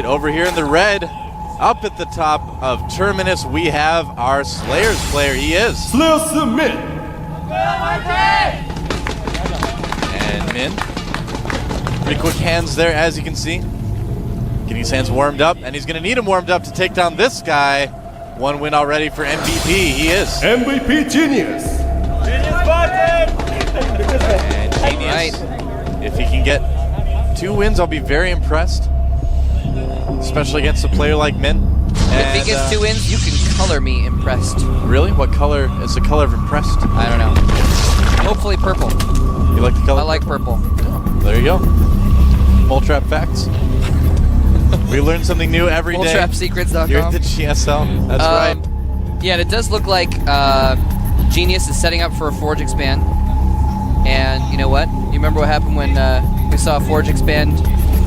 right, over here in the red, up at the top of Terminus, we have our Slayers player. He is Slayer submit. And Min, pretty quick hands there, as you can see. Getting his hands warmed up, and he's going to need them warmed up to take down this guy. One win already for MVP. He is MVP Genius. And Genius, if he can get 2 wins, I'll be very impressed, especially against a player like Min. If he gets 2 wins, you can color me impressed. Really? What color is the color of impressed? I don't know. Hopefully purple. You like the color? I like purple. There you go. Mole Trap facts. We learn something new every day. MoleTrapSecrets.com. Here at the GSL. That's right. Yeah, and it does look like Genius is setting up for a Forge expand. And you know what? You remember what happened when we saw a Forge expand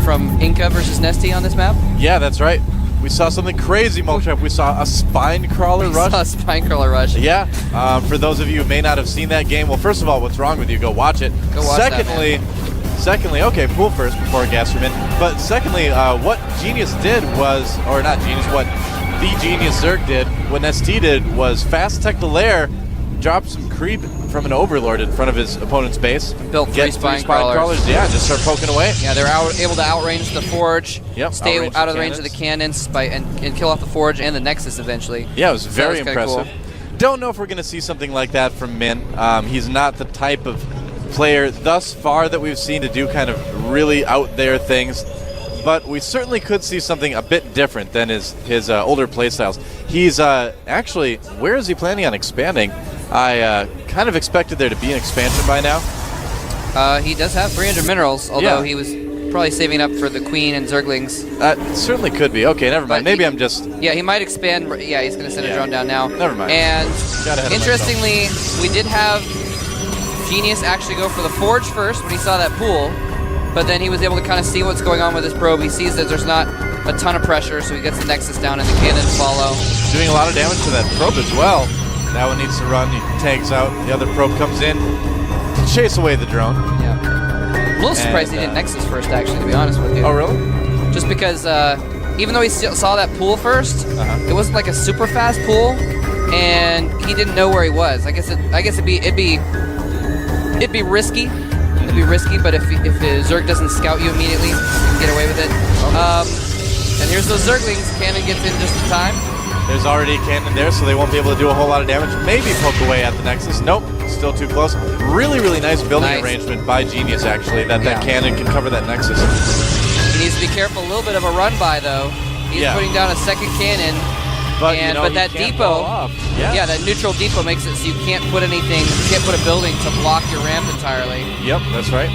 from Inca versus Nesty on this map? Yeah, that's right. We saw something crazy, Mole Trap. We saw a spine crawler rush. We saw a spine crawler rush. Yeah. For those of you who may not have seen that game, well, first of all, what's wrong with you? Go watch it. Go watch Secondly, okay, pool first before Gasterman. But secondly, what Genius did was, or not Genius, what the Genius Zerg did, what ST did was fast tech the lair, drop some creep from an Overlord in front of his opponent's base. Built 3 spine crawlers. Yeah, just start poking away. Yeah, they're able to outrange the Forge, stay out of the range of the cannons and kill off the Forge and the Nexus eventually. Yeah, it was very impressive. Cool. Don't know if we're going to see something like that from Min. He's not the type of player thus far that we've seen to do kind of really out there things, but we certainly could see something a bit different than his older playstyles. He's actually, where is he planning on expanding? I kind of expected there to be an expansion by now. He does have 300 minerals, although he was probably saving up for the Queen and Zerglings. Certainly could be. Okay, never mind. Maybe I'm just... Yeah, he might expand. Yeah, he's going to send a drone down now. Never mind. And interestingly, we did have Genius actually go for the Forge first when he saw that pool, but then he was able to kind of see what's going on with his probe. He sees that there's not a ton of pressure, so he gets the Nexus down and the cannons follow. Doing a lot of damage to that probe as well. That one needs to run. He tags out. The other probe comes in to chase away the drone. Yeah. A little surprised he did Nexus first, actually, to be honest with you. Oh, really? Just because even though he saw that pool first, it wasn't like a super fast pool, and he didn't know where he was. I guess it'd be risky. It'd be risky, but if Zerg doesn't scout you immediately, you can get away with it. And here's those Zerglings. Cannon gets in just in time. There's already a cannon there, so they won't be able to do a whole lot of damage. Maybe poke away at the Nexus. Nope, still too close. Really, really nice building arrangement by Genius, actually, that cannon can cover that Nexus. He needs to be careful. A little bit of a run by, though. He's putting down a second cannon. But that depot, that neutral depot makes it so you can't put anything, you can't put a building to block your ramp entirely. Yep, that's right.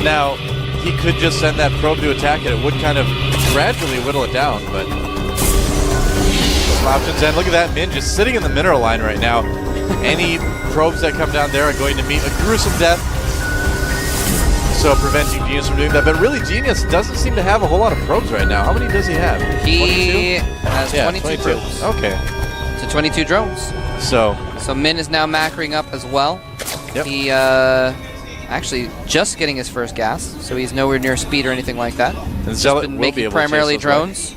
Now, he could just send that probe to attack it. It would kind of gradually whittle it down, but some options. And look at that, Min just sitting in the mineral line right now. Any probes that come down there are going to meet a gruesome death. So preventing Genius from doing that. But really, Genius doesn't seem to have a whole lot of probes right now. How many does he have? He has 22 probes. Okay. So 22 drones. So Min is now macroing up as well. Yep. He actually just getting his first gas, so he's nowhere near speed or anything like that. And he's been making primarily drones.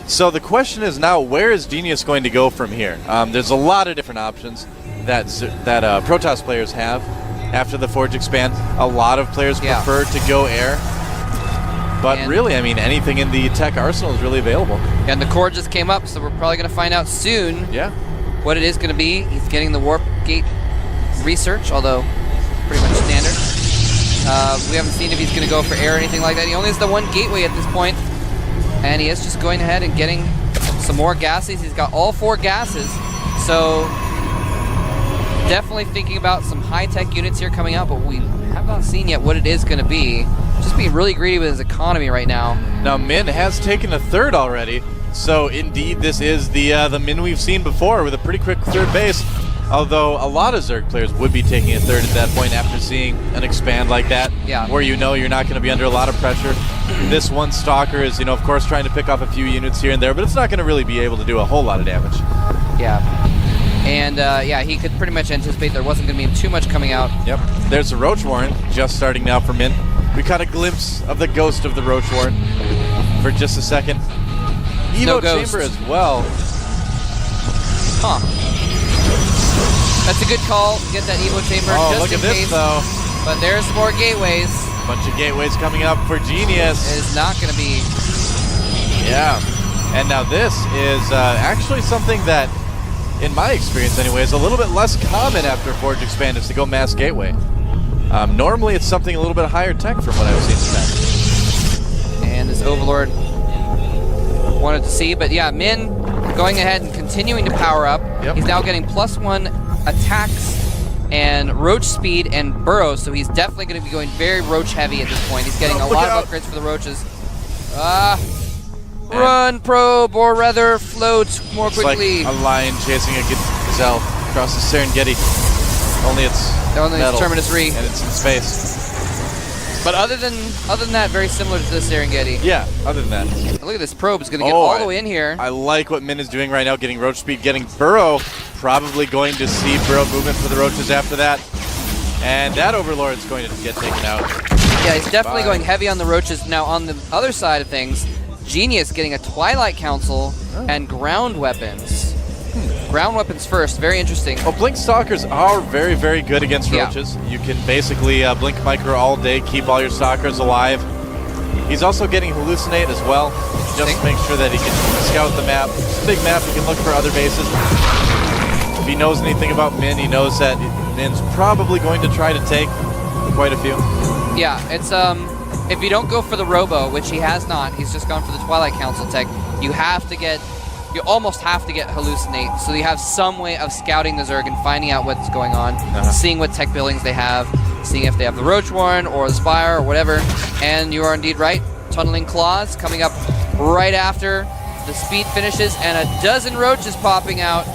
So the question is now, where is Genius going to go from here? There's a lot of different options that Protoss players have. After the Forge expand, a lot of players prefer to go air. But really, I mean, anything in the tech arsenal is really available. And the core just came up, so we're probably going to find out soon what it is going to be. He's getting the warp gate research, although pretty much standard. We haven't seen if he's going to go for air or anything like that. He only has the one gateway at this point, and he is just going ahead and getting some more gases. He's got all 4 gases, so definitely thinking about some high-tech units here coming out, but we have not seen yet what it is going to be. Just being really greedy with his economy right now. Now, Min has taken a third already, so indeed this is the Min we've seen before with a pretty quick third base, although a lot of Zerg players would be taking a third at that point after seeing an expand like that, where you know you're not going to be under a lot of pressure. This one Stalker is, of course, trying to pick off a few units here and there, but it's not going to really be able to do a whole lot of damage. Yeah. And he could pretty much anticipate there wasn't going to be too much coming out. Yep. There's the Roach Warren just starting now for Min. We caught a glimpse of the ghost of the Roach Warren. for just a second. Evo No ghost. chamber as well. Huh. That's a good call. Get that Evo chamber Oh, just look in at this case. though. But there's more gateways. Bunch of gateways coming up for Genius. It is not going to be. Yeah. And now this is actually something that, in my experience anyway, is a little bit less common after Forge Expand is to go mass gateway. Normally it's something a little bit higher tech from what I've seen today. And this Overlord wanted to see, but yeah, Min going ahead and continuing to power up. Yep. He's now getting +1 attacks and roach speed and burrows, so he's definitely going to be going very roach heavy at this point. He's getting a lot of upgrades for the roaches. Run, probe, or rather float more quickly. It's like a lion chasing a gazelle across the Serengeti. Only it's metal, Terminus Re. and it's in space. But other than that, very similar to the Serengeti. Yeah, other than that. Look at this probe. It's going to get all the way in here. I like what Min is doing right now, getting roach speed, getting burrow. Probably going to see burrow movement for the roaches after that. And that Overlord's going to get taken out. Yeah, he's definitely going heavy on the roaches. Now, on the other side of things, Genius getting a Twilight Council and ground weapons. Ground weapons first, very interesting. Well, Blink Stalkers are very, very good against Yeah. roaches. You can basically Blink Micro all day, keep all your Stalkers alive. He's also getting Hallucinate as well, just to make sure that he can scout the map. It's a big map, he can look for other bases. If he knows anything about Min, he knows that Min's probably going to try to take quite a few. Yeah, it's if you don't go for the Robo, which he has not, he's just gone for the Twilight Council tech, you almost have to get Hallucinate, so you have some way of scouting the Zerg and finding out what's going on, seeing what tech buildings they have, seeing if they have the Roach Warren or the Spire or whatever, and you are indeed right. Tunneling Claws coming up right after the speed finishes, and a dozen roaches popping out.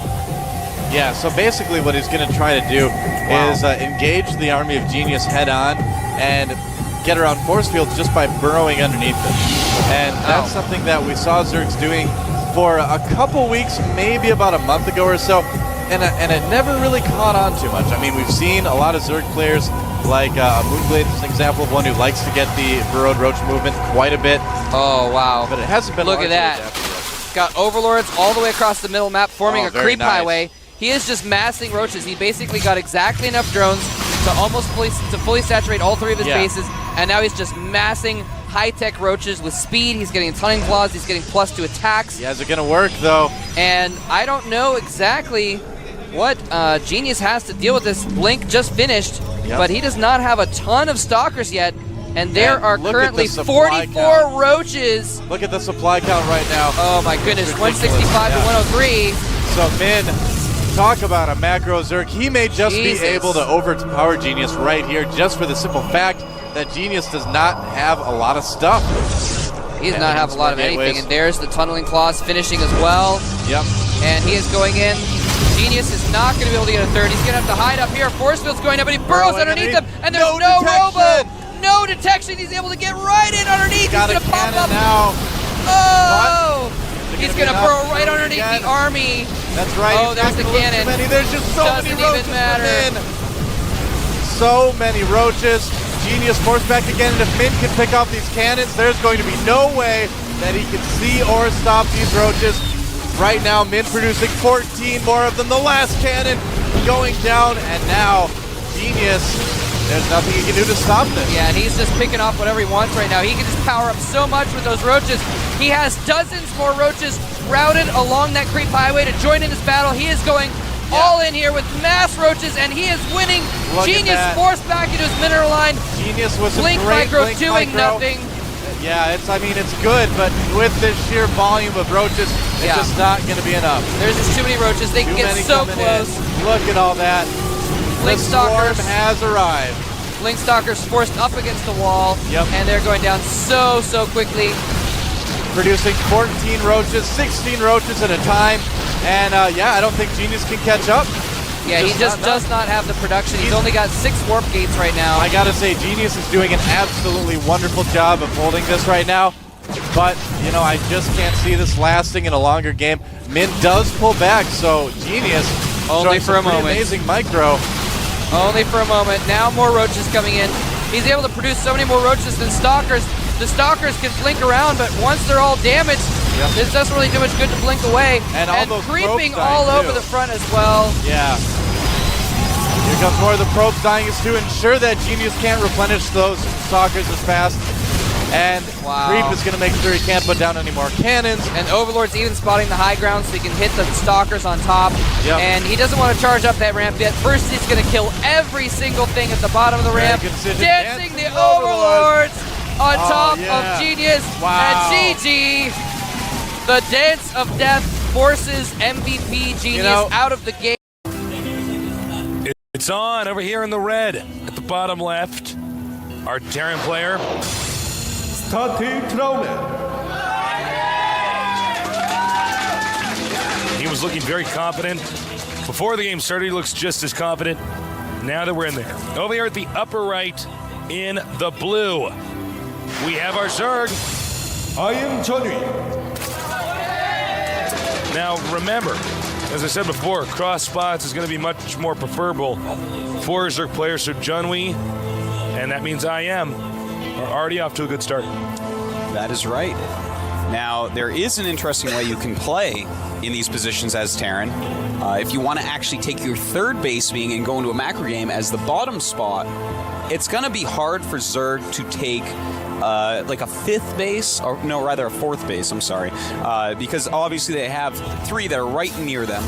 Yeah, so basically what he's going to try to do is engage the Army of Genius head on and get around force fields just by burrowing underneath them. And that's something that we saw Zergs doing for a couple weeks, maybe about a month ago or so, and it never really caught on too much. I mean, we've seen a lot of Zerg players, like Moonblade is an example of one who likes to get the burrowed roach movement quite a bit. Oh, wow. But it hasn't been Look at that. Got Overlords all the way across the middle map, forming a creep highway. He is just massing roaches. He basically got exactly enough drones to almost fully saturate all three of his bases, and now he's just massing high-tech roaches with speed. He's getting Tunneling Claws. He's getting +2 attacks. Yeah, is it going to work, though? And I don't know exactly what Genius has to deal with this. Blink just finished, but he does not have a ton of Stalkers yet, and there are currently 44 roaches. Look at the supply count right now. Oh my goodness, 165 to 103. So Min, talk about a macro Zerg. He may just be able to overpower Genius right here just for the simple fact that Genius does not have a lot of stuff. He does not have a lot of anything, and there's the Tunneling Claws finishing as well. Yep. And he is going in. Genius is not going to be able to get a third. He's going to have to hide up here. Force field's going up, but he burrows underneath him, and there's no Robo. No detection. He's able to get right in underneath. He's going to pop up. Now. Oh! He's going to burrow right underneath the army. That's right. Oh, there's the cannon. There's just so many roaches. Doesn't even matter. So many roaches. Genius forced back again, and if Min can pick off these cannons, there's going to be no way that he can see or stop these roaches. Right now, Min producing 14 more of them. The last cannon going down, and now Genius, there's nothing he can do to stop this. Yeah, and he's just picking off whatever he wants right now. He can just power up so much with those roaches. He has dozens more roaches routed along that creep highway to join in this battle. He is going all in here with mass roaches, and he is winning. Genius forced back into his mineral line. Genius was Blink Micro doing nothing. Yeah, it's good, but with this sheer volume of roaches, it's just not going to be enough. There's just too many roaches. They can get so close. Look at all that. Blink Stalkers has arrived. Blink Stalkers forced up against the wall, and they're going down so quickly. Producing 14 roaches, 16 roaches at a time. And I don't think Genius can catch up. Yeah, he just does not have the production. He's only got 6 warp gates right now. I gotta say, Genius is doing an absolutely wonderful job of holding this right now. But, I just can't see this lasting in a longer game. Min does pull back, so Genius only for a moment. Amazing micro. Only for a moment. Now more roaches coming in. He's able to produce so many more roaches than Stalkers. the Stalkers can blink around, but once they're all damaged, this doesn't really do much good to blink away. And all those creeping probes all dying, over too. the front as well. Yeah. Here comes more of the probes dying, is to ensure that Genius can't replenish those Stalkers as fast. And Creep is going to make sure he can't put down any more cannons. And Overlord's even spotting the high ground so he can hit the Stalkers on top. Yep. And he doesn't want to charge up that ramp yet. First, he's going to kill every single thing at the bottom of the ramp. Dancing the Overlords on top of Genius. And GG, the Dance of Death forces MVP Genius out of the game. It's on over here in the red at the bottom left. Our Terran player. Starting Trauner. He was looking very confident. Before the game started, he looks just as confident. Now that we're in there. Over here at the upper right in the blue, we have our Zerg. I am Johnny. Now remember, as I said before, cross spots is going to be much more preferable for Zerg players. So Junwei, and that means I am, are already off to a good start. That is right. Now, there is an interesting way you can play in these positions as Terran. If you want to actually take your third base wing and go into a macro game as the bottom spot, it's going to be hard for Zerg to take like a fifth base, or no, rather a fourth base, I'm sorry. Because obviously they have three that are right near them,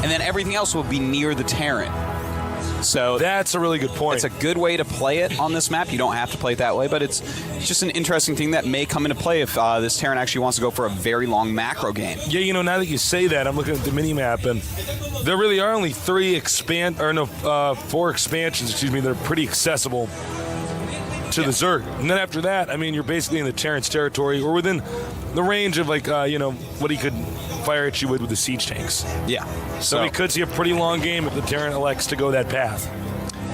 and then everything else will be near the Terran. So that's a really good point. It's a good way to play it on this map. You don't have to play it that way, but it's just an interesting thing that may come into play if this Terran actually wants to go for a very long macro game. Yeah, you know, now that you say that, I'm looking at the mini-map, and there really are only four expansions, that are pretty accessible to the Zerg. And then after that, I mean, you're basically in the Terran's territory, or within the range of, like, what he could fire at you with the siege tanks. Yeah. So we could see a pretty long game if the Terran elects to go that path.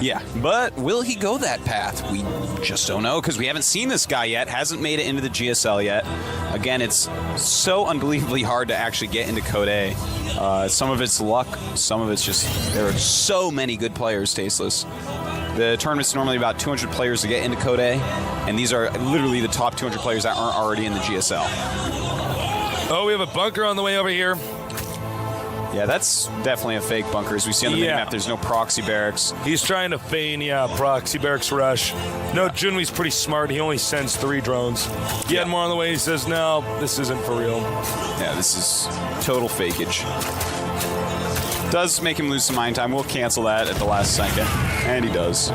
Yeah, but will he go that path? We just don't know, because we haven't seen this guy yet, hasn't made it into the GSL yet. Again, it's so unbelievably hard to actually get into Code A. Some of it's luck, some of it's just, there are so many good players, Tasteless. The tournament's normally about 200 players to get into Code A, and these are literally the top 200 players that aren't already in the GSL. Oh, we have a bunker on the way over here. Yeah, that's definitely a fake bunker. As we see on the minimap, there's no proxy barracks. He's trying to feign, proxy barracks rush. No, Junwei's pretty smart. He only sends 3 drones. He had more on the way. He says, no, this isn't for real. Yeah, this is total fakeage. Does make him lose some mine time. We'll cancel that at the last second. And he does.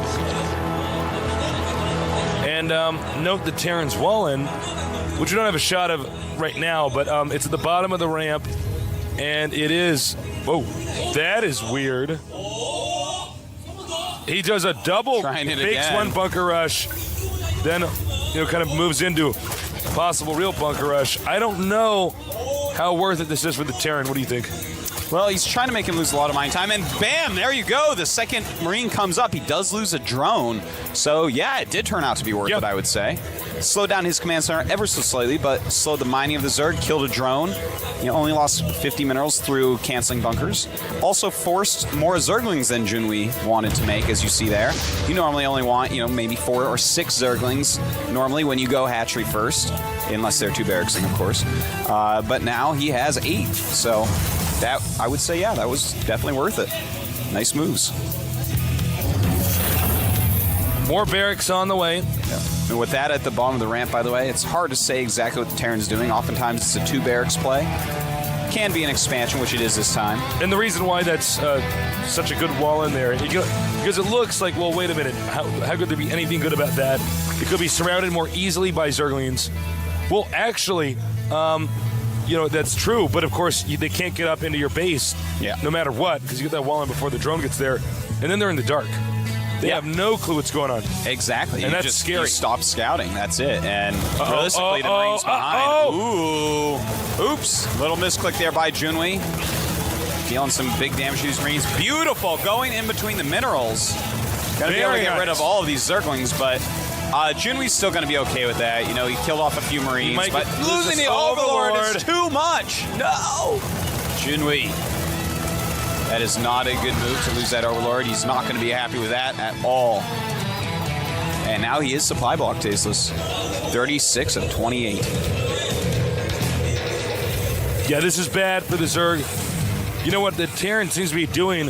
And note the Terran's Wallen, which we don't have a shot of right now, but it's at the bottom of the ramp. And it is, whoa, that is weird. He does a double, fakes one bunker rush, then kind of moves into possible real bunker rush. I don't know how worth it this is for the Terran. What do you think? Well, he's trying to make him lose a lot of mine time, and bam, there you go. The second Marine comes up. He does lose a drone. So, yeah, it did turn out to be worth it, I would say. Slowed down his command center ever so slightly, but slowed the mining of the Zerg, killed a drone. Only lost 50 minerals through canceling bunkers. Also forced more Zerglings than Junwei wanted to make, as you see there. You normally only want, maybe 4 or 6 Zerglings normally when you go hatchery first, unless they're 2 barracksing, of course. But now he has 8, so that, I would say, yeah, that was definitely worth it. Nice moves. More barracks on the way. Yeah. And with that at the bottom of the ramp, by the way, it's hard to say exactly what the Terran's doing. Oftentimes it's a 2 barracks play. Can be an expansion, which it is this time. And the reason why that's such a good wall in there, because it looks like, well, wait a minute, how could there be anything good about that? It could be surrounded more easily by Zerglings. Well, actually, that's true, but of course, they can't get up into your base no matter what, because you get that wall in before the drone gets there, and then they're in the dark. They have no clue what's going on. Exactly. And that's scary. You stop scouting, that's it. And realistically, the Marines behind. Ooh. Oops. Little misclick there by Junwei. Dealing some big damage to these Marines. Beautiful. Going in between the minerals. Gotta be able to get rid of all of these Zerglings, but Junwei's still going to be okay with that. He killed off a few Marines, but losing the Overlord is too much. No! Junwei. That is not a good move to lose that Overlord. He's not going to be happy with that at all. And now he is supply block tasteless. 36 of 28. Yeah, this is bad for the Zerg. You know what the Terran seems to be doing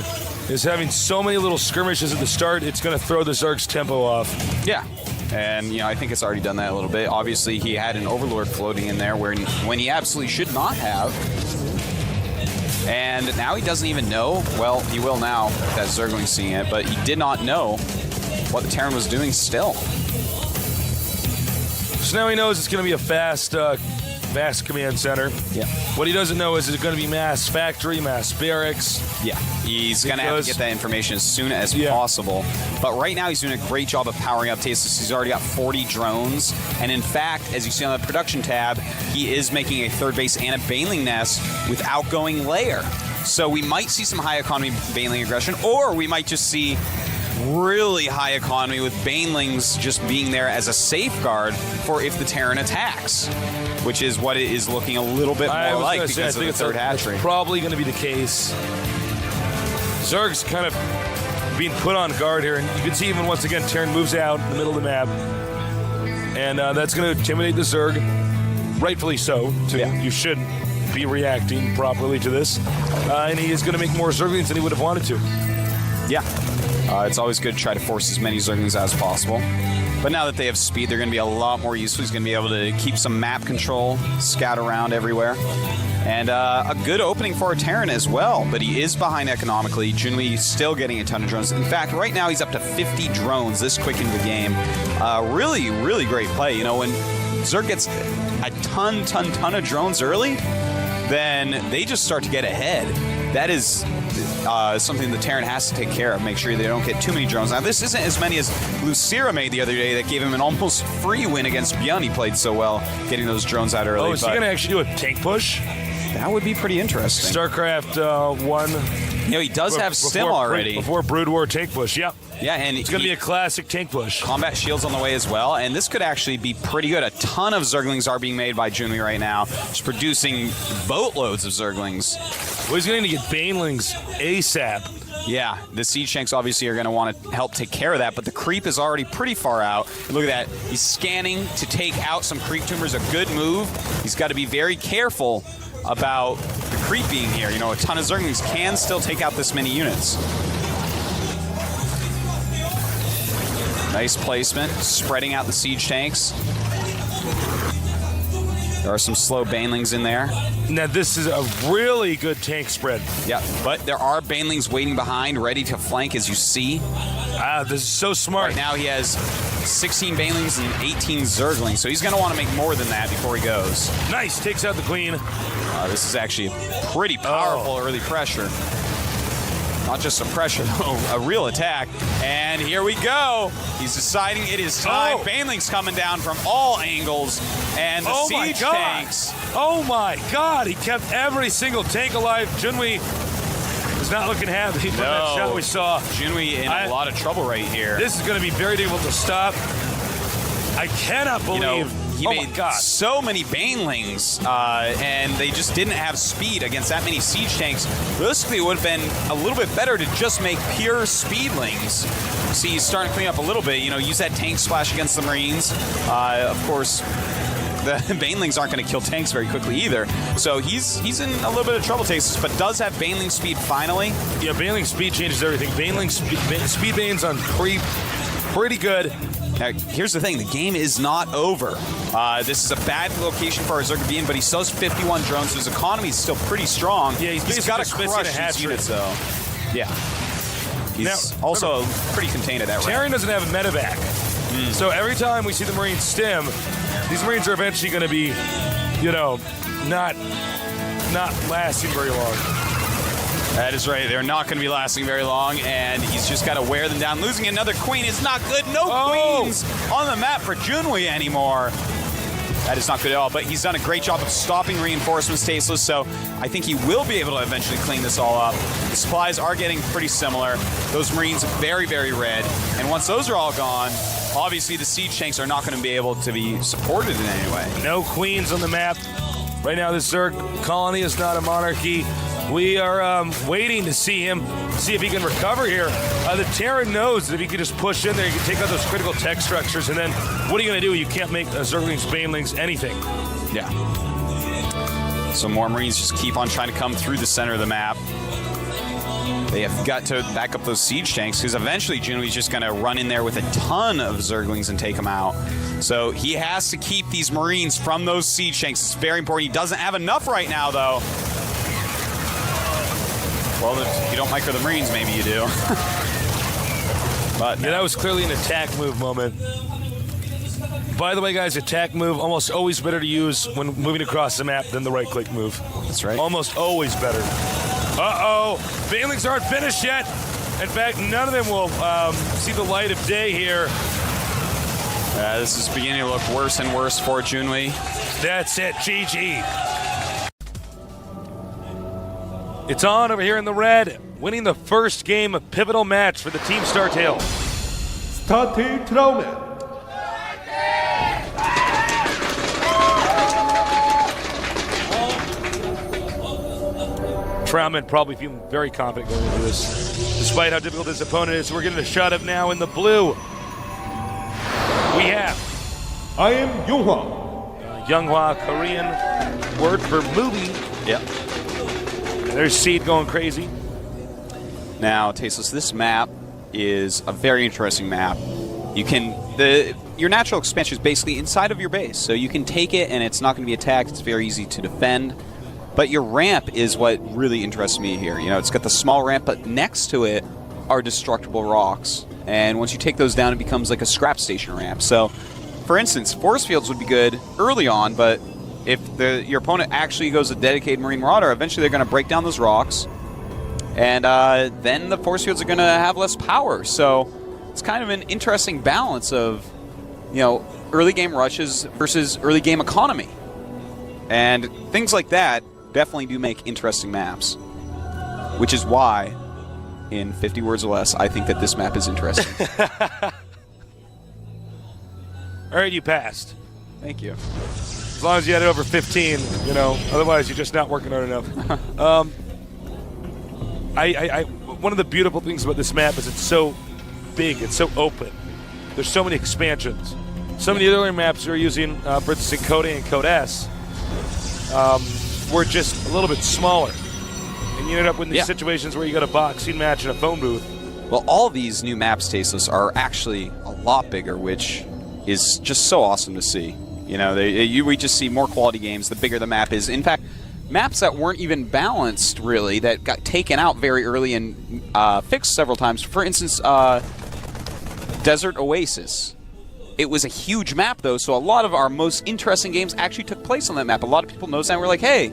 is having so many little skirmishes at the start, it's going to throw the Zerg's tempo off. Yeah. And, you know, I think it's already done that a little bit. Obviously, he had an Overlord floating in there when he absolutely should not have. And now he doesn't even know. Well, he will now that Zergling's seeing it, but he did not know what the Terran was doing still. So now he knows it's going to be a fast command center. Yeah. What he doesn't know is it's going to be mass factory, mass barracks. Yeah. He's going to have to get that information as soon as possible. But right now he's doing a great job of powering up Tasteless. He's already got 40 drones. And in fact, as you see on the production tab, he is making a third base and a Baneling nest with outgoing layer. So we might see some high economy Baneling aggression, or we might just see really high economy with Banelings just being there as a safeguard for if the Terran attacks, which is what it is looking a little bit more like because of the third hatchery. Probably going to be the case. Zerg's kind of being put on guard here, and you can see even once again Terran moves out in the middle of the map, and that's going to intimidate the Zerg, rightfully so. You should be reacting properly to this, and he is going to make more Zerglings than he would have wanted to. Yeah. It's always good to try to force as many Zerglings as possible. But now that they have speed, they're going to be a lot more useful. He's going to be able to keep some map control, scout around everywhere. And a good opening for a Terran as well, but he is behind economically. Junwi still getting a ton of drones. In fact, right now he's up to 50 drones this quick into the game. Really, really great play. You know, when Zerg gets a ton of drones early, then they just start to get ahead. That is something the Terran has to take care of, make sure they don't get too many drones. Now, this isn't as many as Lucira made the other day that gave him an almost free win against Beyond. He played so well getting those drones out early. Oh, is he going to actually do a tank push? That would be pretty interesting. StarCraft 1. You know, he does have Stim already. Before Brood War tank push, yep. Yeah, and it's going to be a classic tank push. Combat shields on the way as well, and this could actually be pretty good. A ton of Zerglings are being made by Junwi right now. Just producing boatloads of Zerglings. Well, he's going to get Banelings ASAP. Yeah, the Siege Tanks obviously are going to want to help take care of that, but the creep is already pretty far out. Look at that. He's scanning to take out some creep tumors. A good move. He's got to be very careful about the creep being here. You know, a ton of Zerglings can still take out this many units. Nice placement, spreading out the Siege Tanks. There are some slow Banelings in there. Now this is a really good tank spread. Yeah, but there are Banelings waiting behind, ready to flank, as you see. This is so smart. Right now he has 16 Banelings and 18 Zerglings, so he's going to want to make more than that before he goes. Nice, takes out the Queen. This is actually pretty powerful early pressure. Not just some pressure, though, a real attack. And here we go. He's deciding it is time. Banelings coming down from all angles. And the Siege Tanks. Oh my God, he kept every single tank alive. Junwi is not looking happy from that shot we saw. Junwi in a lot of trouble right here. This is going to be very difficult to stop. I cannot believe... He made so many Banelings, and they just didn't have speed against that many Siege Tanks. Realistically, it would have been a little bit better to just make pure Speedlings. See, he's starting to clean up a little bit. You know, use that tank splash against the Marines. Of course, the Banelings aren't going to kill tanks very quickly either. So he's in a little bit of trouble, Tasteless, but does have Baneling speed finally. Yeah, Baneling speed changes everything. Baneling speed Banes on creep, pretty good. Now, here's the thing. The game is not over. This is a bad location for our Zerg to be in, but he still has 51 drones, so his economy is still pretty strong. Yeah, he's got to crush these units, though. Yeah. He's also pretty contained at that rate. Terran doesn't have a medevac. So every time we see the Marines stim, these Marines are eventually going to be, you know, not lasting very long. That is right. They're not going to be lasting very long, and he's just got to wear them down. Losing another Queen is not good. No Queens on the map for Junwi anymore. That is not good at all, but he's done a great job of stopping reinforcements, Tasteless, so I think he will be able to eventually clean this all up. The supplies are getting pretty similar. Those Marines very, very red, and once those are all gone, obviously the Siege Tanks are not going to be able to be supported in any way. No Queens on the map. Right now, this Zerg colony is not a monarchy. We are waiting to see him, see if he can recover here. The Terran knows that if he can just push in there, he can take out those critical tech structures, and then what are you going to do? You can't make Zerglings, Banelings, anything. Yeah. So more Marines just keep on trying to come through the center of the map. They have got to back up those siege tanks, because eventually Junui's just going to run in there with a ton of Zerglings and take them out. So he has to keep these Marines from those siege tanks. It's very important. He doesn't have enough right now, though. Well, if you don't micro the Marines, maybe you do. But yeah, that was clearly an attack move moment. By the way, guys, attack move almost always better to use when moving across the map than the right-click move. That's right. Almost always better. Uh-oh. Banelings aren't finished yet. In fact, none of them will see the light of day here. This is beginning to look worse and worse for Junui. That's it. GG. It's on over here in the red, winning the first game of pivotal match for the Team StarTale. Started Traumen. Trauman probably feeling very confident going into this, despite how difficult this opponent is. We're getting a shot of now in the blue. We have I am Yoonghwa. Yoonghwa, Korean word for movie. Yep. There's Seed going crazy. Now, Tasteless, this map is a very interesting map. You can your natural expansion is basically inside of your base, so you can take it and it's not going to be attacked. It's very easy to defend. But your ramp is what really interests me here. You know, it's got the small ramp, but next to it are destructible rocks. And once you take those down, it becomes like a scrap station ramp. So, for instance, force fields would be good early on, but if your opponent actually goes a dedicated Marine Marauder, eventually they're going to break down those rocks, and then the force fields are going to have less power. So it's kind of an interesting balance of, you know, early game rushes versus early game economy. And things like that definitely do make interesting maps, which is why, in 50 words or less, I think that this map is interesting. All right, you passed. Thank you. As long as you had it over 15, you know, otherwise you're just not working hard enough. One of the beautiful things about this map is it's so big, it's so open. There's so many expansions. Some of the other maps we're using, for instance, in Code A and Code S, were just a little bit smaller. And you ended up with these situations where you got a boxing match in a phone booth. Well, all these new maps, Tasteless, are actually a lot bigger, which is just so awesome to see. You know, we just see more quality games the bigger the map is. In fact, maps that weren't even balanced, really, that got taken out very early and fixed several times. For instance, Desert Oasis. It was a huge map, though, so a lot of our most interesting games actually took place on that map. A lot of people noticed that and were like, hey,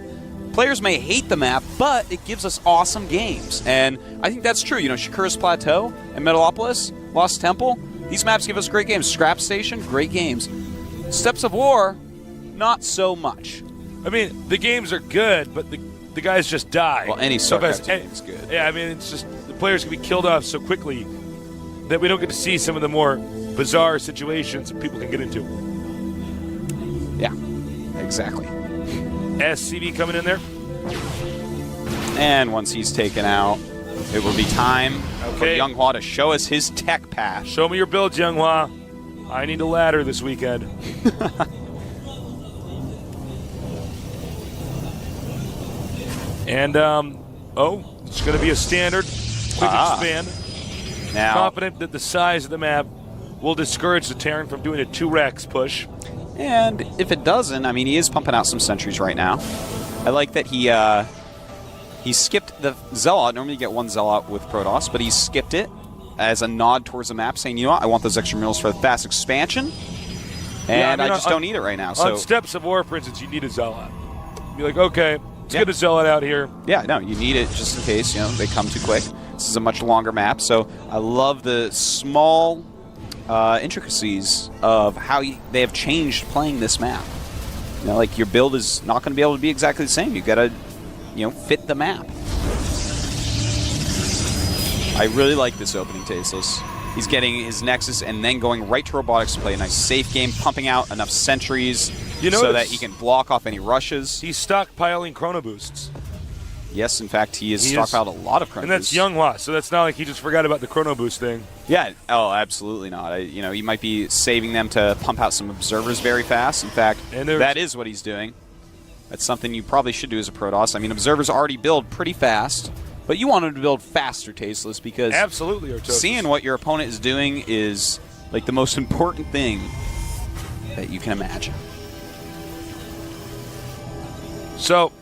players may hate the map, but it gives us awesome games. And I think that's true. You know, Shakura's Plateau and Metalopolis, Lost Temple, these maps give us great games. Scrap Station, great games. Steps of War, not so much. I mean, the games are good, but the guys just die. Well, any StarCraft game is good. Yeah, I mean, it's just the players can be killed off so quickly that we don't get to see some of the more bizarre situations that people can get into. Yeah, exactly. SCB coming in there. And once he's taken out, it will be time for Yoonghwa to show us his tech path. Show me your builds, Yoonghwa. I need a ladder this weekend. And, it's going to be a standard quick expand. Now, confident that the size of the map will discourage the Terran from doing a 2-Rex push. And if it doesn't, I mean, he is pumping out some sentries right now. I like that he skipped the Zealot. Normally you get one Zealot with Protoss, but he skipped it as a nod towards the map, saying, you know what, I want those extra minerals for the fast expansion, and I just don't need it right now. So on Steps of War, for instance, you need a Zealot. You're like, okay, let's get a Zealot out here. Yeah, no, you need it just in case, you know, they come too quick. This is a much longer map, so I love the small intricacies of how they have changed playing this map. You know, like your build is not going to be able to be exactly the same. You've got to, you know, fit the map. I really like this opening, Tasteless. He's getting his Nexus and then going right to Robotics to play a nice safe game, pumping out enough sentries so that he can block off any rushes. He's stockpiling Chrono Boosts. Yes, in fact, he has stockpiled a lot of chrono and that's boosts. Younghwa, so that's not like he just forgot about the chrono boost thing. Yeah, oh, absolutely not. You know, he might be saving them to pump out some observers very fast. In fact, that is what he's doing. That's something you probably should do as a Protoss. I mean, observers already build pretty fast, but you want them to build faster, Tasteless, because absolutely, Artosis. Seeing what your opponent is doing is like the most important thing that you can imagine. So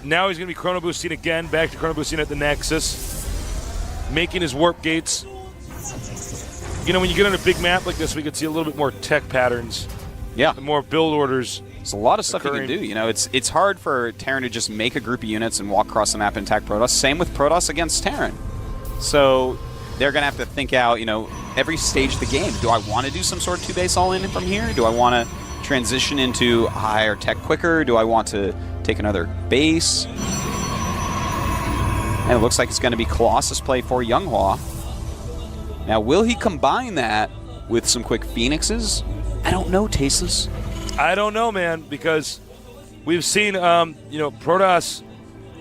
now he's going to be chrono boosting again, back to chrono boosting at the Nexus, making his warp gates. You know, when you get on a big map like this, we could see a little bit more tech patterns. Yeah. And more build orders. There's a lot of stuff you can do. You know, it's hard for Terran to just make a group of units and walk across the map and attack Protoss. Same with Protoss against Terran. So they're going to have to think out, you know, every stage of the game. Do I want to do some sort of 2-base all-in from here? Do I want to transition into higher tech quicker? Do I want to take another base? And it looks like it's going to be Colossus play for Younghwa. Now, will he combine that with some quick Phoenixes? I don't know, Tasteless. I don't know, man, because we've seen, you know, Protoss,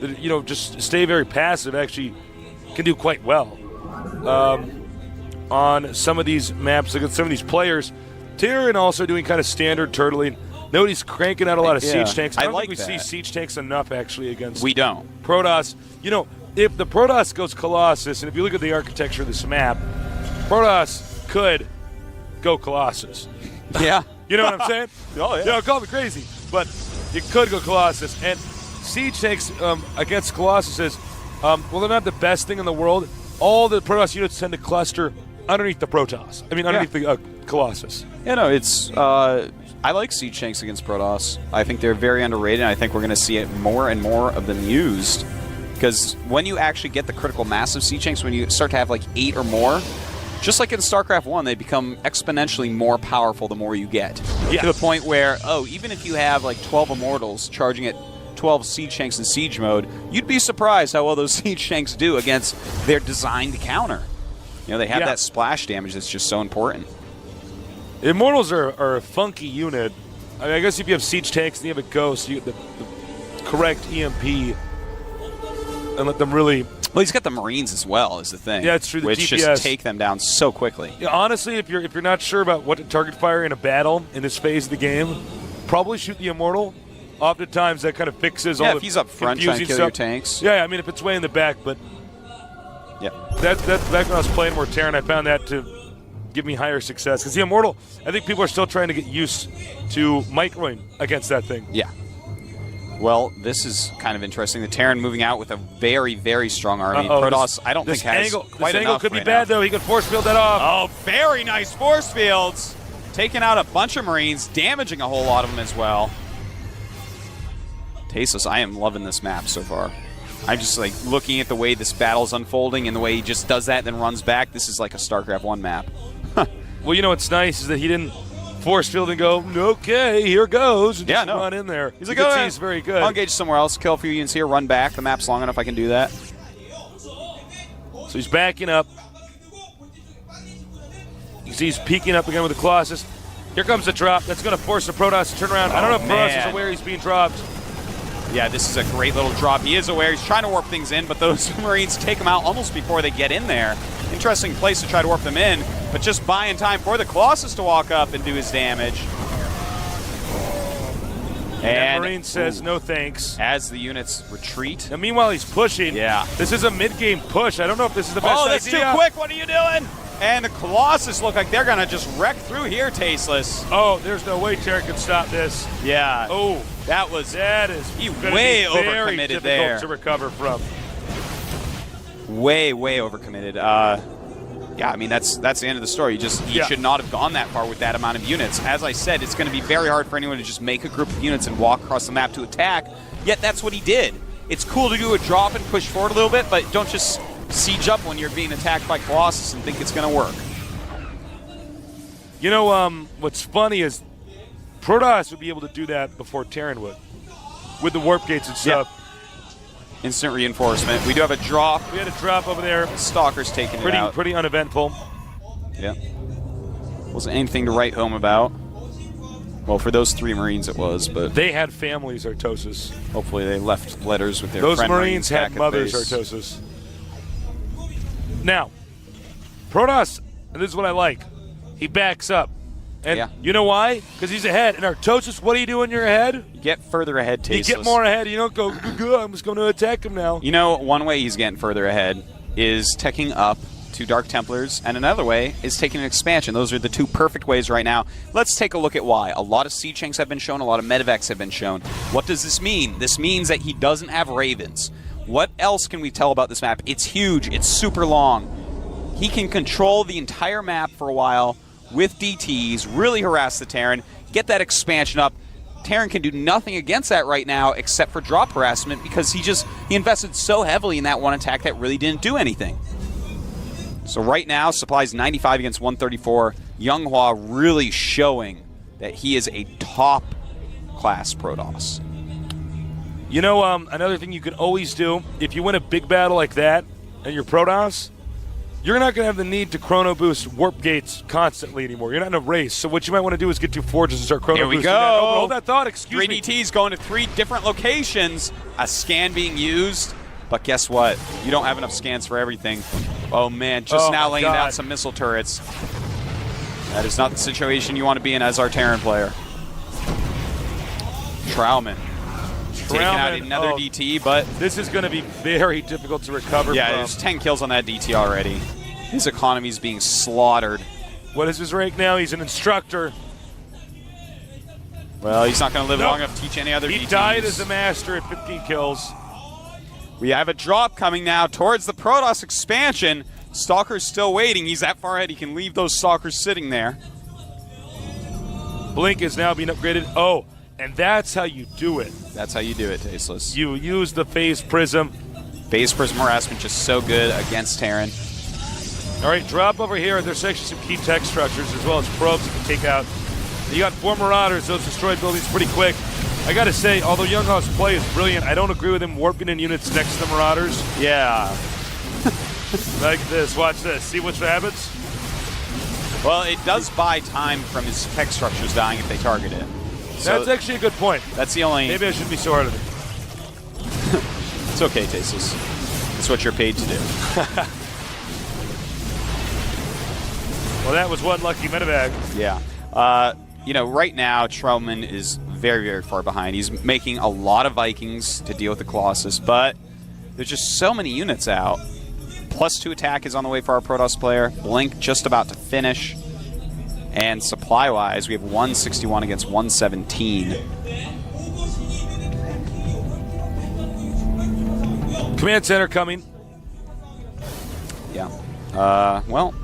you know, just stay very passive, actually can do quite well on some of these maps against some of these players. Terran also doing kind of standard turtling. Nobody's cranking out a lot of siege tanks. I don't think we see siege tanks enough, actually, against Protoss. You know, if the Protoss goes Colossus, and if you look at the architecture of this map, Protoss could go Colossus. Yeah. You know what I'm saying? Oh, yeah. You know, call me crazy, but you could go Colossus. And siege tanks against Colossuses, well, they're not the best thing in the world. All the Protoss units tend to cluster underneath the Protoss. I mean, underneath the Colossus. Yeah, no, it's... I like siege tanks against Protoss. I think they're very underrated, and I think we're going to see it more and more of them used. Because when you actually get the critical mass of siege tanks, when you start to have like 8 or more, just like in StarCraft I, they become exponentially more powerful the more you get. Yes. To the point where, even if you have like 12 Immortals charging at 12 siege tanks in siege mode, you'd be surprised how well those siege tanks do against their designed counter. You know, they have that splash damage that's just so important. Immortals are a funky unit. I mean, I guess if you have siege tanks and you have a ghost, you get the correct EMP and let them really... Well, he's got the Marines as well, is the thing. Yeah, it's true. The which DPS. just take them down so quickly. Yeah, honestly, if you're not sure about what to target fire in a battle in this phase of the game, probably shoot the Immortal. Oftentimes, that kind of fixes all the if he's up front trying to kill your tanks. Yeah, I mean, if it's way in the back, but... Yeah. That's back when I was playing more Terran, I found that to give me higher success. Because the Immortal, I think people are still trying to get used to microing against that thing. Yeah. Well, this is kind of interesting. The Terran moving out with a very, very strong army. Protoss, I don't think has quite enough. This angle could be bad, though. He could force field that off. Oh, very nice force fields. Taking out a bunch of Marines, damaging a whole lot of them as well. Tasteless, I am loving this map so far. I'm just like looking at the way this battle's unfolding and the way he just does that and then runs back. This is like a StarCraft 1 map. Well, you know what's nice is that he didn't force field and go, okay, here goes, and just run in there. He's like, oh, he's very good. I'll engage somewhere else, kill a few units here, run back. The map's long enough I can do that. So he's backing up. You see he's peeking up again with the Colossus. Here comes the drop. That's going to force the Protoss to turn around. I don't know if Protoss is aware he's being dropped. Yeah, this is a great little drop. He is aware. He's trying to warp things in, but those Marines take him out almost before they get in there. Interesting place to try to warp them in, but just buying time for the Colossus to walk up and do his damage. And Marine says no thanks. As the units retreat. And meanwhile, he's pushing. Yeah. This is a mid-game push. I don't know if this is the best idea. Oh, that's too quick. What are you doing? And the Colossus look like they're going to just wreck through here, Tasteless. Oh, there's no way Terran can stop this. Yeah. Oh, that is way overcommitted there. To recover from. Way overcommitted. Yeah, I mean that's the end of the story. You should not have gone that far with that amount of units. As I said, it's going to be very hard for anyone to just make a group of units and walk across the map to attack. Yet that's what he did. It's cool to do a drop and push forward a little bit, but don't just siege up when you're being attacked by Colossus and think it's going to work. You know, what's funny is Protoss would be able to do that before Terran would, with the warp gates and stuff. Yeah. Instant reinforcement. We do have a drop. We had a drop over there. Stalker's taking it out. Pretty uneventful. Yeah. Wasn't anything to write home about. Well, for those 3 Marines it was, but They had families, Artosis. hopefully they left letters with their Those friend Marines back had at mothers, base. Artosis. Now, Protoss, and this is what I like, he backs up. And Yeah. you know why? Because he's ahead. And Artosis, what do you do when you're ahead? You get further ahead, Tasteless. You get more ahead. You don't go, "Good, I'm just going to attack him now." You know, one way he's getting further ahead is teching up to Dark Templars, and another way is taking an expansion. Those are the 2 perfect ways right now. Let's take a look at why. A lot of Siege Tanks have been shown, a lot of Medivacs have been shown. What does this mean? This means that he doesn't have Ravens. What else can we tell about this map? It's huge. It's super long. He can control the entire map for a while with DTs, really harass the Terran, get that expansion up. Terran can do nothing against that right now except for drop harassment because he invested so heavily in that one attack that really didn't do anything. So right now, supply's 95 against 134. Younghua really showing that he is a top-class Protoss. You know, another thing you can always do, if you win a big battle like that and you're Protoss, you're not going to have the need to chrono boost warp gates constantly anymore. You're not in a race. So what you might want to do is get 2 forges and start chrono Here we boosting go. that. Oh, hold that thought. Excuse 3 me. DTs going to 3 different locations. A scan being used. But guess what? You don't have enough scans for everything. Oh, man. Just now laying down some missile turrets. That is not the situation you want to be in as our Terran player. Trauman. Taking out another DT, but this is going to be very difficult to recover yeah, from. there's 10 kills on that DT already. His economy's being slaughtered. What is his rank now? He's an instructor. Well, he's not going to live long enough to teach any other DTs. He died as a master at 15 kills. We have a drop coming now towards the Protoss expansion. Stalker's still waiting. He's that far ahead. He can leave those Stalkers sitting there. Blink is now being upgraded. Oh, and that's how you do it. That's how you do it, Tasteless. You use the Phase Prism. Phase Prism harassment just so good against Terran. All right, drop over here. There's actually some key tech structures as well as probes you can take out. You got 4 Marauders. Those destroyed buildings pretty quick. I got to say, although Youngho's play is brilliant, I don't agree with him warping in units next to the Marauders. Yeah. Like this. Watch this. See what happens? Well, it does buy time from his tech structures dying if they target it. So that's actually a good point. That's the only... Maybe I shouldn't be so hard on it. It's okay, Tasteless. It's what you're paid to do. Well, that was one lucky medevac. Yeah. You know, right now, Trauman is very, very far behind. He's making a lot of Vikings to deal with the Colossus, but there's just so many units out. +2 attack is on the way for our Protoss player. Blink just about to finish. And supply-wise, we have 161 against 117. Command center coming. Yeah. Well,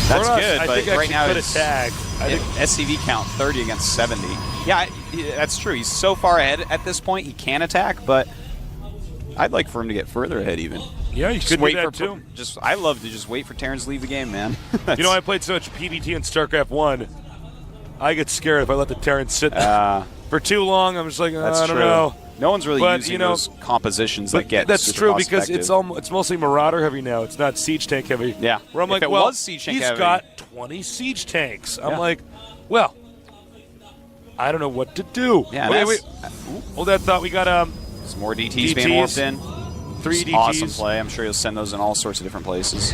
that's Protoss, good, I but think right now could it's attack. I think SCV count 30 against 70. Yeah, that's true. He's so far ahead at this point, he can attack, but I'd like for him to get further ahead even. Yeah, you could do that too. I love to just wait for Terrans to leave the game, man. You know, I played so much PvT in StarCraft 1. I get scared if I let the Terrans sit for too long. I'm just like, I don't know. No one's really using those compositions that get. That's super true cost because effective. it's mostly Marauder heavy now. It's not Siege Tank heavy. Yeah. Where I'm If like, it well, was Siege Tank he's heavy. got 20 Siege Tanks. I'm Yeah. like, well, I don't know what to do. Yeah, wait. Hold that thought. We got some more DTs being warped in. 3 It's DTs. awesome play. I'm sure you'll send those in all sorts of different places.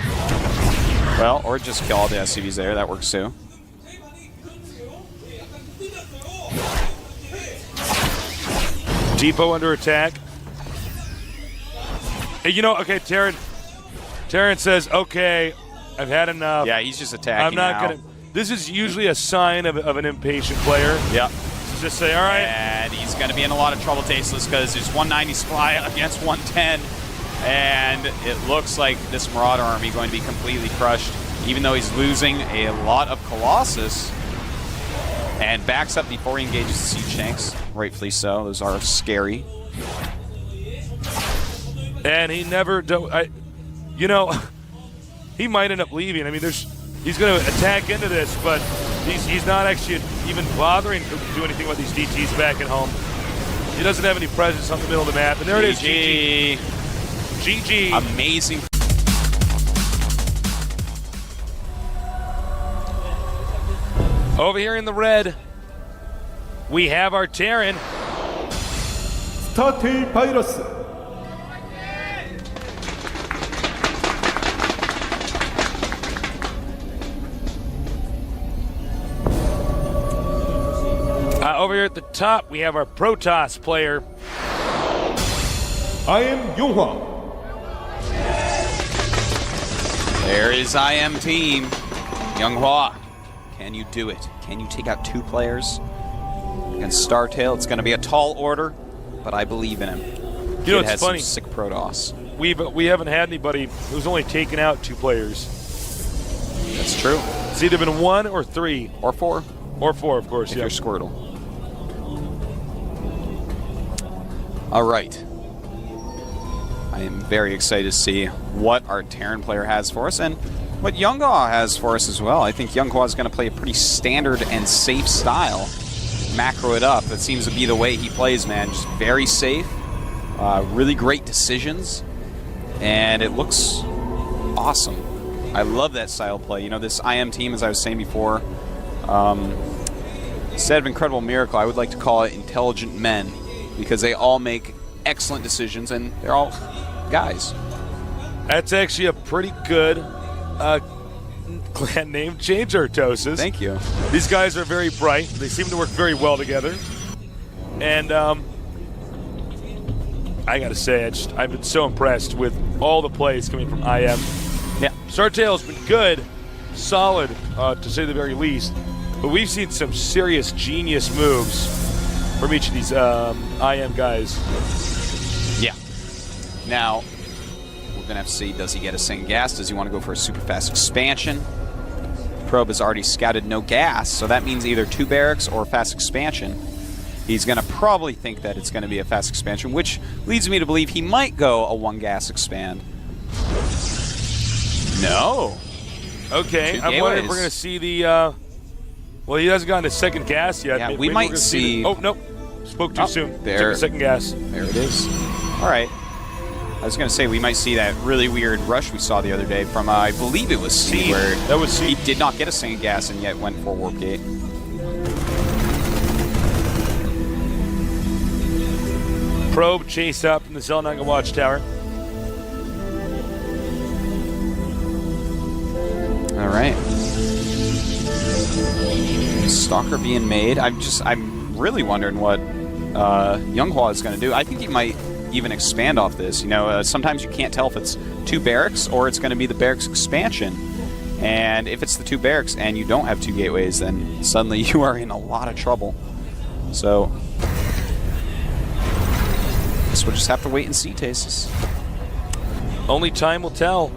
Well, or just kill all the SCVs there. That works too. Depot under attack. Hey, you know, okay, Terran says, okay, I've had enough. Yeah, he's just attacking I'm not now. going to. This is usually a sign of an impatient player. Yeah. To just say, all right. And he's going to be in a lot of trouble, Tasteless, because there's 190 supply against 110. And it looks like this Marauder army going to be completely crushed, even though he's losing a lot of Colossus. And backs up before he engages the siege tanks. Rightfully so. Those are scary. And he never, you know, he might end up leaving. I mean, he's going to attack into this, but he's not actually even bothering to do anything with these DTs back at home. He doesn't have any presence on the middle of the map. And there it is, GG. GG. Amazing. Over here in the red, We have our Terran. started virus. Over here at the top, we have our Protoss player. I am Yonghwa. There is IM team. Younghwa, can you do it? Can you take out 2 players? Against StarTale, it's going to be a tall order, but I believe in him. You know, Kid it's has funny. some sick Protoss. We haven't had anybody who's only taken out 2 players. That's true. It's either been 1 or 3. Or 4, Or 4, of course, if yeah. you're Squirtle. All right. I am very excited to see what our Terran player has for us and what Younghwa has for us as well. I think Younghwa is going to play a pretty standard and safe style. Macro it up. That seems to be the way he plays, man. Just very safe. Really great decisions. And it looks awesome. I love that style of play. You know, this IM team, as I was saying before, instead of Incredible Miracle, I would like to call it Intelligent Men, because they all make excellent decisions, and they're all guys. That's actually a pretty good clan name change, Artosis. Thank you. These guys are very bright. They seem to work very well together. And I got to say, I've been so impressed with all the plays coming from IM. Yeah. StarTale's been good, solid, to say the very least. But we've seen some serious genius moves from each of these IM guys. Yeah. Now, we're going to have to see, does he get a second gas? Does he want to go for a super fast expansion? Probe has already scouted no gas, so that means either 2 barracks or fast expansion. He's going to probably think that it's going to be a fast expansion, which leads me to believe he might go a 1 gas expand. No. Okay, 2 I'm wondering if gateways. we're going to see the... well, he hasn't gotten a second gas yet. Yeah, Maybe we we're might gonna see... Oh, nope. Spoke too soon. there. Took a second gas. There it is. All right. I was going to say we might see that really weird rush we saw the other day from, I believe it was C, where That was he C. did not get a second gas and yet went for Warp Gate. Probe chase up from the Zelnaga Watchtower. All right. Stalker being made. I'm really wondering what Younghwa is going to do. I think he might even expand off this. You know, sometimes you can't tell if it's 2 barracks or it's going to be the barracks expansion. And if it's the 2 barracks and you don't have 2 gateways, then suddenly you are in a lot of trouble. So, guess we'll just have to wait and see, Tasis. Only time will tell.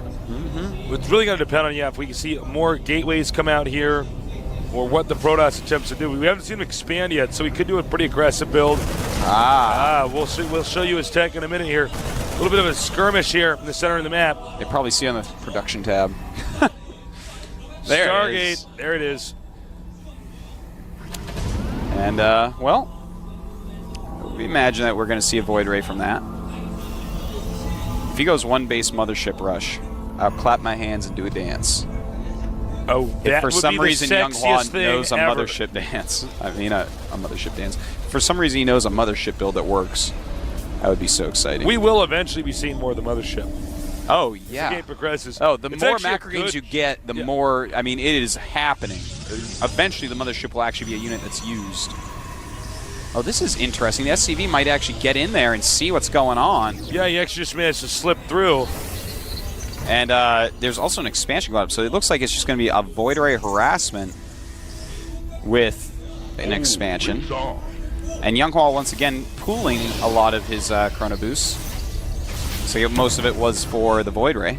It's really going to depend on, if we can see more gateways come out here or what the Protoss attempts to do. We haven't seen him expand yet, so he could do a pretty aggressive build. We'll show you his tech in a minute here. A little bit of a skirmish here in the center of the map. They probably see on the production tab. There Stargate, it is. there it is. And, well, we imagine that we're going to see a Void Ray from that. If he goes 1 base Mothership Rush, I'll clap my hands and do a dance. Oh, If that for would some be the reason sexiest Younghwa thing knows a ever. Mothership dance, I mean a Mothership dance. For some reason he knows a Mothership build that works. That would be so exciting. We will eventually be seeing more of the Mothership. Oh, As the yeah. game progresses. Oh, the It's more actually a macro games good- you get, the Yeah. more, I mean, it is happening. Eventually the Mothership will actually be a unit that's used. Oh, this is interesting. The SCV might actually get in there and see what's going on. Yeah, he actually just managed to slip through. And there's also an expansion going up, so it looks like it's just going to be a Void Ray harassment with an expansion. And Younghwa, once again, pooling a lot of his Chrono Boosts. So most of it was for the Void Ray.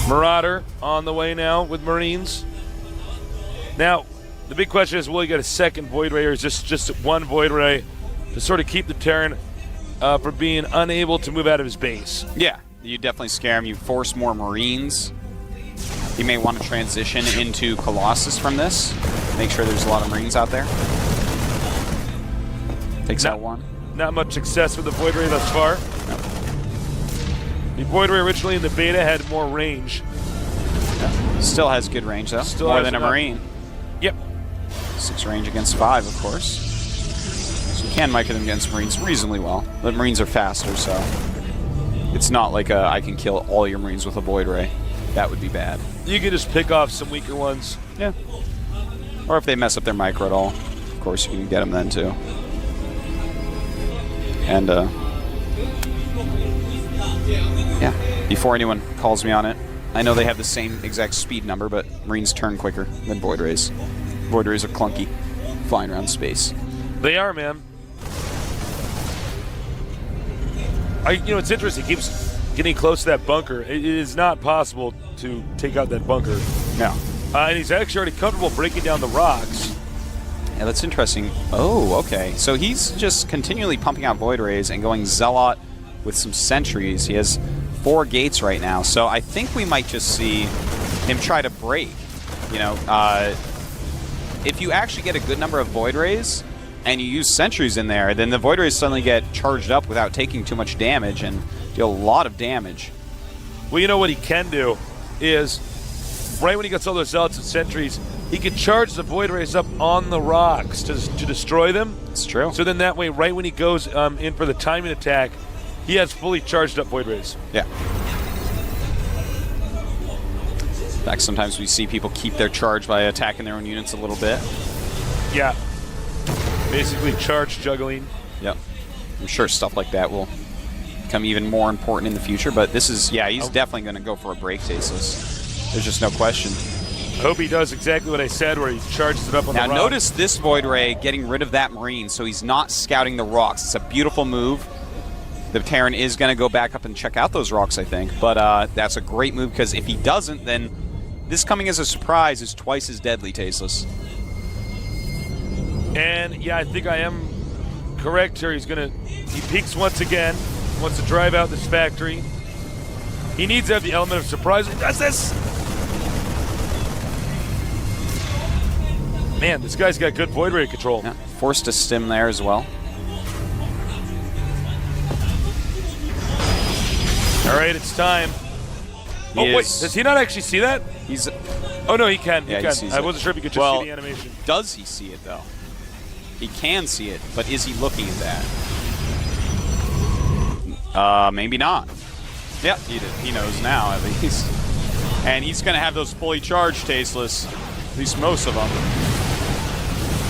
Marauder on the way now with Marines. Now, the big question is, will he get a second Void Ray, or is this just 1 Void Ray to sort of keep the Terran from being unable to move out of his base? Yeah, you definitely scare him. You force more Marines. He may want to transition into Colossus from this. Make sure there's a lot of Marines out there. Takes out 1. Not much success with the Void Ray thus far. The Void Ray originally in the beta had more range. Still has good range, though. Still More has than a enough. Marine. Yep. 6 range against 5, of course. So you can micro them against Marines reasonably well. The Marines are faster, so it's not like I can kill all your Marines with a Void Ray. That would be bad. You can just pick off some weaker ones. Yeah. Or if they mess up their micro at all, of course you can get them then too. And yeah, before anyone calls me on it, I know they have the same exact speed number, but Marines turn quicker than Void Rays. Void Rays are clunky, flying around space. They are, man. You know, it's interesting. He keeps getting close to that bunker. It is not possible to take out that bunker. No. And he's actually already comfortable breaking down the rocks. Yeah, that's interesting. Oh, okay. So he's just continually pumping out Void Rays and going Zealot with some sentries. He has 4 gates right now, so I think we might just see him try to break. You know, if you actually get a good number of Void Rays and you use sentries in there, then the Void Rays suddenly get charged up without taking too much damage and deal a lot of damage. Well, you know what he can do is, right when he gets all those Zealots and sentries, he can charge the Void Rays up on the rocks to destroy them. It's true. So then that way, right when he goes in for the timing attack, he has fully charged up Void Rays. Yeah. In fact, sometimes we see people keep their charge by attacking their own units a little bit. Yeah. Basically charge juggling. Yep. I'm sure stuff like that will become even more important in the future, but this is, yeah, he's definitely going to go for a break, Tasteless. There's just no question. I hope he does exactly what I said, where he charges it up on the rock. Now notice this Void Ray getting rid of that Marine, so he's not scouting the rocks. It's a beautiful move. The Terran is going to go back up and check out those rocks, I think. But that's a great move, because if he doesn't, then this coming as a surprise is twice as deadly, Tasteless. And, yeah, I think I am correct here. He peeks once again, wants to drive out this factory. He needs to have the element of surprise. He does this! Man, this guy's got good Void Ray control. Yeah, forced to stim there as well. All right, it's time. Wait, does he not actually see that? He's. Oh, no, he can. Yeah, he can. he sees I it. wasn't sure if he could just see the animation. Does he see it, though? He can see it, but is he looking at that? Maybe not. Yep, he knows now, at least. And he's going to have those fully charged Tasteless, at least most of them.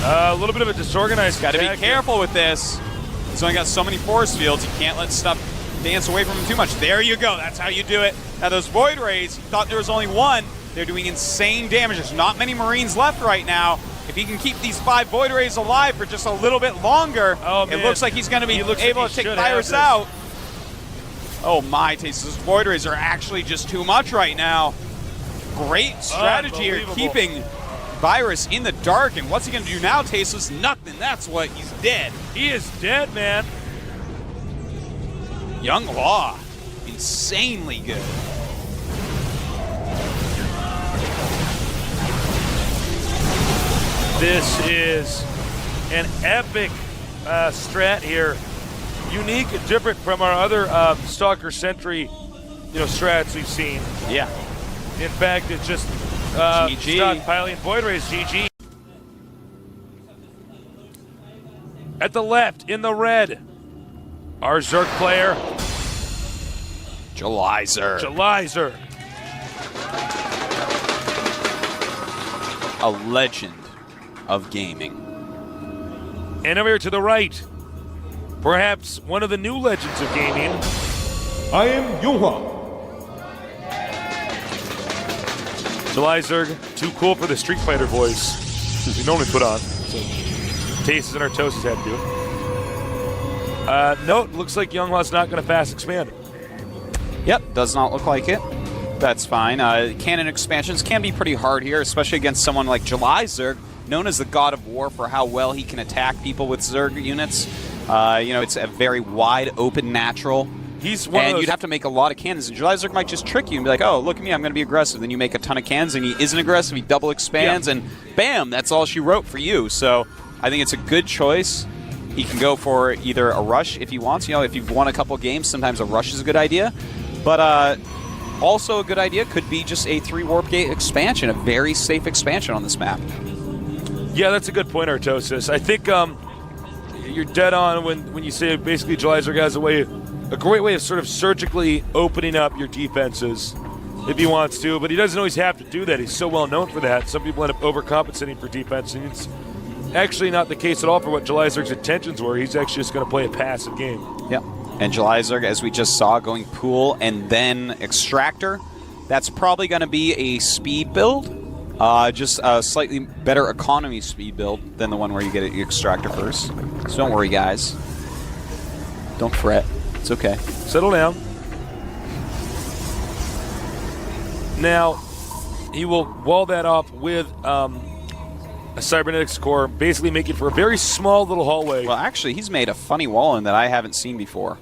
A little bit of a disorganized Got to be attack. careful with this. He's only got so many force fields. You can't let stuff dance away from him too much. There you go. That's how you do it. Now, those Void Rays, you thought there was only one. They're doing insane damage. There's not many Marines left right now. If he can keep these 5 Void Rays alive for just a little bit longer, it looks like he's going to be able to take Virus out. Oh my, Tasteless. Those Void Rays are actually just too much right now. Great strategy here, keeping Virus in the dark. And what's he going to do now, Tasteless? Nothing. That's what. He's dead. He is dead, man. Young Law, insanely good. This is an epic strat here. Unique and different from our other Stalker Sentry, strats we've seen. Yeah. In fact, it's just GG. Stockpiling Void Rays, GG. At the left, in the red, our Zerg player, July Zerg. A legend of gaming. And over here to the right, perhaps one of the new legends of gaming. I am Yonghwa. July Zerg, too cool for the Street Fighter voice we normally put on. So, Tastes and Artosis had to do it. No, it looks like Younghwa's not going to fast expand. Yep, does not look like it. That's fine. Cannon expansions can be pretty hard here, especially against someone like July Zerg, known as the God of War for how well he can attack people with Zerg units. It's a very wide open natural. He's one of those. You'd have to make a lot of cannons. And July Zerg might just trick you and be like, oh, look at me, I'm going to be aggressive. Then you make a ton of cannons and he isn't aggressive, he double expands, and bam, that's all she wrote for you. So I think it's a good choice. He can go for either a rush if he wants. If you've won a couple games, sometimes a rush is a good idea. But also a good idea could be just a 3 warp gate expansion, a very safe expansion on this map. Yeah, that's a good point, Artosis. I think you're dead on when you say basically Jalizerg has a great way of sort of surgically opening up your defenses if he wants to, but he doesn't always have to do that. He's so well known for that. Some people end up overcompensating for defense, and it's actually not the case at all for what Jalizerg's intentions were. He's actually just going to play a passive game. Yep. And Jalizerg, as we just saw, going pool and then extractor. That's probably going to be a speed build. Just a slightly better economy speed build than the one where you get the extractor first. So don't worry, guys. Don't fret. It's okay. Settle down. Now, he will wall that off with a cybernetics core, basically make it for a very small little hallway. Well, actually, he's made a funny wall in that I haven't seen before.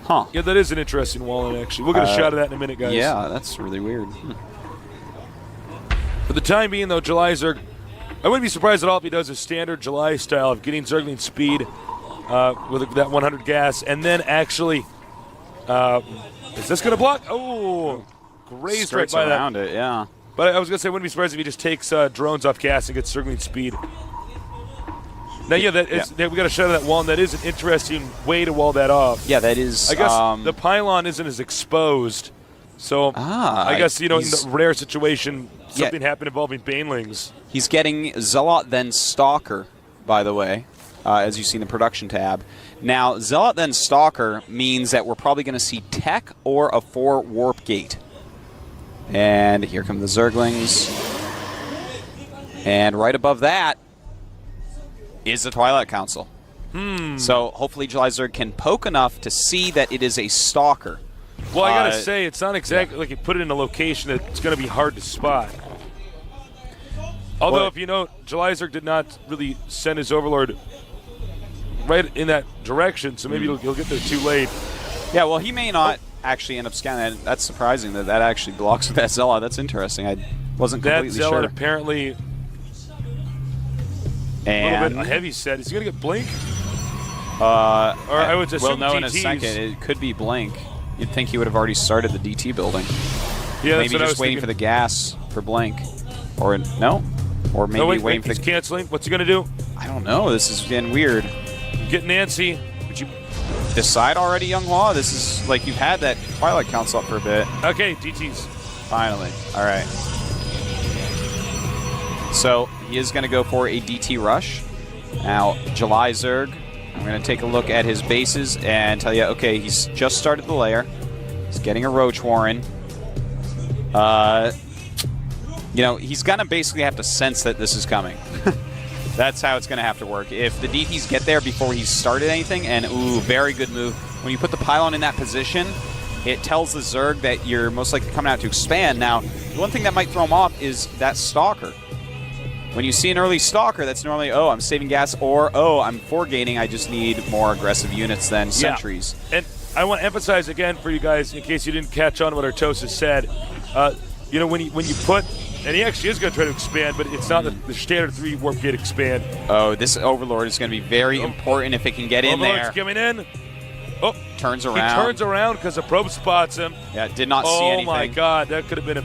Huh. Yeah, that is an interesting wall in, actually. We'll get a shot of that in a minute, guys. Yeah, that's really weird. For the time being, though, Jalizerg, I wouldn't be surprised at all if he does a standard July style of getting Zergling speed with that 100 gas, and then actually, is this going to block? Oh, grazed right by around that. it, yeah. But I was going to say, I wouldn't be surprised if he just takes drones off gas and gets Zergling speed. Now, yeah, we got a shot of that wall, and that is an interesting way to wall that off. Yeah, that is. I guess the pylon isn't as exposed, so I guess in the rare situation, something happened involving banelings. He's getting Zealot then Stalker, by the way, as you see in the production tab. Now, Zealot then Stalker means that we're probably going to see Tech or a 4 warp gate. And here come the Zerglings. And right above that is the Twilight Council. So hopefully Jalizerg can poke enough to see that it is a Stalker. Well, I gotta say, it's not exactly like you put it in a location that's going to be hard to spot. Although, if you know, Jalizerg did not really send his Overlord right in that direction, so maybe he'll get there too late. Yeah, well, he may not actually end up scanning that. That's surprising that actually blocks with that Zealot. That's interesting. I wasn't completely that Zealot sure. Apparently and a little bit heavy set. Is he going to get Blink? Or I would assume we'll know DTs. in a second. It could be Blink. You'd think he would have already started the DT building. Yeah, maybe just waiting for the gas for Blink. Or no? Or maybe waiting for he's canceling. What's he going to do? I don't know. This is getting weird. Get Nancy. Would you decide already, Younghwa? This is like you've had that Twilight Council up for a bit. Okay, DTs. Finally. All right. So he is going to go for a DT rush. Now, Jalizerg, I'm going to take a look at his bases and tell you, okay, he's just started the lair. He's getting a Roach Warren. You know, he's going to basically have to sense that this is coming. That's how it's going to have to work. If the DTs get there before he's started anything, and ooh, very good move. When you put the pylon in that position, it tells the Zerg that you're most likely coming out to expand. Now, the one thing that might throw him off is that Stalker. When you see an early Stalker, that's normally, oh, I'm saving gas, or, oh, I'm foregating, I just need more aggressive units than sentries. Yeah. And I want to emphasize again for you guys, in case you didn't catch on what Artosis said, you know, when you put, and he actually is going to try to expand, but it's not the standard 3 warp gate expand. Oh, this Overlord is going to be very important if it can get in there. Overlord's coming in. Oh, turns around. He turns around because the probe spots him. Yeah, did not see anything. Oh my God, that could have been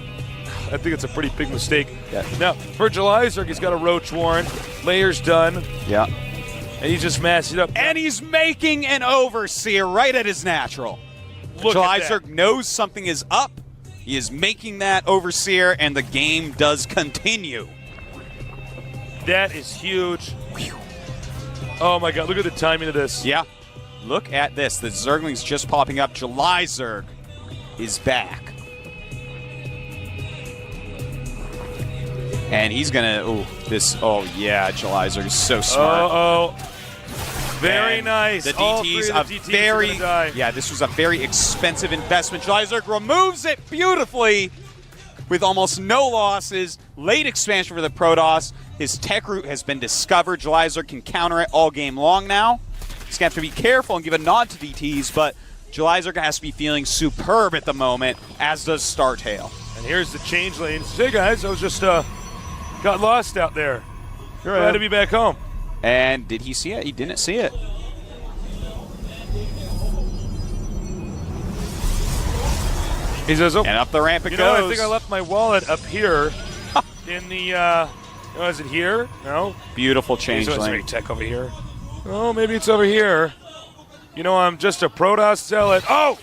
I think it's a pretty big mistake. Yeah. Now, for Jalizerg, he's got a Roach Warren. Layer's done. Yeah. And he's just massing up. And he's making an Overseer right at his natural. Jalizerg knows something is up. He is making that Overseer, and the game does continue. That is huge. Oh my God, look at the timing of this. Yeah. Look at this. The Zergling's just popping up. Jalizerg is back. And he's going to, oh yeah, Jalizerg is so smart. Very and nice. The All DT's three of the DTs are gonna die. yeah, this was a very expensive investment. Jalizerg removes it beautifully with almost no losses. Late expansion for the Protoss. His tech route has been discovered. Jalizerg can counter it all game long now. He's going to have to be careful and give a nod to DTs, but Jalizerg has to be feeling superb at the moment, as does Startail. And here's the change lanes. Hey guys, I was just got lost out there. Glad to be back home. And did he see it? He didn't see it. He says, oh, And up the ramp it you goes. know, I think I left my wallet up here in the, oh, is it here? No? Beautiful Is changeling. there tech over here? Oh, maybe it's over here. You know, I'm just a Protoss zealot. Oh!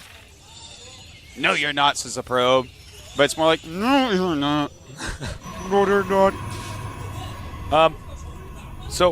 No, you're not, says the probe. But it's more like, no, you're not. No, they're not. So,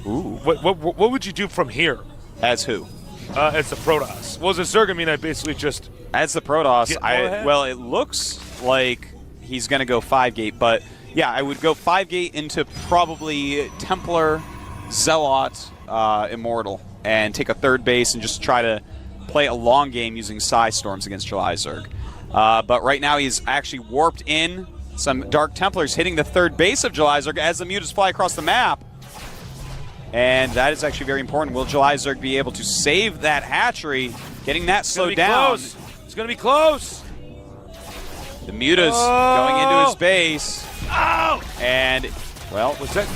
Ooh. what would you do from here As who? as the Protoss? Well, as a Zerg, I mean, I basically just... As the Protoss, Get more ahead? well, it looks like he's going to go 5-gate, but yeah, I would go 5-gate into probably Templar, Zealot, Immortal, and take a third base and just try to play a long game using Psy Storms against July Zerg. But right now he's actually warped in some Dark Templars hitting the third base of July Zerg as the Mutas fly across the map. And that is actually very important. Will July Zerg be able to save that hatchery, getting that slowed down? Close. It's going to be close. The Mutas going into his base. Oh! And, well, Was that...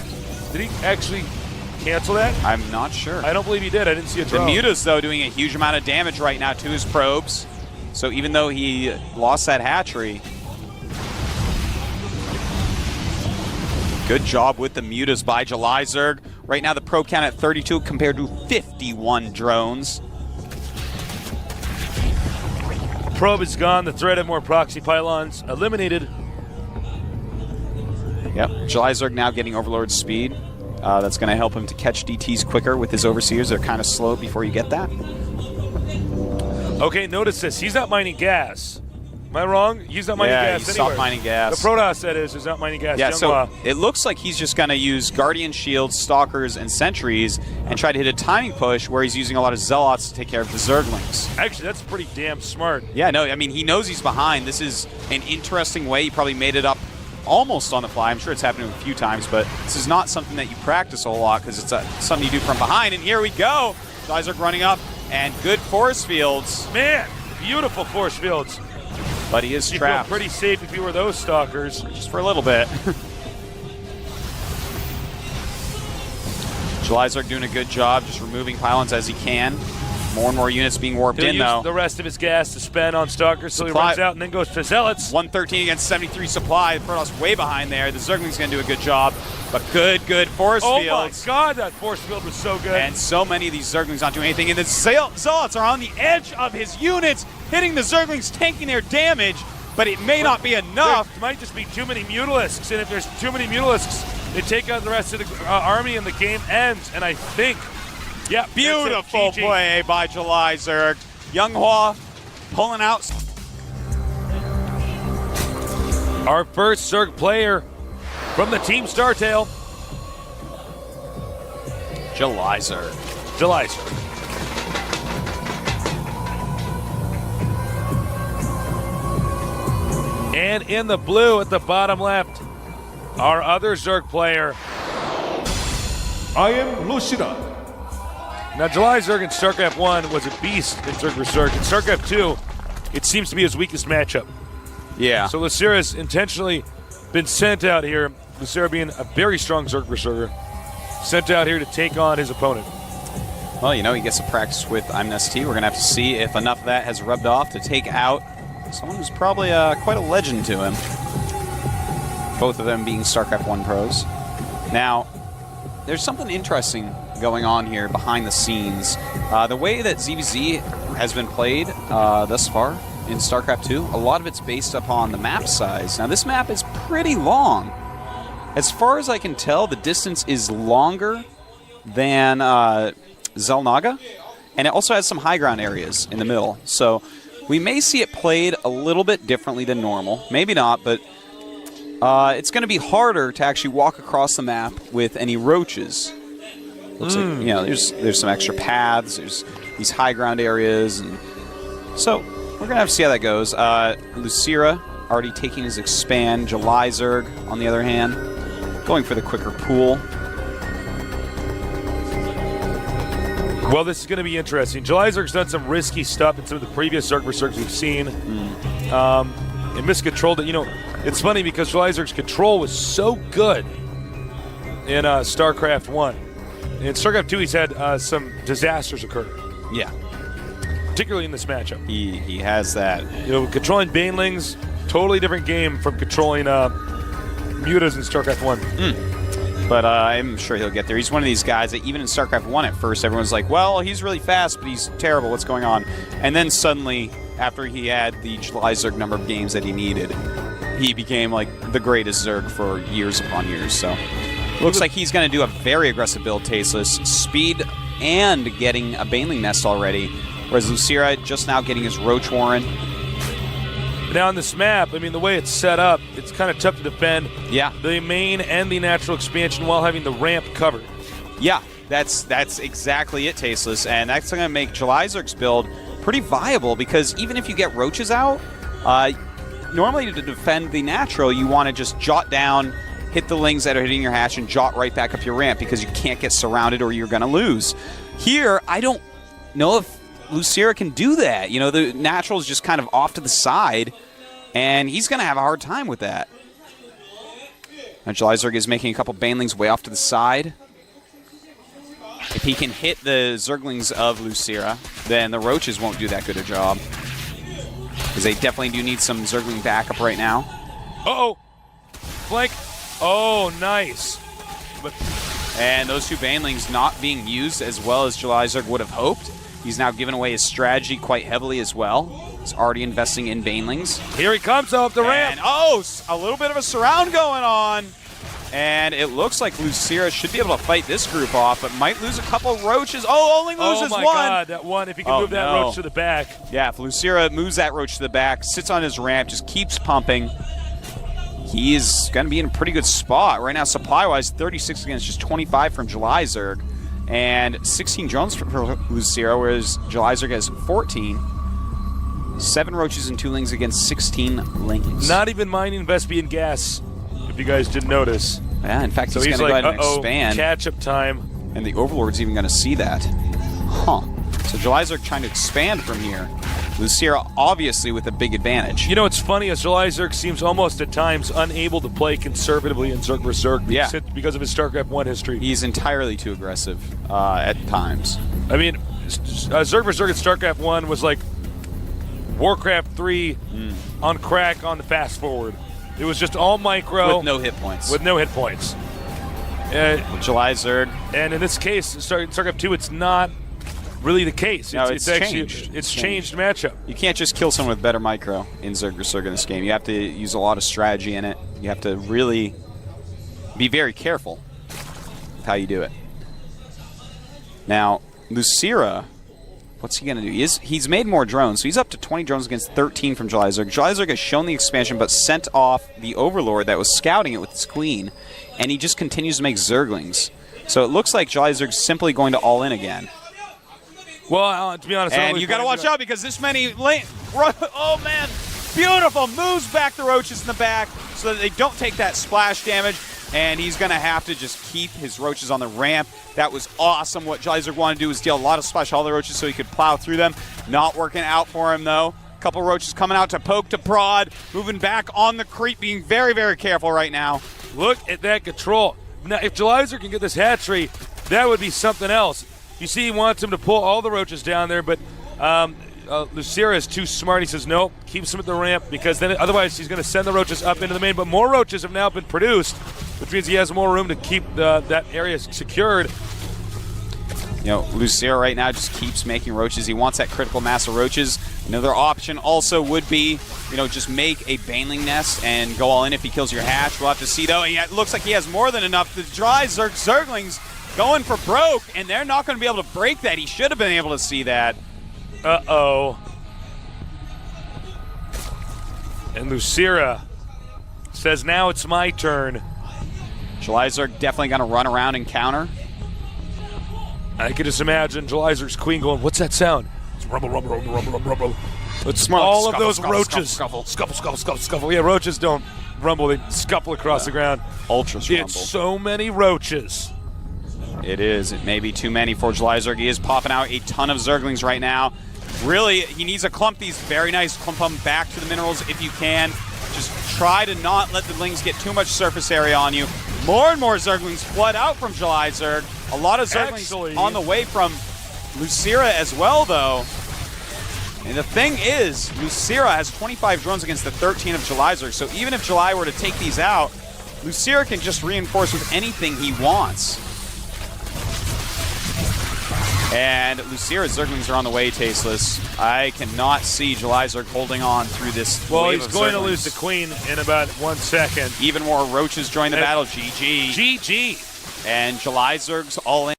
Did he actually cancel that? I'm not sure. I don't believe he did. I didn't see a The draw. Mutas, though, doing a huge amount of damage right now to his probes. So even though he lost that hatchery, good job with the Mutas by July Zerg. Right now the probe count at 32 compared to 51 drones. Probe is gone. The threat of more proxy pylons eliminated. Yep, July Zerg now getting Overlord speed. That's going to help him to catch DTs quicker with his Overseers. They're kind of slow before you get that. Okay, notice this. He's not mining gas. Am I wrong? He's not mining gas he anywhere. stopped mining gas. The Protoss, that is not mining gas. Yeah, so Younghua. it looks like he's just going to use Guardian Shields, Stalkers, and Sentries and try to hit a timing push where he's using a lot of Zealots to take care of the Zerglings. Actually, that's pretty damn smart. Yeah, no, I mean, he knows he's behind. This is an interesting way. He probably made it up almost on the fly. I'm sure it's happened to him a few times, but this is not something that you practice a whole lot because it's something you do from behind. And here we go. Guys are running up, and good force fields. Man, beautiful force fields. But he is You trapped. feel pretty safe if you were those stalkers. Just for a little bit. July Zerg doing a good job just removing pylons as he can. More and more units being warped He'll in, use though. the rest of his gas to spend on stalkers, so Supply- he runs out and then goes to Zealots. 113 against 73 supply. Protoss way behind there. The Zergling's going to do a good job. But good force Oh fields. my god, that force field was so good. And so many of these Zerglings not doing anything. And the Zealots are on the edge of his units, hitting the Zerglings, tanking their damage. But it may not be enough. There might just be too many Mutalisks, and if there's too many Mutalisks, they take out the rest of the army and the game ends. And I think, yeah, Beautiful that's it. GG. play by July Zerg. Younghua pulling out. Our first Zerg player from the Team Startail, July Zerg. July Zerg. And in the blue at the bottom left, our other Zerg player. I am Lucidan. Now, July Zerg in StarCraft 1 was a beast in Zerg vs. Zerg. In StarCraft 2, it seems to be his weakest matchup. Yeah. So Lucera's intentionally been sent out here, Lucera being a very strong Zerg vs. Zerger, sent out here to take on his opponent. Well, you know, he gets to practice with Amnesty. We're going to have to see if enough of that has rubbed off to take out someone who's probably quite a legend to him. Both of them being StarCraft 1 pros. Now, there's something interesting going on here behind the scenes. The way that ZVZ has been played thus far in StarCraft 2, a lot of it's based upon the map size. Now, this map is pretty long. As far as I can tell, the distance is longer than Xel'Naga, and it also has some high ground areas in the middle. So we may see it played a little bit differently than normal. Maybe not, but it's going to be harder to actually walk across the map with any roaches. Looks like, you know, there's some extra paths, there's these high ground areas, and so we're going to have to see how that goes. Lucera already taking his expand. July Zerg, on the other hand, going for the quicker pool. Well, this is going to be interesting. July Zerg's done some risky stuff in some of the previous Zerg vs. Zergs we've seen. And miscontrolled it. You know, it's funny because July Zerg's control was so good in StarCraft 1. In StarCraft 2, he's had some disasters occur. Yeah. particularly in this matchup. He has that. You know, controlling Banelings, totally different game from controlling Mutas in StarCraft 1. But I'm sure he'll get there. He's one of these guys that even in StarCraft 1 at first, everyone's like, well, he's really fast, but he's terrible. What's going on? And then suddenly, after he had the July Zerg number of games that he needed, he became like the greatest Zerg for years upon years. So looks like he's going to do a very aggressive build, Tasteless. Speed and getting a Baneling Nest already, whereas Lucira just now getting his Roach Warren. Now on this map, I mean, the way it's set up, it's kind of tough to defend the main and the natural expansion while having the ramp covered. Yeah, that's exactly it, Tasteless, and that's going to make July Zerg's build pretty viable because even if you get Roaches out, normally to defend the natural, you want to just jot down, hit the lings that are hitting your hatch, and jot right back up your ramp because you can't get surrounded or you're going to lose. Here, I don't know if Lucira can do that. You know, the natural is just kind of off to the side, and he's going to have a hard time with that. Now, July Zerg is making a couple Banelings way off to the side. If he can hit the Zerglings of Lucira, then the Roaches won't do that good a job. Because they definitely do need some Zergling backup right now. Uh-oh. Flank. Oh, nice. And those two Banelings not being used as well as July Zerg would have hoped. He's now given away his strategy quite heavily as well. He's already investing in Banelings. Here he comes off the ramp. And, oh, a little bit of a surround going on. And it looks like Lucira should be able to fight this group off, but might lose a couple Roaches. Oh, only loses one. Oh, my God, that one. If he can move that Roach to the back. Yeah, if Lucira moves that Roach to the back, sits on his ramp, just keeps pumping, he is going to be in a pretty good spot. Right now, supply-wise, 36 against just 25 from July Zerg, and 16 drones for Lucira, whereas July Zerg has 14. 7 Roaches and 2 Lings against 16 Lings. Not even mining Vespian gas, if you guys didn't notice. Yeah, in fact, so he's going to go ahead and expand. Catch-up time. And the Overlord's even going to see that. Huh. So July Zerg trying to expand from here. Lucira obviously with a big advantage. You know, it's funny, as July Zerg seems almost at times unable to play conservatively in Zerg vs. Zerg because of his StarCraft 1 history. He's entirely too aggressive at times. I mean, Zerg vs. Zerg at StarCraft 1 was like Warcraft 3 on crack on the fast forward. It was just all micro. With no hit points. With no hit points. July Zerg. And in this case, StarCraft 2, it's not really the case. It's changed. It's changed matchup. You can't just kill someone with better micro in Zerg vs. Zerg in this game. You have to use a lot of strategy in it. You have to really be very careful with how you do it. Now, Lucira, what's he going to do? He's made more drones, so he's up to 20 drones against 13 from July Zerg. July Zerg has shown the expansion, but sent off the Overlord that was scouting it with his queen, and he just continues to make Zerglings. So it looks like July Zerg's simply going to all in again. Well, to be honest, and you got to watch out because this many oh man, beautiful, moves back the Roaches in the back so that they don't take that splash damage, and he's going to have to just keep his Roaches on the ramp. That was awesome. What July Zerg wanted to do was deal a lot of splash all the Roaches so he could plow through them. Not working out for him though. A couple Roaches coming out to poke to prod, moving back on the creep, being very, very careful right now. Look at that control. Now, if July Zerg can get this hatchery, that would be something else. You see, he wants him to pull all the Roaches down there, but Lucira is too smart. He says, no, keeps him at the ramp, because then otherwise he's going to send the Roaches up into the main. But more Roaches have now been produced, which means he has more room to keep that area secured. You know, Lucira right now just keeps making Roaches. He wants that critical mass of Roaches. Another option also would be, you know, just make a Baneling Nest and go all in if he kills your hatch. We'll have to see, though. It looks like he has more than enough. The July Zerg Zerglings going for broke, and they're not going to be able to break that. He should have been able to see that. Uh-oh. And Lucira says, now it's my turn. July Zerg definitely going to run around and counter. I can just imagine July Zerg's queen going, what's that sound? It's rumble, rumble, rumble, rumble, rumble, rumble. It's all of those Roaches. Scuffle, scuffle, scuffle, scuffle, scuffle. Yeah, Roaches don't rumble. They scuffle across the ground. Ultras rumble. It's so many Roaches. It is. It may be too many for July Zerg. He is popping out a ton of Zerglings right now. Really, he needs to clump these very nice. Clump them back to the minerals if you can. Just try to not let the Lings get too much surface area on you. More and more Zerglings flood out from July Zerg. A lot of Zerglings on the way from Lucira as well, though. And the thing is, Lucira has 25 drones against the 13 of Julyzerg, so even if July were to take these out, Lucira can just reinforce with anything he wants. And Lucira's Zerglings are on the way, Tasteless. I cannot see Julyzerg holding on through this Well, wave he's of going to Zerglings. lose the queen in about 1 second. Even more Roaches join the battle. GG. GG. And Julyzerg's all in.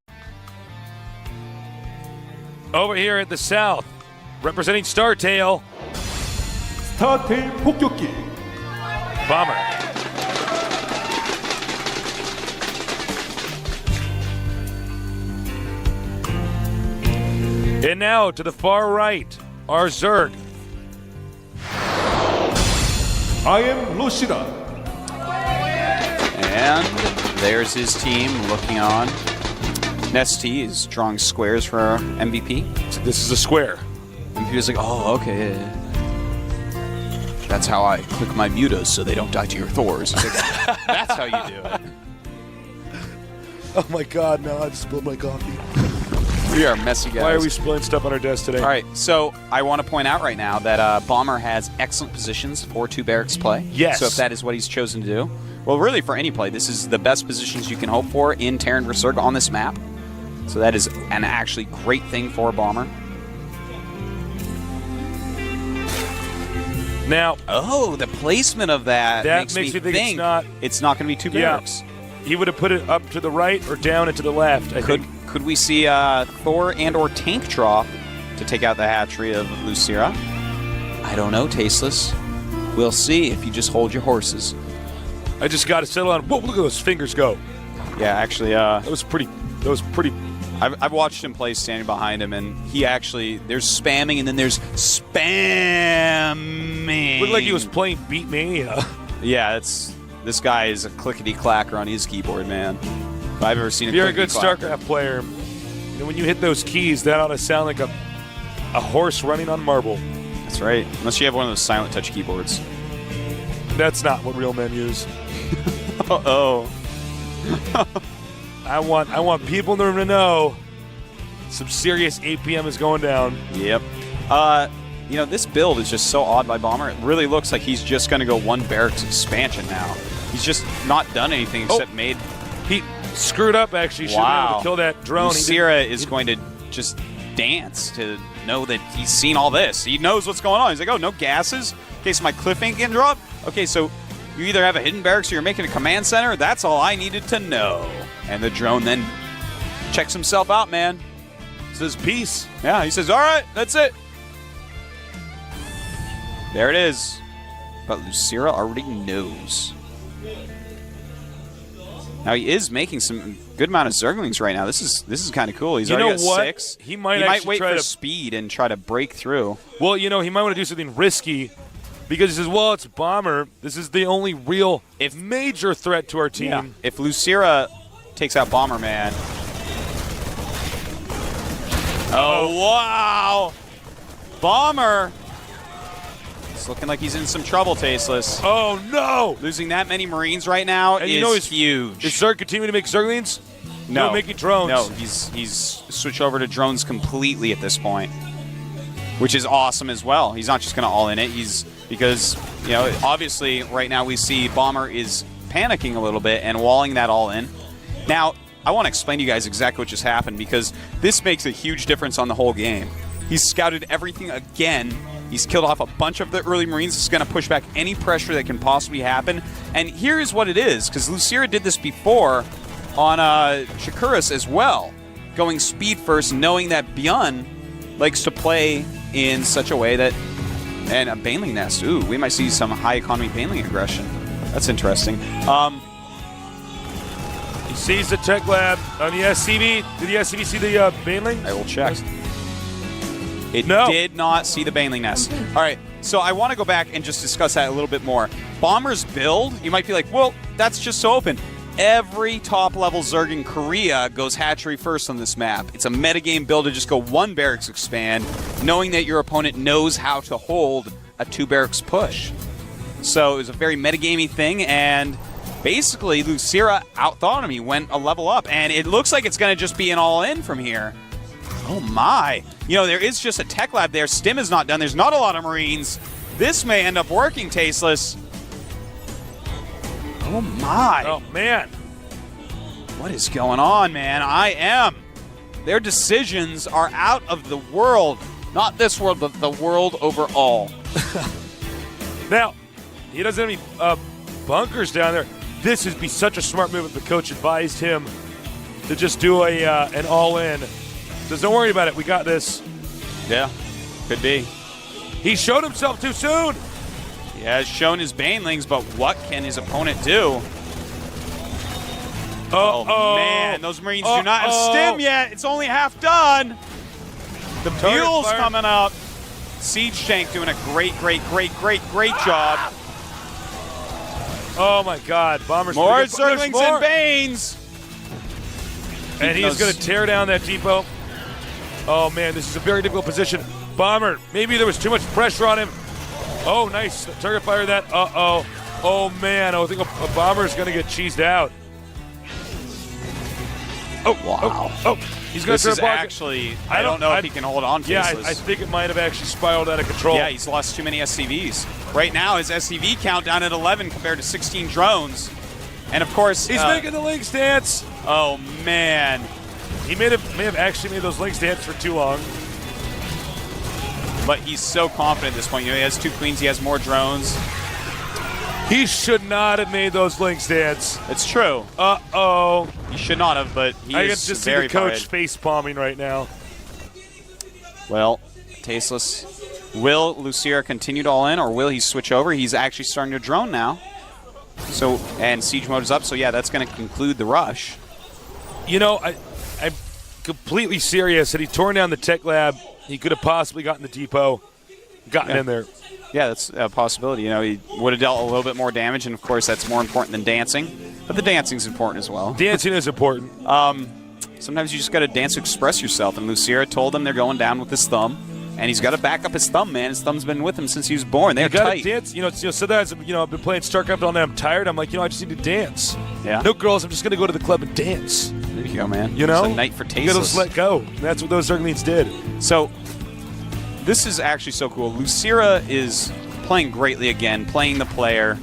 Over here at the south, representing StarTale, 스타테일 폭격기. Bomber. And now to the far right, our Zerg. I am Lushira. And there's his team looking on. Nesty is drawing squares for our MVP. This is a square. MVP was like, oh, okay. That's how I click my mutas so they don't die to your Thors. Like, that's how you do it. Oh my God, now I've spilled my coffee. We are messy guys. Why are we spilling stuff on our desk today? All right, so I want to point out right now that Bomber has excellent positions for 2 barracks play. Yes. So if that is what he's chosen to do, well, really for any play, this is the best positions you can hope for in Terran Resurg on this map. So that is an actually great thing for Bomber. Now, Oh, the placement of that, That makes me think it's not going to be 2 barracks. he would have put it up to the right or down and to the left, I think. Could we see Thor and or Tank drop to take out the hatchery of Lucira? I don't know, Tasteless. We'll see if you just hold your horses. I just got to settle on. Whoa, look at those fingers go. Yeah, actually, That was pretty. I've watched him play standing behind him, and he actually, there's spamming, and then there's spamming. Looked like he was playing Beat Mania. Yeah, this guy is a clickety-clacker on his keyboard, man. If I've ever seen If a you're a good clickety-clacker. StarCraft player, you know, when you hit those keys, that ought to sound like a horse running on marble. That's right. Unless you have one of those silent touch keyboards. That's not what real men use. Uh-oh. I want people in the room to know some serious APM is going down. Yep. You know, this build is just so odd by Bomber. It really looks like he's just going to go 1 barracks expansion now. He's just not done anything except made... He screwed up, actually. Should have been able to kill that drone. Lucira is going to just dance to know that he's seen all this. He knows what's going on. He's like, oh, no gases? Okay, so my cliff ain't getting dropped? Okay, so you either have a hidden barracks or you're making a command center? That's all I needed to know. And the drone then checks himself out, man. Says peace. Yeah, he says, all right, that's it. There it is. But Lucira already knows. Now he is making some good amount of Zerglings right now. This is kind of cool. He's already got 6. He might wait try for to speed and try to break through. Well, you know, he might want to do something risky because he says, well, it's Bomber. This is the only real major threat to our team. Yeah. If Lucira takes out Bomberman. Oh, wow. Bomber. It's looking like he's in some trouble, Tasteless. Oh, no. Losing that many Marines right now And is you know he's huge. Is Zerg continuing to make Zerglings? No. Making drones. No, he's switched over to drones completely at this point, which is awesome as well. He's not just going to all in it. Because, you know, obviously right now we see Bomber is panicking a little bit and walling that all in. Now, I want to explain to you guys exactly what just happened because this makes a huge difference on the whole game. He's scouted everything again. He's killed off a bunch of the early Marines. It's going to push back any pressure that can possibly happen. And here's what it is, because Lucira did this before on Shakuras as well, going speed first, knowing that Byun likes to play in such a way that... And a Baneling Nest. Ooh, we might see some high economy Baneling aggression. That's interesting. He sees the tech lab on the SCV. Did the SCV see the Baneling? I will check. It No. did not see the Baneling Nest. All right, so I want to go back and just discuss that a little bit more. Bomber's build, you might be like, well, that's just so open. Every top-level Zerg in Korea goes hatchery first on this map. It's a metagame build to just go 1 barracks expand, knowing that your opponent knows how to hold a 2 barracks push. So it was a very metagamey thing, and basically Lucira outthought him. He went a level up, and it looks like it's going to just be an all-in from here. Oh my. You know, there is just a tech lab there. Stim is not done. There's not a lot of Marines. This may end up working, Tasteless. Oh my. Oh, man. What is going on, man? Their decisions are out of the world. Not this world, but the world overall. Now, he doesn't have any bunkers down there. This would be such a smart move if the coach advised him to just do an all-in. Says, don't worry about it. We got this. Yeah, could be. He showed himself too soon. He has shown his banelings, but what can his opponent do? Oh, man, those Marines do not have stim yet. It's only half done. The Mule's coming up. Siege Tank doing a great job. Oh, my God. Bombers. More Zerglings and Banes. And he's going to tear down that depot. Oh, man, this is a very difficult position. Bomber, maybe there was too much pressure on him. Oh, nice. Target fire that. Uh-oh. Oh, man, I think a Bomber is going to get cheesed out. Oh, wow. Oh, he's going to This is actually, I don't know if he can hold on to this. I think it might have actually spiraled out of control. Yeah, he's lost too many SCVs. Right now, his SCV count down at 11 compared to 16 drones. And, of course... He's making the Lynx dance. Oh, man. He may have actually made those Lynx dance for too long. But he's so confident at this point. You know, he has 2 queens. He has more drones. He should not have made those Lynx dance. It's true. Uh-oh. He should not have, but he I is can just see very the coach face palming right now. Well, Tasteless. Will Lucira continue to all in, or will he switch over? He's actually starting to drone now. So, and siege mode is up, so yeah, that's going to conclude the rush. You know, I'm completely serious. Had he torn down the tech lab, he could have possibly gotten the depot, gotten in there. Yeah, that's a possibility. You know, he would have dealt a little bit more damage, and of course that's more important than dancing. But the dancing's important as well. Dancing is important. Sometimes you just got to dance to express yourself, and Lucira told him they're going down with his thumb, and he's got to back up his thumb, man. His thumb's been with him since he was born. They're tight. Dance. You know, sometimes, I've been playing StarCraft all night. I'm tired. I'm like, I just need to dance. Yeah. No, girls, I'm just going to go to the club and dance. There you go, man. You know? It's a night for Tasteless. You got to just let go. And that's what those Zerglings did. So, this is actually so cool. Lucira is playing greatly again, playing the player,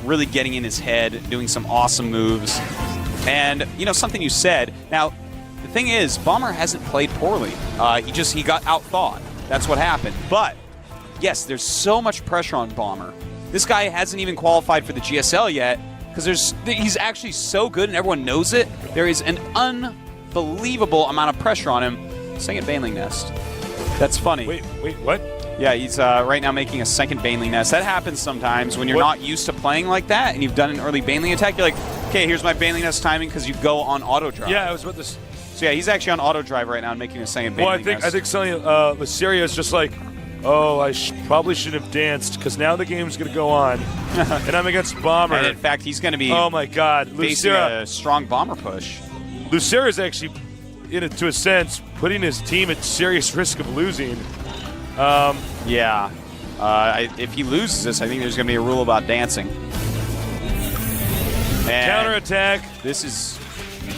really getting in his head, doing some awesome moves. And, something you said. Now, the thing is, Bomber hasn't played poorly. He got outthought. That's what happened. But, yes, there's so much pressure on Bomber. This guy hasn't even qualified for the GSL yet because he's actually so good and everyone knows it. There is an unbelievable amount of pressure on him. Second Baneling Nest. That's funny. Wait, what? Yeah, he's right now making a second Baneling Nest. That happens sometimes when you're not used to playing like that and you've done an early Baneling attack. You're like, okay, here's my Baneling Nest timing because you go on auto drive. Yeah, I was about to... So yeah, he's actually on auto drive right now and making a second Baneling Nest. I think something Luceria is just like, oh, I probably should have danced because now the game's going to go on. And I'm against Bomber. And in fact, he's going to be oh my God, facing a strong Bomber push. Luceria is actually, to a sense, putting his team at serious risk of losing. Yeah. If he loses this, I think there's going to be a rule about dancing. And counterattack. This is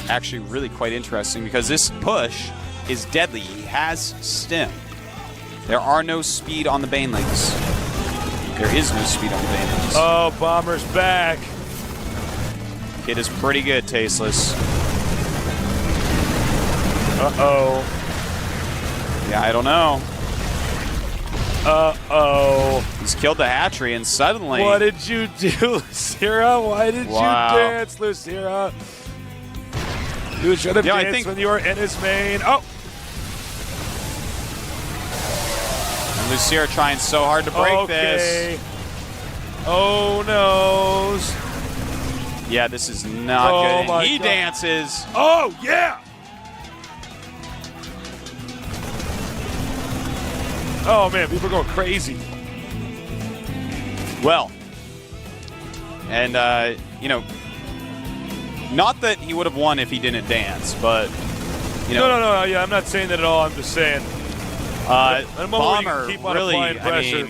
actually really quite interesting because this push is deadly. He has stim. There are no speed on the Banelings. There is no speed on the Banelings. Oh, Bomber's back. It is pretty good, Tasteless. Uh-oh. Yeah, I don't know. Uh-oh. He's killed the hatchery, and suddenly... What did you do, Lucira? Why did you dance, Lucira? You should have danced when you were in his main. Oh! And Lucira trying so hard to break this. Oh, no. Yeah, this is not good. And he dances. Oh, yeah! Oh, man, people are going crazy. Well, and, not that he would have won if he didn't dance, but, No, yeah, I'm not saying that at all. I'm just saying. Bomber keep on really, applying pressure.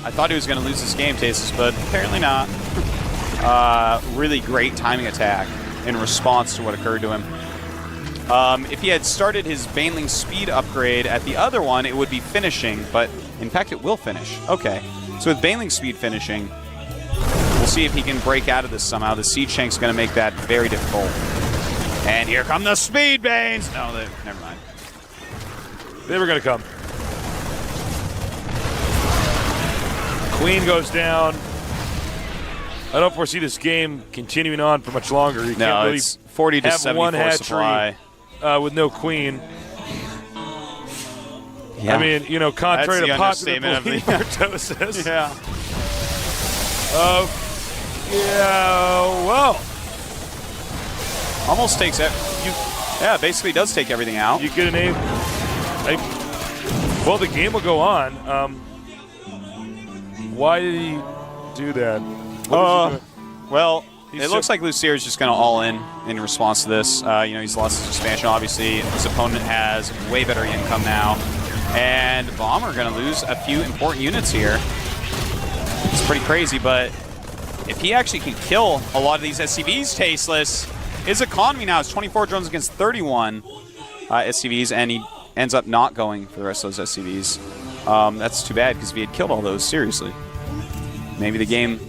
I thought he was going to lose this game, Tasteless, but apparently not. Really great timing attack in response to what occurred to him. If he had started his Baneling speed upgrade at the other one, it would be finishing, but in fact it will finish. Okay, so with Baneling speed finishing, we'll see if he can break out of this somehow. The Siege Tank's going to make that very difficult. And here come the Speed Banes! No, never mind. They were going to come. Queen goes down. I don't foresee this game continuing on for much longer. You can't really it's 40 to have 74 one hatchery supply. With no queen. Yeah. I mean, you know, contrary to popular belief, Artosis. Yeah. Yeah, well. Almost takes it. Yeah, basically does take everything out. You get an A. Well, the game will go on. Why did he do that? Well, it looks like Lucier is just going to all in response to this. You know, he's lost his expansion, obviously. His opponent has way better income now. And Bomber going to lose a few important units here. It's pretty crazy, but if he actually can kill a lot of these SCVs tasteless, his economy now is 24 drones against 31 SCVs, and he ends up not going for the rest of those SCVs. That's too bad, because if he had killed all those, seriously, maybe the game...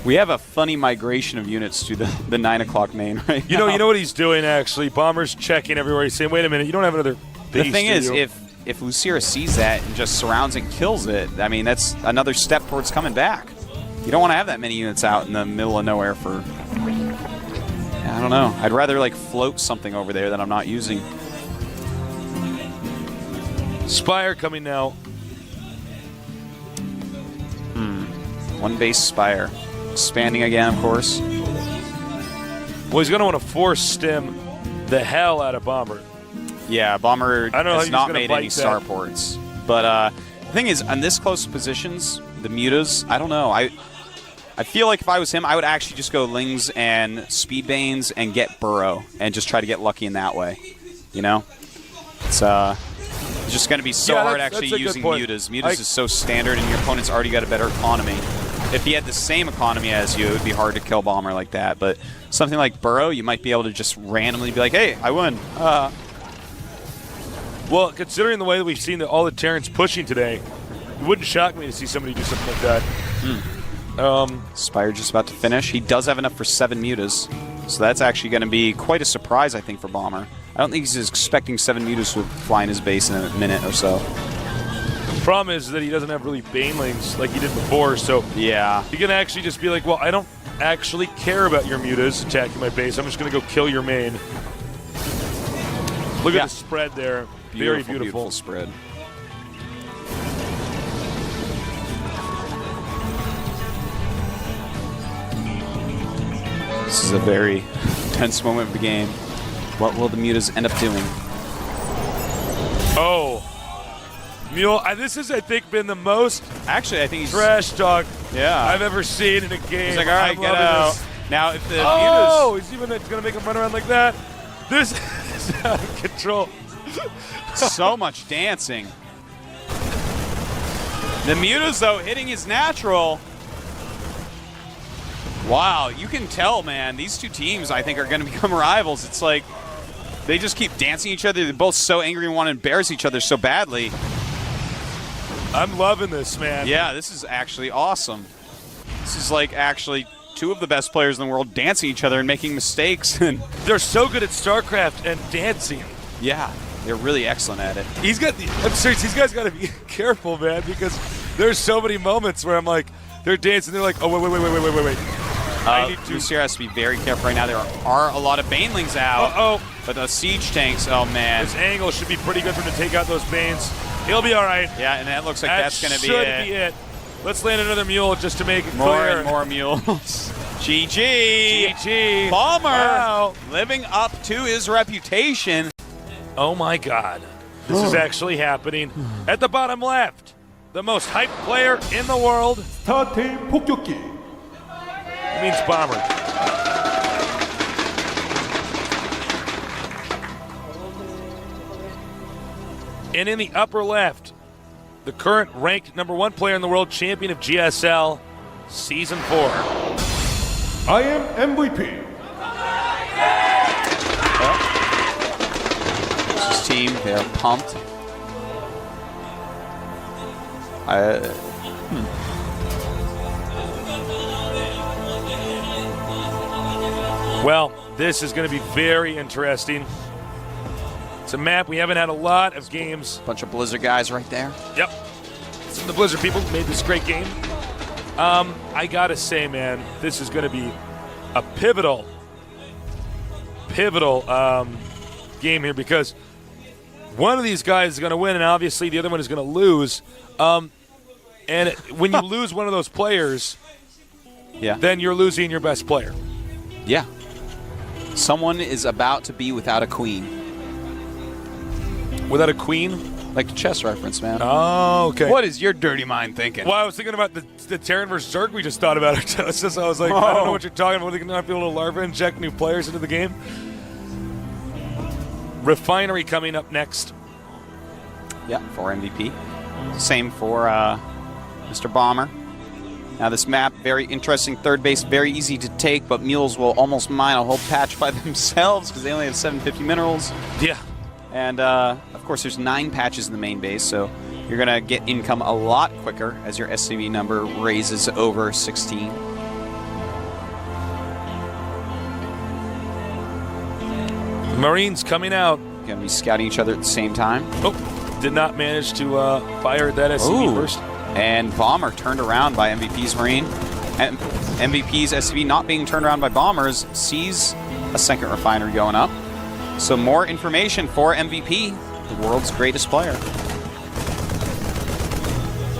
We have a funny migration of units to the 9 o'clock main right now. You know what he's doing, actually? Bomber's checking everywhere. He's saying, wait a minute, you don't have another base. The thing is, if Lucira sees that and just surrounds and kills it, I mean, that's another step towards coming back. You don't want to have that many units out in the middle of nowhere for... I don't know. I'd rather, like, float something over there that I'm not using. Spire coming now. One base Spire. Expanding again, of course. Well, he's going to want to force stem the hell out of Bomber. Yeah, Bomber has not made any starports. But the thing is, on this close positions, the mutas, I don't know. I feel like if I was him, I would actually just go Lings and Speed Banes and get Burrow and just try to get lucky in that way. You know? It's just going to be so hard actually using mutas. Mutas is so standard, and your opponent's already got a better economy. If he had the same economy as you, it would be hard to kill Bomber like that. But something like Burrow, you might be able to just randomly be like, hey, I won. Well, considering the way that we've seen all the Terrans pushing today, it wouldn't shock me to see somebody do something like that. Spire just about to finish. He does have enough for 7 mutas. So that's actually going to be quite a surprise, I think, for Bomber. I don't think he's expecting 7 mutas to fly in his base in a minute or so. The problem is that he doesn't have really Banelings like he did before, so yeah, he can actually just be like, well, I don't actually care about your mutas attacking my base. I'm just going to go kill your main. Look at the spread there. Very beautiful. Beautiful spread. This is a very tense moment of the game. What will the mutas end up doing? Oh. Mule, this has, I think, been the most actually, I think he's trash talk yeah. I've ever seen in a game. He's like, all right, get out. Now, if the mutas... he's even going to make him run around like that. This is out of control. So much dancing. The mutas, though, hitting his natural. Wow, you can tell, man. These two teams, I think, are going to become rivals. It's like they just keep dancing each other. They're both so angry and want to embarrass each other so badly. I'm loving this, man. Yeah, this is actually awesome. This is like actually two of the best players in the world dancing each other and making mistakes. They're so good at StarCraft and dancing. Yeah, they're really excellent at it. I'm serious, these guys got to be careful, man, because there's so many moments where I'm like, they're dancing, they're like, oh, wait. Lucier has to be very careful right now. There are a lot of Banelings out. But the siege tanks, oh man. His angle should be pretty good for him to take out those Banes. He'll be all right. Yeah, and that looks like that's going to be it. Let's land another mule just to make it more clear. And more mules. GG. GG. Bomber living up to his reputation. Oh my God. This is actually happening. At the bottom left, the most hyped player in the world. 스타트 폭격기. It means Bomber. And in the upper left, the current ranked #1 player in the world, champion of GSL, Season 4. I am MVP. team. They're pumped. Well, this is going to be very interesting. It's a map we haven't had a lot of games. Bunch of Blizzard guys right there. Yep. Some of the Blizzard people made this great game. I gotta say, man, this is going to be a pivotal game here, because one of these guys is going to win, and obviously the other one is going to lose. And when you lose one of those players, then you're losing your best player. Yeah. Someone is about to be without a queen. Without a queen? Like the chess reference, man. Oh, okay. What is your dirty mind thinking? Well, I was thinking about the Terran versus Zerg we just thought about. I was like, I don't know what you're talking about. Are they going to have to be able to larva inject new players into the game? Refinery coming up next. Yeah, for MVP. Same for Mr. Bomber. Now this map, very interesting. Third base, very easy to take, but mules will almost mine a whole patch by themselves because they only have 750 minerals. Yeah. And, of course, there's 9 patches in the main base, so you're going to get income a lot quicker as your SCV number raises over 16. Marines coming out. Going to be scouting each other at the same time. Oh, did not manage to fire at that SCV first. And Bomber turned around by MVP's Marine. And MVP's SCV not being turned around by Bombers sees a second refinery going up. So more information for MVP, the world's greatest player.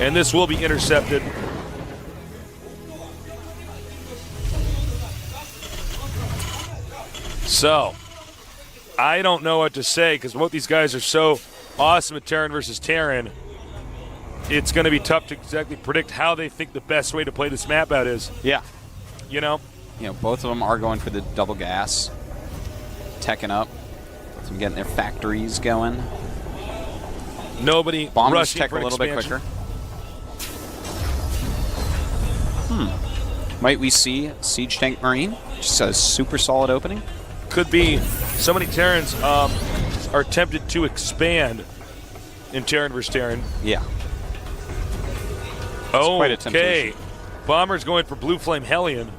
And this will be intercepted. So, I don't know what to say, because both these guys are so awesome at Terran versus Terran. It's going to be tough to exactly predict how they think the best way to play this map out is. Yeah. You know, both of them are going for the double gas. Teching up. Both of them getting their factories going. Nobody Bombers rushing tech for a little bit expansion. quicker. Might we see Siege Tank Marine? Just a super solid opening. Could be. So many Terrans are tempted to expand in Terran versus Terran. Yeah. Oh, quite a okay. temptation. Bomber's going for Blue Flame Hellion.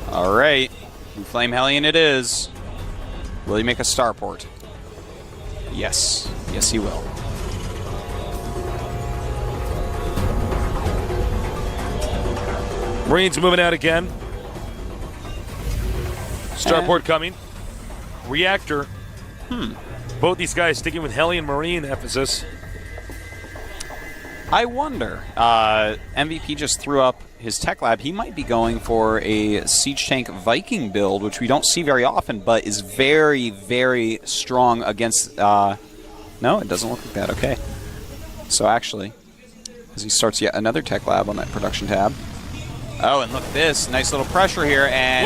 All right. Blue Flame Hellion it is. Will he make a starport? Yes. Yes, he will. Marines moving out again. Starport coming. Reactor. Both these guys sticking with Hellion Marine emphasis. I wonder. MVP just threw up his tech lab. He might be going for a Siege Tank Viking build, which we don't see very often, but is very, very strong against... no, it doesn't look like that. Okay. So actually, as he starts yet another tech lab on that production tab. Oh, and look at this. Nice little pressure here, and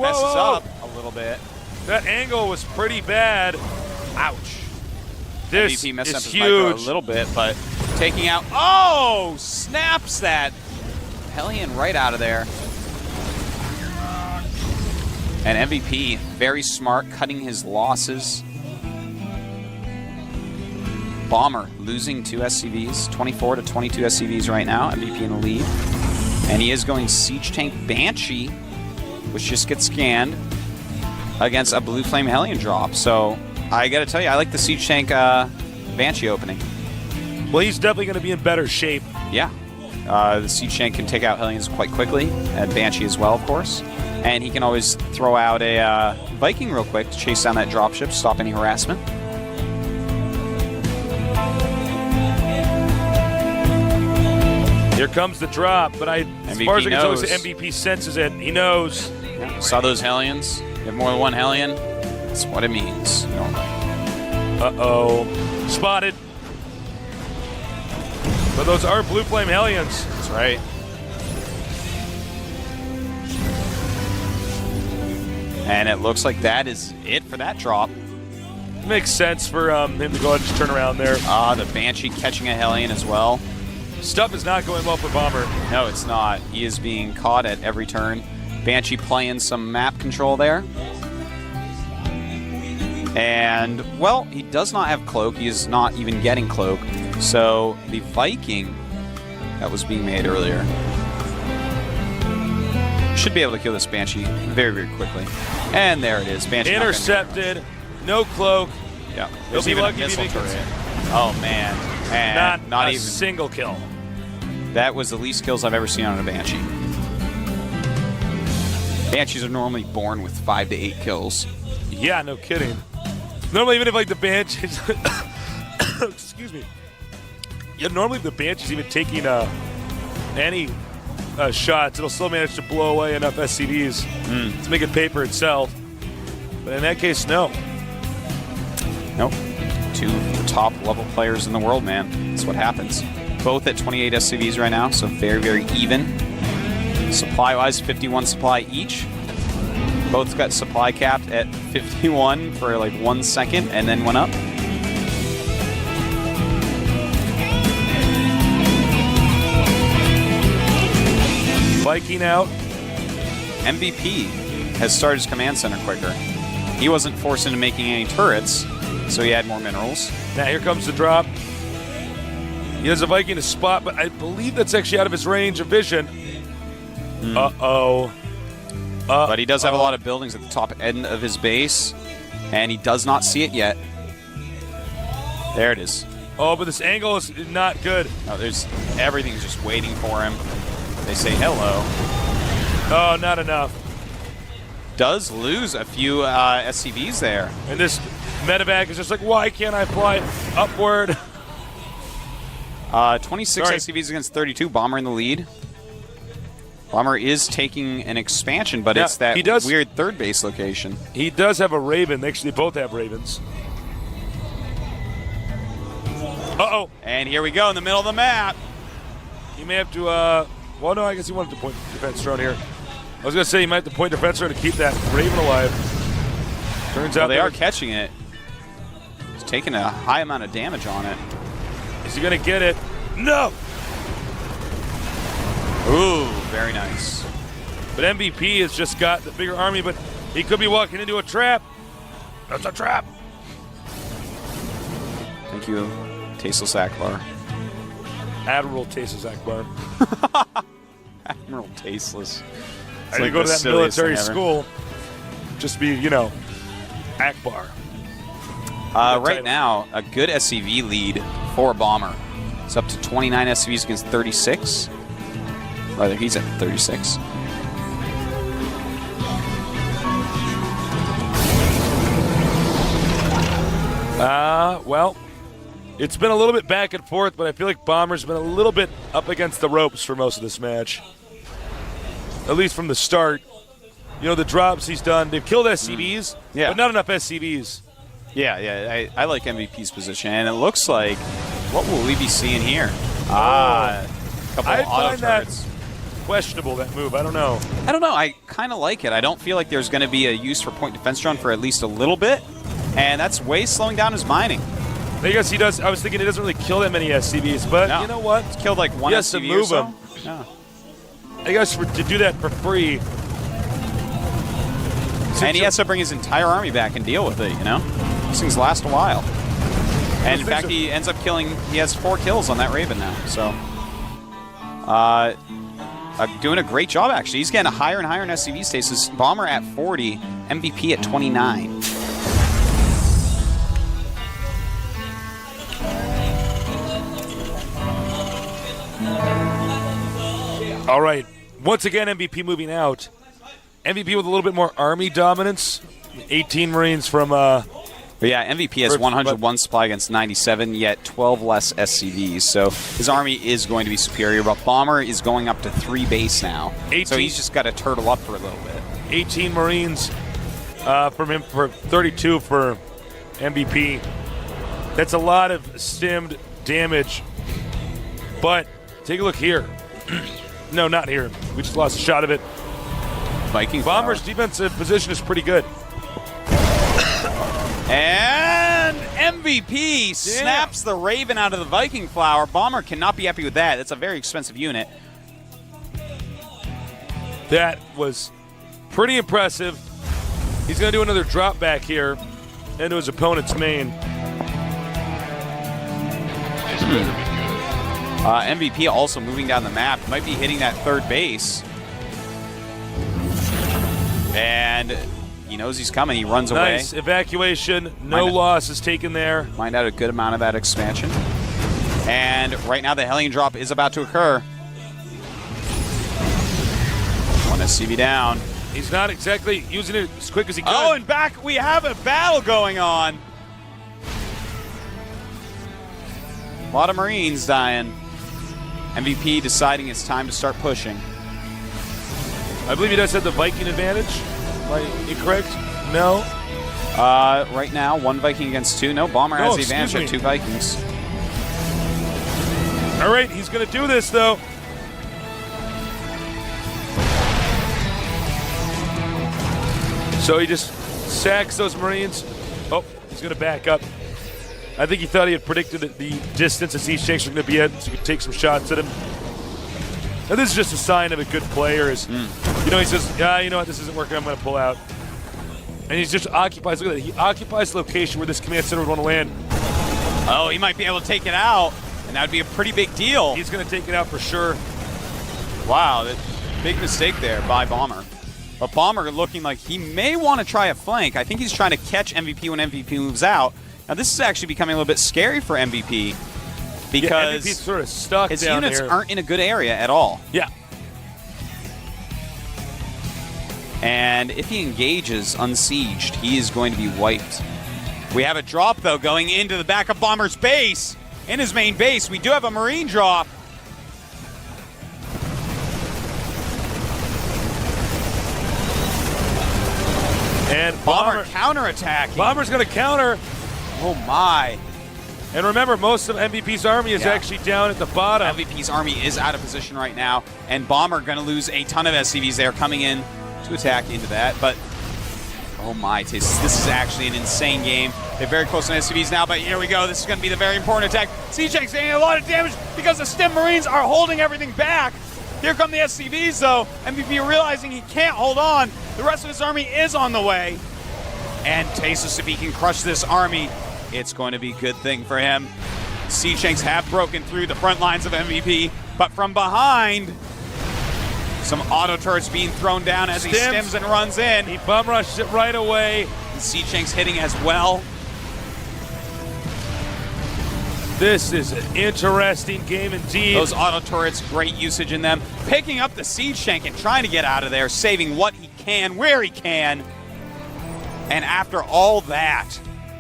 messes up a little bit. That angle was pretty bad. Ouch. This MVP messed up is his micro a huge. little bit, but taking out... Oh! Snaps that Hellion right out of there. And MVP, very smart, cutting his losses. Bomber losing 2 SCVs, 24 to 22 SCVs right now. MVP in the lead. And he is going Siege Tank Banshee, which just gets scanned against a Blue Flame Hellion drop. So I got to tell you, I like the Siege Tank Banshee opening. Well, he's definitely going to be in better shape. Yeah. The Siege Tank can take out Hellions quite quickly, and Banshee as well, of course. And he can always throw out a Viking real quick to chase down that dropship, stop any harassment. Here comes the drop, but as far as I can tell, MVP senses it. He knows. Yeah. Saw those Hellions. You have more than one Hellion. That's what it means. Uh-oh. Spotted. But those are Blue Flame Hellions. That's right. And it looks like that is it for that drop. Makes sense for him to go ahead and just turn around there. The Banshee catching a Hellion as well. Stuff is not going well for Bomber. No, it's not. He is being caught at every turn. Banshee playing some map control there. And, well, he does not have Cloak. He is not even getting Cloak. So the Viking that was being made earlier should be able to kill this Banshee very, very quickly. And there it is. Banshee intercepted. No Cloak. Yeah. He'll There's be even a lucky if he missile gets turret. it. Oh, man. And Not even. a single kill. That was the least kills I've ever seen on a Banshee. Banshees are normally born with 5 to 8 kills. Yeah, no kidding. Normally, even if like the Banshees, excuse me. Yeah, normally if the Banshee's even taking any shots, it'll still manage to blow away enough SCVs to make it pay for itself. But in that case, no. Nope. 2 of the top level players in the world, man. That's what happens. Both at 28 SCVs right now, so very, very even. Supply-wise, 51 supply each. Both got supply capped at 51 for like 1 second and then went up. Viking out. MVP has started his command center quicker. He wasn't forced into making any turrets, so he had more minerals. Now here comes the drop. He has a Viking to spot, but I believe that's actually out of his range of vision. Uh-oh. But he does have a lot of buildings at the top end of his base, and he does not see it yet. There it is. Oh, but this angle is not good. No, everything's just waiting for him. They say hello. Oh, not enough. Does lose a few SCVs there. And this medevac is just like, why can't I fly upward? 26 SCVs against 32. Bomber in the lead. Bomber is taking an expansion, but it's that weird third base location. He does have a Raven. They actually both have Ravens. Uh-oh. And here we go in the middle of the map. He may have to, well, no, I guess he wanted to point defense drone here. I was going to say he might have to point defense drone to keep that Raven alive. Turns out they are catching it. He's taking a high amount of damage on it. Is he going to get it? No! Ooh, very nice. But MVP has just got the bigger army, but he could be walking into a trap. That's a trap. Thank you, Tasteless Akbar. Admiral Tasteless Akbar. Admiral Tasteless. I had to go to that military school just to be, you know, Akbar. Right now, a good SCV lead for Bomber. It's up to 29 SCVs against 36. Rather, he's at 36. Well, it's been a little bit back and forth, but I feel like Bomber's been a little bit up against the ropes for most of this match. At least from the start. You know, the drops he's done, they've killed SCVs, but not enough SCVs. Yeah, I like MVP's position, and it looks like, what will we be seeing here? A couple of auto turrets. Questionable, that move. I don't know. I kind of like it. I don't feel like there's going to be a use for point defense drone for at least a little bit, and that's way slowing down his mining. I guess he does. I was thinking he doesn't really kill that many SCVs, but you know what? He's killed like one SCV move or so. him. Yeah. I guess to do that for free. And he has to bring his entire army back and deal with it, you know? These things last a while. And in fact, he ends up he has 4 kills on that Raven now, so. Doing a great job, actually. He's getting a higher and higher in SCV status. Bomber at 40, MVP at 29. All right. Once again, MVP moving out. MVP with a little bit more army dominance. 18 Marines from... yeah, MVP has 101 supply against 97, yet 12 less SCVs. So his army is going to be superior, but Bomber is going up to 3 base now. So he's just got to turtle up for a little bit. 18 Marines from him for 32 for MVP. That's a lot of stemmed damage. But take a look here. No, not here. We just lost a shot of it. Viking Bomber's defensive position is pretty good. And MVP snaps the Raven out of the Viking Flower. Bomber cannot be happy with that. That's a very expensive unit. That was pretty impressive. He's going to do another drop back here. into his opponent's main. MVP also moving down the map. Might be hitting that third base. And he knows he's coming. He runs away. Nice evacuation. No loss is taken there. Find out a good amount of that expansion. And right now the Hellion drop is about to occur. One SCV down. He's not exactly using it as quick as he could. Oh, and back we have a battle going on. A lot of Marines dying. MVP deciding it's time to start pushing. I believe he does have the Viking advantage. Am I incorrect? No. Right now, 1 Viking against 2. No, Bomber has the advantage of 2 Vikings. All right, he's going to do this, though. So he just sacks those Marines. Oh, he's going to back up. I think he thought he had predicted the distance that Siege Tanks were going to be at, so he could take some shots at him. And this is just a sign of a good player. You know, he says, yeah, you know what, this isn't working, I'm going to pull out. And he just occupies, look at that, he occupies the location where this command center would want to land. Oh, he might be able to take it out, and that would be a pretty big deal. He's going to take it out for sure. Wow, big mistake there by Bomber. But Bomber looking like he may want to try a flank. I think he's trying to catch MVP when MVP moves out. Now, this is actually becoming a little bit scary for MVP because MVP's sort of stuck his down units here. aren't in a good area at all. Yeah. And if he engages unsieged, he is going to be wiped. We have a drop, though, going into the back of Bomber's base. In his main base, we do have a Marine drop. And Bomber counterattacking. Bomber's going to counter. Oh, my. And remember, most of MVP's army is actually down at the bottom. MVP's army is out of position right now, and Bomber going to lose a ton of SCVs there coming in to attack into that. But, oh my, this is actually an insane game. They're very close to SCVs now, but here we go. This is going to be the very important attack. Siege Tank's getting a lot of damage because the Stim Marines are holding everything back. Here come the SCVs, though. MVP realizing he can't hold on. The rest of his army is on the way. And Tasus, if he can crush this army, it's going to be a good thing for him. Siege Tanks have broken through the front lines of MVP, but from behind, some auto turrets being thrown down as he stims and runs in. He bum rushes it right away. And Siege Tanks hitting as well. This is an interesting game indeed. Those auto turrets, great usage in them. Picking up the Siege Tank and trying to get out of there, saving what he can, where he can. And after all that,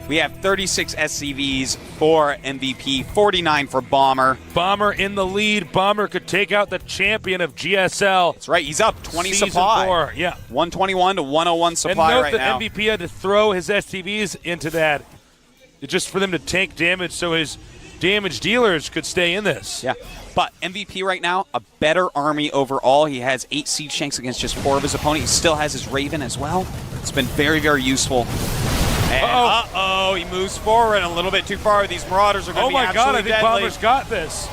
we have 36 SCVs for MVP, 49 for Bomber. Bomber in the lead. Bomber could take out the champion of GSL. That's right. He's up 20 Season supply. 4, yeah. 121 to 101 supply right now. And note that MVP had to throw his SCVs into that just for them to tank damage so his damage dealers could stay in this. Yeah. But MVP right now, a better army overall. He has 8 Siege Tanks against just 4 of his opponents. He still has his Raven as well. It's been very, very useful. And he moves forward a little bit too far. These Marauders are going to be absolutely I think deadly. Bomber's got this.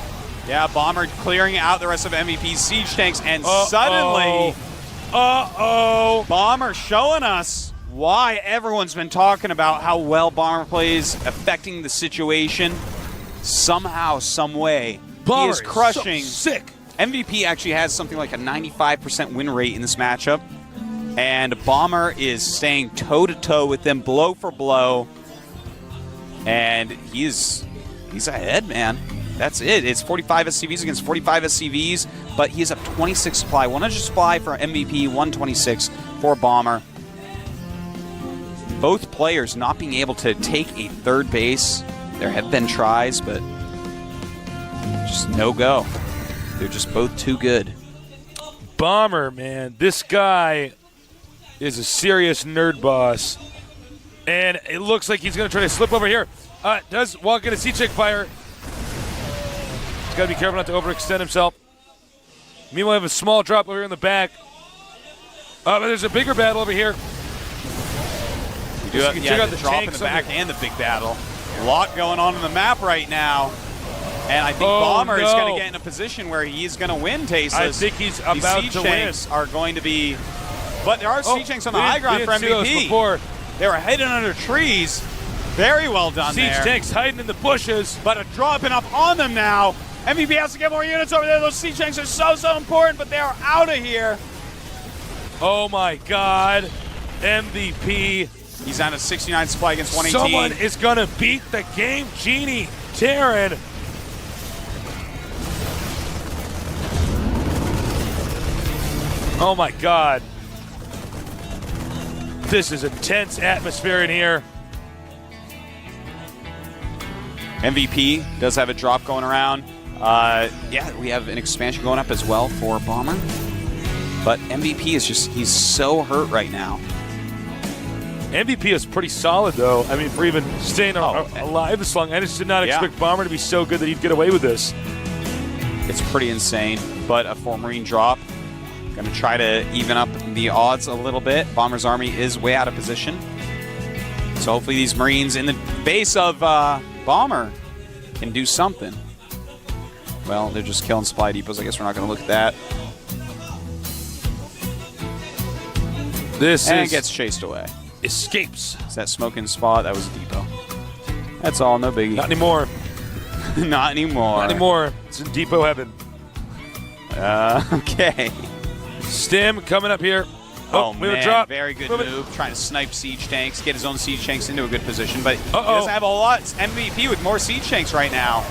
Yeah, Bomber clearing out the rest of MVP's Siege Tanks, and suddenly, Bomber showing us why everyone's been talking about how well Bomber plays, affecting the situation somehow, some way. Bomber he is crushing. So sick. MVP actually has something like a 95% win rate in this matchup. And Bomber is staying toe-to-toe with them, blow for blow. And he's ahead, man. That's it. It's 45 SCVs against 45 SCVs, but he's up 26 supply. 100 supply for MVP, 126 for Bomber. Both players not being able to take a third base. There have been tries, but just no go. They're just both too good. Bomber, man. This guy is a serious nerd boss. And it looks like he's going to try to slip over here. Does walk into Siege Tank fire. He's got to be careful not to overextend himself. Meanwhile, we have a small drop over here in the back. But there's a bigger battle over here. You do have the drop in the back and the big battle. A lot going on in the map right now. And I think Bomber is going to get in a position where he's going to win, Tasus. I think he's about Siege to Tanks win. are going to be... But there are Siege Tanks on the high ground for MVP. They were hidden under trees. Very well done Siege there. tanks hiding in the bushes. But a dropping up on them now. MVP has to get more units over there. Those siege tanks are so important, but they are out of here. Oh my God. MVP. He's on a 69 supply against 118. Someone is going to beat the game. Genie Terran. Oh my God. This is a tense atmosphere in here. MVP does have a drop going around. Yeah, we have an expansion going up as well for Bomber. But MVP is just, he's so hurt right now. MVP is pretty solid, though. I mean, for even staying alive this long, I just did not expect Bomber to be so good that he'd get away with this. It's pretty insane, but a 4 Marine drop. Going to try to even up the odds a little bit. Bomber's army is way out of position. So hopefully these Marines in the base of Bomber can do something. Well, they're just killing supply depots. I guess we're not going to look at that. And gets chased away. Escapes. It's that smoking spot. That was a depot. That's all. No biggie. Not anymore. Not anymore. Not anymore. It's in depot heaven. Okay. Stim coming up here. Oh, we man. drop. Very good Move it. move. Trying to snipe siege tanks, get his own siege tanks into a good position. But he doesn't have a lot. It's MVP with more siege tanks right now.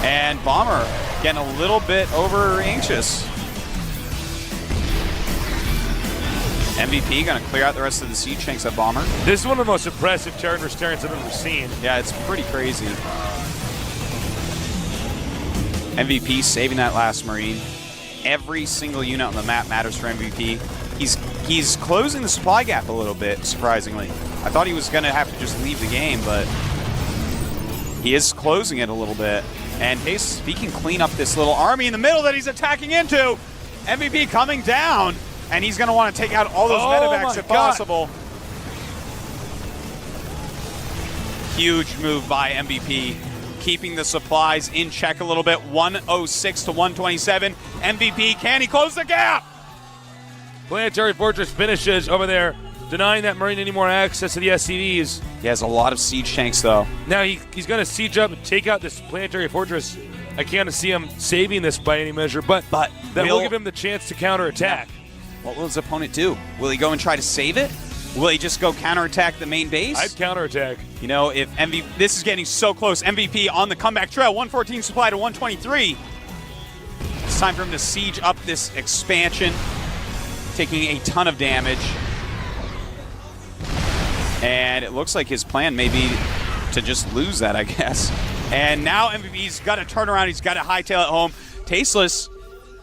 And Bomber getting a little bit over anxious. MVP going to clear out the rest of the siege tanks at Bomber. This is one of the most impressive Terran vs. Terrans I've ever seen. Yeah, it's pretty crazy. MVP saving that last Marine. Every single unit on the map matters for MVP. He's closing the supply gap a little bit, surprisingly. I thought he was going to have to just leave the game, but he is closing it a little bit. And he can clean up this little army in the middle that he's attacking into. MVP coming down, and he's going to want to take out all those medevacs if possible. Huge move by MVP. Keeping the supplies in check a little bit. 106 to 127. MVP, can he close the gap? Planetary Fortress finishes over there, denying that Marine any more access to the SCVs. He has a lot of siege tanks, though. Now he's going to siege up and take out this Planetary Fortress. I can't see him saving this by any measure, but that will give him the chance to counterattack. Yeah. What will his opponent do? Will he go and try to save it? Will he just go counterattack the main base? I'd counterattack. You know, if MVP, this is getting so close. MVP on the comeback trail, 114 supply to 123. It's time for him to siege up this expansion, taking a ton of damage. And it looks like his plan may be to just lose that, I guess. And now MVP's got to turn around. He's got to hightail it home. Tasteless.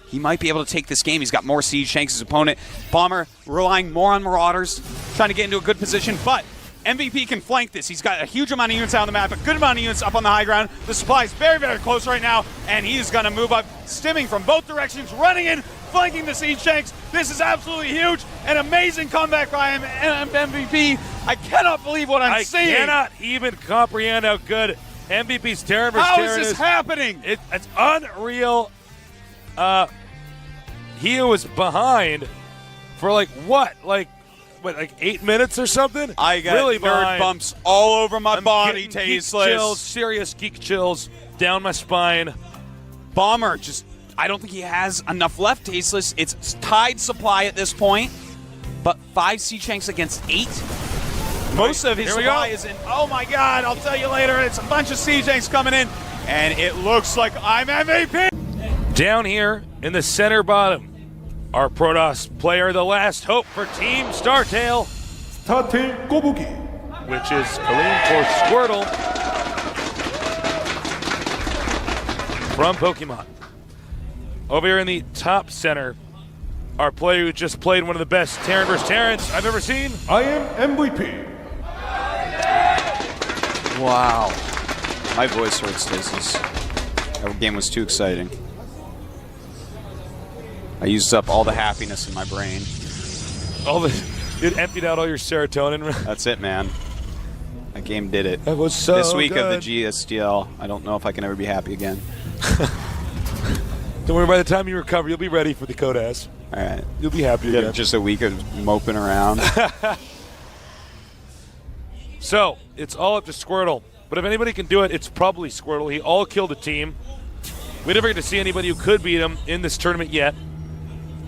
He might be able to take this game. He's got more siege tanks. His opponent, Bomber, relying more on Marauders, trying to get into a good position, but MVP can flank this. He's got a huge amount of units out on the map, a good amount of units up on the high ground. The supply is very, very close right now, and he's going to move up, stimming from both directions, running in, flanking the siege tanks. This is absolutely huge. An amazing comeback by MVP. I cannot believe what I'm seeing. I cannot even comprehend how good MVP's Terran vs. How Terran is this happening? It's unreal. He was behind for like 8 minutes or something? I got really nerd bumps all over my body, Tasteless. Chills, serious geek chills down my spine. Bomber just, I don't think he has enough left, Tasteless. It's tied supply at this point, but 5 siege tanks against 8. Most of his supply is in, oh my God, I'll tell you later. It's a bunch of siege tanks coming in, and it looks like I'm MVP. Down here in the center bottom, our Protoss player, the last hope for Team Startail, 스타테일 꼬부기. which is Kaleen for Squirtle from Pokemon. Over here in the top center, our player who just played one of the best Terran vs. Terrans I've ever seen. I am MVP. Wow. My voice hurts, Tasteless. That game was too exciting. I used up all the happiness in my brain. It emptied out all your serotonin. That's it, man. That game did it. That was so This week good. of the GSTL, I don't know if I can ever be happy again. Don't worry, by the time you recover, you'll be ready for the Codass. All right. You'll be happy Yeah, again. just a week of moping around. So, it's all up to Squirtle. But if anybody can do it, it's probably Squirtle. He all killed a team. We never get to see anybody who could beat him in this tournament yet.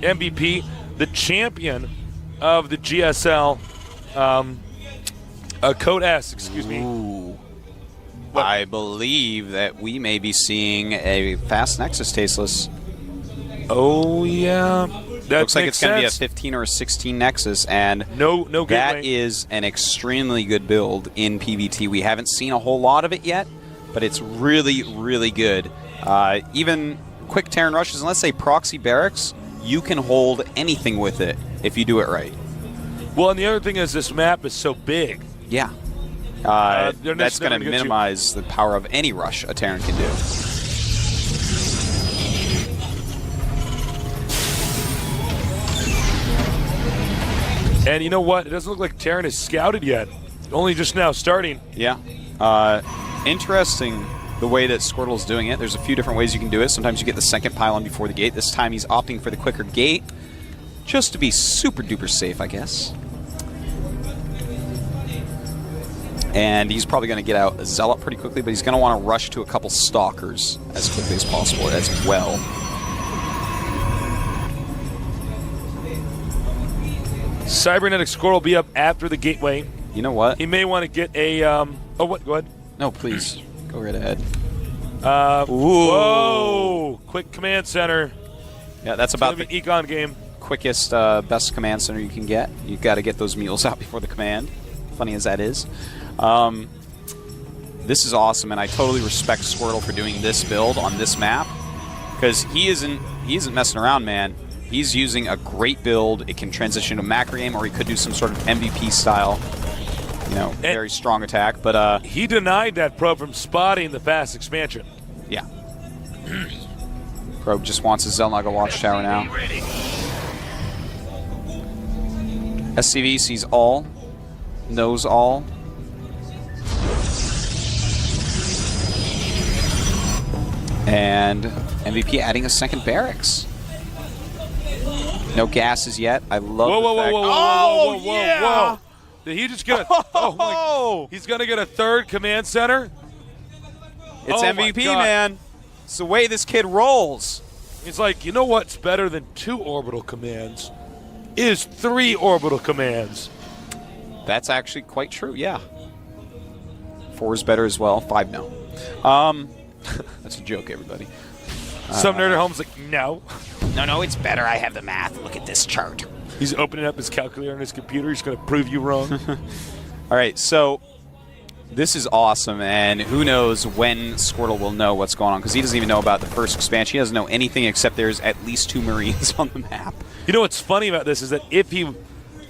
MVP, the champion of the GSL, Code S, excuse me. Ooh. I believe that we may be seeing a fast Nexus Tasteless. Oh, yeah. That looks like makes it's going to be a sense. 15 or a 16 Nexus, and no that gateway. is an extremely good build in PvT. We haven't seen a whole lot of it yet, but it's really, really good. Even quick Terran rushes, and let's say proxy barracks, you can hold anything with it if you do it right. Well, and the other thing is this map is so big. Yeah. That's going to minimize the power of any rush a Terran can do. And you know what? It doesn't look like Terran is scouted yet. Only just now starting. Yeah. Interesting the way that Squirtle's doing it. There's a few different ways you can do it. Sometimes you get the second pylon before the gate. This time he's opting for the quicker gate just to be super duper safe, I guess. And he's probably going to get out a Zealot pretty quickly, but he's going to want to rush to a couple Stalkers as quickly as possible as well. Cybernetic Squirtle will be up after the gateway. You know what? He may want to get a... oh, what? Go ahead. No, please. Go right ahead. Whoa! Quick command center. Yeah, that's about the econ game. Quickest, best command center you can get. You've got to get those mules out before the command. Funny as that is. This is awesome, and I totally respect Squirtle for doing this build on this map, because he isn't messing around, man. He's using a great build. It can transition to macro game, or he could do some sort of MVP style, you know, very strong attack. But he denied that probe from spotting the fast expansion. Yeah. Probe just wants his Zelnaga watchtower now. SCV sees all, knows all. And MVP adding a second barracks. No gases yet. I love the fact. Whoa. Did he just get a... Oh, he's going to get a third command center? It's MVP, man. It's the way this kid rolls. He's like, you know what's better than 2 orbital commands? Is 3 orbital commands. That's actually quite true, yeah. 4 is better as well. 5, no. That's a joke, everybody. Some nerd at home's like, no. No, it's better. I have the math. Look at this chart. He's opening up his calculator on his computer. He's going to prove you wrong. All right, so this is awesome, and who knows when Squirtle will know what's going on, because he doesn't even know about the first expansion. He doesn't know anything except there's at least 2 Marines on the map. You know what's funny about this is that if he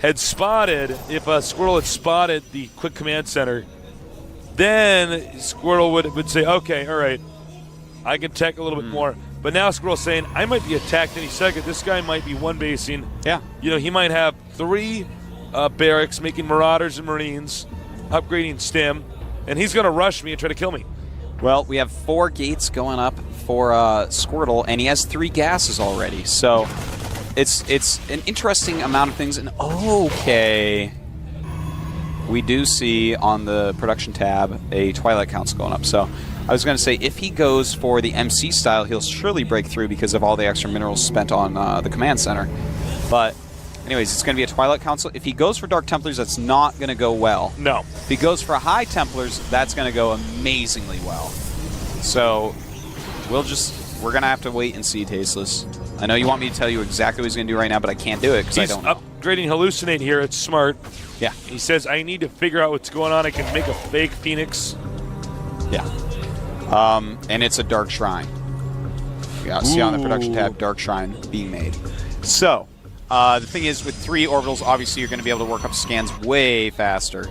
had spotted, if Squirtle had spotted the quick command center, then Squirtle would say, okay, all right, I can tech a little bit more. But now Squirrel's saying, I might be attacked any second. This guy might be one basing. Yeah. You know, he might have 3 barracks making Marauders and Marines, upgrading STEM, and he's going to rush me and try to kill me. Well, we have 4 gates going up for Squirtle, and he has 3 gases already. So it's an interesting amount of things. And okay, we do see on the production tab a Twilight Council going up. So I was going to say, if he goes for the MC style, he'll surely break through because of all the extra minerals spent on the command center. But anyways, it's going to be a Twilight Council. If he goes for Dark Templars, that's not going to go well. No. If he goes for High Templars, that's going to go amazingly well. So we're going to have to wait and see, Tasteless. I know you want me to tell you exactly what he's going to do right now, but I can't do it because I don't know. He's upgrading Hallucinate here. It's smart. Yeah. He says, I need to figure out what's going on. I can make a fake Phoenix. Yeah. And it's a Dark Shrine. Yeah, see on the production tab, Dark Shrine being made. So, the thing is, with 3 orbitals, obviously you're going to be able to work up scans way faster.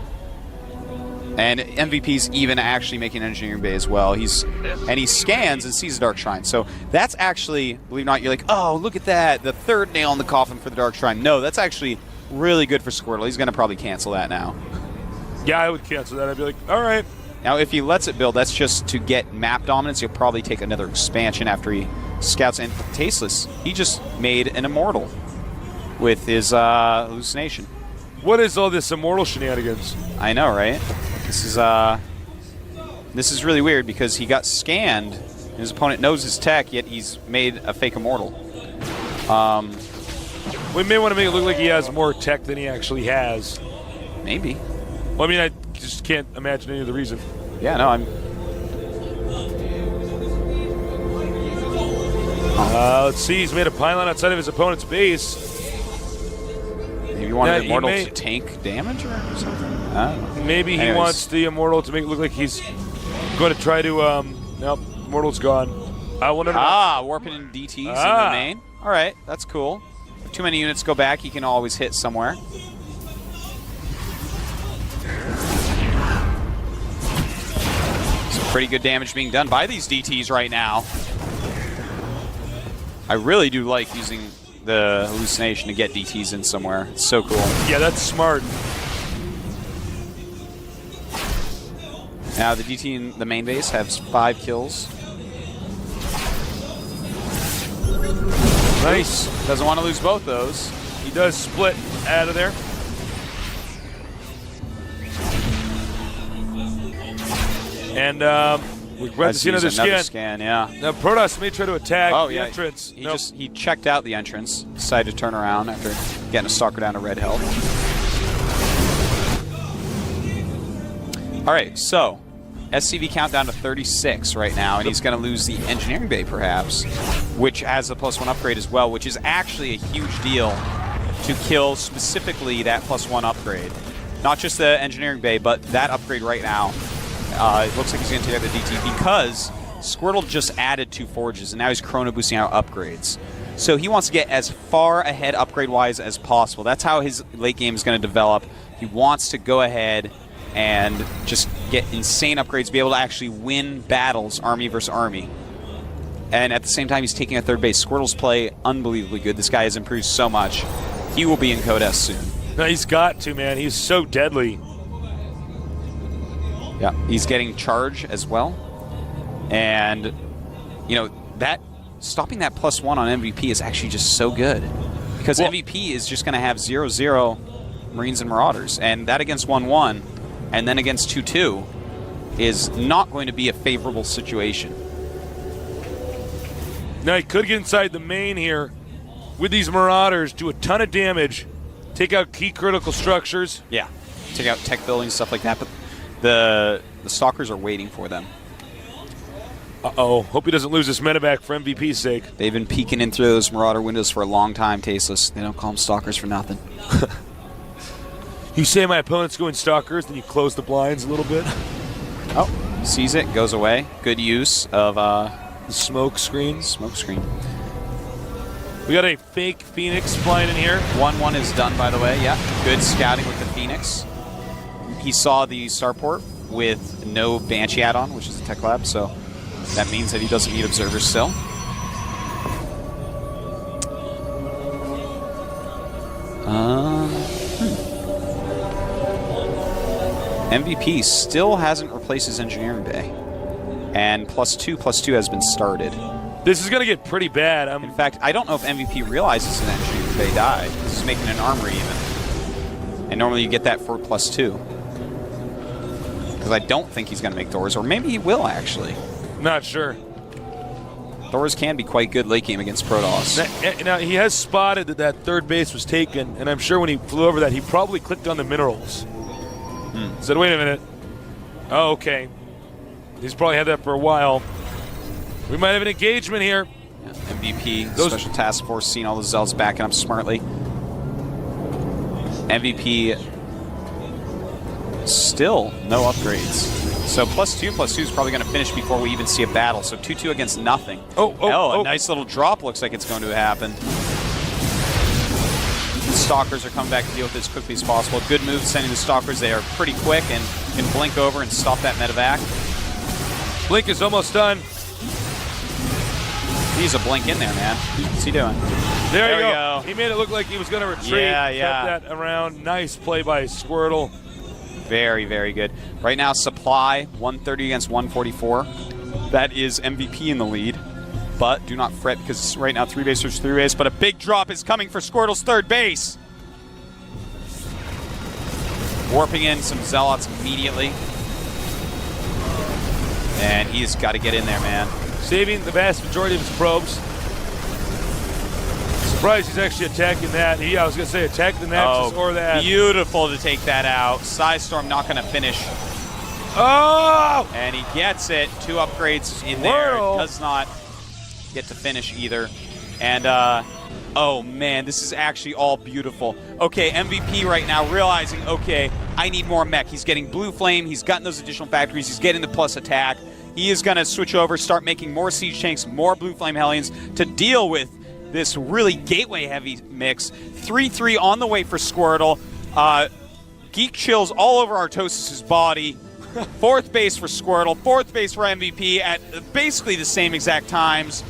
And MVP's even actually making an engineering bay as well. He scans and sees a Dark Shrine. So that's actually, believe it or not, you're like, oh, look at that, the 3rd nail in the coffin for the Dark Shrine. No, that's actually really good for Squirtle. He's going to probably cancel that now. Yeah, I would cancel that. I'd be like, all right. Now, if he lets it build, that's just to get map dominance. He'll probably take another expansion after he scouts. And Tasteless, he just made an Immortal with his hallucination. What is all this Immortal shenanigans? I know, right? This is really weird because he got scanned. His opponent knows his tech, yet he's made a fake immortal. We may want to make it look like he has more tech than he actually has. Maybe. Well, I mean, I just can't imagine any other reason. Yeah, no, I'm... Let's see, he's made a pylon outside of his opponent's base. Maybe you want an immortal to tank damage or something? I don't know. Maybe he wants the immortal to make it look like he's going to try to... nope, immortal's gone. I will never know. Warping in DTs in the main. All right, that's cool. If too many units go back, he can always hit somewhere. Some pretty good damage being done by these DTs right now. I really do like using the hallucination to get DTs in somewhere. It's so cool. Yeah, that's smart. Now the DT in the main base has 5 kills. Nice. Doesn't want to lose both those. He does split out of there. And we're glad to see another scan. Yeah. Now Protoss may try to attack the yeah. entrance. He checked out the entrance, decided to turn around after getting a stalker down to red health. All right, so SCV count down to 36 right now, and he's going to lose the engineering bay perhaps, which has a +1 upgrade as well, which is actually a huge deal to kill specifically that +1 upgrade. Not just the engineering bay, but that upgrade right now. It looks like he's going to take out the DT because Squirtle just added 2 forges, and now he's chrono boosting out upgrades. So he wants to get as far ahead upgrade-wise as possible. That's how his late game is going to develop. He wants to go ahead and just get insane upgrades, be able to actually win battles, army versus army. And at the same time, he's taking a third base. Squirtle's play unbelievably good. This guy has improved so much. He will be in Code S soon. No, he's got to, man. He's so deadly. Yeah, he's getting charge as well. And, you know, that stopping that +1 on MVP is actually just so good. Because MVP is just going to have 0/0 Marines and Marauders. And that against 1/1 and then against 2/2 is not going to be a favorable situation. Now he could get inside the main here with these Marauders, do a ton of damage, take out key critical structures. Yeah, take out tech buildings, stuff like that, but the Stalkers are waiting for them. Uh-oh, hope he doesn't lose his medevac for MVP's sake. They've been peeking in through those Marauder windows for a long time, Tasteless. They don't call them Stalkers for nothing. You say my opponent's going Stalkers, then you close the blinds a little bit. Oh, sees it, goes away. Good use of the smoke screen. Smoke screen. We got a fake Phoenix flying in here. 1/1 is done, by the way. Yeah, good scouting with the Phoenix. He saw the starport with no Banshee add-on, which is a tech lab, so that means that he doesn't need observers still. MVP still hasn't replaced his engineering bay, and +2/+2 has been started. This is going to get pretty bad. In fact, I don't know if MVP realizes his engineering bay died. This is making an armory even, and normally you get that for +2. Because I don't think he's going to make Thors, or maybe he will actually. Not sure. Thors can be quite good late game against Protoss. Now he has spotted that that third base was taken, and I'm sure when he flew over that, he probably clicked on the minerals. Said, wait a minute. Oh, okay. He's probably had that for a while. We might have an engagement here. Yeah, MVP, Special Task Force, seeing all the Zealots backing up smartly. MVP still no upgrades. So +2/+2 is probably going to finish before we even see a battle. So 2/2 against nothing. A nice little drop looks like it's going to happen. The Stalkers are coming back to deal with it as quickly as possible. Good move sending the Stalkers. They are pretty quick and can blink over and stop that medevac. Blink is almost done. He's a blink in there, man. What's he doing? There you go. He made it look like he was going to retreat. Yeah. Kept that around. Nice play by Squirtle. Very, very good. Right now, supply 130 against 144. That is MVP in the lead. But do not fret because right now 3 base versus 3 base. But a big drop is coming for Squirtle's third base. Warping in some Zealots immediately. And he's got to get in there, man. Saving the vast majority of his probes. Surprised he's actually attacking that. I was going to say attack the Nexus or that. Beautiful to take that out. Storm not going to finish. Oh! And he gets it. 2 upgrades in there. Does not get to finish either. And, oh man, this is actually all beautiful. Okay, MVP right now realizing, okay, I need more mech. He's getting blue flame. He's gotten those additional factories. He's getting the plus attack. He is going to switch over, start making more siege tanks, more blue flame hellions to deal with this really gateway-heavy mix. 3-3 on the way for Squirtle. Geek chills all over Artosis' body. 4th base for Squirtle, 4th base for MVP at basically the same exact times.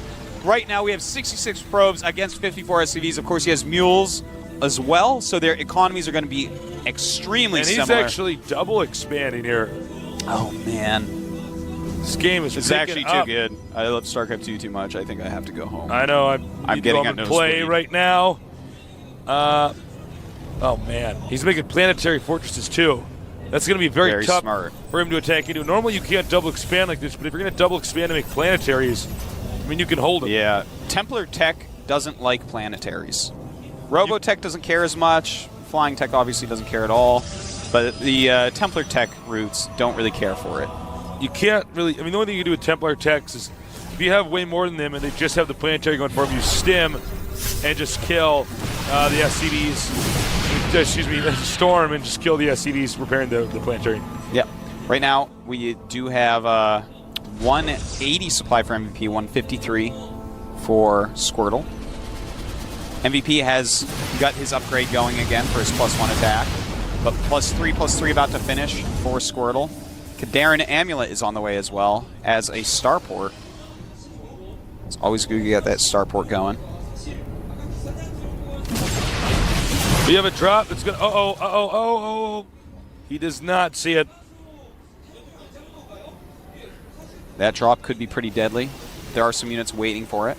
Right now we have 66 probes against 54 SCVs. Of course, he has mules as well, so their economies are going to be extremely similar. And he's actually double expanding here. Oh, man. This game is actually too good. I love StarCraft II too much. I think I have to go home. I know. I'm getting on play right now. Oh man, he's making planetary fortresses too. That's going to be very tough smart for him to attack into. Normally you can't double expand like this, but if you're going to double expand and make planetaries, I mean you can hold them. Yeah. Templar Tech doesn't like planetaries. Robotech doesn't care as much. Flying Tech obviously doesn't care at all. But the Templar Tech roots don't really care for it. You can't really, I mean, the only thing you can do with Templar Techs is if you have way more than them and they just have the planetary going for them, you stim and just kill the SCVs. Excuse me, storm and just kill the SCVs repairing the planetary. Yep. Right now, we do have 180 supply for MVP, 153 for Squirtle. MVP has got his upgrade going again for his +1 attack, but +3 about to finish for Squirtle. Kadarin Amulet is on the way as well as a starport. It's always good to get that starport going. We have a drop that's going to... He does not see it. That drop could be pretty deadly. There are some units waiting for it.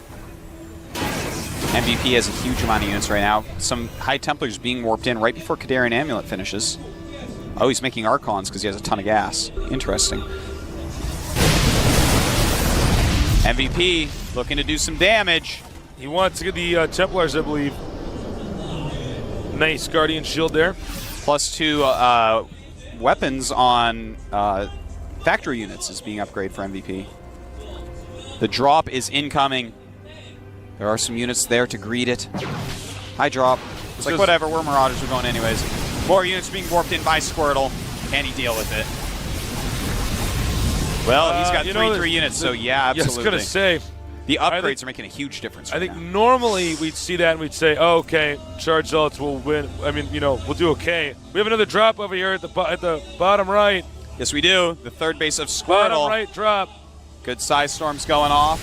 MVP has a huge amount of units right now. Some High Templars being warped in right before Kadarin Amulet finishes. Oh, he's making Archons because he has a ton of gas. Interesting. MVP looking to do some damage. He wants to get the Templars, I believe. Nice Guardian Shield there. +2 weapons on factory units is being upgraded for MVP. The drop is incoming. There are some units there to greet it. High drop. It's like, whatever, we're Marauders, we're going anyways. More units being warped in by Squirtle. Can he deal with it? Well, he's got 3 units, so yeah, absolutely. Yeah, I was going to say. The upgrades are making a huge difference right I think normally we'd see that and we'd say, oh, okay, Charge Zealots will win. I mean, we'll do okay. We have another drop over here at the bottom right. Yes, we do. The 3rd base of Squirtle. Bottom right drop. Good size storms going off.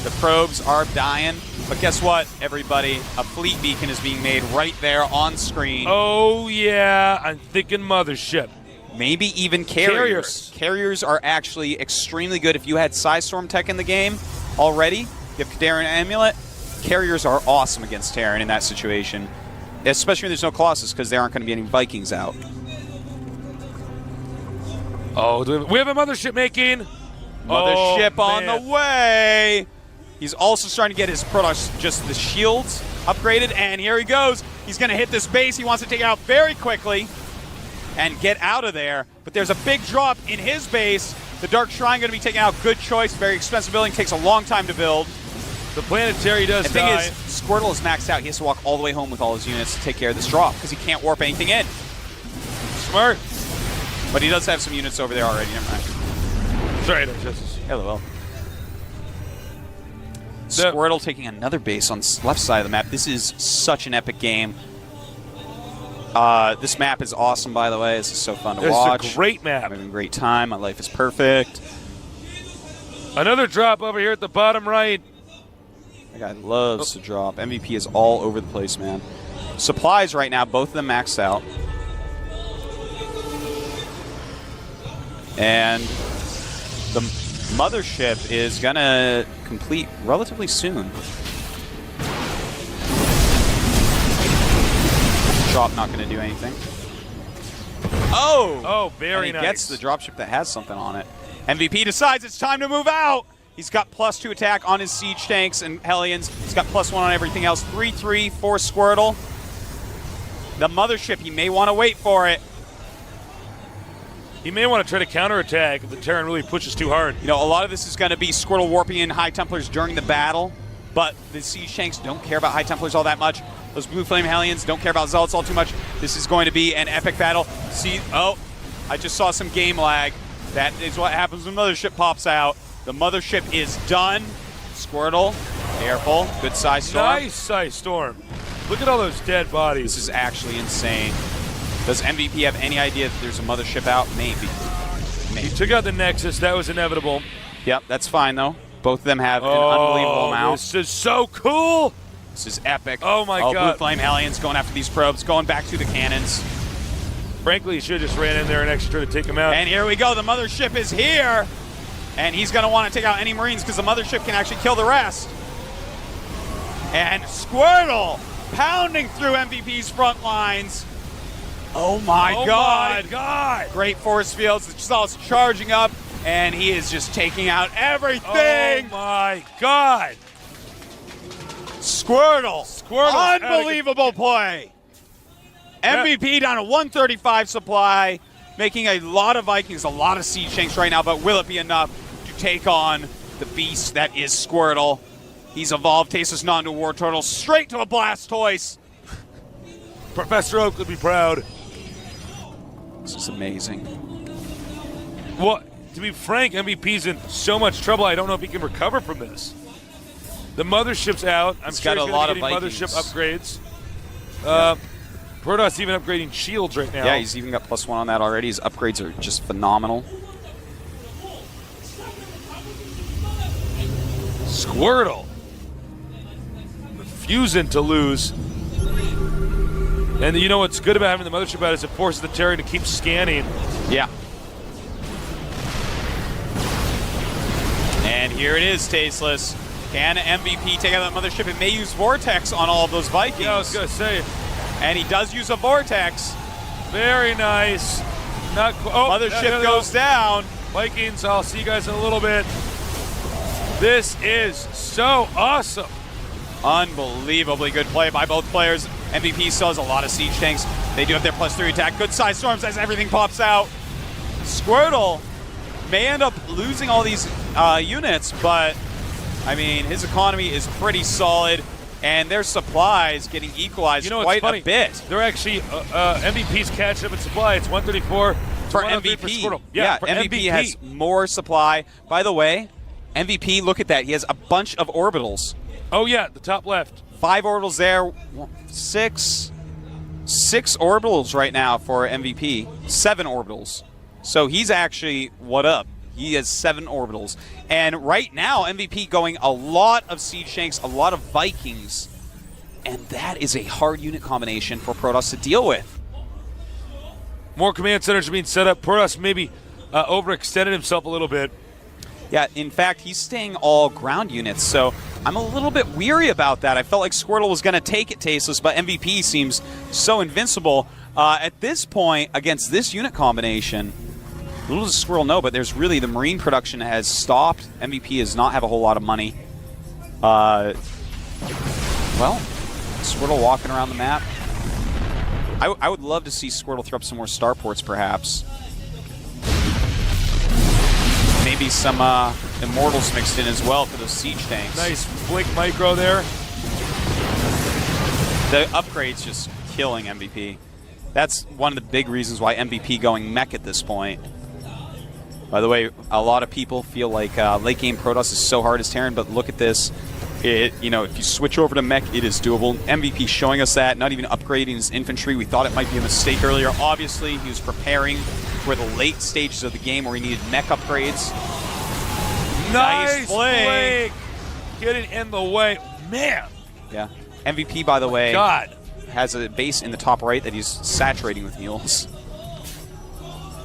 The probes are dying. But guess what, everybody? A fleet beacon is being made right there on screen. Oh, yeah. I'm thinking Mothership. Maybe even carriers. Carriers are actually extremely good. If you had size storm tech in the game already, you have Kadarin Amulet, carriers are awesome against Terran in that situation. Especially when there's no Colossus, because there aren't going to be any Vikings out. Oh, we have a Mothership making. Mothership on the way. He's also starting to get his products, just the shields, upgraded, and here he goes. He's going to hit this base. He wants to take it out very quickly and get out of there. But there's a big drop in his base. The Dark Shrine going to be taken out. Good choice. Very expensive building. Takes a long time to build. The planetary does die. The thing is, Squirtle is maxed out. He has to walk all the way home with all his units to take care of this drop because he can't warp anything in. Smart. But he does have some units over there already. Never mind. Sorry, no justice. Hello. Squirtle taking another base on the left side of the map. This is such an epic game. This map is awesome, by the way. This is so fun to watch. It's a great map. I'm having a great time. My life is perfect. Another drop over here at the bottom right. That guy loves to drop. MVP is all over the place, man. Supplies right now, both of them maxed out. And the Mothership is going to complete relatively soon. Drop not going to do anything. Oh! Oh, very nice. He gets the dropship that has something on it. MVP decides it's time to move out. He's got +2 attack on his siege tanks and Hellions. He's got +1 on everything else. 3-3 for Squirtle. The mothership, he may want to wait for it. He may want to try to counterattack if the Terran really pushes too hard. You know, a lot of this is going to be Squirtle warping in High Templars during the battle, but the siege tanks don't care about High Templars all that much. Those Blue Flame Hellions don't care about Zealots all too much. This is going to be an epic battle. See, oh, I just saw some game lag. That is what happens when Mothership pops out. The Mothership is done. Squirtle, careful. Good size storm. Nice size storm. Look at all those dead bodies. This is actually insane. Does MVP have any idea that there's a Mothership out? Maybe. He took out the Nexus. That was inevitable. Yep, that's fine, though. Both of them have an unbelievable amount. This is so cool. This is epic. Oh, my God. Blue Flame Hellions going after these probes, going back to the cannons. Frankly, he should have just ran in there and actually tried to take him out. And here we go. The Mothership is here. And he's going to want to take out any Marines because the Mothership can actually kill the rest. And Squirtle pounding through MVP's front lines. Oh my God. Oh my God. Great force fields. The Assault's charging up, and he is just taking out everything. Oh my God. Squirtle. Squirtle. Unbelievable play. MVP down to 135 supply, making a lot of Vikings, a lot of siege tanks right now, but will it be enough to take on the beast that is Squirtle? He's evolved Tasis Non to War Turtle straight to a Blastoise. Professor Oak would be proud. This is amazing. Well, to be frank, MVP's in so much trouble, I don't know if he can recover from this. The Mothership's out. I'm sure he's going to be getting Mothership upgrades. Protoss even upgrading shields right now. Yeah, he's even got +1 on that already. His upgrades are just phenomenal. Squirtle. Refusing to lose. And you know what's good about having the Mothership out is it forces the Terran to keep scanning. Yeah. And here it is, Tasteless. Can MVP take out that Mothership? It may use Vortex on all of those Vikings. Yeah, I was going to say. And he does use a Vortex. Very nice. Not Mothership goes down. Vikings, I'll see you guys in a little bit. This is so awesome. Unbelievably good play by both players. MVP still has a lot of siege tanks. They do have their +3 attack. Good size storms as everything pops out. Squirtle may end up losing all these units, but I mean, his economy is pretty solid. And their supplies getting equalized quite a bit. They're actually MVP's catching up in supply. It's 134 for MVP. For yeah, for MVP has more supply. By the way, MVP, look at that. He has a bunch of orbitals. Oh yeah, the top left. 5 orbitals there. 6 orbitals right now for MVP. 7 orbitals. So he's actually, what up? He has 7 orbitals. And right now, MVP going a lot of siege tanks, a lot of Vikings. And that is a hard unit combination for Protoss to deal with. More command centers are being set up. Protoss maybe overextended himself a little bit. Yeah, in fact, he's staying all ground units, so I'm a little bit weary about that. I felt like Squirtle was going to take it, Tasteless, but MVP seems so invincible. At this point, against this unit combination, little does Squirrel know, but there's really the Marine production has stopped. MVP does not have a whole lot of money. Well, Squirtle walking around the map. I would love to see Squirtle throw up some more starports, perhaps. Maybe some Immortals mixed in as well for those siege tanks. Nice Blink Micro there. The upgrade's just killing MVP. That's one of the big reasons why MVP going mech at this point. By the way, a lot of people feel like late game Protoss is so hard as Terran, but look at this. If you switch over to mech, it is doable. MVP showing us that, not even upgrading his infantry. We thought it might be a mistake earlier. Obviously, he was preparing for the late stages of the game where he needed mech upgrades. Nice Blake! Getting in the way. Man! Yeah. MVP, by the way, God, has a base in the top right that he's saturating with mules.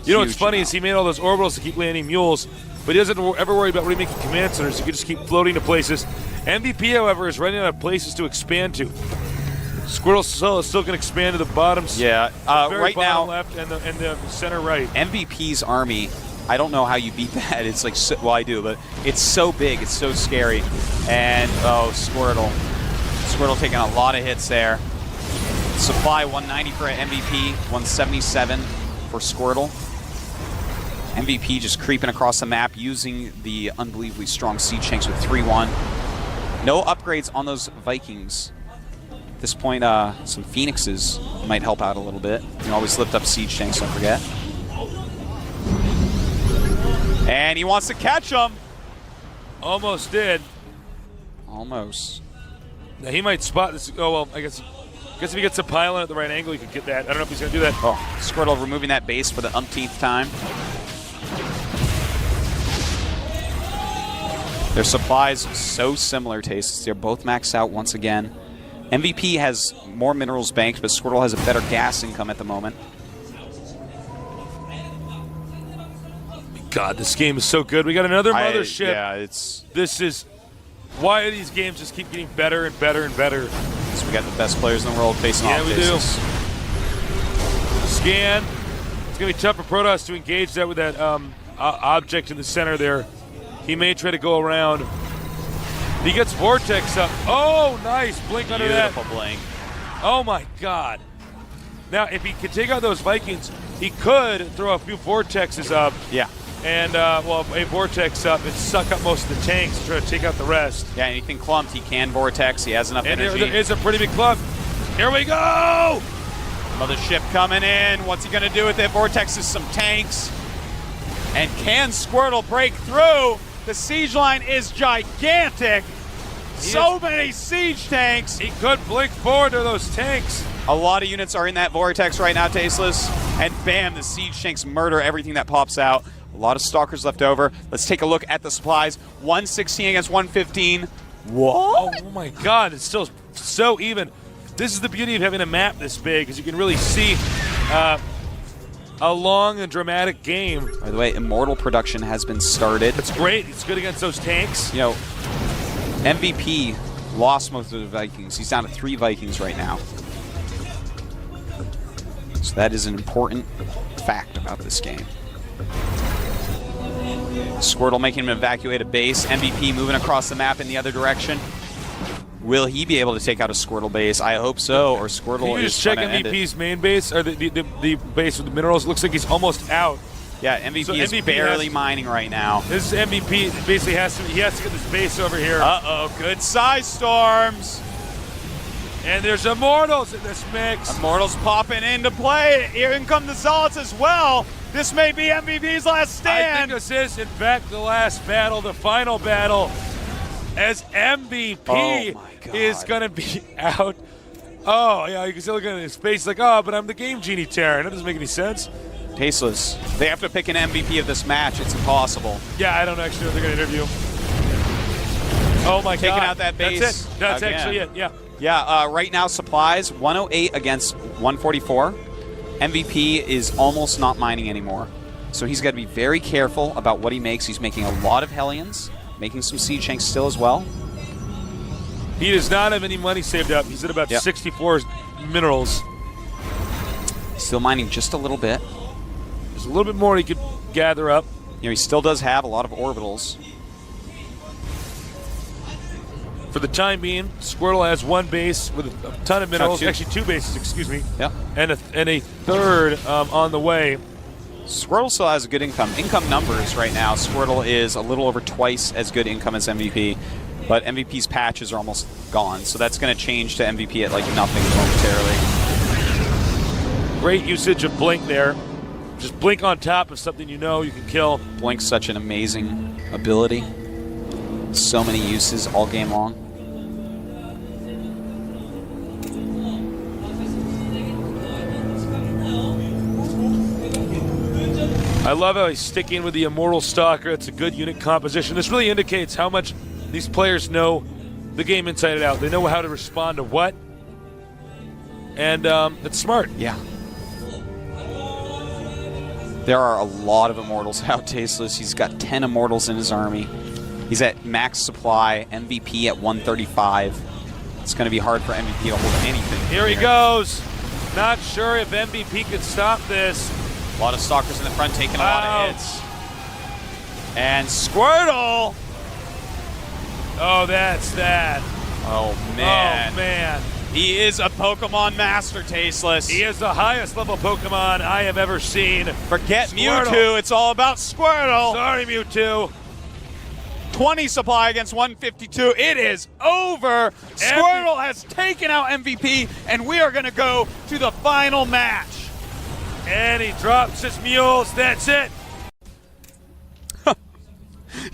You know what's funny is he made all those orbitals to keep landing mules, but he doesn't ever worry about remaking command centers. He can just keep floating to places. MVP, however, is running out of places to expand to. Squirtle still can expand to the bottoms. Yeah, the very right now, left and the center right. MVP's army I don't know how you beat that. It's like, well, I do, but it's so big, it's so scary. And, oh, Squirtle. Squirtle taking a lot of hits there. Supply 190 for MVP, 177 for Squirtle. MVP just creeping across the map using the unbelievably strong siege tanks with 3-1. No upgrades on those Vikings. At this point, some Phoenixes might help out a little bit. You can always lift up siege tanks, don't forget. And he wants to catch him. Almost did. Almost. Now he might spot this. Oh, well, I guess if he gets a pylon at the right angle, he could get that. I don't know if he's going to do that. Oh, Squirtle removing that base for the umpteenth time. Their supplies so similar, Tastes. They're both maxed out once again. MVP has more minerals banked, but Squirtle has a better gas income at the moment. God, this game is so good. We got another mothership. Yeah, it's... This is... Why do these games just keep getting better and better and better? So we got the best players in the world facing off. Yeah, we do. Scan. It's going to be tough for Protoss to engage that with that object in the center there. He may try to go around. He gets Vortex up. Oh, nice. Blink under that. Beautiful blink. Oh, my God. Now, if he could take out those Vikings, he could throw a few Vortexes up. Yeah. And, well, a Vortex up and suck up most of the tanks and try to take out the rest. Yeah, anything clumped, he can Vortex. He has enough energy. There is a pretty big clump. Here we go! Another ship coming in. What's he going to do with it? Vortexes some tanks. And can Squirtle break through? The siege line is gigantic. So many siege tanks. He could blink forward to those tanks. A lot of units are in that Vortex right now, Tasteless. And bam, the siege tanks murder everything that pops out. A lot of Stalkers left over. Let's take a look at the supplies. 116 against 115. What? Oh my God, it's still so even. This is the beauty of having a map this big, because you can really see a long and dramatic game. By the way, Immortal production has been started. It's great. It's good against those tanks. You know, MVP lost most of the Vikings. He's down to 3 Vikings right now. So that is an important fact about this game. Squirtle making him evacuate a base. MVP moving across the map in the other direction. Will he be able to take out a Squirtle base? I hope so, or Squirtle Can you is just check trying to end MVP's main base, or the base with the minerals? Looks like he's almost out. Yeah, MVP So is MVP barely mining right now. This is MVP. Basically, he has to get this base over here. Uh-oh, good size storms. And there's Immortals in this mix. Immortals popping into play. Here in come the Zealots as well. This may be MVP's last I stand. think this is, in fact, the last battle, the final battle, as MVP is going to be out. Oh, yeah, you can still look at his face like, oh, but I'm the Game Genie Terran. That doesn't make any sense. Tasteless. They have to pick an MVP of this match. It's impossible. Yeah, I don't actually know if they're going to interview him. Oh, my God. Taking out that base. That's it. That's again. actually it, yeah. Yeah, right now supplies 108 against 144. MVP is almost not mining anymore. So he's got to be very careful about what he makes. He's making a lot of Hellions, making some Siege Tanks still as well. He does not have any money saved up. He's at about 64 minerals. Still mining just a little bit. There's a little bit more he could gather up. You know, he still does have a lot of orbitals. For the time being, Squirtle has one base with a ton of minerals. Actually, 2 bases, excuse me. Yeah. And a third on the way. Squirtle still has a good income. Income numbers right now, Squirtle is a little over twice as good income as MVP. But MVP's patches are almost gone, so that's going to change to MVP at like nothing momentarily. Great usage of Blink there. Just Blink on top of something you know you can kill. Blink's such an amazing ability. So many uses all game long. I love how he's sticking with the Immortal Stalker. It's a good unit composition. This really indicates how much these players know the game inside and out. They know how to respond to what. And it's smart. Yeah. There are a lot of Immortals out, Tasteless. He's got 10 Immortals in his army. He's at max supply, MVP at 135. It's going to be hard for MVP to hold anything. Here he goes. Not sure if MVP can stop this. A lot of Stalkers in the front taking a lot of hits. And Squirtle! Oh, that's that. Oh, man. Oh, man. He is a Pokemon master, Tasteless. He is the highest level Pokemon I have ever seen. Forget Squirtle. Mewtwo, it's all about Squirtle. Sorry, Mewtwo. 20 supply against 152. It is over. Squirtle has taken out MVP, and we are going to go to the final match. And he drops his mules. That's it.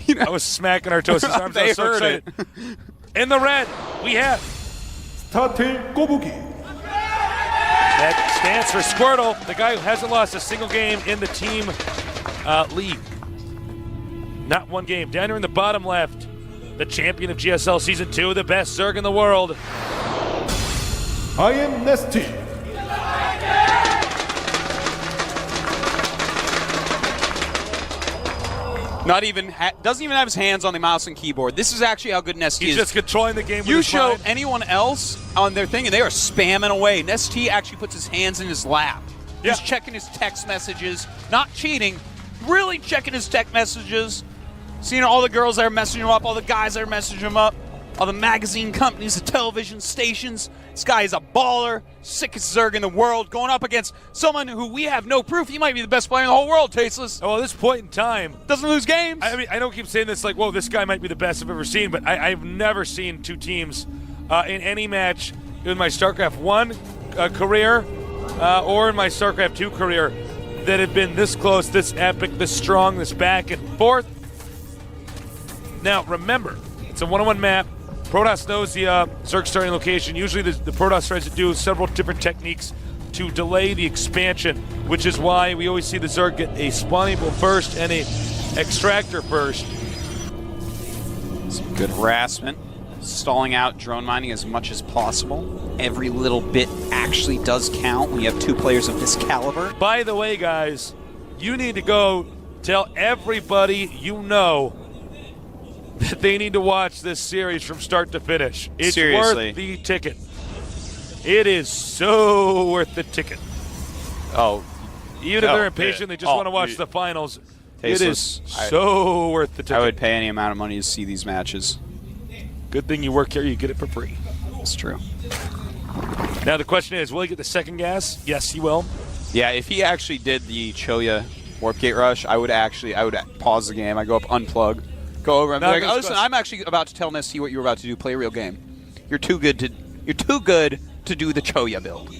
You know, I was smacking our toes. His arms. I they was so heard excited. it. In the red, we have 스타트 꼬부기. that stands for Squirtle, the guy who hasn't lost a single game in the team league. Not one game. Down here in the bottom left, the champion of GSL Season 2, the best Zerg in the world. I am Nesty. Doesn't even have his hands on the mouse and keyboard. This is actually how good Nesty He's is. just controlling the game with You his show mind. anyone else on their thing, and they are spamming away. Nesty actually puts his hands in his lap. Yeah. He's checking his text messages, not cheating, really checking his text messages, seeing all the girls that are messaging him up, all the guys that are messaging him up, all the magazine companies, the television stations. This guy is a baller, sickest Zerg in the world, going up against someone who we have no proof he might be the best player in the whole world, Tasteless. Oh, at this point in time, Doesn't lose games. I mean, I don't keep saying this like, whoa, this guy might be the best I've ever seen, but I've never seen two teams in any match in my StarCraft 1 career or in my StarCraft 2 career that have been this close, this epic, this strong, this back and forth. Now, remember, it's a one-on-one map. Protoss knows the Zerg starting location. Usually the Protoss tries to do several different techniques to delay the expansion, which is why we always see the Zerg get a spawning pool first and a extractor first. Some good harassment. Stalling out drone mining as much as possible. Every little bit actually does count when you have two players of this caliber. By the way, guys, you need to go tell everybody you know that they need to watch this series from start to finish. It's Seriously. worth the ticket. It is so worth the ticket. Oh, Even if Oh, they're impatient, they just oh, want to watch you- the finals. Tasteless. It is so worth the ticket. I would pay any amount of money to see these matches. Good thing you work here, you get it for free. It's true. Now the question is, will he get the second gas? Yes, he will. Yeah, if he actually did the Choya Warp Gate Rush, I would pause the game. I go up, unplug, go over, and be Now like, goes oh, listen, question. I'm actually about to tell Nesty what you were about to do. Play a real game. You're too good to do the Choya build.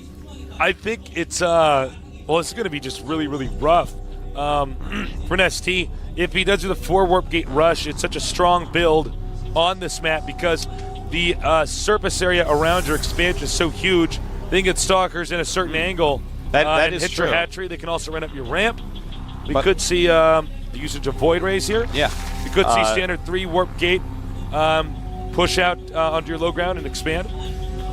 I think it's well, it's going to be just really, really rough for ST. If he does do the 4 Warp Gate Rush, it's such a strong build on this map because the surface area around your expansion is so huge. They can get stalkers in a certain angle That and is hit true. your hatchery. They can also run up your ramp. We But- could see the usage of Void Rays here. Yeah. We could see standard 3 Warp Gate push out onto your low ground and expand.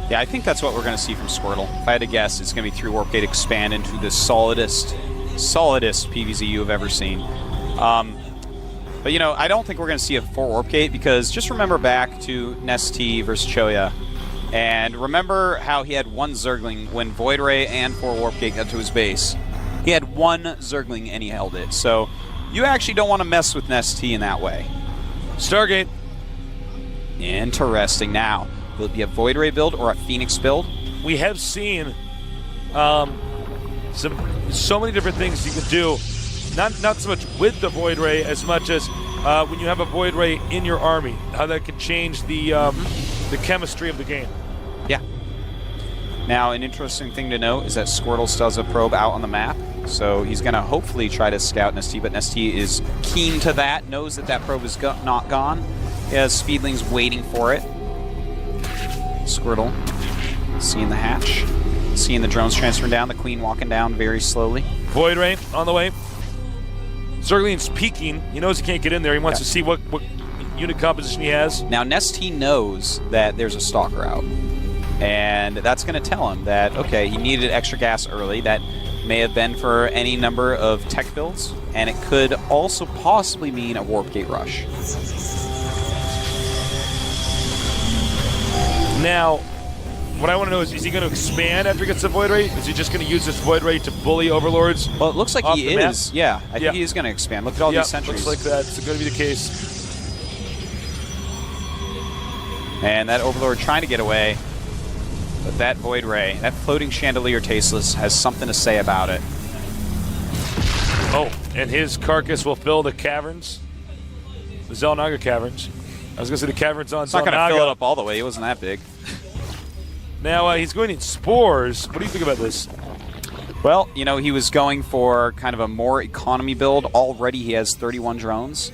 Yeah, I think that's what we're going to see from Squirtle. If I had to guess, it's going to be 3 Warp Gate expand into the solidest PvZ you have ever seen. But, you know, I don't think we're going to see a 4 Warp Gate because just remember back to Nesty versus Choya. And remember how he had 1 Zergling when Void Ray and 4 Warp Gate got to his base. He had 1 Zergling and he held it. So you actually don't want to mess with Nesty in that way. Stargate. Interesting. Now, will it be a Void Ray build or a Phoenix build? We have seen so many different things you can do. Not so much with the Void Ray as much as when you have a Void Ray in your army, how that can change the chemistry of the game. Yeah. Now, an interesting thing to note is that Squirtle still has a probe out on the map, so he's going to hopefully try to scout Nesty, but Nesty is keen to that, knows that that probe is not gone. He has Speedlings waiting for it. Squirtle seeing the hatch, seeing the drones transferring down, the Queen walking down very slowly. Void Ray on the way. Zergling's peeking. He knows he can't get in there. He wants to see what unit composition he has. Now, Nesty knows that there's a Stalker out, and that's going to tell him that, okay, he needed extra gas early. That may have been for any number of tech builds, and it could also possibly mean a Warp Gate Rush. Now, what I want to know is he going to expand after he gets the Void Ray? Is he just going to use this Void Ray to bully Overlords? Well, it looks like he is. Yeah, I think he is going to expand. Look at all these sentries. Looks like that's going to be the case. And that Overlord trying to get away. But that Void Ray, that floating chandelier Tasteless, has something to say about it. Oh, and his carcass will fill the caverns. The Xel'Naga caverns. I was going to say the caverns on Xel'Naga. It's not going to fill it up all the way. He wasn't that big. Now, he's going in spores. What do you think about this? Well, you know, he was going for kind of a more economy build. Already he has 31 drones.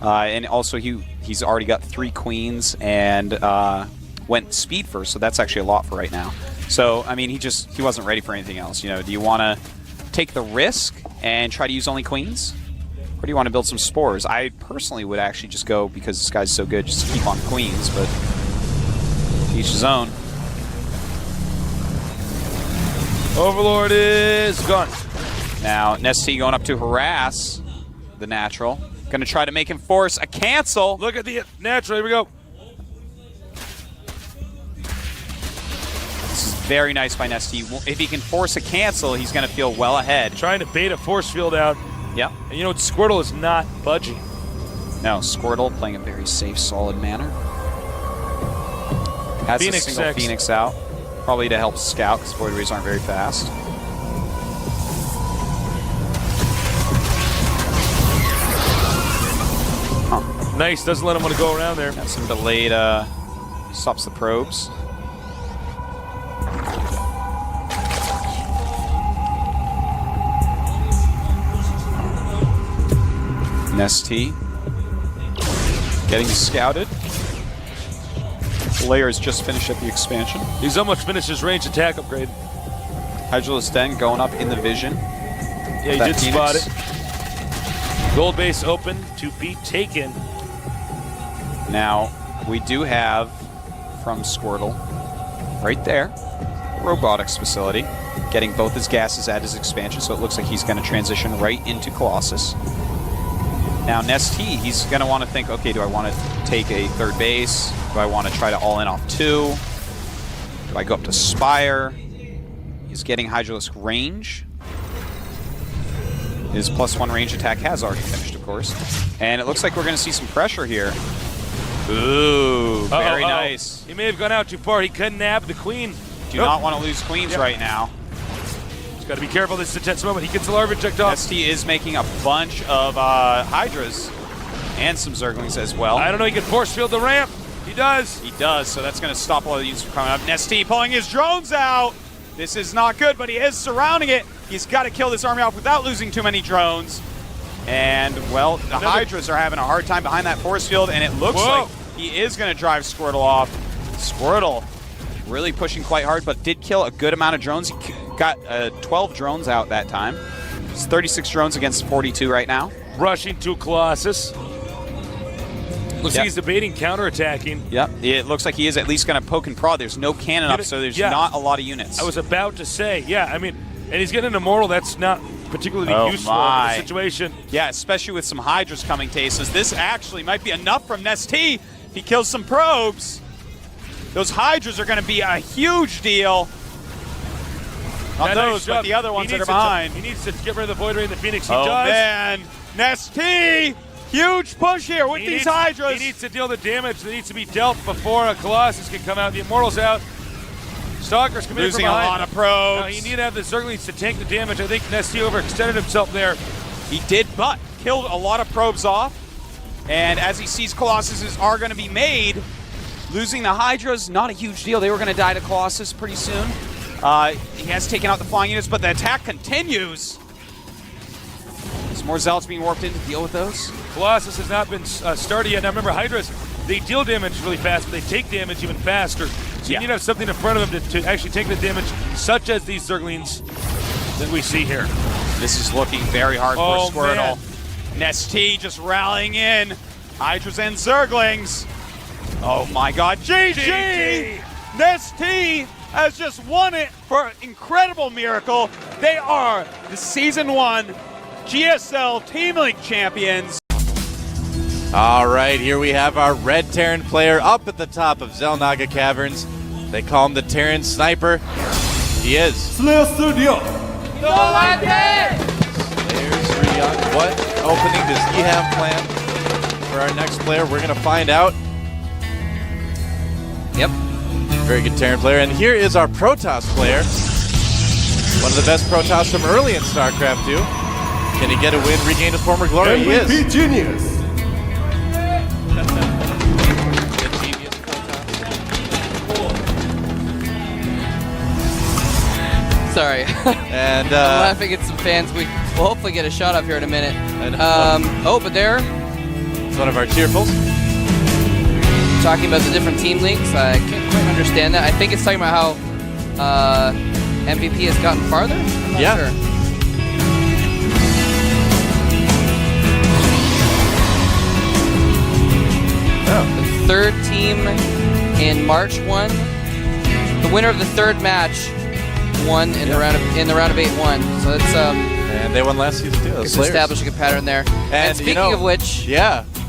And also he's already got 3 queens and went speed first, so that's actually a lot for right now. So, I mean, he wasn't ready for anything else. You know, do you want to take the risk and try to use only queens? Or do you want to build some spores? I personally would actually just go, because this guy's so good, just keep on queens, but each his own. Overlord is gone. Now, Nesty going up to harass the natural. Going to try to make him force a cancel. Look at the natural. Here we go. This is very nice by Nesty. If he can force a cancel, he's going to feel well ahead. Trying to bait a force field out. Yep. And you know, Squirtle is not budging. No, Squirtle playing a very safe, solid manner. Has Phoenix a single Phoenix out. Probably to help scout, because Void Rays aren't very fast. Nice, doesn't let him want to go around there. Got some delayed, stops the probes. Nesty getting scouted. Layer has just finished up the expansion. He's almost finished his range attack upgrade. Hydralis Den going up in the vision. Yeah, he did spot it. Gold base open to be taken. Now, we do have from Squirtle, right there, robotics facility, getting both his gases at his expansion, so it looks like he's going to transition right into Colossus. Now, Nesty, he's going to want to think, okay, do I want to take a third base? Do I want to try to all-in off 2? Do I go up to Spire? He's getting Hydralisk range. His +1 range attack has already finished, of course. And it looks like we're going to see some pressure here. Ooh, very nice. He may have gone out too far. He couldn't nab the queen. Do not want to lose queens right now. Just got to be careful. This is a tense moment. He gets the larva checked off. ST is making a bunch of Hydras and some Zerglings as well. I don't know. He can force field the ramp. He does. He does, so that's going to stop all the units from coming up. Nesty pulling his drones out. This is not good, but he is surrounding it. He's got to kill this army off without losing too many drones. And, well, the Hydras are having a hard time behind that force field, and it looks like he is going to drive Squirtle off. Squirtle really pushing quite hard, but did kill a good amount of drones. He got 12 drones out that time. It's 36 drones against 42 right now. Rushing to Colossus. Looks like he's debating counterattacking. Yep, it looks like he is at least going to poke and prod. There's no cannon up, so there's not a lot of units. I was about to say, I mean, and he's getting an Immortal. That's not particularly useful in the situation. Yeah, especially with some Hydras coming to Aces. This actually might be enough from Nesty. He kills some probes. Those Hydras are going to be a huge deal. Not those, but the other ones that are behind. He needs to get rid of the Void Ray and the Phoenix. He does. Oh, man. Nesty! Huge push here with these Hydras. He needs to deal the damage that needs to be dealt before a Colossus can come out. The Immortal's out. Stalker's coming losing from behind. A lot of probes. Now, you need to have the Zerglings to tank the damage. I think Nesty overextended himself there. He did, but killed a lot of probes off. And as he sees Colossuses are going to be made, losing the Hydras, not a huge deal. They were going to die to Colossus pretty soon. He has taken out the flying units, but the attack continues. There's more Zealots being warped in to deal with those. Colossus has not been started yet. Now remember, Hydras, they deal damage really fast, but they take damage even faster. So you need to have something in front of them to actually take the damage, such as these Zerglings that we see here. This is looking very hard for Squirtle. Nesty just rallying in. Hydras and Zerglings. Oh my god, GG! Nesty has just won it for an incredible miracle. They are the Season 1 GSL Team League champions. All right, here we have our Red Terran player up at the top of Xel'Naga Caverns. They call him the Terran Sniper. He is. Slayer Studio. Slayer's Ryung. What opening does he have planned for our next player? We're going to find out. Yep. Very good Terran player. And here is our Protoss player. One of the best Protoss from early in StarCraft II. Can he get a win, regain his former glory? He is. MVP Genius. Sorry. And I'm laughing at some fans. We'll hopefully get a shot up here in a minute. But there, it's one of our cheerfuls. talking about the different team leagues. I can't quite understand that. I think it's talking about how MVP has gotten farther. I'm not sure. Oh. The third team in March won. The winner of the third match won in the round of 8-1. So it's and they won last season too. it's establishing a pattern there. And speaking of which, go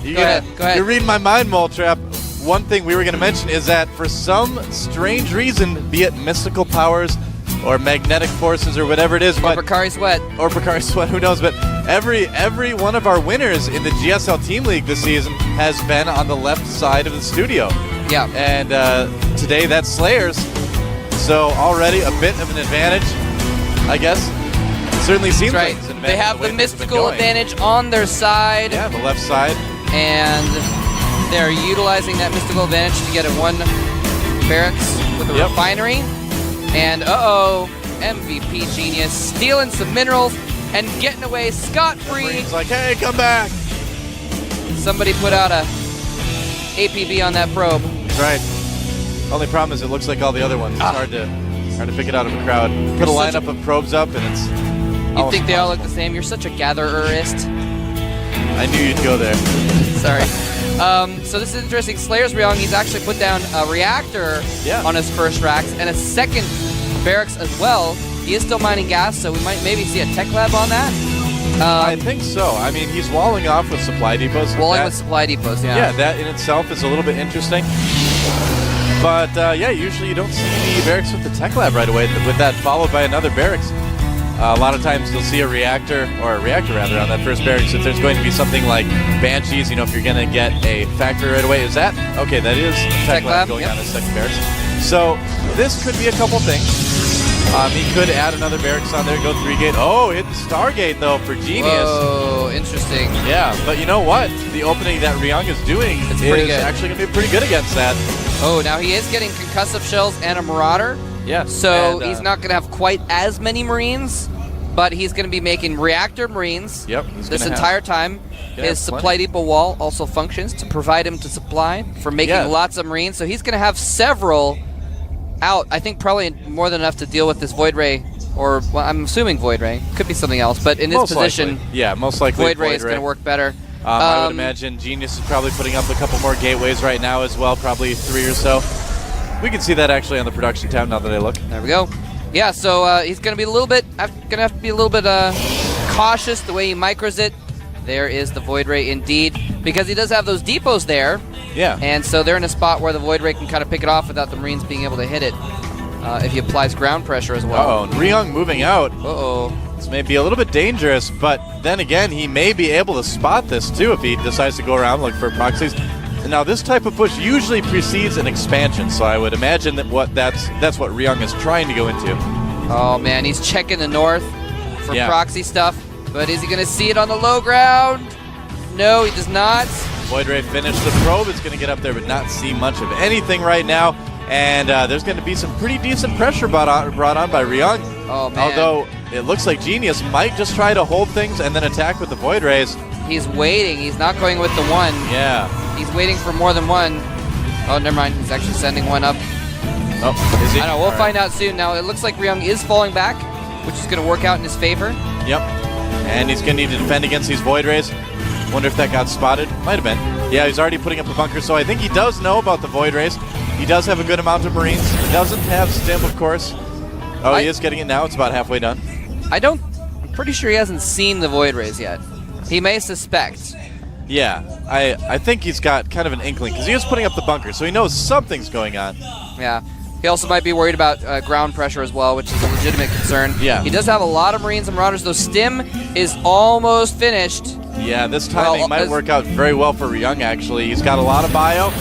ahead. You're reading my mind, Mole Trap. One thing we were going to mention is that for some strange reason, be it mystical powers or magnetic forces or whatever it is, or Bakari Sweat, who knows? But every one of our winners in the GSL Team League this season has been on the left side of the studio. Yeah. And today that's Slayers. So already a bit of an advantage, I guess. It certainly seems right. like They have the mystical advantage on their side. Yeah, the left side. And they're utilizing that mystical advantage to get a 1 barracks with a refinery. And MVP Genius stealing some minerals and getting away scot-free. He's like, hey, come back. Somebody put out a APB on that probe. That's right. Only problem is it looks like all the other ones. It's hard to pick it out of a crowd. Put a lineup of probes up and it's You think they all look the same? You're such a gathererist. I knew you'd go there. Sorry. So this is interesting. Slayer's Ryung, he's actually put down a reactor on his first racks and a second barracks as well. He is still mining gas, so we might maybe see a tech lab on that. I think so. I mean, he's walling off with supply depots. With supply depots, yeah. Yeah, that in itself is a little bit interesting. But usually you don't see the barracks with the tech lab right away. With that followed by another barracks. A lot of times you'll see a reactor on that first barracks. If there's going to be something like Banshees, if you're going to get a factory right away. Is that? Okay, that is tech lab going on a second barracks. So this could be a couple things. He could add another barracks on there, go 3-gate. Oh, hit the Stargate though for Genius. Oh, interesting. Yeah, but you know what? The opening that Ryung is doing is actually going to be pretty good against that. Oh, now he is getting concussive shells and a Marauder. Yeah. So he's not going to have quite as many Marines, but he's going to be making reactor Marines this entire time. His supply depot wall also functions to provide him to supply for making lots of Marines. So he's going to have several out. I think probably more than enough to deal with this Void Ray, or I'm assuming Void Ray. Could be something else, but in this position, most likely Void Ray is going to work better. I would imagine Genius is probably putting up a couple more gateways right now as well, probably 3 or so. We can see that actually on the production tab now that I look. There we go. Yeah, so he's going to be a little bit, cautious the way he micros it. There is the Void Ray indeed, because he does have those depots there. Yeah. And so they're in a spot where the Void Ray can kind of pick it off without the Marines being able to hit it if he applies ground pressure as well. Oh, and Ryung moving out. Uh-oh. This may be a little bit dangerous, but then again, he may be able to spot this too if he decides to go around looking for proxies. Now, this type of push usually precedes an expansion, so I would imagine that that's what Ryung is trying to go into. Oh man, he's checking the north for proxy stuff, but is he going to see it on the low ground? No, he does not. Void Ray finished the probe. It's going to get up there but not see much of anything right now. And there's going to be some pretty decent pressure brought on by Ryung. Oh, man. Although it looks like Genius might just try to hold things and then attack with the Void Rays. He's waiting. He's not going with the one. Yeah. He's waiting for more than one. Oh, never mind. He's actually sending one up. Oh, is he? I know. We'll find out soon. Now, it looks like Ryung is falling back, which is going to work out in his favor. Yep. And he's going to need to defend against these Void Rays. Wonder if that got spotted. Might have been. Yeah, he's already putting up a bunker, so I think he does know about the Void Rays. He does have a good amount of Marines. He doesn't have Stim, of course. Oh, he is getting it now. It's about halfway done. I'm pretty sure he hasn't seen the Void Rays yet. He may suspect. Yeah, I think he's got kind of an inkling, because he is putting up the bunker, so he knows something's going on. Yeah. He also might be worried about ground pressure as well, which is a legitimate concern. Yeah. He does have a lot of Marines and Marauders, though Stim is almost finished. Yeah, this timing might work out very well for Ryung, actually. He's got a lot of bio.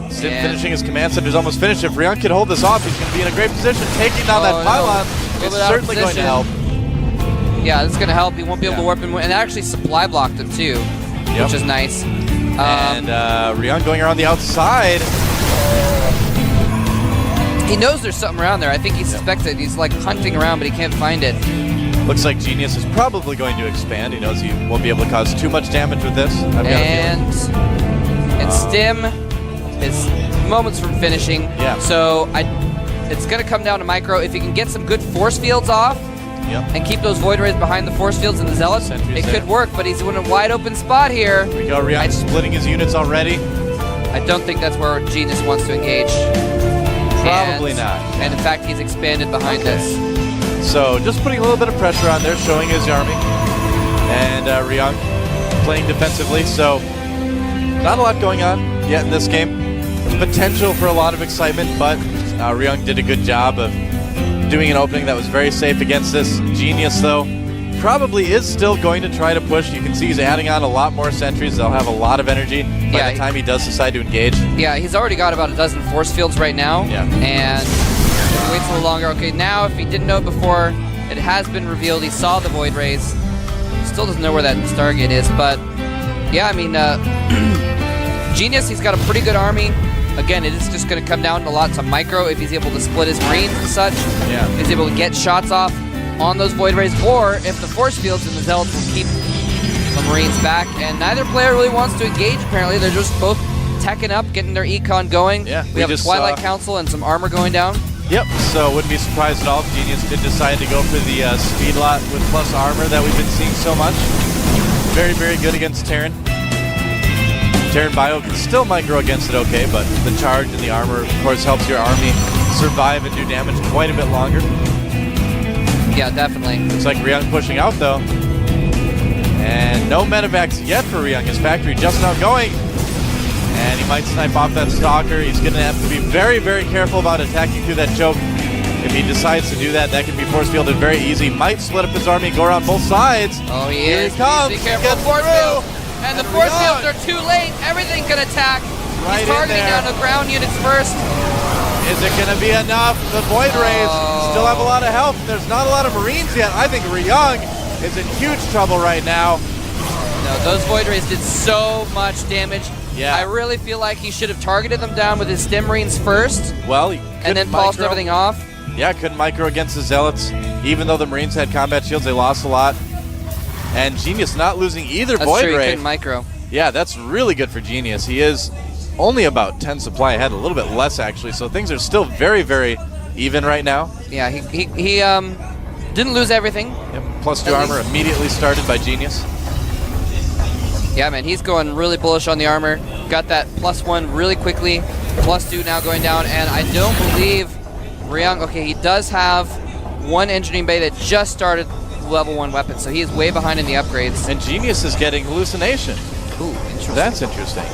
Stim finishing his command center is almost finished. If Ryung could hold this off, he's going to be in a great position. Taking down that pylon is certainly going to help. Yeah, that's going to help. He won't be able to warp him, and actually supply blocked him too, which is nice. And Ryung going around the outside. He knows there's something around there. I think he suspects it. He's like hunting around, but he can't find it. Looks like Genius is probably going to expand. He knows he won't be able to cause too much damage with this. And Stim is moments from finishing. Yeah. So it's going to come down to Micro. If he can get some good force fields off and keep those Void Rays behind the force fields and the Zealots, it could work, but he's in a wide open spot here. Here we go, Ryung splitting his units already. I don't think that's where Genius wants to engage. Probably not. And in fact, he's expanded behind this. So just putting a little bit of pressure on there, showing his army. And Ryung playing defensively. So not a lot going on yet in this game. Potential for a lot of excitement, but Ryung did a good job of doing an opening that was very safe against this. Genius, though, probably is still going to try to push. You can see he's adding on a lot more sentries. They'll have a lot of energy by the time he does decide to engage. Yeah, he's already got about a dozen force fields right now. Yeah. And if he waits a little longer. Okay, now if he didn't know it before, it has been revealed. He saw the Void Rays. Still doesn't know where that Stargate is, but yeah, I mean, Genius, he's got a pretty good army. Again, it is just going to come down a lot to Micro if he's able to split his Marines and such. Yeah. If he's able to get shots off on those Void Rays, or if the Force Fields and the Zealots will keep the Marines back. And neither player really wants to engage, apparently. They're just both teching up, getting their econ going. Yeah, we have a Twilight Council and some armor going down. Yep, so wouldn't be surprised at all if Genius did decide to go for the speed lot with plus armor that we've been seeing so much. Very, very good against Terran. Terran Bio can still micro against it okay, but the charge and the armor, of course, helps your army survive and do damage quite a bit longer. Yeah, definitely. Looks like Ryung pushing out, though. And no medevacs yet for Ryung. His factory just now going. And he might snipe off that Stalker. He's going to have to be very, very careful about attacking through that choke. If he decides to do that, that can be force fielded very easy. Might split up his army and go around both sides. Oh, he Here is. he comes. Be careful. Force field. And the force fields are too late. Everything can attack. Right. He's targeting down the ground units first. Is it going to be enough? The Void Rays still have a lot of health. There's not a lot of Marines yet. I think Ryung is in huge trouble right now. No, those Void Rays did so much damage. Yeah. I really feel like he should have targeted them down with his Stim Marines first. Well, and then pulsed everything off. Yeah, couldn't micro against the Zealots. Even though the Marines had combat shields, they lost a lot. And Genius not losing either That's Void true, Ray. he couldn't micro. Yeah, that's really good for Genius. He is only about 10 supply ahead, a little bit less actually. So things are still very, very even right now. Yeah, he didn't lose everything. Yep. Plus 2 armor immediately started by Genius. Yeah, man, he's going really bullish on the armor. Got that +1 really quickly. +2 now going down, and I don't believe Ryung. Okay, he does have one engineering bay that just started level 1 weapon, so he is way behind in the upgrades. And Genius is getting hallucination. Ooh, interesting. That's interesting.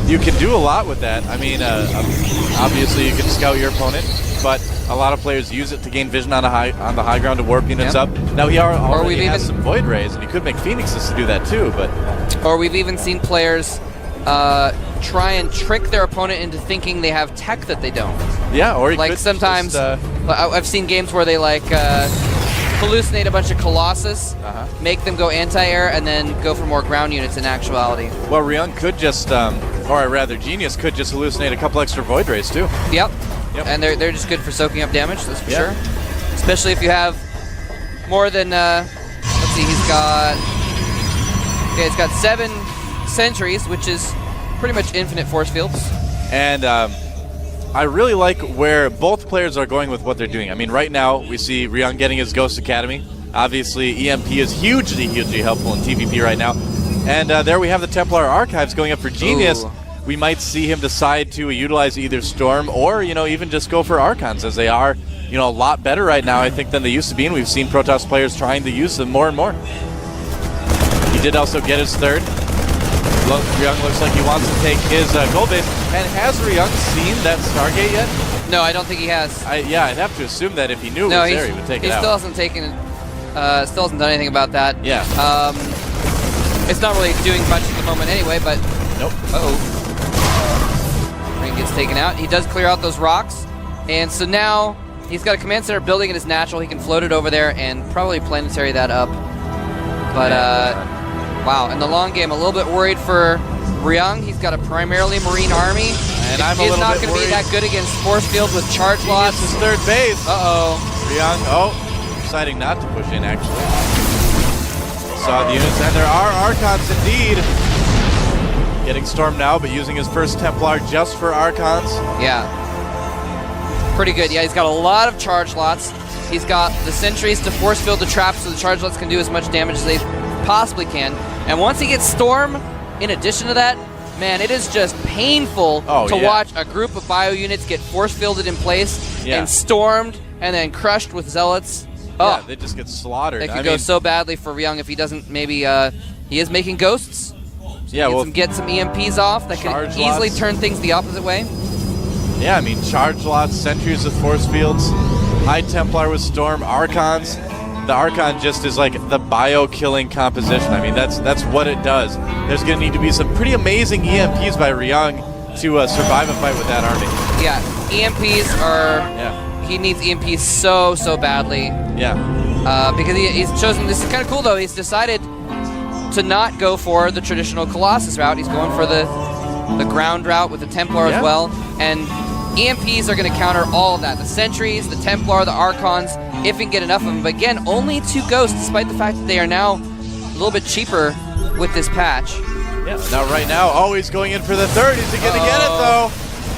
You can do a lot with that. I mean, obviously you can scout your opponent, but a lot of players use it to gain vision on the high ground to warp units up. Now he already has some Void Rays, and he could make Phoenixes to do that too. But or we've even seen players try and trick their opponent into thinking they have tech that they don't. Yeah, or like sometimes I've seen games where they like hallucinate a bunch of Colossus, make them go anti-air, and then go for more ground units in actuality. Well, Ryung could just, or rather Genius could just hallucinate a couple extra Void Rays too. Yep. And they're just good for soaking up damage, that's for sure. Especially if you have more than, let's see, he's got 7 sentries, which is pretty much infinite force fields. And I really like where both players are going with what they're doing. I mean, right now we see Ryung getting his Ghost Academy. Obviously, EMP is hugely, hugely helpful in TVP right now. And there we have the Templar Archives going up for Genius. Ooh. We might see him decide to utilize either Storm or, even just go for Archons, as they are, a lot better right now, I think, than they used to be. And we've seen Protoss players trying to use them more and more. He did also get his 3rd. Ryung looks like he wants to take his gold base. And has Ryung seen that Stargate yet? No, I don't think he has. Yeah, I'd have to assume that if he knew it No, was there, he would take it out. He still hasn't taken, still hasn't done anything about that. Yeah. It's not really doing much at the moment anyway, but... Nope. Uh-oh. Ring gets taken out. He does clear out those rocks. And so now he's got a command center building in his natural. He can float it over there and probably planetary that up. But, wow. In the long game, a little bit worried for Ryung. He's got a primarily Marine army. And I'm a little bit not going to be that good against force field with charge loss. Genius is third base. Uh-oh. Ryung, deciding not to push in, actually. Saw the units, and there are Archons indeed. Getting stormed now, but using his first Templar just for Archons. Yeah. Pretty good. Yeah, he's got a lot of charge lots. He's got the sentries to force field the traps so the charge lots can do as much damage as they possibly can. And once he gets storm, in addition to that, man, it is just painful to watch a group of bio units get force fielded in place and stormed and then crushed with zealots. Yeah, they just get slaughtered. It could go so badly for Ryung if he doesn't maybe, he is making ghosts. Yeah, well, get some EMPs off that can easily turn things the opposite way. Yeah, I mean, charge lots, sentries with force fields, High Templar with storm, Archons. The Archon just is like the bio-killing composition. I mean, that's what it does. There's going to need to be some pretty amazing EMPs by Ryung to survive a fight with that army. Yeah, EMPs are... Yeah. He needs EMPs so badly. Yeah. Because he's chosen... This is kind of cool, though. He's decided to not go for the traditional Colossus route. He's going for the ground route with the Templar as well. And EMPs are going to counter all of that. The Sentries, the Templar, the Archons, if he can get enough of them. But again, only 2 ghosts, despite the fact that they are now a little bit cheaper with this patch. Yeah. Now, right now, he's going in for the third. Is he going to get it, though?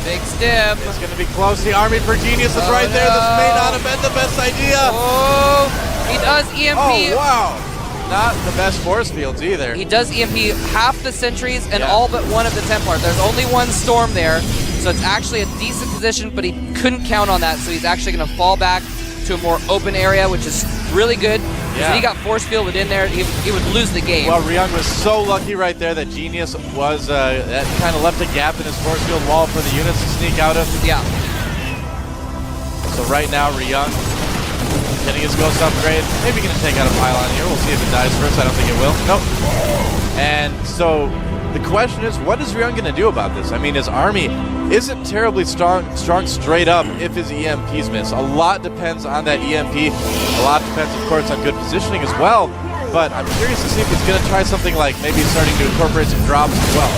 Big stim. It's going to be close. The army for Genius is right there. This may not have been the best idea. Oh, he does EMP. Oh, wow. Not the best force fields either. He does EMP half the sentries and all but one of the Templars. There's only one storm there, so it's actually a decent position, but he couldn't count on that, so he's actually going to fall back to a more open area, which is really good. Yeah. If he got force fielded in there, he would lose the game. Well, Ryung was so lucky right there that Genius was that kind of left a gap in his force field wall for the units to sneak out of. Yeah. So right now, Ryung getting his ghost upgrade. Maybe going to take out a pylon here. We'll see if it dies first. I don't think it will. Nope. And so the question is, what is Ryung going to do about this? I mean, his army isn't terribly strong straight up if his EMPs miss. A lot depends on that EMP. A lot depends, of course, on good positioning as well. But I'm curious to see if he's going to try something like maybe starting to incorporate some drops as well.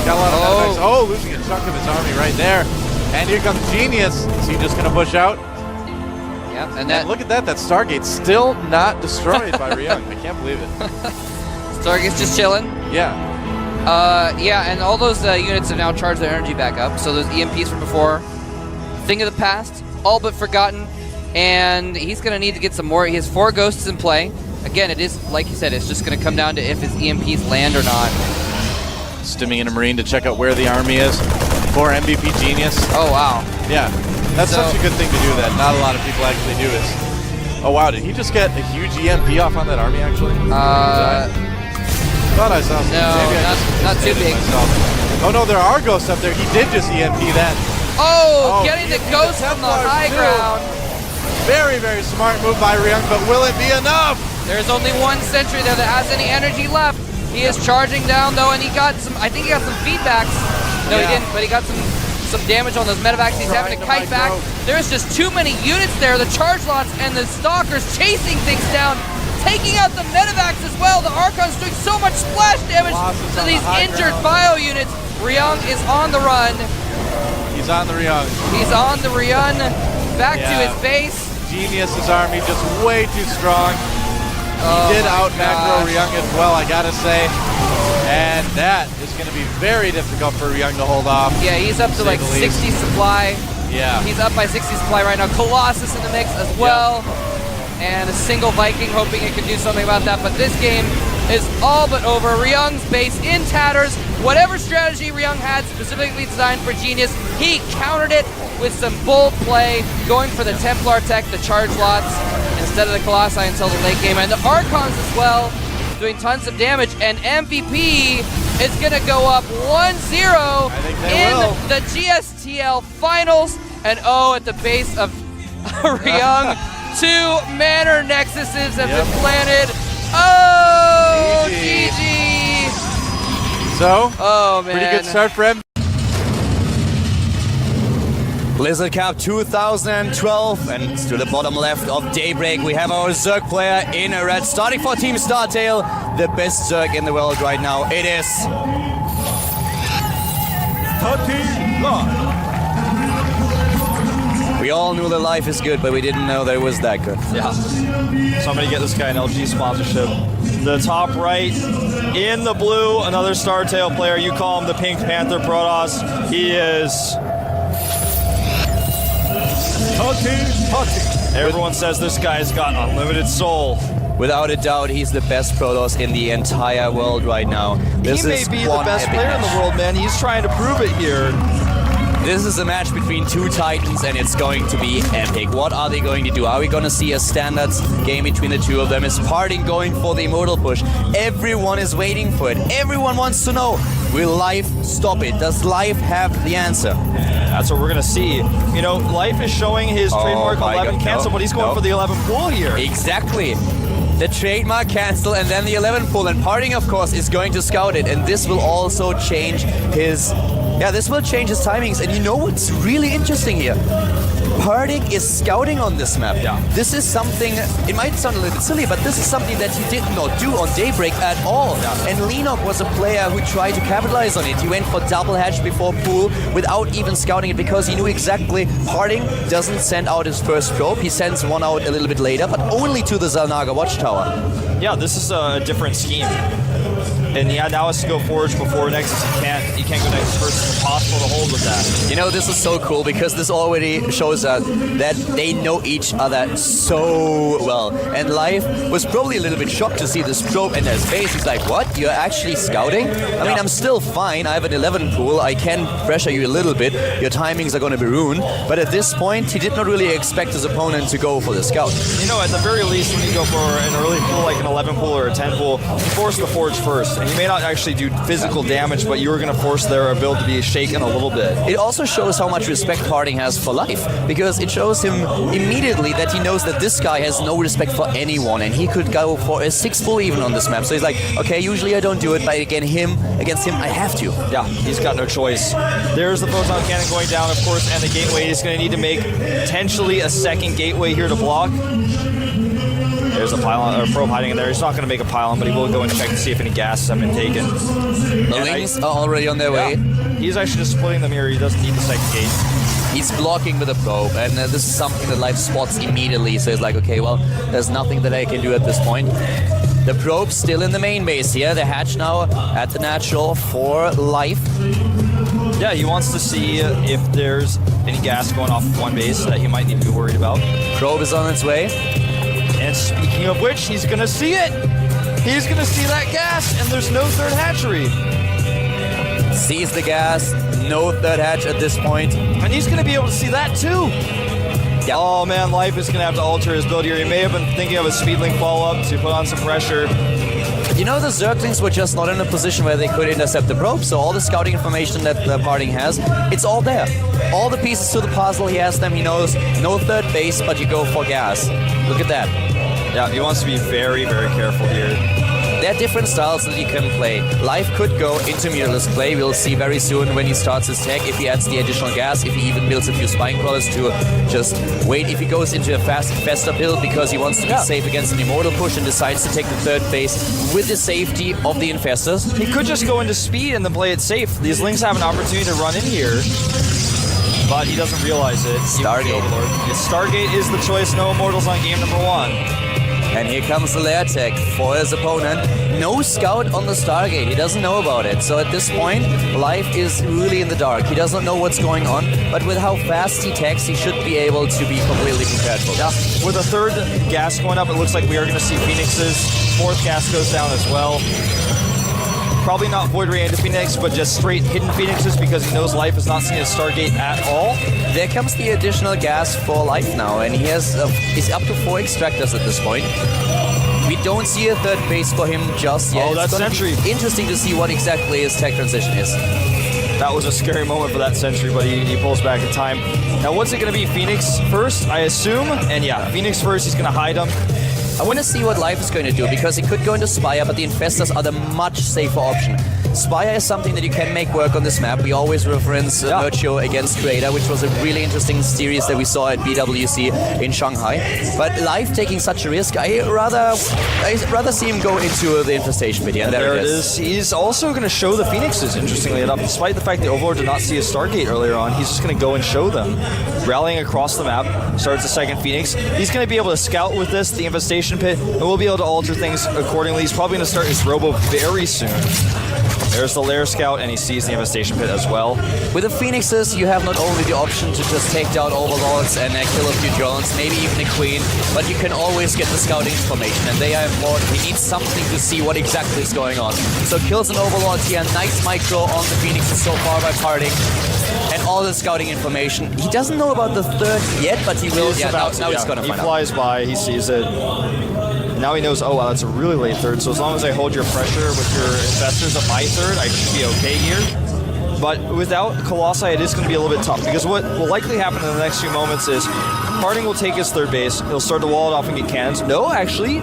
Got a lot of effects. Oh, losing a chunk of his army right there. And here comes Genius. Is he just going to push out? Yep, and look at that. That Stargate still not destroyed by Ryung. I can't believe it. Stargate's just chilling. Yeah. Yeah, and all those units have now charged their energy back up. So those EMPs from before, thing of the past, all but forgotten. And he's going to need to get some more. He has 4 ghosts in play. Again, it is, like you said, it's just going to come down to if his EMPs land or not. Stimming in a Marine to check out where the army is for MVP Genius. Oh, wow. Yeah. That's such a good thing to do that not a lot of people actually do is. Oh, wow. Did he just get a huge EMP off on that army, actually? Thought I saw something. No, not too big. Oh, no, there are ghosts up there. He did just EMP that. Oh, getting the ghost from the high ground. Very, very smart move by Ryung, but will it be enough? There's only 1 sentry there that has any energy left. He is charging down, though, and he got some, I think he got some feedbacks. No, he didn't, but he got some damage on those medevacs. He's having to kite back. There's just too many units there. The charge lots and the stalkers chasing things down, taking out the medevacs as well. The Archon's doing so much splash damage to these injured bio units. Ryung is on the run. He's on the Ryung. He's on the Ryung. Back to his base. Genius's army just way too strong. He did out-macro Ryung as well, I gotta say. And that is going to be very difficult for Ryung to hold off. Yeah, he's up to like 60 supply. Yeah. He's up by 60 supply right now. Colossus in the mix as well. Yep. And a single Viking, hoping it can do something about that. But this game is all but over. Ryung's base in tatters. Whatever strategy Ryung had specifically designed for Genius, he countered it with some bold play, going for the Templar tech, the charge lots, instead of the Colossi until the late game. And the Archons as well, doing tons of damage, and MVP is going to go up 1-0 in the GSTL Finals And oh, at the base of Ryung, 2 Manor Nexuses have been planted. Oh, GG. So, oh man, pretty good start for him. Blizzard Cup 2012, and to the bottom left of Daybreak we have our Zerg player in a red, starting for Team Startail, the best Zerg in the world right now. It is starting live. We all knew the life is good, but we didn't know that it was that good. Yeah. So I'm gonna get this guy an LG sponsorship. The top right, in the blue, another StarTail player. You call him the Pink Panther Protoss. He is... Everyone says this guy's got unlimited soul. Without a doubt, he's the best Protoss in the entire world right now. This He may is be the one best epic player in the match. world, man. He's trying to prove it here. This is a match between 2 titans, and it's going to be epic. What are they going to do? Are we going to see a standards game between the 2 of them? Is Parting going for the immortal push? Everyone is waiting for it. Everyone wants to know, will Life stop it? Does Life have the answer? That's what we're gonna see. You know, Life is showing his trademark my 11 God, cancel, but he's going for the 11 pull here. Exactly. The trademark cancel and then the 11 pull, and Parting of course is going to scout it, and this will also change his... Yeah, this will change his timings, and you know what's really interesting here? Parting is scouting on this map. Yeah. This is something, it might sound a little bit silly, but this is something that he did not do on Daybreak at all. Yeah. And Lenok was a player who tried to capitalize on it. He went for double hatch before pool without even scouting it, because he knew exactly Parting doesn't send out his first probe. He sends one out a little bit later, but only to the Zalnaga watchtower. Yeah, this is a different scheme. And yeah, now has to go Forge before Nexus. He can't go Nexus first. It's impossible to hold with that. You know, this is so cool because this already shows us that they know each other so well. And Life was probably a little bit shocked to see this probe in his face. He's like, what? You're actually scouting? I mean, I'm still fine. I have an 11 pool. I can pressure you a little bit. Your timings are going to be ruined. But at this point, he did not really expect his opponent to go for the scout. You know, at the very least, when you go for an early pool, like an 11 pool or a 10 pool, you force the Forge first. And you may not actually do physical damage, but you're going to force their build to be shaken a little bit. It also shows how much respect Parting has for Life, because it shows him immediately that he knows that this guy has no respect for anyone, and he could go for a 6 pull even on this map. So he's like, okay, usually I don't do it, but against him, I have to. Yeah, he's got no choice. There's the photon cannon going down, of course, and the gateway is going to need to make potentially a second gateway here to block. There's a pylon, or probe hiding in there. He's not going to make a pylon, but he will go and check to see if any gases have been taken. The Lings are already on their way. He's actually just splitting the mirror. He doesn't need the second gate. He's blocking with a probe, and this is something that Life spots immediately. So he's like, okay, well, there's nothing that I can do at this point. The probe's still in the main base here. The hatch now at the natural for Life. Yeah, he wants to see if there's any gas going off of one base that he might need to be worried about. Probe is on its way. And speaking of which, he's going to see it. He's going to see that gas, and there's no third hatchery. Sees the gas, no third hatch at this point. And he's going to be able to see that too. Yep. Oh man, Life is going to have to alter his build here. He may have been thinking of a speedlink follow-up to put on some pressure. You know, the Zerglings were just not in a position where they could intercept the probe, so all the scouting information that the Parting has, it's all there. All the pieces to the puzzle, he has them, he knows no third base, but you go for gas. Look at that. Yeah, he wants to be very, very careful here. There are different styles that you can play. Life could go into mirrorless play. We'll see very soon when he starts his tech, if he adds the additional gas, if he even builds a few spine crawlers to just wait. If he goes into a faster build because he wants to be safe against an immortal push and decides to take the third phase with the safety of the infestors. He could just go into speed and then play it safe. These Lings have an opportunity to run in here, but he doesn't realize it. Stargate. Stargate is the choice. No Immortals on game number 1. And here comes the lair tech for his opponent. No scout on the Stargate. He doesn't know about it. So at this point, Life is really in the dark. He doesn't know what's going on. But with how fast he techs, he should be able to be completely prepared for this. Yeah. With a third gas going up, it looks like we are going to see Phoenixes. Fourth gas goes down as well. Probably not Void Ray into Phoenix, but just straight hidden Phoenixes because he knows Life is not seeing a Stargate at all. There comes the additional gas for Life now, and he has he's up to 4 extractors at this point. We don't see a third base for him just yet. Oh, that's it's Sentry. Interesting to see what exactly his tech transition is. That was a scary moment for that sentry, but he pulls back in time. Now, what's it going to be? Phoenix first, I assume? And yeah, Phoenix first, he's going to hide him. I want to see what Life is going to do, because he could go into Spire, but the Infestors are the much safer option. Spire is something that you can make work on this map. We always reference Virtue against Creator, which was a really interesting series that we saw at BWC in Shanghai. But Life taking such a risk, I rather see him go into the Infestation pit. And there it is. He's also going to show the Phoenixes, interestingly enough. Despite the fact the Overlord did not see a Stargate earlier on, he's just going to go and show them. Rallying across the map, starts the second Phoenix. He's going to be able to scout with this, the Infestation pit, and we'll be able to alter things accordingly. He's probably going to start his Robo very soon. There's the Lair Scout, and he sees the Infestation pit as well. With the Phoenixes, you have not only the option to just take down Overlords and kill a few drones, maybe even a Queen, but you can always get the scouting information, and they are important. He needs something to see what exactly is going on. So kills an Overlord here, nice micro on the Phoenixes so far by parting, and all the scouting information. He doesn't know about the third yet, but he will. Yeah, now he's going to find out. He flies by, he sees it. Now he knows, oh wow, that's a really late third, so as long as I hold your pressure with your Infestors at my third, I should be okay here. But without Colossi, it is going to be a little bit tough, because what will likely happen in the next few moments is Parting will take his third base, he'll start to wall it off and get cannons. No, actually,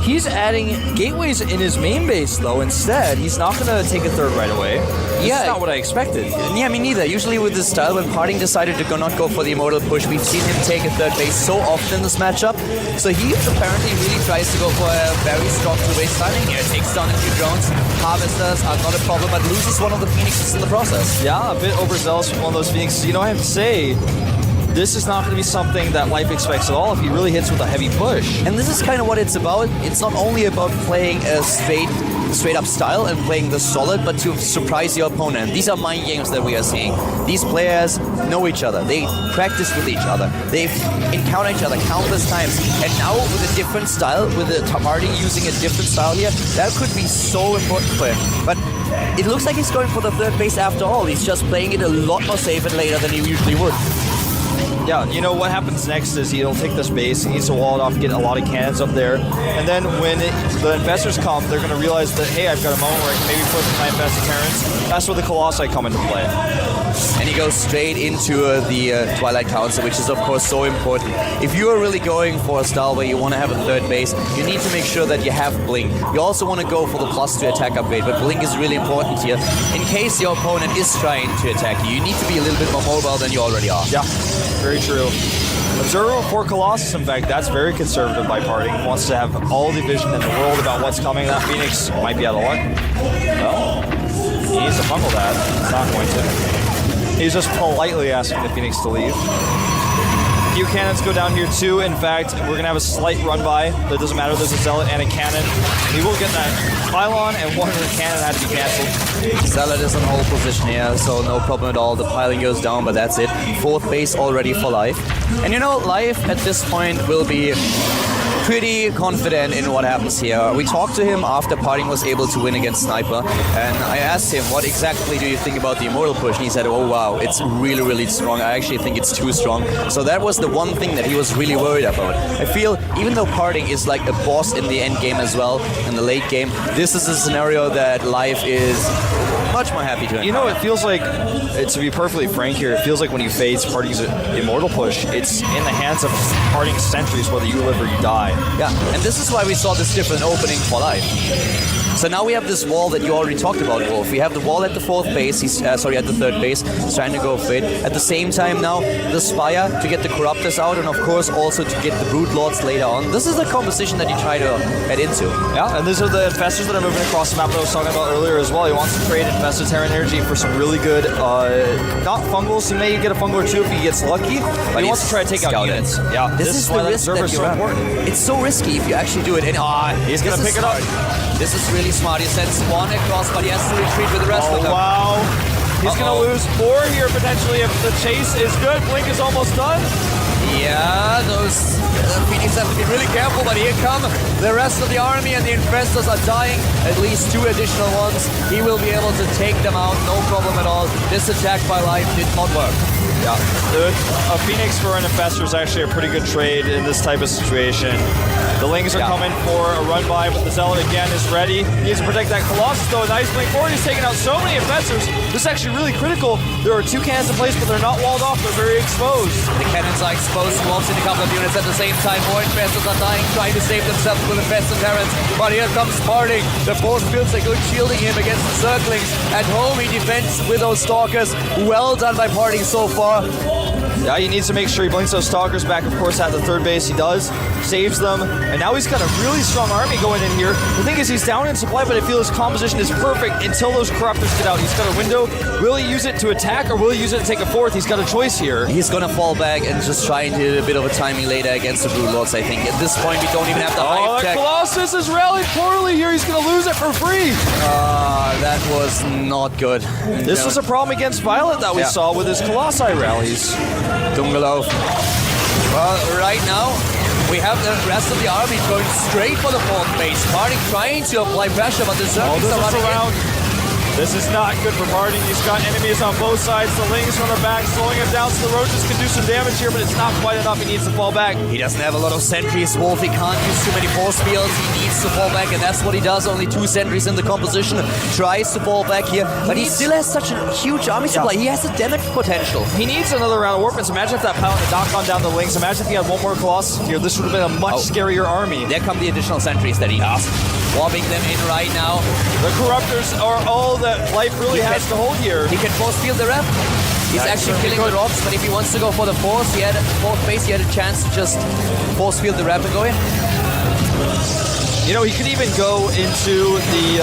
he's adding gateways in his main base, though, instead. He's not going to take a third right away. That's not what I expected. Yeah, me neither. Usually with this style, when Parting decided to not go for the Immortal push, we've seen him take a third base so often in this matchup. So he apparently really tries to go for a very strong two-base styling here. Takes down a few drones. Harvesters are not a problem, but loses one of the Phoenixes in the process. Yeah, a bit overzealous from one of those Phoenixes. You know, I have to say, this is not going to be something that Life expects at all if he really hits with a heavy push. And this is kind of what it's about. It's not only about playing a straight up style and playing the solid, but to surprise your opponent. These are mind games that we are seeing. These players know each other. They practice with each other. They've encountered each other countless times. And now with a different style, with the party using a different style here, that could be so important for him. But it looks like he's going for the third base after all. He's just playing it a lot more safe and later than he usually would. Yeah, you know, what happens next is he'll take this base, he needs to wall it off, get a lot of cannons up there, and then when the Infestors come, they're going to realize that, hey, I've got a moment where I can maybe push my Infested Terrans. That's where the Colossi come into play. And he goes straight into the Twilight Council, which is of course so important. If you are really going for a style where you want to have a third base, you need to make sure that you have Blink. You also want to go for the +2 attack upgrade, but Blink is really important here. In case your opponent is trying to attack you, you need to be a little bit more mobile than you already are. Yeah, very true. Observer for Colossus, in fact, that's very conservative by Parting. Wants to have all the vision in the world about what's coming. That Phoenix might be out of luck. Well, he needs to fumble that. He's not going to. He's just politely asking the Phoenix to leave. A few cannons go down here too. In fact, we're going to have a slight run by. That doesn't matter. There's a Zealot and a cannon. He will get that pylon, and one of the cannon had to be cancelled. Zealot is in hold position here, so no problem at all. The piling goes down, but that's it. Fourth base already for Life. And you know, Life at this point will be pretty confident in what happens here. We talked to him after Parting was able to win against Sniper, and I asked him, what exactly do you think about the Immortal push? And he said, oh wow, it's really, really strong. I actually think it's too strong. So that was the one thing that he was really worried about. I feel, even though Parting is like a boss in the end game as well, in the late game, this is a scenario that Life is much more happy to encounter. You know, it feels like, to be perfectly frank here, it feels like when you face Parting's Immortal push, it's in the hands of Parting's sentries whether you live or you die. Yeah, and this is why we saw this different opening for Life. So now we have this wall that you already talked about, Wolf. We have the wall at the fourth base, at the third base, he's trying to go for it. At the same time now, the Spire to get the Corruptors out, and of course also to get the Brood Lords later on. This is the composition that you try to head into. Yeah, and these are the Infestors that are moving across the map that I was talking about earlier as well. He wants to trade Infested Terran Energy for some really good, not fungals, he may get a fungal or two if he gets lucky, but he wants to try to take out units. Yeah, this is why that Observer is so important. It's so risky if you actually do it, and he's going to pick it up. This is really smart. He sends one across, but he has to retreat with the rest of them. Wow. He's going to lose 4 here potentially if the chase is good. Blink is almost done. Yeah, those Phoenix have to be really careful, but here come the rest of the army, and the Infestors are dying. At least 2 additional ones. He will be able to take them out, no problem at all. This attack by Life did not work. Yeah, a Phoenix for an Infestor is actually a pretty good trade in this type of situation. The Lings are coming for a run by, but the Zealot again is ready. He needs to protect that Colossus though. Nice blink forward. He's taking out so many Infestors. This is actually really critical. There are 2 cannons in place, but they're not walled off. They're very exposed. The cannons are exposed, swaps in a couple of units at the same time. More Infestors are dying, trying to save themselves with Infested Terrans. But here comes Parting. The force fields are good, shielding him against the Circlings. At home, he defends with those Stalkers. Well done by Parting so far. Yeah, he needs to make sure he blinks those Stalkers back, of course, at the third base. He does, saves them, and now he's got a really strong army going in here. The thing is, he's down in supply, but I feel his composition is perfect until those Corruptors get out. He's got a window. Will he use it to attack, or will he use it to take a fourth? He's got a choice here. He's gonna fall back and just try and do a bit of a timing later against the Broodlords, I think. At this point, we don't even have the hype that check. Colossus is rallied poorly here. He's gonna lose it for free. That was not good. This was a problem against Violet that we saw with his Colossi rallies. Dungalov. Well, right now, we have the rest of the army going straight for the 4th base. Parting trying to apply pressure, but the Zerglings are running around. This is not good for Parting. He's got enemies on both sides. The Lings from the back, slowing him down so the Roaches can do some damage here, but it's not quite enough. He needs to fall back. He doesn't have a lot of sentries. Wolf, he can't use too many force fields. He needs to fall back, and that's what he does. Only 2 sentries in the composition. Tries to fall back here, but he still has such a huge army supply. He has a damage potential. He needs another round of Warpins. Imagine if that Pilot had not gone down the Lings. Imagine if he had one more Colossus here. This would have been a much scarier army. There come the additional sentries that he needs. Warping them in right now. The Corruptors are all that life really has to hold here. He can force field the rep. He's actually killing the rocks, but if he wants to go for the force, he had a 4th base, he had a chance to just force field the rep and go in. You know, he could even go into the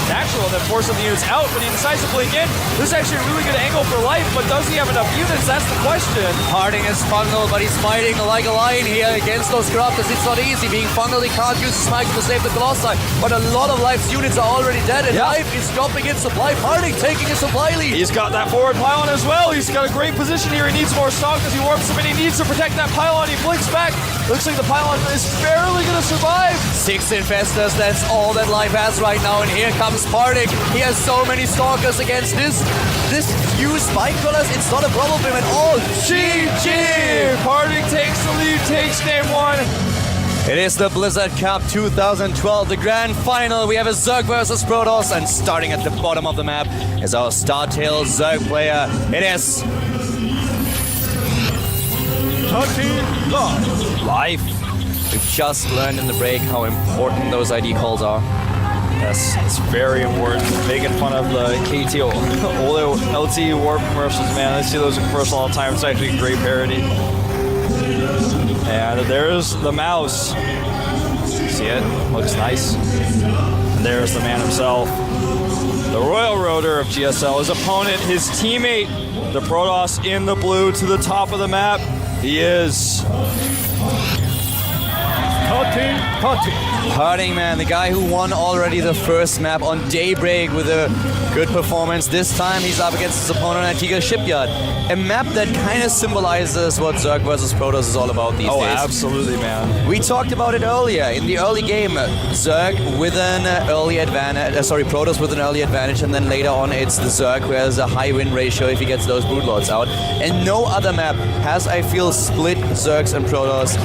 natural and then force some units out, but he decides to blink in. This is actually a really good angle for life, but does he have enough units? That's the question. Parting is fungal, but he's fighting like a lion here against those Corruptors. It's not easy. Being fungal, he can't use his smite to save the Colossi, but a lot of Life's units are already dead, and Life is dropping in supply. Parting taking a supply lead. He's got that forward pylon as well. He's got a great position here. He needs more stock as he warps him, and he needs to protect that pylon. He blinks back. Looks like the pylon is barely going to survive. 6 Infestors, that's all that Life has right now, and here comes Parting. He has so many Stalkers against this few Spike Crawlers. It's not a problem for him at all. GG! Parting takes the lead, takes game 1. It is the Blizzard Cup 2012, the grand final. We have a Zerg versus Protoss, and starting at the bottom of the map is our Startail Zerg player. It is Life. We've just learned in the break how important those ID calls are. Yes, it's very important. Making fun of the KT LT Warp commercials, man. I see those in commercials all the time. It's actually a great parody. And there's the mouse. See it? Looks nice. And there's the man himself. The Royal Roader of GSL. His opponent, his teammate, the Protoss in the blue to the top of the map. He is Parting, man, the guy who won already the first map on Daybreak with a good performance. This time he's up against his opponent Antigua Shipyard. A map that kind of symbolizes what Zerg versus Protoss is all about these days. Oh, absolutely, man. We talked about it earlier. In the early game, Zerg with an early advantage, Protoss with an early advantage, and then later on it's the Zerg who has a high win ratio if he gets those Broodlords out. And no other map has, I feel, split Zergs and Protoss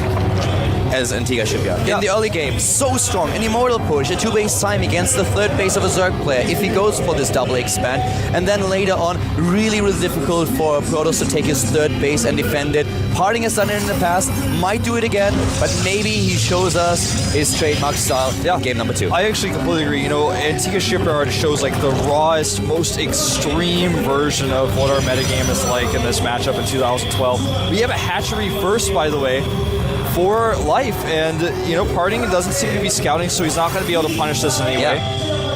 as Antigua Shipyard. In the early game, so strong, an immortal push, a 2-base time against the 3rd base of a Zerg player if he goes for this double expand, and then later on, really difficult for Protoss to take his 3rd base and defend it. Parting has done it in the past, might do it again, but maybe he shows us his trademark style in game number 2. I actually completely agree. You know, Antigua Shipyard shows like the rawest, most extreme version of what our metagame is like in this matchup in 2012. We have a hatchery first, by the way, for life, and you know, Parting doesn't seem to be scouting, so he's not going to be able to punish this in any way.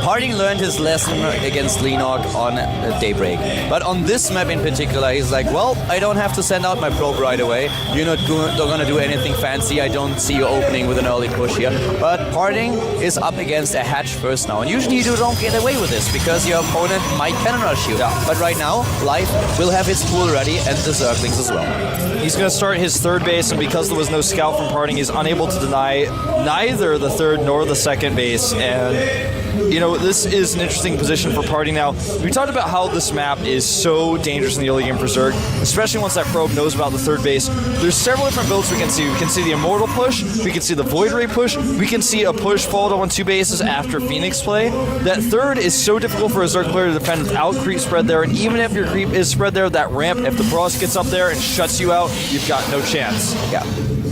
Parting learned his lesson against Lenog on Daybreak, but on this map in particular, he's like, well, I don't have to send out my probe right away. You're not going to do anything fancy. I don't see you opening with an early push here. But Parting is up against a hatch first now, and usually you don't get away with this because your opponent might cannon rush you. But right now, Life will have his pool ready and the Zerglings as well. He's going to start his 3rd base, and because there was no scout from Parting, he's unable to deny neither the 3rd nor the 2nd base, and you know, this is an interesting position for Party now. We talked about how this map is so dangerous in the early game for Zerg, especially once that probe knows about the third base. There's several different builds we can see. We can see the Immortal push, we can see the Void Ray push, we can see a push followed on 2 bases after Phoenix play. That third is so difficult for a Zerg player to defend without creep spread there, and even if your creep is spread there, that ramp, if the Frost gets up there and shuts you out, you've got no chance. Yeah.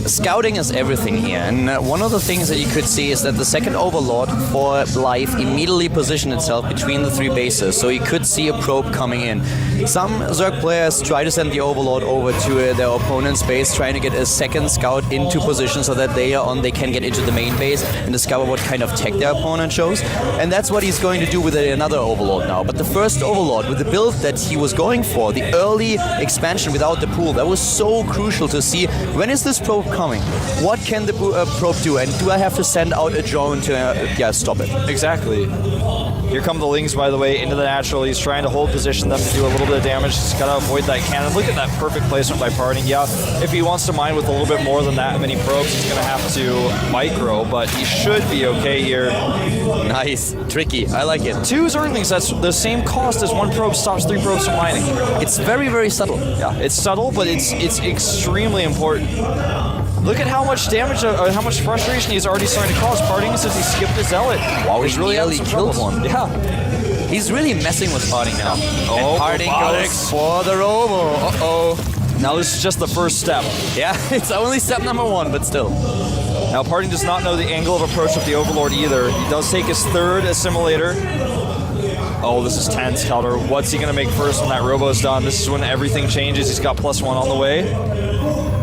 Scouting is everything here, and one of the things that you could see is that the second Overlord for Life immediately positioned itself between the 3 bases, so you could see a probe coming in. Some Zerg players try to send the Overlord over to their opponent's base, trying to get a second scout into position so that they can get into the main base and discover what kind of tech their opponent shows, and that's what he's going to do with another Overlord now. But the first Overlord, with the build that he was going for, the early expansion without the pool, that was so crucial to see when is this probe coming? What can the probe do? And do I have to send out a drone to stop it? Exactly. Here come the Lings, by the way, into the natural. He's trying to hold position them to do a little bit of damage. He's got to avoid that cannon. Look at that perfect placement by Parting. Yeah, if he wants to mine with a little bit more than that many probes, he's going to have to micro, but he should be okay here. Nice. Tricky. I like it. 2 Zerglings, that's the same cost as 1 probe stops 3 probes from mining. It's very, very subtle. Yeah, it's subtle, but it's extremely important. Look at how much damage, how much frustration he's already starting to cause. Parting says he skipped his Zealot. Wow, he's really killed one. Yeah. He's really messing with Parting now. Oh, and Parting goes for the Robo. Uh-oh. Now this is just the first step. Yeah, it's only step number 1, but still. Now Parting does not know the angle of approach of the Overlord either. He does take his 3rd assimilator. Oh, this is tense, Kelder. What's he going to make first when that Robo's done? This is when everything changes. He's got +1 on the way.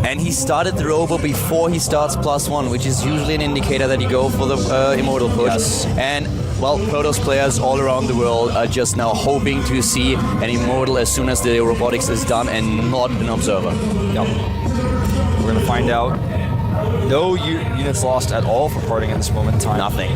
And he started the Robo before he starts +1, which is usually an indicator that you go for the Immortal push. Yes. And, well, Protoss players all around the world are just now hoping to see an Immortal as soon as the robotics is done and not an Observer. Yep. We're going to find out. No units lost at all for Parting at this moment in time. Nothing.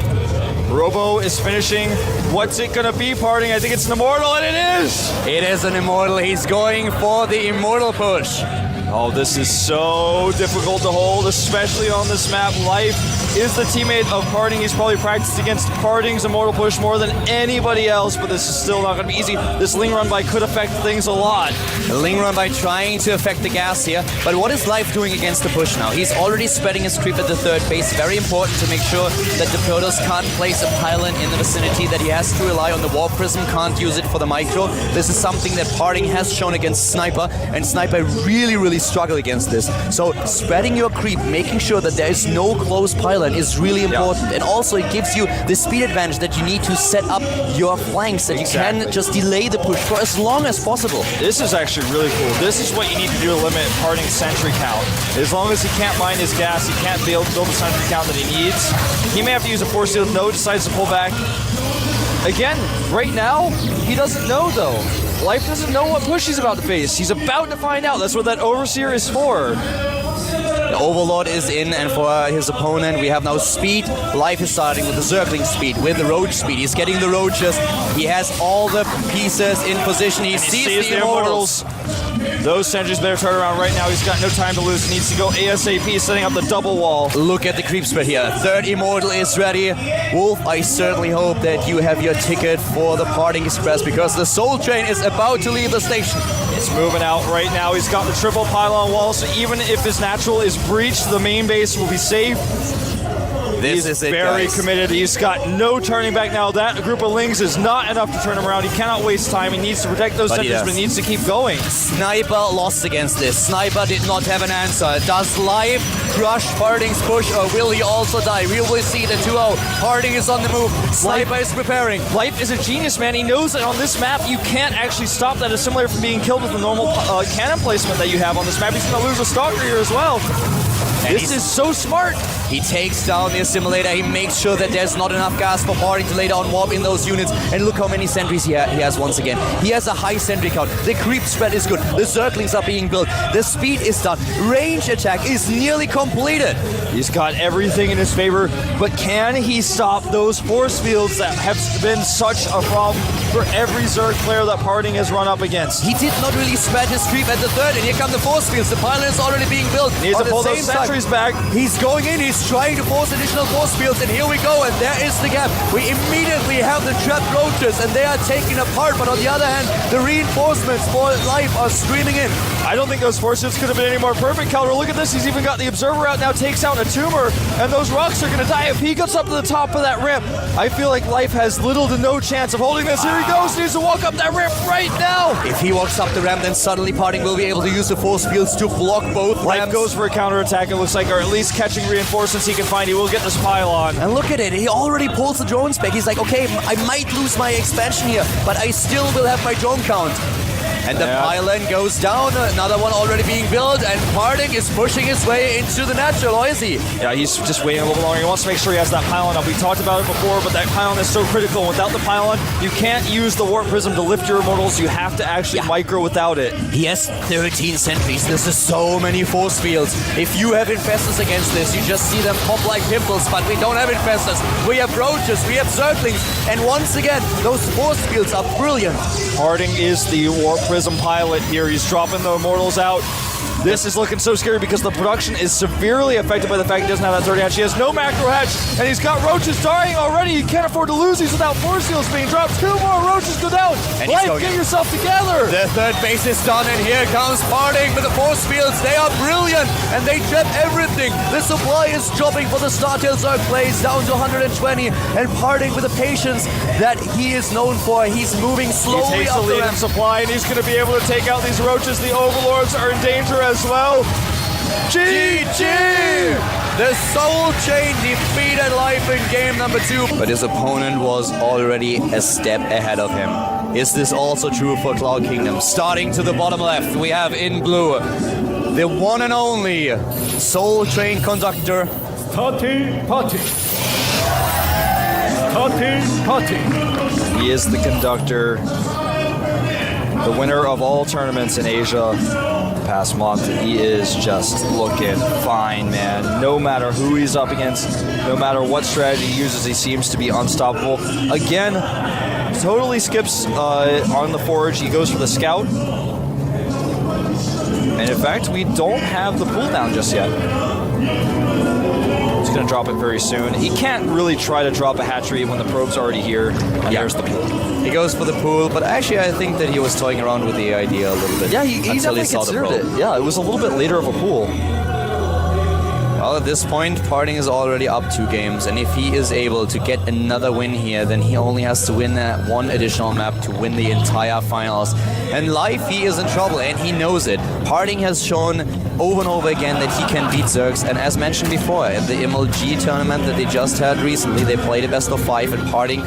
Robo is finishing. What's it going to be, Parting? I think it's an Immortal, and it is! It is an Immortal. He's going for the Immortal push. Oh, this is so difficult to hold, especially on this map. Life is the teammate of Parting. He's probably practiced against Parting's Immortal push more than anybody else, but this is still not going to be easy. This Ling run by could affect things a lot. The Ling run by trying to affect the gas here, but what is Life doing against the push now? He's already spreading his creep at the 3rd base. Very important to make sure that the Protoss can't place a pylon in the vicinity, that he has to rely on the Warp Prism, can't use it for the micro. This is something that Parting has shown against Sniper, and Sniper really struggle against this. So spreading your creep, making sure that there is no close pylon is really important. And also it gives you the speed advantage that you need to set up your flanks, that you can just delay the push for as long as possible. This is actually really cool. This is what you need to do to limit Parting's sentry count. As long as he can't mine his gas, he can't build the sentry count that he needs. He may have to use a force field. No, decides to pull back. Again, right now, he doesn't know though. Life doesn't know what push he's about to face. He's about to find out. That's what that Overseer is for. The Overlord is in, and for his opponent, we have now speed. Life is starting with the Zergling speed, with the Roach speed. He's getting the Roaches. He has all the pieces in position. He sees the Immortals. Those sentries better turn around right now. He's got no time to lose. He needs to go ASAP, setting up the double wall. Look at the creep spread here. 3rd Immortal is ready. Wolf, I certainly hope that you have your ticket for the Parting Express, because the Soul Train is about to leave the station. It's moving out right now. He's got the triple pylon wall, so even if his natural is breached, the main base will be safe. He's very committed. He's got no turning back now. That group of Lings is not enough to turn him around. He cannot waste time. He needs to protect those sentries, but he needs to keep going. Sniper lost against this. Sniper did not have an answer. Does Life crush Parting's push, or will he also die? We will see the 2-0. Parting is on the move. Sniper is preparing. Life is a genius, man. He knows that on this map, you can't actually stop that assimilator from being killed with the normal cannon placement that you have on this map. He's going to lose a Stalker here as well. This is so smart. He takes down the assimilator. He makes sure that there's not enough gas for Parting to later on warp in those units. And look how many sentries he has once again. He has a high sentry count. The creep spread is good. The Zerglings are being built. The speed is done. Range attack is nearly completed. He's got everything in his favor, but can he stop those force fields that have been such a problem for every Zerg player that Parting has run up against? He did not really spread his creep at the third, and here come the force fields. The pylon is already being built. Needs to pull those sentries back. He's going in, he's trying to force additional force fields, and here we go, and there is the gap. We immediately have the trapped roaches, and they are taken apart, but on the other hand, the reinforcements for life are streaming in. I don't think those force fields could have been any more perfect, Calder. Look at this, he's even got the Observer out now, takes out a tumor, and those rocks are going to die if he gets up to the top of that ramp. I feel like Life has little to no chance of holding this. Here he goes, he needs to walk up that ramp right now. If he walks up the ramp, then suddenly Parting will be able to use the force fields to block both Life ramps. goes for a counterattack, it looks like, or at least catching reinforcements he can find. He will get this pylon. And look at it, he already pulls the drones back. He's like, okay, I might lose my expansion here, but I still will have my drone count. And the pylon goes down, another one already being built, and Parting is pushing his way into the natural, or is he? Yeah, he's just waiting a little longer. He wants to make sure he has that pylon up. We talked about it before, but that pylon is so critical. Without the pylon, you can't use the Warp Prism to lift your immortals. You have to actually micro without it. He has 13 sentries. This is so many force fields. If you have infestors against this, you just see them pop like pimples, but we don't have infestors. We have roaches, we have zerglings, and once again, those force fields are brilliant. Parting is the Warp Prism pilot here. He's dropping the immortals out. This is looking so scary because the production is severely affected by the fact he doesn't have that 30 hatch. He has no macro hatch, and he's got roaches dying already. He can't afford to lose these without force fields being dropped. 2 more roaches go down. And Life, get yourself together. The third base is done, and here comes Parting with the force fields. They are brilliant, and they trap everything. The supply is dropping for the StarTale Zerg plays down to 120, and Parting with the patience that he is known for. He's moving slowly He takes up the the lead in ramp. supply, and he's going to be able to take out these roaches. The Overlords are in danger as well. GG! The Soul Chain defeated Life in game number 2. But his opponent was already a step ahead of him. Is this also true for Cloud Kingdom? Starting to the bottom left, we have in blue the one and only Soul Train Conductor. Party. He is the conductor, the winner of all tournaments in Asia past month. He is just looking fine, man. No matter who he's up against, no matter what strategy he uses, he seems to be unstoppable. Again, totally skips on the forge. He goes for the scout. And in fact, we don't have the cooldown just yet. He's going to drop it very soon. He can't really try to drop a hatchery when the probe's already here. And there's the pool. He goes for the pool, but actually I think that he was toying around with the idea a little bit. Yeah, he until definitely he saw the considered probe. it. Yeah, it was a little bit later of a pool. Well, at this point, Parting is already up 2 games, and if he is able to get another win here, then he only has to win that 1 additional map to win the entire finals. And Life, he is in trouble, and he knows it. Parting has shown over and over again that he can beat Zergs, and as mentioned before, at the MLG tournament that they just had recently, they played a best of 5, and Parting,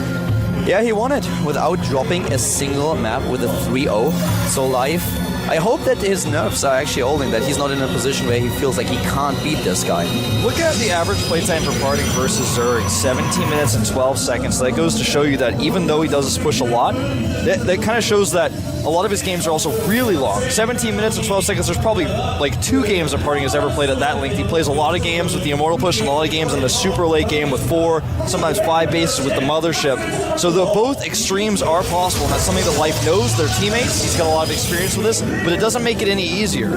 yeah, he won it without dropping a single map with a 3-0. So Life, I hope that his nerves are actually holding, that he's not in a position where he feels like he can't beat this guy. Look at the average playtime for Parting versus Zerg, 17 minutes and 12 seconds. So that goes to show you that even though he does this push a lot, that kind of shows that a lot of his games are also really long. 17 minutes and 12 seconds, there's probably like 2 games that Parting has ever played at that length. He plays a lot of games with the Immortal Push and a lot of games in the super late game with 4, sometimes 5 bases with the Mothership. So both extremes are possible, and that's something that Life knows. Their teammates, he's got a lot of experience with this, but it doesn't make it any easier.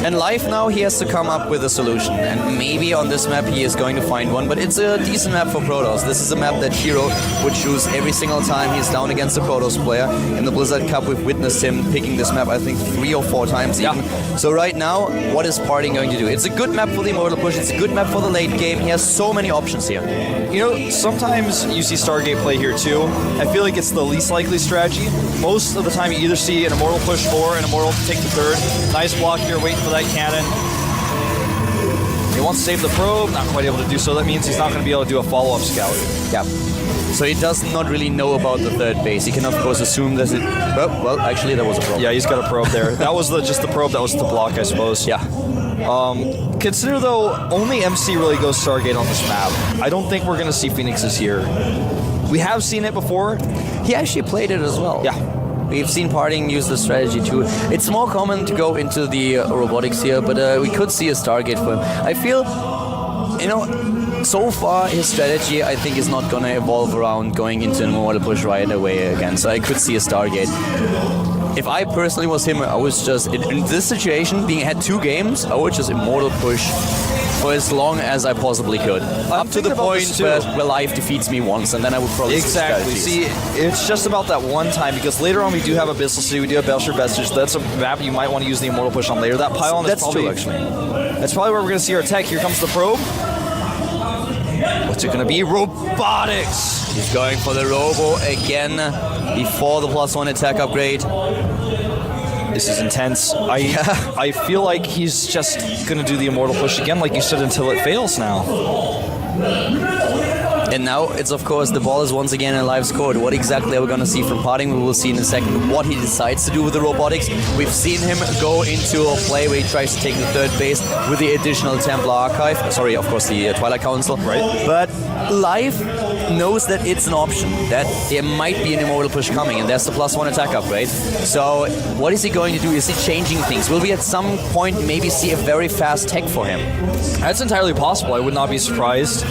And Life now, he has to come up with a solution, and maybe on this map he is going to find one, but it's a decent map for Protoss. This is a map that Hero would choose every single time he's down against a Protoss player. In the Blizzard Cup, we've witnessed him picking this map, I think, 3 or 4 times even. So right now, what is Parting going to do? It's a good map for the Immortal Push, it's a good map for the late game. He has so many options here. You know, sometimes you see Stargate play here too. I feel like it's the least likely strategy. Most of the time you either see an Immortal push 4 and Immortal take the 3rd. Nice block here, waiting for that cannon. He wants to save the probe, not quite able to do so. That means he's not going to be able to do a follow-up scout. Yeah. So he does not really know about the 3rd base. He can of course assume that it... Well, actually there was a probe. Yeah, he's got a probe there. That was just the probe that was the block, I suppose. Yeah. Consider though, only MC really goes Stargate on this map. I don't think we're going to see Phoenixes here. We have seen it before. He actually played it as well. Yeah. We've seen Parting use the strategy too. It's more common to go into the robotics here, but we could see a Stargate for him. I feel, you know, so far his strategy I think is not gonna evolve around going into an immortal push right away again, so I could see a Stargate. If I personally was him, I was just, in this situation, being had 2 games, I would just immortal push for as long as I possibly could. Up to the point where life defeats me once, and then I would probably Exactly. See, it's just about that one time, because later on we do have Abyssal City, we do have Belcher Vestige. That's a map you might want to use the immortal push on later. That pylon is probably... True, actually. That's probably where we're going to see our tech. Here comes the probe. What's it going to be? Robotics! He's going for the Robo again before the +1 attack upgrade. This is intense. I feel like he's just going to do the immortal push again, like you said, until it fails now. And now it's, of course, the ball is once again in Live's court. What exactly are we going to see from Parting? We will see in a second what he decides to do with the robotics. We've seen him go into a play where he tries to take the 3rd base with the additional Templar Archive. Sorry, of course, the Twilight Council. Right. But Live knows that it's an option, that there might be an immortal push coming, and there's the +1 attack upgrade. So what is he going to do? Is he changing things? Will we at some point maybe see a very fast tech for him? That's entirely possible. I would not be surprised.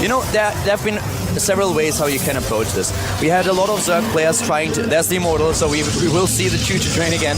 You know, there have been several ways how you can approach this. We had a lot of Zerg players trying to... There's the Immortal, so we will see the choo-choo train again.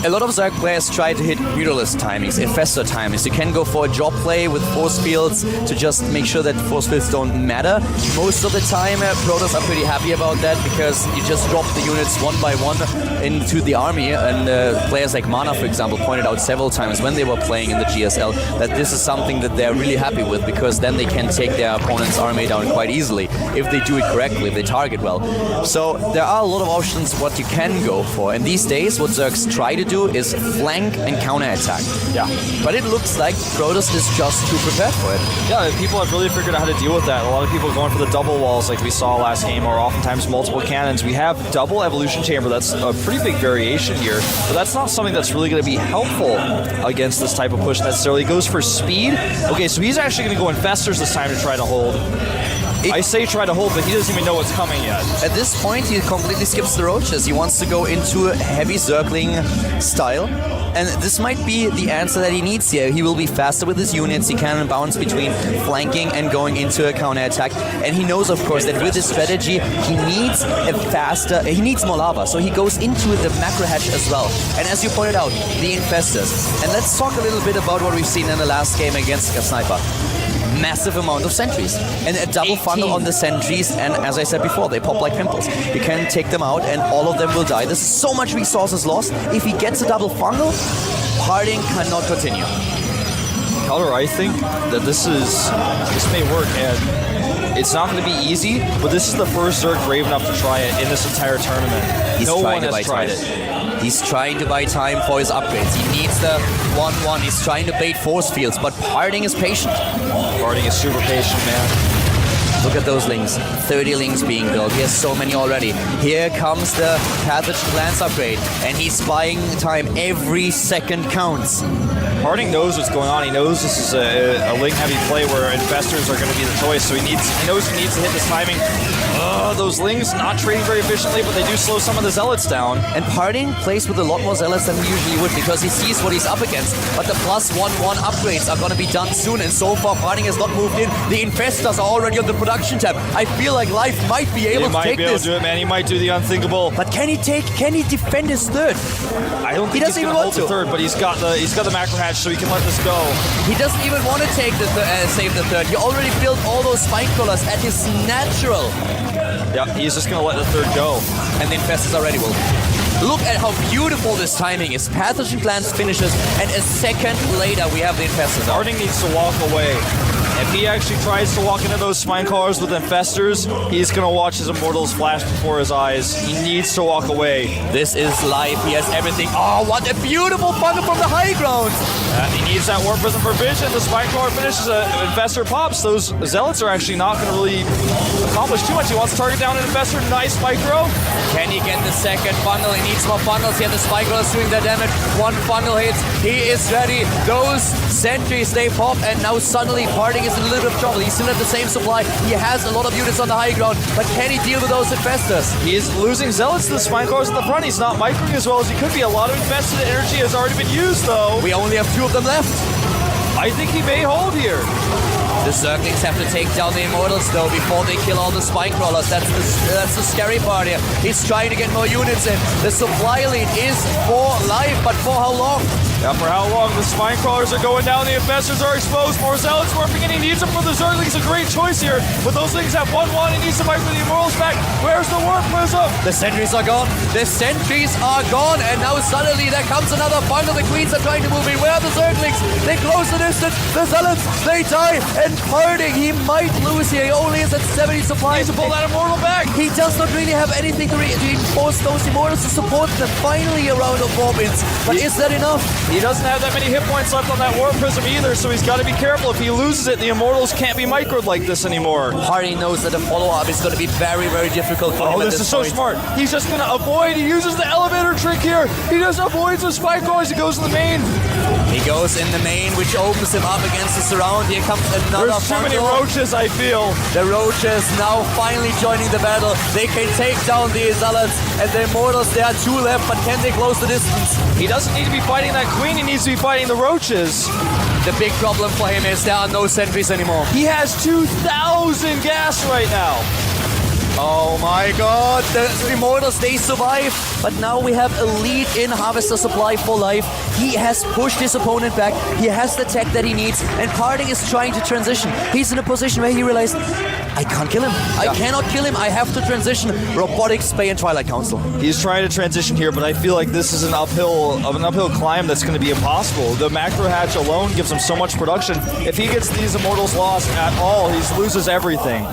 A lot of Zerg players try to hit Mutalisk timings, Infestor timings. You can go for a drop play with force fields to just make sure that force fields don't matter. Most of the time, Protoss are pretty happy about that because you just drop the units one by one into the army. And players like Mana, for example, pointed out several times when they were playing in the GSL that this is something that they're really happy with, because then they can take their opponent's army down quite easily if they do it correctly, if they target well. So there are a lot of options what you can go for. And these days, what Zergs try to do is flank and counter-attack. Yeah. But it looks like Protoss is just too prepared for it. Yeah, people have really figured out how to deal with that. A lot of people going for the double walls like we saw last game, or oftentimes multiple cannons. We have double evolution chamber. That's a pretty big variation here, but that's not something that's really going to be helpful against this type of push necessarily. He goes for speed. Okay, so he's actually going to go Infestors this time to try to hold. I say try to hold, but he doesn't even know what's coming yet. At this point, he completely skips the roaches. He wants to go into a heavy circling style. And this might be the answer that he needs here. He will be faster with his units. He can bounce between flanking and going into a counterattack. And he knows, of course, that with his strategy, he needs he needs more lava. So he goes into the macro hatch as well. And as you pointed out, the Infestors. And let's talk a little bit about what we've seen in the last game against a sniper. Massive amount of sentries and a double funnel on the sentries, and as I said before, they pop like pimples. You can take them out and all of them will die. There's so much resources lost. If he gets a double funnel, Parting cannot continue. Calder, I think that this may work, and it's not going to be easy, but this is the first Zerg brave enough to try it in this entire tournament. He's no trying one to has tried it. He's trying to buy time for his upgrades. He needs the 1-1. He's trying to bait force fields, but Parting is patient. Parting is super patient, man. Look at those lings. 30 lings being built. He has so many already. Here comes the Pathogen Glance upgrade, and he's buying time. Every second counts. Parting knows what's going on. He knows this is a ling-heavy play where Infestors are going to be the choice, so he knows he needs to hit this timing. Those lings not trading very efficiently, but they do slow some of the zealots down. And Parting plays with a lot more zealots than he usually would because he sees what he's up against. But the +1-1 upgrades are going to be done soon, and so far Parting has not moved in. The Infestors are already on the production tab. I feel like Life might be able to take this. He might be able to do it, man. He might do the unthinkable. But can he defend his 3rd? I don't think he's going to hold the 3rd, but he's got the macro hatch, so he can let this go. He doesn't even want to take save the 3rd. He already built all those spine crawlers at his natural. Yeah, he's just going to let the 3rd go. And the Infestors already will. Look at how beautiful this timing is. Pathogen Glance finishes, and a second later we have the Infestors. Parting needs to walk away. If he actually tries to walk into those spine crawlers with Infestors, he's going to watch his Immortals flash before his eyes. He needs to walk away. This is Life. He has everything. Oh, what a beautiful funnel from the high ground. He needs that Warp Prism for vision. The spine crawler finishes, Infestor pops. Those Zealots are actually not going to really accomplish too much. He wants to target down an Infestor. Nice micro. Can he get the second funnel? He needs more funnels. Here the spike crawlers doing the damage. One funnel hits. He is ready. Those sentries, they pop, and now suddenly Parting Parting is in a little bit of trouble. He's still at the same supply. He has a lot of units on the high ground, but can he deal with those infestors? He's losing zealots to the spine crawlers in the front. He's not microing as well as he could be. A lot of invested energy has already been used, though. We only have 2 of them left. I think he may hold here. The Zerglings have to take down the Immortals, though, before they kill all the spine crawlers. That's the scary part here. He's trying to get more units in. The supply lead is for life, but for how long? Yeah, for how long? The spine crawlers are going down. The infestors are exposed. More zealots warping in. He needs them for the Zerglings. A great choice here. But those things have 1-1. He needs to fight for the Immortals back. Where's the warp prism? The sentries are gone. The sentries are gone. And now suddenly there comes another bundle. The queens are trying to move in. Where are the Zerglings? They close the distance. The zealots, they die. And Parting, he might lose here. He only is at 70 supply. He needs to pull that Immortal back. He does not really have anything to reinforce those Immortals to support them. Finally a round of warp-ins. But is that enough? He doesn't have that many hit points left on that warp prism either, so he's got to be careful. If he loses it, the Immortals can't be microed like this anymore. Parting knows that the follow-up is going to be very, very difficult for him. Oh, this is so smart. He's just going to avoid. He uses the elevator trick here. He just avoids the spike crawlers. He goes in the main. He goes in the main, which opens him up against the surround. Here comes another There's too many roaches, I feel. The roaches now finally joining the battle. They can take down the zealots and the Immortals. There are 2 left, but can they close the distance? He doesn't need to be fighting that queen. He needs to be fighting the roaches. The big problem for him is there are no sentries anymore. He has 2,000 gas right now. Oh my god, the Immortals, they survive. But now we have a lead in Harvester Supply for life. He has pushed his opponent back. He has the tech that he needs. And Parting is trying to transition. He's in a position where he realized, I can't kill him. I cannot kill him. I have to transition. Robotics, Spay, and Twilight Council. He's trying to transition here, but I feel like this is an uphill climb that's going to be impossible. The macro hatch alone gives him so much production. If he gets these Immortals lost at all, he loses everything.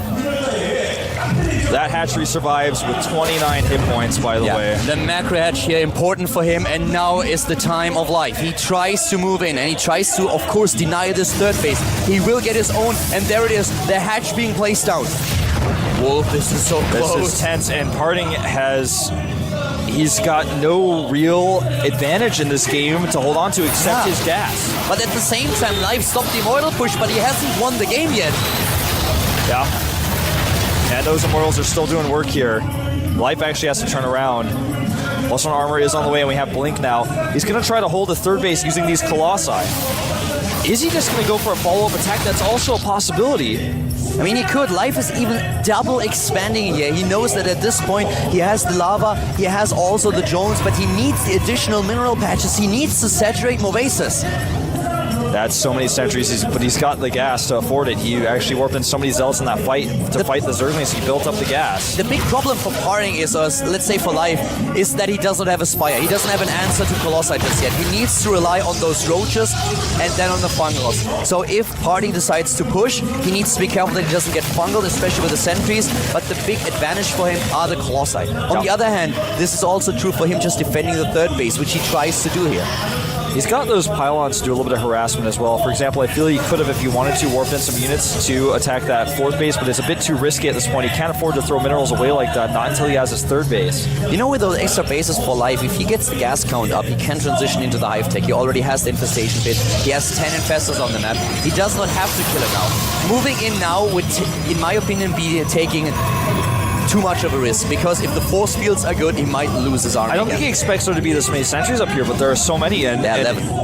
That hatchery survives with 29 hit points, by the way. The macro hatch here important for him, and now is the time of life. He tries to move in, and he tries to, of course, deny this third base. He will get his own, and there it is, the hatch being placed down. Whoa, this is so close. This is tense, and Parting he's got no real advantage in this game to hold on to except his gas. But at the same time, Life stopped the Immortal push, but he hasn't won the game yet. Yeah. And those Immortals are still doing work here. Life actually has to turn around. Plus one armor is on the way, and we have Blink now. He's going to try to hold the third base using these Colossi. Is he just going to go for a follow-up attack? That's also a possibility. I mean, he could. Life is even double expanding here. He knows that at this point, he has the lava, he has also the drones, but he needs the additional mineral patches. He needs to saturate more bases. That's so many sentries, but he's got the gas to afford it. He actually warped in so many zealots in that fight to fight the Zerglings. He built up the gas. The big problem for Parting is, let's say for Life, is that he doesn't have a Spire. He doesn't have an answer to Colossi just yet. He needs to rely on those roaches and then on the fungals. So if Parting decides to push, he needs to be careful that he doesn't get fungled, especially with the sentries. But the big advantage for him are the Colossi. On the other hand, this is also true for him just defending the third base, which he tries to do here. He's got those pylons to do a little bit of harassment as well. For example, I feel he could have, if he wanted to, warped in some units to attack that fourth base, but it's a bit too risky at this point. He can't afford to throw minerals away like that, not until he has his third base. You know, with those extra bases for Life, if he gets the gas count up, he can transition into the Hive Tech. He already has the Infestation Pit. He has 10 Infestors on the map. He does not have to kill it now. Moving in now would, in my opinion, be taking too much of a risk, because if the force fields are good, he might lose his army. I don't think he expects there to be this many sentries up here, but there are so many, and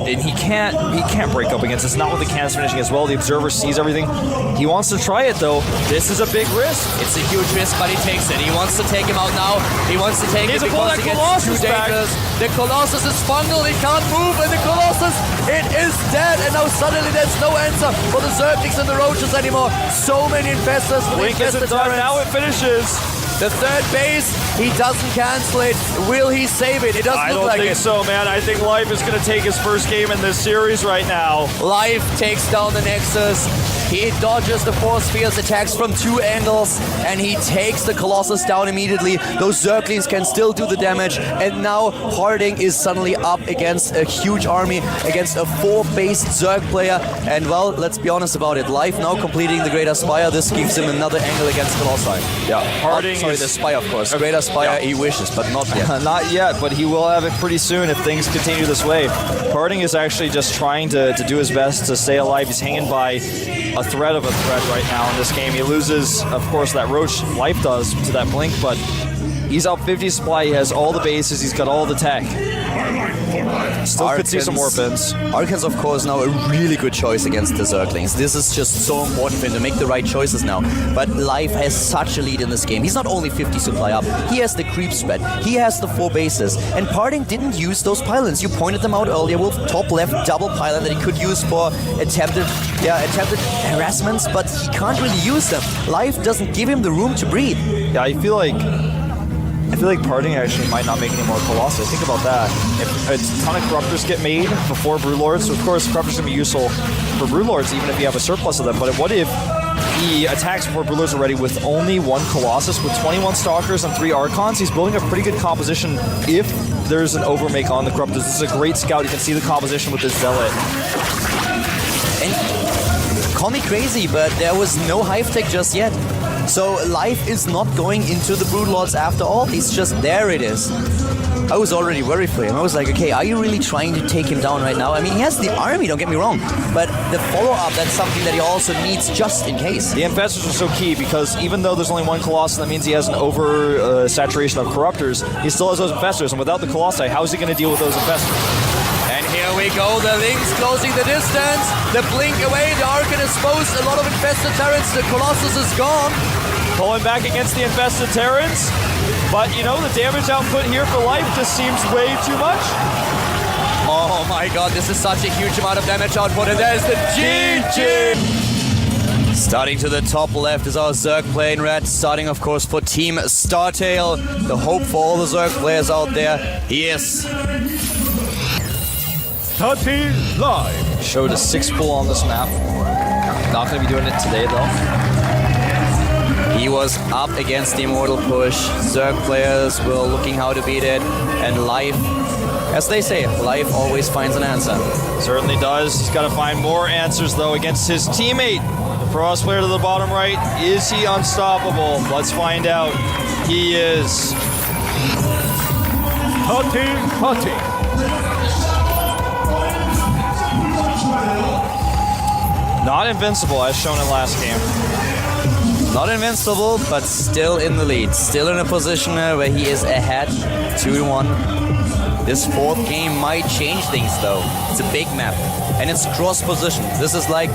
he can't break up against. It's not with the cannons finishing as well. The observer sees everything. He wants to try it though. This is a big risk. It's a huge risk, but he takes it. He wants to take him out now. He wants to take it because he gets too dangerous. The Colossus is fungal. He can't move, and the Colossus, it is dead. And now suddenly there's no answer for the Zerglings and the Roaches anymore. So many infestors. Blink isn't done. Now it finishes. The third base, he doesn't cancel it. Will he save it? It doesn't look like it. I don't think so, man. I think Life is going to take his first game in this series right now. Life takes down the Nexus. He dodges the force field attacks from 2 angles, and he takes the Colossus down immediately. Those Zerglings can still do the damage, and now Parting is suddenly up against a huge army, against a 4-based Zerg player. And well, let's be honest about it. Life now completing the Greater Spire. This gives him another angle against Colossi. Yeah, Parting sorry, the Spire, of course. Greater Spire, he wishes, but not yet. Not yet, but he will have it pretty soon if things continue this way. Parting is actually just trying to do his best to stay alive. He's hanging by a threat of a threat right now in this game. He loses, of course, that Roach, Life does, to that Blink, but he's out 50 supply. He has all the bases. He's got all the tech. Still could see some more pins. Arcan's, of course, now a really good choice against the Zerglings. This is just so important for him to make the right choices now. But Life has such a lead in this game. He's not only 50 supply up, he has the creep spread, he has the 4 bases. And Parting didn't use those pylons. You pointed them out earlier with top left double pylon that he could use for attempted harassments, but he can't really use them. Life doesn't give him the room to breathe. Yeah, I feel like Parting actually might not make any more Colossi. Think about that. If a ton of Corruptors get made before Broodlords, so of course Corruptors are going to be useful for Broodlords even if you have a surplus of them, but what if he attacks before Broodlords are ready with only 1 Colossus, with 21 Stalkers and 3 Archons? He's building a pretty good composition if there's an overmake on the Corruptors. This is a great scout. You can see the composition with this Zealot. And call me crazy, but there was no Hive Tech just yet. So Life is not going into the Broodlords after all. He's just, there it is. I was already worried for him. I was like, okay, are you really trying to take him down right now? I mean, he has the army, don't get me wrong. But the follow-up, that's something that he also needs just in case. The Infestors are so key because even though there's only 1 Colossus, that means he has an over-saturation of Corruptors. He still has those Infestors, and without the Colossi, how is he going to deal with those Infestors? And here we go, the Lynx closing the distance. The Blink away, the Arcan exposed, a lot of infested Terrans, the Colossus is gone. Pulling back against the infested Terrans, but you know, the damage output here for Life just seems way too much. Oh my god, this is such a huge amount of damage output, and there's the GG! Starting to the top left is our Zerg player in red, starting of course for Team Startail. The hope for all the Zerg players out there, he is. Starting live. Showed a 6 pull on this map. Not going to be doing it today though. He was up against the Immortal push. Zerg players were looking how to beat it, and Life, as they say, Life always finds an answer. Certainly does. He's got to find more answers though against his teammate. The Frost player to the bottom right, is he unstoppable? Let's find out. He is. Party. Not invincible as shown in last game. Not invincible, but still in the lead. Still in a position where he is ahead, 2-1. This 4th game might change things though. It's a big map, and it's cross-position. This is like,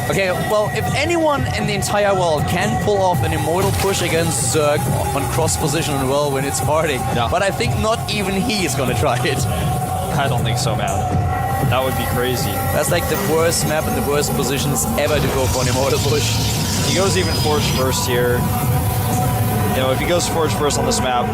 okay, well, if anyone in the entire world can pull off an Immortal push against Zerg on cross-position and Whirlwind, it's Parting. Yeah. But I think not even he is gonna try it. I don't think so, man. That would be crazy. That's like the worst map and the worst positions ever to go for an Immortal push. He goes even Forge first here. You know, if he goes Forge first on this map,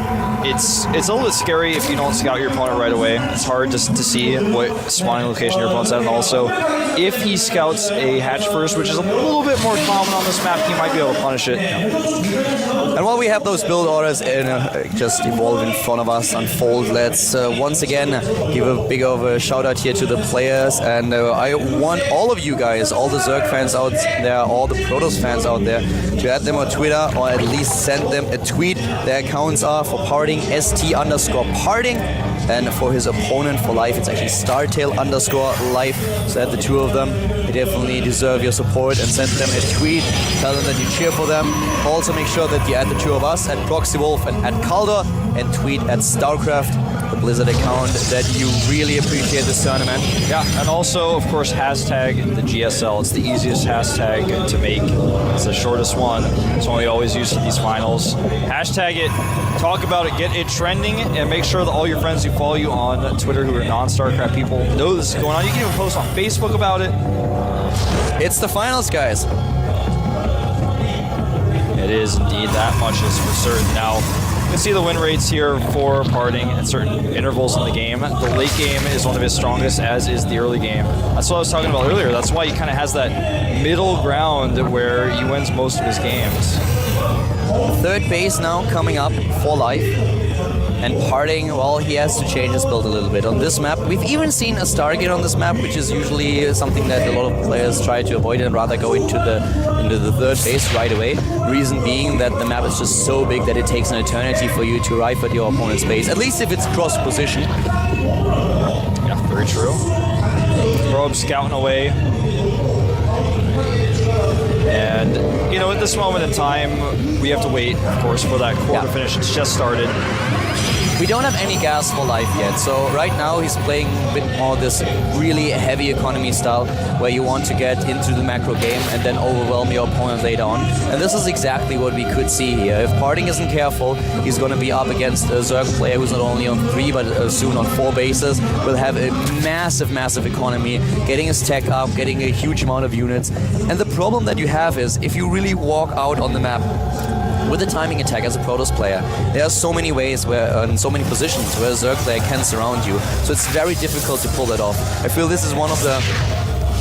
it's a little bit scary if you don't scout your opponent right away. It's hard to see what spawning location your opponent's at, and also if he scouts a hatch first, which is a little bit more common on this map, he might be able to punish it. And while we have those build orders just evolve in front of us unfold, let's once again give a big of a shout out here to the players, and I want all of you guys, all the Zerg fans out there, all the Protoss fans out there, to add them on Twitter or at least send them a tweet. Their accounts are for Parting, ST_Parting, and for his opponent for Life, it's actually Startail_Life. So add the 2 of them. They definitely deserve your support, and send them a tweet. Tell them that you cheer for them. Also make sure that you add the 2 of us at ProxyWolf and at Calder, and tweet at StarCraft, the Blizzard account, that you really appreciate this tournament. Yeah, and also, of course, hashtag the GSL. It's the easiest hashtag to make. It's the shortest one. It's one we always use for these finals. Hashtag it, talk about it, get it trending, and make sure that all your friends who follow you on Twitter who are non-StarCraft people know this is going on. You can even post on Facebook about it. It's the finals, guys. It is indeed, that much is for certain. Now, you can see the win rates here for Parting at certain intervals in the game. The late game is one of his strongest, as is the early game. That's what I was talking about earlier. That's why he kind of has that middle ground where he wins most of his games. 3rd base now coming up for Life. And Parting, well, he has to change his build a little bit on this map. We've even seen a Stargate on this map, which is usually something that a lot of players try to avoid and rather go into the 3rd base right away. Reason being that the map is just so big that it takes an eternity for you to arrive at your opponent's base, at least if it's cross position. Yeah, very true. Probe scouting away. And, you know, at this moment in time, we have to wait, of course, for that quarter finish. It's just started. We don't have any gas for life yet, so right now he's playing a bit more this really heavy economy style where you want to get into the macro game and then overwhelm your opponent later on. And this is exactly what we could see here. If Parting isn't careful, he's going to be up against a Zerg player who's not only on 3 but soon on 4 bases, will have a massive economy, getting his tech up, getting a huge amount of units. And the problem that you have is if you really walk out on the map with a timing attack as a Protoss player, there are so many ways where, in so many positions where a Zerg player can surround you. So it's very difficult to pull that off. I feel this is one of the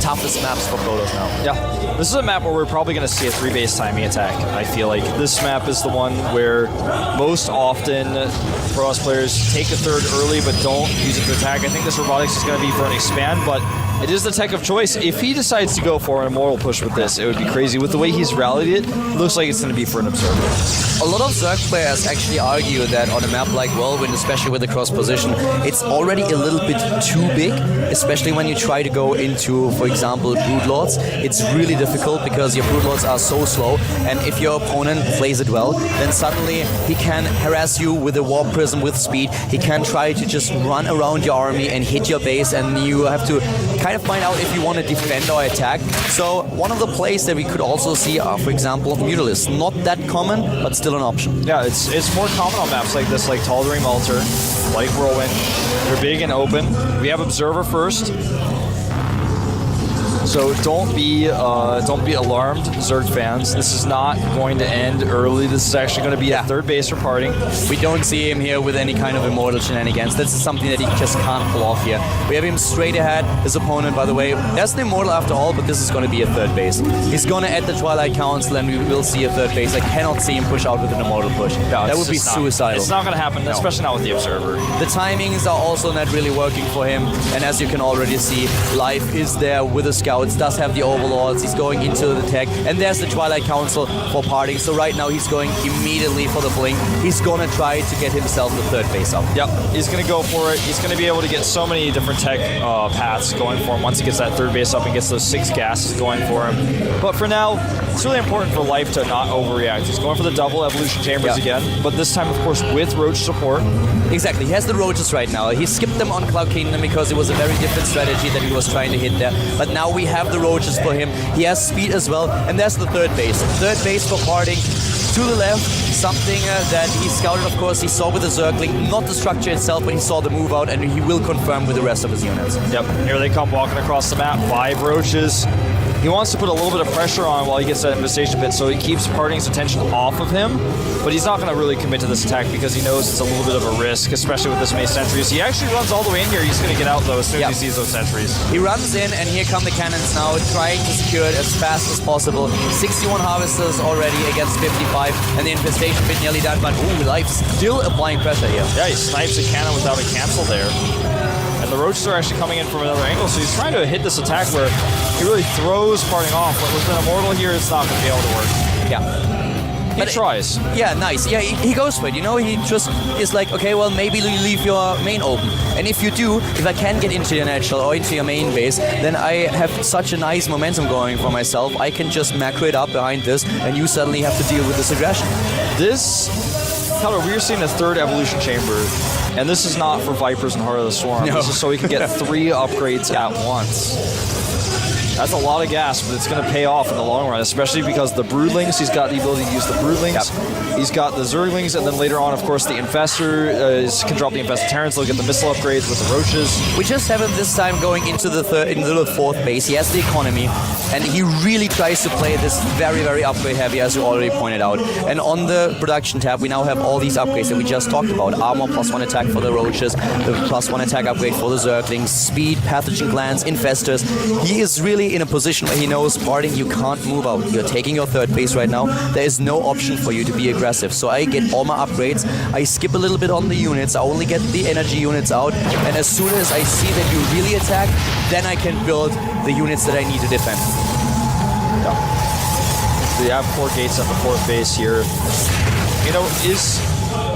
toughest maps for Protoss now. Yeah, this is a map where we're probably going to see a 3-base timing attack. I feel like this map is the one where most often Protoss players take a third early but don't use it to attack. I think this robotics is going to be for an expand, but it is the tech of choice. If he decides to go for an immortal push with this, it would be crazy. With the way he's rallied it, it looks like it's going to be for an observer. A lot of Zerg players actually argue that on a map like Whirlwind, especially with the cross position, it's already a little bit too big, especially when you try to go into, for example, Broodlords. It's really difficult because your Broodlords are so slow, and if your opponent plays it well, then suddenly he can harass you with a Warp Prism with speed. He can try to just run around your army and hit your base, and you have to kind of find out if you want to defend or attack. So one of the plays that we could also see are, for example, Mutalisk. Not that common, but still an option. Yeah, it's more common on maps like this, like Tal'Darim Altar, like Whirlwind. They're big and open. We have Observer first. So don't be alarmed, Zerg fans. This is not going to end early. This is actually going to be a third base for Parting. We don't see him here with any kind of immortal shenanigans. That's something that he just can't pull off here. We have him straight ahead. His opponent, by the way, that's the immortal after all, but this is going to be a third base. He's going to add the Twilight Council, and we will see a third base. I cannot see him push out with an immortal push. No, that would be suicidal. It's not going to happen, especially not with the Observer. The timings are also not really working for him, and as you can already see, Life is there with the Scouts, does have the Overlords, he's going into the tech, and there's the Twilight Council for Parting. So right now he's going immediately for the blink. He's going to try to get himself the third base up. Yep, he's going to go for it. He's going to be able to get so many different tech paths going for him once he gets that third base up and gets those 6 gases going for him. But for now, it's really important for Life to not overreact. He's going for the double evolution chambers again, but this time, of course, with Roach support. Exactly, he has the Roaches right now. He skipped them on Cloud Kingdom because it was a very different strategy that he was trying to hit there. But now we have the Roaches for him. He has speed as well, and there's the third base. Third base for Parting. To the left, something that he scouted, of course, he saw with the Zergling, not the structure itself, but he saw the move out, and he will confirm with the rest of his units. Yep, here they come walking across the map, 5 Roaches. He wants to put a little bit of pressure on while he gets that infestation pit, so he keeps Parting's attention off of him, but he's not going to really commit to this attack because he knows it's a little bit of a risk, especially with this many sentries. He actually runs all the way in here. He's going to get out, though, as soon as he sees those sentries. He runs in, and here come the cannons now, trying to secure it as fast as possible. 61 harvesters already against 55, and the infestation pit nearly done, but Life still applying pressure here. Yeah, he snipes a cannon without a cancel there. And the Roaches are actually coming in from another angle, so he's trying to hit this attack where he really throws Parting off, but with an immortal here, it's not going to be able to work. Yeah. He tries. Yeah, nice. Yeah, he goes for it. You know, he just is like, okay, well, maybe you leave your main open. And if you do, if I can get into your natural or into your main base, then I have such a nice momentum going for myself. I can just macro it up behind this, and you suddenly have to deal with this aggression. We're seeing a third evolution chamber, and this is not for Vipers and Heart of the Swarm. No. This is so he can get 3 upgrades at once. That's a lot of gas, but it's going to pay off in the long run, especially because the Broodlings, he's got the ability to use the Broodlings. Yep. He's got the Zerglings, and then later on, of course, the Infestor can drop the Infested Terrans. They'll get the missile upgrades with the Roaches. We just have him this time going into the fourth base. He has the economy, and he really tries to play this very upgrade heavy, as you already pointed out. And on the production tab, we now have all these upgrades that we just talked about. Armor +1 attack for the Roaches, the +1 attack upgrade for the Zerglings, speed, pathogen glands, Infestors. He is really in a position where he knows, Parting, you can't move out. You're taking your third base right now. There is no option for you to be aggressive. So I get all my upgrades. I skip a little bit on the units. I only get the energy units out. And as soon as I see that you really attack, then I can build the units that I need to defend. Yeah. So you have 4 gates at the 4th base here. You know,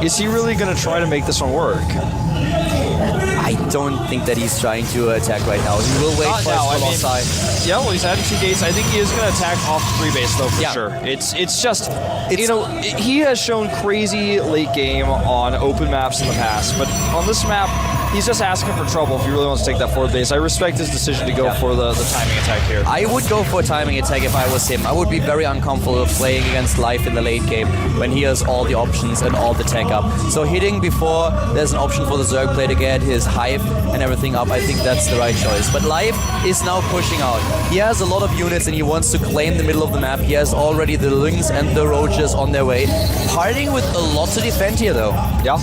is he really going to try to make this one work? I don't think that he's trying to attack right now. He will wait for his velocity. Yeah, well, he's adding 2 gates. I think he is going to attack off the 3 base, though, for sure. It's just, you know, he has shown crazy late game on open maps in the past, but on this map, he's just asking for trouble if he really wants to take that 4th base. I respect his decision to go for the timing attack here. I would go for a timing attack if I was him. I would be very uncomfortable playing against Life in the late game when he has all the options and all the tech up. So hitting before there's an option for the Zerg player to get his hive and everything up, I think that's the right choice. But Life is now pushing out. He has a lot of units and he wants to claim the middle of the map. He has already the Lynx and the Roaches on their way. Parting with a lot to defend here though. Yeah,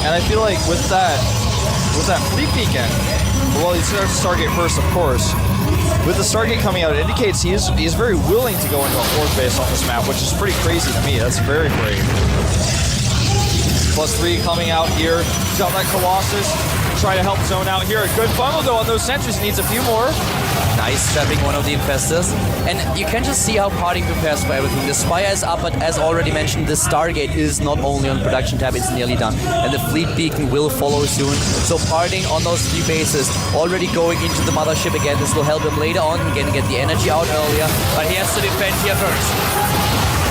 and I feel like with that fleet beacon, well, he starts Stargate first, of course. With the Stargate coming out, it indicates he is very willing to go into a 4th base on this map, which is pretty crazy to me. That's very brave. +3 coming out here. He's got that Colossus. Try to help zone out here. A good funnel though on those sentries. Needs a few more. Nice trapping one of the infestors. And you can just see how Parting prepares for everything. The Spire is up, but as already mentioned, the Stargate is not only on production tab, it's nearly done. And the Fleet Beacon will follow soon. So Parting on those 3 bases, already going into the Mothership again. This will help him later on. He can get the energy out earlier, but he has to defend here first.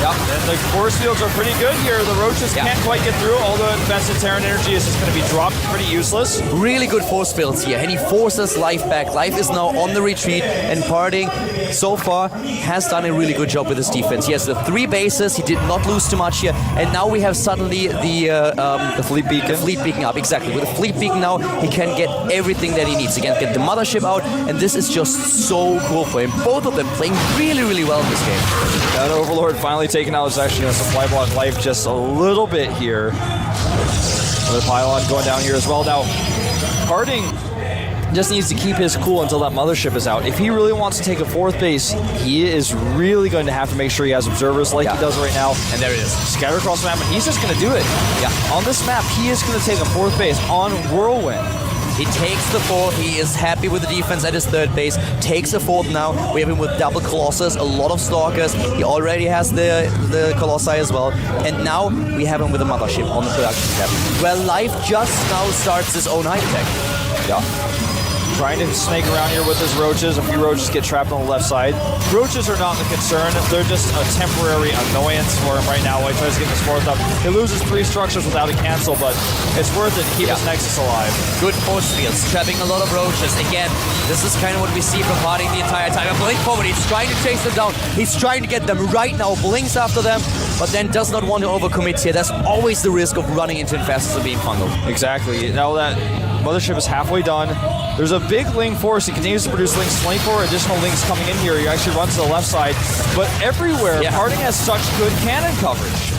Yeah, and the force fields are pretty good here. The Roaches can't quite get through, although invested Terran energy is just going to be dropped, pretty useless. Really good force fields here, and he forces Life back. Life is now on the retreat, and Parting, so far, has done a really good job with his defense. He has the 3 bases, he did not lose too much here, and now we have suddenly the Fleet Beacon. The Fleet Beacon up, exactly. With the Fleet Beacon now, he can get everything that he needs. He can get the Mothership out, and this is just so cool for him. Both of them playing really, really well in this game. That Overlord finally taken out is actually going to supply block Life just a little bit here. Another pylon going down here as well. Now, Parting just needs to keep his cool until that Mothership is out. If he really wants to take a 4th base, he is really going to have to make sure he has observers like he does right now. And there it is. Scatter across the map, and he's just going to do it. Yeah. On this map, he is going to take a 4th base on Whirlwind. He takes the 4th, he is happy with the defense at his 3rd base, takes the 4th now. We have him with double Colossus, a lot of Stalkers. He already has the Colossi as well. And now we have him with a Mothership on the production tab. Where Life just now starts his own hive tech. Yeah. Trying to snake around here with his Roaches. A few Roaches get trapped on the left side. Roaches are not the concern. They're just a temporary annoyance for him right now while he tries to get this 4th up. He loses 3 structures without a cancel, but it's worth it to keep his Nexus alive. Good force fields, trapping a lot of Roaches. Again, this is kind of what we see from Parting the entire time. A Blink forward, he's trying to chase them down. He's trying to get them right now. Blinks after them, but then does not want to overcommit here. There's always the risk of running into infestors and being fungal. Exactly. Now that Mothership is halfway done, there's a big Ling force. He continues to produce Lings. 24 additional Lings coming in here. He actually runs to the left side. But everywhere, Parting has such good cannon coverage.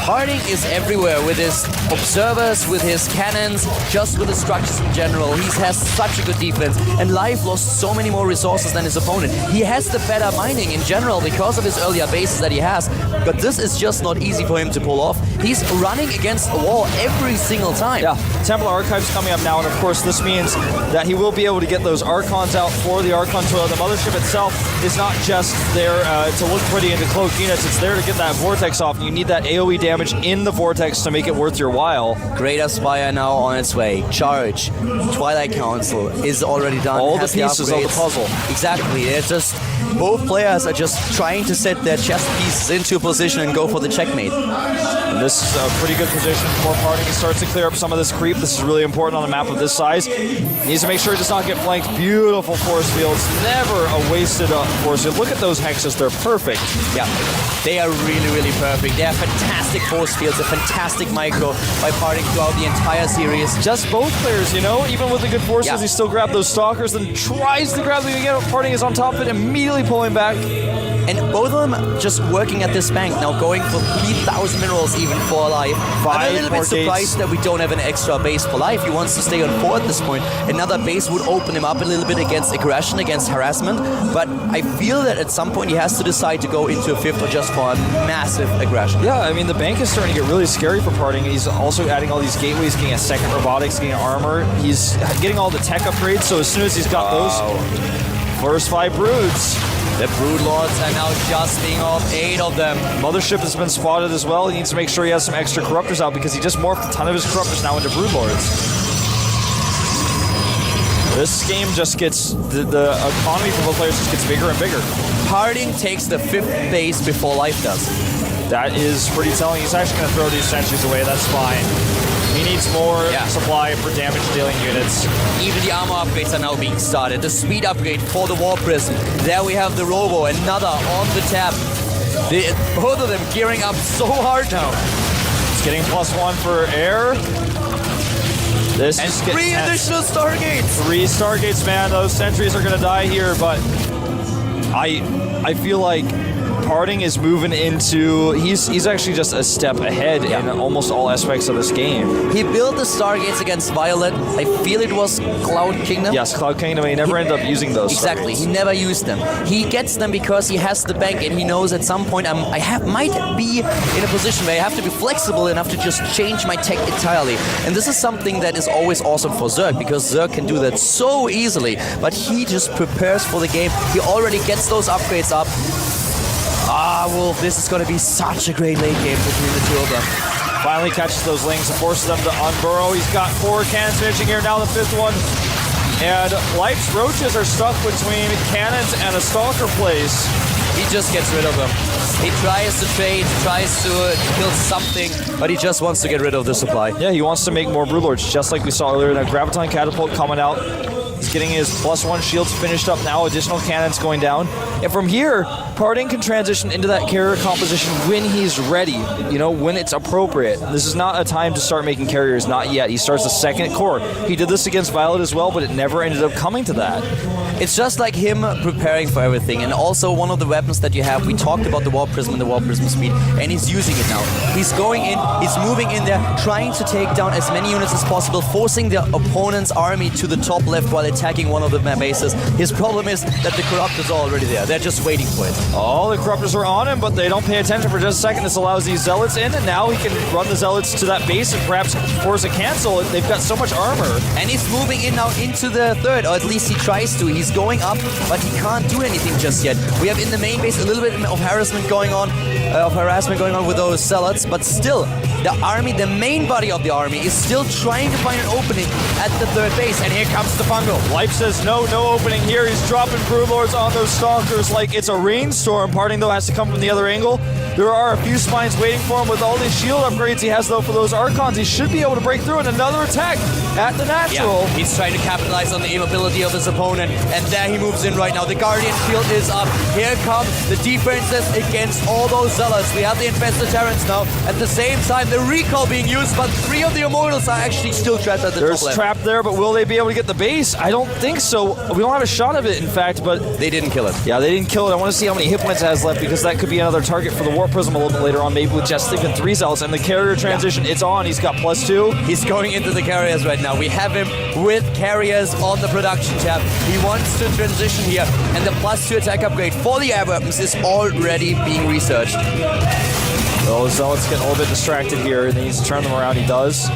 Parting is everywhere with his observers, with his cannons, just with the structures in general. He has such a good defense, and Life lost so many more resources than his opponent. He has the better mining in general because of his earlier bases that he has, but this is just not easy for him to pull off. He's running against a wall every single time. Yeah, Templar Archives coming up now, and of course this means that he will be able to get those Archons out for the Archon Toilet. The Mothership itself is not just there to look pretty and to cloak units, it's there to get that Vortex off, and you need that AoE damage in the Vortex to make it worth your while. Greater Spire now on its way. Charge. Twilight Council is already done. All the pieces of the puzzle. Exactly. It's just both players are just trying to set their chess pieces into position and go for the checkmate. And this is a pretty good position for Parting. He starts to clear up some of this creep. This is really important on a map of this size. He needs to make sure he does not get flanked. Beautiful force fields. Never a wasted force field. Look at those hexes. They're perfect. Yeah, they are really, really perfect. They are fantastic force fields, a fantastic micro by Parting throughout the entire series. Just both players, you know, even with the good forces, he still grabbed those Stalkers and tries to grab them again. Parting is on top of it, immediately pulling back. And both of them just working at this bank now, going for 3,000 minerals even for Life. I'm a little bit surprised that we don't have an extra base for Life. He wants to stay on 4 at this point. Another base would open him up a little bit against aggression, against harassment. But I feel that at some point he has to decide to go into a 5th or just for a massive aggression. Yeah, I mean, the bank is starting to get really scary for Parting. He's also adding all these gateways, getting a second robotics, getting armor. He's getting all the tech upgrades, so as soon as he's got those first 5 broods. The Brood Lords are now just being off 8 of them. Mothership has been spotted as well. He needs to make sure he has some extra Corruptors out because he just morphed a ton of his Corruptors now into Brood Lords. This game just gets, the economy for both players just gets bigger and bigger. Parting takes the 5th base before Life does. That is pretty telling. He's actually going to throw these sentries away. That's fine. He needs more supply for damage-dealing units. Even the armor upgrades are now being started. The speed upgrade for the War Prism. There we have the Robo, another on the tap. Both of them gearing up so hard now. He's getting +1 for air. This and is 3 additional Stargates. 3 Stargates, man. Those sentries are going to die here, but I feel like Parting is moving into, he's actually just a step ahead in almost all aspects of this game. He built the Stargates against Violet. I feel it was Cloud Kingdom. Yes, Cloud Kingdom. He never ended up using those. Exactly. Stargates. He never used them. He gets them because he has the bank and he knows at some point might be in a position where I have to be flexible enough to just change my tech entirely. And this is something that is always awesome for Zerg because Zerg can do that so easily. But he just prepares for the game. He already gets those upgrades up. Wolf, this is going to be such a great late game between the two of them. Finally catches those lings and forces them to unburrow. He's got 4 cannons finishing here, now the 5th one. And Life's roaches are stuck between cannons and a stalker place. He just gets rid of them. He tries to trade, tries to kill something, but he just wants to get rid of the supply. Yeah, he wants to make more Broodlords, just like we saw earlier. That Graviton Catapult coming out. He's getting his +1 shields finished up now, additional cannons going down. And from here, Parting can transition into that carrier composition when he's ready, when it's appropriate. This is not a time to start making carriers, not yet. He starts the 2nd core. He did this against Violet as well, but it never ended up coming to that. It's just like him preparing for everything. And also one of the weapons that you have, we talked about the War Prism and the War Prism speed, and he's using it now. He's going in, he's moving in there, trying to take down as many units as possible, forcing the opponent's army to the top left while attacking one of the bases. His problem is that the Corruptors are already there. They're just waiting for it. All the Corruptors are on him, but they don't pay attention for just a second. This allows these Zealots in, and now he can run the Zealots to that base and perhaps force a cancel. They've got so much armor. And he's moving in now into the 3rd, or at least he tries to. He's going up, but he can't do anything just yet. We have in the main base a little bit of harassment going on with those Zealots, but still, the army, the main body of the army, is still trying to find an opening at the 3rd base, and here comes the fungal. Life says no opening here. He's dropping Broodlords on those Stalkers like it's a rainstorm. Parting, though, has to come from the other angle. There are a few spines waiting for him with all these shield upgrades he has, though, for those Archons. He should be able to break through, and another attack at the natural. Yeah, he's trying to capitalize on the immobility of his opponent, and there he moves in right now. The Guardian shield is up. Here come the defenses against all those Zealots. We have the Infested Terrans now. At the same time, the recall being used, but 3 of the Immortals are actually still trapped at the top left. There's trapped there, but will they be able to get the base? I don't think so. We don't have a shot of it, in fact, but... They didn't kill it. Yeah, they didn't kill it. I want to see how many hit points it has left, because that could be another target for the War Prism a little bit later on, maybe with just even 3 Zealots. And the carrier transition, it's on. He's got +2. He's going into the carriers right now. We have him with carriers on the production tab. He wants to transition here, and the +2 attack upgrade for the air weapons is already being researched. Well, Zealots getting a little bit distracted here, and he needs to turn them around. He does.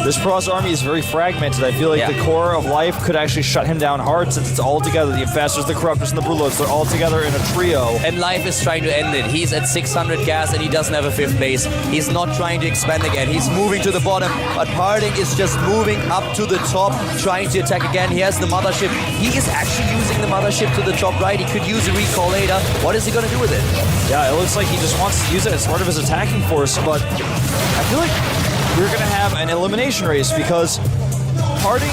This Protoss army is very fragmented. I feel like the core of Life could actually shut him down hard since it's all together. The Infestors, the Corruptors, and the Broodlords, they're all together in a trio. And Life is trying to end it. He's at 600 gas and he doesn't have a 5th base. He's not trying to expand again. He's moving to the bottom, but Parting is just moving up to the top, trying to attack again. He has the Mothership. He is actually using the Mothership to the top right. He could use a recall later. What is he going to do with it? Yeah, it looks like he just wants to use it as part of his attacking force, but I feel like we're going to have an elimination race because Parting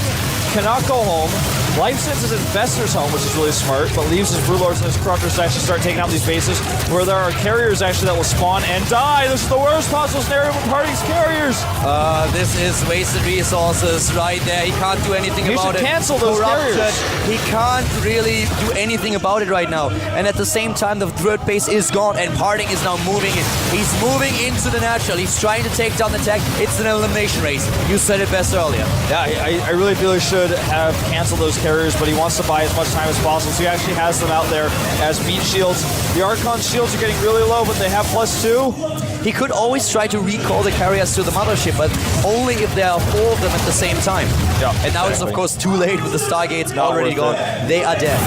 cannot go home. Life sends his Infestors home, which is really smart, but leaves his Broodlords and his Corruptors to actually start taking out these bases where there are carriers actually that will spawn and die. This is the worst possible scenario for Parting's carriers. This is wasted resources right there. He can't do anything about it. He should cancel those carriers. He can't really do anything about it right now. And at the same time, the 3rd base is gone, and Parting is now moving in. He's moving into the natural. He's trying to take down the tech. It's an elimination race. You said it best earlier. Yeah, I really feel he should have canceled those carriers, but he wants to buy as much time as possible, so he actually has them out there as meat shields. The Archon shields are getting really low, but they have +2. He could always try to recall the carriers to the Mothership, but only if there are 4 of them at the same time. Yeah, and now it's of course too late with the Stargates already gone. They are dead.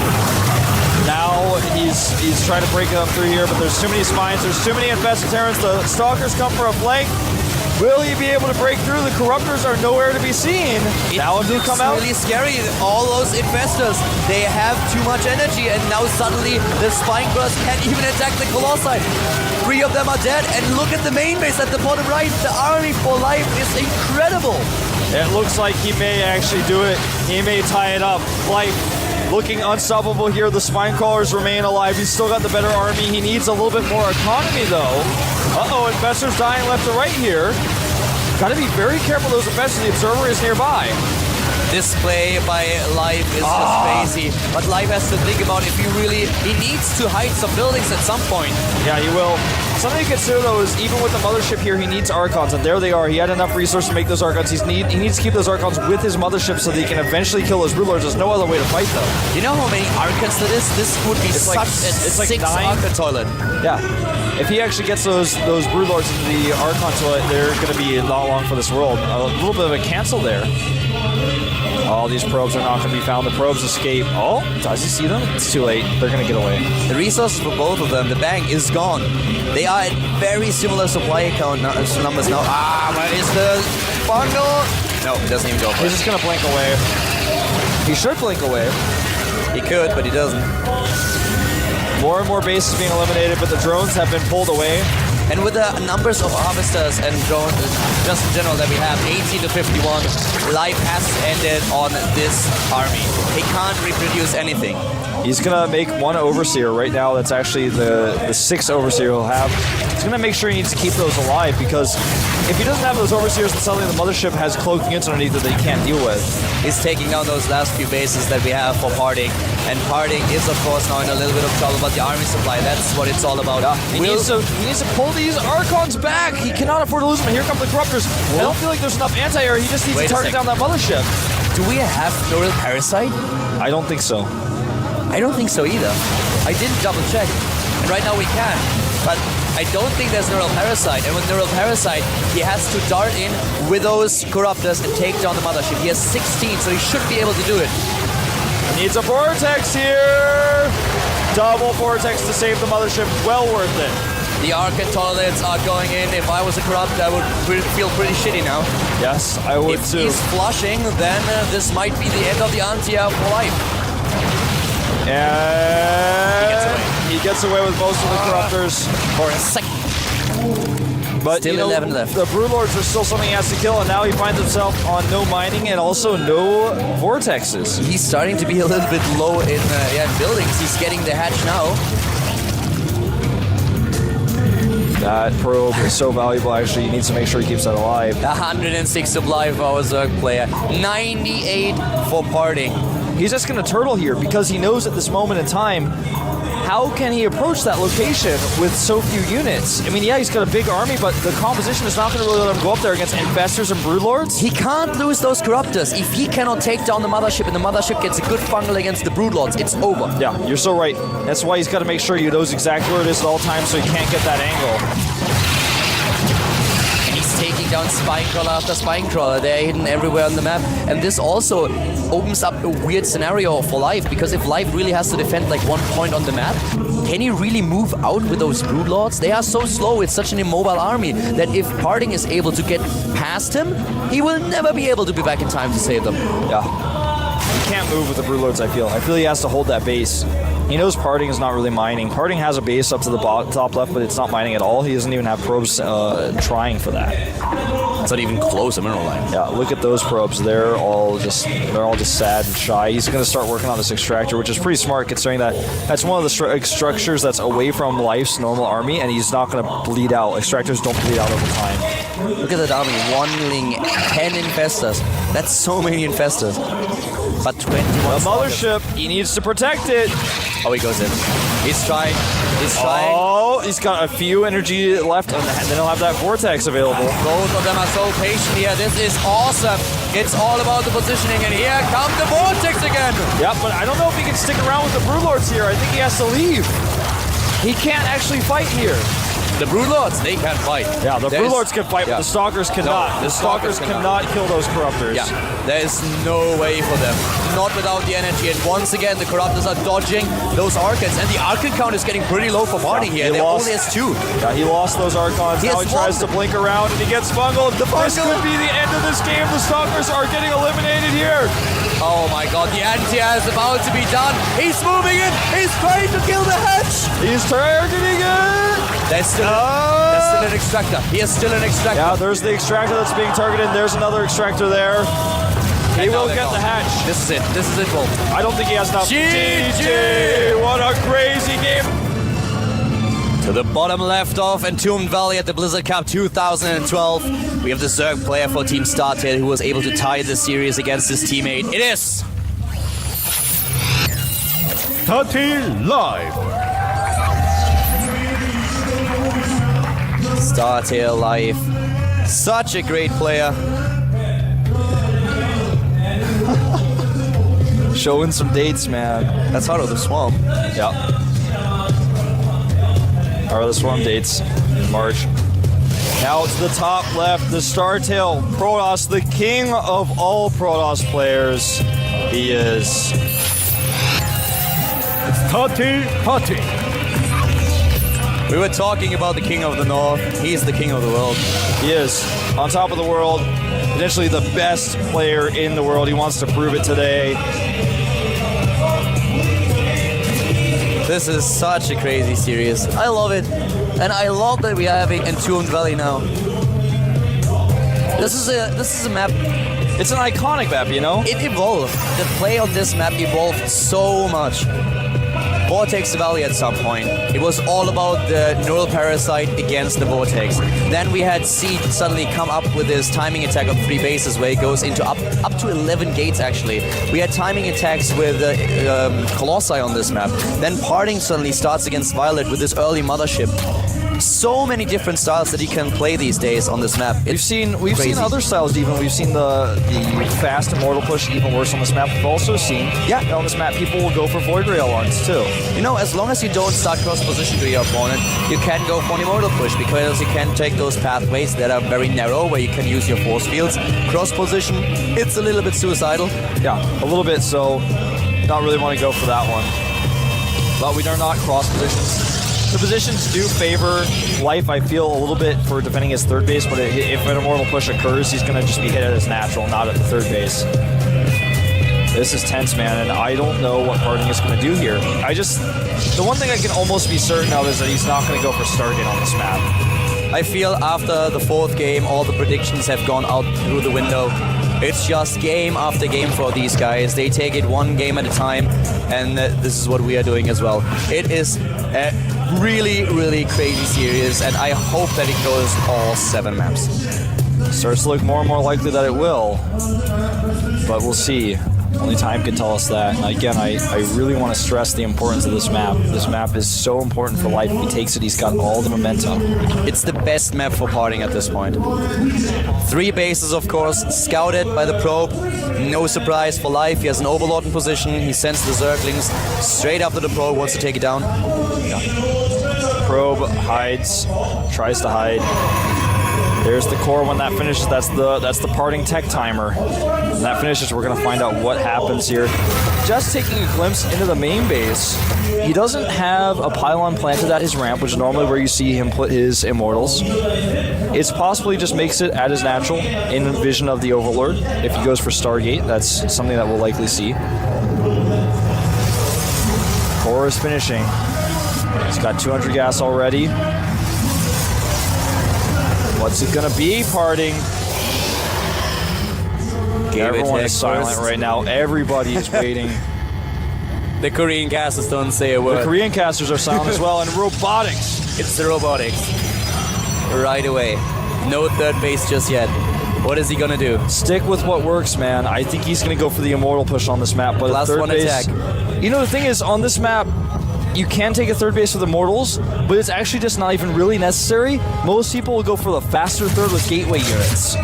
Now he's trying to break them through here, but there's too many spines, there's too many Infested Terrans. The Stalkers come for a flank. Will he be able to break through? The Corruptors are nowhere to be seen. Now do come out. It's really scary. All those infestors, they have too much energy, and now suddenly the Spine Crawlers can't even attack the Colossi. 3 of them are dead, and look at the main base at the bottom right. The army for life is incredible. It looks like he may actually do it. He may tie it up. Life looking unstoppable here. The Spine Crawlers remain alive. He's still got the better army. He needs a little bit more economy, though. Uh-oh, Infestors dying left to right here. Got to be very careful those Infestors. The Observer is nearby. This play by Life is just crazy. But Life has to think about if he needs to hide some buildings at some point. Yeah, he will. Something to consider, though, is even with the Mothership here, he needs Archons, and there they are. He had enough resources to make those Archons. He needs to keep those Archons with his Mothership so that he can eventually kill his Broodlords. There's no other way to fight, though. You know how many Archons that is? This would be such a 6 Archon toilet. Yeah. If he actually gets those Broodlords into the Archon toilet, they're going to be not long for this world. A little bit of a cancel there. All these probes are not going to be found. The probes escape. Oh, does he see them? It's too late. They're going to get away. The resources for both of them, the bank is gone. They are at very similar supply account numbers now. Where is the bundle? No, it doesn't even go for it. He's just going to blink away. He should blink away. He could, but he doesn't. More and more bases being eliminated, but the drones have been pulled away. And with the numbers of harvesters and drones, just in general, that we have 18 to 51, Life has ended on this army. He can't reproduce anything. He's going to make 1 Overseer right now. That's actually the 6th Overseer he'll have. He's going to make sure he needs to keep those alive, because if he doesn't have those Overseers, then suddenly the Mothership has cloaking units underneath that he can't deal with. He's taking down those last few bases that we have for Parting. And Parting is, of course, now in a little bit of trouble, but the army supply, that's what it's all about. He needs to pull these Archons back. He cannot afford to lose them. Here come the Corruptors. I don't feel like there's enough anti-air. He just needs to target down that Mothership. Do we have Neural Parasite? I don't think so. I don't think so either. I didn't double check. And right now we can. But I don't think there's Neural Parasite. And with Neural Parasite, he has to dart in with those Corruptors and take down the Mothership. He has 16, so he should be able to do it. Needs a Vortex here. Double Vortex to save the Mothership. Well worth it. The Archon toilets are going in. If I was a Corrupt, I would feel pretty shitty now. Yes, I would too. If he's flushing, then this might be the end of the Antia for Life. And he gets away with most of the Corruptors. For a second. But still 11 left. The Broodlords are still something he has to kill, and now he finds himself on no mining and also no vortexes. He's starting to be a little bit low in buildings. He's getting the hatch now. That probe is so valuable, actually. He needs to make sure he keeps that alive. 106 supply for our Zerg player. 98 for Parting. He's just going to turtle here because he knows at this moment in time, how can he approach that location with so few units? I mean, yeah, he's got a big army, but the composition is not going to really let him go up there against Infestors and Broodlords. He can't lose those Corruptors. If he cannot take down the Mothership and the Mothership gets a good fungal against the Broodlords, it's over. Yeah, you're so right. That's why he's got to make sure he knows exactly where it is at all times so he can't get that angle. Taking down Spinecrawler after Spinecrawler. They're hidden everywhere on the map. And this also opens up a weird scenario for Life, because if Life really has to defend like one point on the map, can he really move out with those Broodlords? They are so slow, it's such an immobile army, that if Parting is able to get past him, he will never be able to be back in time to save them. Yeah. He can't move with the Broodlords, I feel. I feel he has to hold that base. He knows Parting is not really mining. Parting has a base up to the top left, but it's not mining at all. He doesn't even have probes trying for that. It's not even close to mineral line. Yeah, look at those probes. They're all just sad and shy. He's going to start working on this extractor, which is pretty smart considering that that's one of the structures that's away from Life's normal army, and he's not going to bleed out. Extractors don't bleed out over time. Look at that army. 1 ling, 10 Infestors. That's so many Infestors. But 21. The Mothership, he needs to protect it. Oh, he goes in. He's trying. He's trying. Oh, he's got a few energy left, and then he'll have that Vortex available. Both of them are so patient here. This is awesome. It's all about the positioning, and here comes the Vortex again. Yeah, but I don't know if he can stick around with the Broodlords here. I think he has to leave. He can't actually fight here. The Broodlords, they can fight. Yeah, the Broodlords can fight, but the Stalkers cannot. No, the Stalkers cannot kill those Corruptors. Yeah, there is no way for them. Not without the energy. And once again, the Corruptors are dodging those Archons. And the Archon count is getting pretty low for Party here. There only has 2. Yeah, he lost those Archons. Now he tries to blink around and he gets bungled. This could be the end of this game. The Stalkers are getting eliminated here. Oh my god, the anti-air is about to be done. He's moving in. He's trying to kill the hatch. He's targeting it. That's still an extractor. He is still an extractor. Yeah, there's the extractor that's being targeted. There's another extractor there. He will get the hatch. This is it. This is it, Wolf. I don't think he has enough. GG! What a crazy game. To the bottom left of Entombed Valley at the Blizzard Cup 2012. We have the Zerg player for Team StarTale who was able to tie the series against his teammate. It is StarTale Live. StarTale Live. Such a great player. Showing some dates, man. That's Heart of the Swamp. Yeah. Heart of the Swarm dates in March. Now to the top left, the StarTale Protoss, the king of all Protoss players. He is StarTale. We were talking about the king of the North. He's the king of the world. He is on top of the world, potentially the best player in the world. He wants to prove it today. This is such a crazy series. I love it. And I love that we are having Entombed Valley now. This is a map. It's an iconic map, you know? It evolved. The play on this map evolved so much. Vortex Valley at some point. It was all about the Neural Parasite against the Vortex. Then we had Seed suddenly come up with this timing attack on 3 bases where it goes into up to 11 gates actually. We had timing attacks with Colossi on this map. Then Parting suddenly starts against Violet with this early Mothership. So many different styles that you can play these days on this map. We've seen other styles even. We've seen the fast Immortal push even worse on this map. We've also seen on this map people will go for Void Rail ones too. You know, as long as you don't start cross position to your opponent, you can go for an Immortal push because you can take those pathways that are very narrow where you can use your force fields. Cross position, it's a little bit suicidal. Yeah, a little bit, so not really want to go for that one. But we are not cross positions. The positions do favor Life, I feel, a little bit for defending his third base, but if an Immortal push occurs, he's going to just be hit at his natural, not at the third base. This is tense, man, and I don't know what Parting is going to do here. The one thing I can almost be certain of is that he's not going to go for Stargate on this map. I feel after the 4th game, all the predictions have gone out through the window. It's just game after game for these guys. They take it one game at a time, and this is what we are doing as well. It is a really, really crazy series, and I hope that it goes all 7 maps. Starts to look more and more likely that it will, but we'll see. Only time can tell us that. And again, I really want to stress the importance of this map. This map is so important for Life. If he takes it, he's got all the momentum. It's the best map for Parting at this point. 3 bases, of course, scouted by the Probe. No surprise for Life. He has an Overlord in position. He sends the Zerglings straight after the Probe, wants to take it down. Yeah. Probe hides, tries to hide. There's the core. When that finishes, that's the Parting tech timer. When that finishes, we're gonna find out what happens here. Just taking a glimpse into the main base, he doesn't have a pylon planted at his ramp, which is normally where you see him put his Immortals. It's possibly just makes it at his natural in vision of the Overlord. If he goes for Stargate, that's something that we'll likely see. Core is finishing. He's got 200 gas already. What's it gonna be, Parting? Everyone is silent right now. Everybody is waiting. The Korean casters don't say a word. The Korean casters are silent as well. And robotics. It's the robotics. Right away. No third base just yet. What is he gonna do? Stick with what works, man. I think he's gonna go for the Immortal push on this map. But last third one base, attack. You know, the thing is, on this map, you can take a third base with Immortals, but it's actually just not even really necessary. Most people will go for the faster third with Gateway units.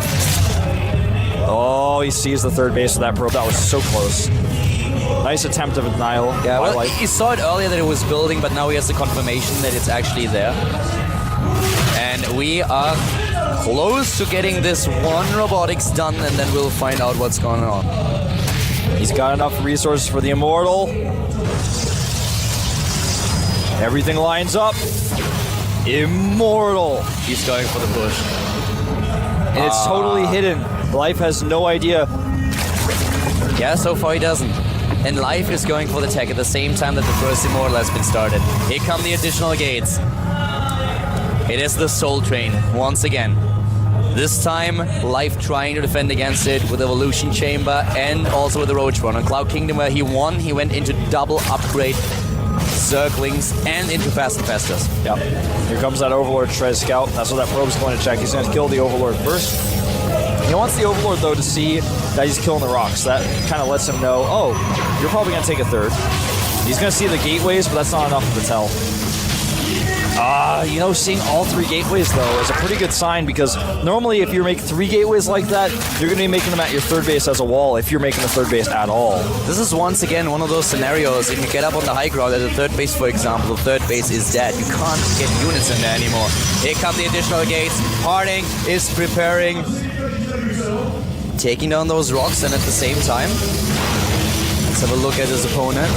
Oh, he sees the third base with that probe. That was so close. Nice attempt of denial. Yeah, well, he saw it earlier that it was building, but now he has the confirmation that it's actually there. we are close to getting this one robotics done, and then we'll find out what's going on. He's got enough resources for the Immortal. Everything lines up. Immortal. He's going for the push. And it's totally hidden. Life has no idea. Yeah, so far he doesn't. And Life is going for the tech at the same time that the first Immortal has been started. Here come the additional gates. It is the Soul Train, once again. This time, Life trying to defend against it with Evolution Chamber and also with the Roach Run. On Cloud Kingdom, where he won, he went into double upgrade Zerglings and into Fast and Fastest. Yep. Here comes that Overlord to try to scout. That's what that probe's going to check. He's going to kill the Overlord first. He wants the Overlord, though, to see that he's killing the rocks. That kind of lets him know, oh, you're probably going to take a third. He's going to see the gateways, but that's not enough to tell. You know, seeing all 3 gateways, though, is a pretty good sign, because normally if you make 3 gateways like that, you're going to be making them at your third base as a wall if you're making the third base at all. This is once again one of those scenarios. If you get up on the high ground at the third base, for example, the third base is dead. You can't get units in there anymore. Here come the additional gates. Harding is preparing, taking down those rocks, and at the same time, let's have a look at his opponent.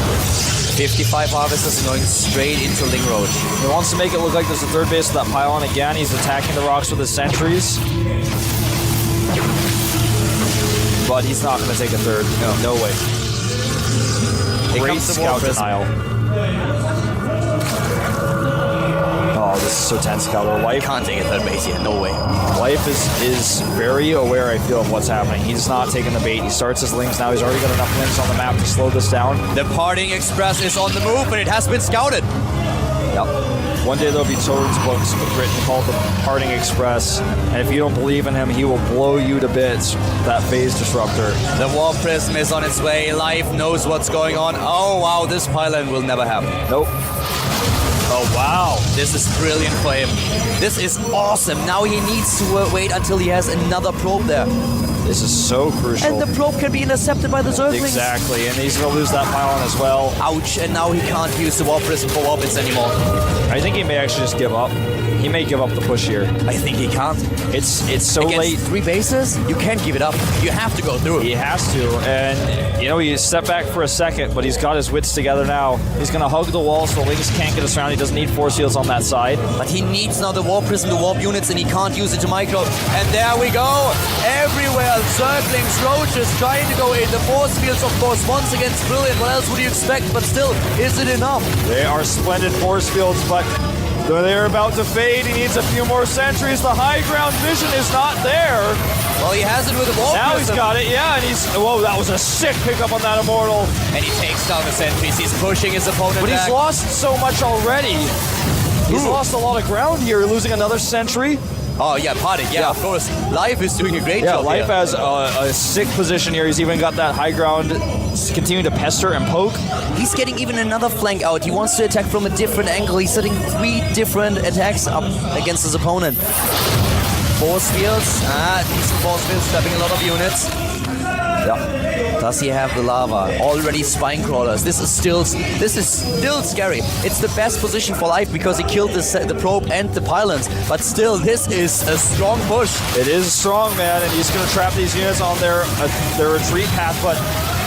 55 harvesters going straight into Ling Roach. He wants to make it look like there's a third base with that pylon again. He's attacking the rocks with his sentries. But he's not going to take a third. No way. Great scout denial. Oh, this is so tense, Scout. Life can't take a third base yet. No way. Life is very aware, I feel, of what's happening. He's not taking the bait. He starts his links now. He's already got enough links on the map to slow this down. The Parting Express is on the move, but it has been scouted. Yep. One day there'll be children's books written called The Parting Express, and if you don't believe in him, he will blow you to bits. That phase disruptor. The Warp Prism is on its way. Life knows what's going on. Oh wow, this pylon will never happen. Nope. Oh wow, this is brilliant for him. This is awesome. Now he needs to wait until he has another probe there. This is so crucial. And the probe can be intercepted by the Zerglings. Exactly, and he's going to lose that pylon as well. Ouch, and now he can't use the Warp Prism for Warp Bits anymore. I think he may actually just give up. He may give up the push here. I think he can't. It's so against late. 3 bases, you can't give it up. You have to go through. He has to, and you know, he stepped back for a second, but he's got his wits together now. He's going to hug the wall so Lynx can't get us around. He doesn't need force fields on that side. But he needs now the Warp Prism to warp units, and he can't use it to micro. And there we go. Everywhere, Zerglings, Roaches trying to go in. The force fields, of course, once again, brilliant. What else would you expect? But still, is it enough? They are splendid force fields, but they're about to fade. He needs a few more sentries. The high ground vision is not there. Well, he has it with the Warp Now Prism. he's got it, yeah, and he's... Whoa, that was a sick pickup on that Immortal. And he takes down the sentries. He's pushing his opponent But back. he's lost so much already. He's lost a lot of ground here, losing another sentry. Oh, yeah, Parting, yeah, of course. Life is doing a great job. Yeah, Life here. has a sick position here. He's even got that high ground, continuing to pester and poke. He's getting even another flank out. He wants to attack from a different angle. He's setting 3 different attacks up against his opponent. Force fields. Decent force fields, trapping a lot of units. Yeah. Does he have the lava? Already spine crawlers. This is still scary. It's the best position for Life because he killed the probe and the pylons. But still, this is a strong push. It is strong, man, and he's going to trap these units on their retreat path. But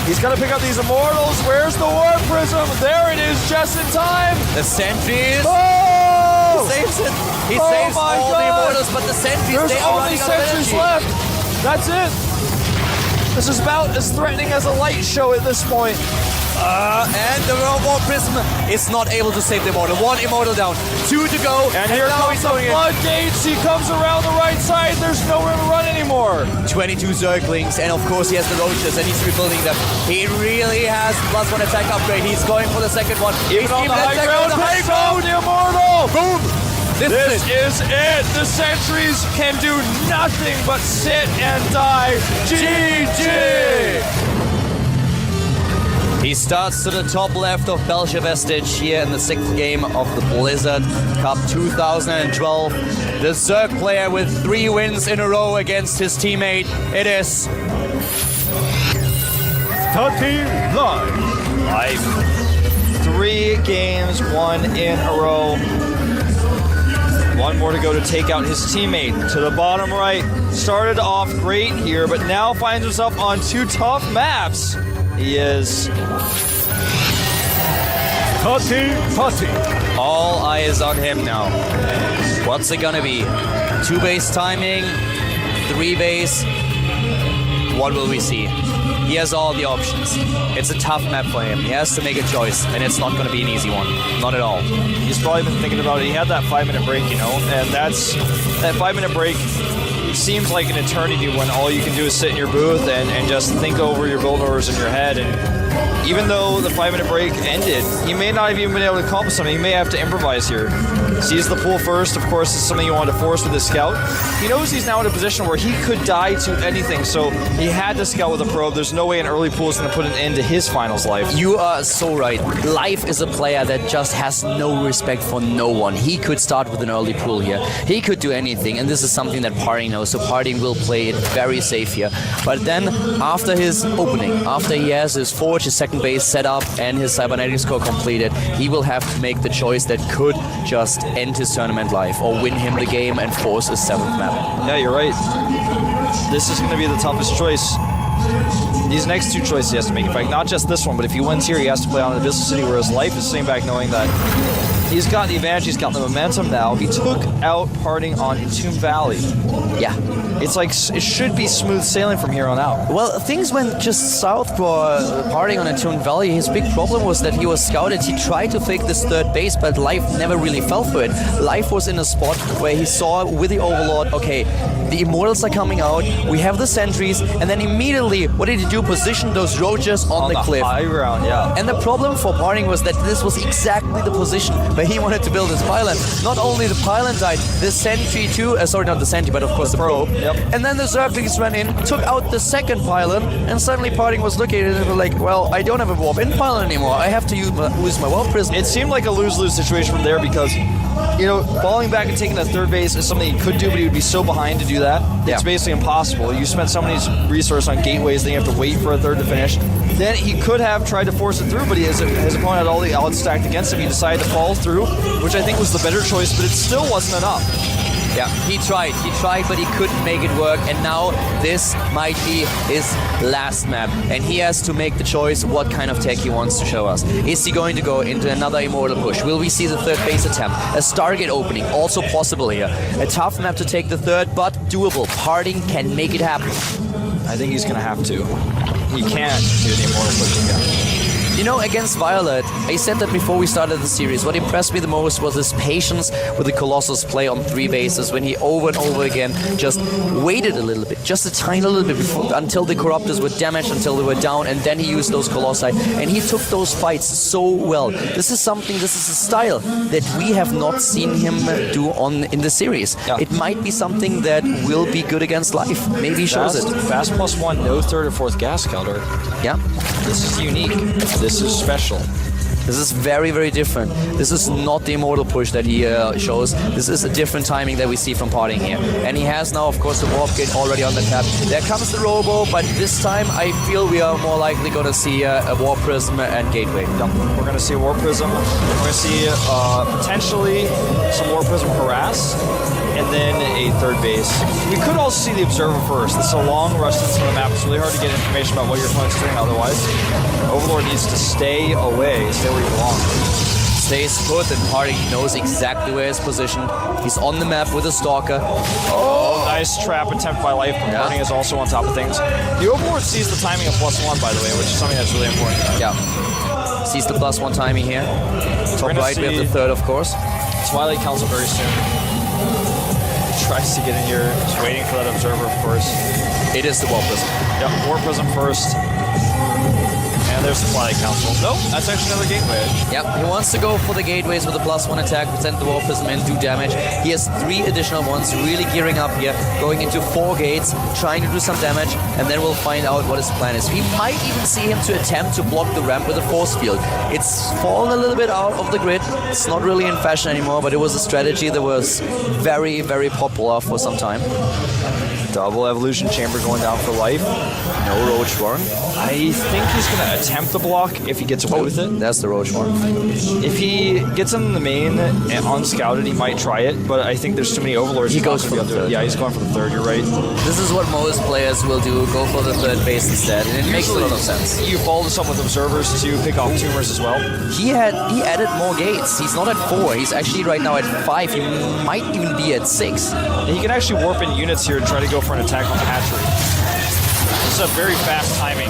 he's got to pick up these Immortals. Where's the Warp Prism? There it is, just in time. The sentries. Oh! He saves it. He saves all the Immortals, but the sentries, There's they are only running out of sentries energy. left. That's it. This is about as threatening as a light show at this point. And the Warp Prism is not able to save the Immortal. 1 Immortal down, 2 to go. And here comes the floodgates. He comes around the right side. There's nowhere to run anymore. 22 Zerglings, and of course he has the Roaches, and he's rebuilding them. He really has +1 attack upgrade. He's going for the second one. Even on the high ground, picks off the Immortal. Boom! This is it. The sentries can do nothing but sit and die. GG! He starts to the top left of Belcher Vestige here in the 6th game of the Blizzard Cup 2012. The Zerg player with 3 wins in a row against his teammate. It is... StarCraft II Live. 3 games, 1 in a row. One more to go to take out his teammate. To the bottom right. Started off great here, but now finds himself on 2 tough maps. He is... Putty. All eyes on him now. What's it gonna be? 2 base timing, 3 base. What will we see? He has all the options. It's a tough map for him. He has to make a choice, and it's not gonna be an easy one. Not at all. He's probably been thinking about it. He had that 5-minute break, you know, and that 5-minute break seems like an eternity when all you can do is sit in your booth and just think over your build orders in your head. And even though the 5-minute break ended, he may not have even been able to accomplish something. He may have to improvise here. Sees the pool first, of course, is something you want to force with his scout. He knows he's now in a position where he could die to anything, so he had to scout with a probe. There's no way an early pool is going to put an end to his finals life. You are so right. Life is a player that just has no respect for no one. He could start with an early pool here. He could do anything, and this is something that Parting knows, so Parting will play it very safe here. But then, after his opening, after he has his forge, his second base set up, and his cybernetics core completed, he will have to make the choice that could just end his tournament life, or win him the game and force a 7th map. Yeah, you're right. This is going to be the toughest choice. These next 2 choices he has to make. In fact, not just this one, but if he wins here, he has to play on the Abyssal City, whereas Life is sitting back knowing that he's got the advantage, he's got the momentum now. He took out Parting on Entomb Valley. Yeah. It's like, it should be smooth sailing from here on out. Well, things went just south for Parting on Entombed Valley. His big problem was that he was scouted. He tried to fake this 3rd base, but Life never really fell for it. Life was in a spot where he saw with the Overlord, okay, the Immortals are coming out, we have the sentries, and then immediately, what did he do? Position those roaches on the cliff. High ground, yeah. And the problem for Parting was that this was exactly the position where he wanted to build his pylon. Not only the pylon died, the sentry too, sorry, not the sentry, but of course the probe. Yep. And then the Zerglings ran in, took out the 2nd pylon, and suddenly Parting was looking at it and was like, well, I don't have a warp in pylon anymore. I have to use my warp prism. It seemed like a lose-lose situation from there because, you know, falling back and taking that 3rd base is something he could do, but he would be so behind to do that. Yeah. It's basically impossible. You spend so many resources on gateways, then you have to wait for a 3rd to finish. Then he could have tried to force it through, but his opponent had all the odds stacked against him. He decided to fall through, which I think was the better choice, but it still wasn't enough. Yeah, he tried, but he couldn't make it work, and now this might be his last map, and he has to make the choice what kind of tech he wants to show us. Is he going to go into another Immortal push? Will we see the 3rd base attempt? A Stargate opening, also possible here. A tough map to take the 3rd, but doable. Parting can make it happen. I think he's going to have to. He can't do the Immortal push again. You know, against Violet, I said that before we started the series, what impressed me the most was his patience with the Colossus play on 3 bases when he over and over again just waited a little bit, just a tiny little bit before, until the Corruptors were damaged, until they were down, and then he used those Colossi, and he took those fights so well. This is a style that we have not seen him do in the series. Yeah. It might be something that will be good against Life. Maybe he shows it. Fast +1, no 3rd or 4th gas counter. Yeah. This is unique. This is special. This is very, very different. This is not the Immortal push that he shows. This is a different timing that we see from Parting here. And he has now, of course, the Warp Gate already on the tap. There comes the Robo, but this time I feel we are more likely going to see a Warp Prism and Gateway. We're going to see a Warp Prism. We're going to see potentially some Warp Prism Harass, and then a 3rd base. We could also see the Observer first. This is a long rush to the map. It's really hard to get information about what your opponent's doing otherwise. Overlord needs to stay away, stay where you belong. Stays put, and Parting knows exactly where he's positioned. He's on the map with a Stalker. Oh, nice trap attempt by Life. Yeah. Parting is also on top of things. The Overlord sees the timing of +1, by the way, which is something that's really important. Yeah. Sees the +1 timing here. Top right, we have the 3rd, of course. Twilight Council very soon. Tries to get in here, just waiting for that Observer, of course. It is the Warp Prism. Yep, Warp Prism first. And there's the Twilight Council. Nope, that's actually another gateway. Yep, he wants to go for the gateways with a +1 attack, present the Warp Prism and do damage. He has 3 additional ones, really gearing up here, going into 4 gates, trying to do some damage, and then we'll find out what his plan is. We might even see him to attempt to block the ramp with a force field. It's fallen a little bit out of the grid. It's not really in fashion anymore, but it was a strategy that was very, very popular for some time. Double evolution chamber going down for life. No roach one. I think he's going to attempt the block if he gets away with it. That's the roach one. If he gets in the main and unscouted, he might try it, but I think there's too many overlords. He goes for the third. Yeah, he's going for the third, you're right. This is what most players will do, go for the third base instead, and it makes a lot of sense. You follow this up with observers to pick off tumors as well. He added more gates. He's not at 4. He's actually right now at 5. He might even be at 6. And he can actually warp in units here and try to go for an attack on the hatchery. This is a very fast timing.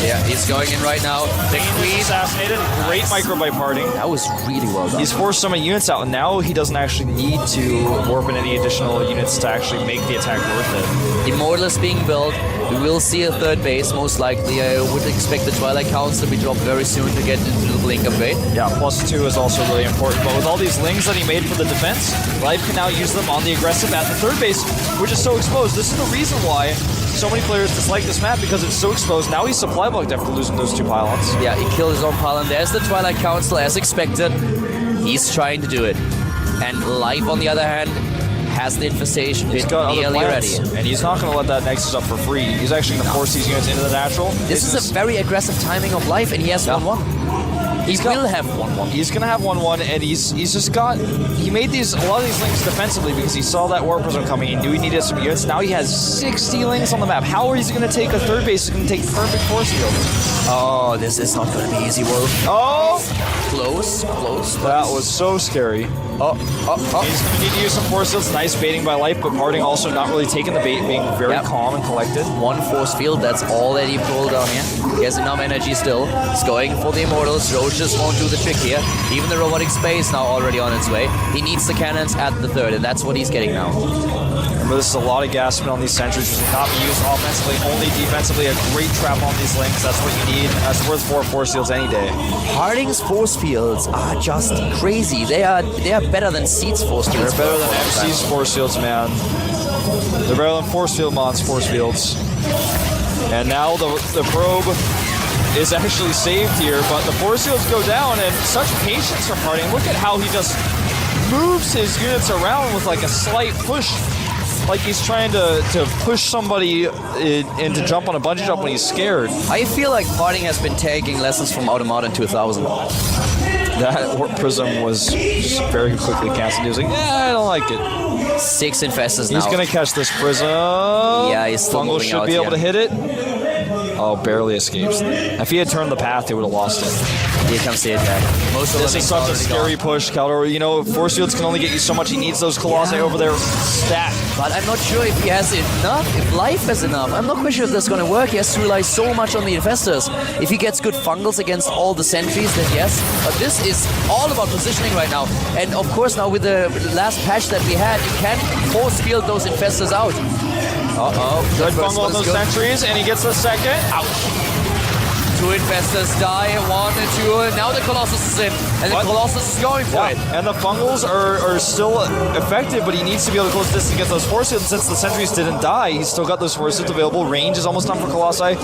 Yeah, he's going in right now. The Queen assassinated. Great micro by parting. That was really well done. He's forced some units out, and now he doesn't actually need to warp in any additional units to actually make the attack worth it. Immortal is being built. We will see a third base, most likely. I would expect the Twilight Counts to be dropped very soon to get into the blink upgrade. Yeah, +2 is also really important. But with all these lings that he made for the defense, Live can now use them on the aggressive at the third base, which is so exposed. This is the reason why so many players dislike this map, because it's so exposed. Now he's supply blocked after losing those 2 pylons. Yeah, he killed his own pylon. There's the Twilight Council as expected. He's trying to do it. And Live, on the other hand, has the infestation He's pit got nearly ready. And he's not going to let that Nexus up for free. He's actually going to force these units into the natural. This is a very aggressive timing of Live, and he has 1-1. He will have 1-1. He's going to have 1-1, and he's just got... He made a lot of these links defensively because he saw that Warp Prism coming. He knew he needed some units. Now he has 60 links on the map. How is he going to take a third base? He's going to take perfect force fields. Oh, this is not going to be easy, Wolf. Oh! Close. That was so scary. Oh. He's going to need to use some force fields. Nice baiting by Life, but Parting also not really taking the bait, being very calm and collected. 1 force field, that's all that he pulled down here. He has enough energy still. He's going for the Immortals. Roach just won't do the trick here. Even the robotic space now already on its way. He needs the cannons at the third, and that's what he's getting now. Remember, this is a lot of gas spent on these sentries, which will not be used offensively, only defensively. A great trap on these links. That's what you need. That's worth 4 force fields any day. Parting's force fields are just crazy. They are better than Seed's force fields. They're better than MC's force fields, man. They're better than Force Field Mon's force fields. And now the probe is actually saved here, but the force fields go down, and such patience from Parting. Look at how he just moves his units around with like a slight push, like he's trying to push somebody in to jump on a bungee jump when he's scared. I feel like Parting has been taking lessons from Automat in 2000. That Warp Prism was just very quickly canceled. He was like, I don't like it. 6 infestors now. He's going to catch this Prism. Yeah, he's still Fungal moving should out be able here. to hit it. Oh, barely escapes. If he had turned the path, they would have lost it. Here comes the attack. Most of This is such a scary push, Caldor. You know, force fields can only get you so much. He needs those Colossi over there stat. But I'm not sure if he has enough, if Life has enough. I'm not quite sure if that's going to work. He has to rely so much on the infestors. If he gets good fungals against all the sentries, then yes. But this is all about positioning right now. And of course now with the last patch that we had, you can force field those infestors out. Uh-oh. Good fungal on those sentries, and he gets the second. Ouch. 2 infestors die, 1 and 2. Now the Colossus is in, and the Colossus is going for it. And the fungals are still effective, but he needs to be able to close distance against those force fields. Since the sentries didn't die, he's still got those force fields available. Range is almost done for Colossi.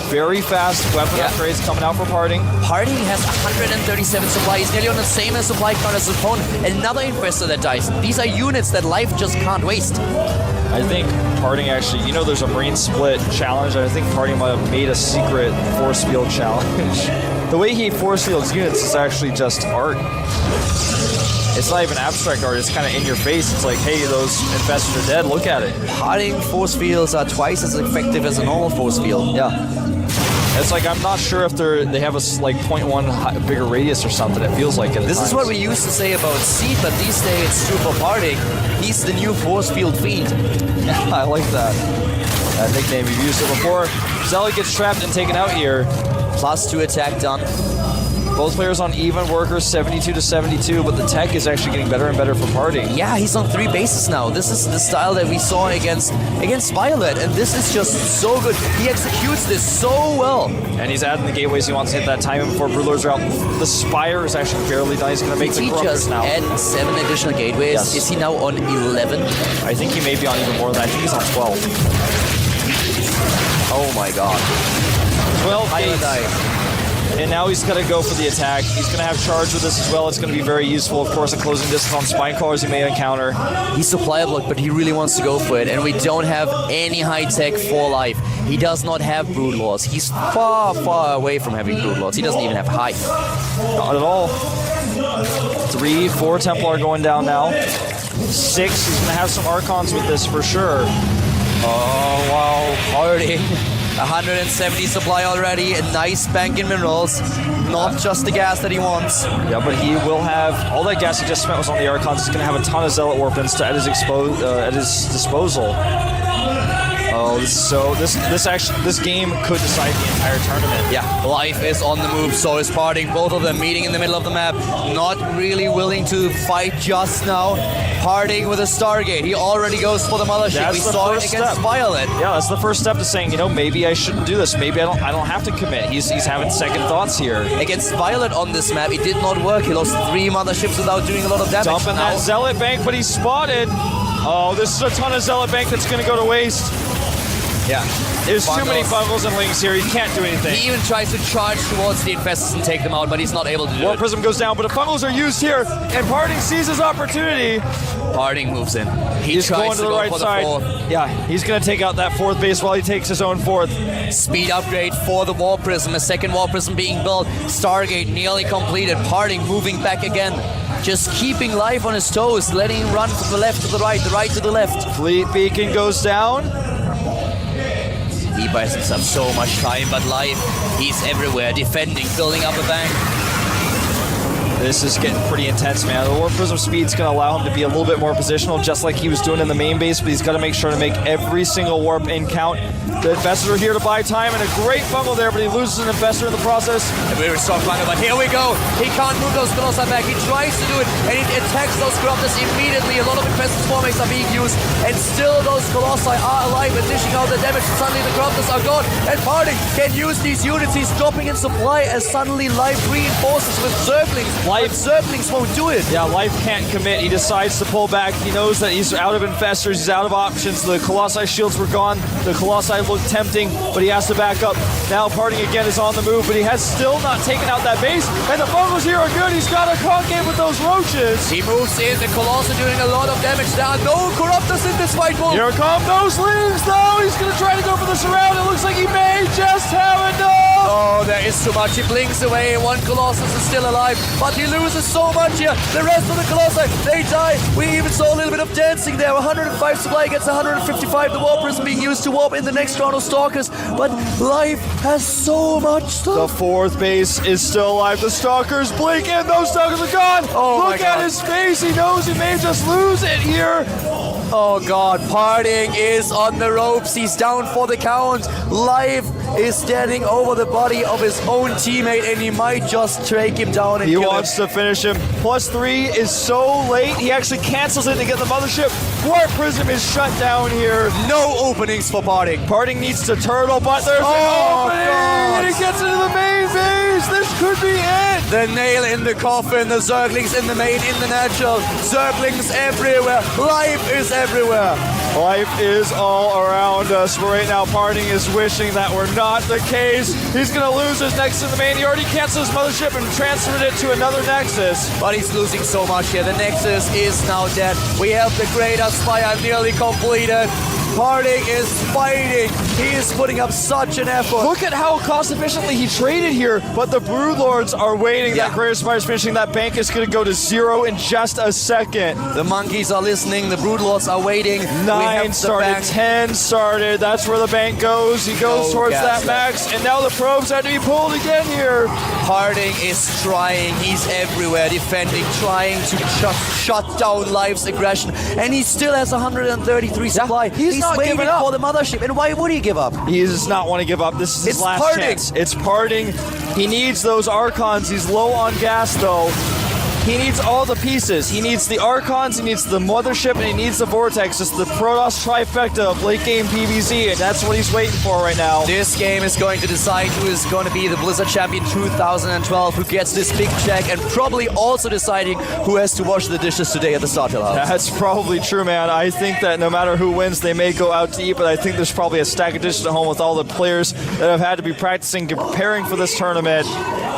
Very fast weapon upgrades coming out for Parting. Parting has 137 supply. He's nearly on the same as supply count as his opponent. Another infestor that dies. These are units that Life just can't waste. I think Parting actually, you know, there's a Marine split challenge, and I think Parting might have made a secret force field challenge. The way he force fields units is actually just art. It's not even abstract art, it's kind of in your face. It's like, hey, those infestors are dead, look at it. Parting force fields are twice as effective as a normal force field. Yeah. It's like, I'm not sure if they have a like 0.1 bigger radius or something. It feels like it. This is what we used to say about Seed, but these days it's true for Parting. He's the new force field fiend. Yeah, I like that. That nickname, you've used it before. Zealot gets trapped and taken out here. +2 attack done. Both players on even workers, 72-72, but the tech is actually getting better and better for Parting. Yeah, he's on 3 bases now. This is the style that we saw against Violet, and this is just so good. He executes this so well. And he's adding the gateways. He wants to hit that timing before Brewlers are out. The Spire is actually barely done. He's going to make the Corruptors now. He just add 7 additional gateways. Yes. Is he now on 11? I think he may be on even more than that. I think he's on 12. Oh my god. 12 gates. And now he's going to go for the attack. He's going to have charge with this as well. It's going to be very useful, of course, in closing distance on spine crawlers he may encounter. He's supply block, but he really wants to go for it. And we don't have any high tech for life. He does not have Brood Lords. He's far, far away from having Brood Lords. He doesn't even have high. Not at all. 3, 4 Templar going down now. 6, he's going to have some Archons with this for sure. Oh, wow. Already 170 supply already. A nice bank in minerals. Not just the gas that he wants. Yeah, but he will have... All that gas he just spent was on the Archons. He's going to have a ton of Zealot Warpins at his disposal. Oh, this game could decide the entire tournament. Yeah, Life is on the move, so is Parting. Both of them meeting in the middle of the map. Not really willing to fight just now. Parting with a Stargate. He already goes for the mothership. We saw it against Violet. Yeah, that's the first step to saying, you know, maybe I shouldn't do this. Maybe I don't have to commit. He's having second thoughts here. Against Violet on this map, it did not work. He lost 3 motherships without doing a lot of damage. Dumping that Zealot Bank, but he's spotted. Oh, this is a ton of Zealot Bank that's going to go to waste. Yeah. There's too many Bungles and Lings here. He can't do anything. He even tries to charge towards the Infestors and take them out, but he's not able to do it. Warp Prism goes down, but the Bungles are used here, and Parting sees his opportunity. Parting moves in. He's going to the right side. Yeah, he's going to take out that 4th base while he takes his own 4th. Speed upgrade for the Warp Prism. A second Warp Prism being built. Stargate nearly completed. Parting moving back again. Just keeping Life on his toes, letting him run from the left to the right to the left. Fleet Beacon goes down. He buys himself so much time, but Life, he's everywhere, defending, building up a bank. This is getting pretty intense, man. The Warp Prism speed's going to allow him to be a little bit more positional, just like he was doing in the main base, but he's got to make sure to make every single Warp in count. The Infestors are here to buy time, and a great fumble there, but he loses an Infestor in the process. A very strong fumble, but here we go. He can't move those Colossi back. He tries to do it, and he attacks those Corruptors immediately. A lot of Infested Swarmates are being used, and still those Colossi are alive and dishing out the damage. Suddenly the Corruptors are gone, and Parting can use these units. He's dropping in supply as suddenly Life reinforces with Zerglings. But Zerglings won't do it. Yeah, Life can't commit. He decides to pull back. He knows that he's out of Infestors. He's out of options. The Colossi shields were gone. The Colossi looked tempting, but he has to back up. Now Parting again is on the move, but he has still not taken out that base, and the Bungles here are good. He's got a concave with those roaches. He moves in. The Colossi doing a lot of damage. There are no Corruptors in this fight, Wolf. Here come those Lings, though. He's going to try to go for the surround. It looks like he may just have enough. Oh, there is too much. He blinks away. One Colossus is still alive, but he loses so much here. The rest of the Colossi, they die. We even saw a little bit of dancing there. 105 supply against 155. The Warp Prism being used to warp in the next round of Stalkers, but Life has so much stuff. The 4th base is still alive. The Stalkers blink and those Stalkers are gone. Oh, look at his face. He knows he may just lose it here. Oh God, Parting is on the ropes. He's down for the count. Life is standing over the body of his own teammate, and he might just take him down and he kill wants him. to finish him. +3 is so late. He actually cancels it to get the mothership. Warp Prism is shut down here. No openings for Parting. Parting needs to turtle, but there's an opening, God. and he gets into the main base. This could be it. The nail in the coffin, the Zerglings in the main, in the natural. Zerglings everywhere. Life is everywhere. Life is all around us, but right now Parting is wishing that were not the case. He's going to lose his Nexus in the main. He already canceled his mothership and transferred it to another Nexus. But he's losing so much here. The Nexus is now dead. We have the Greater Spire nearly completed. Parting is fighting. He is putting up such an effort. Look at how cost efficiently he traded here, but the Brood Lords are waiting. Yeah. That Greater Spire is finishing. That bank is going to go to 0 in just a second. The monkeys are listening. The Brood Lords are waiting. 9 started, 10 started. That's where the bank goes. He goes towards that max, and now the probes have to be pulled again here. Parting is trying. He's everywhere, defending, trying to shut down Life's aggression, and he still has 133 supply. He's not waiting giving up for the mothership, and why would he give up? He does not want to give up. This is his It's last Parting. chance. It's Parting. He needs those Archons. He's low on gas, though. He needs all the pieces. He needs the Archons, he needs the Mothership, and he needs the Vortex. It's the Protoss trifecta of late game PvZ, and that's what he's waiting for right now. This game is going to decide who is going to be the Blizzard Champion 2012, who gets this big check, and probably also deciding who has to wash the dishes today at the Startel House. That's probably true, man. I think that no matter who wins, they may go out to eat, but I think there's probably a stack of dishes at home with all the players that have had to be practicing, preparing for this tournament.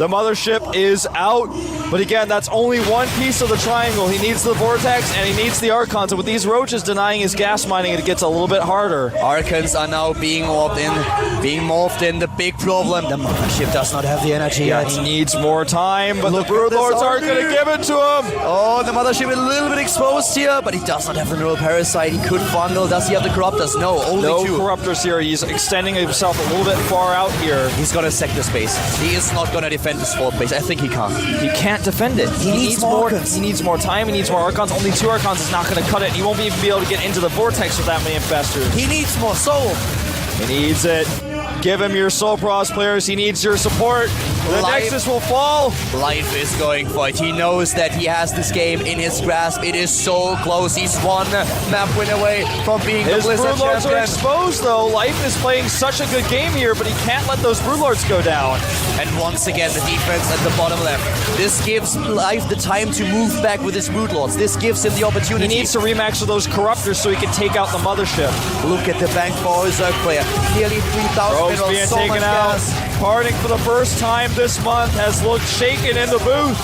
The Mothership is out, but again, that's only one piece of the triangle. He needs the Vortex and he needs the Archons, and with these roaches denying his gas mining, it gets a little bit harder. Archons are now being morphed in. The big problem, the Mothership does not have the energy yet. He needs more time, but the Broodlords aren't going to give it to him. Oh, the Mothership is a little bit exposed here, but he does not have the neural parasite. He could fungal. Does he have the Corruptors? No, only no 2. Corruptors here. He's extending himself a little bit far out here. He's going to sector space. He is not going to defend this 4th base. I think he can't. He can't defend it. He needs more. He needs more time. He needs more Archons. Only 2 Archons is not going to cut it. He won't even be able to get into the Vortex with that many Infestors. He needs more soul. He needs it. Give him your Soul Pros players. He needs your support. The Nexus will fall. Life is going for it. He knows that he has this game in his grasp. It is so close. He's one map win away from being the Blizzard Broodlords champion. are exposed, though. Life is playing such a good game here, but he can't let those Broodlords go down. And once again, the defense at the bottom left. This gives Life the time to move back with his Broodlords. This gives him the opportunity. He needs to remax with those Corruptors so he can take out the Mothership. Look at the bank for a Zerg player. Nearly 3,000 minerals, being so taken much out. gas. Parting for the first time this month has looked shaken in the booth.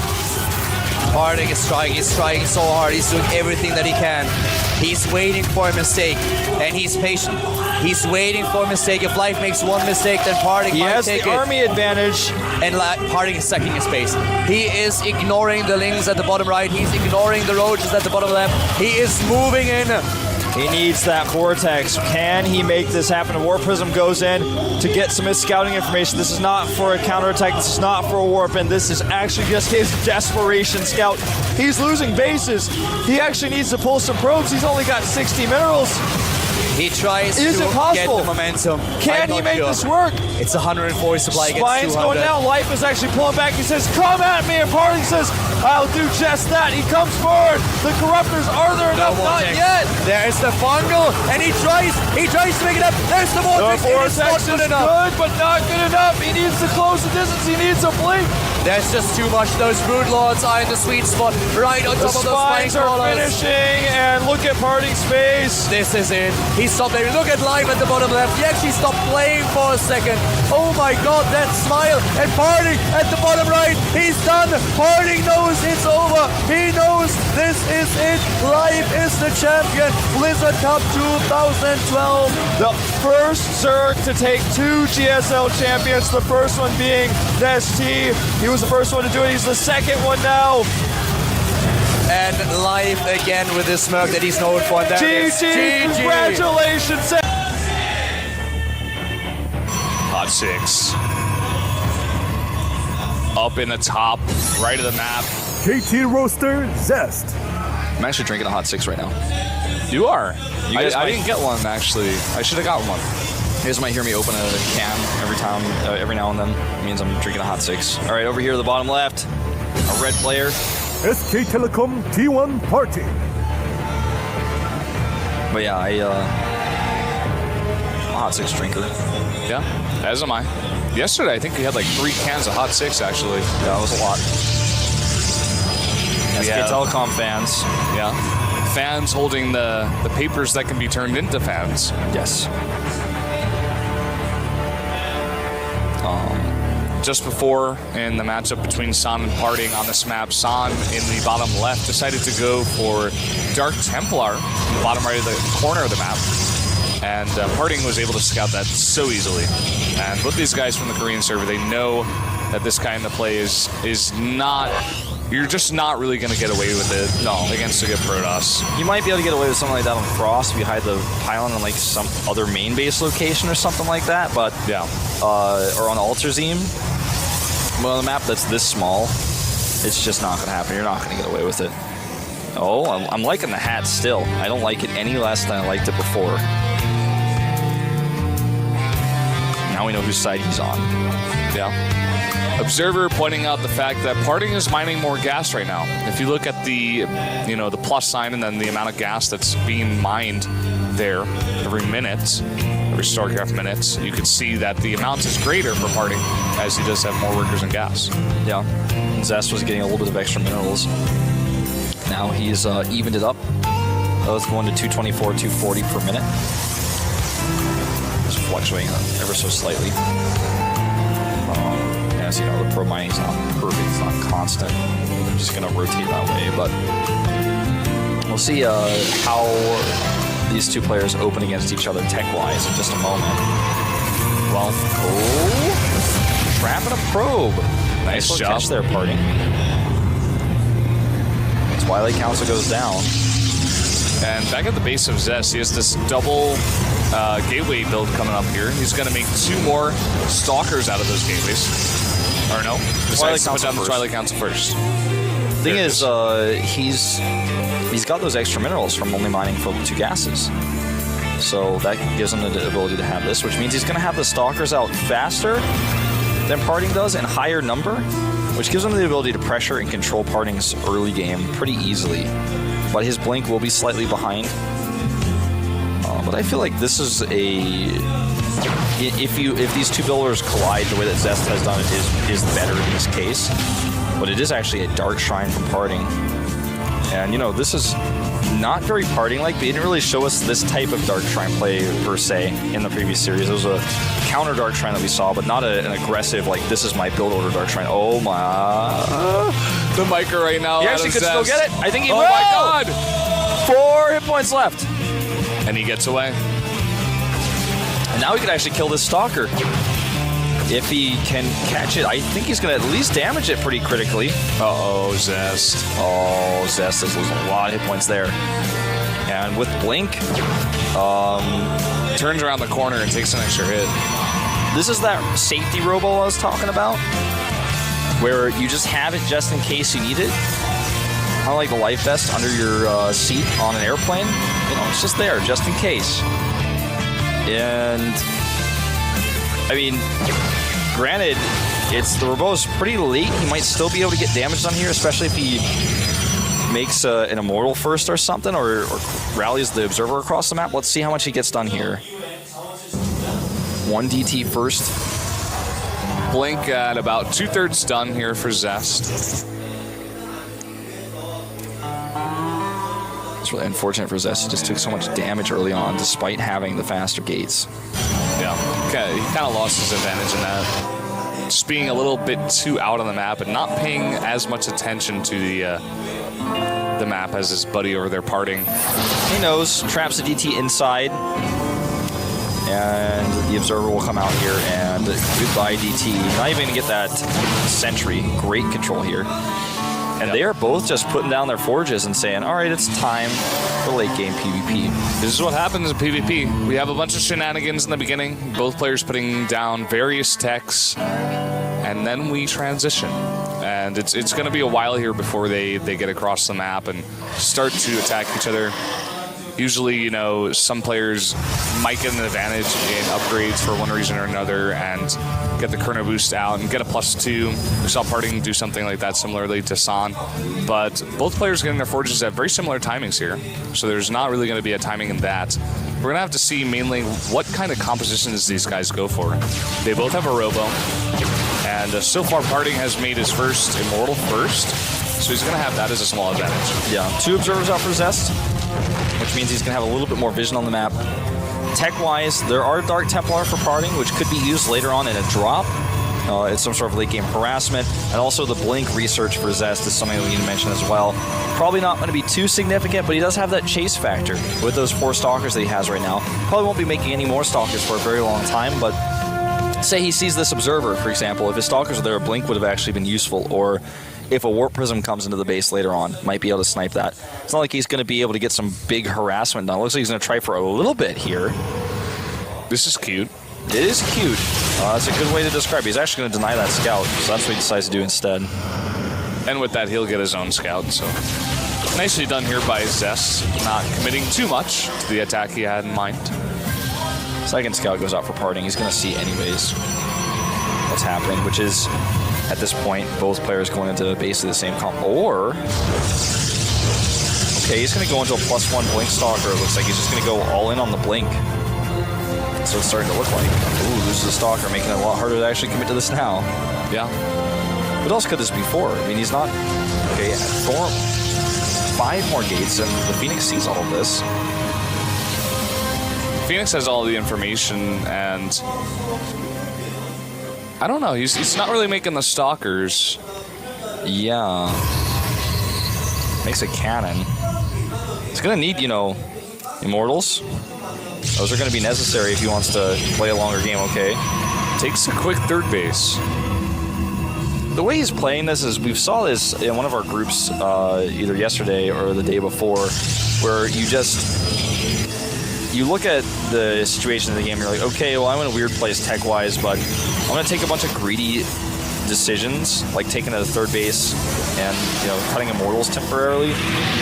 Parting is trying. He's trying so hard. He's doing everything that he can. He's waiting for a mistake, and he's patient. He's waiting for a mistake. If Life makes one mistake, then Parting might take it. He has the army advantage. And Parting is sucking his space. He is ignoring the Lings at the bottom right. He's ignoring the Roaches at the bottom left. He is moving in. He needs that Vortex. Can he make this happen? War Prism goes in to get some scouting information. This is not for a counterattack. This is not for a warp, and this is actually just his desperation scout. He's losing bases. He actually needs to pull some probes. He's only got 60 minerals. He tries Is to it possible? get the momentum. Can he make this work? It's 140 supply against Spine's 200. going down. Life is actually pulling back. He says, come at me. And Parting says, I'll do just that. He comes forward. The Corruptors, are there enough? Not yet. There's the fungal, and he tries to make it up. There's the Vortex. The Vortex not good is enough. good, but not good enough. He needs to close the distance. He needs a blink. There's just too much. Those Broodlords are in the sweet spot, right on The top of those Spines are crawlers. finishing, and look at Parting's face. This is it. He stopped there. Look at Live at the bottom left. He actually stopped playing for a second. Oh my god, that smile. And Parting at the bottom right. He's done. Parting knows it's over. He knows this is it. Live is the champion. Blizzard Cup 2012. The first Zerg to take 2 GSL champions. The first one being Nesty. He was the first one to do it. He's the second one now. And Live again with this smirk that he's known for. GG! Congratulations! Hot 6. Up in the top, right of the map. KT Roaster Zest. I'm actually drinking a hot 6 right now. You are. I didn't get one, actually. I should have gotten one. You guys might hear me open a can every now and then. It means I'm drinking a hot 6. All right, over here, the bottom left, a red player. SK Telecom T1 Party. But yeah, I'm a hot 6 drinker. Yeah, as am I. Yesterday, I think we had like 3 cans of hot 6, actually. Yeah, that was a lot. SK Telecom fans. Yeah. Fans holding the papers that can be turned into fans. Yes. Just before, in the matchup between San and Parting on this map, San in the bottom left decided to go for Dark Templar in the bottom right of the corner of the map. And Parting was able to scout that so easily. And both these guys from the Korean server, they know that this kind of play is not... You're just not really going to get away with it against a good Protoss. You might be able to get away with something like that on Frost if you hide the pylon on like some other main base location or something like that, but Yeah. or on Alterzim. But on a map that's this small, it's just not going to happen. You're not going to get away with it. Oh, I'm liking the hat still. I don't like it any less than I liked it before. Now now we know whose side he's on. Yeah. Observer pointing out the fact that Parting is mining more gas right now. If you look at the, the plus sign and then the amount of gas that's being mined there every minute, every StarCraft minute, you can see that the amount is greater for Parting as he does have more workers and gas. Yeah. Zest was getting a little bit of extra minerals. Now he's evened it up. Both going to 224, 240 per minute. Just fluctuating ever so slightly. As you know, the probe mining is not perfect, it's not constant. I'm just going to rotate that way, but we'll see how these two players open against each other tech-wise in just a moment. Well, trap and a probe. Nice job. Catch there, Parting. Twilight Council goes down. And back at the base of Zest, he has this double gateway build coming up here. He's going to make 2 more stalkers out of those gateways. Or no? Decides to put down the Twilight Council first. The thing is, he's got those extra minerals from only mining for 2 gases. So that gives him the ability to have this, which means he's going to have the stalkers out faster than Parting does in higher number, which gives him the ability to pressure and control Parting's early game pretty easily. But his blink will be slightly behind. But I feel like this is if these two builders collide, the way that Zest has done it is better in this case. But it is actually a Dark Shrine from Parting. And, this is not very Parting-like. They didn't really show us this type of Dark Shrine play, per se, in the previous series. It was a counter Dark Shrine that we saw, but not an aggressive, like, this is my build order Dark Shrine. Oh, my. The Micro right now. He actually could still get it. I think he will. Oh, my God. 4 hit points left. And he gets away. And now he could actually kill this Stalker. If he can catch it, I think he's going to at least damage it pretty critically. Uh-oh, Zest. Oh, Zest is losing a lot of hit points there. And with Blink, turns around the corner and takes an extra hit. This is that safety robo I was talking about, where you just have it just in case you need it. Kind of like the life vest under your seat on an airplane. It's just there, just in case. And, I mean, granted, the robo's pretty late. He might still be able to get damage done here, especially if he makes an immortal first or something, or rallies the observer across the map. Let's see how much he gets done here. 1 DT first. Blink at about 2/3 done here for Zest. It's really unfortunate for Zest. He just took so much damage early on, despite having the faster gates. Yeah, okay. He kind of lost his advantage in that. Just being a little bit too out on the map and not paying as much attention to the map as his buddy over there Parting. He knows, traps the DT inside, and the observer will come out here, and goodbye DT. Not even going to get that sentry. Great control here. And they are both just putting down their forges and saying, all right, it's time for late game PvP. This is what happens in PvP. We have a bunch of shenanigans in the beginning, both players putting down various techs, and then we transition. And it's going to be a while here before they get across the map and start to attack each other. Usually, some players might get an advantage in upgrades for one reason or another and get the Chrono Boost out and get a +2. We saw Parting do something like that similarly to San. But both players getting their forges at very similar timings here. So there's not really going to be a timing in that. We're going to have to see mainly what kind of compositions these guys go for. They both have a Robo. And so far, Parting has made his first Immortal first. So he's going to have that as a small advantage. Yeah, 2 observers out for Zest, which means he's going to have a little bit more vision on the map. Tech-wise, there are Dark Templar for Parting, which could be used later on in a drop. It's some sort of late-game harassment. And also the Blink research for Zest is something we need to mention as well. Probably not going to be too significant, but he does have that chase factor with those 4 Stalkers that he has right now. Probably won't be making any more Stalkers for a very long time, but say he sees this Observer, for example. If his Stalkers are there, a Blink would have actually been useful, or if a Warp Prism comes into the base later on, might be able to snipe that. It's not like he's going to be able to get some big harassment done. It looks like he's going to try for a little bit here. This is cute. It is cute. That's a good way to describe it. He's actually going to deny that scout, so that's what he decides to do instead. And with that, he'll get his own scout, so nicely done here by Zest, not committing too much to the attack he had in mind. Second scout goes out for parting. He's going to see anyways what's happening, which is, at this point, both players going into basically the same comp. Or, okay, he's going to go into a +1 blink stalker. It looks like he's just going to go all in on the blink. So it's starting to look like, ooh, loses a stalker, making it a lot harder to actually commit to this now. Yeah. What else could this be for? I mean, he's not, okay, 5 more gates, and the Phoenix sees all of this. Phoenix has all the information, and I don't know. He's not really making the stalkers. Yeah. Makes a cannon. It's going to need, you know, immortals. Those are going to be necessary if he wants to play a longer game, okay? Takes a quick third base. The way he's playing this is, we saw this in one of our groups either yesterday or the day before, where you look at the situation in the game, you're like, okay, well, I'm in a weird place tech-wise, but I'm going to take a bunch of greedy decisions, like taking a third base and, you know, cutting immortals temporarily,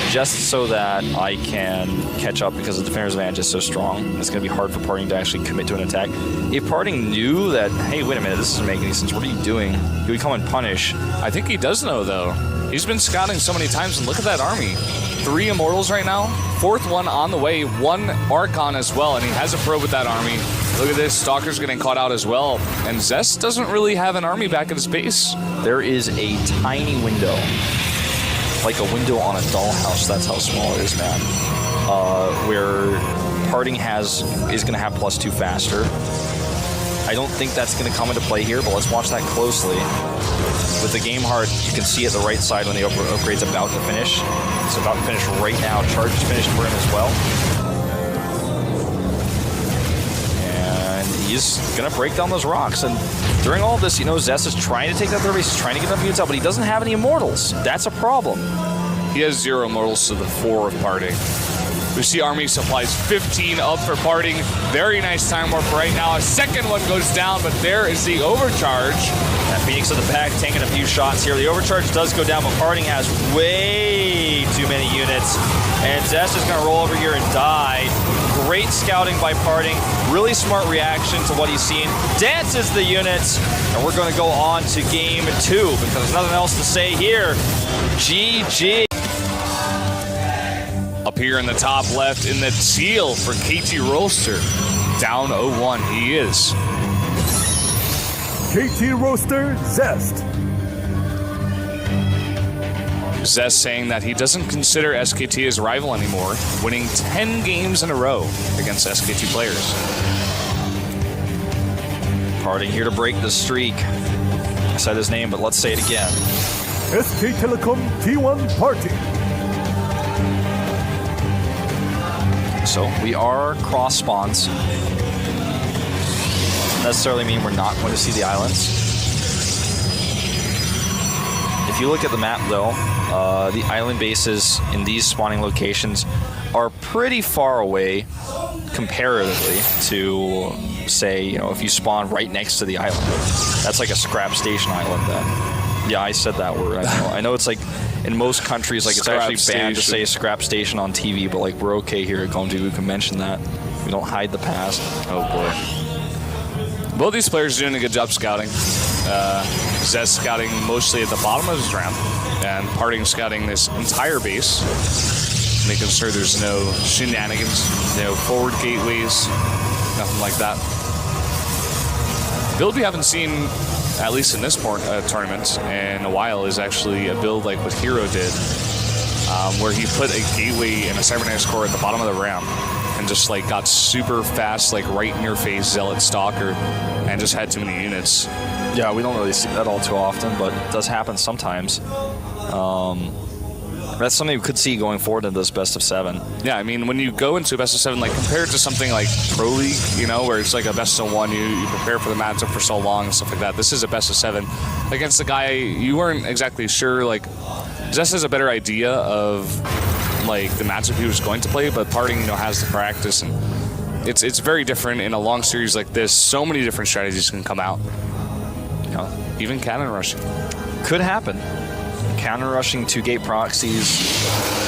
just so that I can catch up, because the defender's advantage is so strong. It's going to be hard for Parting to actually commit to an attack. If Parting knew that, hey, wait a minute, this doesn't make any sense, what are you doing? He would come and punish. I think he does know, though. He's been scouting so many times, and look at that army. 3 immortals right now, 4th one on the way, 1 Archon as well, and he has a probe with that army. Look at this, Stalker's getting caught out as well, and Zest doesn't really have an army back at his base. There is a tiny window, like a window on a dollhouse, that's how small it is, man, where Parting is going to have +2 faster. I don't think that's going to come into play here, but let's watch that closely. With the game heart, you can see at the right side when the upgrade's about to finish. It's about to finish right now. Charge is finished for him as well. And he's going to break down those rocks. And during all of this, you know, Zest is trying to take that third base. He's trying to get enough units out, but he doesn't have any immortals. That's a problem. He has 0 immortals to the 4 of Parting. We see army supplies 15 up for Parting. Very nice time warp right now. A second one goes down, but there is the overcharge. That Phoenix in the back taking a few shots here. The overcharge does go down, but Parting has way too many units. And Zest is going to roll over here and die. Great scouting by Parting. Really smart reaction to what he's seen. Dances the units. And we're going to go on to game 2 because there's nothing else to say here. GG. Up here in the top left in the teal for KT Roaster. Down 0-1, he is. KT Roaster, Zest. Zest saying that he doesn't consider SKT his rival anymore, winning 10 games in a row against SKT players. Parting here to break the streak. I said his name, but let's say it again. SK Telecom T1 Party. So we are cross spawns. Doesn't necessarily mean we're not going to see the islands. If you look at the map, though, the island bases in these spawning locations are pretty far away comparatively to, say, you know, if you spawn right next to the island. That's like a scrap station island then. Yeah, I said that word. I know it's like in most countries, like, it's actually banned to say scrap station on TV, but like, we're okay here at Gomji. We can mention that. We don't hide the past. Oh boy. Both these players are doing a good job scouting. Zest scouting mostly at the bottom of his ramp, and Parting scouting this entire base, making sure there's no shenanigans, no forward gateways, nothing like that. Build we haven't seen, at least in this tournament, in a while, is actually a build like what Hero did, where he put a gateway and a cybernetics core at the bottom of the ramp and just like got super fast, like right in your face Zealot Stalker, and just had too many units. Yeah, we don't really see that all too often, but it does happen sometimes. That's something we could see going forward in this best of 7. Yeah, I mean, when you go into a best of 7, like compared to something like Pro League, you know, where it's like a best of 1, you prepare for the matchup for so long and stuff like that. This is a best of 7 against a guy you weren't exactly sure. Like, Zest has a better idea of like the matchup he was going to play, but Parting, you know, has the practice, and it's very different in a long series like this. So many different strategies can come out. You know, even cannon rushing could happen. Counter rushing 2 gate proxies,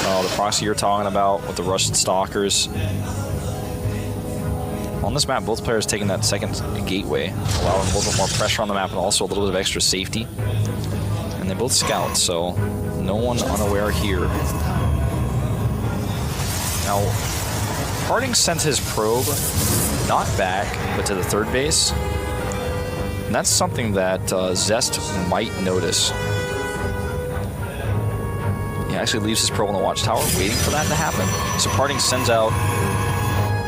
the proxy you're talking about with the Russian stalkers. on this map, both players taking that second gateway, allowing a little bit more pressure on the map and also a little bit of extra safety. And they both scout, so no one unaware here. Now, Harding sent his probe not back, but to the third base. And that's something that Zest might notice. He actually leaves his probe on the watchtower, waiting for that to happen. So Harding sends out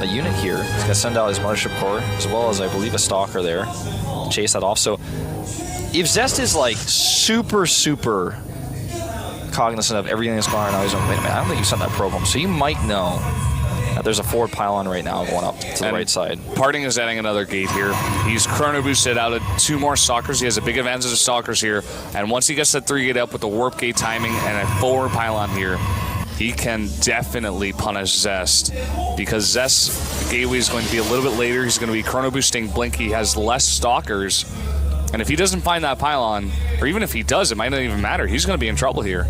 a unit here. He's going to send out his mothership core, as well as, I believe, a stalker there to chase that off. So if Zest is like super cognizant of everything that's going on now, he's like, wait a minute, I don't think you sent that probe home. So you might know that there's a forward pylon right now going up to the right side. Harding is adding another gate here. He's chrono boosted out of 2 more stalkers. He has a big advantage of stalkers here. And once he gets that 3 gate up with the warp gate timing and a forward pylon here, he can definitely punish Zest, because Zest's gateway is going to be a little bit later. He's going to be chrono boosting Blink. He has less stalkers. And if he doesn't find that pylon, or even if he does, it might not even matter. He's going to be in trouble here.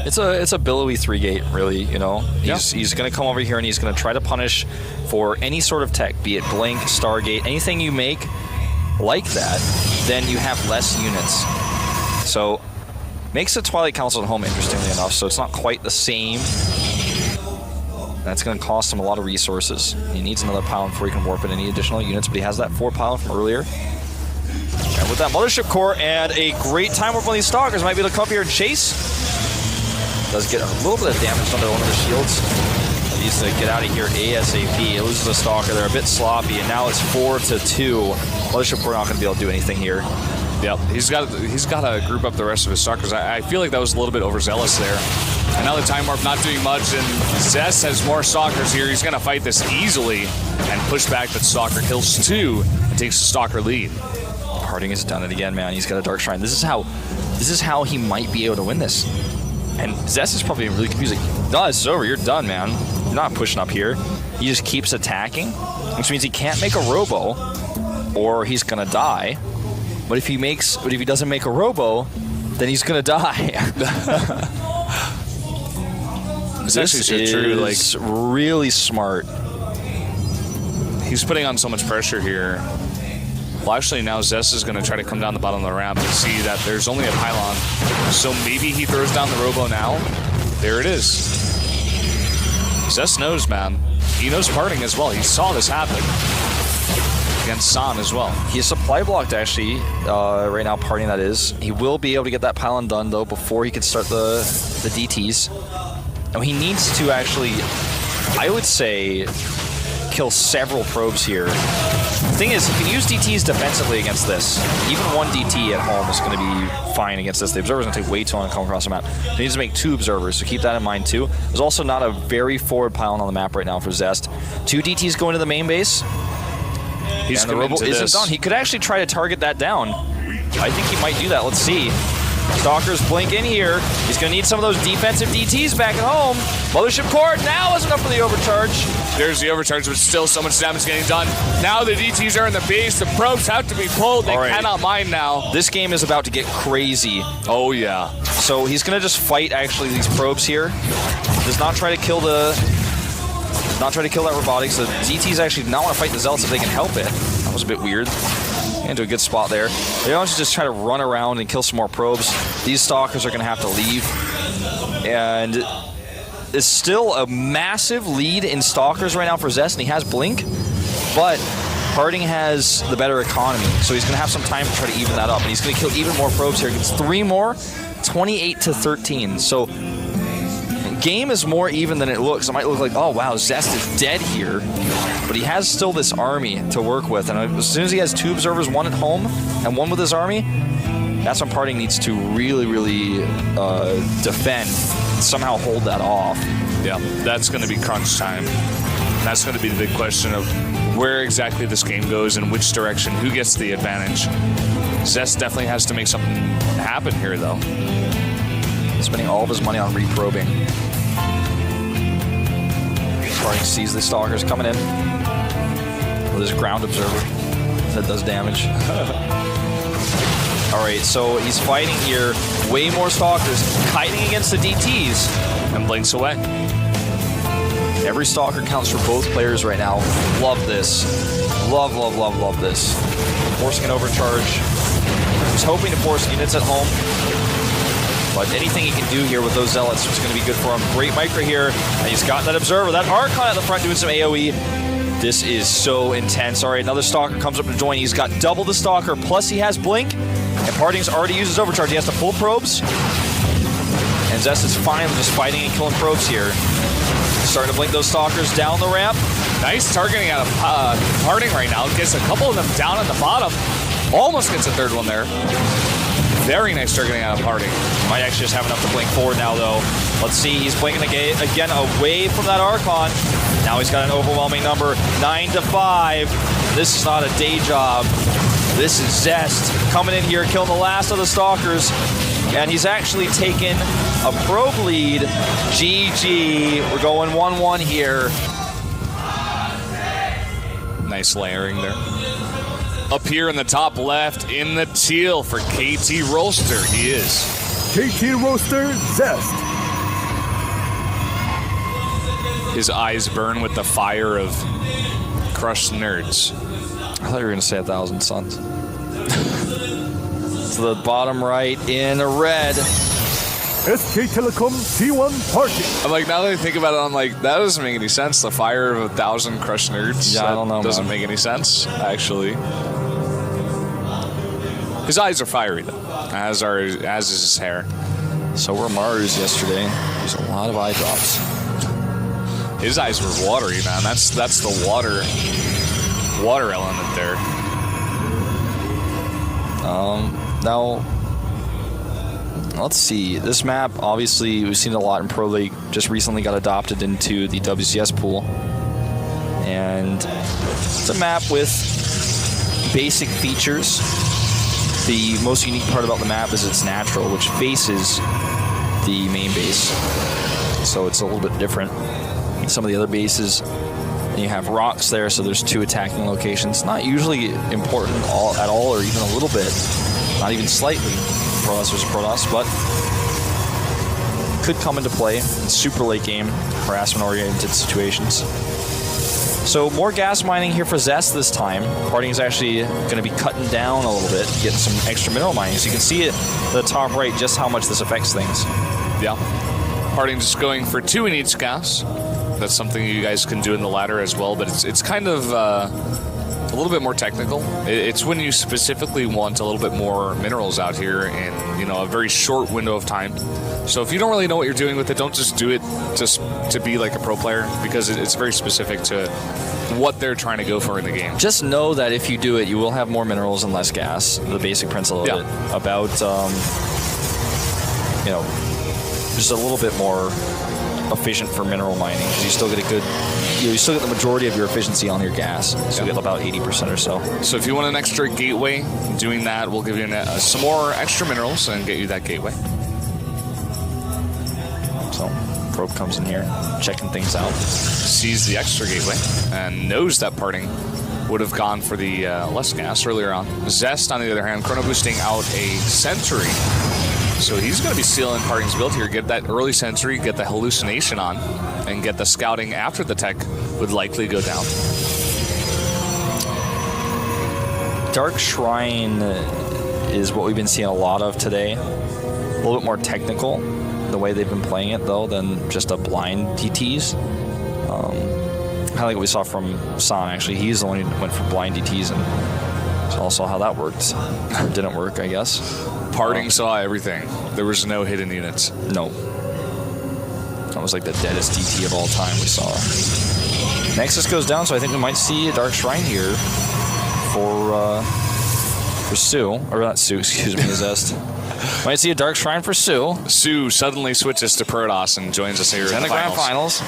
It's a billowy 3 gate, really, you know. He's going to come over here and he's going to try to punish for any sort of tech, be it Blink, Stargate, anything you make like that, then you have less units. So, makes the Twilight Council at home, interestingly enough, so it's not quite the same. That's going to cost him a lot of resources. He needs another pylon before he can warp in any additional units, but he has that 4 pylon from earlier. And with that Mothership Core and a great time warp on these Stalkers, might be able to come up here and chase. Does get a little bit of damage under one of the shields. He needs to get out of here ASAP. He loses a Stalker. They're a bit sloppy, and now it's 4-2. Mothership Core not going to be able to do anything here. Yep, he's got to group up the rest of his Stalkers. I feel like that was a little bit overzealous there. Another time warp not doing much, and Zest has more Stalkers here. He's going to fight this easily and push back, but Stalker kills 2 and takes the Stalker lead. Harding has done it again, man. He's got a Dark Shrine. This is how he might be able to win this. And Zest is probably really confusing. No, it's over. You're done, man. You're not pushing up here. He just keeps attacking, which means he can't make a robo, or he's gonna die. But if he doesn't make a robo, then he's gonna die. It's actually so true. Like, really smart. He's putting on so much pressure here. Well, actually, now Zest is going to try to come down the bottom of the ramp and see that there's only a pylon. So maybe he throws down the robo now. There it is. Zest knows, man. He knows Parting as well. He saw this happen against San as well. He's supply blocked, actually, right now, Parting, that is. He will be able to get that pylon done, though, before he can start the DTs. Now, he needs to actually, I would say, kill several probes here. The thing is, he can use DTs defensively against this. Even 1 DT at home is going to be fine against this. The Observer's going to take way too long to come across the map. He needs to make 2 Observers, so keep that in mind too. There's also not a very forward pylon on the map right now for Zest. 2 DTs going to the main base. He's and the robo isn't done. He could actually try to target that down. I think he might do that. Let's see. Stalkers blink in here. He's going to need some of those defensive DTs back at home. Mothership Core now is enough for the overcharge. There's the overcharge, but still so much damage getting done. Now the DTs are in the base. The probes have to be pulled. They cannot mine now. This game is about to get crazy. Oh, yeah. So he's going to just fight, actually, these probes here. Does not try to kill that robotics. The DTs actually do not want to fight the Zealots if they can help it. That was a bit weird. Into a good spot there. They want to just try to run around and kill some more probes. These Stalkers are going to have to leave. And it's still a massive lead in Stalkers right now for Zest, and he has Blink. But Harding has the better economy, so he's going to have some time to try to even that up. And he's going to kill even more probes here. He gets 3 more, 28-13. So game is more even than it looks. It might look like, oh wow, Zest is dead here, but he has still this army to work with, and as soon as he has 2 Observers, 1 at home and 1 with his army, that's when Parting needs to really defend, somehow hold that off. Yeah, that's going to be crunch time. That's going to be the big question of where exactly this game goes and which direction, who gets the advantage. Zest definitely has to make something happen here, though. Spending all of his money on reprobing. Parting sees the Stalkers coming in with his ground observer that does damage. Alright, so he's fighting here. Way more Stalkers, kiting against the DTs. And blinks away. Every stalker counts for both players right now. Love this. Love, love, love, love this. Forcing an overcharge. He's hoping to force units at home. But anything he can do here with those zealots is going to be good for him. Great micro here. And he's got that observer. That Archon at the front doing some AoE. This is so intense. All right, another stalker comes up to join. He's got double the stalker, plus he has blink. And Parting's already used his overcharge. He has to pull probes. And Zest is fine with just fighting and killing probes here. Starting to blink those stalkers down the ramp. Nice targeting out of Parting right now. Gets a couple of them down at the bottom. Almost gets a third one there. Very nice targeting out of Parting. Might actually just have enough to blink forward now, though. Let's see, he's blinking again away from that Archon. Now he's got an overwhelming number, 9-5. This is not a day job. This is Zest coming in here, killing the last of the stalkers. And he's actually taken a probe lead. GG. We're going 1-1 here. Nice layering there. Up here in the top left, in the teal for KT Roaster, he is. KT Roaster Zest. His eyes burn with the fire of crushed nerds. I thought you were going to say 1,000 Suns. To the bottom right in red. SK Telecom T1 Party. I'm like, now that I think about it, I'm like, that doesn't make any sense. The fire of 1,000 crushed nerds. Yeah, I don't know, doesn't man. make any sense, actually. His eyes are fiery, though, as is his hair. So were Maru's yesterday. There's a lot of eye drops. His eyes were watery, man. That's the water element there. Now, let's see. This map, obviously, we've seen a lot in Pro League. Just recently got adopted into the WCS pool. And it's a map with basic features. The most unique part about the map is it's natural, which faces the main base. So it's a little bit different. Some of the other bases, and you have rocks there, so there's 2 attacking locations. Not usually important at all, or even a little bit. Not even slightly. Protoss versus Protoss, but could come into play in super late game, harassment-oriented situations. So more gas mining here for Zest this time. Parting is actually going to be cutting down a little bit, getting some extra mineral mining. So you can see it at the top right just how much this affects things. Yeah. Parting just going for 2 in each gas. That's something you guys can do in the ladder as well, but it's kind of a little bit more technical. It's when you specifically want a little bit more minerals out here in a very short window of time. So if you don't really know what you're doing with it, don't just do it just to be like a pro player, because it's very specific to what they're trying to go for in the game. Just know that if you do it, you will have more minerals and less gas. The basic principle of it. About, just a little bit more efficient for mineral mining, because you still get you still get the majority of your efficiency on your gas. So you get about 80% or so. So if you want an extra gateway, doing that will give you some more extra minerals and get you that gateway. So Probe comes in here, checking things out. Sees the extra gateway and knows that Parting would have gone for the less gas earlier on. Zest, on the other hand, chrono boosting out a sentry. So he's going to be sealing Parting's build here, get that early sentry, get the hallucination on, and get the scouting after the tech would likely go down. Dark Shrine is what we've been seeing a lot of today. A little bit more technical, the way they've been playing it, though, than just a blind DTs. Kind of like what we saw from San, actually. He's the one who went for blind DTs, and also how that worked. Didn't work, I guess. Parting saw everything. There was no hidden units. No. That was like the deadest DT of all time we saw. Nexus goes down, so I think we might see a Dark Shrine here for Sue. Or not Sue, excuse me, Zest. Might see a Dark Shrine for Sue. Sue suddenly switches to Protoss and joins us here in the Grand Finals.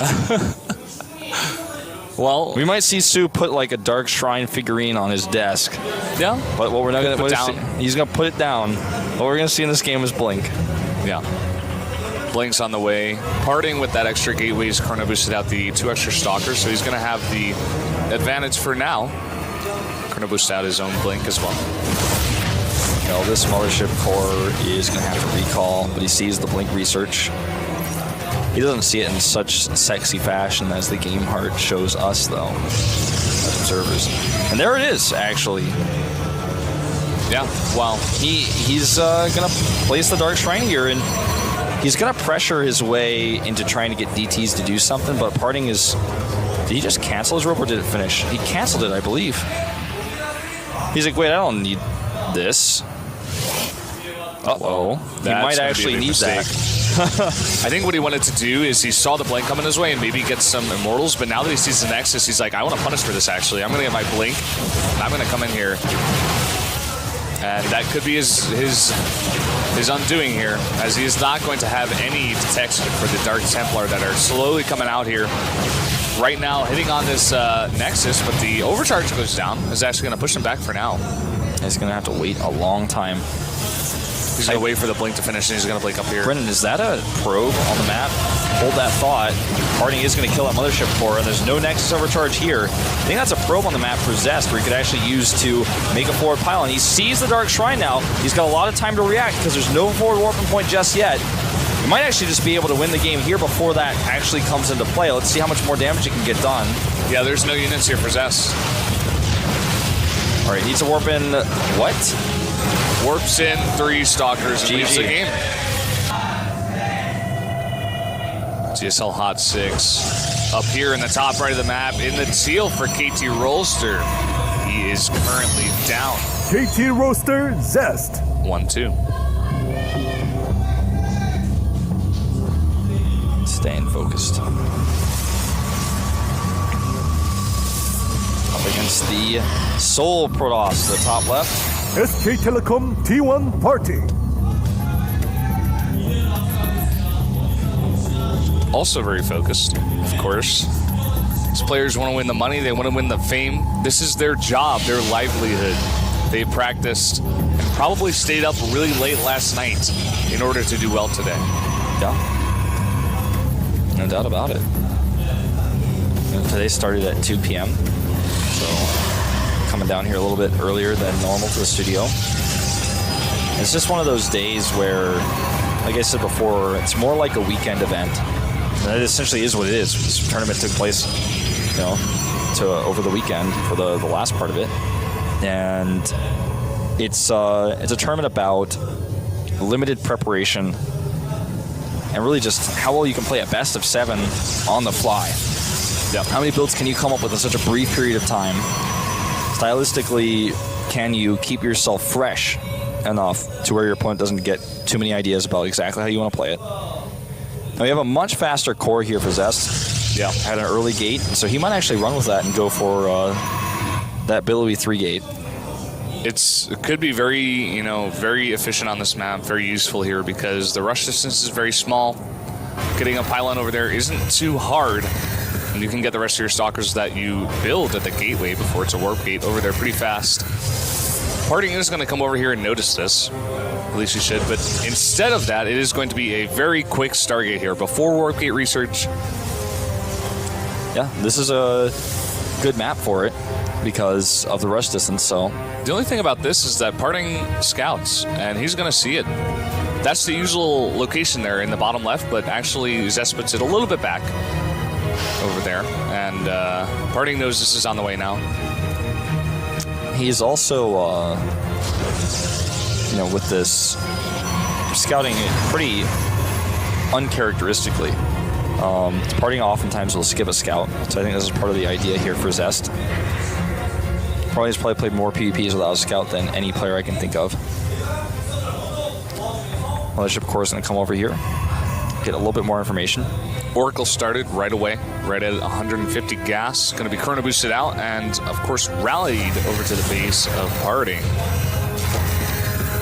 Well, we might see Sue put like a Dark Shrine figurine on his desk. Yeah. But what we're not going to down. He's going to put it down. What we're going to see in this game is Blink. Yeah. Blink's on the way. Parting with that extra gateway, he's chrono boosted out the 2 extra stalkers, so he's going to have the advantage for now. Chrono boost out his own Blink as well. This Mothership core is going to have to recall, but he sees the Blink research. He doesn't see it in such sexy fashion as the game heart shows us, though, as observers. And there it is, actually. Yeah, well, he's going to place the Dark Shrine here, and he's going to pressure his way into trying to get DTs to do something, but Parting is... Did he just cancel his rope, or did it finish? He canceled it, I believe. He's like, wait, I don't need this. Uh-oh. He might actually need that. I think what he wanted to do is he saw the blink coming his way and maybe get some Immortals, but now that he sees the Nexus, he's like, I want to punish for this, actually. I'm going to get my blink, and I'm going to come in here. And that could be his undoing here, as he is not going to have any detection for the Dark Templar that are slowly coming out here. Right now, hitting on this Nexus, but the overcharge goes down. Is actually going to push him back for now. He's going to have to wait a long time. He's going to wait for the blink to finish, and he's going to blink up here. Brendan, is that a probe on the map? Hold that thought. Parting is going to kill that Mothership core, and there's no Nexus overcharge here. I think that's a probe on the map for Zest, where he could actually use to make a forward pylon. He sees the Dark Shrine now. He's got a lot of time to react, because there's no forward warping point just yet. He might actually just be able to win the game here before that actually comes into play. Let's see how much more damage he can get done. Yeah, there's no units here for Zest. All right, needs to warp in what? Warps in 3 Stalkers and leaves the game. GSL Hot 6 up here in the top right of the map in the teal for KT Rolster. He is currently down. KT Roaster Zest. 1-2. Staying focused. Up against the Soul Protoss, the top left. SK Telecom T1 Party. Also very focused, of course. These players want to win the money, they want to win the fame. This is their job, their livelihood. They practiced and probably stayed up really late last night in order to do well today. Yeah. No doubt about it. And today started at 2 p.m. So coming down here a little bit earlier than normal to the studio. It's just one of those days where, like I said before, it's more like a weekend event. And it essentially is what it is. This tournament took place, you know, over the weekend for the last part of it. And it's a tournament about limited preparation and really just how well you can play a best of 7 on the fly. Yep. How many builds can you come up with in such a brief period of time? Stylistically, can you keep yourself fresh enough to where your opponent doesn't get too many ideas about exactly how you want to play it? Now we have a much faster core here for Zest. Yeah. Had an early gate, so he might actually run with that and go for that billowy 3 gate. It could be very, very efficient on this map, very useful here because the rush distance is very small. Getting a pylon over there isn't too hard, and you can get the rest of your stalkers that you build at the gateway before it's a warp gate over there pretty fast. Parting is going to come over here and notice this. At least you should, but instead of that, it is going to be a very quick Stargate here before warp gate research. Yeah, this is a good map for it because of the rush distance, so... The only thing about this is that Parting scouts, and he's going to see it. That's the usual location there in the bottom left, but actually Zest puts it a little bit back over there, and Parting knows this is on the way now. He's also, with this scouting pretty uncharacteristically. Parting oftentimes will skip a scout, so I think this is part of the idea here for Zest. Parting's probably played more PvPs without a scout than any player I can think of. Mothership Core is going to come over here, get a little bit more information. Oracle started right away, right at 150 gas. Going to be chrono boosted out and, of course, rallied over to the base of Parting.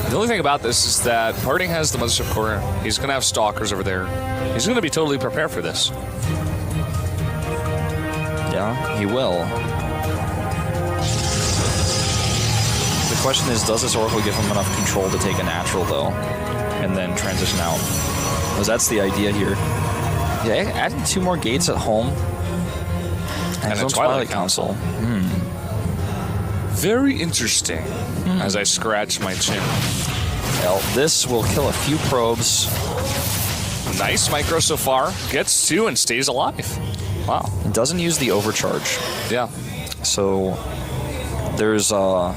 The only thing about this is that Parting has the Mothership Core. He's going to have stalkers over there. He's going to be totally prepared for this. Yeah, he will. The question is, does this Oracle give him enough control to take a natural, though, and then transition out? Because that's the idea here. Yeah, adding 2 more gates at home. And a Twilight Council. Very interesting, as I scratch my chin. Well, this will kill a few probes. Nice micro so far. Gets 2 and stays alive. Wow. It doesn't use the overcharge. Yeah. So there's the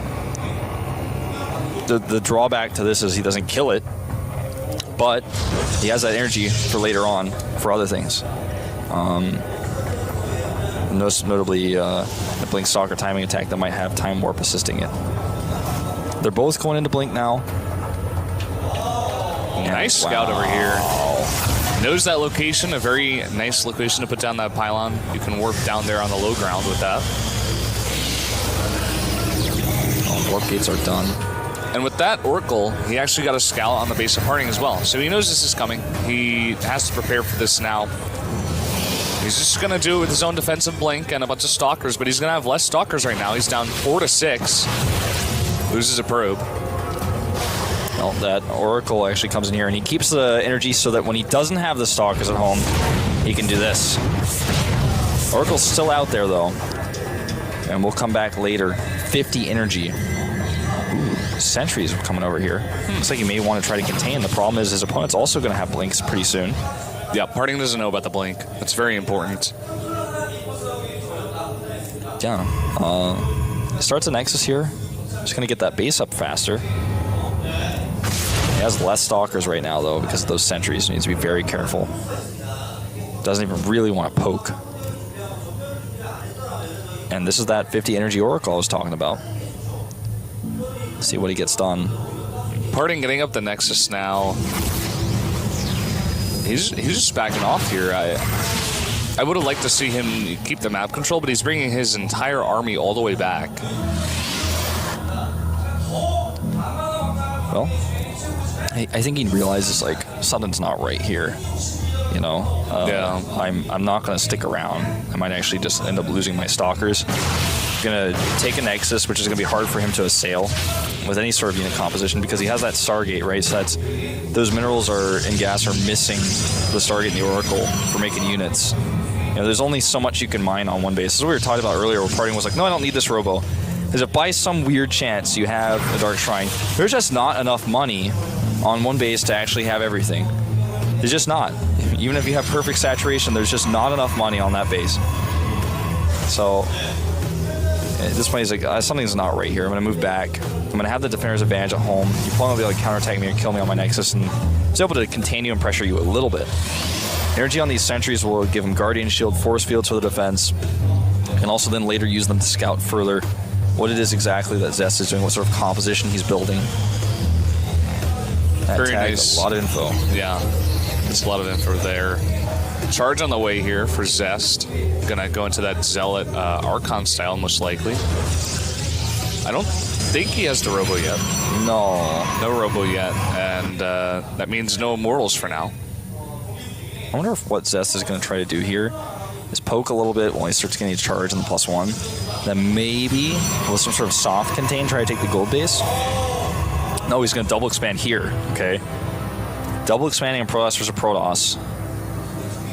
drawback to this is he doesn't kill it, but he has that energy for later on for other things. Most notably, the Blink Stalker timing attack that might have Time Warp assisting it. They're both going into Blink now. Nice scout over here. Knows that location, a very nice location to put down that pylon. You can warp down there on the low ground with that. Warp gates are done. And with that Oracle, he actually got a scout on the base of Parting as well. So he knows this is coming. He has to prepare for this now. He's just going to do it with his own defensive blink and a bunch of stalkers, but he's going to have less stalkers right now. He's down 4 to 6. Loses a probe. Well, that Oracle actually comes in here and he keeps the energy so that when he doesn't have the stalkers at home, he can do this. Oracle's still out there though. And we'll come back later. 50 energy. Ooh, sentries are coming over here. Looks like he may want to try to contain. The problem is his opponent's also going to have blinks pretty soon. Yeah, Parting doesn't know about the blink. That's very important. Yeah. Starts a Nexus here. Just going to get that base up faster. He has less stalkers right now, though, because of those sentries. He needs to be very careful. Doesn't even really want to poke. And this is that 50 energy Oracle I was talking about. Let's see what he gets done. Parting getting up the Nexus now. He's just backing off here. I would have liked to see him keep the map control, but he's bringing his entire army all the way back. Well, I think he realizes like something's not right here. You know, yeah. I'm not gonna stick around. I might actually just end up losing my stalkers. I'm gonna take a Nexus, which is gonna be hard for him to assail with any sort of unit composition because he has that Stargate, right? So those minerals and gas are missing the Stargate and the Oracle for making units. You know, there's only so much you can mine on one base. This is what we were talking about earlier, where Parting was like, no, I don't need this Robo. Because if by some weird chance you have a Dark Shrine, there's just not enough money on one base to actually have everything. There's just not. Even if you have perfect saturation, there's just not enough money on that base. So at this point, he's like, something's not right here. I'm going to move back. I'm going to have the defender's advantage at home. You probably will be able to counterattack me or kill me on my Nexus, and he's able to contain you and pressure you a little bit. Energy on these sentries will give him Guardian Shield, Force Fields for the defense, and also then later use them to scout further what it is exactly that Zest is doing, what sort of composition he's building. That Very tag, nice. A lot of info. Yeah, there's a lot of info there. Charge on the way here for Zest. Gonna go into that Zealot Archon style, most likely. I don't think he has the Robo yet. No Robo yet, and that means no Immortals for now. I wonder if what Zest is going to try to do here is poke a little bit while he starts getting his charge on the +1. Then maybe with some sort of soft contain, try to take the gold base. No, he's going to double expand here, okay? Double expanding in Protoss versus Protoss.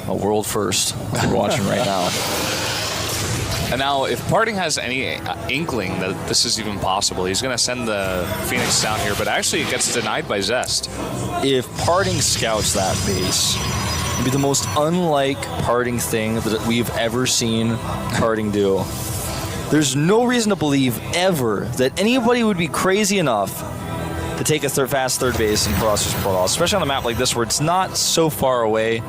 A world first we're watching right now. And now, if Parting has any inkling that this is even possible, he's going to send the Phoenix down here, but actually it gets denied by Zest. If Parting scouts that base, it'd be the most unlike Parting thing that we've ever seen Parting do. There's no reason to believe ever that anybody would be crazy enough to take a fast third base in Protoss versus Protoss, especially on a map like this where it's not so far away.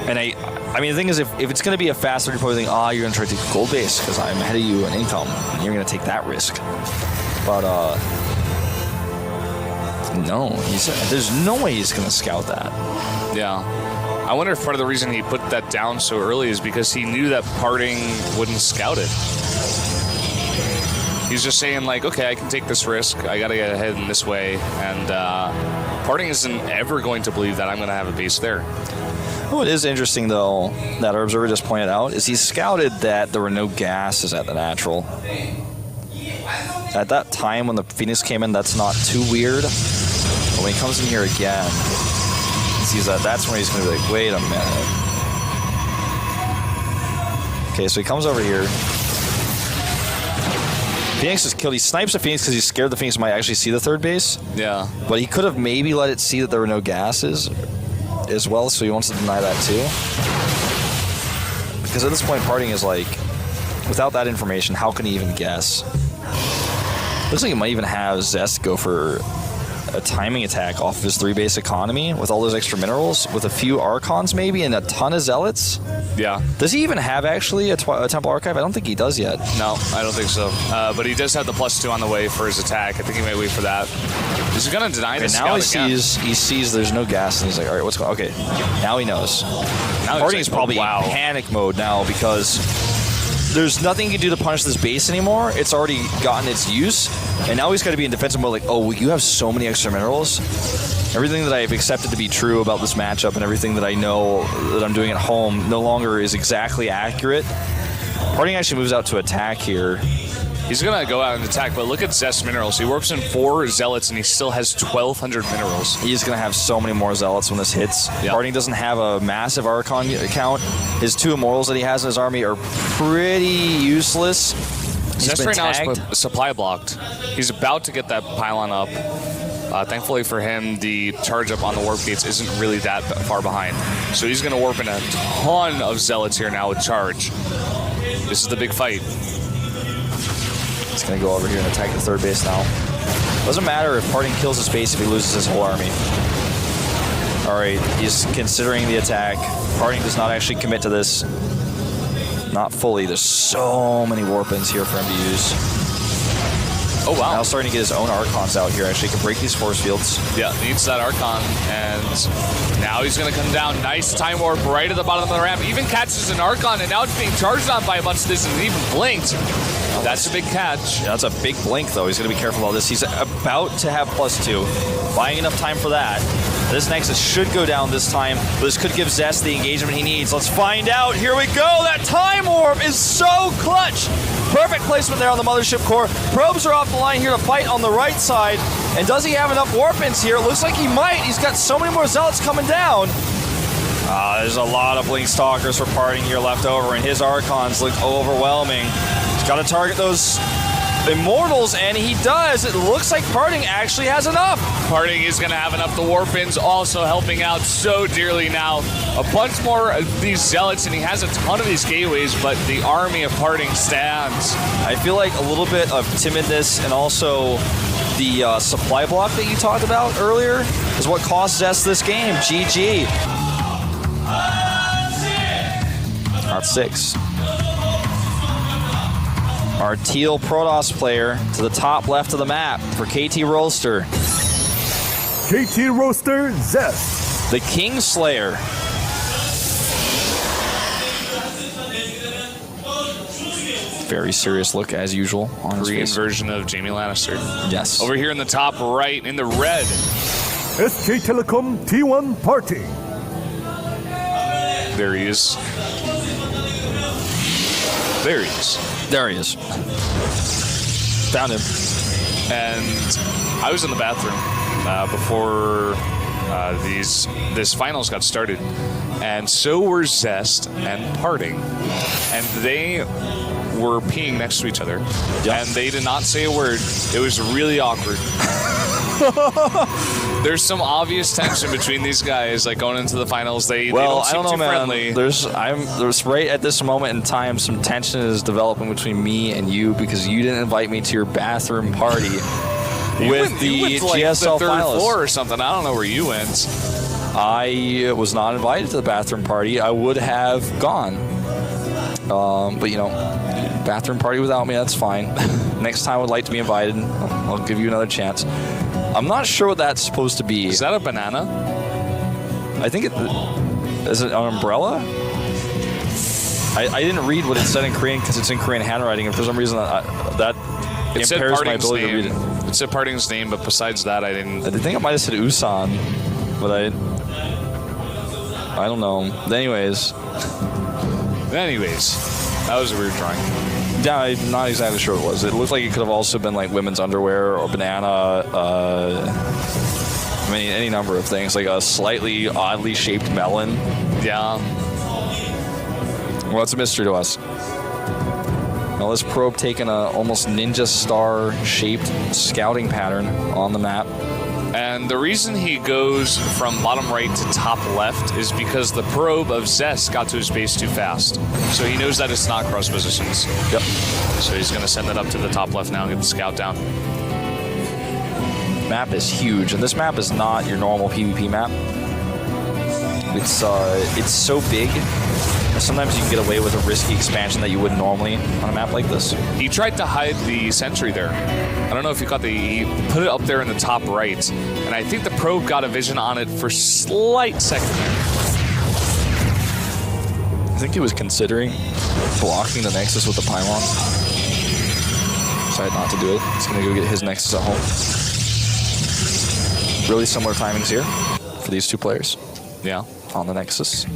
And I mean, the thing is, if it's going to be a fast third, you're probably thinking, you're going to try to take the gold base because I'm ahead of you in income, and you're going to take that risk. But no, there's no way he's going to scout that. Yeah. I wonder if part of the reason he put that down so early is because he knew that Parting wouldn't scout it. He's just saying, like, okay, I can take this risk. I got to get ahead in this way. And Parting isn't ever going to believe that I'm going to have a base there. What is interesting, though, that our observer just pointed out, is he scouted that there were no gases at the natural. At that time when the Phoenix came in, that's not too weird. But when he comes in here again, he sees that, that's when he's going to be like, wait a minute. Okay, so he comes over here. Phoenix is killed. He snipes the Phoenix because he's scared the Phoenix might actually see the third base. Yeah. But he could have maybe let it see that there were no gases as well, so he wants to deny that too. Because at this point, Parting is like, without that information, how can he even guess? Looks like he might even have Zest go for a timing attack off of his 3-base economy with all those extra minerals, with a few Archons maybe and a ton of Zealots. Yeah. Does he even have actually a Temple Archive? I don't think he does yet. No, I don't think so. But he does have the +2 on the way for his attack. I think he might wait for that. He's going to deny the scout now he sees there's no gas, and he's like, all right, what's going on? Okay, now he knows. Now Parting is probably wow. in panic mode now because there's nothing he can do to punish this base anymore. It's already gotten its use, and now he's got to be in defensive mode like, oh, well, you have so many extra minerals. Everything that I've accepted to be true about this matchup and everything that I know that I'm doing at home no longer is exactly accurate. Parting actually moves out to attack here. He's going to go out and attack, but look at Zest minerals. He warps in 4 Zealots, and he still has 1,200 minerals. He's going to have so many more Zealots when this hits. Yep. Parting doesn't have a massive Archon account. His 2 Immortals that he has in his army are pretty useless. Zest right now is supply blocked. He's about to get that pylon up. Thankfully for him, the charge up on the warp gates isn't really that far behind. So he's going to warp in a ton of Zealots here now with charge. This is the big fight. He's going to go over here and attack the 3rd base now. Doesn't matter if Parting kills his base if he loses his whole army. All right, he's considering the attack. Parting does not actually commit to this. Not fully. There's so many warp-ins here for him to use. Oh, wow. Now starting to get his own Archons out here. Actually, he can break these force fields. Yeah, needs that Archon. And now he's going to come down. Nice time warp right at the bottom of the ramp. Even catches an Archon, and now it's being charged on by a bunch of this and even blinked. That's a big catch. Yeah, that's a big blink, though. He's going to be careful about this. He's about to have +2. Buying enough time for that. This Nexus should go down this time, but this could give Zest the engagement he needs. Let's find out. Here we go. That time warp is so clutch. Perfect placement there on the Mothership core. Probes are off the line here to fight on the right side. And does he have enough warp-ins here? It looks like he might. He's got so many more Zealots coming down. There's a lot of Blink Stalkers for Parting here left over, and his Archons look overwhelming. He's got to target those Immortals, and he does. It looks like Parting actually has enough. Parting is going to have enough. The Warpins also helping out so dearly now. A bunch more of these Zealots, and he has a ton of these gateways, but the army of Parting stands. I feel like a little bit of timidness and also the supply block that you talked about earlier is what cost Zest this game. GG. Not 6. Our teal Protoss player to the top left of the map for KT Roaster. KT Roaster Zest. The Kingslayer. Very serious look as usual on his Korean face. version of Jaime Lannister. Yes. Over here in the top right in the red. SK Telecom T1 Party. There he is. There he is. There he is. Found him. And I was in the bathroom before this finals got started, and so were Zest and Parting, and they were peeing next to each other, and they did not say a word. It was really awkward. There's some obvious tension between these guys, like going into the finals. They don't seem too friendly. There's right at this moment in time, some tension is developing between me and you because you didn't invite me to your bathroom party with the GSL the third finalists. floor or something. I don't know where you went. I was not invited to the bathroom party. I would have gone, but you know, bathroom party without me, that's fine. Next time I would like to be invited. I'll give you another chance. I'm not sure what that's supposed to be. Is that a banana? I think is it an umbrella? I didn't read what it said in Korean because it's in Korean handwriting, and for some reason that impairs my ability to read it. It said Parting's name, but besides that, I didn't. I think it might have said Usan, but I don't know. Anyways, that was a weird drawing. Yeah, I'm not exactly sure what it was. It looked like it could have also been like women's underwear or banana. I mean, any number of things, like a slightly oddly shaped melon. Yeah. Well, it's a mystery to us. Now this probe taking a almost ninja star shaped scouting pattern on the map. And the reason he goes from bottom right to top left is because the probe of Zest got to his base too fast. So he knows that it's not cross positions. Yep. So he's going to send it up to the top left now and get the scout down. Map is huge, and this map is not your normal PvP map. It's so big. Sometimes you can get away with a risky expansion that you wouldn't normally on a map like this. He tried to hide the sentry there. I don't know if you caught he put it up there in the top right. And I think the probe got a vision on it for a slight second there. I think he was considering blocking the Nexus with the pylon. Decided not to do it. He's going to go get his Nexus at home. Really similar timings here for these two players. Yeah. On the Nexus.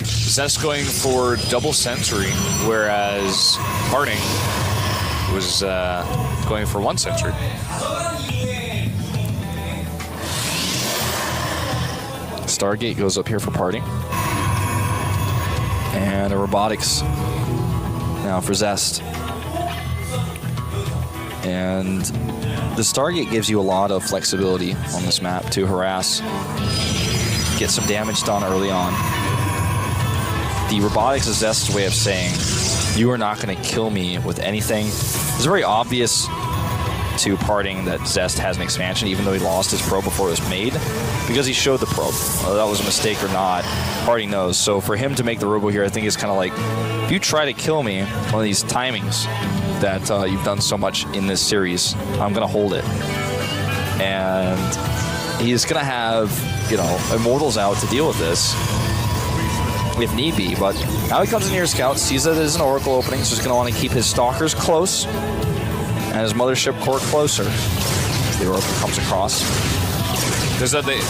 Zest going for double sentry, whereas Parting was going for one sentry. Stargate goes up here for Parting. And a robotics now for Zest. And the Stargate gives you a lot of flexibility on this map to harass, get some damage done early on. The robotics is Zest's way of saying, you are not going to kill me with anything. It's very obvious to Parting that Zest has an expansion, even though he lost his probe before it was made, because he showed the probe. Whether that was a mistake or not, Parting knows. So for him to make the robo here, I think is kind of like, if you try to kill me, one of these timings that you've done so much in this series, I'm going to hold it. And he's going to have, Immortals out to deal with this, if need be, but now he comes in here, Scout, sees that there's an Oracle opening, so he's going to want to keep his Stalkers close and his Mothership Core closer. The Oracle comes across. Does that make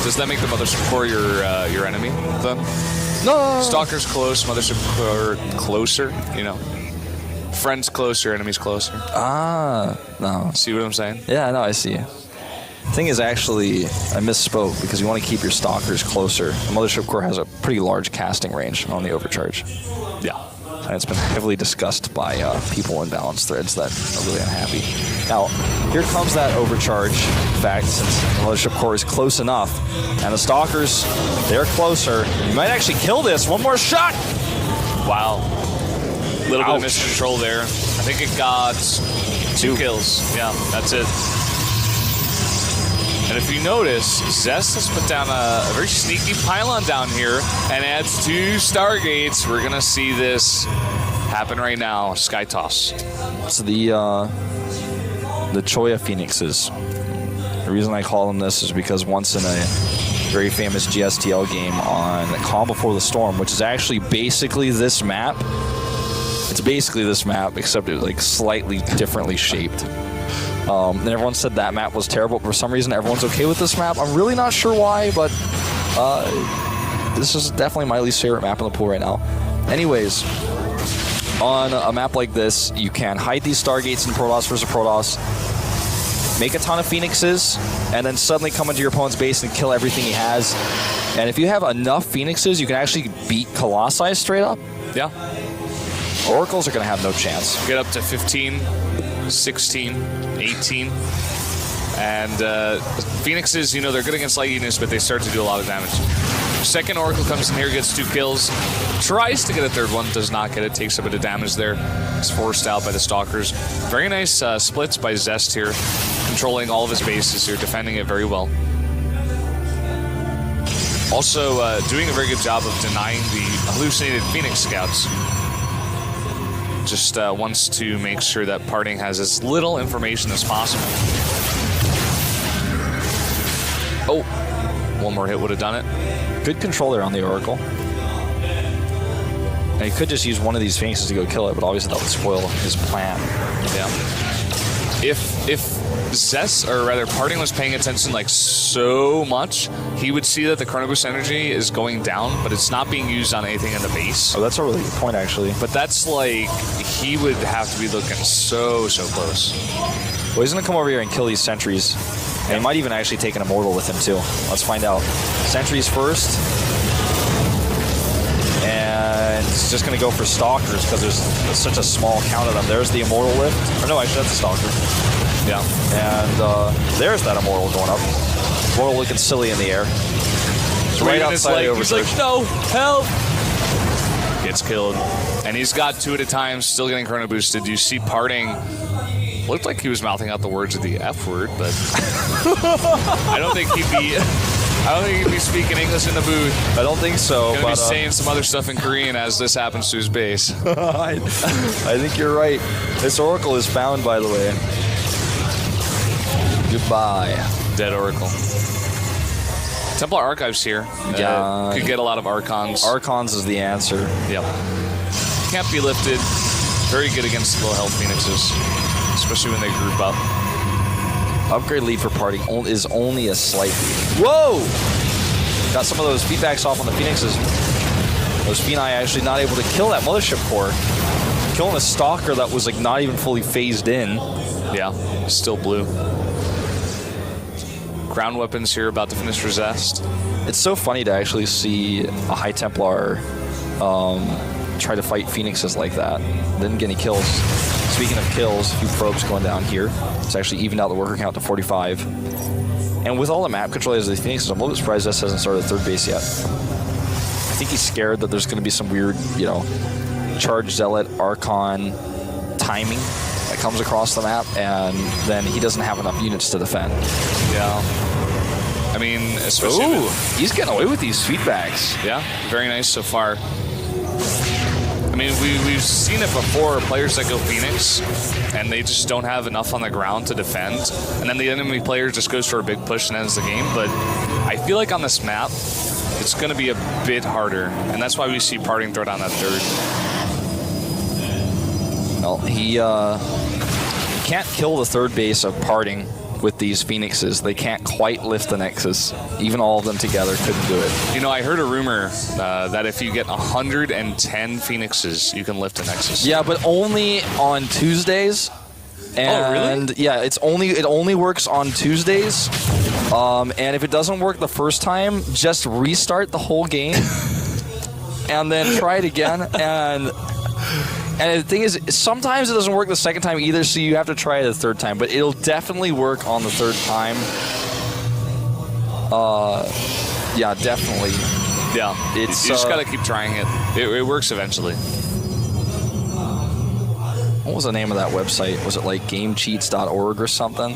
the Mothership Core your enemy, then? No! Stalkers close, Mothership Core closer, Friends closer, enemies closer. No. See what I'm saying? Yeah, no, I see. Thing is, actually, I misspoke because you want to keep your Stalkers closer. The Mothership Core has a pretty large casting range on the overcharge. Yeah. And it's been heavily discussed by people in balance threads that are really unhappy. Now, here comes that overcharge fact, since the Mothership Core is close enough, and the Stalkers, they're closer. You might actually kill this. One more shot! Wow. A little bit of miscontrol there. I think it got 2 kills. Yeah, that's it. And if you notice, Zest has put down a very sneaky pylon down here and adds 2 Stargates. We're going to see this happen right now. Sky Toss. So the Choya Phoenixes. The reason I call them this is because once in a very famous GSTL game on Calm Before the Storm, which is actually basically this map. It's basically this map, except it's like slightly differently shaped. And everyone said that map was terrible, but for some reason everyone's okay with this map. I'm really not sure why, but this is definitely my least favorite map in the pool right now. Anyways, on a map like this, you can hide these Stargates in Protoss versus Protoss, make a ton of Phoenixes, and then suddenly come into your opponent's base and kill everything he has. And if you have enough Phoenixes, you can actually beat Colossi straight up. Yeah. Oracles are going to have no chance. Get up to 15, 16, 18. And Phoenixes, they're good against light units, but they start to do a lot of damage. Second Oracle comes in here, gets 2 kills. Tries to get a third one, does not get it. Takes a bit of damage there. It's forced out by the Stalkers. Very nice splits by Zest here. Controlling all of his bases here, defending it very well. Also doing a very good job of denying the hallucinated Phoenix Scouts. Just wants to make sure that Parting has as little information as possible. Oh, one more hit would have done it. Good control there on the Oracle. And he could just use one of these Phoenixes to go kill it, but obviously that would spoil his plan. Yeah. If Zest, or rather Parting, was paying attention so much, he would see that the Chrono Boost energy is going down, but it's not being used on anything in the base. Oh, that's a really good point, actually. But that's he would have to be looking so close. Well, he's going to come over here and kill these sentries. And he might even actually take an Immortal with him, too. Let's find out. Sentries first. And he's just going to go for Stalkers because there's such a small count of them. There's the Immortal Lift. Or no, actually, that's a Stalker. Yeah. And there's that Immortal going up. Immortal looking silly in the air. It's right outside the He's like, no, help! Gets killed. And he's got 2 at a time, still getting chrono boosted. You see Parting. Looked like he was mouthing out the words of the F word, but I don't think he'd be speaking English in the booth. I don't think so. He's going to be saying some other stuff in Korean as this happens to his base. I think you're right. This Oracle is found, by the way. Goodbye. Dead Oracle. Templar Archives here. Yeah. Could get a lot of Archons. Archons is the answer. Yep. Can't be lifted. Very good against low health Phoenixes, especially when they group up. Upgrade lead for Parting is only a slight lead. Whoa! Got some of those feedbacks off on the Phoenixes. Those Phoenix actually not able to kill that Mothership Core. Killing a Stalker that was like not even fully phased in. Yeah, still blue. Ground weapons here about to finish Resist. It's so funny to actually see a High Templar try to fight Phoenixes like that. Didn't get any kills. Speaking of kills, a few probes going down here. It's actually evened out the worker count to 45. And with all the map controllers of the Phoenixes, I'm a little bit surprised S hasn't started third base yet. I think he's scared that there's going to be some weird, Charge Zealot, Archon timing that comes across the map, and then he doesn't have enough units to defend. Yeah. I mean, especially... Ooh, he's getting away with these feedbacks. Yeah, very nice so far. I mean, we've seen it before, players that go Phoenix, and they just don't have enough on the ground to defend, and then the enemy player just goes for a big push and ends the game, but I feel like on this map, it's going to be a bit harder, and that's why we see Parting throw down that third. Well, he can't kill the third base of Parting with these Phoenixes. They can't quite lift the Nexus. Even all of them together couldn't do it. I heard a rumor that if you get 110 Phoenixes, you can lift a Nexus. Yeah, but only on Tuesdays. And really? Yeah, it only works on Tuesdays. And if it doesn't work the first time, just restart the whole game and then try it again. And the thing is, sometimes it doesn't work the second time either, so you have to try it the third time. But it'll definitely work on the third time. Yeah, definitely. Yeah, you just got to keep trying it. It works eventually. What was the name of that website? Was it like gamecheats.org or something?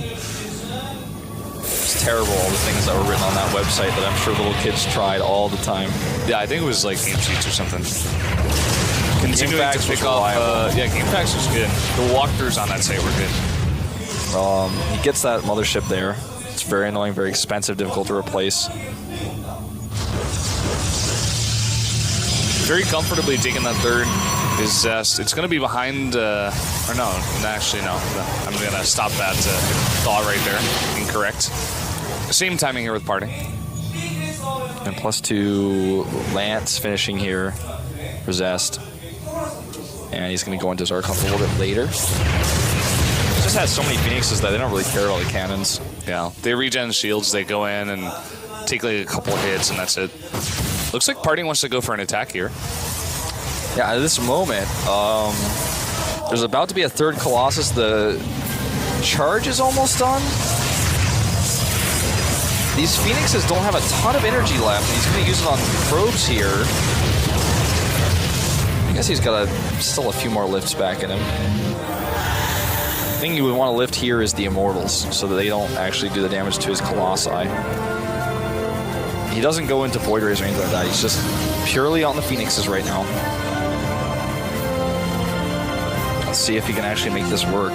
It's terrible, all the things that were written on that website that I'm sure little kids tried all the time. Yeah, I think it was like Game Cheats or something. Continuing GameFAQs to pick up, GameFAQs was good. The walkthroughs on that site were good. He gets that Mothership there. It's very annoying, very expensive, difficult to replace. Very comfortably taking that third is Zest. It's going to be behind, or no, actually no. I'm going to stop that thought right there. Incorrect. Same timing here with Parting. And +2 Lance finishing here for Zest. And he's going to go into his Archon a little bit later. He just has so many Phoenixes that they don't really care about the cannons. Yeah, they regen shields, they go in and take like a couple of hits, and that's it. Looks like Parting wants to go for an attack here. Yeah, at this moment, there's about to be a third Colossus. The charge is almost done. These Phoenixes don't have a ton of energy left, and he's going to use it on probes here. I guess he's got still a few more lifts back in him. The thing you would want to lift here is the Immortals, so that they don't actually do the damage to his Colossi. He doesn't go into Void Rays or anything like that. He's just purely on the Phoenixes right now. Let's see if he can actually make this work.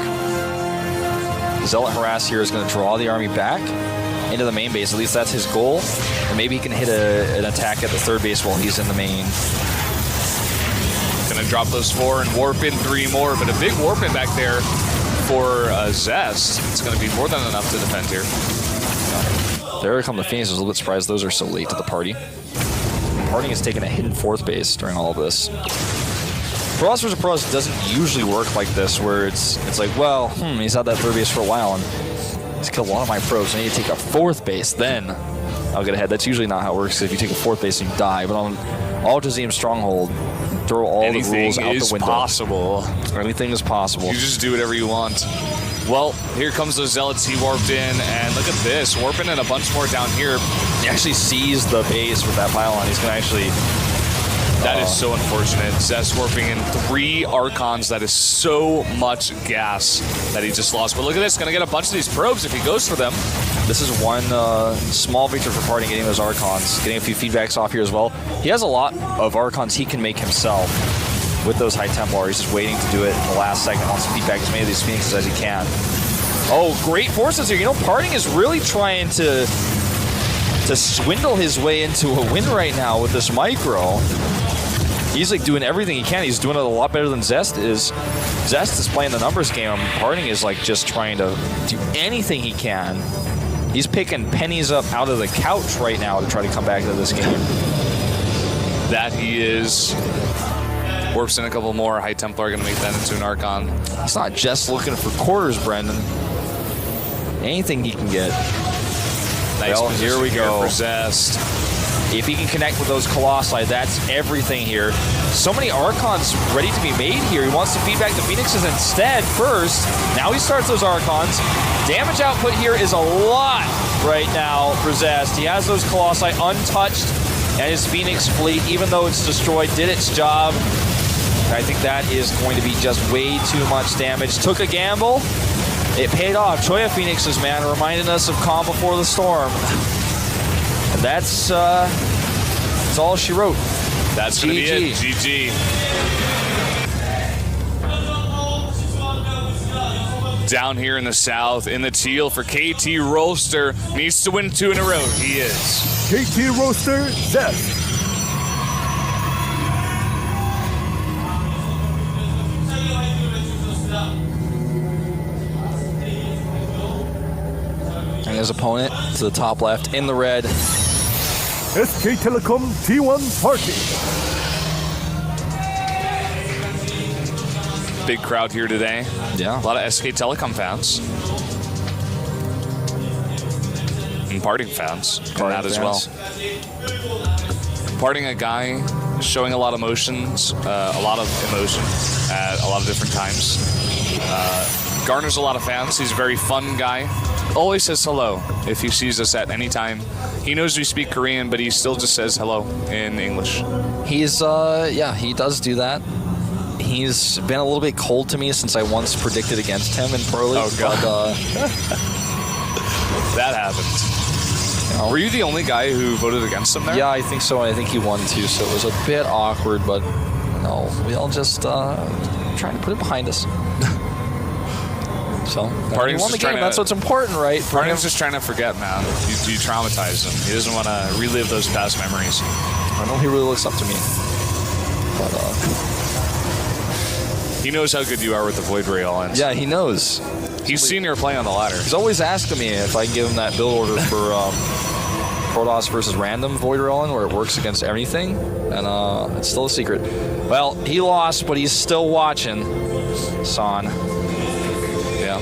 Zealot Harass here is going to draw the army back into the main base. At least that's his goal. And maybe he can hit an attack at the third base while he's in the main. Gonna drop those 4 and warp in 3 more, but a big warp in back there for Zest. It's gonna be more than enough to defend here. There come the Phoenix. I was a little bit surprised those are so late to the party. Parting has taken a hidden 4th base during all of this. Pros vs. Pros doesn't usually work like this, where it's like, well, he's had that 3rd base for a while, and he's killed a lot of my probes. I need to take a 4th base, then I'll get ahead. That's usually not how it works. If you take a 4th base and you die, but on Altazim Stronghold, throw all the rules out is the window. Possible. Anything is possible. You just do whatever you want. Well, here comes the Zealots. He warped in, and look at this. Warping in a bunch more down here. He actually sees the base with that pylon. He's going to actually... That is so unfortunate. Zest warping in 3 Archons. That is so much gas that he just lost. But look at this. Going to get a bunch of these probes if he goes for them. This is one small victory for Parting, getting those Archons. Getting a few feedbacks off here as well. He has a lot of Archons he can make himself with those High Templar. He's just waiting to do it in the last second. Wants to feedback as many of these Phoenixes as he can. Oh, great forces here. You know, Parting is really trying to swindle his way into a win right now with this micro. He's like doing everything he can. He's doing it a lot better than Zest is. Zest is playing the numbers game. Parting is like just trying to do anything he can. He's picking pennies up out of the couch right now to try to come back to this game. That he is. Warps in a couple more. High Templar going to make that into an Archon. He's not just looking for quarters, Brendan. Anything he can get. Nice well, here we go. For Zest. If he can connect with those Colossi, that's everything here. So many Archons ready to be made here. He wants to feed back the Phoenixes instead first. Now he starts those Archons. Damage output here is a lot right now for Zest. He has those Colossi untouched, and his Phoenix fleet, even though it's destroyed, did its job. I think that is going to be just way too much damage. Took a gamble. It paid off. Choya Phoenixes, man, reminding us of Calm Before the Storm. And that's all she wrote. That's going to be it. GG. Down here in the south, in the teal for KT Roaster. Needs to win 2 in a row. He is. KT Roaster, Zest. And his opponent to the top left in the red. SK Telecom T1 Party. Big crowd here today. Yeah. A lot of SK Telecom fans. And Parting fans. Parting out as well. Parting, a guy showing a lot of emotions, a lot of emotion at a lot of different times. Garners a lot of fans. He's a very fun guy. Always says hello if he sees us at any time. He knows we speak Korean, but he still just says hello in English. He's, yeah, he does do that. He's been a little bit cold to me since I once predicted against him in Pro League. Oh, God. But, that happened. You know, were you the only guy who voted against him there? Yeah, I think so. I think he won too, so it was a bit awkward, but no, we all just trying to put it behind us. So, he won the game. That's what's important, right? Parting's just trying to forget, man. You traumatize him. He doesn't want to relive those past memories. I know he really looks up to me. But, he knows how good you are with the Void Ray All-Ins. yeah, he knows. He's seen your play on the ladder. He's always asking me if I can give him that build order for Protoss versus random Void Ray All-In, where it works against everything. And it's still a secret. Well, he lost, but he's still watching. Son. Yeah.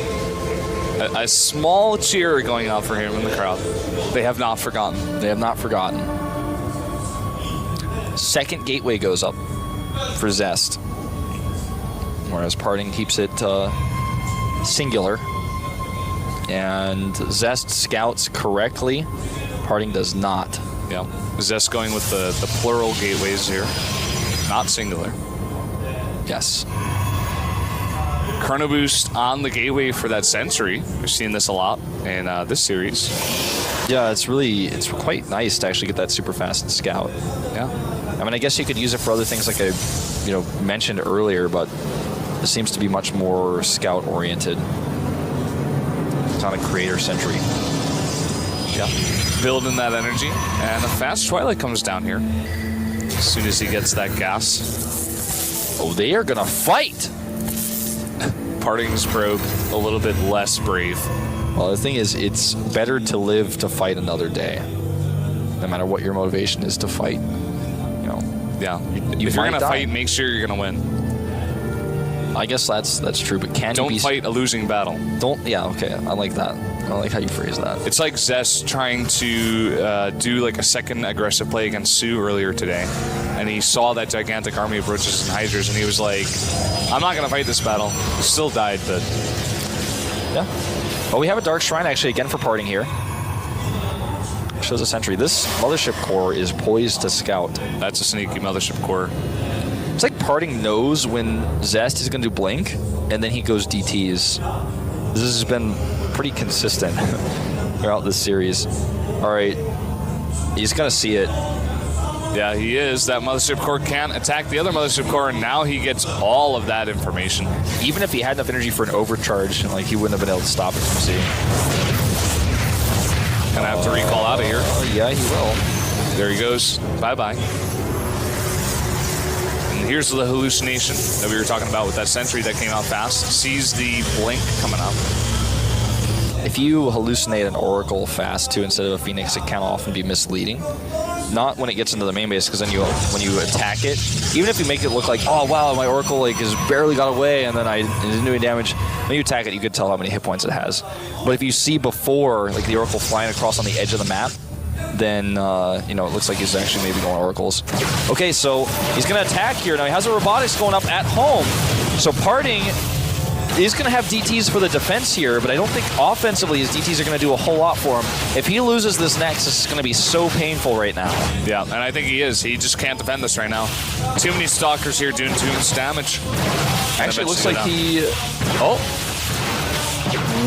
A small cheer going out for him in the crowd. They have not forgotten. They have not forgotten. Second gateway goes up for Zest. Whereas Parting keeps it singular. And Zest scouts correctly. Parting does not. Yeah. Zest going with the plural gateways here. Not singular. Yes. Chrono Boost on the gateway for that Sentry. We've seen this a lot in this series. Yeah, it's quite nice to actually get that super fast scout. Yeah. I mean, I guess you could use it for other things like I mentioned earlier, but it seems to be much more scout oriented. It's not a creator Sentry. Yeah. Building that energy. And a fast Twilight comes down here. As soon as he gets that gas. Oh, they are gonna fight! Parting's probe a little bit less brave. Well, the thing is, it's better to live to fight another day. No matter what your motivation is to fight. You know. Yeah. If you're gonna fight, make sure you're gonna win. I guess that's true, but don't fight a losing battle. Yeah, okay. I like that. I like how you phrase that. It's like Zest trying to do like a second aggressive play against Sue earlier today. and he saw that gigantic army of roaches and hydras, and he was like, I'm not going to fight this battle. Still died, but... Yeah. Well, we have a Dark Shrine, actually, again for parting here. Shows a sentry. This Mothership Core is poised to scout. That's a sneaky Mothership Core. It's like Parting knows when Zest is going to do Blink, and then he goes DTs. This has been pretty consistent throughout this series. All right. He's going to see it. Yeah, he is. That Mothership Core can't attack the other Mothership Core, and now he gets all of that information. Even if he had enough energy for an overcharge, like, he wouldn't have been able to stop it from seeing. Gonna have to recall out of here. Yeah, he will. There he goes. Bye-bye. And here's the hallucination that we were talking about with that sentry that came out fast. Sees the blink coming up. If you hallucinate an Oracle fast, too, instead of a Phoenix, it can often be misleading. Not when it gets into the main base, because then when you attack it, even if you make it look like, oh wow, my Oracle like has barely got away, and then it didn't do any damage. When you attack it, you could tell how many hit points it has. But if you see before, like the Oracle flying across on the edge of the map, then it looks like he's actually maybe going Oracles. Okay, so he's gonna attack here now. He has a robotics going up at home, so Parting is going to have DTs for the defense here, but I don't think offensively his DTs are going to do a whole lot for him. If he loses this next, this is going to be so painful right now. Yeah, and I think he is. He just can't defend this right now. Too many Stalkers here doing too much damage. Actually, it looks like he... Oh.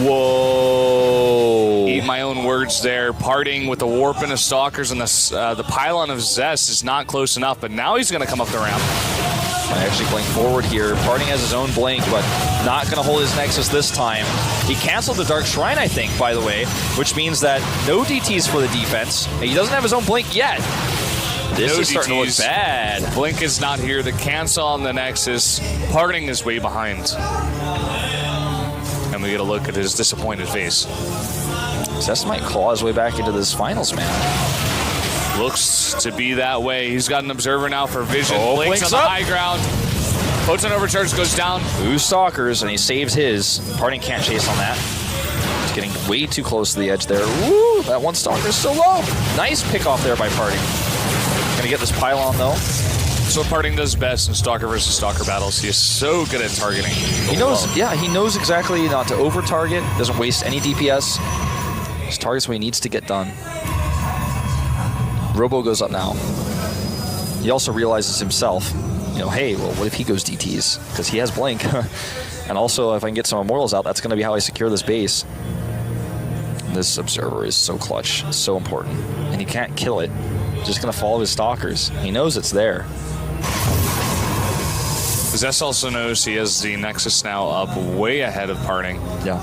Whoa. Eat my own words there. Parting with the warp and the Stalkers, and the pylon of Zest is not close enough, but now he's going to come up the ramp. I actually blink forward here. Parting has his own blink, but not going to hold his Nexus this time. He canceled the Dark Shrine, I think, by the way, which means that no DTs for the defense. And he doesn't have his own blink yet. This is starting to look bad. Blink is not here. The cancel on the Nexus. Parting is way behind. And we get a look at his disappointed face. Zest might claw his way back into this finals, man. Looks to be that way. He's got an observer now for vision. Oh, Blinks on the high ground. Photon overcharge goes down. 2 Stalkers, and he saves his. Parting can't chase on that. He's getting way too close to the edge there. Woo! That 1 Stalker is so low. Nice pick off there by Parting. Gonna get this pylon though. So Parting does best in Stalker versus Stalker battles. He is so good at targeting. He knows, yeah, he knows exactly not to over target. Doesn't waste any DPS. Just targets what he needs to get done. Robo goes up now. He also realizes himself, hey, well, what if he goes DTs? Because he has Blink. And also, if I can get some Immortals out, that's going to be how I secure this base. And this Observer is so clutch, so important. And he can't kill it. Just going to follow his Stalkers. He knows it's there. Zest also knows he has the Nexus now up way ahead of Parting. Yeah.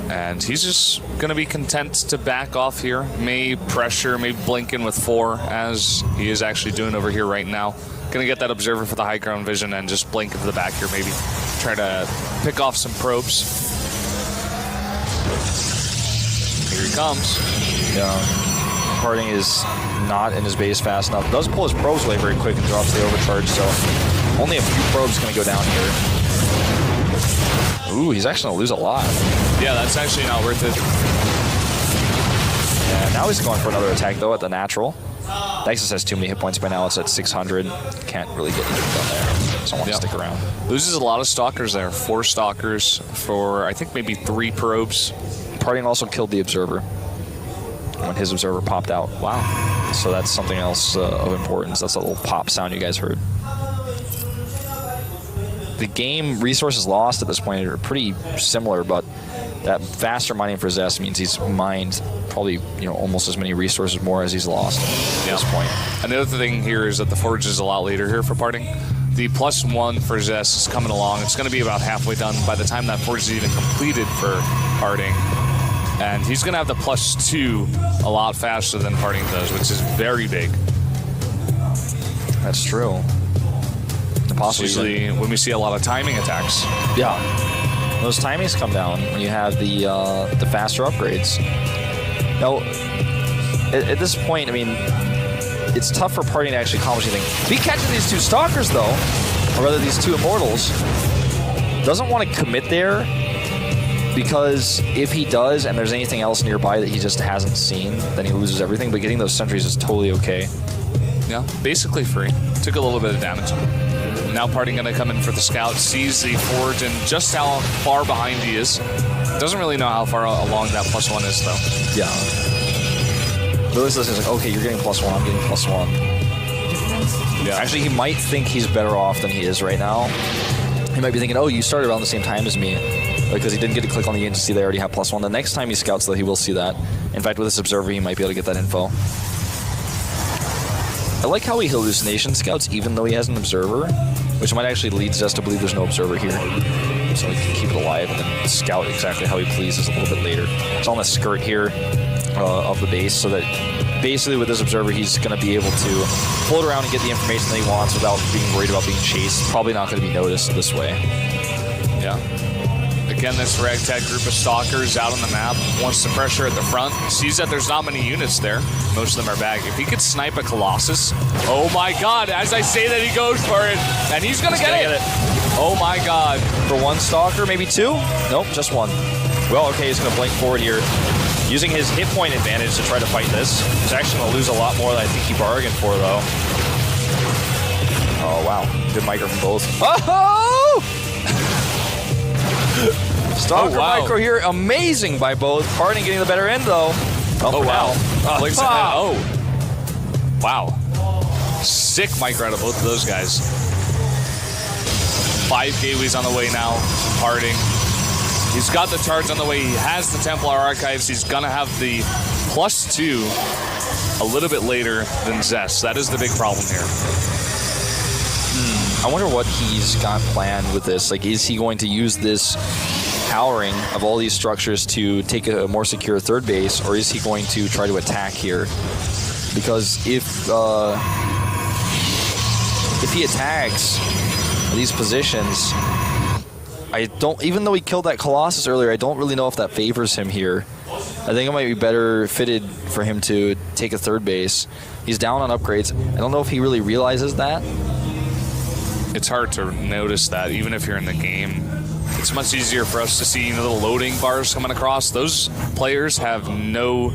And he's just going to be content to back off here. May pressure, maybe blink in with 4, as he is actually doing over here right now. Going to get that Observer for the high ground vision and just blink into the back here, maybe. Try to pick off some probes. Here he comes. Yeah. Parting is not in his base fast enough. Does pull his probes away very quick and drops the overcharge, so only a few probes going to go down here. Ooh, he's actually going to lose a lot. Yeah, that's actually not worth it. Yeah, now he's going for another attack, though, at the natural. Nexus has too many hit points by now. It's at 600. Can't really get anything done there. So I want to stick around. Loses a lot of Stalkers there. 4 Stalkers for, I think, maybe 3 probes. Parting also killed the Observer when his Observer popped out. Wow. So that's something else of importance. That's a little pop sound you guys heard. The game resources lost at this point are pretty similar, but that faster mining for Zest means he's mined probably almost as many resources more as he's lost at this point. And the other thing here is that the Forge is a lot later here for Parting. The +1 for Zest is coming along. It's going to be about halfway done by the time that Forge is even completed for Parting. And he's going to have the +2 a lot faster than Parting does, which is very big. That's true. Possibly usually when we see a lot of timing attacks. Yeah. Those timings come down when you have the faster upgrades. Now, at this point, I mean, it's tough for Parting to actually accomplish anything. If he catches these 2 Stalkers, though, or rather these 2 Immortals, doesn't want to commit there, because if he does and there's anything else nearby that he just hasn't seen, then he loses everything. But getting those sentries is totally okay. Yeah, basically free. Took a little bit of damage. Now Parting gonna come in for the scout, sees the forge and just how far behind he is. Doesn't really know how far along that +1 is though. Yeah. Lewis is like, okay, you're getting +1, I'm getting +1. Yeah. Actually, he might think he's better off than he is right now. He might be thinking, oh, you started around the same time as me. Because he didn't get to click on the unit to see they already have +1. The next time he scouts, though, he will see that. In fact, with this observer, he might be able to get that info. I like how he hallucination scouts even though he has an observer, which might actually lead us to believe there's no observer here. So he can keep it alive and then scout exactly how he pleases a little bit later. It's on the skirt here of the base, so that basically with this observer, he's going to be able to float around and get the information that he wants without being worried about being chased. Probably not going to be noticed this way. Yeah. Again, this ragtag group of stalkers out on the map wants the pressure at the front. Sees that there's not many units there. Most of them are back. If he could snipe a Colossus, oh my god, as I say that he goes for it, and he's gonna get it. Oh my god. For one stalker, maybe two? Nope, just one. Well, okay, he's gonna blink forward here. Using his hit point advantage to try to fight this. He's actually gonna lose a lot more than I think he bargained for, though. Oh, wow. Good micro from both. Oh! Stalker micro here, amazing by both. Parting getting the better end though. Oh wow. Oh. Wow. Sick micro out of both of those guys. 5 gateways on the way now. Parting. He's got the charge on the way. He has the Templar Archives. He's gonna have the +2 a little bit later than Zest. That is the big problem here. I wonder what he's got planned with this. Like, is he going to use this powering of all these structures to take a more secure third base, or is he going to try to attack here? Because if he attacks these positions, I don't, even though he killed that Colossus earlier, I don't really know if that favors him here. I think it might be better fitted for him to take a third base. He's down on upgrades. I don't know if he really realizes that. It's hard to notice that, even if you're in the game. It's much easier for us to see little loading bars coming across. Those players have no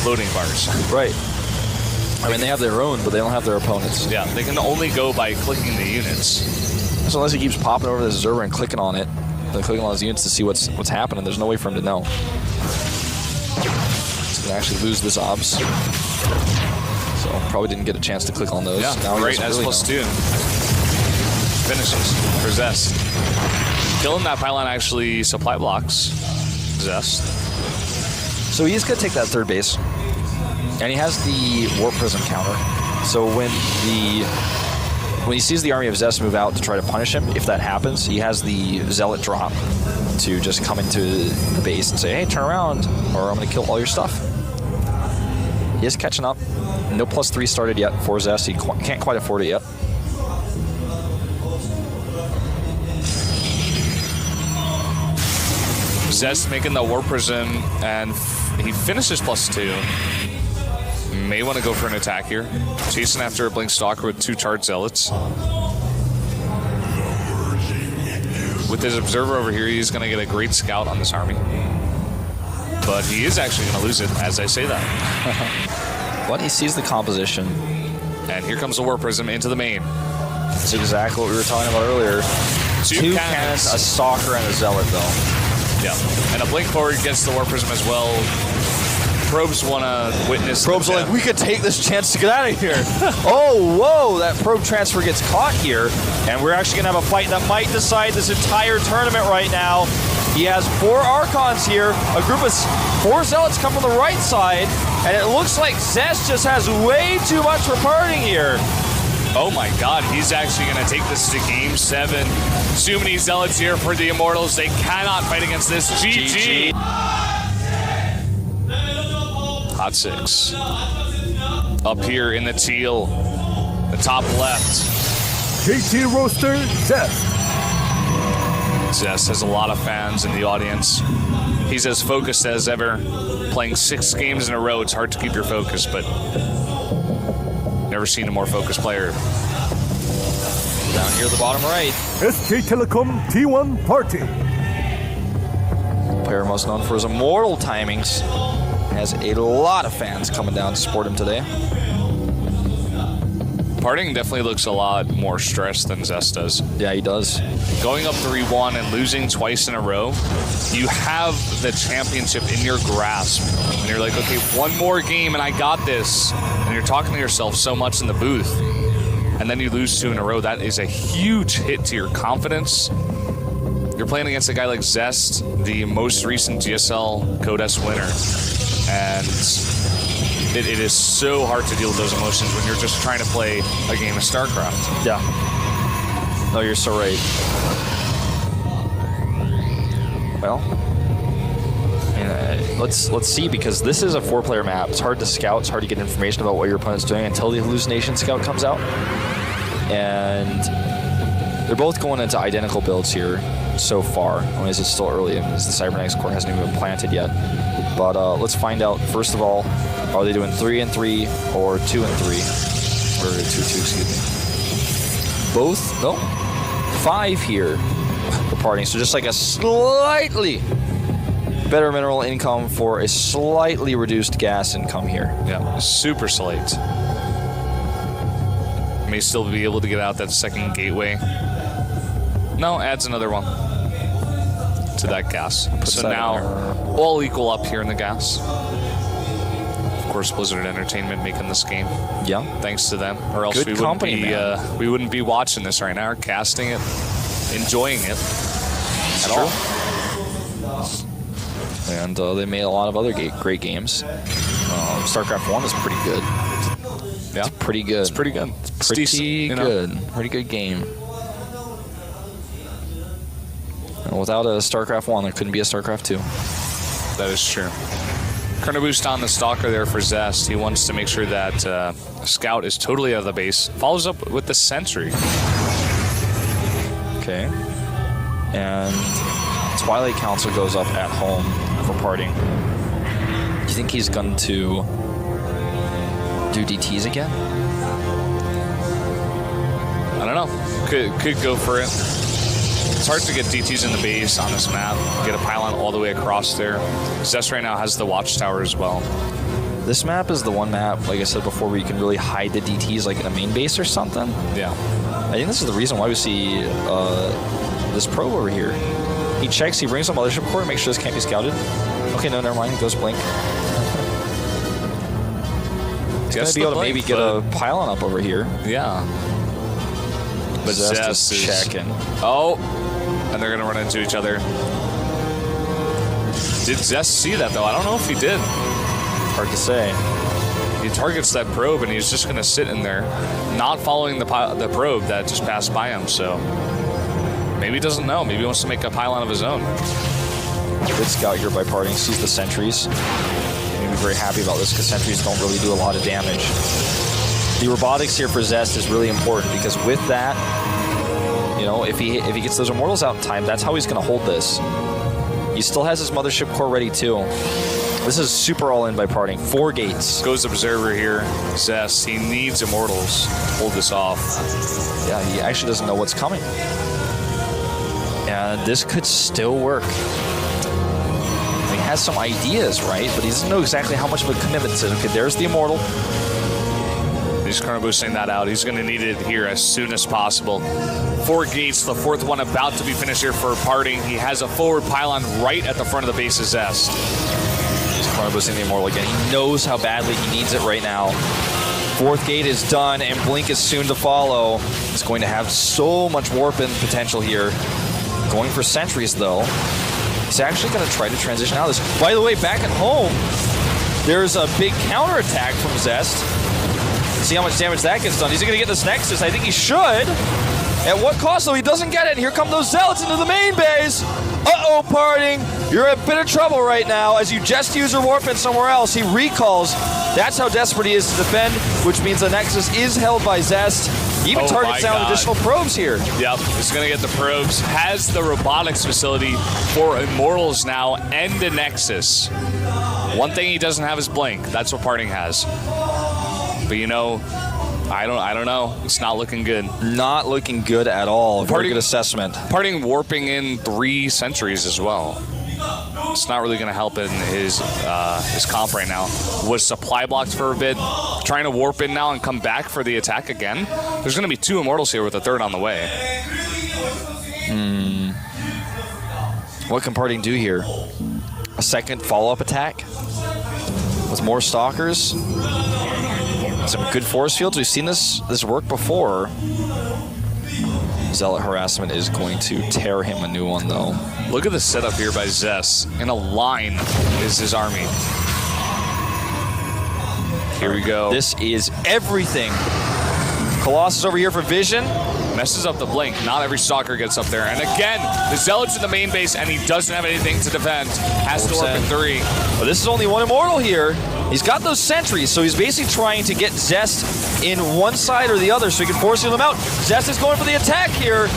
loading bars. Right. I mean, they have their own, but they don't have their opponents. Yeah, they can only go by clicking the units. So unless he keeps popping over this observer and clicking on it, then clicking on his units to see what's happening, there's no way for him to know. He's going to actually lose this obs. So probably didn't get a chance to click on those. Yeah, now right, as really +2. Finishes for Zest. Killing that pylon actually supply blocks Zest. So he's going to take that third base. And he has the Warp Prism counter. So when he sees the army of Zest move out to try to punish him, if that happens, he has the Zealot drop to just come into the base and say, hey, turn around, or I'm going to kill all your stuff. He is catching up. No +3 started yet for Zest. He can't quite afford it yet. Zest making the Warp Prism, and he finishes +2. May want to go for an attack here. Chasing after a Blink Stalker with 2 charged Zealots. With his Observer over here, he's going to get a great scout on this army. But he is actually going to lose it as I say that. But he sees the composition. And here comes the Warp Prism into the main. That's exactly what we were talking about earlier. Two cannons, a Stalker, and a Zealot, though. Yeah, and a Blink forward gets the Warp Prism as well. Probes want to witness. Probes are like, we could take this chance to get out of here. Oh, whoa, that probe transfer gets caught here. And we're actually going to have a fight that might decide this entire tournament right now. He has 4 Archons here. A group of 4 Zealots come from the right side. And it looks like Zest just has way too much for Parting here. Oh my god, he's actually going to take this to Game 7. Too many Zealots here for the Immortals. They cannot fight against this. GG. Hot 6. Up here in the teal, the top left. KT Roaster, Zest. Zest has a lot of fans in the audience. He's as focused as ever. Playing 6 games in a row, it's hard to keep your focus, but never seen a more focused player. Down here at the bottom right. SK Telecom T1 Party. Player most known for his immortal timings. Has a lot of fans coming down to support him today. Parting definitely looks a lot more stressed than Zest does. Yeah, he does. Going up 3-1 and losing twice in a row, you have the championship in your grasp. And you're like, okay, one more game and I got this. And you're talking to yourself so much in the booth. And then you lose 2 in a row. That is a huge hit to your confidence. You're playing against a guy like Zest, the most recent GSL Code S winner. And it is so hard to deal with those emotions when you're just trying to play a game of StarCraft. Yeah. No, you're so right. Well, let's see, because this is a 4-player map. It's hard to scout. It's hard to get information about what your opponent's doing until the hallucination scout comes out. And they're both going into identical builds here so far. I mean, it's still early, as the Cybernetics core hasn't even been planted yet. But let's find out, first of all, are they doing 3-3 or 2-3? Or 2-2, excuse me. Both? No. 5 here for parting. So just like a slightly better mineral income for a slightly reduced gas income here. Yeah, super slight. May still be able to get out that second gateway. No, adds another one to that gas. So now all equal up here in the gas. Of course, Blizzard Entertainment making this game. Yeah. Thanks to them. Or else Good we wouldn't be watching this right now, or casting it, enjoying it at all. And they made a lot of other great games. StarCraft 1 is pretty good. Yeah. It's pretty good. It's pretty good. It's decent, you know? Good. Pretty good game. And without a StarCraft 1, there couldn't be a StarCraft 2. That is true. Boost on the Stalker there for Zest. He wants to make sure that Scout is totally out of the base. Follows up with the Sentry. Okay. And Twilight Council goes up at home for parting. Do you think he's going to do DTs again? I don't know. Could go for it. It's hard to get DTs in the base on this map. Get a pylon all the way across there. Zest right now has the watchtower as well. This map is the one map, like I said before, where you can really hide the DTs like in a main base or something. Yeah. I think this is the reason why we see this probe over here. He checks, he brings up mothership core, makes sure this can't be scouted. Okay, no, never mind. He goes blink. He's going to be able to maybe get a pylon up over here. Yeah. But Zest is checking. Oh, and they're going to run into each other. Did Zest see that, though? I don't know if he did. Hard to say. He targets that probe, and he's just going to sit in there, not following the probe that just passed by him. So maybe he doesn't know. Maybe he wants to make a pylon of his own. Good scout here by parting. Sees the sentries. He'll be very happy about this because sentries don't really do a lot of damage. The robotics here for Zest is really important because with that, you know, if he gets those immortals out in time, that's how he's going to hold this. He still has his mothership core ready too. This is super all in by parting. 4 gates. Goes observer here. Zest, he needs immortals to hold this off. Yeah, he actually doesn't know what's coming. And this could still work. He has some ideas, right? But he doesn't know exactly how much of a commitment to it. Okay, there's the immortal. He's boosting that out. He's going to need it here as soon as possible. 4 gates, the 4th one about to be finished here for parting. He has a forward pylon right at the front of the base of Zest. He's boosting the immortal again. He knows how badly he needs it right now. 4th gate is done, and Blink is soon to follow. He's going to have so much warp-in potential here. Going for sentries, though. He's actually going to try to transition out of this. By the way, back at home, there's a big counterattack from Zest. See how much damage that gets done. He's going to get this Nexus. I think he should. At what cost, though? He doesn't get it. Here come those Zealots into the main base. Uh-oh, parting. You're in a bit of trouble right now as you just use your warp in somewhere else. He recalls. That's how desperate he is to defend, which means the Nexus is held by Zest. He even targets down additional probes here. Yep, he's going to get the probes. Has the robotics facility for Immortals now and the Nexus. One thing he doesn't have is Blink. That's what parting has. But you know, I don't know. It's not looking good. Not looking good at all. Very good assessment. Parting warping in 3 sentries as well. It's not really going to help in his comp right now. Was supply blocked for a bit. trying to warp in now and come back for the attack again. There's going to be 2 Immortals here with a third on the way. What can Parting do here? A second follow-up attack with more Stalkers. Some good force fields. We've seen this work before. Zealot harassment is going to tear him a new one, though. Look at the setup here by Zess. In a line is his army. Here we go. This is everything. Colossus over here for vision. Messes up the blink. Not every Stalker gets up there. And again, the Zealot's in the main base, and he doesn't have anything to defend. Has to warp in 3. But this is only one Immortal here. He's got those sentries, so he's basically trying to get Zest in one side or the other so he can force field him out. Zest is going for the attack here.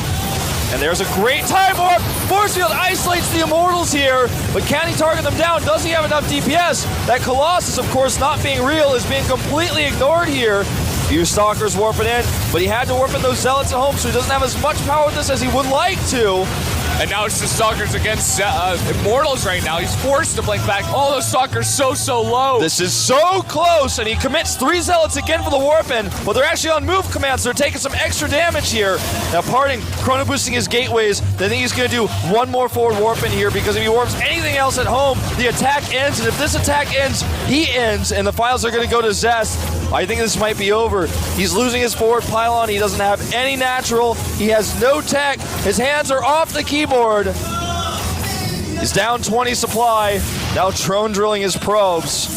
And there's a great time warp. Force field isolates the Immortals here, but can he target them down? Does he have enough DPS? That Colossus, of course, not being real, is being completely ignored here. Few Stalkers warping in, but he had to warp in those Zealots at home, so he doesn't have as much power with this as he would like to. And now it's the Stalkers against Immortals right now. He's forced to blink back. All those Stalkers so low. This is so close, and he commits 3 Zealots again for the warp in, but they're actually on move commands, so they're taking some extra damage here. Now Parting, chrono boosting his gateways. They think he's going to do one more forward warp in here, because if he warps anything else at home, the attack ends, and if this attack ends, he ends, and the files are going to go to Zest. I think this might be over. He's losing his forward pylon. He doesn't have any natural. He has no tech. His hands are off the keyboard. He's down 20 supply. Now drone drilling his probes.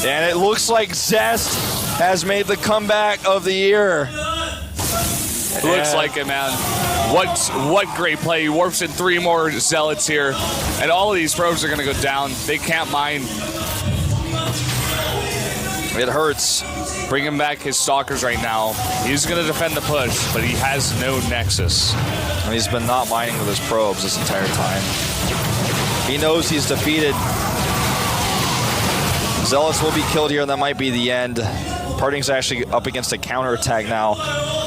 And it looks like Zest has made the comeback of the year. Looks like it, man. What great play. He warps in 3 more Zealots here. And all of these probes are going to go down. They can't mine. It hurts. Bringing back his Stalkers right now. He's going to defend the push, but he has no Nexus. And he's been not mining with his probes this entire time. He knows he's defeated. Zealots will be killed here, and that might be the end. Parting's actually up against a counterattack now.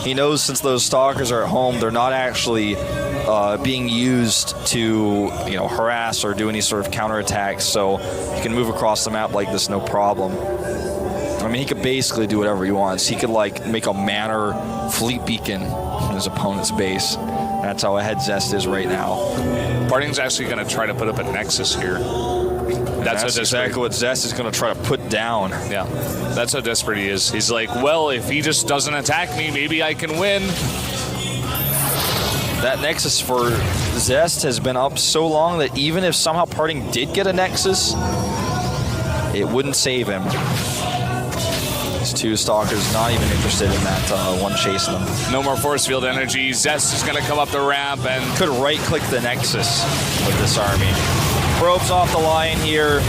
He knows since those Stalkers are at home, they're not actually being used to, harass or do any sort of counterattacks, so he can move across the map like this, no problem. I mean, he could basically do whatever he wants. He could, make a Manor fleet beacon in his opponent's base. That's how ahead Zest is right now. Parting's actually going to try to put up a Nexus here. That's exactly what Zest is going to try to put down. Yeah, that's how desperate he is. He's like, well, if he just doesn't attack me, maybe I can win. That Nexus for Zest has been up so long that even if somehow Parting did get a Nexus, it wouldn't save him. These 2 Stalkers not even interested in that one chasing them. No more force field energy. Zest is going to come up the ramp and could right-click the Nexus with this army. Probes off the line here.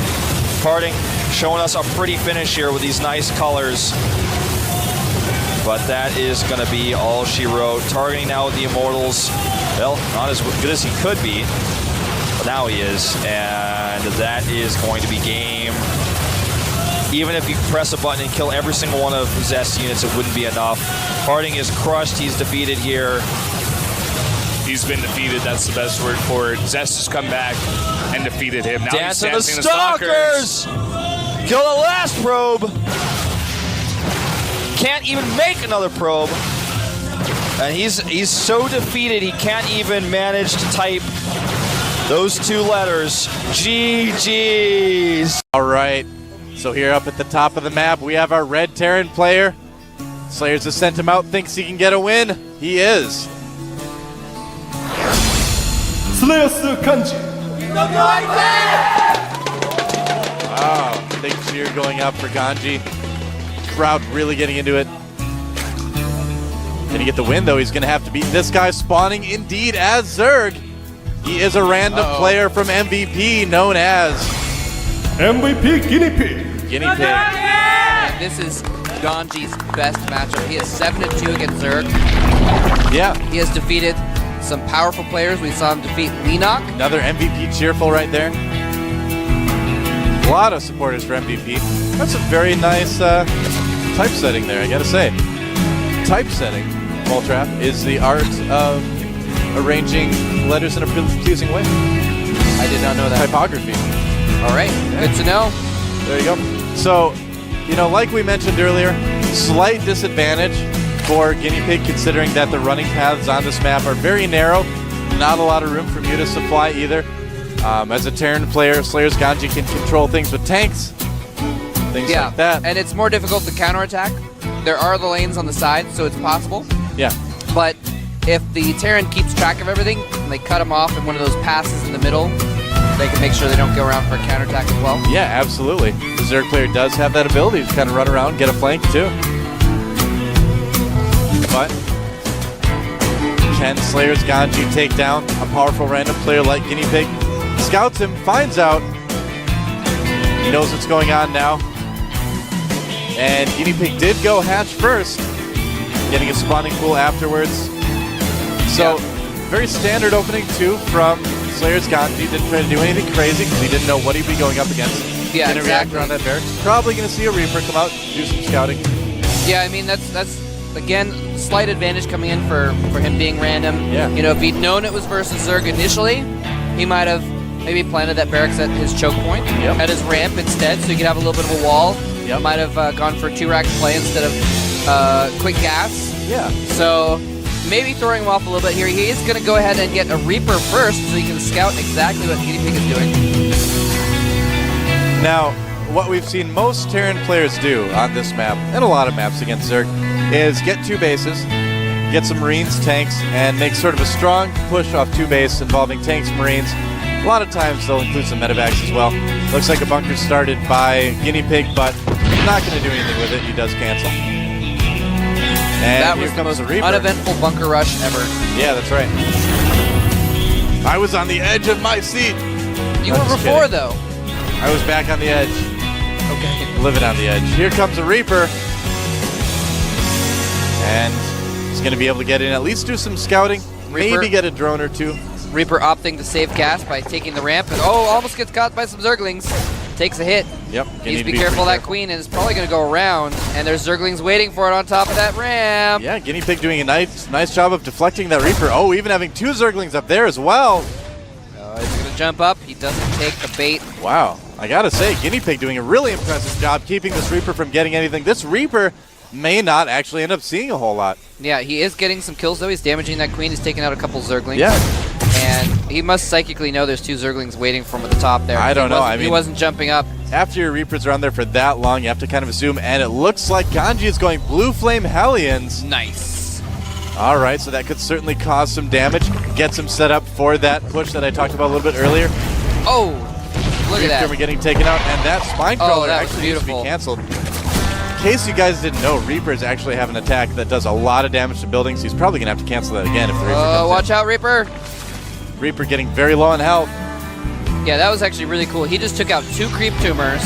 Parting showing us a pretty finish here with these nice colors. But that is going to be all she wrote. Targeting now with the Immortals. Well, not as good as he could be, but now he is. And that is going to be game. Even if you press a button and kill every single one of Zest's units, it wouldn't be enough. Parting is crushed. He's defeated here. He's been defeated. That's the best word for it. Zest has come back and defeated him. Now dancing he's dancing the Stalkers! Kill the last probe. Can't even make another probe. And he's so defeated he can't even manage to type those 2 letters. GG's. All right. So here up at the top of the map, we have our red Terran player. Slayers has sent him out, thinks he can get a win. He is. Slayers Kanji. Wow, big cheer going up for Ganji. Crowd really getting into it. Can he get the win, though? He's going to have to beat this guy spawning indeed as Zerg. He is a random player from MVP known as MVP Guinea Pig. Guinea Pig. And this is Ganji's best matchup. He is 7-2 against Zerg. Yeah. He has defeated some powerful players. We saw him defeat Leenock. Another MVP cheerful right there. A lot of supporters for MVP. That's a very nice typesetting there, I gotta say. Typesetting, Moltrap, is the art of arranging letters in a pleasing way. I did not know that. Typography. All right, good to know. There you go. So, you know, like we mentioned earlier, slight disadvantage for Guinea Pig considering that the running paths on this map are very narrow. Not a lot of room for Muta supply either. As a Terran player, Slayer's Ganji can control things with tanks, things like that. And it's more difficult to counterattack. There are the lanes on the side, so it's possible. Yeah. But if the Terran keeps track of everything and they cut them off in one of those passes in the middle, they can make sure they don't go around for a counterattack as well. Yeah, absolutely. The Zerg player does have that ability to kind of run around, get a flank too. But can Slayer's Ganji take down a powerful random player like Guinea Pig? Scouts him, finds out. He knows what's going on now. And Guinea Pig did go hatch first, getting a spawning pool afterwards. So, very standard opening too from Slayer's Ganji. Didn't try to do anything crazy because he didn't know what he'd be going up against. Yeah, didn't react around that barracks. Probably going to see a Reaper come out, do some scouting. Yeah, I mean, that's again, slight advantage coming in for him being random. Yeah. You know, if he'd known it was versus Zerg initially, he might have maybe planted that barracks at his choke point, at his ramp instead, so he could have a little bit of a wall. Yep. Might have gone for 2-rack play instead of quick gas. Yeah. So maybe throwing him off a little bit here. He is going to go ahead and get a Reaper first so he can scout exactly what Guinea Pig is doing. Now, what we've seen most Terran players do on this map, and a lot of maps against Zerg, is get 2 bases, get some Marines, tanks, and make sort of a strong push off 2 base involving tanks, Marines. A lot of times they'll include some medevacs as well. Looks like a bunker started by Guinea Pig, but not going to do anything with it. He does cancel. And that was the most uneventful bunker rush ever. Yeah, that's right. I was on the edge of my seat. You were before, though. I was back on the edge. Okay. Living on the edge. Here comes a Reaper. And he's going to be able to get in, at least do some scouting. Reaper. Maybe get a drone or 2. Reaper opting to save gas by taking the ramp, and almost gets caught by some Zerglings. Takes a hit. Yep. Needs to be careful of that queen, and it's probably going to go around, and there's Zerglings waiting for it on top of that ramp. Yeah, Guinea Pig doing a nice job of deflecting that Reaper. Oh, even having 2 Zerglings up there as well. He's going to jump up. He doesn't take the bait. Wow. I got to say, Guinea Pig doing a really impressive job keeping this Reaper from getting anything. This Reaper may not actually end up seeing a whole lot. Yeah, he is getting some kills, though. He's damaging that queen. He's taking out a couple Zerglings. Yeah. And he must psychically know there's 2 Zerglings waiting for him at the top there. I don't know. I mean, he wasn't jumping up. After your Reapers are on there for that long, you have to kind of assume. And it looks like Ganji is going Blue Flame Hellions. Nice. All right, so that could certainly cause some damage. Gets him set up for that push that I talked about a little bit earlier. Oh, look at that. Newcomer getting taken out, and that spine crawler that was actually needs to be beautiful. canceled. In case you guys didn't know, Reapers actually have an attack that does a lot of damage to buildings. He's probably going to have to cancel that again if the Reaper comes watch in. out, Reaper. Reaper getting very low on health. Yeah, that was actually really cool. He just took out 2 creep tumors.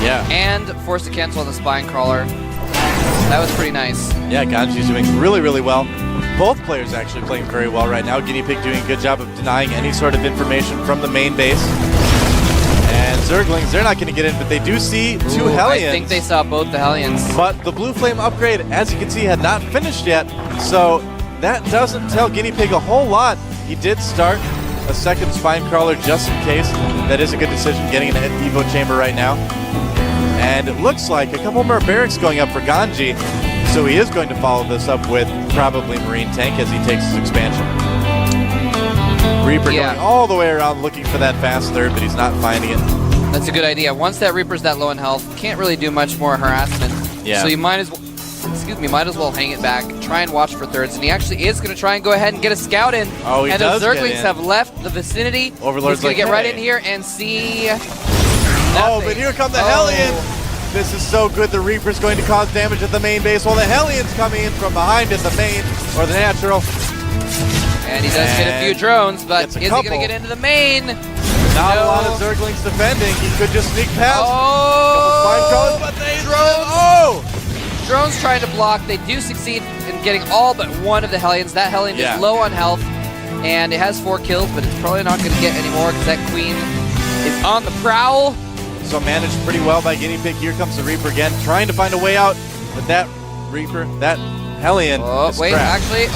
Yeah. And forced to cancel on the spine crawler. That was pretty nice. Yeah, Ganji's doing really, really well. Both players actually playing very well right now. Guinea Pig doing a good job of denying any sort of information from the main base. And Zerglings, they're not going to get in, but they do see 2 Hellions. I think they saw both the Hellions. But the Blue Flame upgrade, as you can see, had not finished yet. So that doesn't tell Guinea Pig a whole lot. He did start a second spine crawler just in case. That is a good decision, getting an Evo chamber right now. And it looks like a couple more barracks going up for Ganji. So he is going to follow this up with probably Marine Tank as he takes his expansion. Reaper going all the way around looking for that fast third, but he's not finding it. That's a good idea. Once that Reaper's that low in health, can't really do much more harassment. Yeah. So you might as well hang it back, try and watch for thirds, and he actually is going to try and go ahead and get a scout in. Oh, he and does the Zerglings get in. have left the vicinity. Overlord's He's going like, to get right hey. in here and see Oh, but here come the Hellions. This is so good. The Reaper's going to cause damage at the main base while the Hellions coming in from behind at the main, or the natural. And he does get a few drones, but is he going to couple. get into the main? Not a lot of Zerglings defending. He could just sneak past. Oh, but they drones. Drones trying to block. They do succeed in getting all but one of the Hellions. That Hellion is low on health, and it has 4 kills, but it's probably not going to get any more because that Queen is on the prowl. So managed pretty well by Guinea Pig. Here comes the Reaper again, trying to find a way out. But that Reaper, that Hellion is wait, trapped. actually,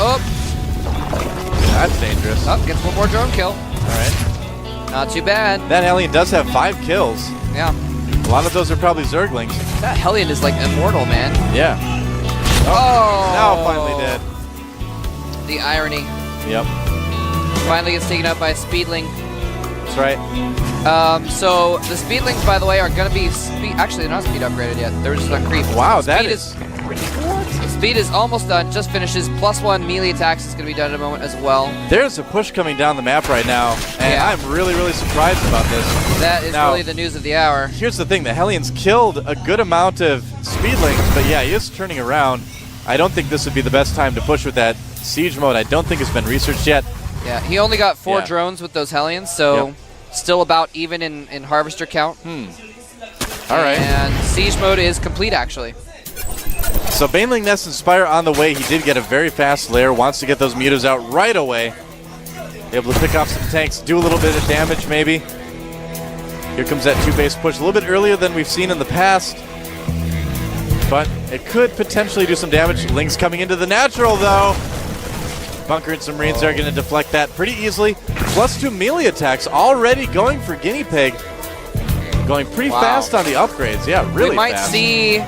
That's dangerous. Gets one more drone kill. All right. Not too bad. That Hellion does have 5 kills. Yeah. A lot of those are probably Zerglings. That Hellion is like immortal, man. Yeah. Oh! Now finally dead. The irony. Yep. Finally gets taken out by a Speedling. That's right. So the Speedlings, by the way, are going to be actually, they're not speed upgraded yet. They're just on creep. Wow, speed that is speed is almost done. Just finishes. +1 melee attacks is going to be done in a moment as well. There's a push coming down the map right now, and Yeah. I'm really, really surprised about this. That is Now, really the news of the hour. Here's the thing, the Hellions killed a good amount of Speedlings, but yeah, he is turning around. I don't think this would be the best time to push with that siege mode. I don't think it's been researched yet. Yeah, he only got 4 Yeah. drones with those Hellions, so still about even in harvester count. All right. And siege mode is complete, actually. So Baneling Nest Inspire on the way. He did get a very fast lair, wants to get those mutas out right away. Able to pick off some tanks, do a little bit of damage maybe. Here comes that 2-base push, a little bit earlier than we've seen in the past. But it could potentially do some damage. Ling's coming into the natural though. Bunker and some Marines are going to deflect that pretty easily. +2 melee attacks already going for Guinea Pig. Going pretty fast on the upgrades. Yeah, really We might fast. see...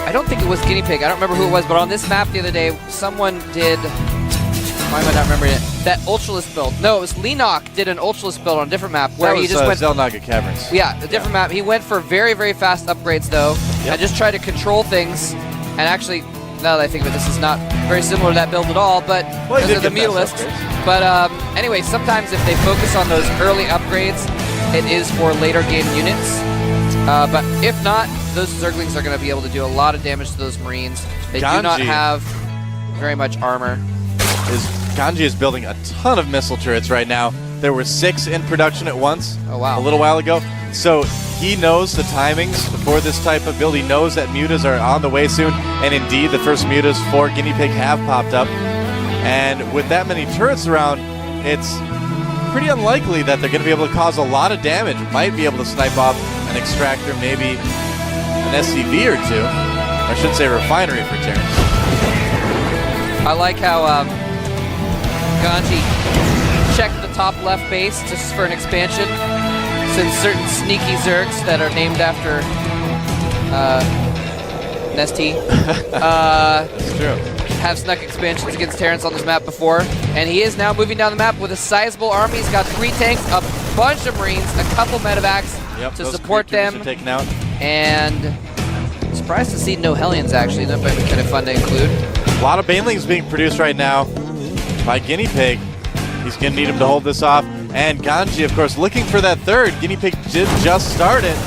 I don't think it was Guinea Pig. I don't remember who it was, but on this map the other day, someone did... Why am I not remembering it? That Ultralist build. No, it was Lenok did an Ultralist build on a different map where That he was just went... Zelnaga Caverns. Yeah, a different map. He went for very, very fast upgrades, though, and just tried to control things. And actually, now that I think of it, this is not very similar to that build at all, but Well, he because did of the get fast Mutalists. upgrades. But anyway, sometimes if they focus on those early upgrades, it is for later game units. But if not, those Zerglings are going to be able to do a lot of damage to those Marines. They do not Ganji. have very much armor. Ganji is building a ton of missile turrets right now. There were 6 in production at once Oh, wow. a little while ago. So he knows the timings for this type of build. He knows that mutas are on the way soon. And indeed, the first mutas for Guinea Pig have popped up. And with that many turrets around, it's pretty unlikely that they're going to be able to cause a lot of damage. Might be able to snipe off an extractor, maybe an SCV or two. I should say refinery for Terrence. I like how Ganji checked the top left base just for an expansion, since certain sneaky Zergs that are named after Nesty That's true. have snuck expansions against Terrence on this map before, and he is now moving down the map with a sizable army. He's got 3 tanks, a bunch of Marines, a couple medevacs to those support creatures them, are taken out. and surprised to see no Hellions actually. That might be kind of fun to include. A lot of Banelings being produced right now by Guinea Pig. He's going to need him to hold this off. And Ganji, of course, looking for that third. Guinea Pig did just start it.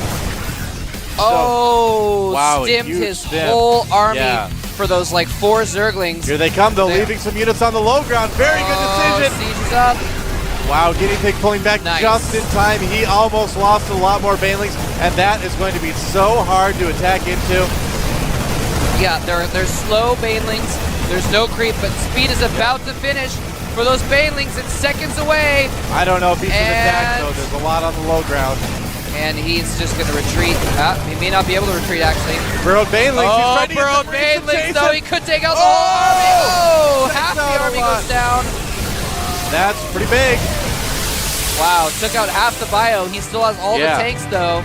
Wow, Stimmed huge his stim. whole army Yeah. for those like 4 Zerglings. Here they come, though, There. leaving some units on the low ground. Very good decision. Siege is up. Wow, Guinea Pig pulling back Nice. just in time. He almost lost a lot more Banelings, and that is going to be so hard to attack into. Yeah, they're slow Banelings. There's no creep, but speed is about to finish for those Banelings. It's seconds away, I don't know if he should attack, And- though. There's a lot on the low ground. and he's just going to retreat. He may not be able to retreat, actually. Burrowed Banelings. He's trying to get Burrowed the Marines to Banelings, chase though. him. He could take out the whole army. Oh, half Takes out the a army lot. goes down. That's pretty big. Wow, took out half the bio. He still has all the Yeah. tanks, though.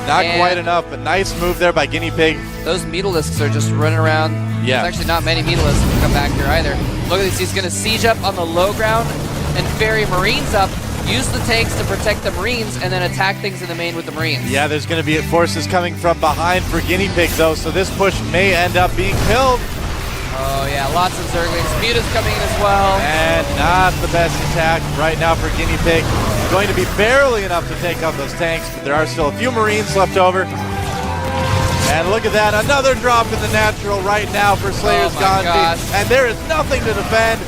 Not And- quite enough, but nice move there by Guinea Pig. Those Mutalisks are just running around. Yeah. There's actually not many Mutalisks that come back here either. Look at this. He's going to siege up on the low ground and ferry Marines up, use the tanks to protect the Marines, and then attack things in the main with the Marines. Yeah, there's going to be forces coming from behind for Guinea Pig, though, so this push may end up being killed. Oh, yeah. Lots of Zerglings. Mutas coming in as well. And not the best attack right now for Guinea Pig. Going to be barely enough to take out those tanks, but there are still a few Marines left over. And look at that, another drop in the natural right now for Slayer's Oh my gosh. Ganji. And there is nothing to defend.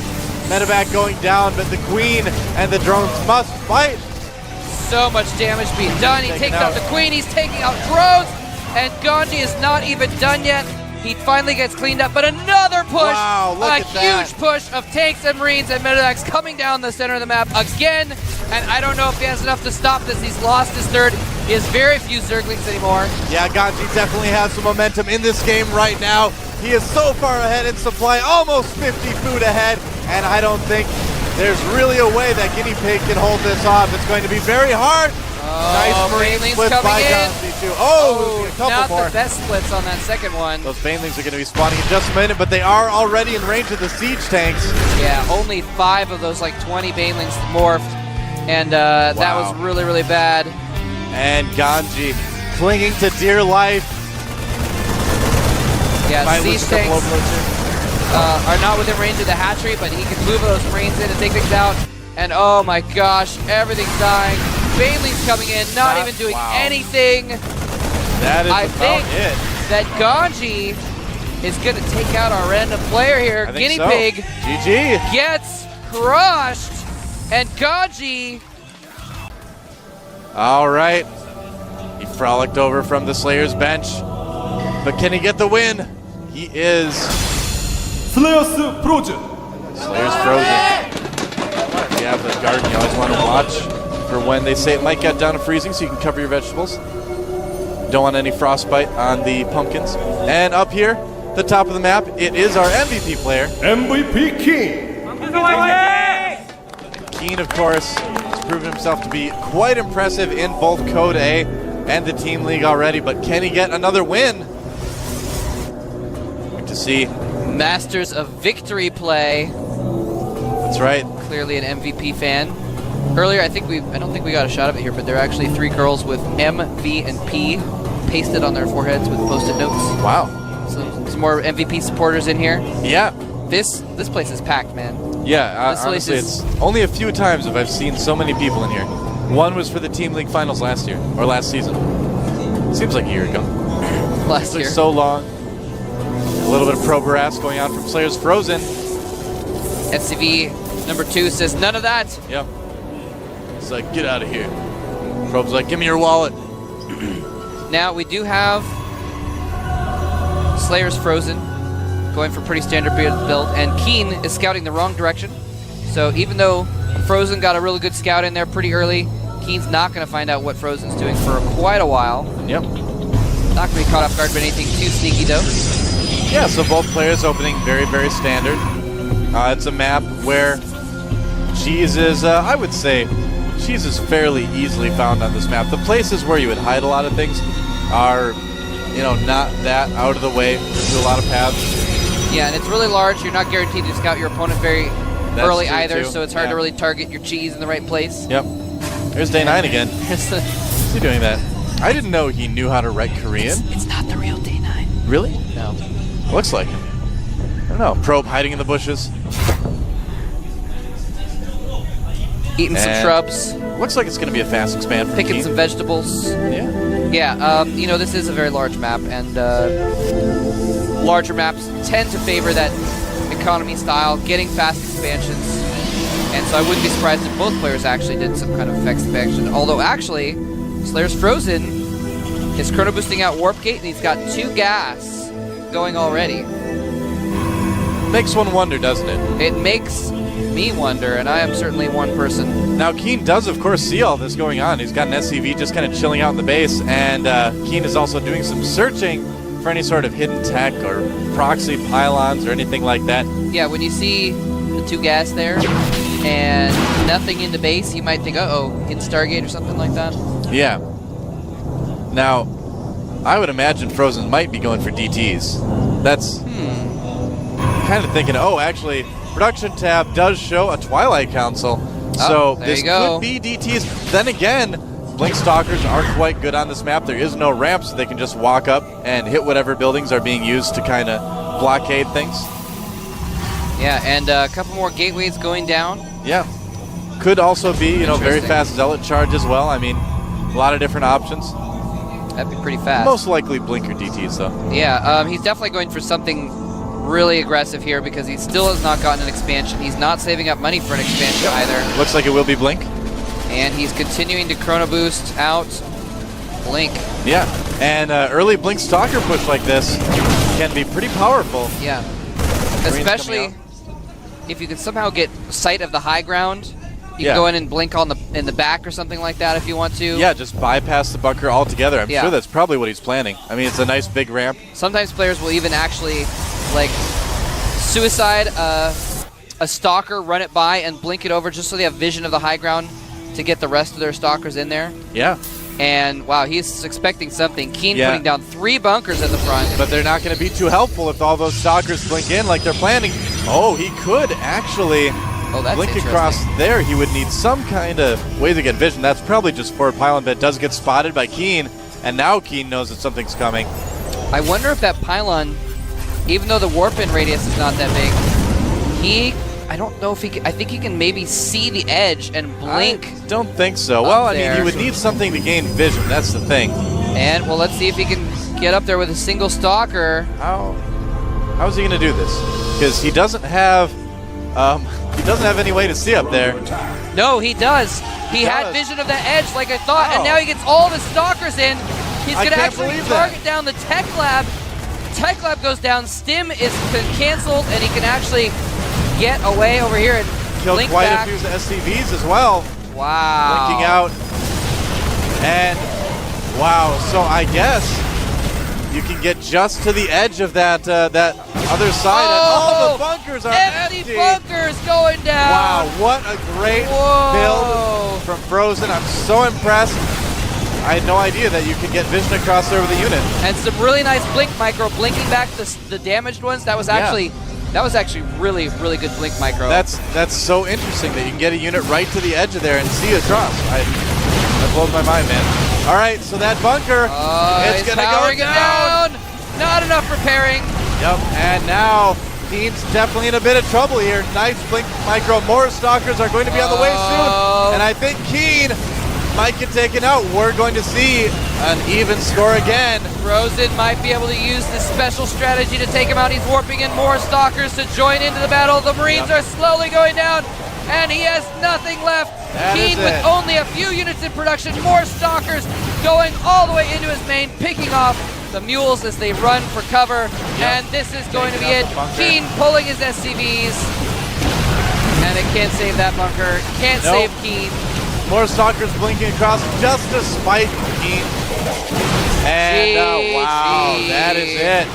Medevac going down, but the Queen and the drones must fight. So much damage being done. He Taken takes out out. the Queen. He's taking out drones. And Ganji is not even done yet. He finally gets cleaned up, but another push, Wow, look a at that. huge push of tanks and Marines and Medevacs coming down the center of the map again. And I don't know if he has enough to stop this. He's lost his third. He has very few Zerglings anymore. Yeah, Ganji definitely has some momentum in this game right now. He is so far ahead in supply, almost 50 food ahead, and I don't think there's really a way that Guinea Pig can hold this off. It's going to be very hard. Nice marine Banelings split coming by in. Ganji too. Oh, a couple not more. the best splits on that second one. Those Banelings are going to be spawning in just a minute, but they are already in range of the siege tanks. Yeah, only 5 of those like 20 Banelings morphed, and that was really, really bad. And Ganji clinging to dear life. Yeah, Might siege lose a couple tanks overlords here. are not within range of the hatchery, but he can move those Marines in and take things out. And oh my gosh, everything's dying. Banelings coming in, not even doing anything. That is I about think it. that Ganji is going to take out our random player here. I think Guinea so. Pig GG. gets crushed, and Ganji. All right. He frolicked over from the Slayer's bench. But can he get the win? He is. Slayer's frozen. Slayer's frozen. If you have the garden, you always want to watch for when they say it might get down to freezing so you can cover your vegetables. Don't want any frostbite on the pumpkins. And up here, the top of the map, it is our MVP player. MVP King. Keen, of course, has proven himself to be quite impressive in both Code A and the Team League already, but can he get another win? Good to see. Masters of Victory play. That's right. Clearly an MVP fan. Earlier, I don't think we got a shot of it here, but there are actually 3 girls with M, V, and P pasted on their foreheads with post-it notes. Wow. So some more MVP supporters in here. Yeah. This place is packed, man. Yeah, This place honestly, is- it's only a few times have I've seen so many people in here. One was for the Team League Finals last year, or last season. Seems like a year ago. Last It's like year. so long. A little bit of pro brass going on from Slayer's Frozen. SCV number 2 says none of that. Yep. It's like, get out of here. Probe's like, give me your wallet. Now we do have Slayer's Frozen going for pretty standard build, and Keen is scouting the wrong direction. So even though Frozen got a really good scout in there pretty early, Keen's not going to find out what Frozen's doing for quite a while. Yep. Not going to be caught off guard by anything too sneaky though. Yeah, so both players opening very, very standard. It's a map where cheese is, I would say, cheese is fairly easily found on this map. The places where you would hide a lot of things are, not that out of the way. There's a lot of paths. Yeah, and it's really large. You're not guaranteed to scout your opponent very early true, either, too. so it's hard Yeah. to really target your cheese in the right place. Yep. There's Day 9 again. Is he doing that? I didn't know he knew how to write Korean. It's not the real Day 9. Really? No. Looks like him. I don't know. Probe hiding in the bushes. Eating some And shrubs, Looks like it's going to be a fast expand for picking Keen. some vegetables. Yeah. Yeah, this is a very large map, and larger maps tend to favor that economy style, getting fast expansions. And so I wouldn't be surprised if both players actually did some kind of effects expansion. Although actually, Slayer's Frozen is chrono boosting out Warp Gate, and he's got 2 gas going already. Makes one wonder, doesn't it? It makes me wonder, and I am certainly one person. Now, Keen does, of course, see all this going on. He's got an SCV just kind of chilling out in the base, and Keen is also doing some searching for any sort of hidden tech or proxy pylons or anything like that. Yeah, when you see the 2 gas there and nothing in the base, you might think, uh-oh, hidden Stargate or something like that. Yeah. Now, I would imagine Frozen might be going for DTs. That's kind of thinking, oh, actually, production tab does show a Twilight Council. So there this you go. could be DTs. Then again, Blink Stalkers are quite good on this map. There is no ramp, so they can just walk up and hit whatever buildings are being used to kind of blockade things. Yeah, and a couple more gateways going down. Yeah. Could also be, very Interesting. fast Zealot charge as well. I mean, a lot of different options. That'd be pretty fast. Most likely Blinker DTs, though. Yeah, he's definitely going for something really aggressive here because he still has not gotten an expansion. He's not saving up money for an expansion either. Looks like it will be Blink. And he's continuing to chrono boost out Blink. Yeah, and early Blink Stalker push like this can be pretty powerful. Yeah. Green's Especially coming if you can somehow get sight of the high ground. You Yeah. can go in and blink in the back or something like that if you want to. Yeah, just bypass the bunker altogether. I'm Yeah. sure that's probably what he's planning. I mean, it's a nice big ramp. Sometimes players will even actually, like, suicide a stalker, run it by, and blink it over just so they have vision of the high ground to get the rest of their stalkers in there. Yeah. And wow, he's expecting something. Keen putting down 3 bunkers at the front. But they're not going to be too helpful if all those stalkers blink in like they're planning. Oh, he could actually blink across there. He would need some kind of way to get vision. That's probably just forward pylon, but it does get spotted by Keen. And now Keen knows that something's coming. I wonder if that pylon, even though the warp-in radius is not that big, I don't know if he can, I think he can maybe see the edge and blink. I don't think so. Well, I mean, he would need something to gain vision. That's the thing. And, well, let's see if he can get up there with a single stalker. How is he going to do this? Because he doesn't have any way to see up there. No, he does. He had vision of the edge like I thought, and now he gets all the stalkers in. He's going to actually target down the Tech Lab. Tech Lab goes down. Stim is canceled, and he can actually get away over here and killed blink quite back. a few SCVs as well. Wow. Blinking out. And wow, so I guess you can get just to the edge of that other side, and all the bunkers are empty. Bunkers going down. Wow, what a great build from Frozen. I'm so impressed. I had no idea that you could get vision across there with a unit. And some really nice blink micro, blinking back the damaged ones. That was actually really, really good blink micro. That's so interesting that you can get a unit right to the edge of there and see across. That blows my mind, man. All right, so that bunker, it's going to go down. Not enough repairing. Yep, and now Keen's definitely in a bit of trouble here. Nice blink micro. More stalkers are going to be on the way soon. And I think Keen might get taken out. We're going to see an even score again. Frozen might be able to use this special strategy to take him out. He's warping in more stalkers to join into the battle. The Marines are slowly going down, and he has nothing left. Keen with only a few units in production. More stalkers going all the way into his main, picking off the mules as they run for cover. And this is going to be it. Keen pulling his SCVs. And it can't save that bunker. Can't save Keen. More stalkers blinking across just to spite Keen. And wow, that is it.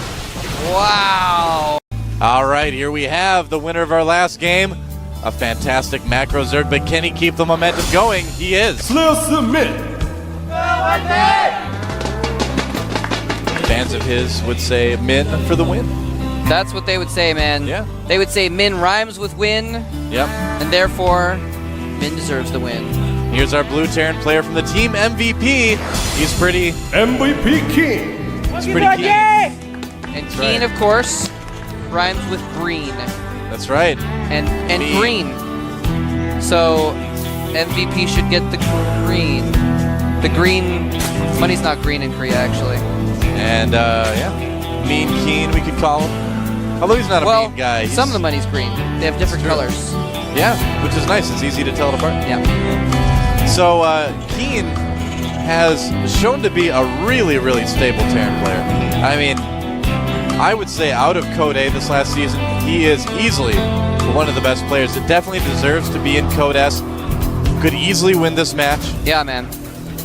Wow. All right, here we have the winner of our last game. A fantastic macro Zerg, but can he keep the momentum going? He is. Fans of his would say Min for the win. That's what they would say, man. Yeah. They would say Min rhymes with win. Yep. And therefore, Min deserves the win. Here's our blue Terran player from the team MVP. He's pretty MVP King. He's pretty keen. And Keen, of course, rhymes with green. That's right. And green. So MVP should get the green. The green money's not green in Korea, actually. And yeah, Mean Keen we could call him. Although he's not a mean guy. Some of the money's green. They have different colors. Yeah, which is nice. It's easy to tell it apart. Yeah. So Keen has shown to be a really, really stable Terran player. I mean, I would say out of Code A this last season, he is easily one of the best players. It definitely deserves to be in Code S. Could easily win this match. Yeah, man.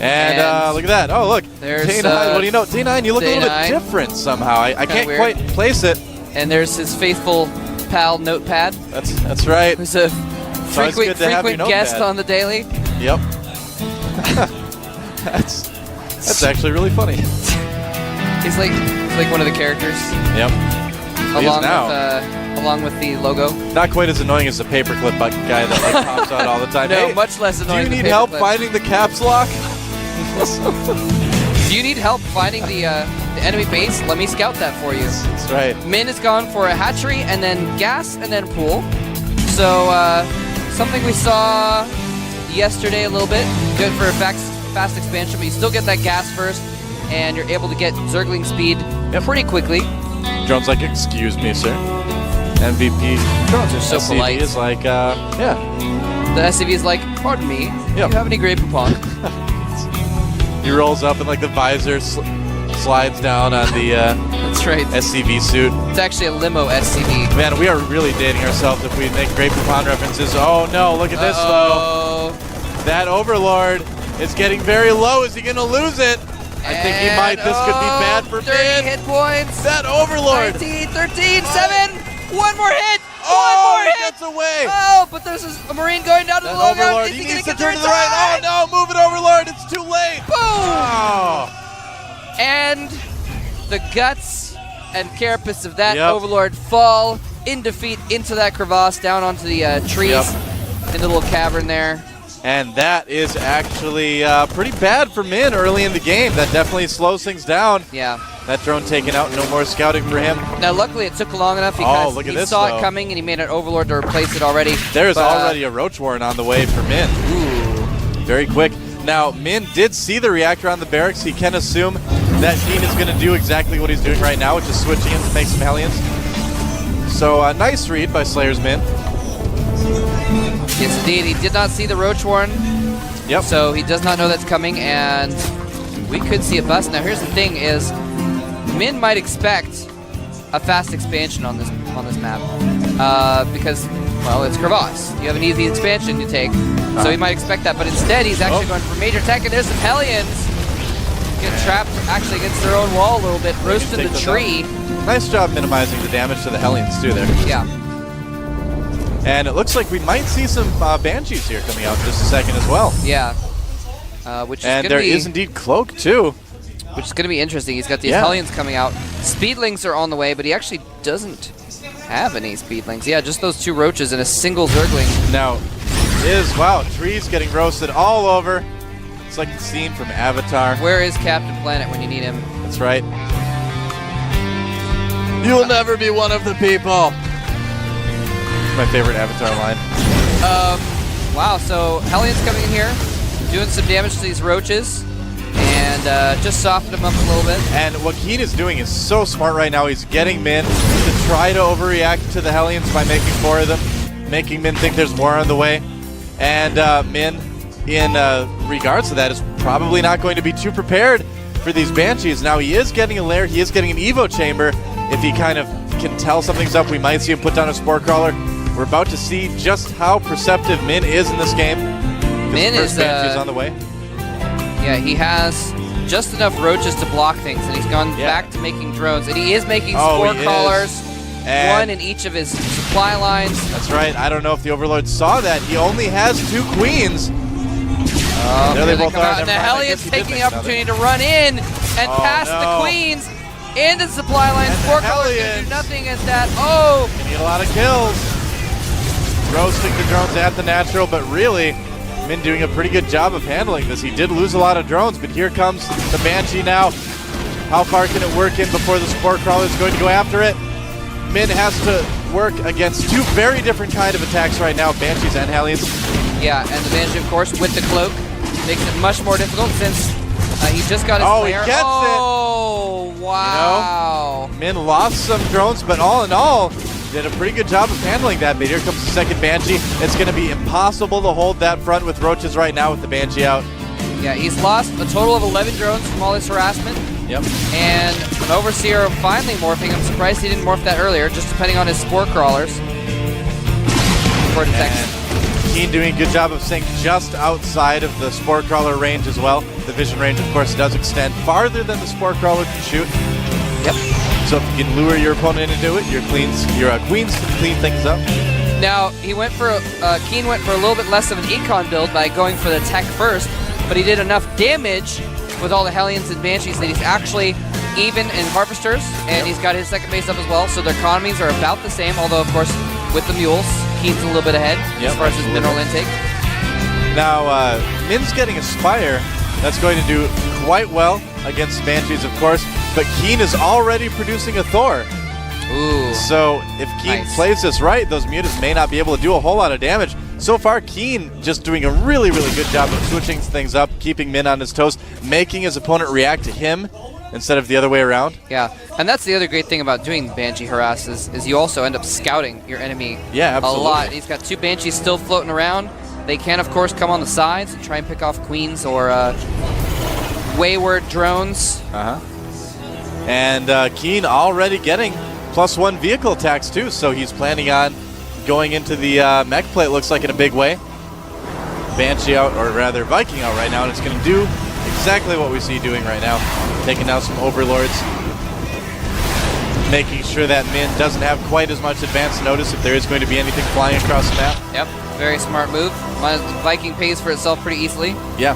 And look at that. Oh, look. There's Day9. What do you know? Day9, you look a little bit different somehow. I can't quite place it. And there's his faithful pal Notepad. That's right. Who's a frequent guest on the daily. Yep. That's actually really funny. He's like one of the characters. Yep. Along with the logo. Not quite as annoying as the paperclip guy that like pops out all the time. No, hey, much less annoying. Do you need help finding the caps lock? Do you need help finding the enemy base? Let me scout that for you. That's right. Min has gone for a hatchery and then gas and then pool. So something we saw yesterday a little bit. Good for a fast expansion, but you still get that gas first, and you're able to get Zergling speed pretty quickly. Drone's like, excuse me, sir. MVP. Drones are so polite. is like, yeah. The SCV is like, pardon me, do you have any Grey Poupon? He rolls up and like the visor slides down on the That's right. SCV suit. It's actually a limo SCV. Man, we are really dating ourselves if we make Grey Poupon references. Oh no, look at this though. That Overlord is getting very low. Is he going to lose it? I think he might. This could be bad for 30 hit points. That Overlord. 19, 13, 7. One more hit. Oh, One more he hit! gets away. Oh, but there's a Marine going down to the That low ground. Overlord, Is he he going needs to to get turn to the right. Oh no, move it, Overlord. It's too late. Boom! Oh. And the guts and carapace of that Yep. Overlord fall in defeat into that crevasse down onto the trees in the little cavern there. And that is actually pretty bad for Min early in the game. That definitely slows things down. Yeah. That drone taken out, no more scouting for him. Now, luckily, it took long enough because look at he this, saw though. it coming and he made an Overlord to replace it already. There's But, already a Roach Warren on the way for Min. Ooh. Very quick. Now, Min did see the reactor on the barracks. He can assume that Keen is going to do exactly what he's doing right now, which is switching in to make some Hellions. So, a nice read by Slayer's Min. Yes, indeed. He did not see the Roach Warren. Yep. So he does not know that's coming, and we could see a bust. Now, here's the thing: is Min might expect a fast expansion on this map because, well, it's crevasse. You have an easy expansion to take, so he might expect that. But instead, he's actually going for major tech, and there's some Hellions get trapped actually against their own wall a little bit, roasted the tree. Nice job minimizing the damage to the Hellions too there. Yeah. And it looks like we might see some Banshees here coming out in just a second as well. Yeah. Which is And gonna there be, is indeed Cloak too. which is going to be interesting. He's got these Hellions coming out. Speedlings are on the way, but he actually doesn't have any Speedlings. Yeah, just those two Roaches and a single Zergling. Now, wow, trees getting roasted all over. It's like the scene from Avatar. Where is Captain Planet when you need him? That's right. You'll never be one of the people. My favorite Avatar line. Wow, so Hellions coming in here, doing some damage to these Roaches, and just soften them up a little bit. And what Keen is doing is so smart right now. He's getting Min to try to overreact to the Hellions by making 4 of them, making Min think there's more on the way. And Min, in regards to that, is probably not going to be too prepared for these Banshees. Now, he is getting a lair, he is getting an Evo chamber. If he kind of can tell something's up, we might see him put down a Spore Crawler. We're about to see just how perceptive Min is in this game. Min is Banshee's on the way. Yeah, he has just enough Roaches to block things, and he's gone back to making drones, and he is making Spore Crawlers, one in each of his supply lines. That's right. I don't know if the Overlord saw that. He only has 2 Queens. There they both are. And the Hellions taking the opportunity to run in and pass the Queens into the supply lines. Spore Crawlers can do nothing against that. Oh! Gonna get a lot of kills. Roasting the drones at the natural, but really, Min doing a pretty good job of handling this. He did lose a lot of drones, but here comes the Banshee now. How far can it work in before the Spore Crawler is going to go after it? Min has to work against 2 very different kind of attacks right now, Banshees and Hellions. Yeah, and the Banshee, of course, with the Cloak, makes it much more difficult since he just got his flare. He gets it! Oh, wow. You know, Min lost some drones, but all in all, did a pretty good job of handling that. But here comes the second Banshee. It's going to be impossible to hold that front with Roaches right now with the Banshee out. Yeah, he's lost a total of 11 drones from all this harassment. Yep. And an Overseer finally morphing. I'm surprised he didn't morph that earlier, just depending on his Spore Crawlers. For detection. Keen doing a good job of staying just outside of the Spore Crawler range as well. The vision range, of course, does extend farther than the Spore Crawler can shoot. Yep. So if you can lure your opponent into it, your Queens can clean things up. Now, Keen went for a little bit less of an econ build by going for the tech first, but he did enough damage with all the Hellions and Banshees that he's actually even in Harvesters, and he's got his second base up as well, so their economies are about the same, although, of course, with the Mules, Keen's a little bit ahead as far as his mineral intake. Now, Min's getting a Spire. That's going to do quite well against Banshees, of course, but Keen is already producing a Thor. Ooh. So if Keen plays this right, those mutants may not be able to do a whole lot of damage. So far, Keen just doing a really, really good job of switching things up, keeping Min on his toes, making his opponent react to him instead of the other way around. Yeah, and that's the other great thing about doing Banshee Harass is you also end up scouting your enemy a lot. He's got 2 Banshees still floating around. They can, of course, come on the sides and try and pick off Queens or wayward drones. And Keen already getting +1 vehicle attacks too, so he's planning on going into the mech plate, looks like, in a big way. Banshee out, or rather Viking out right now, and it's going to do exactly what we see doing right now, taking down some Overlords. making sure that Min doesn't have quite as much advance notice if there is going to be anything flying across the map. Yep, very smart move. Viking pays for itself pretty easily. Yeah.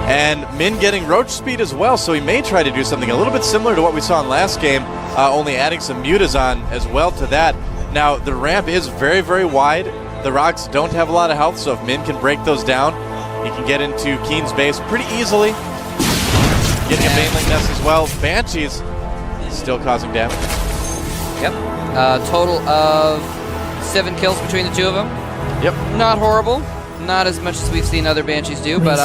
And Min getting roach speed as well, so he may try to do something a little bit similar to what we saw in last game, only adding some mutas on as well to that. Now, the ramp is very, very wide. The rocks don't have a lot of health, so if Min can break those down, he can get into Keen's base pretty easily. Getting a Baneling nest as well. Banshees still causing damage. Yep. Total of 7 kills between the two of them. Yep. Not horrible. Not as much as we've seen other Banshees do, but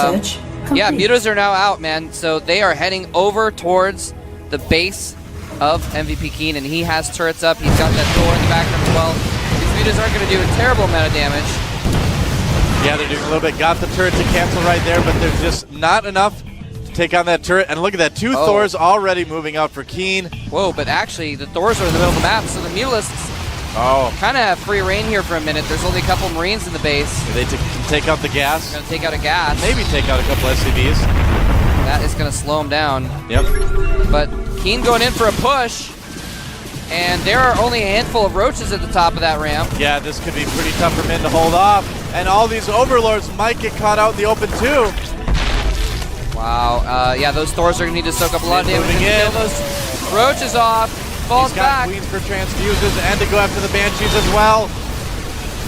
yeah, mutas are now out, man. So they are heading over towards the base of MVP Keen, and he has turrets up. He's got that door in the background as well. These mutas aren't going to do a terrible amount of damage. Yeah, they're doing a little bit. Got the turret to cancel right there, but there's just not enough to take on that turret. And look at that, 2 Thors already moving out for Keen. Whoa, but actually, the Thors are in the middle of the map, so the Mutalisks kind of have free reign here for a minute. There's only a couple Marines in the base. They can take out the gas. Going to take out a gas. Maybe take out a couple SCVs. That is going to slow him down. Yep. But Keen going in for a push. And there are only a handful of roaches at the top of that ramp. Yeah, this could be pretty tough for Min to hold off. And all these Overlords might get caught out in the open too. Wow. Yeah, those Thors are going to need to soak up a lot of damage and kill those roaches off. Falls He's got back. Queens for transfuses and to go after the Banshees as well.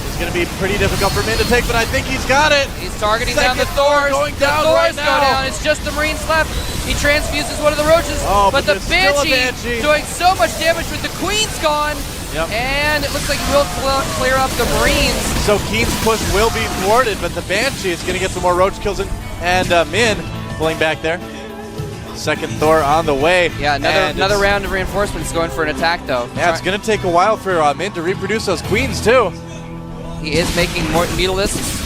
It's going to be pretty difficult for Min to take, but I think he's got it. He's targeting Second down the Thors. going down the Thors right now. go down. It's just the Marines left. He transfuses one of the roaches, but the there's still a Banshee doing so much damage with the Queens gone. Yep. And it looks like he will clear up the Marines. So Keen's push will be thwarted, but the Banshee is going to get some more roach kills in, and Min pulling back there. Second Thor on the way. Yeah, another round of reinforcements going for an attack, though. Yeah, it's going to take a while for Min to reproduce those Queens, too. He is making more Mutalisks.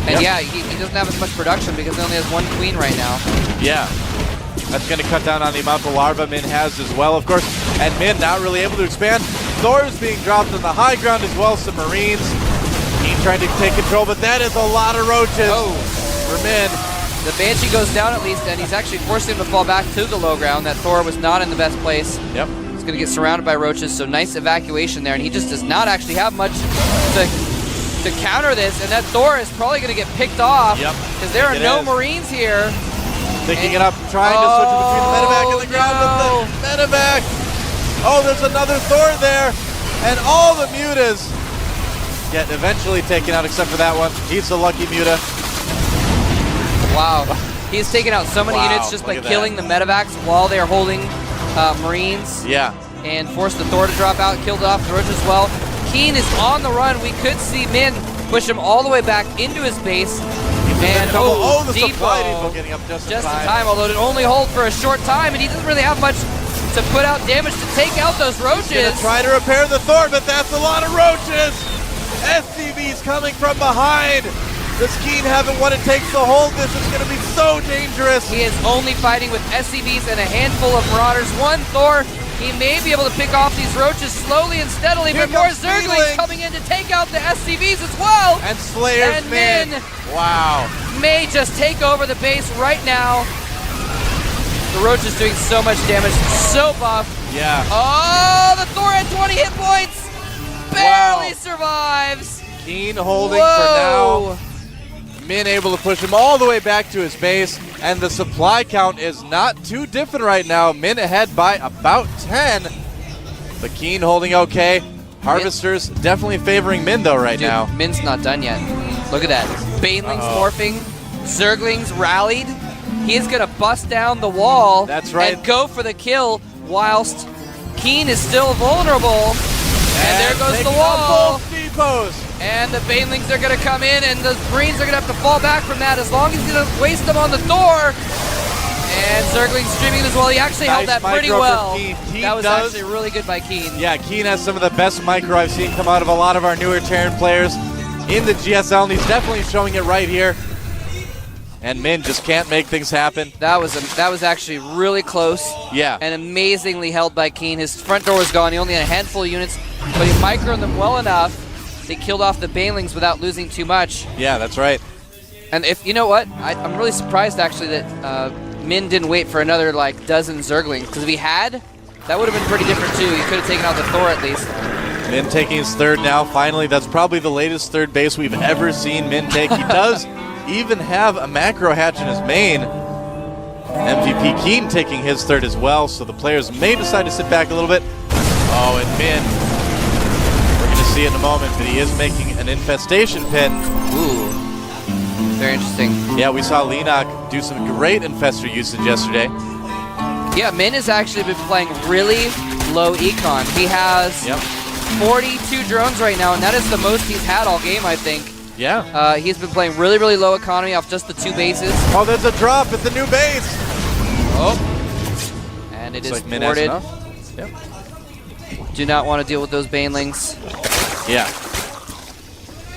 And yeah, he doesn't have as much production because he only has 1 Queen right now. Yeah. That's going to cut down on the amount of larva Min has as well, of course. And Min not really able to expand. Thor's being dropped on the high ground as well, some Marines. Keen trying to take control, but that is a lot of roaches for Min. The Banshee goes down at least, and he's actually forcing him to fall back to the low ground. That Thor was not in the best place. Yep. He's going to get surrounded by roaches, so nice evacuation there, and he just does not actually have much to counter this, and that Thor is probably going to get picked off because there are no Marines here. Picking it up, trying to switch it between the medevac and the ground with the medevac. Oh, there's another Thor there, and all the mutas get eventually taken out except for that one. He's the lucky muta. Wow. He's taken out so many units just by killing the medevacs while they're holding Marines. Yeah. And forced the Thor to drop out, killed off the Roach as well. Keen is on the run. We could see Min push him all the way back into his base. And the Depot supply depot getting up just in time, although it only hold for a short time, and he doesn't really have much to put out damage to take out those roaches. He's gonna try to repair the Thor, but that's a lot of roaches. SCV's coming from behind. Does Keen have it what it takes to hold this? It's going to be so dangerous. He is only fighting with SCVs and a handful of Marauders. 1 Thor. He may be able to pick off these roaches slowly and steadily, but more Zerglings coming in to take out the SCVs as well. And Slayer's Min. Wow. May just take over the base right now. The Roach is doing so much damage. So buff. Yeah. Oh, the Thor had 20 hit points. Barely survives. Keen holding for now. Min able to push him all the way back to his base, and the supply count is not too different right now. Min ahead by about 10, but Keen holding okay. Harvesters definitely favoring Min though right now. Min's not done yet. Look at that. Banelings morphing. Zerglings rallied. He is going to bust down the wall. That's right. And go for the kill whilst Keen is still vulnerable. And there goes the wall. Both depots. And the Banelings are going to come in, and the Marines are going to have to fall back from that as long as he doesn't waste them on the Thor. And Zergling's streaming as well. He actually held that pretty well. That was actually really good by Keen. Yeah, Keen has some of the best micro I've seen come out of a lot of our newer Terran players in the GSL, and he's definitely showing it right here. And Min just can't make things happen. That was actually really close. Yeah. And amazingly held by Keen. His front door was gone. He only had a handful of units, but he microed them well enough. They killed off the Banelings without losing too much. Yeah, that's right. And if you know what, I'm really surprised actually that Min didn't wait for another like dozen Zerglings, because if he had, that would have been pretty different too. He could have taken out the Thor at least. Min taking his third now. Finally, that's probably the latest third base we've ever seen Min take. He does even have a macro hatch in his main. MVP Keen taking his third as well, so the players may decide to sit back a little bit. Oh, and Min, we're going to see it in a moment, but he is making an infestation pin. Ooh, very interesting. Yeah, we saw Lenok do some great infester usage yesterday. Yeah, Min has actually been playing really low econ. He has 42 drones right now, and that is the most he's had all game, I think. Yeah. He's been playing really, really low economy off just the 2 bases. Oh, there's a drop at the new base. Oh. And it is like Min thwarted. has enough. Yep. Do not want to deal with those banelings. Yeah.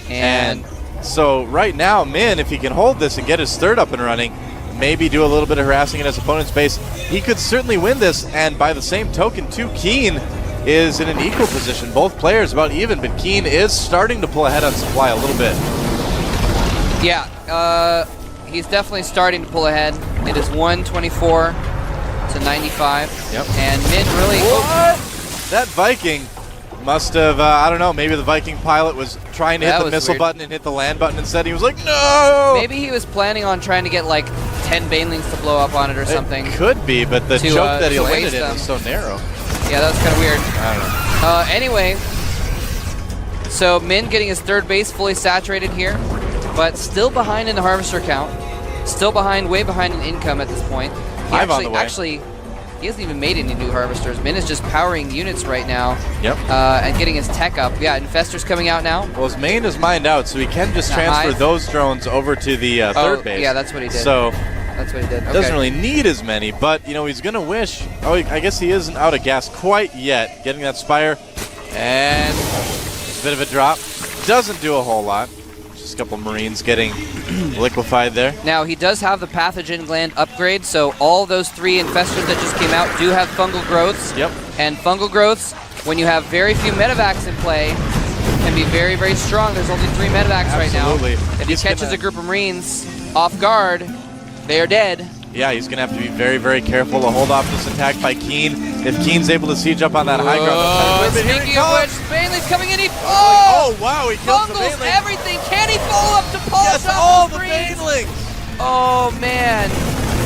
And so right now, Min, if he can hold this and get his third up and running, maybe do a little bit of harassing in his opponent's base, he could certainly win this. And by the same token, too, Keen is in an equal position. Both players about even, but Keen is starting to pull ahead on supply a little bit. Yeah, he's definitely starting to pull ahead. It is 124 to 95. Yep. And Min really... What? That Viking must have, I don't know, maybe the Viking pilot was trying to hit the missile button and hit the land button instead. He was like, no! Maybe he was planning on trying to get like 10 banelings to blow up on it or something. It could be, but the choke that he landed in was so narrow. Yeah, that was kind of weird. I don't know. Anyway, so Min getting his third base fully saturated here, but still behind in the harvester count. Still behind, way behind in income at this point. Actually, he hasn't even made any new harvesters. Min is just powering units right now. Yep. And getting his tech up. Yeah, Infester's coming out now. Well, his main is mined out, so he can just transfer those drones over to the third base. Yeah, that's what he did. So that's what he did. Okay. Doesn't really need as many, but you know he's gonna wish. Oh, I guess he isn't out of gas quite yet. Getting that Spire, and it's a bit of a drop. Doesn't do a whole lot. Just a couple Marines getting liquefied there. Now he does have the pathogen gland upgrade, so all those 3 infestors that just came out do have fungal growths. Yep. And fungal growths, when you have very few medevacs in play, can be very, very strong. There's only 3 medevacs right now. If he catches a group of Marines off guard, they are dead. Yeah, he's gonna have to be very, very careful to hold off this attack by Keen. If Keen's able to siege up on that high ground. Speaking of which, Bailey's coming in. Oh, wow, he kills the Fungles Baneling. everything. Can he follow up to polish off all the Marines? Banelings. Oh, man.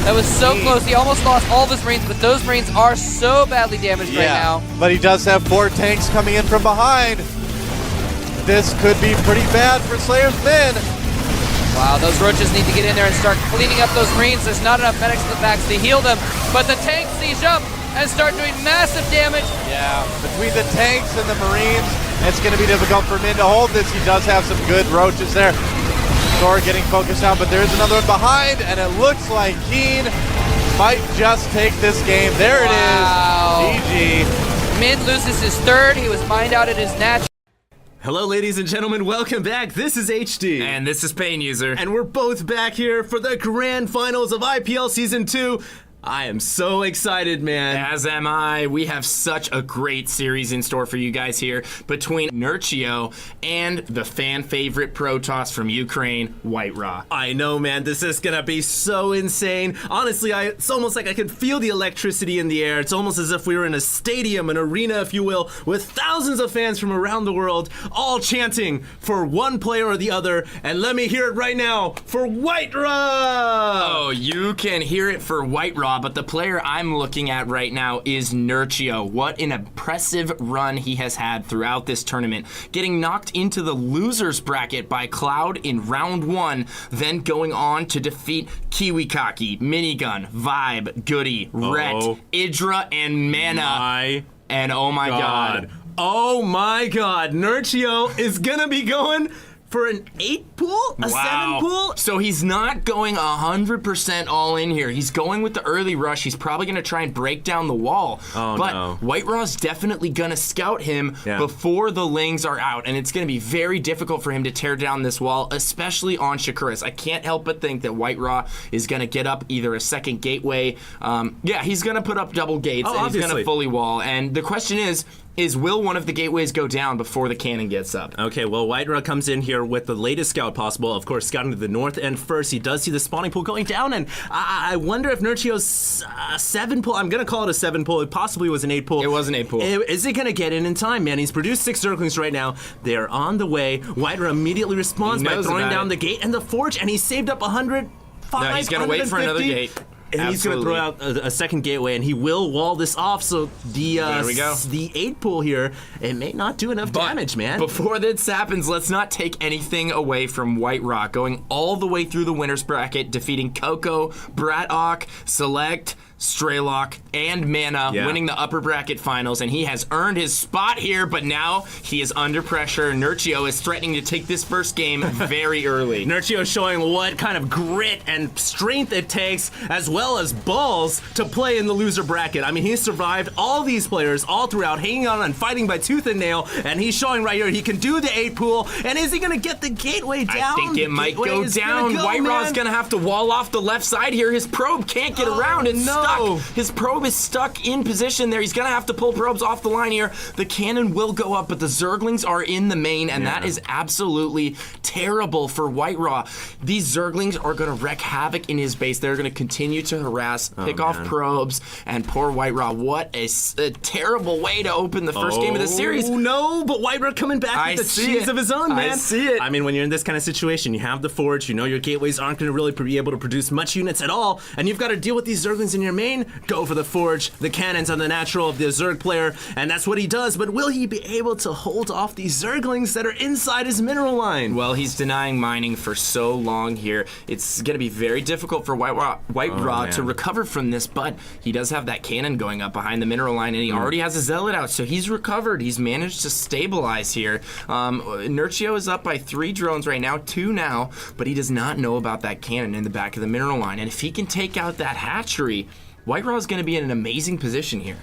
That was so close. He almost lost all of his Marines, but those Marines are so badly damaged right now. But he does have 4 tanks coming in from behind. This could be pretty bad for Slayer's men. Wow, those roaches need to get in there and start cleaning up those Marines. There's not enough medics in the backs to heal them, but the tanks siege up and start doing massive damage. Yeah, between the tanks and the Marines, it's going to be difficult for Min to hold this. He does have some good roaches there. Thor getting focused out, but there is another one behind, and it looks like Keen might just take this game. There it is. GG. Min loses his third. He was mined out at his natural. Hello, ladies and gentlemen. Welcome back. This is HD. And this is Pain User. And we're both back here for the grand finals of IPL Season 2. I am so excited, man. As am I. We have such a great series in store for you guys here between Nurchio and the fan favorite Protoss from Ukraine, White Raw. I know, man. This is gonna be so insane. Honestly, it's almost like I could feel the electricity in the air. It's almost as if we were in a stadium, an arena, if you will, with thousands of fans from around the world, all chanting for one player or the other. And let me hear it right now for White Raw! Oh, you can hear it for White Raw. But the player I'm looking at right now is Nurchio. What an impressive run he has had throughout this tournament. Getting knocked into the losers bracket by Cloud in round 1, then going on to defeat Kiwikaki, Minigun, Vibe, Goody, Ret, Idra, and Mana. And oh my god. Oh my god. Nurchio is gonna be going for an 8 pool? A 7 pool? So he's not going 100% all in here. He's going with the early rush. He's probably going to try and break down the wall. But White Raw's definitely going to scout him before the Lings are out. And it's going to be very difficult for him to tear down this wall, especially on Shakuras. I can't help but think that White Raw is going to get up either a second gateway. He's going to put up double gates and he's going to fully wall. And the question is, is will one of the gateways go down before the cannon gets up? Okay, well, Whiterug comes in here with the latest scout possible. Of course, scouting to the north end first. He does see the spawning pool going down, and I wonder if Nurchio's 7 pool, I'm going to call it a 7 pool, it possibly was an 8 pool. It was an 8 pool. Is it going to get in time, man? He's produced 6 Zerglings right now. They're on the way. Whiterug immediately responds by throwing down the gate and the forge, and he's saved up 105. No, he's going to wait for another gate. And he's going to throw out a second gateway, and he will wall this off. So the 8 pool here, it may not do enough damage, man. Before this happens, let's not take anything away from White Rock. Going all the way through the winners bracket, defeating Coco, Bratok, Select, Straylock, and Mana, winning the upper bracket finals, and he has earned his spot here, but now he is under pressure. Nurchio is threatening to take this first game very early. Nurchio showing what kind of grit and strength it takes, as well as balls, to play in the loser bracket. I mean, he's survived all these players all throughout, hanging on and fighting by tooth and nail, and he's showing right here he can do the 8 pool, and is he going to get the gateway down? I think it might go down. White Raw's going to have to wall off the left side here. His probe can't get around. It's stuck. His probe is stuck in position there. He's going to have to pull probes off the line here. The cannon will go up, but the Zerglings are in the main, and that is absolutely terrible for White Raw. These Zerglings are going to wreak havoc in his base. They're going to continue to harass, pick off probes, and poor White Raw. What a terrible way to open the first game of the series. Oh, no, but White Raw coming back with the cheese of his own, man. I see it. I mean, when you're in this kind of situation, you have the forge, you know your gateways aren't going to really be able to produce much units at all, and you've got to deal with these Zerglings in your main. Go for the forge, the cannons on the natural of the Zerg player, and that's what he does, but will he be able to hold off these Zerglings that are inside his mineral line? Well, he's denying mining for so long here. It's going to be very difficult for White Raw to recover from this, but he does have that cannon going up behind the mineral line, and he already has a zealot out, so he's recovered. He's managed to stabilize here. Nurchio is up by 3 drones right now, 2 now, but he does not know about that cannon in the back of the mineral line, and if he can take out that hatchery, White Raw is going to be in an amazing position here.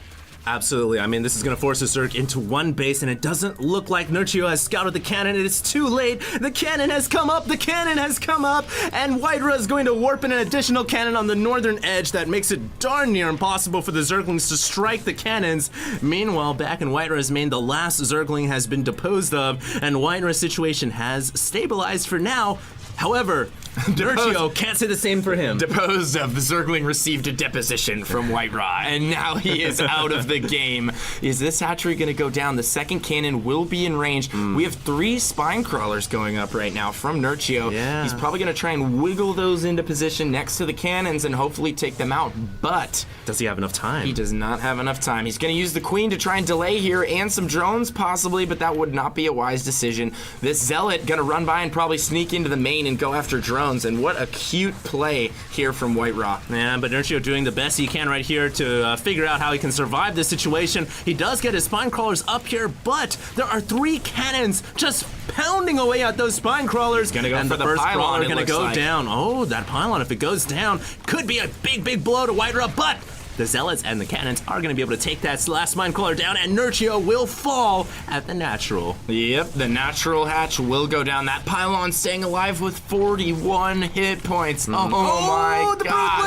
Absolutely. I mean, this is going to force a Zerg into one base, and it doesn't look like Nurchio has scouted the cannon. It is too late. The cannon has come up. The cannon has come up, and White Raw is going to warp in an additional cannon on the northern edge that makes it darn near impossible for the Zerglings to strike the cannons. Meanwhile, back in White Raw's main, the last Zergling has been disposed of, and White Raw's situation has stabilized for now. However, Nurchio can't say the same for him. Deposed of, the Zergling received a deposition from White Raw, and now he is out of the game. Is this hatchery going to go down? The second cannon will be in range. We have 3 spine crawlers going up right now from Nurchio. Yeah. He's probably going to try and wiggle those into position next to the cannons and hopefully take them out, but does he have enough time? He does not have enough time. He's going to use the Queen to try and delay here, and some drones possibly, but that would not be a wise decision. This Zealot going to run by and probably sneak into the main and go after drones, and what a cute play here from White Raw. Yeah, but Nurchio doing the best he can right here to figure out how he can survive this situation. He does get his spine crawlers up here, but there are 3 cannons just pounding away at those spine crawlers. Gonna go and for the the first pylon, crawler it gonna looks go like. down. Oh, that pylon, if it goes down, could be a big blow to White Raw, but the Zealots and the cannons are going to be able to take that last spine crawler down, and Nurchio will fall at the natural. Yep, the natural hatch will go down. That pylon staying alive with 41 hit points. Oh my the god.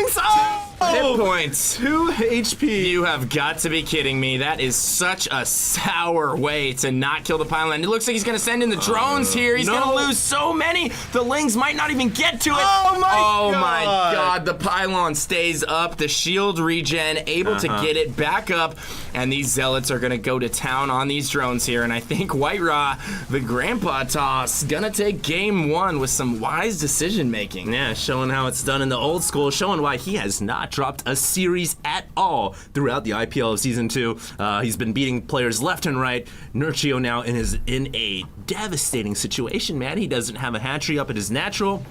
Brooklyn's! Oh! Hit points. 2 HP. You have got to be kidding me. That is such a sour way to not kill the pylon. It looks like he's going to send in the drones here. He's going to lose so many. The Lings might not even get to it. Oh my god. The pylon stays up. The shield regen, able to get it back up. And these Zealots are going to go to town on these drones here. And I think White Raw, the grandpa toss, going to take game 1 with some wise decision making. Yeah, showing how it's done in the old school, showing why he has not dropped a series at all throughout the IPL of Season 2. He's been beating players left and right. Nurchio now in a devastating situation, man. He doesn't have a hatchery up at his natural.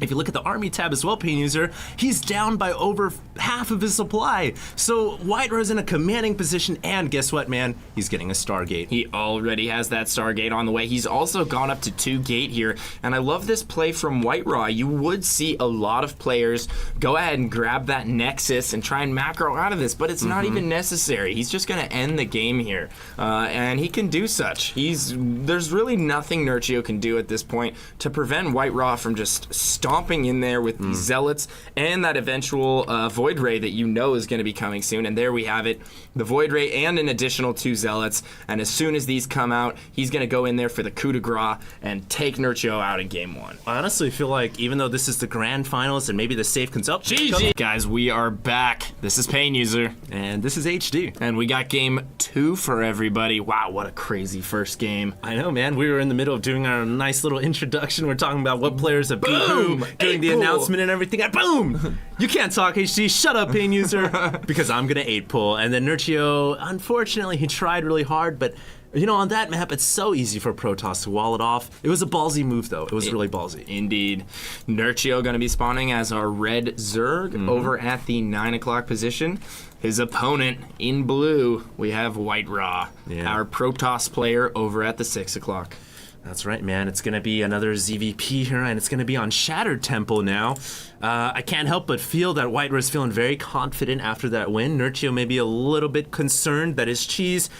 If you look at the army tab as well, Pain User, he's down by over half of his supply. So White Raw's in a commanding position, and guess what, man? He's getting a Stargate. He already has that Stargate on the way. He's also gone up to 2 gate here, and I love this play from White Raw. You would see a lot of players go ahead and grab that Nexus and try and macro out of this, but it's not even necessary. He's just going to end the game here, and he can do such. There's really nothing Nurchio can do at this point to prevent White Raw from just stomping stomping in there with the Zealots and that eventual Void Ray that you know is going to be coming soon. And there we have it, the Void Ray and an additional 2 Zealots. And as soon as these come out, he's going to go in there for the coup de grace and take Nurchio out in game 1. I honestly feel like even though this is the grand finals and maybe the safe comes up. GG! Guys, we are back. This is Pain User. And this is HD. And we got game 2 for everybody. Wow, what a crazy first game. I know, man. We were in the middle of doing our nice little introduction. We're talking about what players have beat who, doing the announcement and everything. And boom! You can't talk, HD. Shut up, Pain User. Because I'm going to 8-pull. And then Nurchio, unfortunately, he tried really hard, but you know, on that map, it's so easy for Protoss to wall it off. It was a ballsy move, though. It was really ballsy. Indeed. Nurchio going to be spawning as our red Zerg over at the 9 o'clock position. His opponent in blue, we have White Raw, our Protoss player over at the 6 o'clock. That's right, man. It's going to be another ZVP here, and it's going to be on Shattered Temple now. I can't help but feel that White Raw is feeling very confident after that win. Nurchio may be a little bit concerned that his cheese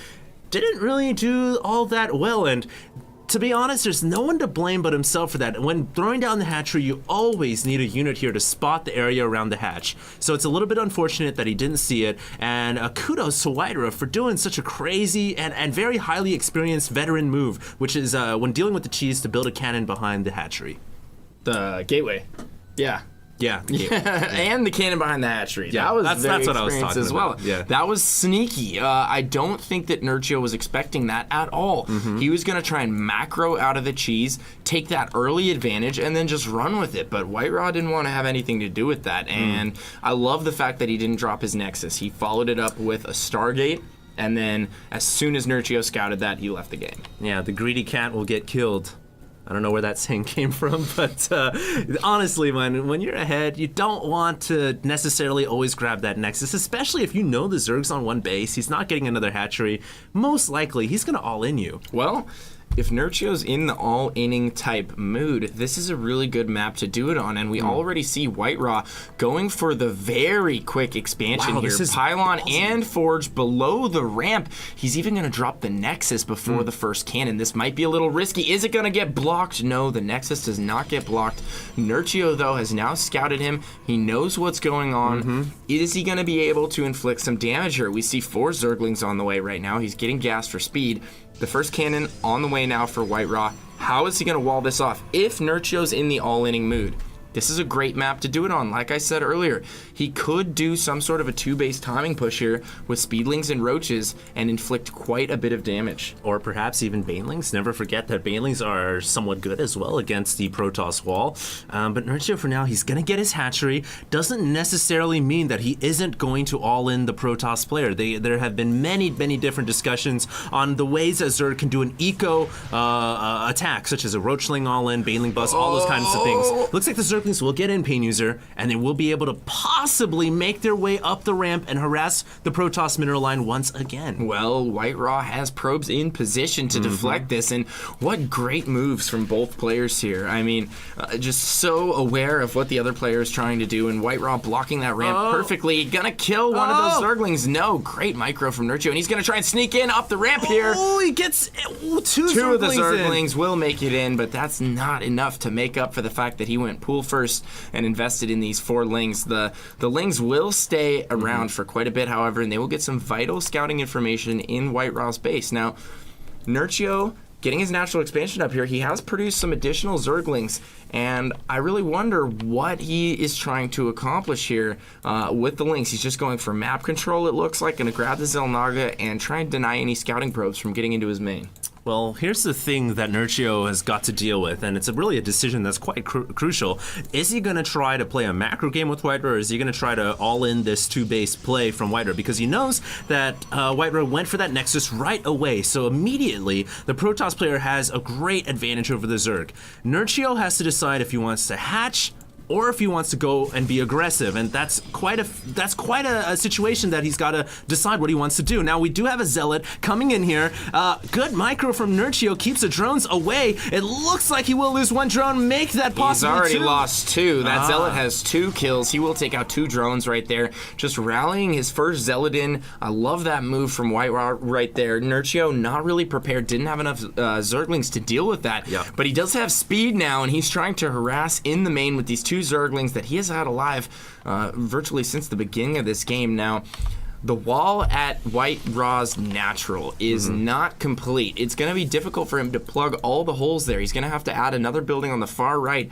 didn't really do all that well, and to be honest, there's no one to blame but himself for that. When throwing down the hatchery, you always need a unit here to spot the area around the hatch. So it's a little bit unfortunate that he didn't see it, and kudos to White Raw for doing such a crazy and very highly experienced veteran move, which is when dealing with the cheese to build a cannon behind the hatchery. The gateway. Yeah. Yeah, and the cannon behind the hatchery. Yeah, that was that's what I was talking as well. about. Yeah. That was sneaky. I don't think that Nurchio was expecting that at all. He was going to try and macro out of the cheese, take that early advantage, and then just run with it. But White Raw didn't want to have anything to do with that. And I love the fact that he didn't drop his Nexus. He followed it up with a Stargate. And then as soon as Nurchio scouted that, he left the game. Yeah, the greedy cat will get killed. I don't know where that saying came from, but honestly, when you're ahead, you don't want to necessarily always grab that Nexus, especially if you know the Zerg's on one base, he's not getting another hatchery. Most likely, he's going to all-in you. Well, if Nurchio's in the all-inning type mood, this is a really good map to do it on, and we already see White Raw going for the very quick expansion here. Pylon and Forge below the ramp. He's even going to drop the Nexus before the first cannon. This might be a little risky. Is it going to get blocked? No, the Nexus does not get blocked. Nurchio, though, has now scouted him. He knows what's going on. Is he going to be able to inflict some damage here? We see 4 Zerglings on the way right now. He's getting gas for speed. The first cannon on the way now for White Raw. How is he going to wall this off if Nurchio's in the all-inning mood? This is a great map to do it on. Like I said earlier, he could do some sort of a 2-base timing push here with Speedlings and Roaches and inflict quite a bit of damage. Or perhaps even Banelings. Never forget that Banelings are somewhat good as well against the Protoss wall. But Nurchio, for now, he's going to get his hatchery. Doesn't necessarily mean that he isn't going to all-in the Protoss player. There have been many different discussions on the ways that Zerg can do an eco attack, such as a Roachling all-in, Baneling bust, all those kinds of things. Looks like the Zerglings will get in, Pain User, and they will be able to possibly make their way up the ramp and harass the Protoss mineral line once again. Well, White Raw has probes in position to deflect this, and what great moves from both players here. I mean, just so aware of what the other player is trying to do, and White Raw blocking that ramp perfectly. Gonna kill one of those Zerglings. No, great micro from Nurchio, and he's gonna try and sneak in up the ramp here. Oh, he gets two of the Zerglings will make it in, but that's not enough to make up for the fact that he went pool first and invested in these 4 Lings. The Lings will stay around for quite a bit, however, and they will get some vital scouting information in White Raw's base. Now, Nurchio getting his natural expansion up here, he has produced some additional Zerglings, and I really wonder what he is trying to accomplish here with the Lings. He's just going for map control, it looks like, going to grab the Xel'Naga and try and deny any scouting probes from getting into his main. Well, here's the thing that Nurchio has got to deal with, and it's really a decision that's quite crucial. Is he going to try to play a macro game with White Raw, or is he going to try to all-in this 2-base play from White Raw? Because he knows that White Raw went for that Nexus right away, so immediately the Protoss player has a great advantage over the Zerg. Nurchio has to decide if he wants to hatch or if he wants to go and be aggressive. And that's quite a situation that he's got to decide what he wants to do. Now, we do have a Zealot coming in here. Good micro from Nurchio, keeps the drones away. It looks like he will lose one drone, make that possible. He's already lost 2. That Zealot has 2 kills. He will take out 2 drones right there. Just rallying his first Zealot in. I love that move from White Raw right there. Nurchio not really prepared, didn't have enough Zerglings to deal with that. Yeah. But he does have speed now, and he's trying to harass in the main with these 2 Zerglings that he has had alive virtually since the beginning of this game. Now, the wall at White Raw's natural is not complete. It's going to be difficult for him to plug all the holes there. He's going to have to add another building on the far right,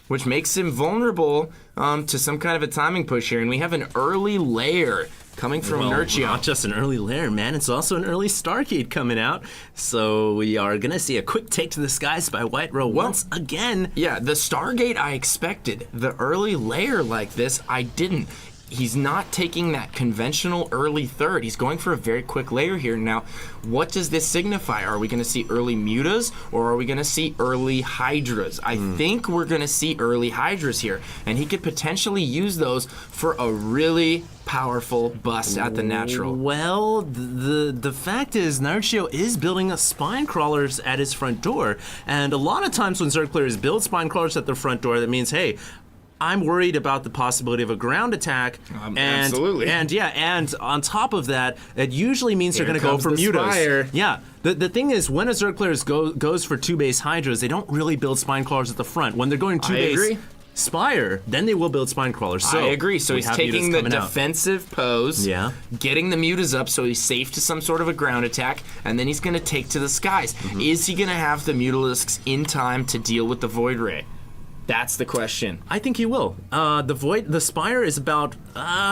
which makes him vulnerable to some kind of a timing push here. And we have an early layer coming from Nurchio. Not just an early layer, man. It's also an early Stargate coming out. So we are going to see a quick take to the skies by White Raw once again. Yeah, the Stargate I expected. The early layer like this, I didn't. He's not taking that conventional early third. He's going for a very quick layer here. Now, what does this signify? Are we going to see early mutas, or are we going to see early hydras? I think we're going to see early hydras here, and he could potentially use those for a really powerful bust at the natural. Well, the fact is, Nurchio is building a spine crawlers at his front door, and a lot of times when Zerg players build spine crawlers at their front door, that means, hey, I'm worried about the possibility of a ground attack. Absolutely. And on top of that, it usually means they're going to go for mutas. Spire. Yeah. The thing is, when a Zerg player goes for 2-base hydras, they don't really build spine crawlers at the front. When they're going 2-base Spire, then they will build spine crawlers. So I agree. So he's taking the defensive pose, getting the mutas up so he's safe to some sort of a ground attack, and then he's going to take to the skies. Is he going to have the mutalisks in time to deal with the Void Ray? That's the question. I think he will. The Spire is about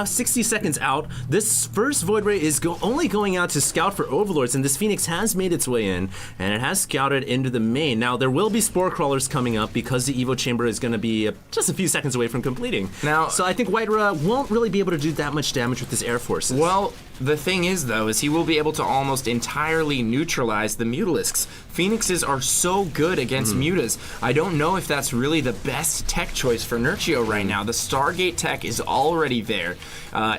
60 seconds out. This first Void Ray is only going out to scout for Overlords, and this Phoenix has made its way in, and it has scouted into the main. Now, there will be Spore Crawlers coming up because the Evo Chamber is going to be just a few seconds away from completing. Now, so I think White Raw won't really be able to do that much damage with his Air Forces. Well, the thing is, though, is he will be able to almost entirely neutralize the Mutalisks. Phoenixes are so good against mutas. I don't know if that's really the best tech choice for Nurchio right now. The Stargate tech is already there.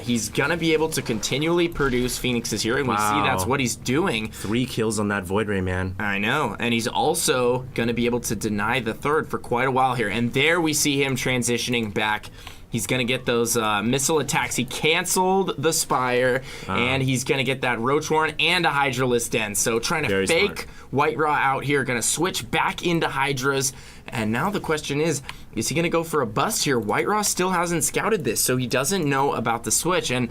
He's gonna be able to continually produce Phoenixes here, and we see that's what he's doing. 3 kills on that Void Ray, man. I know, and he's also gonna be able to deny the third for quite a while here. And there we see him transitioning back. He's going to get those missile attacks. He canceled the Spire, and he's going to get that Roach Warren and a Hydralisk Den. So trying to fake White Raw out here, going to switch back into Hydras. And now the question is he going to go for a bust here? White Raw still hasn't scouted this, so he doesn't know about the switch. And,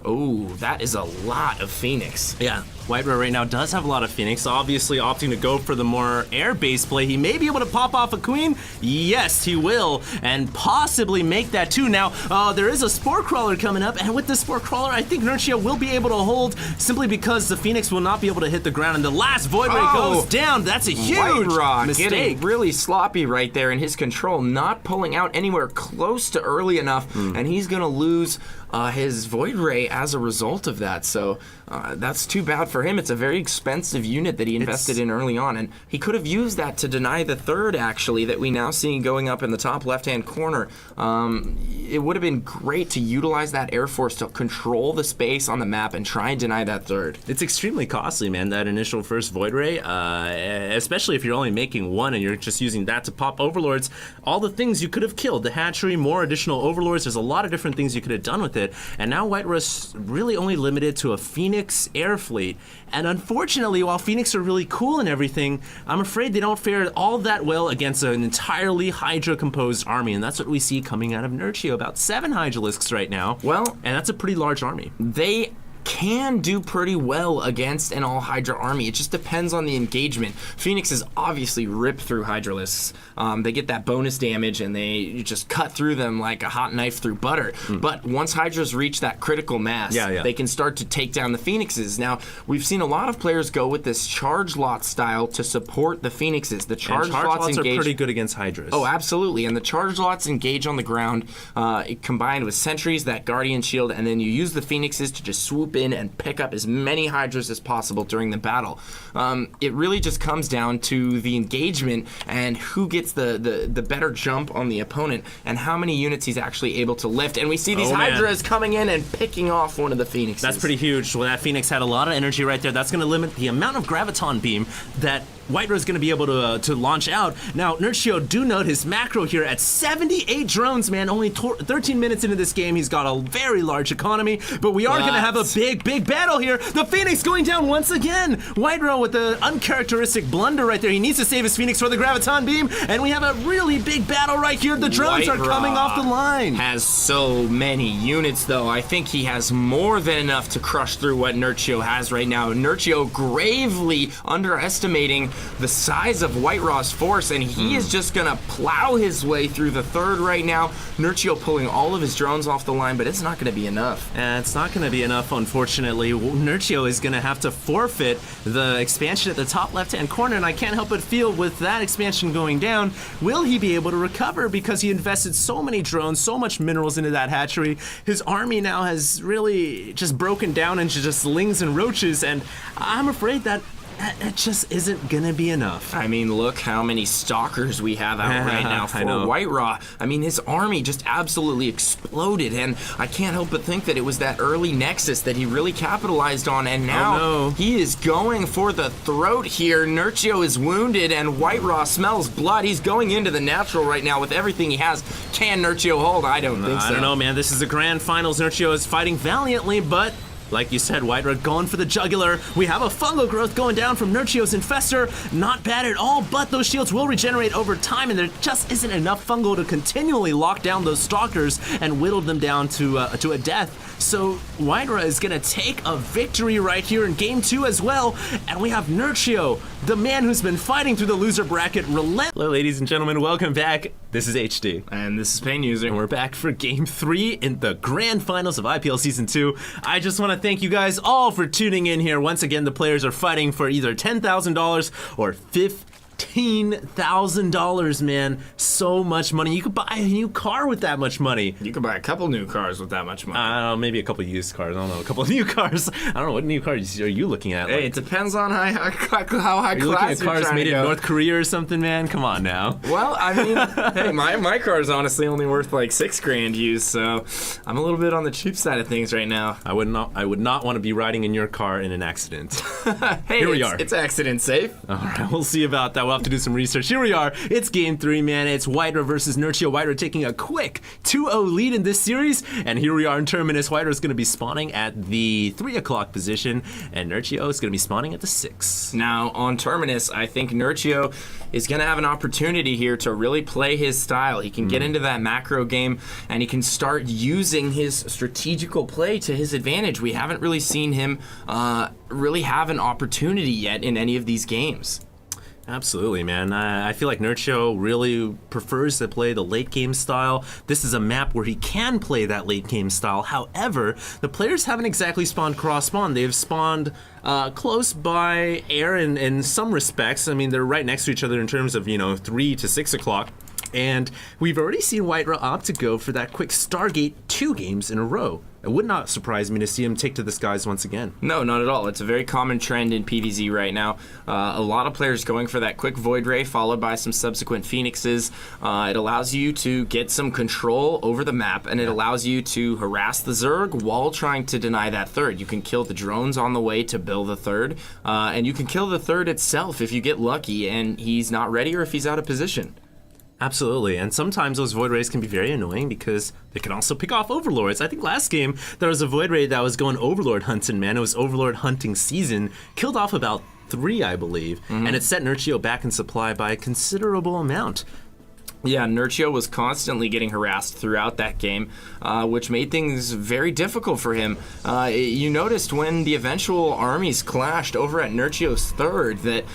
oh, that is a lot of Phoenix. Yeah. White Raw right now does have a lot of Phoenix, obviously opting to go for the more air-based play. He may be able to pop off a Queen. Yes, he will, and possibly make that too. Now, there is a Spore Crawler coming up, and with the Spore Crawler, I think Nurchio will be able to hold simply because the Phoenix will not be able to hit the ground, and the last Void Ray goes down. That's a huge White Raw mistake. Getting really sloppy right there in his control, not pulling out anywhere close to early enough, and he's going to lose his Void Ray as a result of that. So that's too bad for him. It's a very expensive unit that he invested in early on, and he could have used that to deny the third, actually, that we now see going up in the top left-hand corner. It would have been great to utilize that Air Force to control the space on the map and try and deny that third. It's extremely costly, man, that initial first Void Ray, especially if you're only making one and you're just using that to pop Overlords. All the things you could have killed, the hatchery, more additional Overlords, there's a lot of different things you could have done with it, and now White Raw's really only limited to a Phoenix air fleet. And unfortunately, while Phoenix are really cool and everything, I'm afraid they don't fare all that well against an entirely Hydra-composed army, and that's what we see coming out of Nurchio. About 7 Hydralisks right now. Well, and that's a pretty large army. They can do pretty well against an all Hydra army. It just depends on the engagement. Phoenixes obviously rip through Hydralisks. They get that bonus damage and they just cut through them like a hot knife through butter. But once Hydras reach that critical mass, they can start to take down the Phoenixes. Now, we've seen a lot of players go with this charge lot style to support the Phoenixes. The charge lots are pretty good against Hydras. Oh, absolutely. And the charge lots engage on the ground, combined with sentries, that Guardian Shield, and then you use the Phoenixes to just swoop in and pick up as many Hydras as possible during the battle. It really just comes down to the engagement and who gets the better jump on the opponent and how many units he's actually able to lift. And we see these Hydras coming in and picking off one of the Phoenixes. That's pretty huge. Well, that Phoenix had a lot of energy right there. That's going to limit the amount of graviton beam that White is going to be able to launch out. Now, Nurchio, do note his macro here at 78 drones, man. Only 13 minutes into this game, he's got a very large economy, but we are going to have a big battle here. The Phoenix going down once again. White with the uncharacteristic blunder right there. He needs to save his Phoenix for the graviton beam, and we have a really big battle right here. The drones are coming off the line. Has so many units, though. I think he has more than enough to crush through what Nurchio has right now. Nurchio gravely underestimating the size of White Raw's force, and he is just gonna plow his way through the third right now. Nurchio pulling all of his drones off the line, but it's not gonna be enough. It's not gonna be enough, unfortunately. Nurchio is gonna have to forfeit the expansion at the top left-hand corner, and I can't help but feel with that expansion going down, will he be able to recover? Because he invested so many drones, so much minerals into that hatchery. His army now has really just broken down into just lings and roaches, and I'm afraid that it just isn't gonna be enough. I mean, look how many stalkers we have out right now for White Raw. I mean, his army just absolutely exploded, and I can't help but think that it was that early Nexus that he really capitalized on, and now he is going for the throat here. Nurchio is wounded, and White Raw smells blood. He's going into the natural right now with everything he has. Can Nurchio hold? I don't think so. I don't know, man. This is the grand finals. Nurchio is fighting valiantly, but like you said, White Red going for the jugular. We have a fungal growth going down from Nurchio's Infestor. Not bad at all, but those shields will regenerate over time, and there just isn't enough fungal to continually lock down those stalkers and whittle them down to a death. So White Red is going to take a victory right here in Game 2 as well. And we have Nurchio, the man who's been fighting through the loser bracket. Hello, ladies and gentlemen. Welcome back. This is HD. And this is Pain User. And we're back for Game 3 in the grand finals of IPL Season 2. I just want to thank you guys all for tuning in here. Once again, the players are fighting for either $10,000 or $15,000, man. So much money. You could buy a new car with that much money. You could buy a couple new cars with that much money. I don't know, maybe a couple used cars. I don't know, a couple of new cars. I don't know, what new cars are you looking at? Hey, it depends on how high are you class looking at cars made in North Korea or something, man? Come on now. Well, I mean, hey, my car is honestly only worth like $6,000 used, so I'm a little bit on the cheap side of things right now. I would not want to be riding in your car in an accident. Hey, here we are. It's accident safe. All right, we'll see about that. We'll have to do some research. Here we are. It's Game 3, man. It's White Red versus Nurchio. White Red taking a quick 2-0 lead in this series. And here we are in Terminus. White Red is going to be spawning at the 3 o'clock position, and Nurchio is going to be spawning at the 6. Now, on Terminus, I think Nurchio is going to have an opportunity here to really play his style. He can get into that macro game, and he can start using his strategical play to his advantage. We haven't really seen him really have an opportunity yet in any of these games. Absolutely, man. I feel like Nurchio really prefers to play the late game style. This is a map where he can play that late game style. However, the players haven't exactly spawned cross-spawn. They've spawned close by air in some respects. I mean, they're right next to each other in terms of, 3 to 6 o'clock. And we've already seen White Red opt to go for that quick Stargate 2 games in a row. It would not surprise me to see him take to the skies once again. No, not at all. It's a very common trend in PvZ right now. A lot of players going for that quick Void Ray followed by some subsequent Phoenixes. It allows you to get some control over the map, and it allows you to harass the Zerg while trying to deny that third. You can kill the drones on the way to build the third, and you can kill the third itself if you get lucky and he's not ready or if he's out of position. Absolutely, and sometimes those Void Rays can be very annoying because they can also pick off Overlords. I think last game there was a Void Ray that was going Overlord hunting, man. It was Overlord hunting season. Killed off about 3, I believe, and it set Nurchio back in supply by a considerable amount. Yeah, Nurchio was constantly getting harassed throughout that game, which made things very difficult for him. You noticed when the eventual armies clashed over at Nurchio's third that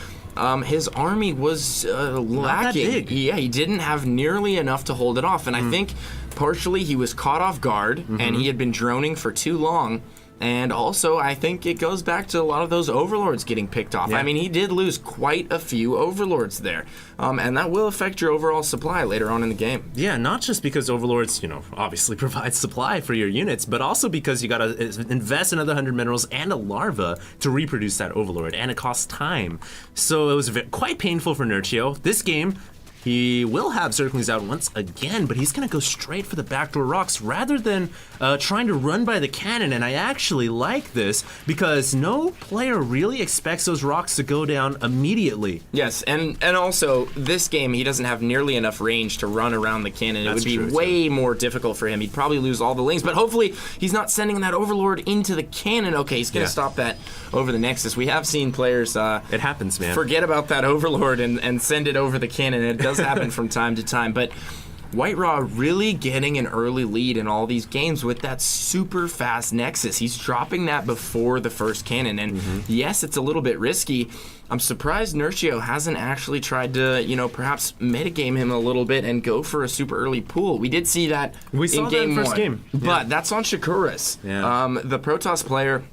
his army was lacking. Yeah, he didn't have nearly enough to hold it off, and I think partially he was caught off guard, and he had been droning for too long. And also, I think it goes back to a lot of those overlords getting picked off. Yeah. I mean, he did lose quite a few overlords there. And that will affect your overall supply later on in the game. Yeah, not just because overlords, obviously provide supply for your units, but also because you gotta invest another 100 minerals and a larva to reproduce that overlord, and it costs time. So it was quite painful for Nurchio. This game, he will have Zerglings out once again, but he's going to go straight for the backdoor rocks rather than trying to run by the cannon. And I actually like this because no player really expects those rocks to go down immediately. Yes, and also, this game, he doesn't have nearly enough range to run around the cannon. It would be way more difficult for him. He'd probably lose all the links, but hopefully he's not sending that overlord into the cannon. Okay, he's going to stop that over the Nexus. We have seen players it happens, man. forget about that overlord and send it over the cannon. It does happen from time to time, but White Raw really getting an early lead in all these games with that super fast Nexus. He's dropping that before the first cannon, and yes, it's a little bit risky. I'm surprised Nurchio hasn't actually tried to, perhaps metagame him a little bit and go for a super early pool. We did see that in game first one, game. but that's on Shakuras. Yeah. The Protoss player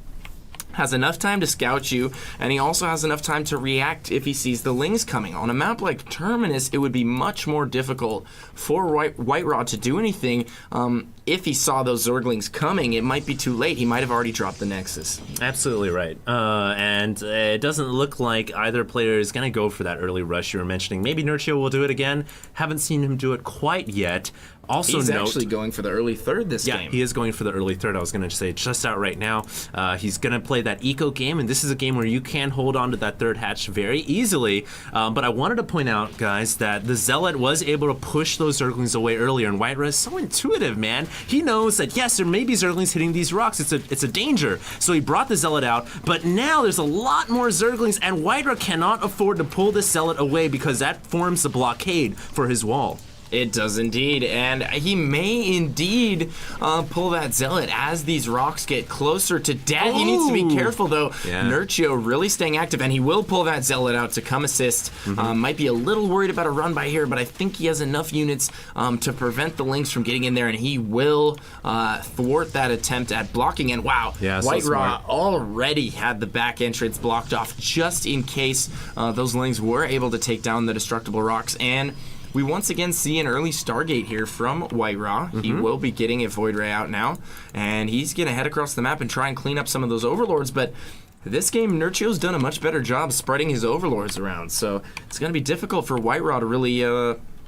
has enough time to scout you, and he also has enough time to react if he sees the lings coming. On a map like Terminus, it would be much more difficult for White Raw to do anything. If he saw those Zerglings coming, it might be too late. He might have already dropped the Nexus. Absolutely right. And it doesn't look like either player is going to go for that early rush you were mentioning. Maybe Nurchio will do it again. Haven't seen him do it quite yet. Also He's note, actually going for the early third this game. Yeah, he is going for the early third. I was going to say just out right now. He's going to play that eco game, and this is a game where you can hold on to that third hatch very easily. But I wanted to point out, guys, that the Zealot was able to push those Zerglings away earlier, and White Raw is so intuitive, man. He knows that, yes, there may be Zerglings hitting these rocks. It's a danger. So he brought the Zealot out, but now there's a lot more Zerglings, and White Raw cannot afford to pull the Zealot away because that forms the blockade for his wall. It does indeed, and he may indeed pull that Zealot as these rocks get closer to death. He needs to be careful, though. Yeah. Nurchio really staying active, and he will pull that Zealot out to come assist. Might be a little worried about a run by here, but I think he has enough units to prevent the Lynx from getting in there, and he will thwart that attempt at blocking. And wow, White Raw already had the back entrance blocked off just in case those Lynx were able to take down the destructible rocks. And we once again see an early Stargate here from White Raw. He will be getting a Void Ray out now, and he's going to head across the map and try and clean up some of those Overlords, but this game, Nurchio's done a much better job spreading his Overlords around, so it's going to be difficult for White Raw to really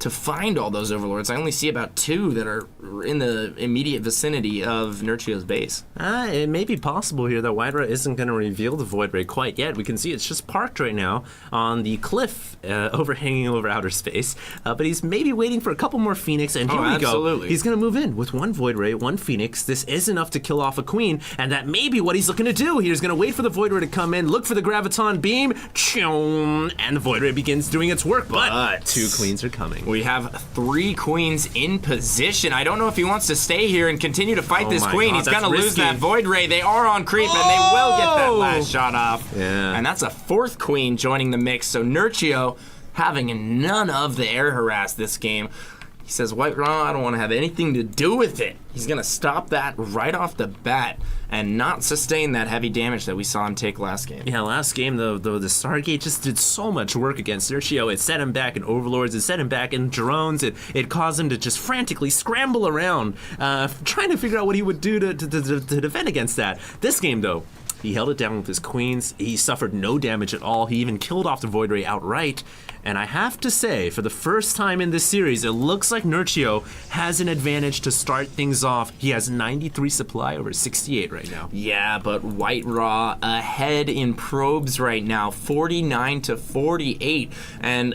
to find all those Overlords. I only see about 2 that are in the immediate vicinity of Nurchio's base. It may be possible here that White Raw isn't going to reveal the Void Ray quite yet. We can see it's just parked right now on the cliff overhanging over outer space, but he's maybe waiting for a couple more Phoenix, and here we go. He's going to move in with 1 Void Ray, 1 Phoenix. This is enough to kill off a Queen, and that may be what he's looking to do. He's going to wait for the Void Ray to come in, look for the Graviton Beam, and the Void Ray begins doing its work, but 2 Queens are coming. We have 3 Queens in position. I don't know if he wants to stay here and continue to fight this Queen. God, he's going to lose that Void Ray. They are on creep, and they will get that last shot off. Yeah. And that's a 4th Queen joining the mix. So Nurchio having none of the air harass this game. He says, White Raw, I don't want to have anything to do with it. He's going to stop that right off the bat and not sustain that heavy damage that we saw him take last game. Yeah, last game, though, the Stargate just did so much work against Nurchio. It set him back in Overlords, it set him back in drones, it caused him to just frantically scramble around, trying to figure out what he would do to defend against that. This game, though, he held it down with his Queens. He suffered no damage at all. He even killed off the Void Ray outright. And I have to say, for the first time in this series, it looks like Nurchio has an advantage to start things off. He has 93 supply over 68 right now. Yeah, but White Raw ahead in probes right now, 49 to 48. And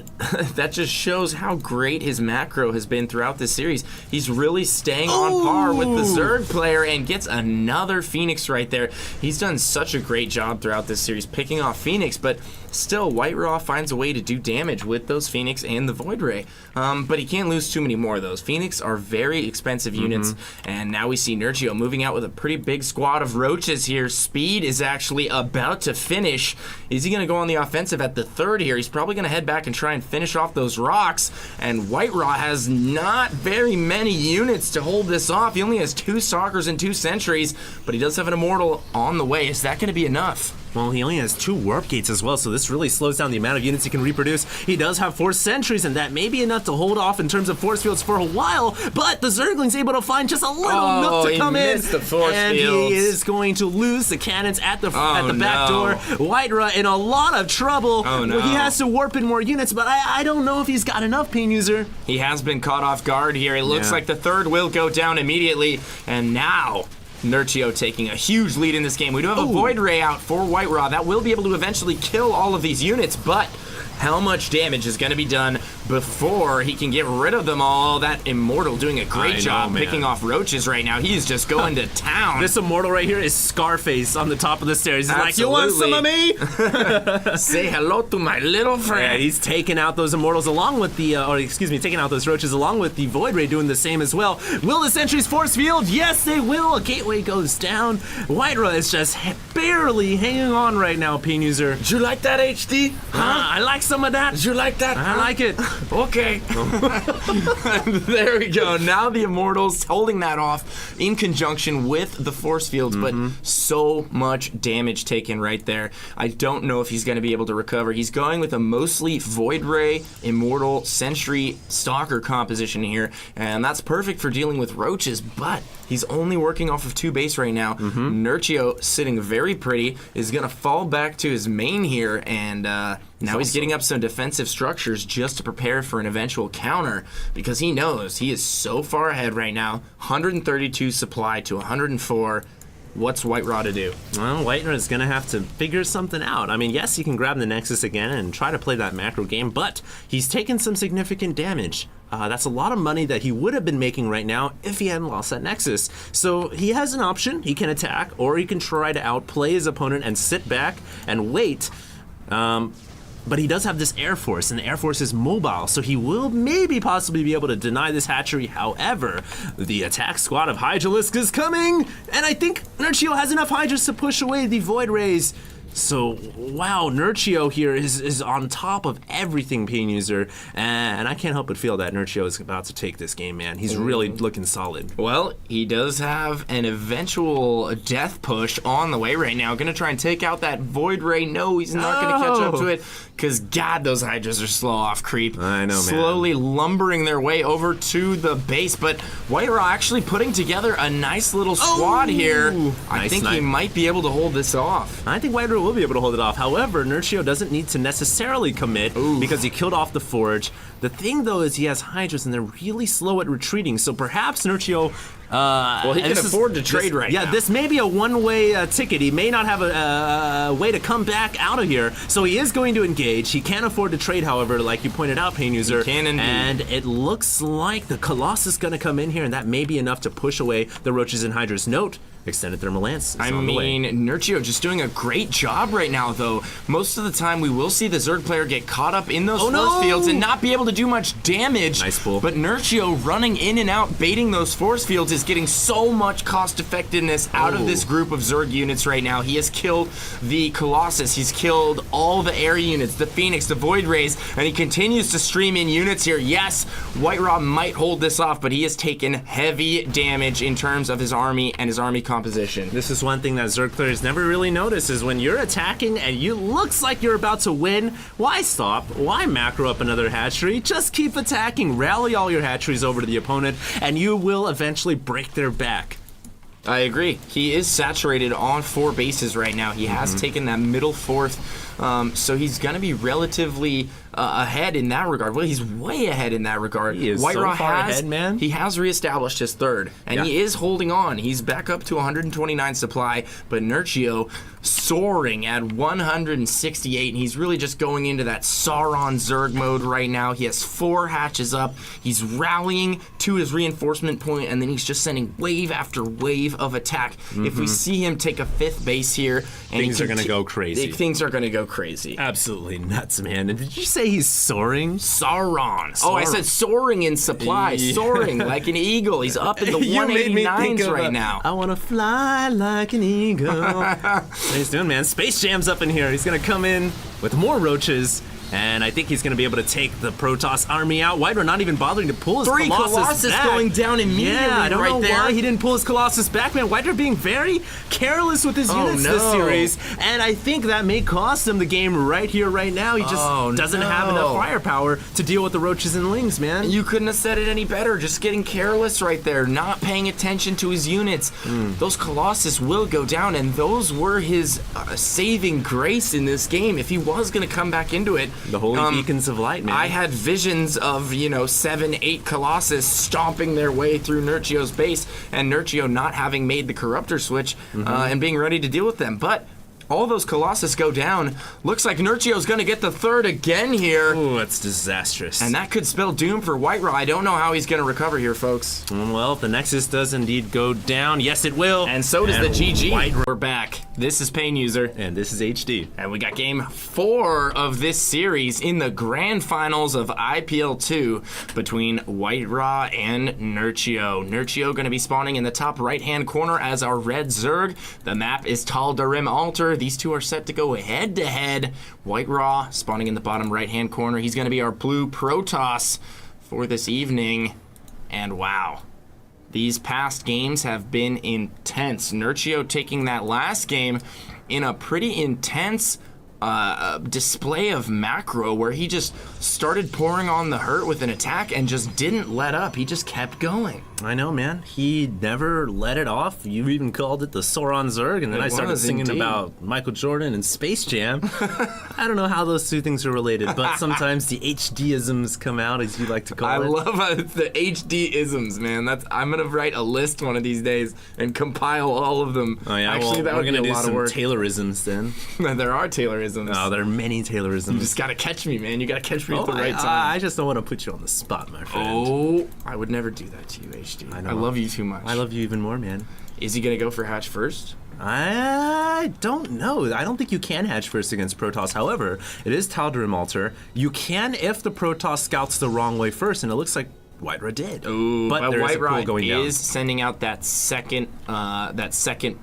that just shows how great his macro has been throughout this series. He's really staying on par with the Zerg player and gets another Phoenix right there. He's done so such a great job throughout this series picking off Phoenix, but still, White Raw finds a way to do damage with those Phoenix and the Void Ray. But he can't lose too many more of those. Phoenix are very expensive units, and now we see Nurchio moving out with a pretty big squad of roaches here. Speed is actually about to finish. Is he going to go on the offensive at the third here? He's probably going to head back and try and finish off those rocks, and White Raw has not very many units to hold this off. He only has 2 Stalkers and 2 Sentries, but he does have an Immortal on the way. Is that going to be enough? Well, he only has 2 warp gates as well, so this really slows down the amount of units he can reproduce. He does have 4 sentries, and that may be enough to hold off in terms of force fields for a while, but the Zergling's able to find just a little nook to come in, the force and fields. he is going to lose the cannons at the back door. White Raw in a lot of trouble. Oh, no. He has to warp in more units, but I don't know if he's got enough, Pain User. He has been caught off guard here. It looks like the third will go down immediately, and now Nurchio taking a huge lead in this game. We do have a Void Ray out for White Raw. That will be able to eventually kill all of these units, but how much damage is going to be done before he can get rid of them all? That Immortal doing a great job picking off roaches right now. He's just going to town. This Immortal right here is Scarface on the top of the stairs. He's like, you want some of me? Say hello to my little friend. Yeah, he's taking out those Immortals along with the, taking out those roaches along with the Void Ray doing the same as well. Will the Sentries force field? Yes, they will. A gateway goes down. White Raw is just barely hanging on right now, Pain User. Did you like that, HD? I like some of that. Did you like that? I like it. Okay. There we go. Now the Immortals holding that off in conjunction with the force fields, but so much damage taken right there. I don't know if he's going to be able to recover. He's going with a mostly Void Ray, Immortal, Sentry, Stalker composition here, and that's perfect for dealing with roaches, but he's only working off of 2 base right now. Nurchio, sitting very pretty, is going to fall back to his main here, and now he's getting up some defensive structures just to prepare for an eventual counter, because he knows he is so far ahead right now. 132 supply to 104. What's White Raw to do? Well, White Raw is going to have to figure something out. I mean, yes, he can grab the Nexus again and try to play that macro game, but he's taken some significant damage. That's a lot of money that he would have been making right now if he hadn't lost that Nexus. So he has an option. He can attack, or he can try to outplay his opponent and sit back and wait. But he does have this Air Force, and the Air Force is mobile, so he will maybe possibly be able to deny this hatchery. However, the attack squad of Hydralisk is coming, and I think Nurchio has enough Hydras to push away the Void Rays. So, wow, Nurchio here is on top of everything, Pain User, and I can't help but feel that Nurchio is about to take this game, man. He's really looking solid. Well, he does have an eventual death push on the way right now. Gonna try and take out that Void Ray. No, he's not gonna catch up to it, because, God, those Hydras are slow off creep. I know, man. Slowly lumbering their way over to the base, but White Raw actually putting together a nice little squad here. I think he might be able to hold this off. I think White Raw will be able to hold it off. However, Nurchio doesn't need to necessarily commit because he killed off the Forge. The thing, though, is he has Hydras, and they're really slow at retreating, so perhaps Nurchio... well, he can afford to trade right now. Yeah, this may be a one-way ticket. He may not have a way to come back out of here, so he is going to engage. He can't afford to trade, however, like you pointed out, Pain User. He can indeed. And it looks like the Colossus is going to come in here, and that may be enough to push away the Roaches and Hydras. Note, Extended Thermal Lance is on the way. I mean, Nurchio just doing a great job right now, though. Most of the time, we will see the Zerg player get caught up in those force fields and not be able to do much damage. Nice pull. But Nurchio running in and out, baiting those force fields, is getting so much cost effectiveness out of this group of Zerg units right now. He has killed the Colossus. He's killed all the air units, the Phoenix, the Void Rays, and he continues to stream in units here. Yes, White Raw might hold this off, but he has taken heavy damage in terms of his army and his army composition. This is one thing that Zerg players never really notice, is when you're attacking and you looks like you're about to win, why stop? Why macro up another hatchery? Just keep attacking. Rally all your hatcheries over to the opponent, and you will eventually break their back. I agree. He is saturated on 4 bases right now. He has taken that middle fourth, so he's going to be relatively ahead in that regard. Well, he's way ahead in that regard. He is White so Raw far has, ahead, man. He has reestablished his third, and he is holding on. He's back up to 129 supply, but Nurchio soaring at 168, and he's really just going into that Sauron Zerg mode right now. He has 4 hatches up. He's rallying to his reinforcement point, and then he's just sending wave after wave of attack. If we see him take a 5th base here, and Things are going to go crazy. Things are going to go crazy. Absolutely nuts, man. And did you say he's soaring? Sauron. Oh, I said soaring in supply. Soaring like an eagle. He's up in the 189s right now. I want to fly like an eagle. What he's doing, man. Space Jam's up in here. He's going to come in with more roaches. And I think he's going to be able to take the Protoss army out. White Raw not even bothering to pull his Colossus back. going down immediately. Yeah, I don't know why he didn't pull his Colossus back, man. White Raw being very careless with his units this series. And I think that may cost him the game right here, right now. He just doesn't have enough firepower to deal with the roaches and lings, man. You couldn't have said it any better. Just getting careless right there, not paying attention to his units. Those Colossus will go down, and those were his saving grace in this game. If he was going to come back into it, the holy beacons of light, man. I had visions of, 7, 8 Colossus stomping their way through Nurchio's base, and Nurchio not having made the Corruptor switch and being ready to deal with them. But all those Colossus go down. Looks like Nurchio's going to get the 3rd again here. Ooh, that's disastrous. And that could spell doom for White Raw. I don't know how he's going to recover here, folks. Well, if the Nexus does indeed go down, yes, it will. And so does the GG. We're back. This is Pain User. And this is HD. And we got game 4 of this series in the grand finals of IPL 2 between White Raw and Nurchio. Nurchio going to be spawning in the top right-hand corner as our red Zerg. The map is Tal'Darim Altar. These two are set to go head-to-head. White Raw spawning in the bottom right-hand corner. He's going to be our blue Protoss for this evening. And wow, these past games have been intense. Nurchio taking that last game in a pretty intense display of macro where he just started pouring on the hurt with an attack and just didn't let up. He just kept going. I know, man. He never let it off. You even called it the Sauron Zerg, and then I started singing about Michael Jordan and Space Jam. I don't know how those two things are related, but sometimes the HD-isms come out, as you like to call it. I love the HD-isms, man. I'm gonna write a list one of these days and compile all of them. Oh yeah, actually, we're gonna do some Taylorisms then. There are Taylorisms. Oh, there are many Taylorisms. You just gotta catch me, man. You gotta catch me at the right time. I just don't want to put you on the spot, my friend. Oh, I would never do that to you, HD. I love you too much. I love you even more, man. Is he gonna go for hatch first? I don't know. I don't think you can hatch first against Protoss. However, it is Tal'Darim Altar. You can if the Protoss scouts the wrong way first, and it looks like White Raw did. Ooh, but White Raw going down. is sending out that second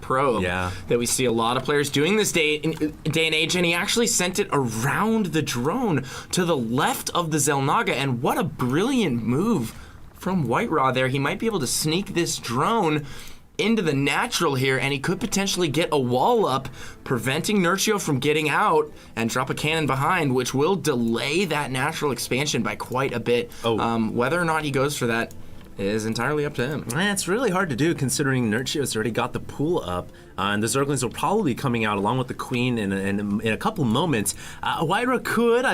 probe that we see a lot of players doing this day and age, and he actually sent it around the drone to the left of the Xel'Naga, and what a brilliant move from White Raw there. He might be able to sneak this drone into the natural here, and he could potentially get a wall up, preventing Nurchio from getting out and drop a cannon behind, which will delay that natural expansion by quite a bit. Whether or not he goes for that is entirely up to him. It's really hard to do considering Nurchio's already got the pool up, and the Zerglings will probably be coming out along with the Queen in a couple moments. White Raw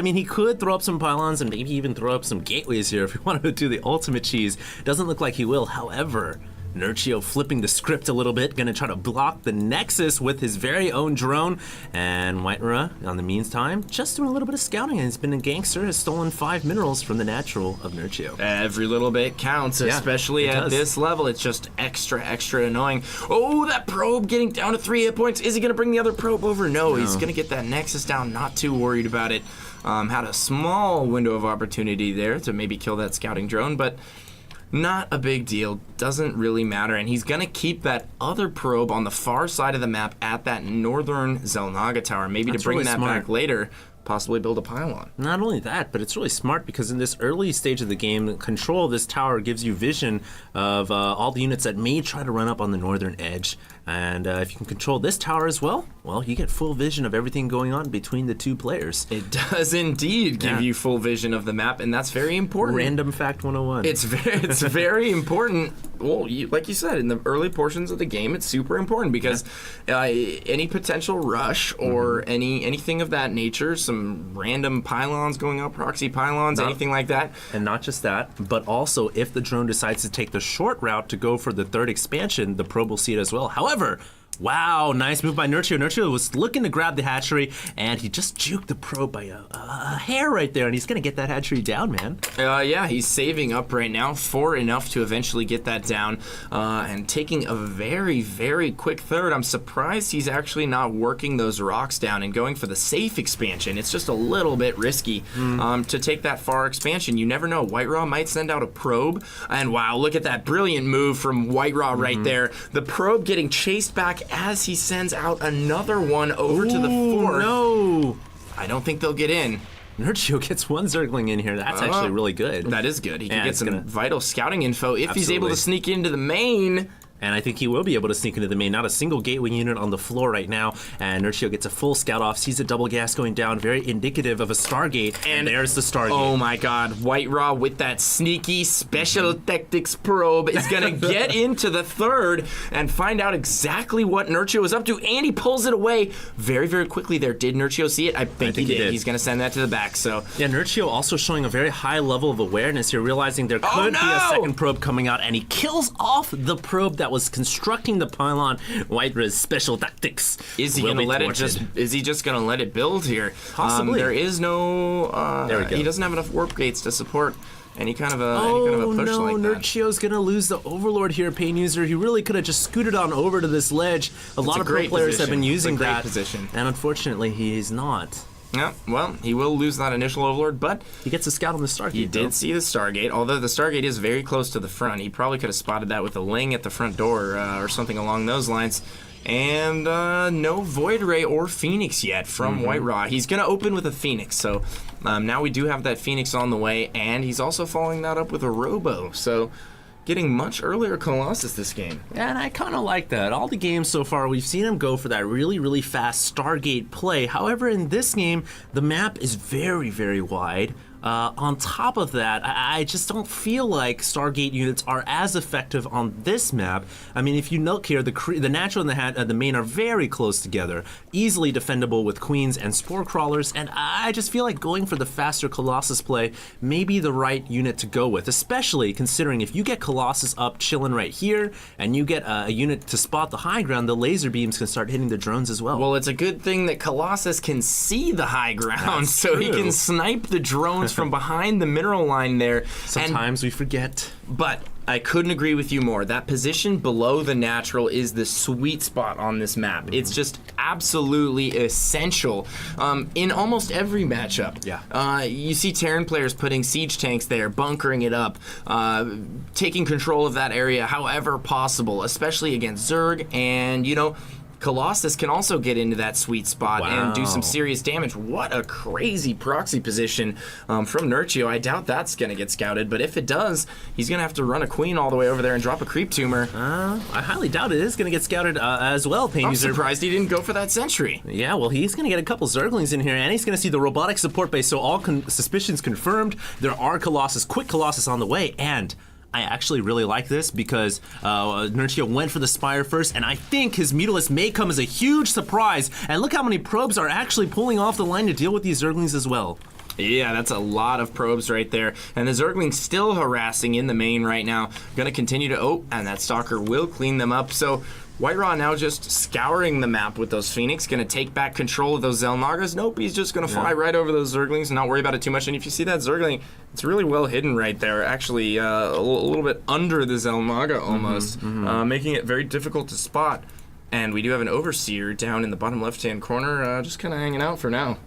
he could throw up some pylons and maybe even throw up some gateways here if he wanted to do the ultimate cheese. Doesn't look like he will, however. Nurchio flipping the script a little bit, gonna try to block the Nexus with his very own drone, and White Raw, on the meantime, just doing a little bit of scouting, and he's been a gangster, has stolen 5 minerals from the natural of Nurchio. Every little bit counts, especially at this level. It's just extra annoying. Oh, that probe getting down to 3 hit points. Is he gonna bring the other probe over? No, he's gonna get that Nexus down, not too worried about it. Had a small window of opportunity there to maybe kill that scouting drone, but not a big deal, doesn't really matter, and he's gonna keep that other probe on the far side of the map at that northern Xel'Naga tower, maybe to bring really that smart. back later, possibly build a pylon. Not only that, but it's really smart because in this early stage of the game, control of this tower gives you vision of all the units that may try to run up on the northern edge. And if you can control this tower as well, you get full vision of everything going on between the two players. It does indeed give you full vision of the map, and that's very important. Random fact 101. It's very important. Well, like you said, in the early portions of the game, it's super important because any potential rush or anything of that nature, some random pylons going up, proxy pylons, anything like that. And not just that, but also if the drone decides to take the short route to go for the third expansion, the probe will see it as well. However, wow, nice move by Nurchio. Nurchio was looking to grab the hatchery, and he just juked the probe by a hair right there, and he's going to get that hatchery down, man. Yeah, he's saving up right now for enough to eventually get that down, and taking a very, very quick third. I'm surprised he's actually not working those rocks down and going for the safe expansion. It's just a little bit risky to take that far expansion. You never know. White Raw might send out a probe, and wow, look at that brilliant move from White Raw right there. The probe getting chased back as he sends out another one over to the fort. No! I don't think they'll get in. Nurchio gets one Zergling in here. That's actually really good. That is good. He can get some vital scouting info if he's able to sneak into the main. And I think he will be able to sneak into the main. Not a single gateway unit on the floor right now. And Nurchio gets a full scout off, sees a double gas going down, very indicative of a Stargate. And there's the Stargate. Oh my god, White Raw with that sneaky special tactics probe is going to get into the third and find out exactly what Nurchio is up to. And he pulls it away very, very quickly there. Did Nurchio see it? I think he did. He's going to send that to the back. So yeah, Nurchio also showing a very high level of awareness here, realizing there could be a second probe coming out. And he kills off the probe that was constructing the pylon. White Raw's special tactics. Is he going to let it is he just going to let it build here? Possibly. There is no there we go. He doesn't have enough warp gates to support any kind of a push like that. Nurchio's gonna lose the Overlord here, Pain User. He really could have just scooted on over to this ledge. A lot of pro players have been using that position, and unfortunately he's not. Yeah, well, he will lose that initial Overlord, but he gets a scout on the Stargate. He did see the Stargate, although the Stargate is very close to the front. He probably could have spotted that with a Ling at the front door or something along those lines. And no Void Ray or Phoenix yet from White Raw. He's going to open with a Phoenix, so now we do have that Phoenix on the way, and he's also following that up with a Robo, so getting much earlier Colossus this game. Yeah, and I kind of like that. All the games so far, we've seen him go for that really, really fast Stargate play. However, in this game, the map is very, very wide. On top of that, I just don't feel like Stargate units are as effective on this map. I mean, if you look here, the natural and the main are very close together, easily defendable with queens and spore crawlers, and I just feel like going for the faster Colossus play may be the right unit to go with, especially considering if you get Colossus up chilling right here, and you get a unit to spot the high ground, the laser beams can start hitting the drones as well. Well, it's a good thing that Colossus can see the high ground, so he can snipe the drones from behind the mineral line there. Sometimes we forget. But I couldn't agree with you more. That position below the natural is the sweet spot on this map. It's just absolutely essential in almost every matchup. Yeah. You see Terran players putting siege tanks there, bunkering it up, taking control of that area however possible, especially against Zerg, and Colossus can also get into that sweet spot and do some serious damage. What a crazy proxy position from Nurchio. I doubt that's going to get scouted, but if it does, he's going to have to run a queen all the way over there and drop a creep tumor. I highly doubt it is going to get scouted as well, Pain I'm User. surprised he didn't go for that sentry. Yeah, well, he's going to get a couple Zerglings in here, and he's going to see the robotic support base, so all suspicions confirmed. There are quick Colossus on the way, and I actually really like this because Nurchio went for the Spire first, and I think his Mutalisk may come as a huge surprise. And look how many probes are actually pulling off the line to deal with these Zerglings as well. Yeah, that's a lot of probes right there. And the Zergling's still harassing in the main right now. Going to continue to... and that Stalker will clean them up. So White Raw now just scouring the map with those Phoenix, going to take back control of those Zelnagas. Nope, he's just going to fly right over those Zerglings and not worry about it too much. And if you see that Zergling, it's really well hidden right there. Actually, a little bit under the Zelnaga almost, making it very difficult to spot. And we do have an Overseer down in the bottom left-hand corner, just kind of hanging out for now.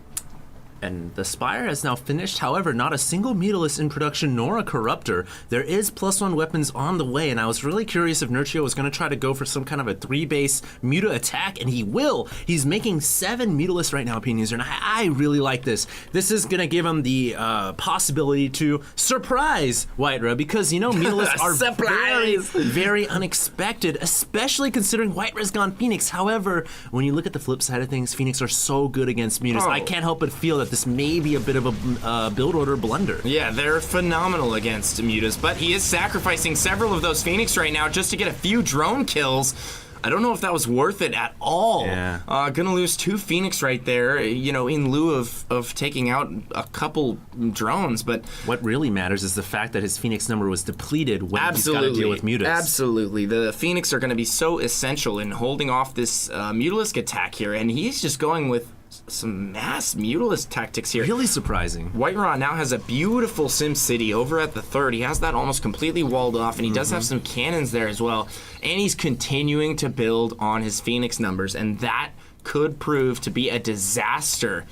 And the Spire has now finished. However, not a single Mutalisk in production, nor a Corruptor. There is +1 weapons on the way, and I was really curious if Nurchio was going to try to go for some kind of a 3-base Muta attack, and he will. He's making 7 Mutalisks right now, Opinions, and I really like this. This is going to give him the possibility to surprise Whitera, because, you know, Mutalisks are very unexpected, especially considering Whitera's gone Phoenix. However, when you look at the flip side of things, Phoenix are so good against Mutas. I can't help but feel that this may be a bit of a build order blunder. Yeah, they're phenomenal against Mutas, but he is sacrificing several of those Phoenix right now just to get a few drone kills. I don't know if that was worth it at all. Yeah. Gonna lose 2 Phoenix right there, you know, in lieu of taking out a couple drones, but... What really matters is the fact that his Phoenix number was depleted when he's got to deal with Mutas. Absolutely. The Phoenix are gonna be so essential in holding off this Mutalisk attack here, and he's just going with some mass Mutalisk tactics here. Really surprising. Whitera now has a beautiful Sim City over at the 3rd. He has that almost completely walled off, and he does have some cannons there as well. And he's continuing to build on his Phoenix numbers, and that could prove to be a disaster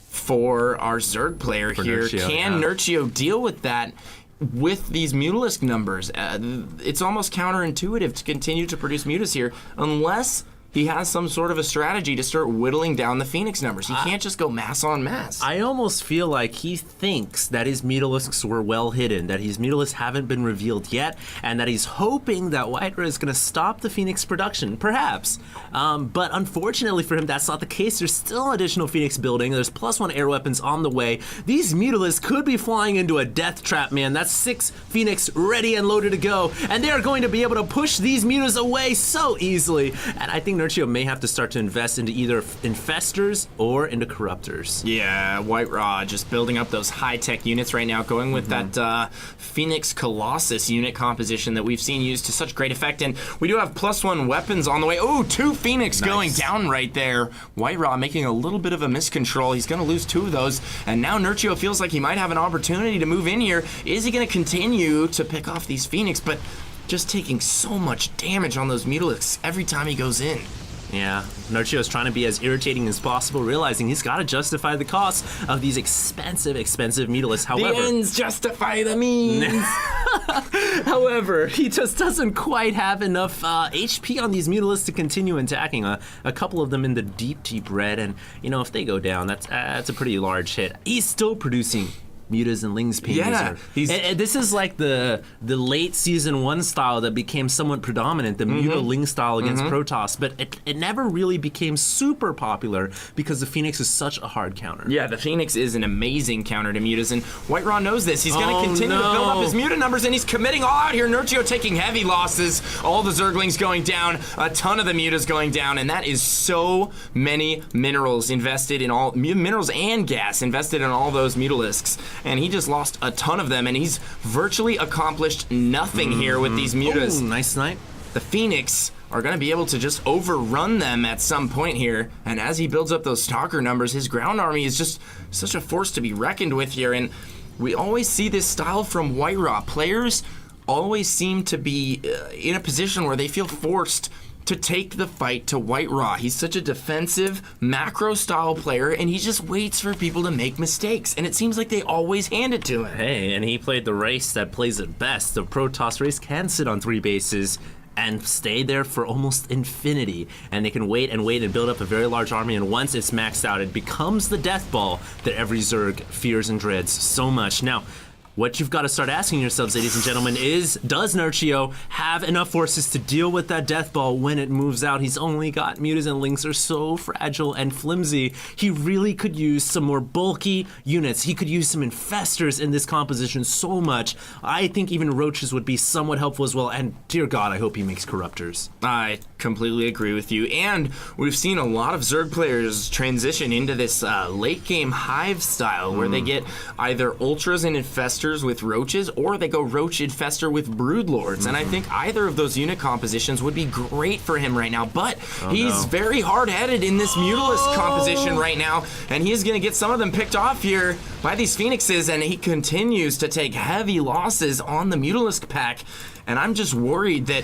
for our Zerg player here. Nurchio, Can Nurchio deal with that? With these Mutalisk numbers, it's almost counterintuitive to continue to produce Mutas here unless he has some sort of a strategy to start whittling down the Phoenix numbers. He can't just go mass on mass. I almost feel like he thinks that his Mutalisks were well hidden, that his Mutalisks haven't been revealed yet, and that he's hoping that Whitera is going to stop the Phoenix production, perhaps. But unfortunately for him, that's not the case. There's still additional Phoenix building. There's +1 air weapons on the way. These Mutalisks could be flying into a death trap, man. That's 6 Phoenix ready and loaded to go, and they are going to be able to push these Mutas away so easily. And I think Nurchio may have to start to invest into either infestors or into corruptors. Yeah, Whitera just building up those high-tech units right now, going with that Phoenix Colossus unit composition that we've seen used to such great effect. And we do have +1 weapons on the way. Oh, 2 Phoenix going down right there. Whitera making a little bit of a miscontrol. He's going to lose 2 of those. And now Nurchio feels like he might have an opportunity to move in here. Is he going to continue to pick off these Phoenix? But just taking so much damage on those Mutalisks every time he goes in. Yeah, Nurchio is trying to be as irritating as possible, realizing he's got to justify the cost of these expensive Mutalisks. However, the ends justify the means. However, he just doesn't quite have enough HP on these Mutalisks to continue attacking. A couple of them in the deep red, and you know, if they go down, that's a pretty large hit. He's still producing Mutas and Lings Pain User. And this is like the late Season 1 style that became somewhat predominant, the Muta Ling style against Protoss, but it never really became super popular because the Phoenix is such a hard counter. Yeah, the Phoenix is an amazing counter to Mutas, and Whitera knows this. He's going to continue to build up his Muta numbers, and he's committing all out here. Nurchio taking heavy losses, all the Zerglings going down, a ton of the Mutas going down, and that is so many minerals invested in all, minerals and gas invested in all those Mutalisks. And he just lost a ton of them, and he's virtually accomplished nothing here with these Mutas. Ooh, nice snipe. The Phoenix are going to be able to just overrun them at some point here, and as he builds up those Stalker numbers, his ground army is just such a force to be reckoned with here, and we always see this style from Whitera. Players always seem to be in a position where they feel forced to take the fight to Whitera. He's such a defensive, macro-style player, and he just waits for people to make mistakes, and it seems like they always hand it to him. Hey, and he played the race that plays it best. The Protoss race can sit on 3 bases and stay there for almost infinity, and they can wait and build up a very large army, and once it's maxed out, it becomes the death ball that every Zerg fears and dreads so much. Now, what you've got to start asking yourselves, ladies and gentlemen, is does Nurchio have enough forces to deal with that death ball when it moves out? He's only got Mutas and Lings are so fragile and flimsy. He really could use some more bulky units. He could use some infestors in this composition so much. I think even roaches would be somewhat helpful as well, and dear God, I hope he makes corruptors. I completely agree with you, and we've seen a lot of Zerg players transition into this late game hive style where they get either ultras and infestors with roaches, or they go roach infestor with broodlords, and I think either of those unit compositions would be great for him right now, but he's very hard-headed in this Mutalisk composition right now, and he's going to get some of them picked off here by these Phoenixes, and he continues to take heavy losses on the Mutalisk pack, and I'm just worried that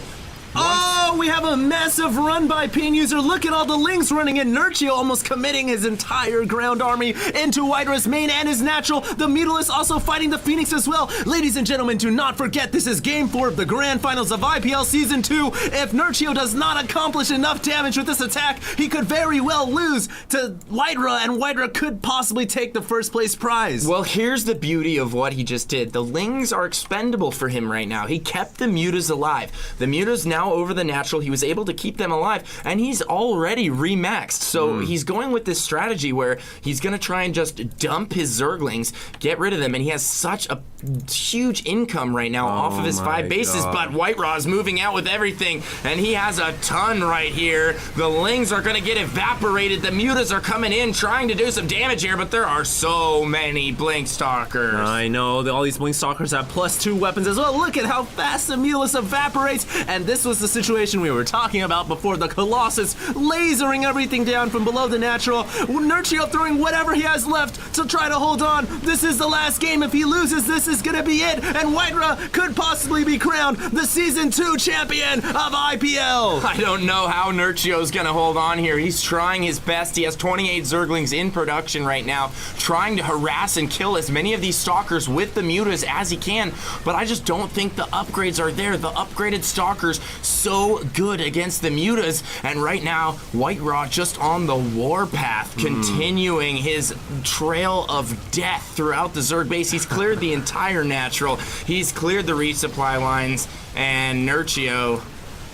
Oh, we have a massive run by Pin User. Look at all the links running in. Nurchio almost committing his entire ground army into Hydra's main and his natural. The Mutalisk also fighting the Phoenix as well. Ladies and gentlemen, do not forget this is Game 4 of the Grand Finals of IPL Season 2. If Nurchio does not accomplish enough damage with this attack, he could very well lose to Hydra, and Hydra could possibly take the first place prize. Well, here's the beauty of what he just did. The Lings are expendable for him right now. He kept the Mutas alive. The Mutas now over the natural. He was able to keep them alive, and he's already remaxed. So he's going with this strategy where he's going to try and just dump his Zerglings, get rid of them, and he has such a huge income right now off of his 5 bases, but White Raw's moving out with everything, and he has a ton right here. The Lings are going to get evaporated. The Mutas are coming in trying to do some damage here, but there are so many Blink Stalkers. I know, all these Blink Stalkers have +2 weapons as well. Look at how fast the Mutalisk evaporates, and this was the situation we were talking about before. The Colossus lasering everything down from below the natural. Nurchio throwing whatever he has left to try to hold on. This is the last game. If he loses, this is going to be it, and Hydra could possibly be crowned the Season 2 champion of IPL. I don't know how Nurchio's going to hold on here. He's trying his best. He has 28 Zerglings in production right now, trying to harass and kill as many of these Stalkers with the Mutas as he can, but I just don't think the upgrades are there. The upgraded Stalkers so good against the Mutas, and right now White Raw just on the warpath, continuing his trail of death throughout the Zerg base. He's cleared the entire natural. He's cleared the resupply lines, and Nurchio,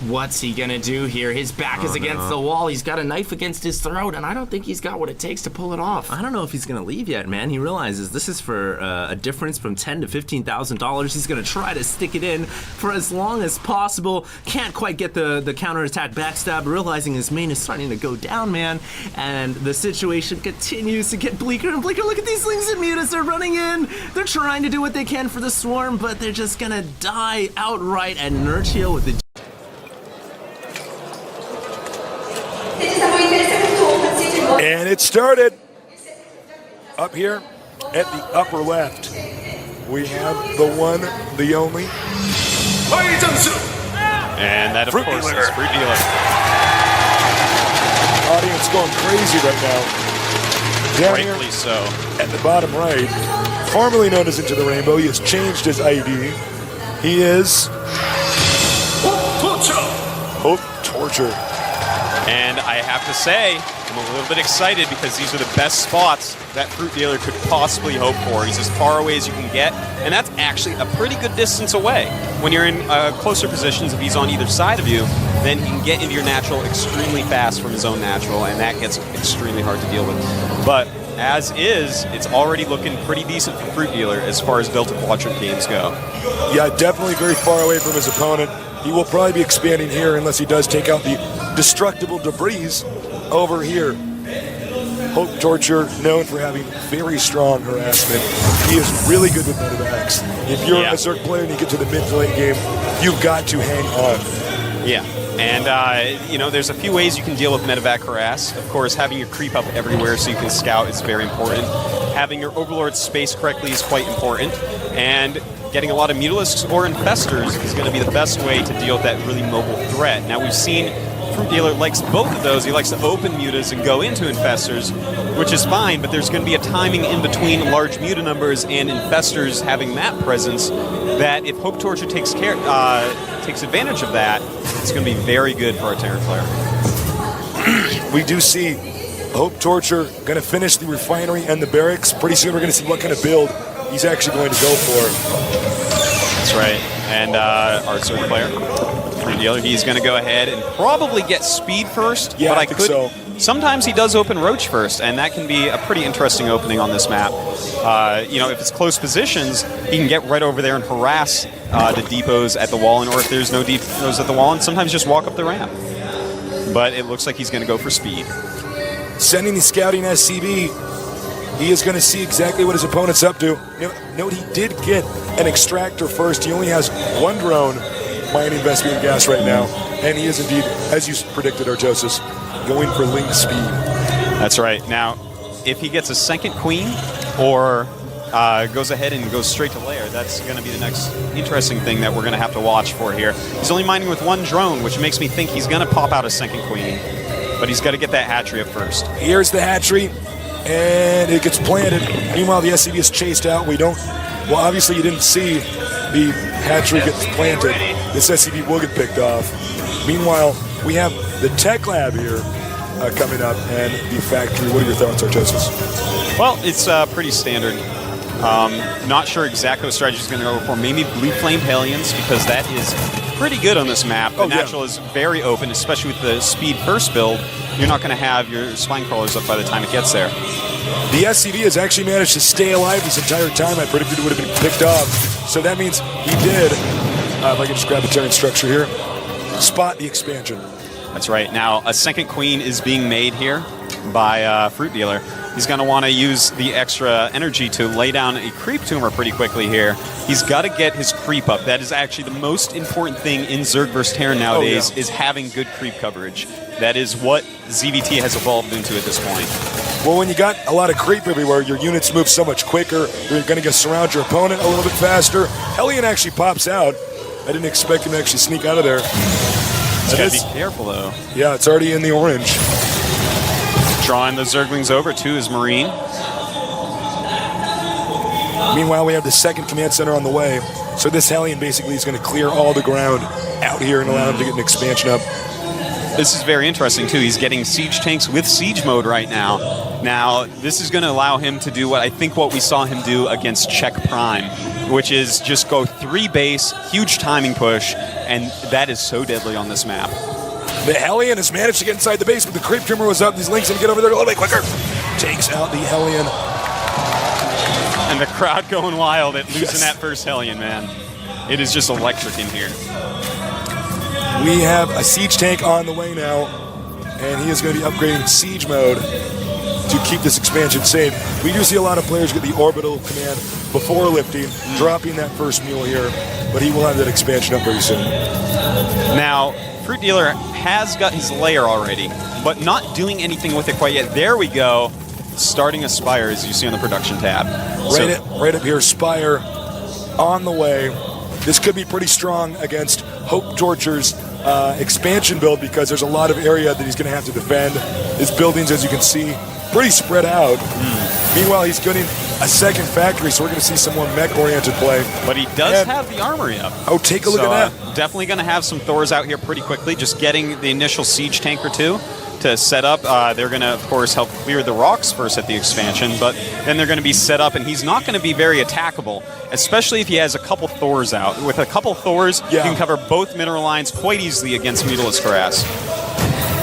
what's he gonna do here? His back is against the wall. He's got a knife against his throat, and I don't think he's got what it takes to pull it off. I don't know if he's gonna leave yet, man. He realizes this is for a difference from $10,000 to $15,000. He's gonna try to stick it in for as long as possible. Can't quite get the counterattack backstab, realizing his main is starting to go down, man. And the situation continues to get bleaker and bleaker. Look at these Lings and Mutas. They're running in. They're trying to do what they can for the swarm, but they're just gonna die outright. And Nurchio with the And it started up here at the upper left. We have the one, the only. And that, of Fruit course, dealer. is Fruit Dealer. Audience going crazy right now. Down Rightfully here so. at the bottom right, formerly known as Into the Rainbow, he has changed his ID. He is Hope Torture. And I have to say, I'm a little bit excited because these are the best spots that Fruit Dealer could possibly hope for. He's as far away as you can get, and that's actually a pretty good distance away. When you're in closer positions, if he's on either side of you, then he can get into your natural extremely fast from his own natural, and that gets extremely hard to deal with. But as is, it's already looking pretty decent for Fruit Dealer as far as Delta Quadrant games go. Yeah, definitely very far away from his opponent. He will probably be expanding here unless he does take out the destructible debris over here. Hope Torture, known for having very strong harassment. He is really good with medevacs. If you're a Zerg player and you get to the mid to late game, you've got to hang on. Yeah, and you know, there's a few ways you can deal with medevac harass. Of course, having your creep up everywhere so you can scout is very important. Having your Overlord space correctly is quite important. And getting a lot of Mutalisks or Infestors is going to be the best way to deal with that really mobile threat. Now, we've seen Fruit Dealer likes both of those. He likes to open Mutas and go into Infestors, which is fine, but there's going to be a timing in between large Muta numbers and Infestors having that presence that if Hope Torture takes advantage of that, it's going to be very good for our Terran player. We do see Hope Torture going to finish the refinery and the barracks. Pretty soon we're going to see what kind of build he's actually going to go for. That's right. And our Zerg player, Fruit Dealer, he's going to go ahead and probably get speed first. Yeah, but I think so. Sometimes he does open Roach first, and that can be a pretty interesting opening on this map. You know, if it's close positions, he can get right over there and harass the depots at the wall, or if there's no depots at the wall, and sometimes just walk up the ramp. But it looks like he's going to go for speed. Sending the scouting SCB, he is going to see exactly what his opponent's up to. Note he did get an extractor first. He only has one drone mining Vespian gas right now, and he is indeed, as you predicted, Arjosis, going for link speed. That's right. Now, if he gets a second queen or goes ahead and goes straight to lair. That's going to be the next interesting thing that we're going to have to watch for here. He's only mining with 1 drone, which makes me think he's going to pop out a second queen. But he's got to get that hatchery up first. Here's the hatchery, and it gets planted. Meanwhile, the SCV is chased out. Well, obviously you didn't see the hatchery get planted. This SCV will get picked off. Meanwhile, we have the tech lab here coming up and the factory. What are your thoughts, Artosis? Well, it's pretty standard. Not sure exactly what strategy is going to go for. Maybe Blue Flame Hellions, because that is pretty good on this map. The natural is very open, especially with the speed first build. You're not going to have your spine crawlers up by the time it gets there. The SCV has actually managed to stay alive this entire time. I predicted it would have been picked off. So that means he did, if I can just grab the turret structure here, spot the expansion. That's right. Now, a second queen is being made here by Fruit Dealer. He's going to want to use the extra energy to lay down a creep tumor pretty quickly here. He's got to get his creep up. That is actually the most important thing in Zerg vs. Terran nowadays, is having good creep coverage. That is what ZVT has evolved into at this point. Well, when you got a lot of creep everywhere, your units move so much quicker. You're going to get surround your opponent a little bit faster. Hellion actually pops out. I didn't expect him to actually sneak out of there. He's got to be careful, though. Yeah, it's already in the orange. Drawing the Zerglings over to his Marine. Meanwhile, we have the second command center on the way. So this Hellion basically is going to clear all the ground out here and allow him to get an expansion up. This is very interesting, too. He's getting siege tanks with siege mode right now. Now, this is going to allow him to do what we saw him do against Czech Prime, which is just go 3 base, huge timing push, and that is so deadly on this map. The Hellion has managed to get inside the base, but the creep tumor was up. These Lynx going to get over there a little bit quicker. Takes out the Hellion. And the crowd going wild at losing that first Hellion, man. It is just electric in here. We have a siege tank on the way now, and he is going to be upgrading siege mode to keep this expansion safe. We do see a lot of players get the orbital command before lifting, dropping that first mule here, but he will have that expansion up very soon. Now, Fruit Dealer has got his lair already, but not doing anything with it quite yet. There we go. Starting a Spire, as you see on the production tab. Right up here, Spire on the way. This could be pretty strong against Hope Torture's expansion build, because there's a lot of area that he's going to have to defend. His buildings, as you can see, pretty spread out. Meanwhile, he's getting a second factory, so we're going to see some more mech-oriented play. But he does have the armory up. Oh, take a look at that. Definitely going to have some Thors out here pretty quickly, just getting the initial siege tank or 2 to set up. They're going to, of course, help clear the rocks first at the expansion, but then they're going to be set up, and he's not going to be very attackable, especially if he has a couple Thors out. With a couple Thors, you can cover both mineral lines quite easily against Mutalisk Harass.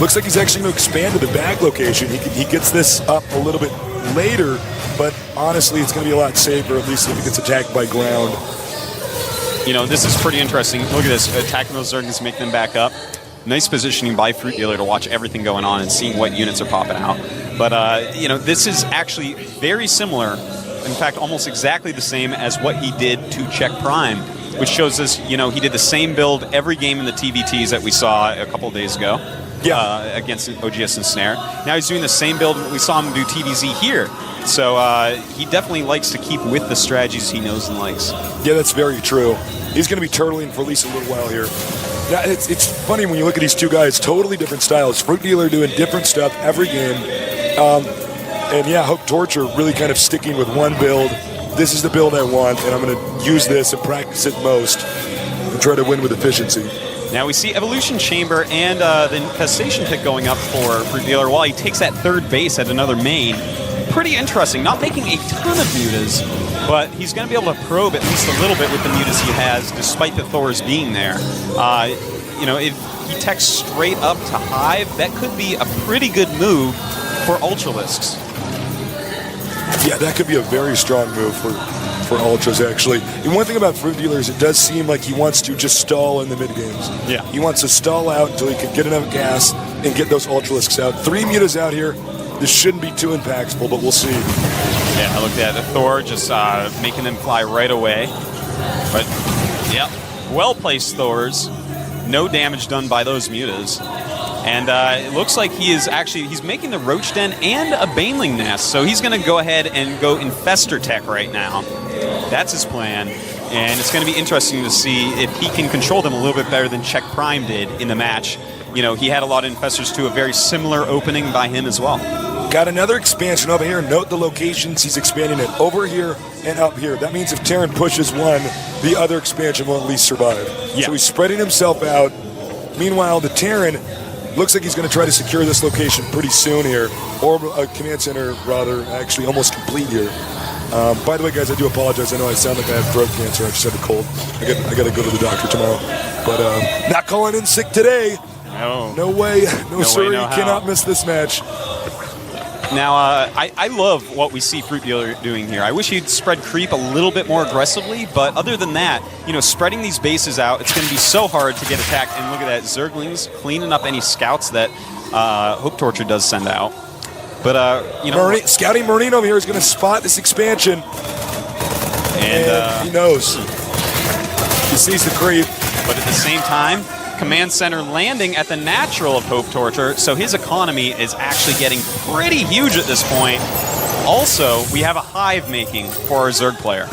Looks like he's actually going to expand to the bag location. He gets this up a little bit later, but honestly, it's going to be a lot safer, at least if he gets attacked by ground. You know, this is pretty interesting. Look at this, attacking those Zerglings, make them back up. Nice positioning by Fruit Dealer to watch everything going on and seeing what units are popping out. But, you know, this is actually very similar, in fact, almost exactly the same as what he did to Czech Prime, which shows us, you know, he did the same build every game in the TVTs that we saw a couple of days ago against OGS and Snare. Now he's doing the same build we saw him do TVZ here. So he definitely likes to keep with the strategies he knows and likes. Yeah, that's very true. He's going to be turtling for at least a little while here. Now, it's funny when you look at these two guys, totally different styles. Fruit Dealer doing different stuff every game. And yeah, Hope Torture really kind of sticking with one build. This is the build I want, and I'm going to use this and practice it most and try to win with efficiency. Now we see Evolution Chamber and the Infestation Tick going up for Fruit Dealer while he takes that third base at another main. Pretty interesting. Not making a ton of mutas, but he's going to be able to probe at least a little bit with the mutas he has, despite the Thors being there. You know, if he techs straight up to Hive, that could be a pretty good move for Ultralisks. Yeah, that could be a very strong move for Ultras, actually. And one thing about Fruit Dealer is it does seem like he wants to just stall in the mid-games. Yeah. He wants to stall out until he can get enough gas and get those Ultralisks out. 3 mutas out here. This shouldn't be too impactful, but we'll see. Yeah, look at the Thor just making them fly right away. But, yeah, well-placed Thors. No damage done by those mutas. And it looks like he's making the Roach Den and a Baneling Nest. So he's going to go ahead and go Infestor Tech right now. That's his plan. And it's going to be interesting to see if he can control them a little bit better than Check Prime did in the match. You know, he had a lot of Infestors too, a very similar opening by him as well. Got another expansion over here. Note the locations he's expanding it over here and up here. That means if Terran pushes one, the other expansion will at least survive. Yeah. So he's spreading himself out. Meanwhile, the Terran looks like he's going to try to secure this location pretty soon here, or a command center, rather, actually almost complete here. By the way, guys, I do apologize. I know I sound like I have throat cancer. I just have a cold. I got to go to the doctor tomorrow. But not calling in sick today. No way. No sir, you cannot miss this match. Now, I love what we see Fruit Dealer doing here. I wish he'd spread creep a little bit more aggressively, but other than that, you know, spreading these bases out, it's going to be so hard to get attacked. And look at that, Zerglings cleaning up any scouts that Hope Torture does send out. But, you know... Scouting Marino here is going to spot this expansion. And he knows. He sees the creep. But at the same time, Command Center landing at the natural of Hope Torture, so his economy is actually getting pretty huge at this point. Also, we have a Hive making for our Zerg player.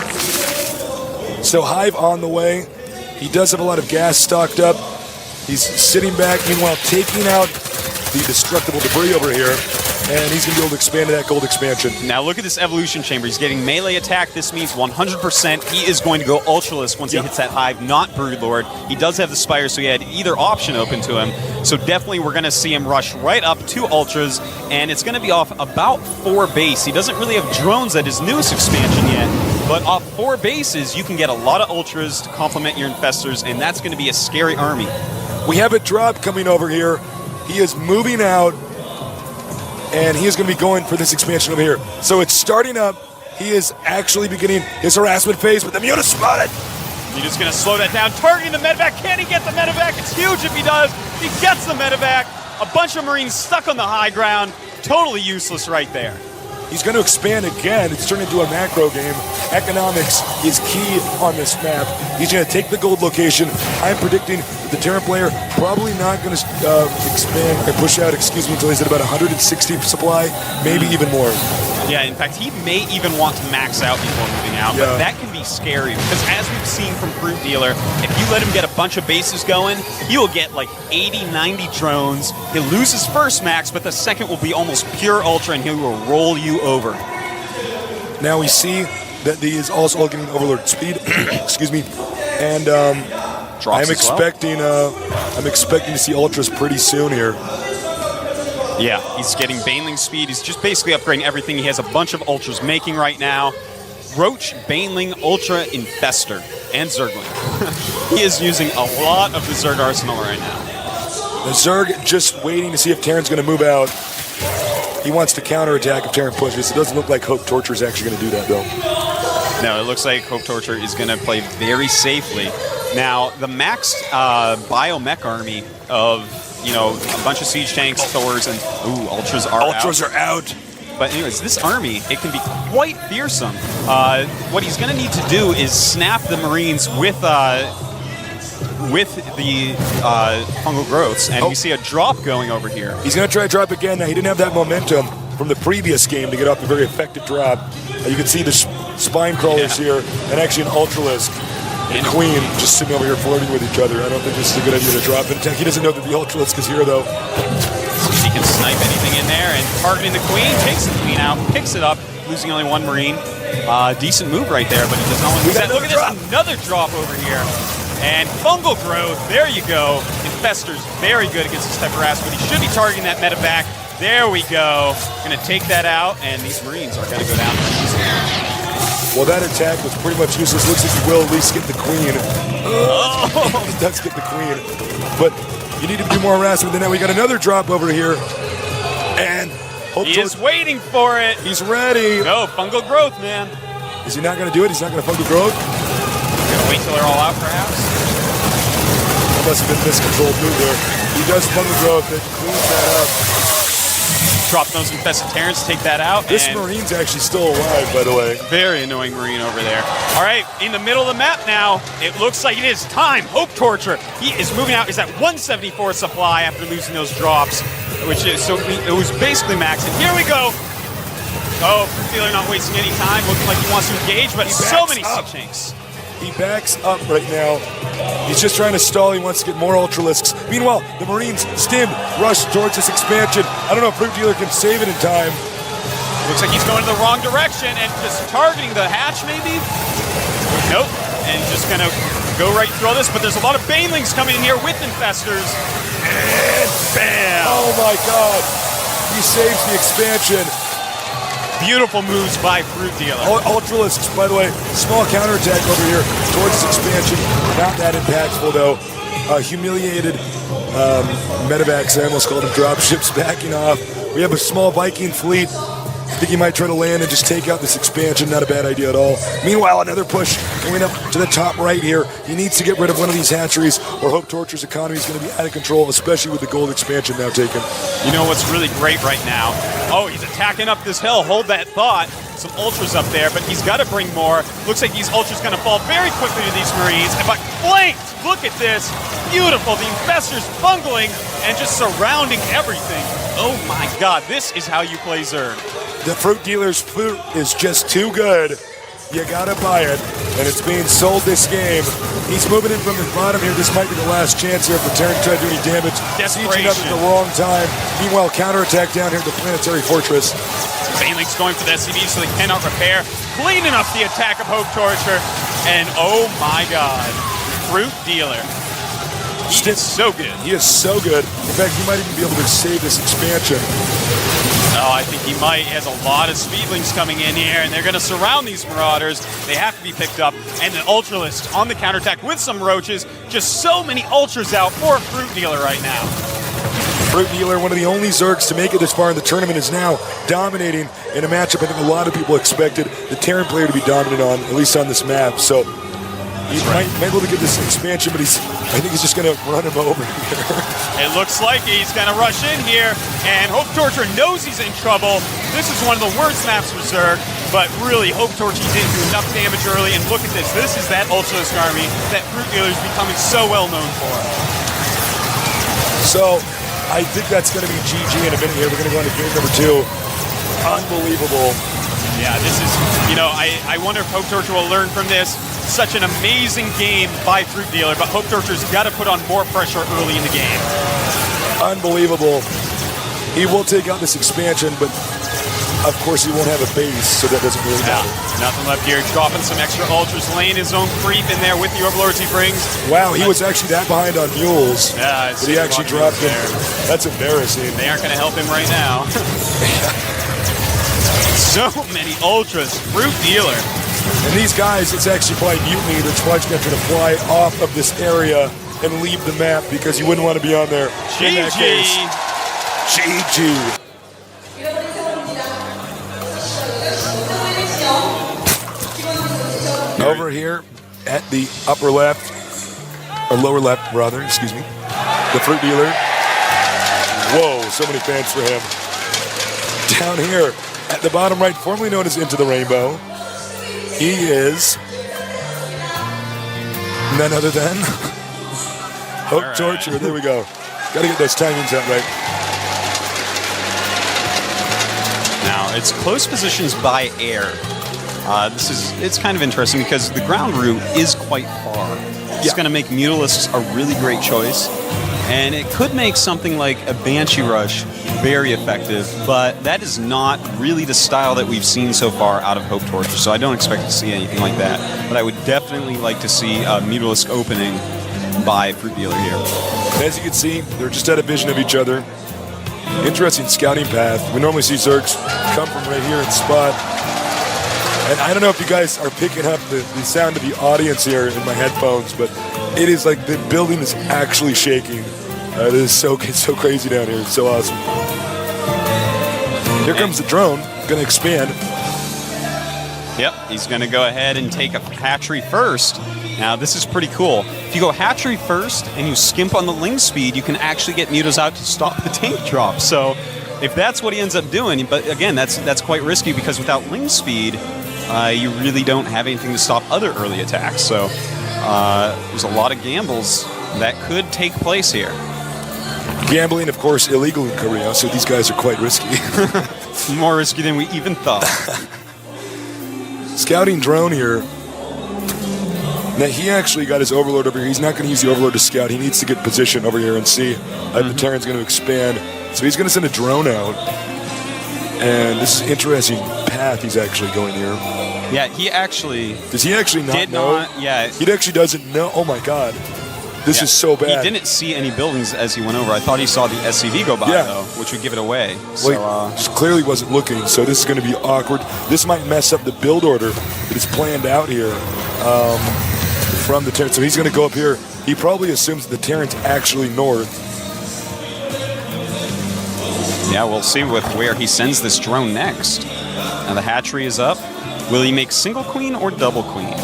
So Hive on the way. He does have a lot of gas stocked up. He's sitting back, meanwhile taking out the destructible debris over here. And he's going to be able to expand to that gold expansion. Now look at this evolution chamber. He's getting melee attack. This means 100% he is going to go Ultralisk once he hits that Hive, not Broodlord. He does have the Spire, so he had either option open to him. So definitely we're going to see him rush right up to Ultras, and it's going to be off about 4 base. He doesn't really have drones at his newest expansion yet, but off 4 bases, you can get a lot of Ultras to complement your Infestors, and that's going to be a scary army. We have a drop coming over here. He is moving out. And he is going to be going for this expansion over here. So it's starting up. He is actually beginning his harassment phase, but the Mute is spotted. You're just going to slow that down. Targeting the medevac. Can he get the medevac? It's huge if he does. He gets the medevac. A bunch of Marines stuck on the high ground. Totally useless right there. He's going to expand again. It's turned into a macro game. Economics is key on this map. He's going to take the gold location. I'm predicting that the Terran player probably not going to expand or push out, until he's at about 160 supply, maybe even more. Yeah, in fact, he may even want to max out before moving out, but that can be scary because as we've seen from Fruit Dealer, if you let him get a bunch of bases going, he will get like 80, 90 drones. He'll lose his first max, but the second will be almost pure ultra and he will roll you over. Now we see that he is also getting Overlord speed, excuse me, and I'm expecting to see Ultras pretty soon here. Yeah, he's getting Baneling speed. He's just basically upgrading everything. He has a bunch of Ultras making right now. Roach, Baneling, Ultra, Infestor, and Zergling. He is using a lot of the Zerg arsenal right now. The Zerg just waiting to see if Terran's going to move out. He wants to counterattack if Terran pushes. It doesn't look like Hope Torture is actually going to do that, though. No, it looks like Hope Torture is going to play very safely. Now, the maxed biomech army of, you know, a bunch of siege tanks, Thors, and Ultras are out. Ultras are out. But anyways, this army, it can be quite fearsome. What he's going to need to do is snap the Marines with the fungal growths, and we see a drop going over here. He's going to try to drop again. Now, he didn't have that momentum from the previous game to get off the very effective drop. You can see the spine crawlers here, and actually an Ultralisk. And Queen just sitting over here flirting with each other. I don't think this is a good idea to drop in attack. He doesn't know that the Ultralisk is here, though. He can snipe anything in there, and targeting the Queen, takes the Queen out, picks it up, losing only 1 Marine. Decent move right there, but he does not want to lose that. Look at this, another drop over here. And fungal growth, there you go. Infestor's very good against this type of harass, but he should be targeting that medevac. There we go. Going to take that out, and these Marines are going to go down. Well, that attack was pretty much useless. Looks like he will at least get the Queen. He does get the Queen. But you need to do more harassment than that. We got another drop over here. And he is waiting for it. He's ready. No, fungal growth, man. Is he not going to do it? He's not going to fungal growth? Gonna wait till they're all out, perhaps? That must have been miscontrolled move there. He does fungal growth. It cleans that up. drop those infested Terrans, take that out. This and Marine's actually still alive, by the way. very annoying Marine over there. All right, in the middle of the map now, it looks like it is time. Hope Torture, he is moving out. He's at 174 supply after losing those drops, which is, so it was basically maxed. And here we go. Oh, Fruit Dealer not wasting any time, looking like he wants to engage, but so many C-Chinks. He backs up right now. He's just trying to stall. He wants to get more Ultralisks. Meanwhile, the Marines stim, rush towards this expansion. I don't know if Fruit Dealer can save it in time. Looks like he's going in the wrong direction and just targeting the hatch, maybe? Nope. And just gonna go right through all this, but there's a lot of Banelings coming in here with Infestors. And bam! Oh my god. He saves the expansion. Beautiful moves by Fruit Dealer. Ultralisks, by the way, small counterattack over here towards this expansion. Not that impactful, though. Humiliated medevacs, I almost called them dropships, backing off. We have a small Viking fleet. I think he might try to land and just take out this expansion. Not a bad idea at all. Meanwhile, another push going up to the top right here. He needs to get rid of one of these hatcheries, or Hope Torture's economy is going to be out of control, especially with the gold expansion now taken. You know what's really great right now? Oh, he's attacking up this hill. Hold that thought. Some Ultras up there, but he's got to bring more. Looks like these Ultras going to fall very quickly to these Marines. But flanked! Look at this. Beautiful. The Infestors bungling and just surrounding everything. Oh my god, this is how you play Zerg. The Fruit Dealer's fruit is just too good. You gotta buy it, and it's being sold this game. He's moving in from the bottom here. This might be the last chance here for Terran to try to do any damage. Sieging up at the wrong time. Meanwhile, counterattack down here at the Planetary Fortress. Banelings going for the SCV so they cannot repair. Cleaning up the attack of Hope Torture. And oh my god, Fruit Dealer. He is so good. He is so good. In fact, he might even be able to save this expansion. Oh, I think he might. He has a lot of Speedlings coming in here, and they're going to surround these Marauders. They have to be picked up. And an Ultralist on the counterattack with some Roaches. Just so many Ultras out for Fruit Dealer right now. Fruit Dealer, one of the only Zergs to make it this far in the tournament, is now dominating in a matchup I think a lot of people expected the Terran player to be dominant on, at least on this map. So he might be able to get this expansion, but I think he's just going to run him over here. It looks like he's going to rush in here, and Hope Torture knows he's in trouble. This is one of the worst maps for Zerg, but really, Hope Torture didn't do enough damage early, and look at this. This is that Ultralisk army that Fruit Dealer is becoming so well known for. So, I think that's going to be GG in a minute here. We're going to go into game number 2. Unbelievable. Yeah, this is, you know, I wonder if Hope Torture will learn from this. Such an amazing game by Fruit Dealer, but Hope Torture's got to put on more pressure early in the game. Unbelievable. He will take out this expansion, but of course he won't have a base, so that doesn't really matter. Nothing left here. Dropping some extra Ultras, laying his own creep in there with the Overlords he brings. Wow, he was actually that behind on mules. Yeah, but he actually dropped him. That's embarrassing. They aren't going to help him right now. So many Ultras. Fruit Dealer. And these guys, it's actually probably mutiny. They're probably going to fly off of this area and leave the map because you wouldn't want to be on there. In that case. GG. Over here at the upper left, or lower left, rather, excuse me, the Fruit Dealer. Whoa, so many fans for him. Down here at the bottom right, formerly known as Into the Rainbow, he is none other than Hope Torture. There we go. Got to get those timings out right. Now, it's close positions by air. It's kind of interesting because the ground route is quite far. It's going to make Mutalisks a really great choice. And it could make something like a Banshee Rush very effective, but that is not really the style that we've seen so far out of Hope Torture, so I don't expect to see anything like that. But I would definitely like to see a Mutalisk opening by Fruit Dealer here. As you can see, they're just out of vision of each other. Interesting scouting path. We normally see Zergs come from right here in spot. And I don't know if you guys are picking up the sound of the audience here in my headphones, but it is like the building is actually shaking. It is so crazy down here. It's so awesome. Here comes the drone, going to expand. Yep, he's going to go ahead and take a hatchery first. Now, this is pretty cool. If you go hatchery first and you skimp on the ling speed, you can actually get Mutas out to stop the tank drop. So if that's what he ends up doing, but again, that's quite risky because without ling speed, you really don't have anything to stop other early attacks. So there's a lot of gambles that could take place here. Gambling, of course, illegal in Korea, so these guys are quite risky. More risky than we even thought. Scouting drone here. Now, he actually got his Overlord over here. He's not going to use the Overlord to scout. He needs to get position over here and see if the Terran's going to expand. So he's going to send a drone out. And this is an interesting path he's actually going here. Yeah, he actually... Does he actually not know? Yeah. He actually doesn't know. Oh, my God. This is so bad. He didn't see any buildings as he went over. I thought he saw the SCV go by, though, which would give it away. Well, he just clearly wasn't looking, so this is going to be awkward. This might mess up the build order that is planned out here from the Terran. So he's going to go up here. He probably assumes that the Terran's actually north. Yeah, we'll see with where he sends this drone next. Now the hatchery is up. Will he make single queen or double queen?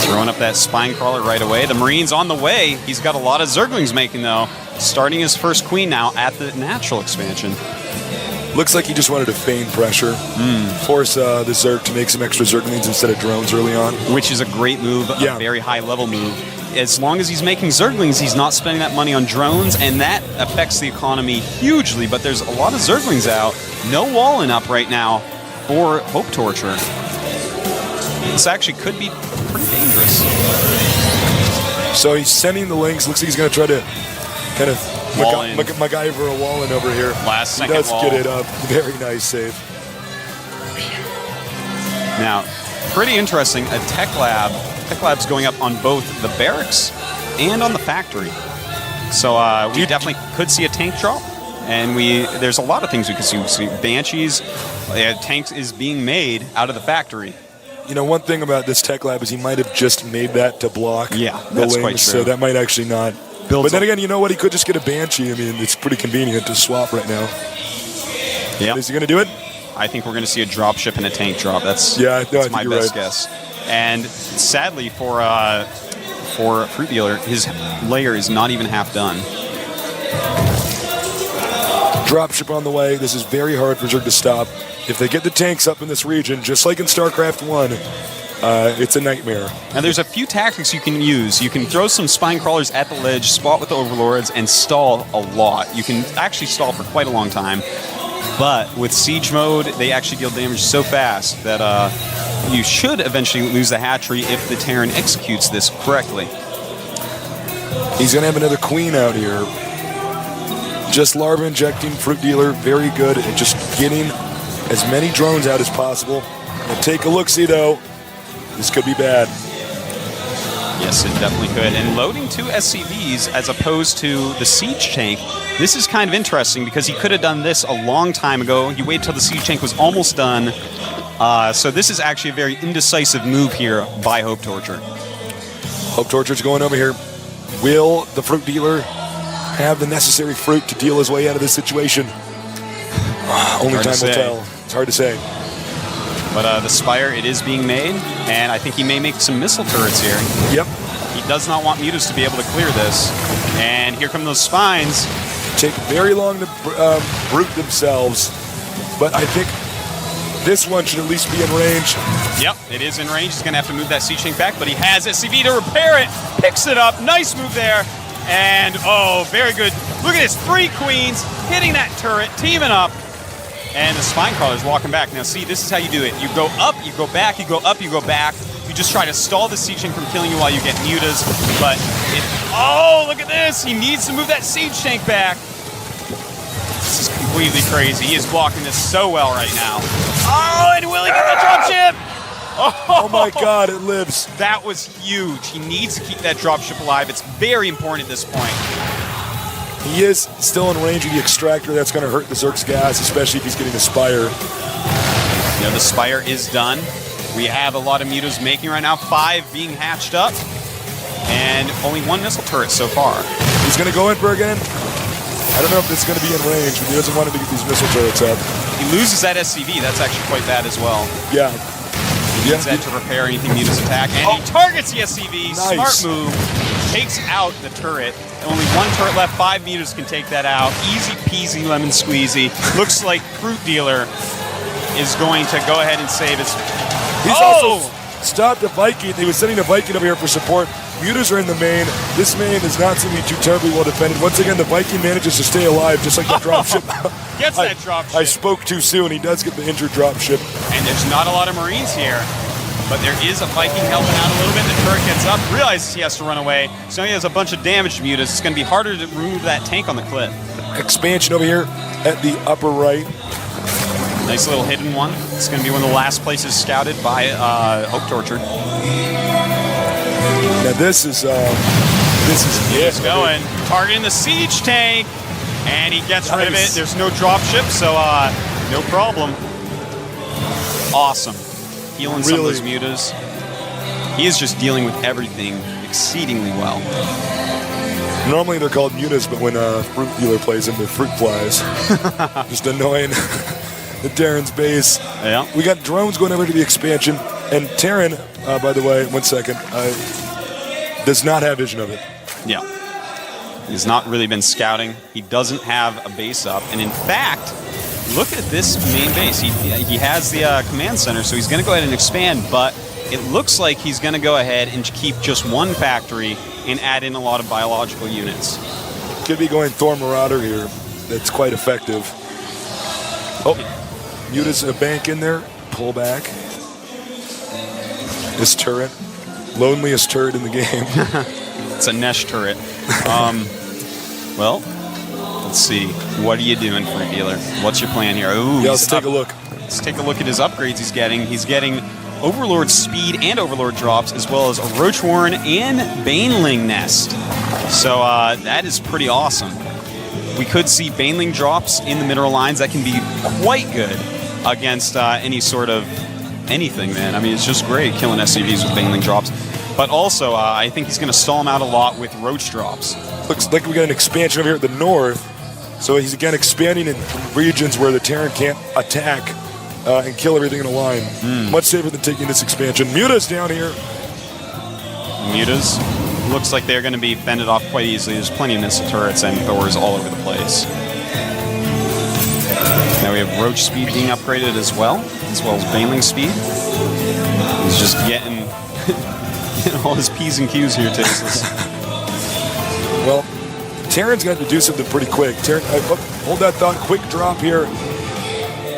Throwing up that spine crawler right away. The Marine's on the way. He's got a lot of Zerglings making, though. Starting his first queen now at the natural expansion. Looks like he just wanted to feign pressure. Force the Zerg to make some extra Zerglings instead of drones early on. Which is a great move, a very high-level move. As long as he's making Zerglings, he's not spending that money on drones, and that affects the economy hugely. But there's a lot of Zerglings out. No walling up right now for Hope Torture. This actually could be pretty dangerous. So he's sending the links. Looks like he's going to try to kind of MacGyver a wall in over here. Last second He does wall. get it up. Very nice save. Now, pretty interesting. A tech lab's going up on both the barracks and on the factory. So we definitely could see a tank drop. And there's a lot of things we could see. We see Banshees. Tanks is being made out of the factory. You know, one thing about this tech lab is he might have just made that to block the that's lanes, quite true. so that might actually not. But then again, you know what? He could just get a Banshee. I mean, it's pretty convenient to swap right now. Yeah. Is he going to do it? I think we're going to see a drop ship and a tank drop. That's my best guess. And sadly for Fruit Dealer, his layer is not even half done. Dropship on the way. This is very hard for Zerg to stop. If they get the tanks up in this region, just like in StarCraft 1, it's a nightmare. And there's a few tactics you can use. You can throw some spine crawlers at the ledge, spot with the overlords, and stall a lot. You can actually stall for quite a long time. But with siege mode, they actually deal damage so fast that you should eventually lose the hatchery if the Terran executes this correctly. He's going to have another queen out here. Just larva injecting Fruit Dealer, very good at just getting as many drones out as possible. And take a look-see, though. This could be bad. Yes, it definitely could. And loading 2 SCVs as opposed to the siege tank, this is kind of interesting because he could have done this a long time ago. He waited till the siege tank was almost done. So this is actually a very indecisive move here by Hope Torture. Hope Torture's going over here. Will the Fruit Dealer have the necessary fruit to deal his way out of this situation? Only time will tell. It's hard to say. But the Spire, it is being made, and I think he may make some missile turrets here. Yep. He does not want Mutas to be able to clear this. And here come those spines. Take very long to root themselves, but I think this one should at least be in range. Yep, it is in range. He's going to have to move that siege tank back, but he has SCV to repair it. Picks it up. Nice move there. And, oh, very good. Look at this. 3 queens hitting that turret, teaming up. And the spine crawler's walking back. Now, see, this is how you do it. You go up, you go back, you go up, you go back. You just try to stall the siege tank from killing you while you get mutas. But, oh, look at this. He needs to move that siege tank back. This is completely crazy. He is blocking this so well right now. Oh, and will he get the dropship? Oh my God, it lives. That was huge. He needs to keep that dropship alive. It's very important at this point. He is still in range of the extractor. That's going to hurt the Zerg's gas, especially if he's getting the Spire. You know, the Spire is done. We have a lot of mutas making right now. 5 being hatched up. And only 1 missile turret so far. He's going to go in for again. I don't know if it's going to be in range, but he doesn't want him to get these missile turrets up. He loses that SCV. That's actually quite bad as well. Yeah. He needs that to repair anything mutas attack. And he targets the SCV. Nice. Smart move. takes out the turret. Only one turret left. 5 meters can take that out. Easy peasy lemon squeezy. Looks like Fruit Dealer is going to go ahead and save his... He's also stopped a Viking. He was sending a Viking over here for support. Mutas are in the main. This main is not seeming too terribly well defended. Once again, the Viking manages to stay alive, just like the dropship. Gets that dropship. I spoke too soon. He does get the injured dropship. And there's not a lot of Marines here. But there is a Viking helping out a little bit. The turret gets up, realizes he has to run away. So he has a bunch of damage to Mutas. It's going to be harder to remove that tank on the cliff. Expansion over here at the upper right. Nice little hidden one. It's going to be one of the last places scouted by Hope Torture. Now this is He's going, targeting the siege tank, and he gets rid of it. There's no dropship, so no problem. Awesome. Healing some of those mutas. He is just dealing with everything exceedingly well. Normally they're called mutas, but when Fruit Dealer plays them, they're fruit flies. Just annoying the Terran's base. Yeah. We got drones going over to the expansion, and Terran, by the way, 1 second, does not have vision of it. Yeah. He's not really been scouting. He doesn't have a base up, and in fact, look at this main base. He has the command center, so he's going to go ahead and expand, but it looks like he's going to go ahead and keep just one factory and add in a lot of biological units. Could be going Thor Marauder here. That's quite effective. Oh, Muta's a bank in there. Pull back. This turret. Loneliest turret in the game. It's a Nesh turret. Well, let's see. What are you doing, Fruit Dealer? What's your plan here? Ooh, yeah, let's take a look. Let's take a look at his upgrades he's getting. He's getting Overlord speed and Overlord drops, as well as a Roach Warren and Baneling Nest. So that is pretty awesome. We could see Baneling drops in the mineral lines. That can be quite good against any sort of anything, man. I mean, it's just great killing SCVs with Baneling drops. But also, I think he's going to stall him out a lot with Roach drops. Looks like we got an expansion over here at the north. So he's again expanding in regions where the Terran can't attack and kill everything in a line. Much safer than taking this expansion. Muta's down here. Mutas. Looks like they're going to be fended off quite easily. There's plenty of missile turrets and Thors all over the place. Now we have Roach speed being upgraded as well as Baneling speed. He's just getting all his P's and Q's here, Tasteless. Well, Terran's got to do something pretty quick. Terran, hold that thought. Quick drop here.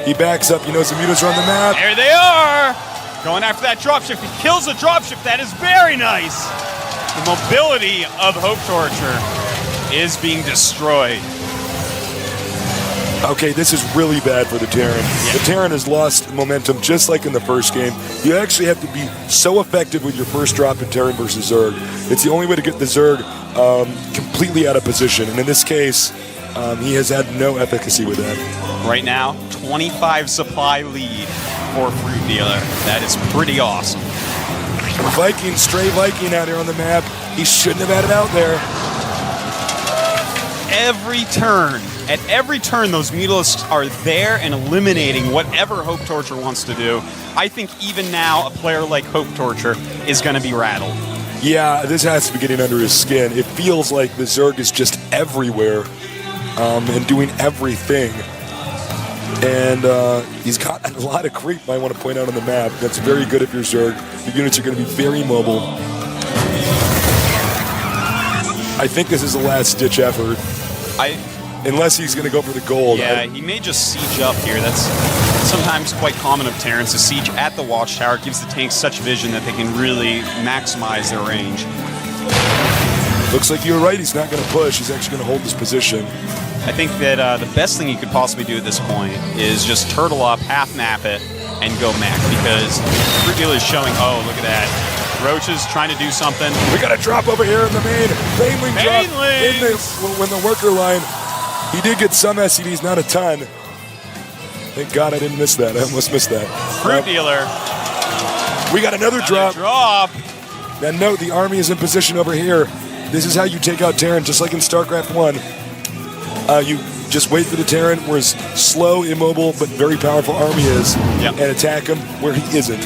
He backs up. He knows the mutas are on the map. There they are! Going after that dropship. He kills the dropship. That is very nice. The mobility of Hope Torture is being destroyed. Okay, this is really bad for the Terran. Yeah. The Terran has lost momentum just like in the first game. You actually have to be so effective with your first drop in Terran versus Zerg. It's the only way to get the Zerg completely out of position. And in this case, he has had no efficacy with that. Right now, 25 supply lead for Fruit Dealer. That is pretty awesome. Viking, stray Viking out here on the map. He shouldn't have had it out there. At every turn, those Mutalisks are there and eliminating whatever Hope Torture wants to do. I think even now, a player like Hope Torture is going to be rattled. Yeah, this has to be getting under his skin. It feels like the Zerg is just everywhere and doing everything. And he's got a lot of creep, I want to point out on the map. That's very good if you're Zerg. The units are going to be very mobile. I think this is a last-ditch effort. Unless he's going to go for the gold. Yeah, he may just siege up here. That's sometimes quite common of Terrans. To siege at the watchtower gives the tanks such vision that they can really maximize their range. Looks like you're right. He's not going to push. He's actually going to hold this position. I think that the best thing he could possibly do at this point is just turtle up, half map it, and go mech. Because Fruit Dealer is showing, oh, look at that. Roach is trying to do something. We got a drop over here in the main. Baneling drop in the worker line. He did get some SCVs, not a ton. Thank God I didn't miss that. I almost missed that. Fruit Dealer. We got another drop. Now note, the army is in position over here. This is how you take out Terran, just like in StarCraft 1. You just wait for the Terran where his slow, immobile, but very powerful army is, and attack him where he isn't.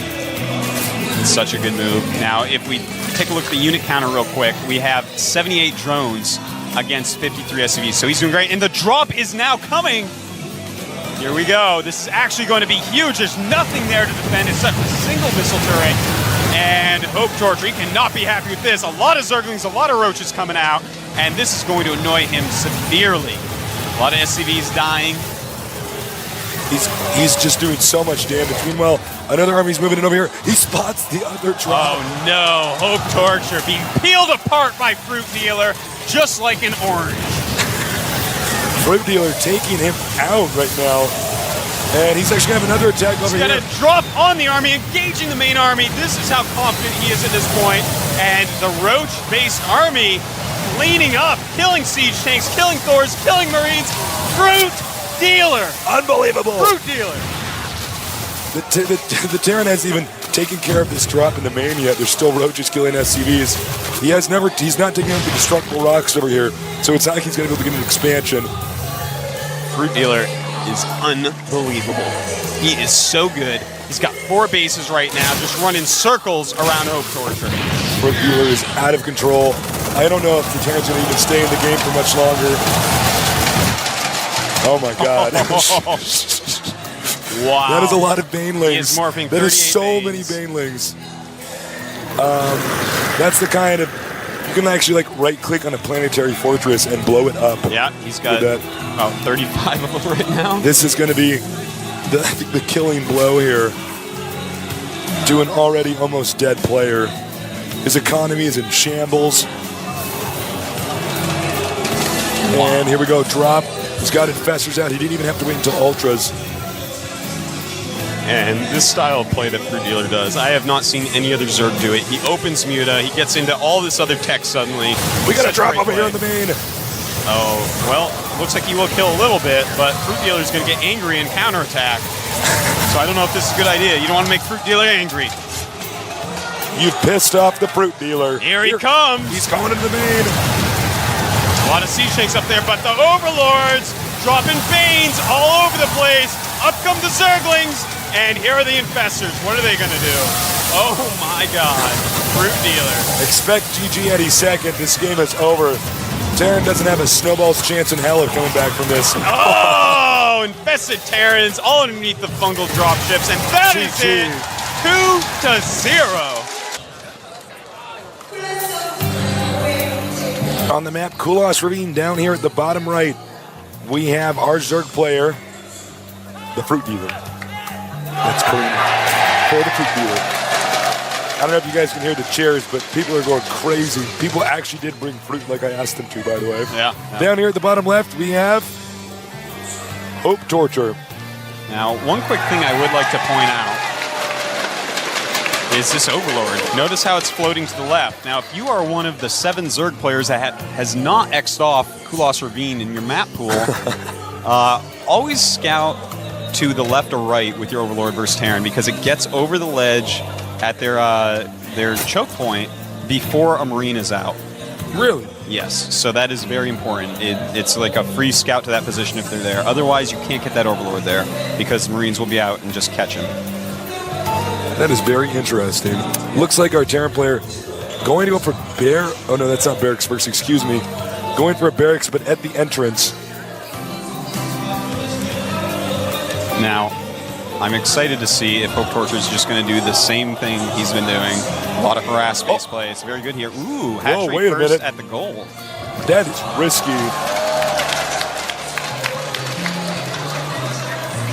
It's such a good move. Now, if we take a look at the unit counter real quick. We have 78 drones against 53 SCVs, so he's doing great. And the drop is now coming. Here we go. This is actually going to be huge. There's nothing there to defend. It's such a single missile turret. And Hope Torture, he cannot be happy with this. A lot of Zerglings, a lot of Roaches coming out, and this is going to annoy him severely. A lot of SCVs dying. He's just doing so much damage. Meanwhile, another army's moving in over here. He spots the other drop. Oh no, Hope Torture being peeled apart by Fruit Dealer, just like an orange. Fruit Dealer taking him out right now. And he's actually going to have another attack over here. He's going to drop on the army, engaging the main army. This is how confident he is at this point. And the Roach-based army leaning up, killing siege tanks, killing Thors, killing Marines. Fruit Dealer! Unbelievable! Fruit Dealer! The Terran hasn't even taken care of this drop in the main yet. There's still Roaches killing SCVs. He's not taking out the destructible rocks over here, so it's not like he's going to be able to get an expansion. Fruit Dealer is unbelievable. He is so good. He's got 4 bases right now, just running circles around Hope Torture. Fruit Dealer is out of control. I don't know if the Terran's going to even stay in the game for much longer. Oh my God. Wow. That is a lot of Banelings. He is morphing. That is so many Banelings. That's the kind of, you can actually like right click on a planetary fortress and blow it up. Yeah, he's got about 35 of them right now. This is going to be the killing blow here to an already almost dead player. His economy is in shambles. And here we go, drop. He's got Infestors out. He didn't even have to wait until Ultras. And this style of play that Fruit Dealer does, I have not seen any other Zerg do it. He opens Muta, he gets into all this other tech suddenly. We got a drop over here on the main. Oh, well, looks like he will kill a little bit, but Fruit Dealer is going to get angry and counterattack. So I don't know if this is a good idea. You don't want to make Fruit Dealer angry. You've pissed off the Fruit Dealer. Here he comes. He's going into the main. A lot of siege tanks up there, but the Overlords dropping Banes all over the place. Up come the Zerglings, and here are the Infestors. What are they going to do? Oh my God, Fruit Dealer. Expect GG any second. This game is over. Terran doesn't have a snowball's chance in hell of coming back from this. Oh, infested Terrans all underneath the fungal dropships, and that is it. 2-0. On the map, Kulos Ravine down here at the bottom right. We have our Zerg player, the Fruit Dealer. That's clean for the Fruit Dealer. I don't know if you guys can hear the chairs, but people are going crazy. People actually did bring fruit like I asked them to, by the way. Yeah. Down here at the bottom left, we have Hope Torture. Now, one quick thing I would like to point out is this Overlord. Notice how it's floating to the left. Now, if you are one of the 7 Zerg players that has not X'd off Kulos Ravine in your map pool, always scout to the left or right with your Overlord versus Terran, because it gets over the ledge at their choke point before a Marine is out. Really? Yes, so that is very important. It's like a free scout to that position if they're there. Otherwise, you can't get that Overlord there because Marines will be out and just catch him. That is very interesting. Looks like our Terran player going to go for Bear. Oh no, that's not Barracks first, excuse me. Going for a Barracks, but at the entrance. Now, I'm excited to see if Hope Torture is just going to do the same thing he's been doing. A lot of harass base play. It's very good here. Ooh, hat trick first at the goal. That is risky.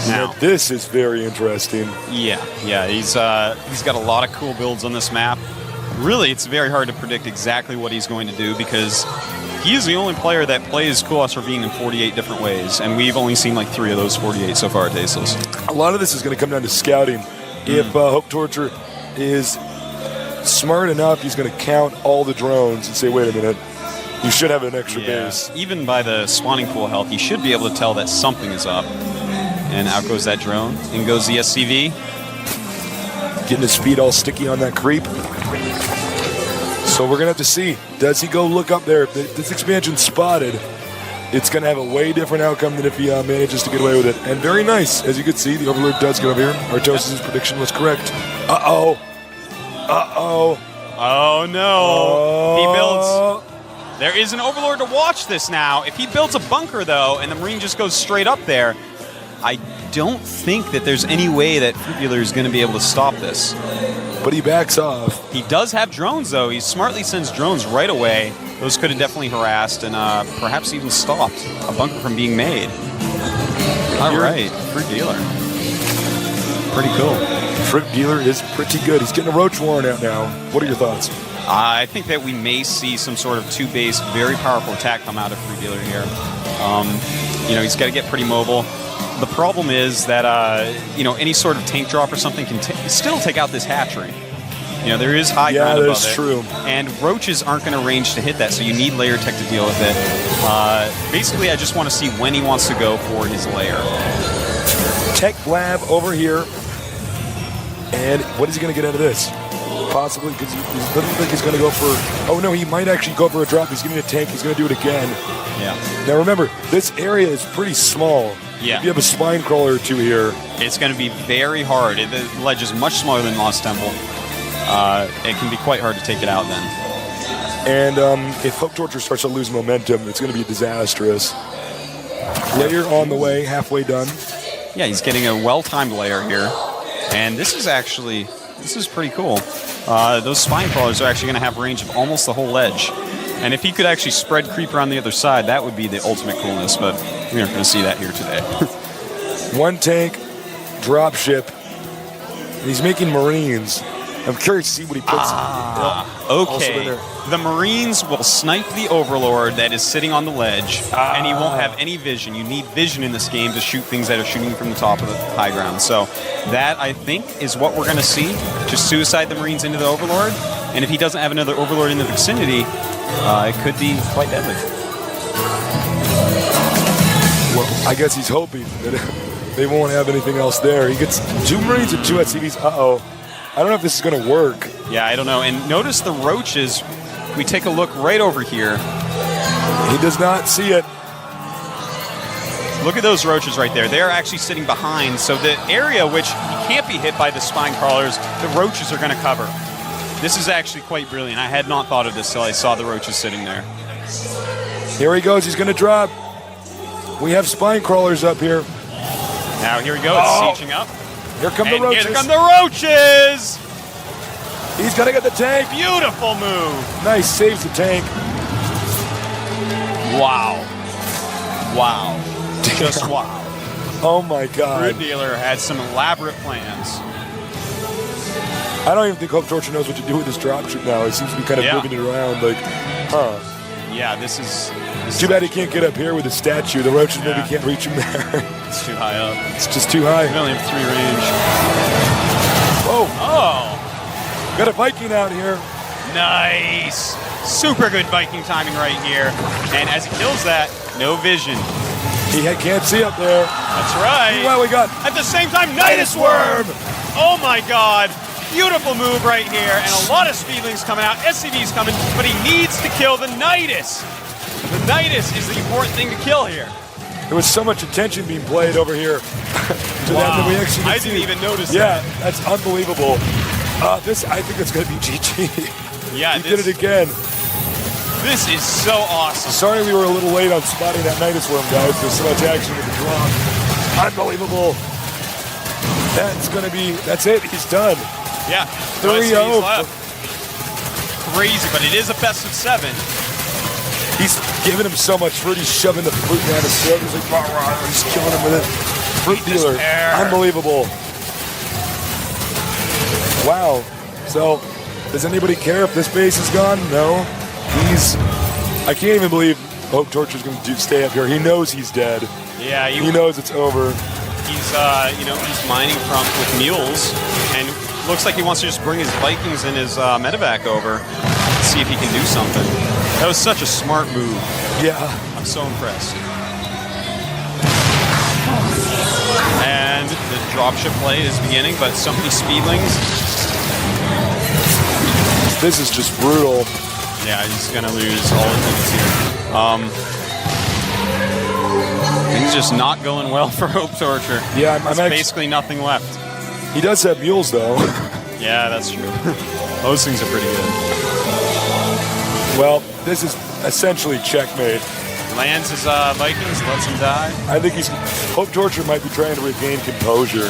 Now, this is very interesting. Yeah, he's got a lot of cool builds on this map. Really, it's very hard to predict exactly what he's going to do because he is the only player that plays Kulos Ravine in 48 different ways, and we've only seen like 3 of those 48 so far, Tasteless. A lot of this is going to come down to scouting. If Hope Torture is smart enough, he's going to count all the drones and say, wait a minute, you should have an extra base. Even by the spawning pool health, he should be able to tell that something is up. And out goes that drone. In goes the SCV. Getting his feet all sticky on that creep. So we're going to have to see. Does he go look up there? If this expansion spotted, it's going to have a way different outcome than if he manages to get away with it. And very nice. As you can see, the Overlord does get over here. Artosis' prediction was correct. Uh-oh. Uh-oh. Oh no! He builds. There is an Overlord to watch this now. If he builds a bunker though, and the Marine just goes straight up there, I don't think that there's any way that Fruit Dealer is going to be able to stop this. But he backs off. He does have drones though. He smartly sends drones right away. Those could have definitely harassed and perhaps even stopped a bunker from being made. All right, Fruit Dealer. Pretty cool. Fruit Dealer is pretty good. He's getting a Roach Warren out now. What are your thoughts? I think that we may see some sort of 2-base, very powerful attack come out of Fruit Dealer here. He's got to get pretty mobile. The problem is that, any sort of tank drop or something can still take out this hatchery. There is high ground above it. Yeah, that's true. And roaches aren't going to range to hit that, so you need layer tech to deal with it. Basically, I just want to see when he wants to go for his lair. Tech lab over here. And what is he going to get out of this? Possibly, because he doesn't think he's going to go for... Oh, no, he might actually go for a drop. He's getting a tank. He's going to do it again. Yeah. Now, remember, this area is pretty small. Yeah. If you have a spine crawler or two here... It's going to be very hard. The ledge is much smaller than Lost Temple. It can be quite hard to take it out then. And if Hope Torture starts to lose momentum, it's going to be disastrous. Layer on the way, halfway done. Yeah, he's getting a well-timed layer here. And this is pretty cool. Those spine crawlers are actually going to have range of almost the whole ledge. And if he could actually spread creep around the other side, that would be the ultimate coolness, but we aren't going to see that here today. One tank, drop ship, and he's making Marines. I'm curious to see what he puts. Okay. The Marines will snipe the Overlord that is sitting on the ledge, and he won't have any vision. You need vision in this game to shoot things that are shooting from the top of the high ground. So that, I think, is what we're going to see. Just suicide the Marines into the Overlord, and if he doesn't have another Overlord in the vicinity, it could be quite deadly. Well, I guess he's hoping that they won't have anything else there. He gets 2 Marines and 2 SCVs. Uh-oh. I don't know if this is going to work. Yeah, I don't know. And notice the roaches. We take a look right over here. He does not see it. Look at those roaches right there. They're actually sitting behind. So the area which he can't be hit by the spine crawlers, the roaches are going to cover. This is actually quite brilliant. I had not thought of this till I saw the roaches sitting there. Here he goes. He's going to drop. We have spine crawlers up here. Now here we go. It's sieging up. Here come the roaches. Here come the roaches! He's going to get the tank. Beautiful move. Nice. Saves the tank. Wow. Wow. Just wow. Oh, my God. Fruit Dealer had some elaborate plans. I don't even think Hope Torture knows what to do with this dropship now. He seems to be kind of moving it around like, Yeah, this is too bad he can't get up here with the statue. The roaches maybe can't reach him there. It's too high up. It's just too high. We only have 3 range. Oh. Oh. Got a Viking out here. Nice. Super good Viking timing right here. And as he kills that, no vision. He can't see up there. That's right. Well, we got... At the same time, Nidus Worm. Oh, my God. Beautiful move right here. And a lot of speedlings coming out. SCV's coming. But he needs to kill the Nidus. The Nidus is the important thing to kill here. There was so much attention being played over here to that we actually I didn't even notice that. Yeah, that's unbelievable. I think it's going to be GG. Yeah, he did it again. This is so awesome. Sorry we were a little late on spotting that Nidus Worm, guys. There's so much action with the drop. Unbelievable. That's it. He's done. Yeah. 3-0. Crazy, but it is a best of 7. He's giving him so much fruit. He's shoving the fruit down his throat. He's like, rah, rah, he's killing him with it. Fruit Dealer. Unbelievable. Wow. So, does anybody care if this base is gone? No. I can't even believe Hope Torture's going to stay up here. He knows he's dead. Yeah. He knows it's over. He's, he's mining with mules, and looks like he wants to just bring his Vikings and his medevac over and see if he can do something. That was such a smart move. Yeah. I'm so impressed. And the dropship play is beginning, but so many speedlings. This is just brutal. Yeah, he's going to lose all his units here. Things just not going well for Hope Torture. Yeah, There's basically nothing left. He does have mules, though. Yeah, that's true. Those things are pretty good. Well, this is essentially checkmate. Lands his Vikings, lets him die. I think Hope Torture might be trying to regain composure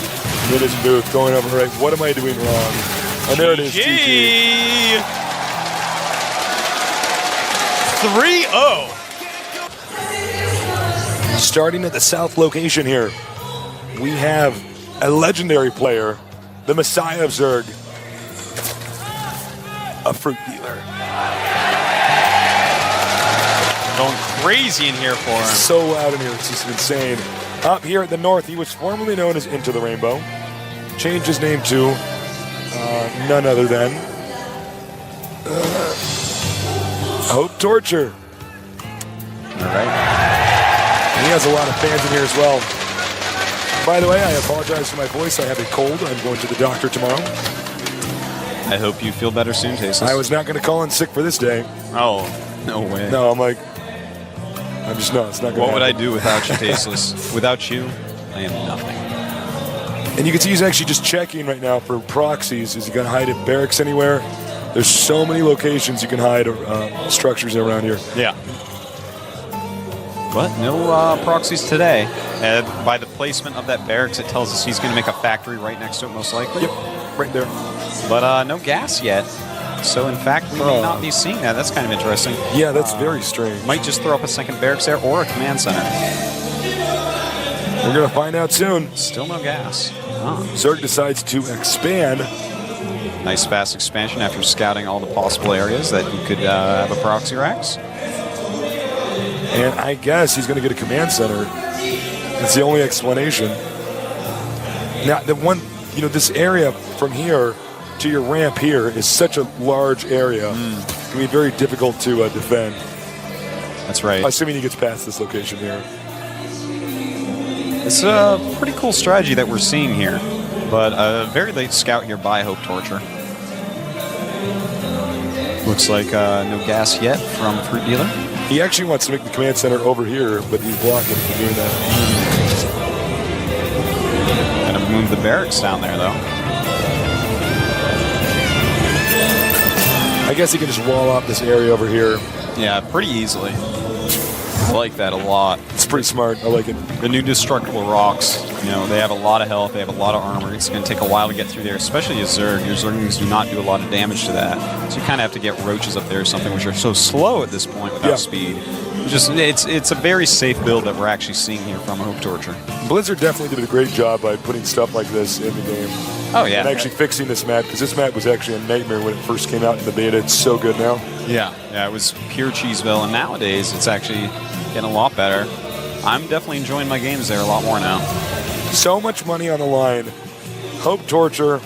in his booth, going over, right, what am I doing wrong? And there it is, GG. 3-0. Starting at the south location here, we have a legendary player, the Messiah of Zerg, a fruit dealer. Going crazy in here for him. So loud in here, it's just insane. Up here at the north, he was formerly known as Into the Rainbow. Changed his name to none other than Hope Torture. All right. He has a lot of fans in here as well. By the way, I apologize for my voice. I have a cold. I'm going to the doctor tomorrow. I hope you feel better soon, Tasteless. I was not going to call in sick for this day. Oh, no way. No, I'm like, I'm just not. It's not going to What would I happen. do without you, Tasteless? Without you, I am nothing. And you can see he's actually just checking right now for proxies. Is he going to hide at barracks anywhere? There's so many locations you can hide structures around here. Yeah. But no proxies today. By the placement of that barracks, it tells us he's going to make a factory right next to it, most likely. Yep, right there. But no gas yet. So, in fact, we may not be seeing that. That's kind of interesting. Yeah, that's very strange. Might just throw up a second barracks there or a command center. We're going to find out soon. Still no gas. Zerg decides to expand. Nice fast expansion after scouting all the possible areas that you could have a proxy racks. And I guess he's going to get a command center. That's the only explanation. Now, this area from here to your ramp here is such a large area. It can be very difficult to defend. That's right. Assuming he gets past this location here. It's a pretty cool strategy that we're seeing here, but a very late scout here by Hope Torture. Looks like no gas yet from Fruit Dealer. He actually wants to make the command center over here, but he's blocking from doing that. Gonna move the barracks down there, though. I guess he can just wall off this area over here. Yeah, pretty easily. I like that a lot. It's pretty smart. I like it. The new destructible rocks, they have a lot of health, they have a lot of armor. It's going to take a while to get through there, especially as Zerg. Your Zerglings do not do a lot of damage to that. So you kind of have to get roaches up there or something, which are so slow at this point without speed. It's a very safe build that we're actually seeing here from Hope Torture. Blizzard definitely did a great job by putting stuff like this in the game. Oh, yeah. And actually fixing this map, because this map was actually a nightmare when it first came out in the beta. It's so good now. Yeah, it was pure Cheeseville, and nowadays it's actually getting a lot better. I'm definitely enjoying my games there a lot more now. So much money on the line. Hope Torture,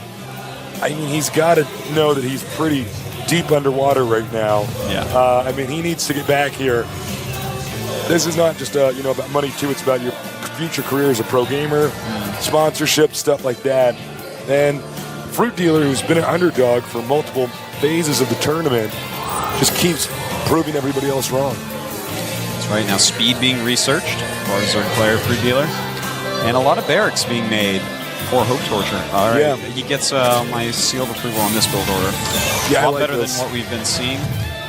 I mean, he's got to know that he's pretty deep underwater right now. Yeah. He needs to get back here. This is not just about money too. It's about your future career as a pro gamer, sponsorship, stuff like that. And Fruit Dealer, who's been an underdog for multiple phases of the tournament, just keeps proving everybody else wrong. That's right. Now speed being researched for Zerg player Fruit Dealer, and a lot of barracks being made for Hope Torture. All right. Yeah. He gets my seal of approval on this build order. Yeah, a lot I like better this. than what we've been seeing.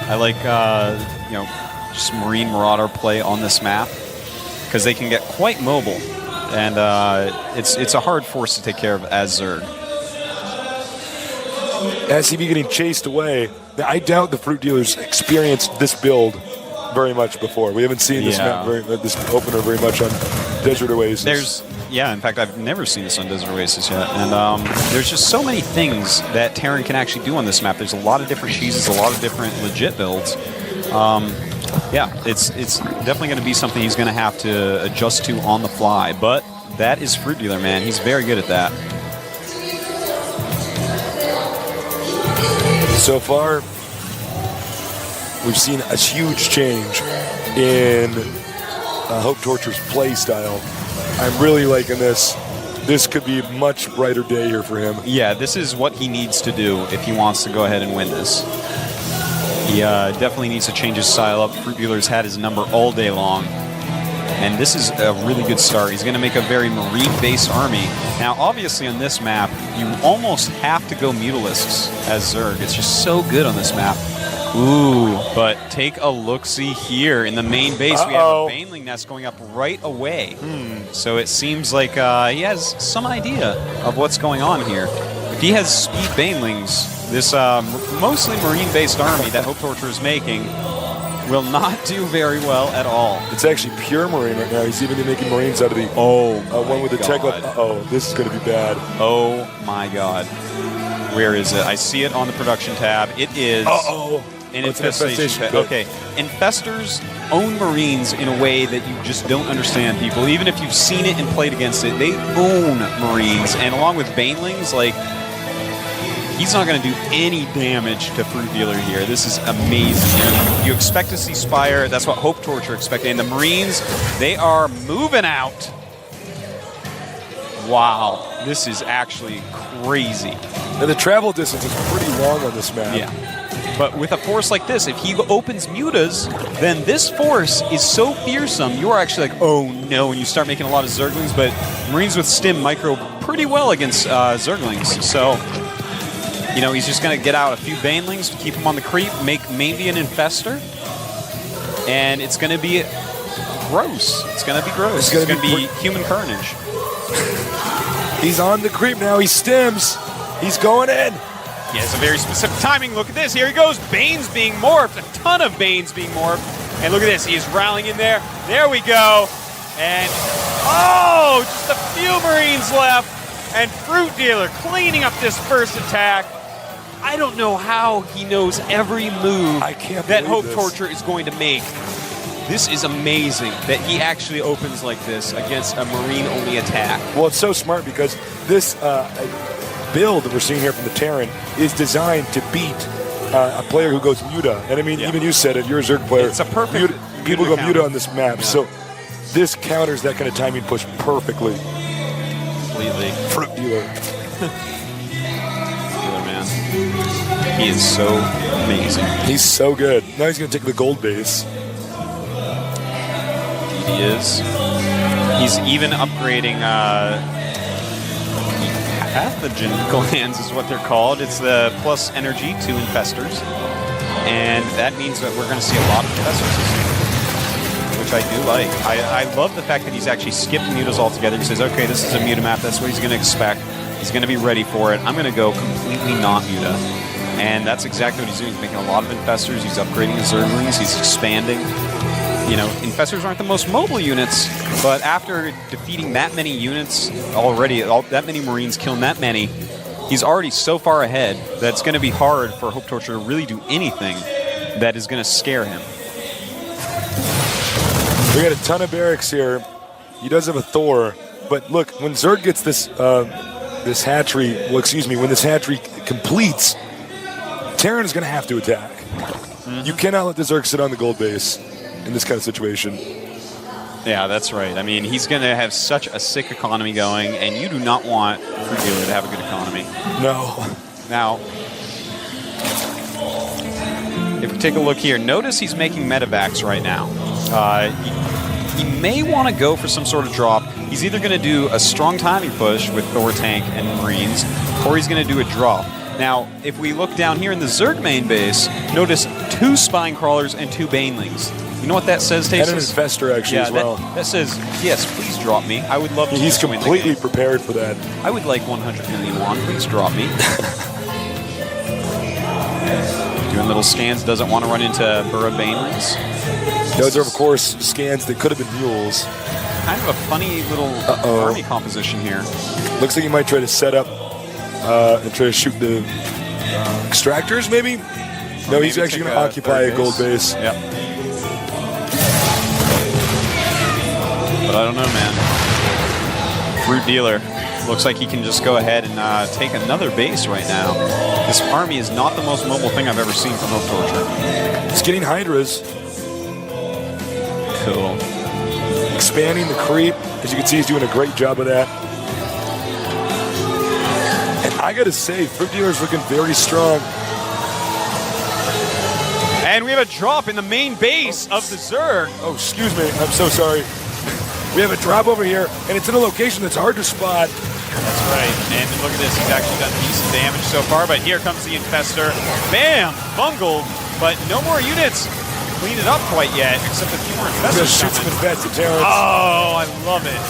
I like just Marine Marauder play on this map because they can get quite mobile, and it's a hard force to take care of as Zerg. SCB getting chased away. Now, I doubt the Fruit Dealers experienced this build very much before. We haven't seen this map this opener very much on Desert Oasis. In fact, I've never seen this on Desert Oasis yet. And there's just so many things that Terran can actually do on this map. There's a lot of different cheeses, a lot of different legit builds. It's definitely going to be something he's going to have to adjust to on the fly. But that is Fruit Dealer, man. He's very good at that. So far, we've seen a huge change in Hope Torture's play style. I'm really liking this. This could be a much brighter day here for him. Yeah, this is what he needs to do if he wants to go ahead and win this. He definitely needs to change his style up. Fruit Dealer's had his number all day long. And this is a really good start. He's going to make a very marine-based army. Now, obviously on this map, you almost have to go Mutalisks as Zerg. It's just so good on this map. Ooh, but take a look-see here in the main base. We have a Baneling Nest going up right away. So it seems like he has some idea of what's going on here. If he has speed Banelings, this mostly marine-based army that Hope Torture is making will not do very well at all. It's actually pure marine right now. He's even making marines out of the one with the tech. This is going to be bad. Oh my god. Where is it? I see it on the production tab. It is an infestation. Okay. Infestors own Marines in a way that you just don't understand, people. Even if you've seen it and played against it, they own Marines. And along with Banelings, like, he's not going to do any damage to Fruit Dealer here. This is amazing. You know, you expect to see Spire. That's what Hope Torture expected. And the Marines, they are moving out. Wow. This is actually crazy. And the travel distance is pretty long on this map. Yeah. But with a force like this, if he opens mutas, then this force is so fearsome, you're actually like, oh no, and you start making a lot of Zerglings. But Marines with Stim micro pretty well against Zerglings. So, you know, he's just going to get out a few Banelings, keep him on the creep, make maybe an Infestor. And it's going to be gross. It's going to be gross. It's going to be human carnage. He's on the creep now. He stims. He's going in. He has a very specific timing. Look at this. Here he goes. Banes being morphed. A ton of Banes being morphed. And look at this. He's rallying in there. There we go. And, oh, just a few Marines left. And Fruit Dealer cleaning up this first attack. I don't know how he knows every move that Hope Torture is going to make. This is amazing that he actually opens like this against a Marine-only attack. Well, it's so smart because this build that we're seeing here from the Terran is designed to beat a player who goes Muta. And I mean, even you said it, you're a Zerg player. It's a perfect people go Muta on this map. Yeah. So this counters that kind of timing push perfectly. Completely. Fruit Dealer. Dealer, man. He is so amazing. He's so good. Now he's going to take the gold base. He is. He's even upgrading pathogen glands is what they're called. It's the plus energy to infestors. And that means that we're going to see a lot of infestors this year, which I do like. I love the fact that he's actually skipped mutas altogether. He says, okay, this is a muta map. That's what he's going to expect. He's going to be ready for it. I'm going to go completely not muta. And that's exactly what he's doing. He's making a lot of infestors. He's upgrading his Zerglings. He's expanding. You know, infestors aren't the most mobile units, but after defeating that many units already, that many Marines, killing that many, he's already so far ahead that it's going to be hard for Hope Torture to really do anything that is going to scare him. We got a ton of barracks here. He does have a Thor, but look, when Zerg gets this this hatchery, well, excuse me, when this hatchery completes, Terran is going to have to attack. You cannot let the Zerg sit on the gold base in this kind of situation. Yeah, that's right. I mean, he's going to have such a sick economy going, and you do not want Fruit Dealer to have a good economy. No. Now, if we take a look here, notice he's making medevacs right now. He may want to go for some sort of drop. He's either going to do a strong timing push with Thor Tank and Marines, or he's going to do a drop. Now, if we look down here in the Zerg main base, notice 2 Spine Crawlers and 2 Banelings. You know what that says, Tasis? And an Infestor, actually, as well. That says, yes, please drop me. I would love to. He's completely prepared for that. I would like 100 million won. Please drop me. Doing little scans, doesn't want to run into Burra Banelings. Those are, of course, scans that could have been mules. Kind of a funny little army composition here. Looks like he might try to set up and try to shoot the extractors, maybe? No, he's actually going to occupy a gold base. Yep. But I don't know, man. Fruit Dealer looks like he can just go ahead and take another base right now. This army is not the most mobile thing I've ever seen from Hope Torture. He's getting Hydras. Cool. Expanding the creep. As you can see, he's doing a great job of that. And I got to say, Fruit Dealer's looking very strong. And we have a drop in the main base of the Zerg. Oh, excuse me. I'm so sorry. We have a drop over here, and it's in a location that's hard to spot. That's right. And look at this. He's actually done decent damage so far, but here comes the Infestor. Bam! Bungled, but no more units clean it up quite yet, except a few more Infestors Just shoot some coming. Infested Terrans. Oh, I love it.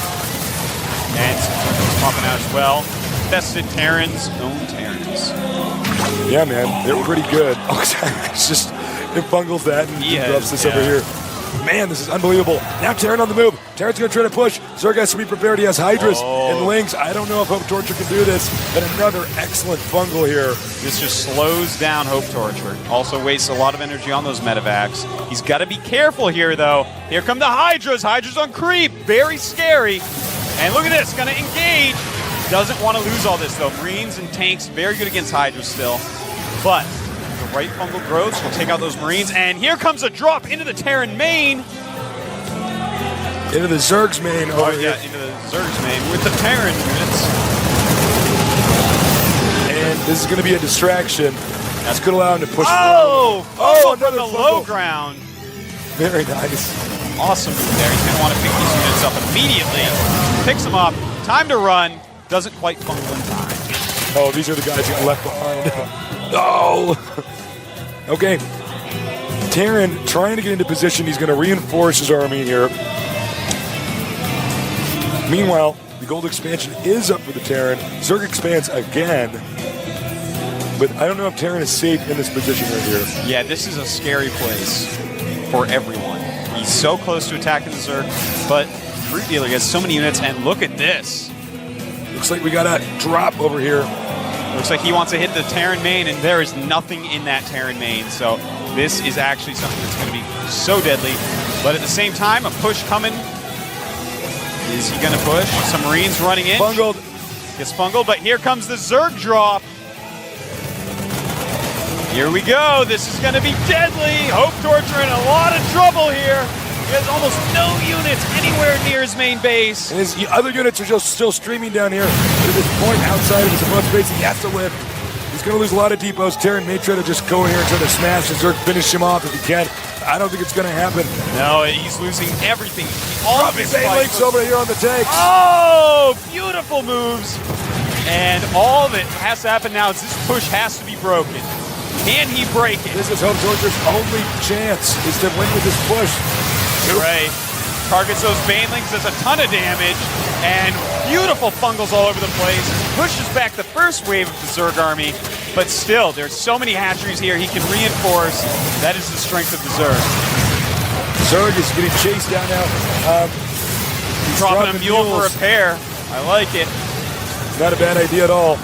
And some Terrans popping out as well. Infested Terrans, own Terrans. Yeah, man, they're pretty good. It's just, it bungles that and drops this over here. Man, this is unbelievable. Now Terran on the move. Terran's going to try to push. Zerg has to be prepared. He has Hydras and Lings. I don't know if Hope Torture can do this. But another excellent bungle here. This just slows down Hope Torture. Also wastes a lot of energy on those medevacs. He's got to be careful here, though. Here come the Hydras. Hydras on creep. Very scary. And look at this. Going to engage. Doesn't want to lose all this, though. Marines and tanks, very good against Hydras still. But the right fungal growths will take out those Marines. And here comes a drop into the Terran main. Into the Zerg's main. Oh, yeah, into the Zerg's main with the Terran units. And this is going to be a distraction. That's going to allow him to push forward. Oh, from the low ground. Very nice. Awesome move there. He's going to want to pick these units up immediately. Picks them up. Time to run. Doesn't quite fungal in time. Oh, these are the guys who got left behind. Oh! Okay. Terran trying to get into position. He's going to reinforce his army here. Meanwhile, the gold expansion is up for the Terran. Zerg expands again. But I don't know if Terran is safe in this position right here. Yeah, this is a scary place for everyone. He's so close to attacking the Zerg, but Fruit Dealer gets so many units, and look at this. Looks like we got a drop over here. Looks like he wants to hit the Terran main, and there is nothing in that Terran main. So this is actually something that's going to be so deadly. But at the same time, a push coming. Is he going to push? Some Marines running in. Bungled. Gets bungled, but here comes the Zerg drop. Here we go. This is going to be deadly. Hope Torture in a lot of trouble here. He has almost no units anywhere near his main base. And his other units are just still streaming down here. To this point outside of his opponent's base, he has to lift. He's going to lose a lot of depots. Terran may try to just go in here and try to smash the Zerg, finish him off if he can. I don't think it's going to happen. No, he's losing everything. All of his links over here on the tanks. Oh, beautiful moves. And all that has to happen now is this push has to be broken. Can he break it? This is Hope Torture's only chance is to win with this push. Right. Targets those Banelings, does a ton of damage, and beautiful fungals all over the place. Pushes back the first wave of the Zerg army, but still, there's so many hatcheries here he can reinforce. That is the strength of the Zerg. Zerg is getting chased down now. Dropping a mule for repair. I like it. Not a bad idea at all.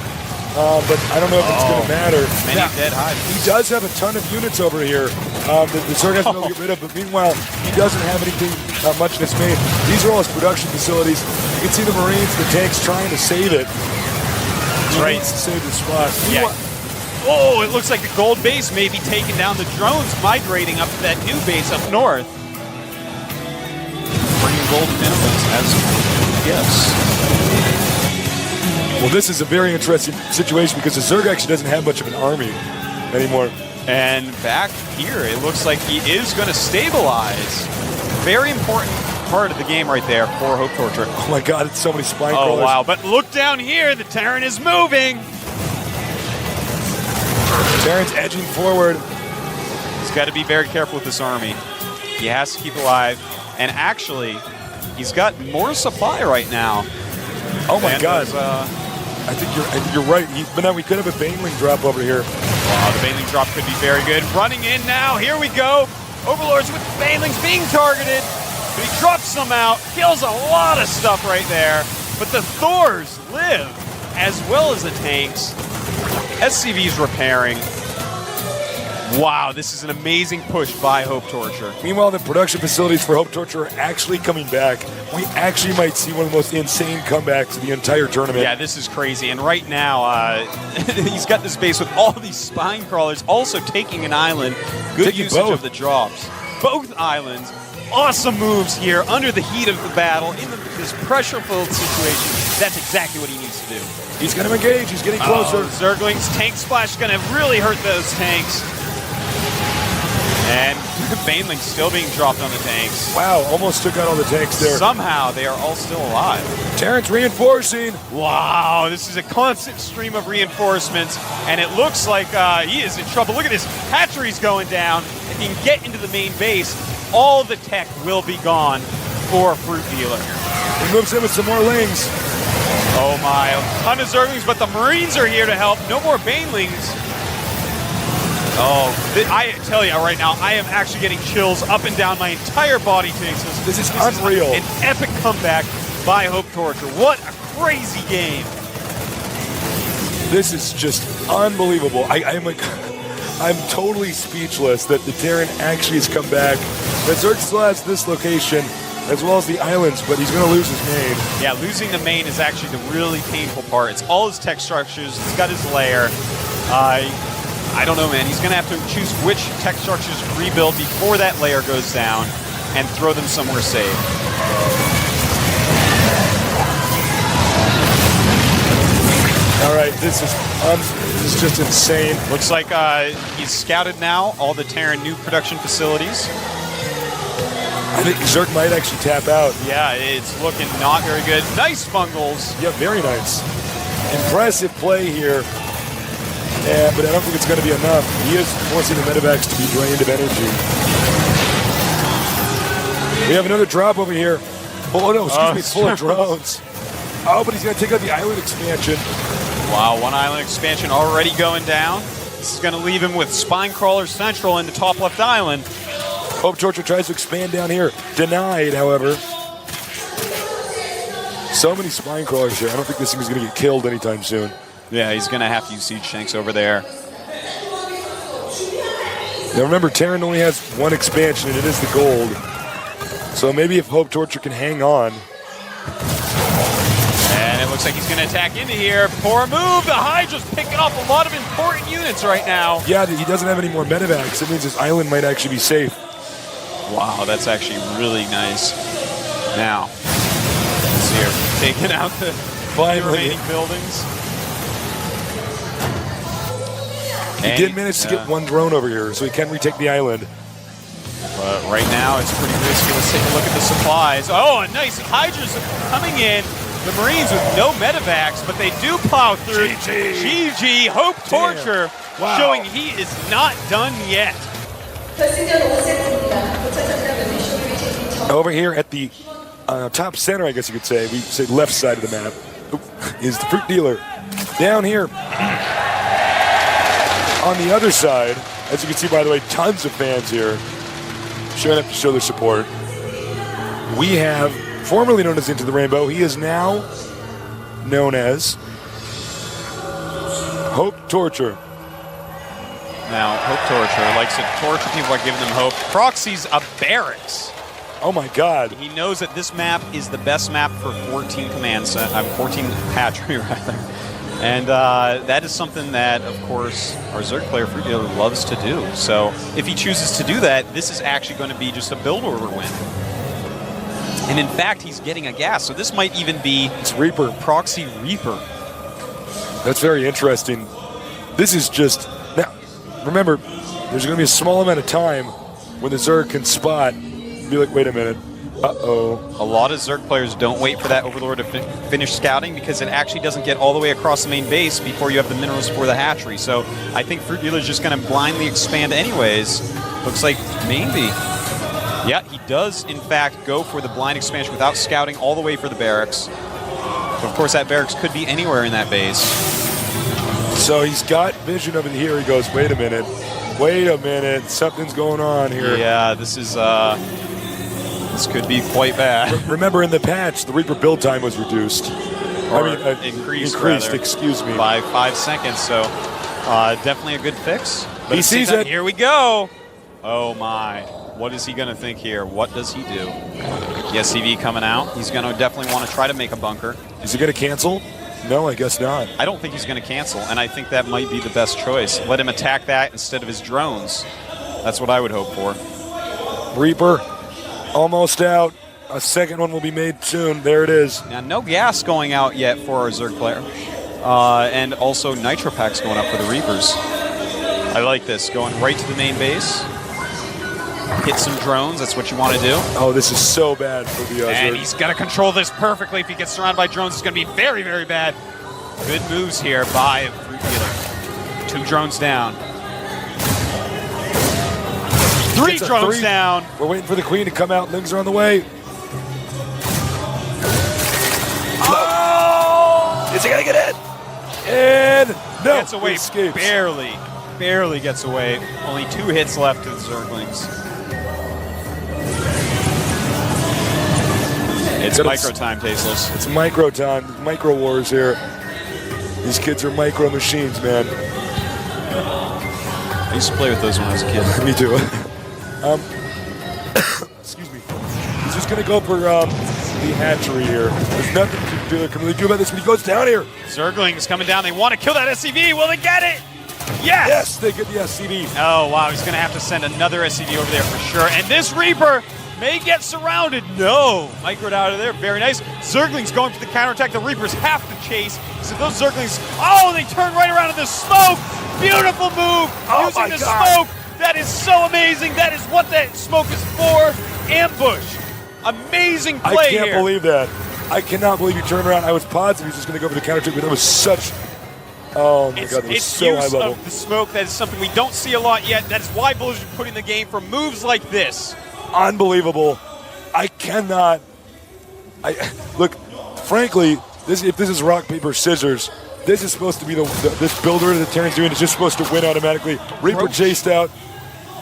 But I don't know if it's going to matter. Many dead hives. He does have a ton of units over here the Zerg has to get rid of, but meanwhile, he doesn't have anything much in his main. These are all his production facilities. You can see the Marines, the tanks trying to save it. He needs to save the spot. Yeah. Oh, it looks like the gold base may be taking down the drones migrating up to that new base up north. Bringing gold minerals as yes. Well, this is a very interesting situation because the Zerg actually doesn't have much of an army anymore. And back here, it looks like he is going to stabilize. Very important part of the game right there for Hope Torture. Oh my god, it's so many spine crawlers. Oh wow, but look down here, the Terran is moving. Terran's edging forward. He's got to be very careful with this army. He has to keep alive. And actually, he's got more supply right now. Oh my god. I think you're right. But we could have a Baneling drop over here. Wow, the Baneling drop could be very good. Running in now. Here we go. Overlords with the Banelings being targeted. But he drops them out. Kills a lot of stuff right there. But the Thors live as well as the tanks. SCV's repairing. Wow, this is an amazing push by Hope Torture. Meanwhile, the production facilities for Hope Torture are actually coming back. We actually might see one of the most insane comebacks of the entire tournament. Yeah, this is crazy. And right now, he's got this base with all these spine crawlers, also taking an island. Good usage of the drops. Both islands. Awesome moves here under the heat of the battle in this pressure-filled situation. That's exactly what he needs to do. He's going to engage. He's getting closer. Zergling's tank splash is going to really hurt those tanks. And Baneling still being dropped on the tanks. Wow, almost took out all the tanks there. Somehow they are all still alive. Terrence reinforcing. Wow, this is a constant stream of reinforcements, and it looks like he is in trouble. Look at this, hatcheries going down. If he can get into the main base, all the tech will be gone for Fruit Dealer. He moves in with some more lings. Oh my, a ton of Zerglings, but the Marines are here to help. No more Banelings. Oh, I tell you right now, I am actually getting chills up and down my entire body, Texas. This is unreal. An epic comeback by Hope Torture. What a crazy game. This is just unbelievable. I'm totally speechless that the Terran actually has come back. That Zerg still has this location, as well as the islands, but he's going to lose his main. Yeah, losing the main is actually the really painful part. It's all his tech structures. He's got his lair. I don't know, man. He's going to have to choose which tech structures to rebuild before that layer goes down and throw them somewhere safe. All right, this is just insane. Looks like he's scouted now all the Terran new production facilities. I think Zerg might actually tap out. Yeah, it's looking not very good. Nice fungals. Yeah, very nice. Impressive play here. Yeah, but I don't think it's going to be enough. He is forcing the medevacs to be drained of energy. We have another drop over here. Oh, no, excuse me, full of drones. Oh, but he's going to take out the island expansion. Wow, one island expansion already going down. This is going to leave him with Spine Crawler Central in the top left island. Hope Torture tries to expand down here. Denied, however. So many Spine Crawlers here. I don't think this thing is going to get killed anytime soon. Yeah, he's going to have to use siege tanks over there. Now remember, Terran only has one expansion, and it is the gold. So maybe if Hope Torture can hang on. And it looks like he's going to attack into here. Poor move. The Hydra's picking off a lot of important units right now. Yeah, he doesn't have any more medevacs. It means his island might actually be safe. Wow, that's actually really nice. Now, let's see here. Taking out the remaining buildings. He did manage to get one drone over here, so he can retake the island. But right now, it's pretty risky. Let's take a look at the supplies. Oh, a nice Hydra's coming in. The Marines with no medevacs, but they do plow through. GG. Hope Torture showing he is not done yet. Over here at the top center, I guess you could say, we say left side of the map, is the Fruit Dealer. Down here, on the other side, as you can see, by the way, tons of fans here showing up to show their support. We have, formerly known as Into the Rainbow, he is now known as Hope Torture. Now, Hope Torture likes to torture people by giving them hope. Proxy's a barracks. Oh my God. He knows that this map is the best map for 14 commands. 14 hatchery, rather. And that is something that, of course, our Zerg player Fruit Dealer loves to do. So if he chooses to do that, this is actually going to be just a build order win. And in fact, he's getting a gas. So this might even be Reaper. Proxy Reaper. That's very interesting. This is just... Now, remember, there's going to be a small amount of time when the Zerg can spot and be like, wait a minute. Uh-oh. A lot of Zerg players don't wait for that Overlord to finish scouting because it actually doesn't get all the way across the main base before you have the minerals for the hatchery. So I think Fruit Dealer's just going to blindly expand anyways. Looks like maybe. Yeah, he does, in fact, go for the blind expansion without scouting all the way for the barracks. So, of course, that barracks could be anywhere in that base. So he's got vision over here. He goes, wait a minute. Wait a minute. Something's going on here. Yeah, this is... This could be quite bad. Remember, in the patch, the Reaper build time was reduced. Increased, excuse me. By 5 seconds, so definitely a good fix. But he sees it. Here we go. Oh my. What is he going to think here? What does he do? The SCV coming out. He's going to definitely want to try to make a bunker. Is he going to cancel? No, I guess not. I don't think he's going to cancel, and I think that might be the best choice. Let him attack that instead of his drones. That's what I would hope for. Reaper. Almost out. A second one will be made soon. There it is. Now, no gas going out yet for our Zerg player. And also Nitro Packs going up for the Reapers. I like this. Going right to the main base. hit some drones. That's what you want to do. Oh, this is so bad for the And he's got to control this perfectly. If he gets surrounded by drones, it's going to be very, very bad. Good moves here by Fruit Dealer. 2 drones down. 3 drones down. We're waiting for the queen to come out. Lings are on the way. Oh! Is he going to get it? And no. Gets away. Escapes. Barely gets away. Only 2 hits left to the Zerglings. It's micro time, Tasteless. It's micro time. Micro wars here. These kids are micro machines, man. I used to play with those when I was a kid. Me too. Excuse me. He's just going to go for the hatchery here. There's nothing to can really do about this when he goes down here. Zerglings coming down. They want to kill that SCV. Will they get it? Yes! Yes, they get the SCV. Oh, wow. He's going to have to send another SCV over there for sure. And this Reaper may get surrounded. No. Microed out of there. Very nice. Zerglings going for the counterattack. The Reapers have to chase. So those Zerglings, oh, they turn right around in the smoke. Beautiful move. Using the smoke. That is so amazing. That is what that smoke is for. Ambush. Amazing play here. I can't believe that. I cannot believe you turned around. I was positive he was just going to go for the counterattack, but that was such... Oh my God, that was so high level. Of the smoke, that is something we don't see a lot yet. That is why Blizzard put in the game for moves like this. Unbelievable. I cannot. Look, frankly, if this is rock, paper, scissors, this is supposed to be this builder that Terran's doing is just supposed to win automatically. Reaper chased out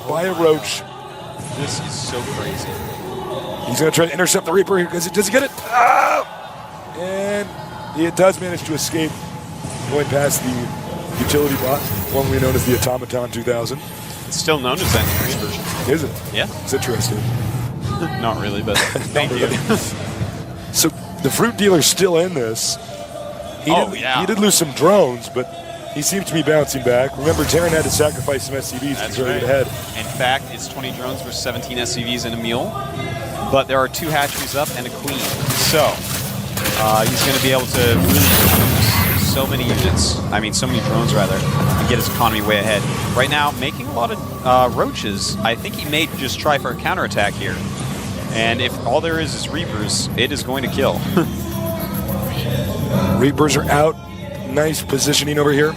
by a roach. This is so crazy. He's going to try to intercept the Reaper. Does he get it? Ah! And he does manage to escape, going past the utility bot, formerly known as the Automaton 2000. It's still known as that in the version. Is it? Yeah. It's interesting. Not really, but thank you. So the Fruit Dealer's still in this. He did lose some drones, but he seems to be bouncing back. Remember, Terran had to sacrifice some SCVs to get ahead. In fact, it's 20 drones versus 17 SCVs and a mule. But there are 2 hatcheries up and a queen. So he's going to be able to really use so many units, so many drones rather, and get his economy way ahead. Right now, making a lot of roaches. I think he may just try for a counterattack here. And if all there is Reapers, it is going to kill. Reapers are out. Nice positioning over here.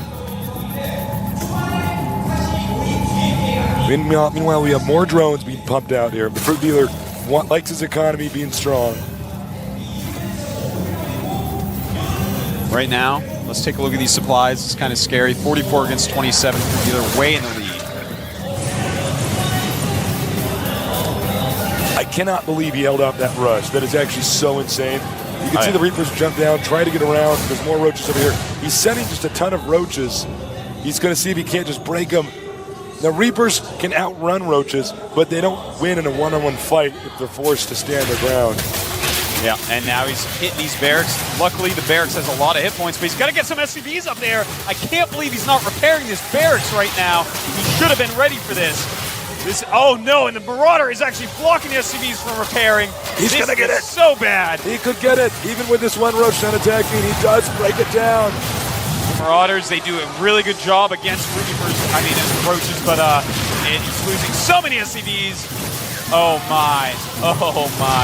Meanwhile, we have more drones being pumped out here. The Fruit Dealer likes his economy being strong. Right now, let's take a look at these supplies. It's kind of scary. 44 against 27. Fruit Dealer way in the lead. I cannot believe he held off that rush. That is actually so insane. You can see the Reapers jump down, try to get around. There's more roaches over here. He's sending just a ton of roaches. He's going to see if he can't just break them. The Reapers can outrun roaches, but they don't win in a one-on-one fight if they're forced to stand their ground. Yeah, and now he's hitting these barracks. Luckily, the barracks has a lot of hit points, but he's got to get some SCVs up there. I can't believe he's not repairing this barracks right now. He should have been ready for this. Oh no, and the Marauder is actually blocking the SCVs from repairing. He's going to get it. So bad. He could get it. Even with this one roach not attacking, he does break it down. The Marauders, they do a really good job against Reapers, roaches, but he's losing so many SCVs. Oh my.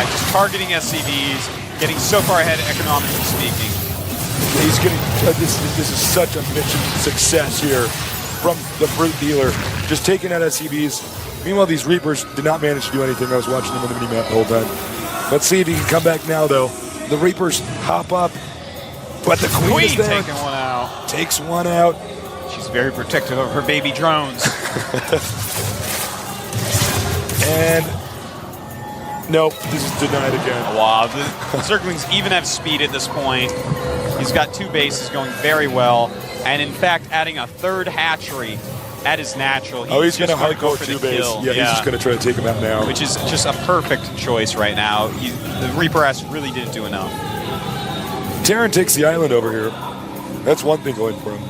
Just targeting SCVs, getting so far ahead economically speaking. He's getting, this is such a mission success here from the Fruit Dealer. Just taking out SCVs. Meanwhile, these Reapers did not manage to do anything. I was watching them on the mini-map the whole time. Let's see if he can come back now, though. The Reapers hop up, but the Queen is there. Taking one out. Takes one out. She's very protective of her baby drones. And nope, this is denied again. Wow, the Zerglings even have speed at this point. He's got 2 bases going very well, and in fact, adding a 3rd hatchery at his natural. He's going to hardcore 2 base. Yeah, he's just going to try to take him out now. Which is just a perfect choice right now. The Reaper S really didn't do enough. Terran takes the island over here. That's one thing going for him.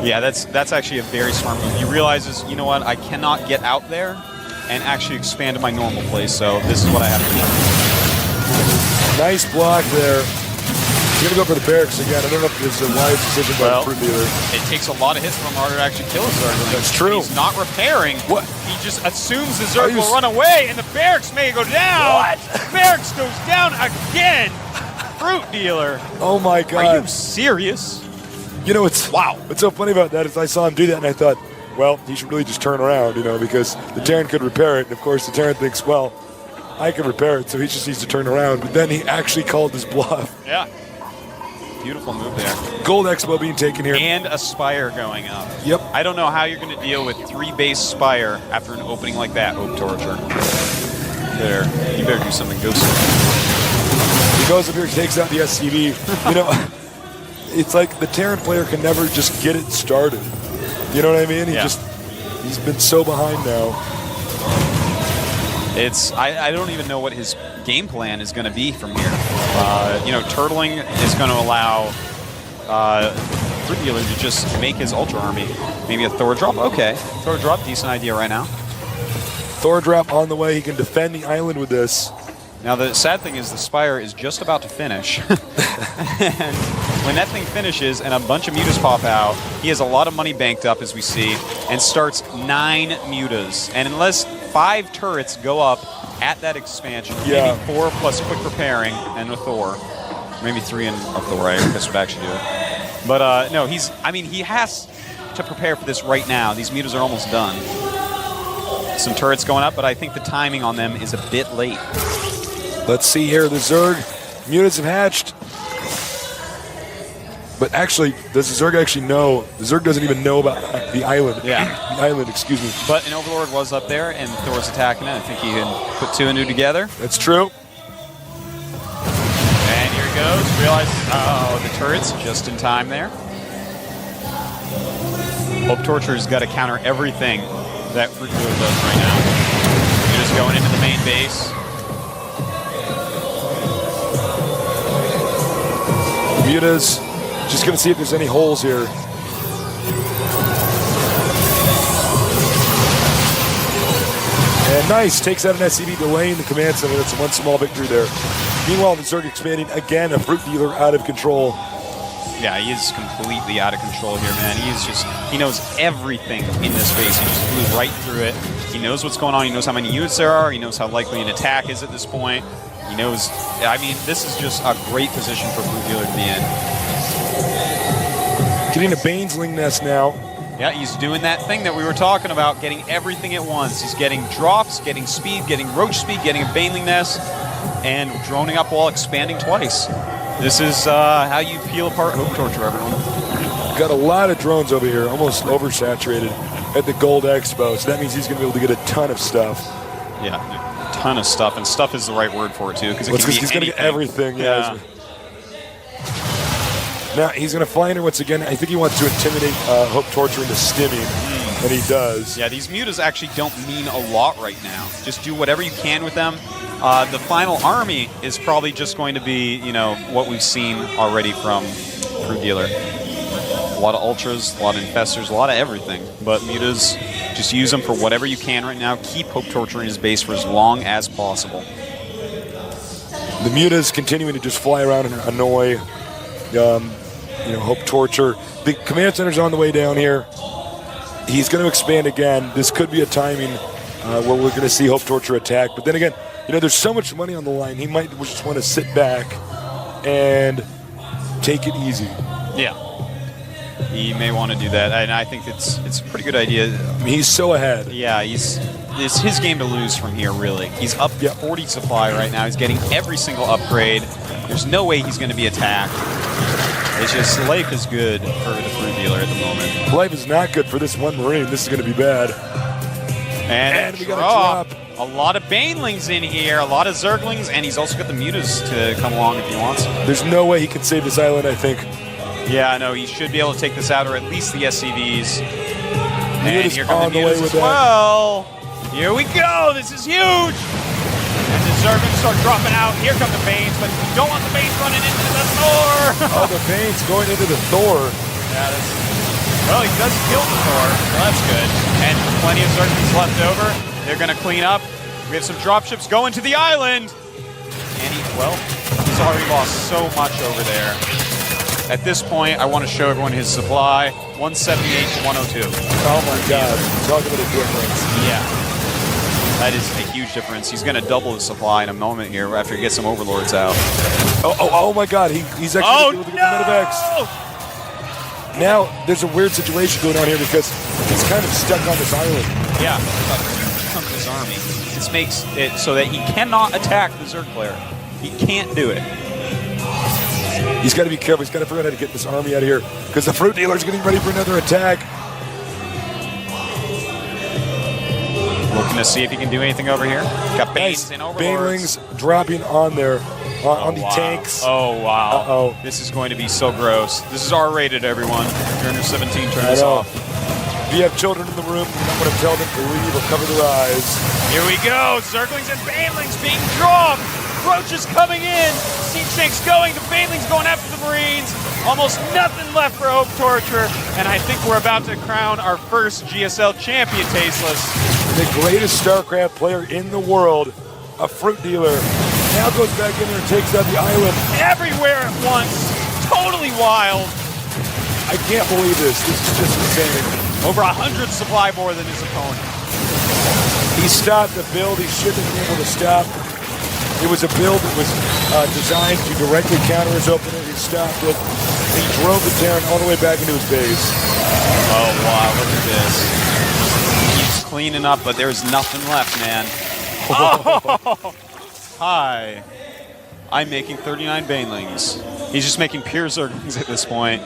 Yeah, that's actually a very smart move. He realizes, you know what, I cannot get out there and actually expand to my normal place, so this is what I have to do. Nice block there. He's going to go for the barracks again. I don't know if this is a wise decision by the Fruit Dealer. It takes a lot of hits from him to actually kill a Zergling. That's true. He's not repairing. What? He just assumes the Zerg will run away, and the barracks may go down. What? The barracks goes down again. Fruit Dealer. Oh my God. Are you serious? You know, what's so funny about that is I saw him do that, and I thought, well, he should really just turn around, because the Terran could repair it. And of course, the Terran thinks, well, I can repair it, so he just needs to turn around. But then he actually called his bluff. Yeah. Beautiful move there. Gold Expo being taken here. And a Spire going up. Yep. I don't know how you're going to deal with 3 base Spire after an opening like that, Hope Torture. You better do something good. He goes up here, takes out the SCV. It's like the Terran player can never just get it started. You know what I mean? He's been so behind now. I don't even know what his game plan is going to be from here. Turtling is going to allow Fruit Dealer to just make his Ultra Army. Maybe a Thor drop? Okay. Thor drop, decent idea right now. Thor drop on the way. He can defend the island with this. Now, the sad thing is the Spire is just about to finish. And when that thing finishes and a bunch of mutas pop out, he has a lot of money banked up, as we see, and starts 9 mutas. And unless 5 turrets go up at that expansion, maybe 4 plus quick repairing and a Thor, maybe 3 and a Thor, I guess would actually do it. But no, he has to prepare for this right now. These mutas are almost done. Some turrets going up, but I think the timing on them is a bit late. Let's see here, the Zerg mutas have hatched. But actually, does the Zerg actually know? The Zerg doesn't even know about the island. Yeah. The island, excuse me. But an Overlord was up there, and Thor's attacking it. I think he can put 2 and 2 together. That's true. And here he goes. Realize, the turret's just in time there. Hope Torture's got to counter everything that Fruit Dealer does right now. You're just going into the main base. Mutas, just going to see if there's any holes here. And nice, takes out an SCV, delaying the command center. That's one small victory there. Meanwhile, the Zerg expanding again, a Fruit Dealer out of control. Yeah, he is completely out of control here, man. He knows everything in this base. He just flew right through it. He knows what's going on. He knows how many units there are. He knows how likely an attack is at this point. He knows, this is just a great position for Fruit Dealer to be in. Getting a Baneling nest now. Yeah, he's doing that thing that we were talking about, getting everything at once. He's getting drops, getting speed, getting roach speed, getting a Baneling nest, and droning up while expanding twice. This is how you peel apart Hope Torture, everyone. Got a lot of drones over here, almost oversaturated at the Gold Expo, so that means he's going to be able to get a ton of stuff. Yeah, a ton of stuff, and stuff is the right word for it, too, because he's going to get everything. Yeah. Now, he's going to fly in here once again. I think he wants to intimidate Hope Torture into stimming, and he does. Yeah, these mutas actually don't mean a lot right now. Just do whatever you can with them. The final army is probably just going to be, what we've seen already from Fruit Dealer. A lot of Ultras, a lot of Infestors, a lot of everything. But mutas, just use them for whatever you can right now. Keep Hope Torture in his base for as long as possible. The mutas continuing to just fly around and annoy Hope Torture. The command center's on the way down here. He's going to expand again. This could be a timing where we're going to see Hope Torture attack. But then again, there's so much money on the line. He might just want to sit back and take it easy. Yeah. He may want to do that, and I think it's a pretty good idea. He's so ahead. Yeah, it's his game to lose from here, really. He's up 40 supply right now. He's getting every single upgrade. There's no way he's going to be attacked. It's just life is good for the Fruit Dealer at the moment. Life is not good for this one Marine. This is going to be bad. And we got a drop. A lot of Banelings in here, a lot of Zerglings, and he's also got the mutas to come along if he wants. There's no way he can save this island, I think. Yeah, no, he should be able to take this out, or at least the SCVs. And here come the mutas as well. Here we go. This is huge. And the Zerglings start dropping out. Here come the Banes, but you don't want the Banes running into the Thor. Oh, the Banes going into the Thor. Yeah, well, he does kill the Thor, so that's good. And plenty of Zerglings left over. They're going to clean up. We have some dropships going to the island. And He's already lost so much over there. At this point, I want to show everyone his supply. 178 to 102. Oh my God. Talk about a difference. Yeah. That is a huge difference. He's going to double his supply in a moment here after he gets some overlords out. Oh my God. He's actually able to get the Medivacs. Now, there's a weird situation going on here because he's kind of stuck on this island. Yeah. Comes his army. This makes it so that he cannot attack the Zerg player. He can't do it. He's got to be careful. He's got to figure out how to get this army out of here because the fruit dealer's getting ready for another attack. Looking to see if he can do anything over here. Got Banes and Banelings dropping on there, on the tanks. Oh, wow. Uh-oh. This is going to be so gross. This is R-rated, everyone. If you're under 17, turn this off. If you have children in the room, you don't want to tell them to leave or cover their eyes. Here we go. Zerglings and Banelings being drawn. Roaches coming in. Siege tanks going. The Banelings going after the Marines. Almost nothing left for Hope Torture. And I think we're about to crown our first GSL champion, Tasteless. The greatest StarCraft player in the world, a fruit dealer, now goes back in there and takes out the island. Everywhere at once. Totally wild. I can't believe this. This is just insane. Over 100 supply more than his opponent. He stopped the build he shouldn't have been able to stop. It was a build that was designed to directly counter his opponent. He stopped it. He drove it down all the way back into his base. Oh, wow. Look at this. He's cleaning up, but there's nothing left, man. Oh. Hi. I'm making 39 Banelings. He's just making pure Zerglings at this point.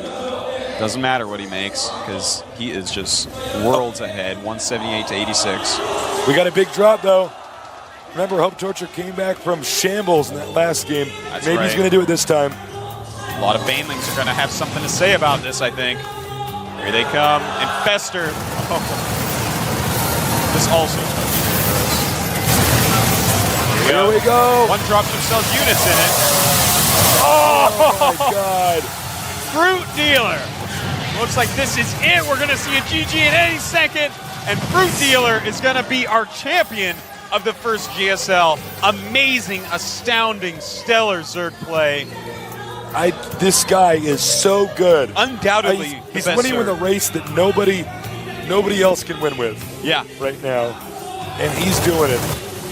Doesn't matter what he makes, because he is just worlds ahead, 178 to 86. We got a big drop, though. Remember, Hope Torture came back from shambles in that last game. That's Maybe right. he's going to do it this time. A lot of Banelings are going to have something to say about this, I think. Here they come. Infester. Oh. This also is going to be gross. Here we go. One drops themselves units in it. Oh, my God. Fruit Dealer. Looks like this is it. We're going to see a GG in any second. And Fruit Dealer is going to be our champion of the first GSL. Amazing, astounding, stellar Zerg play. This guy is so good. Undoubtedly, he's the best winning with a race that nobody else can win with. Yeah, right now, and he's doing it.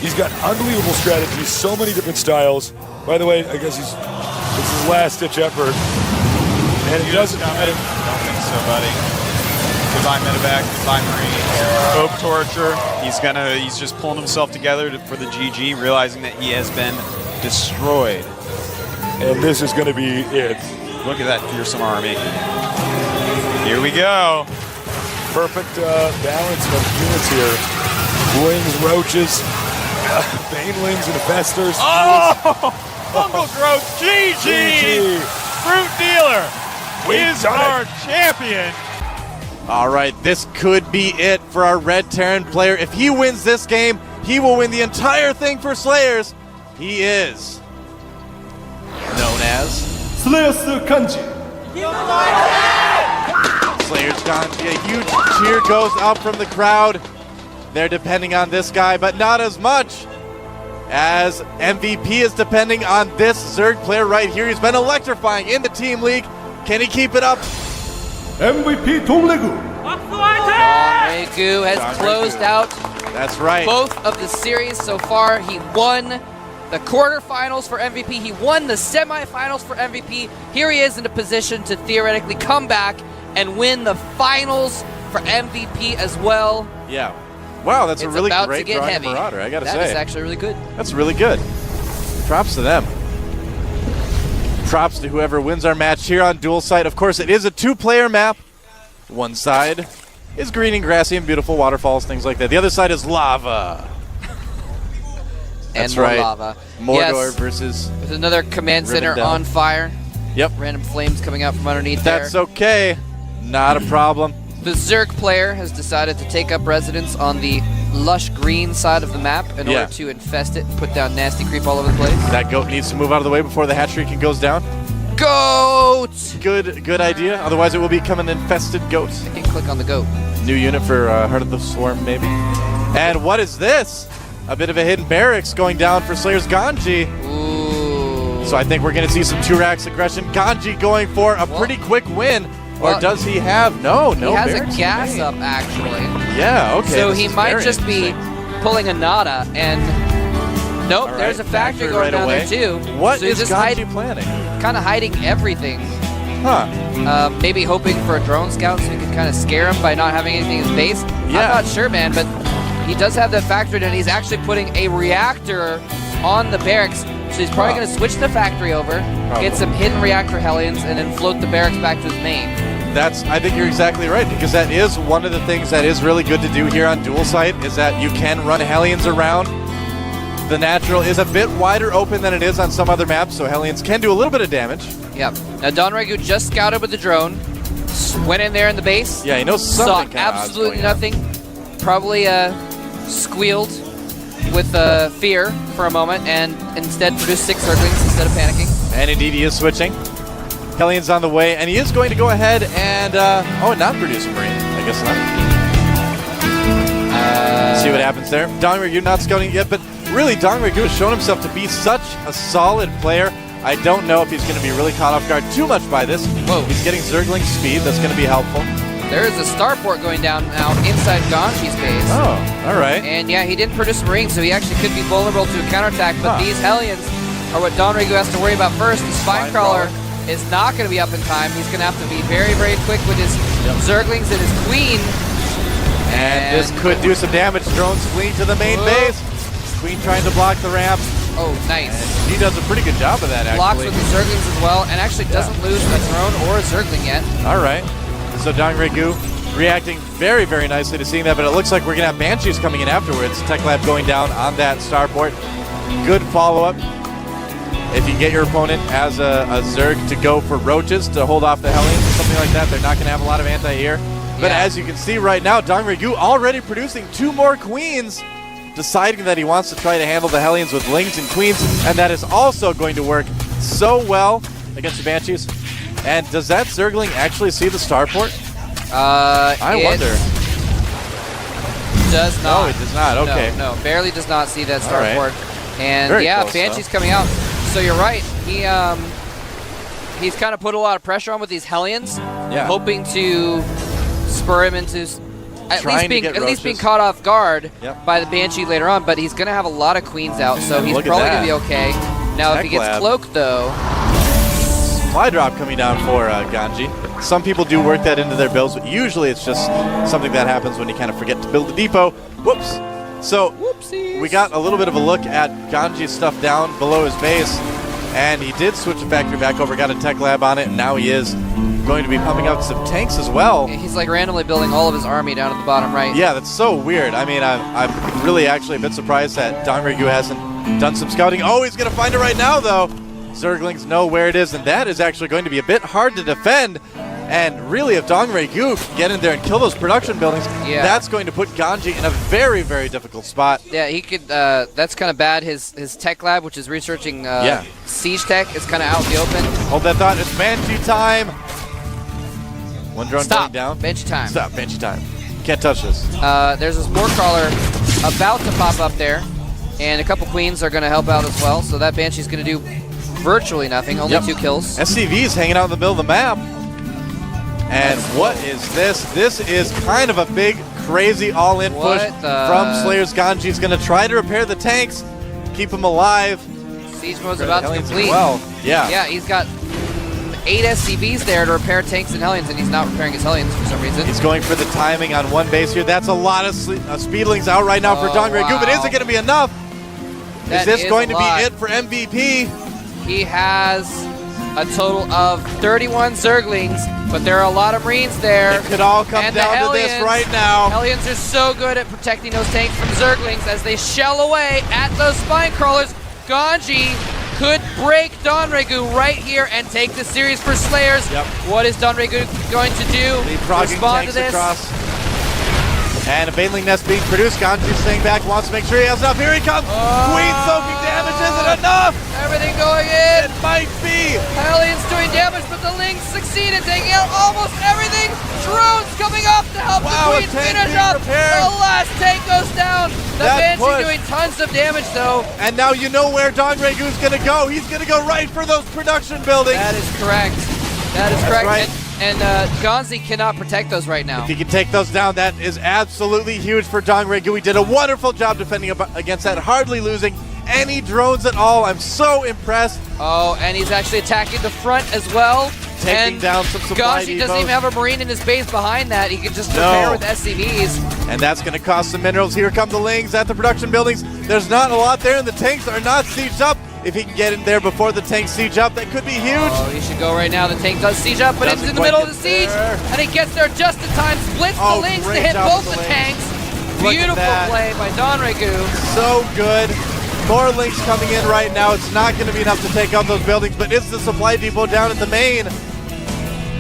He's got unbelievable strategies, so many different styles. By the way, I guess it's his last-ditch effort, and he doesn't. I don't think so, buddy. Goodbye Medevac, goodbye Marine. Hope Torture. He's just pulling himself together for the GG, realizing that he has been destroyed. And this is going to be it. Look at that fearsome army. Here we go. Perfect balance of units here. Wings, roaches, banelings, and infestors. Oh! Fungal growth, GG! Fruit Dealer is our champion. All right, this could be it for our Red Terran player. If he wins this game, he will win the entire thing for Slayers. He is known as Slayers Kanji. Slayers Kanji. A huge cheer goes up from the crowd. They're depending on this guy, but not as much as MVP is depending on this Zerg player right here. He's been electrifying in the Team League. Can he keep it up? MVP Donglegu. Donglegu has closed out That's right. both of the series so far. He won the quarterfinals for MVP. He won the semifinals for MVP. Here he is in a position to theoretically come back and win the finals for MVP as well. Yeah. Wow, that's a really about great to get drawing heavy. Marauder, I gotta say. That is actually really good. That's really good. Props to them. Props to whoever wins our match here on Dual Site. Of course, it is a two-player map. One side is green and grassy and beautiful waterfalls, things like that. The other side is lava. That's and more right. lava. Mordor versus There's another command center Rivendell. on fire. Yep. Random flames coming out from underneath That's there. okay. Not a problem. The Zerg player has decided to take up residence on the lush green side of the map in order to infest it and put down nasty creep all over the place. That goat needs to move out of the way before the hatchery can goes down. Goat! Good idea. Otherwise, it will become an infested goat. I can click on the goat. New unit for Heart of the Swarm, maybe. And what is this? A bit of a hidden barracks going down for Slayers Ganji. Ooh. So I think we're going to see some 2-racks aggression. Ganji going for a pretty quick win. Or well, does he have? No. He has a barracks gas remain. up, actually. Yeah, okay. So this he is might very just be pulling a nada, and nope, All there's a right, factory going right down away. there too. What so is he's just Ganji planning? kind of hiding everything. Huh. Maybe hoping for a drone scout so he can kind of scare him by not having anything in his base. Yeah. I'm not sure, man, but he does have that factory, and he's actually putting a reactor on the barracks. So he's probably going to switch the factory over, get some hidden reactor Hellions, and then float the barracks back to his main. I think you're exactly right, because that is one of the things that is really good to do here on dual site, is that you can run Hellions around. The natural is a bit wider open than it is on some other maps, so Hellions can do a little bit of damage. Yep. Now Don Regu just scouted with the drone, went in there in the base. Yeah, he knows saw something kinda odd's absolutely going on. nothing. Probably squealed with fear for a moment, and instead produced 6 Zerglings instead of panicking. And indeed he is switching. Hellions on the way, and he is going to go ahead and, not produce a Marine. I guess not. See what happens there. Dong Regu not scouting yet, but really Dong Regu has shown himself to be such a solid player. I don't know if he's going to be really caught off guard too much by this. Whoa. He's getting Zergling speed. That's going to be helpful. There is a starport going down now inside Ganji's base. Oh, all right. And yeah, he didn't produce a Marine, so he actually could be vulnerable to a counterattack, but these Hellions are what Don Regu has to worry about first. The Spinecrawler is not going to be up in time. He's going to have to be very, very quick with his Zerglings and his Queen. And this could do some damage. Drones fleeing to the main base. Queen trying to block the ramp. Oh, nice. And he does a pretty good job of that, actually. Blocks with the Zerglings as well, and actually doesn't lose a drone or a Zergling yet. All right. So Dong Regu reacting very, very nicely to seeing that, but it looks like we're going to have Banshees coming in afterwards. Tech Lab going down on that starport. Good follow-up. If you get your opponent as a Zerg to go for roaches to hold off the Hellions or something like that, they're not going to have a lot of anti-air. But as you can see right now, Dong Regu already producing 2 more Queens, deciding that he wants to try to handle the Hellions with Lings and Queens, and that is also going to work so well against the Banshees. And does that Zergling actually see the starport? I wonder. Does not. No, it does not. Okay. No, barely does not see that starport. Right. And Very yeah, close, Banshee's coming out. So you're right. He's kind of put a lot of pressure on with these Hellions, hoping to spur him into at least being caught off guard by the Banshee later on. But he's going to have a lot of Queens out, so he's probably going to be okay. Now, if he gets cloaked, though. Supply drop coming down for Ganji. Some people do work that into their builds, but usually it's just something that happens when you kind of forget to build the depot. Whoops. So we got a little bit of a look at Ganji's stuff down below his base, and he did switch the factory back over, got a tech lab on it, and now he is going to be pumping out some tanks as well. He's like randomly building all of his army down at the bottom right. Yeah, that's so weird. I mean, I'm really actually a bit surprised that Dong Regu hasn't done some scouting. Oh, he's going to find it right now, though. Zerglings know where it is, and that is actually going to be a bit hard to defend. And really, if Dong Regu can get in there and kill those production buildings, that's going to put Ganji in a very, very difficult spot. Yeah, he could. That's kind of bad. His tech lab, which is researching siege tech, is kind of out in the open. Hold that thought. It's Banshee time. One drone going down. Banshee time. Stop. Banshee time. Can't touch this. There's a Spore Crawler about to pop up there, and a couple Queens are going to help out as well. So that Banshee's going to do virtually nothing. Only 2 kills. SCV's hanging out in the middle of the map. And what is this? This is kind of a big, crazy all-in push from Slayer's. Ganji's going to try to repair the tanks, keep them alive. Siege mode's about to complete. Well, yeah, he's got 8 SCVs there to repair tanks and Hellions, and he's not repairing his Hellions for some reason. He's going for the timing on one base here. That's a lot of Speedlings out right now for Dong Regu, but is it going to be enough? Is this going to be it for MVP? He has a total of 31 Zerglings, but there are a lot of Marines there. It could all come down to this right now. Hellions are so good at protecting those tanks from Zerglings as they shell away at those spine crawlers. Ganji could break Don Regu right here and take the series for Slayers. What is Don Regu going to do? Respond to this. Across. And a Baneling Nest being produced. Ganji staying back, wants to make sure he has enough. Here he comes. Queen soaking damage. Is it enough? everything going in. It might be. Hellions doing damage, but the Lings succeed in taking out almost everything. Drones coming up to help the Queen finish up. The last tank goes down. The Banshee doing tons of damage though. And now you know where Dongregu's gonna go. He's gonna go right for those production buildings. That is correct. That is correct. Right. And Gonzi cannot protect those right now. If he can take those down, that is absolutely huge for Dongregu. He did a wonderful job defending against that, hardly losing any drones at all. I'm so impressed. Oh, and he's actually attacking the front as well. Taking down some supply Gonzi doesn't even have a Marine in his base behind that. He can just repair with SCVs. And that's going to cost some minerals. Here come the Lings at the production buildings. There's not a lot there, and the tanks are not sieged up. If he can get in there before the tanks siege up, that could be huge. Oh, he should go right now. The tank does siege up, but it's in the middle of the siege. And he gets there just in time. Splits the Lings to hit both the tanks. Beautiful play by Donregu. So good. More Lings coming in right now. It's not going to be enough to take out those buildings, but is the supply depot down at the main?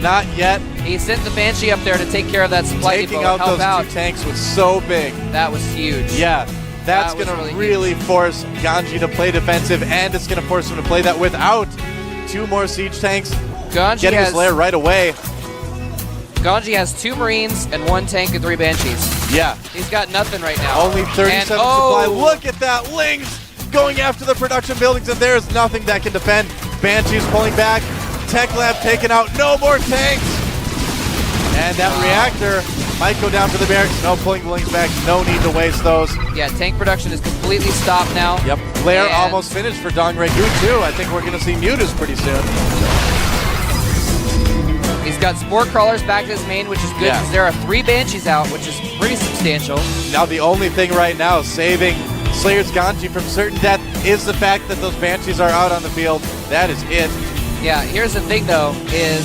Not yet. He sent the Banshee up there to take care of that supply depot. Taking out those two tanks was so big. That was huge. Yeah. That's going to really force Ganji to play defensive, and it's going to force him to play that without two more siege tanks. Ganji getting his lair right away. Ganji has 2 Marines and 1 tank and 3 Banshees. Yeah. He's got nothing right now. Only 37 supply. Look at that. Lings going after the production buildings, and there's nothing that can defend. Banshees pulling back. Tech Lab taken out. No more tanks. And that reactor might go down to the barracks. No, pulling the Lings back. No need to waste those. Yeah, tank production is completely stopped now. Yep. Lair almost finished for Dongregu too. I think we're going to see Mutas pretty soon. He's got Spore Crawlers back to his main, which is good because there are 3 Banshees out, which is pretty substantial. Now the only thing right now saving Slayer's Ganji from certain death is the fact that those Banshees are out on the field. That is it. Yeah, here's the thing though, is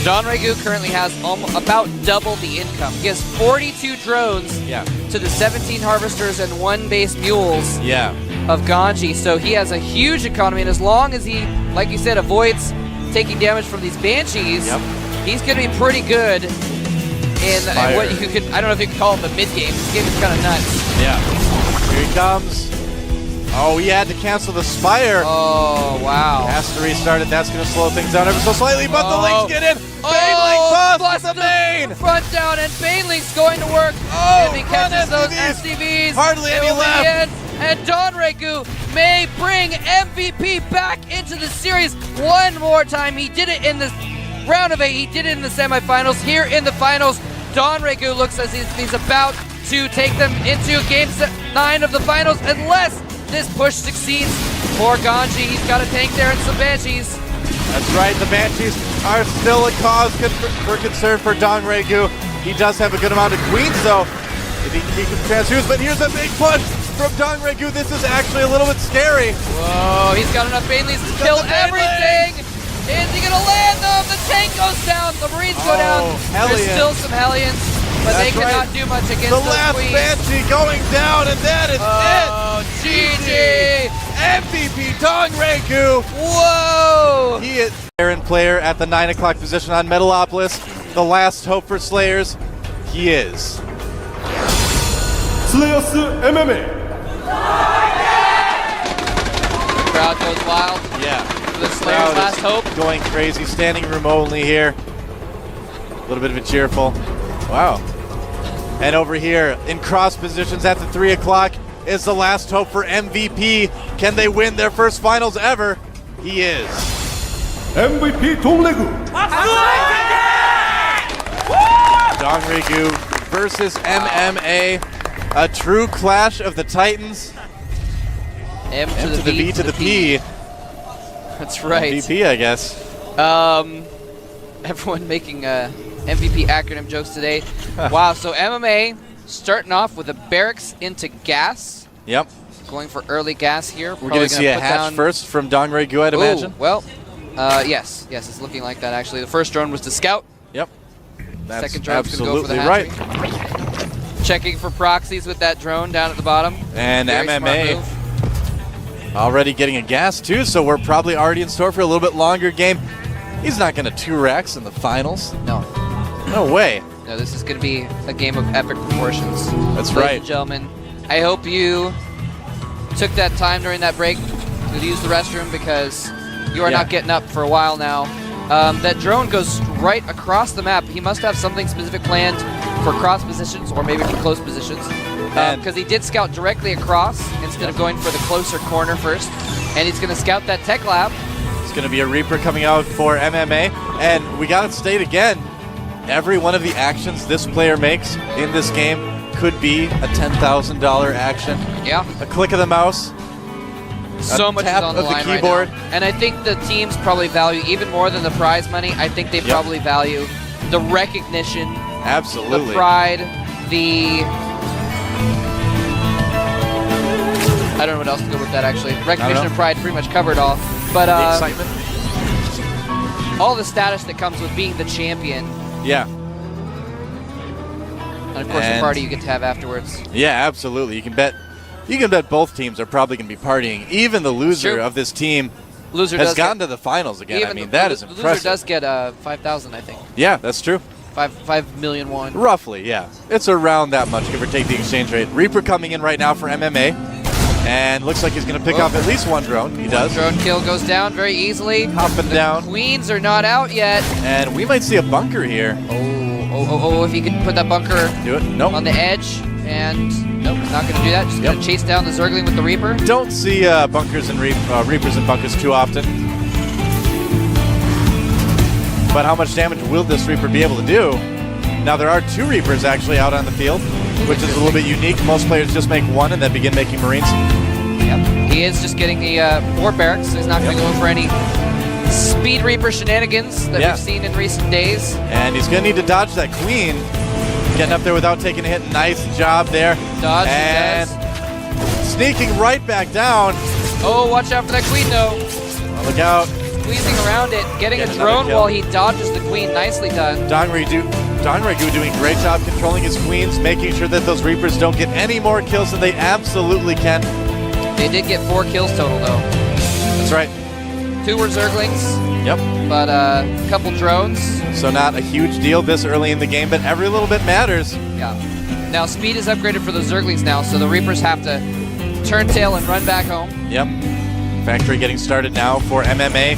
Donregu currently has about double the income. He has 42 drones to the 17 harvesters and 1 base mules of Ganji. So he has a huge economy, and as long as he, like you said, avoids taking damage from these Banshees, he's going to be pretty good in what you could, I don't know if you could call it the mid-game. This game is kind of nuts. Yeah. Here he comes. Oh, he had to cancel the Spire. Oh, wow. Has to restart it. That's going to slow things down ever so slightly, but the Lings get in. Baneling busts the main. Front down, and Baneling's going to work. Oh, and he catches those SCVs. Hardly any left. And Donregu may bring MVP back into the series one more time. He did it in the round of 8. He did it in the semifinals. Here in the finals, Donregu looks as if he's about to take them into Game 9 of the finals, unless this push succeeds for Ganji. He's got a tank there and some Banshees. That's right, the Banshees are still a cause for concern for Donregu. He does have a good amount of queens, though, if he can transfuse, but here's a big push from Donregu. This is actually a little bit scary. Whoa, he's got enough Baneleys to kill everything. Is he gonna land them? The tank goes down, the Marines go down. There's still some Hellions, but they cannot do much against the those last queens. Banshee going down, and that is it. GG. MVP Donregu. Whoa. He is Aaron player at the 9 o'clock position on Metalopolis. The last hope for Slayers. He is. Slayers MMA. The crowd goes wild. Yeah. The Slayers' last hope. Going crazy. Standing room only here. A little bit of a cheerful. Wow. And over here in cross positions at the 3 o'clock is the last hope for MVP. Can they win their first finals ever? He is. MVP Dongregu. Dongregu versus MMA. A true clash of the Titans. M to the V to the P. That's right. MVP, I guess. Everyone making MVP acronym jokes today. Wow, so MMA starting off with a barracks into gas. Yep. Going for early gas here. We're going to see a hatch first from Dongregu, I'd imagine. Well, yes, it's looking like that actually. The first drone was to scout. Yep. That's second drone's going to go for the hatchery. Right. Checking for proxies with that drone down at the bottom. And very MMA already getting a gas too, so we're probably already in store for a little bit longer game. He's not going to 2 racks in the finals. No. No way. No, this is going to be a game of epic proportions. That's Ladies right. and gentlemen, I hope you took that time during that break to use the restroom because you are not getting up for a while now. That drone goes right across the map. He must have something specific planned for cross positions or maybe for close positions. Because he did scout directly across instead of going for the closer corner first. And he's going to scout that tech lab. It's going to be a Reaper coming out for MMA. And we got to state again, every one of the actions this player makes in this game could be a $10,000 action. Yeah. A click of the mouse. So much is on the line keyboard. right now. And I think the teams probably value, even more than the prize money, I think they probably value the recognition. Absolutely. The pride, the... I don't know what else to go with that, actually. Recognition and pride pretty much covered all. But the excitement. All the status that comes with being the champion. Yeah. And of course the party you get to have afterwards. Yeah, absolutely. You can bet both teams are probably going to be partying. Even the loser of this team has gotten to the finals again. I mean, that is impressive. The loser does get 5,000, I think. Yeah, that's true. 5 million won. Roughly, yeah. It's around that much, give or take the exchange rate. Reaper coming in right now for MMA. And looks like he's going to pick off at least one drone. He does. Drone kill goes down very easily. Hopping down. Queens are not out yet. And we might see a bunker here. Oh, if he could put that bunker on the edge. And nope, he's not going to do that. Just going to chase down the Zergling with the Reaper. Don't see bunkers and Reapers and bunkers too often. But how much damage will this Reaper be able to do? Now, there are 2 Reapers actually out on the field, which is a little bit unique. Most players just make 1 and then begin making Marines. Yep. He is just getting the 4 barracks, so he's not going to go for any Speed Reaper shenanigans that we've seen in recent days. And he's going to need to dodge that Queen. Getting up there without taking a hit. Nice job there. Dodge. And sneaking right back down. Oh, watch out for that Queen, though. Look out. Squeezing around it. Getting a drone while he dodges the Queen. Nicely done. Dongregoo doing a great job controlling his Queens, making sure that those Reapers don't get any more kills than they absolutely can. They did get 4 kills total, though. That's right. 2 were Zerglings. Yep. But a couple drones. So not a huge deal this early in the game, but every little bit matters. Yeah. Now speed is upgraded for the Zerglings now, so the Reapers have to turn tail and run back home. Yep. Factory getting started now for MMA.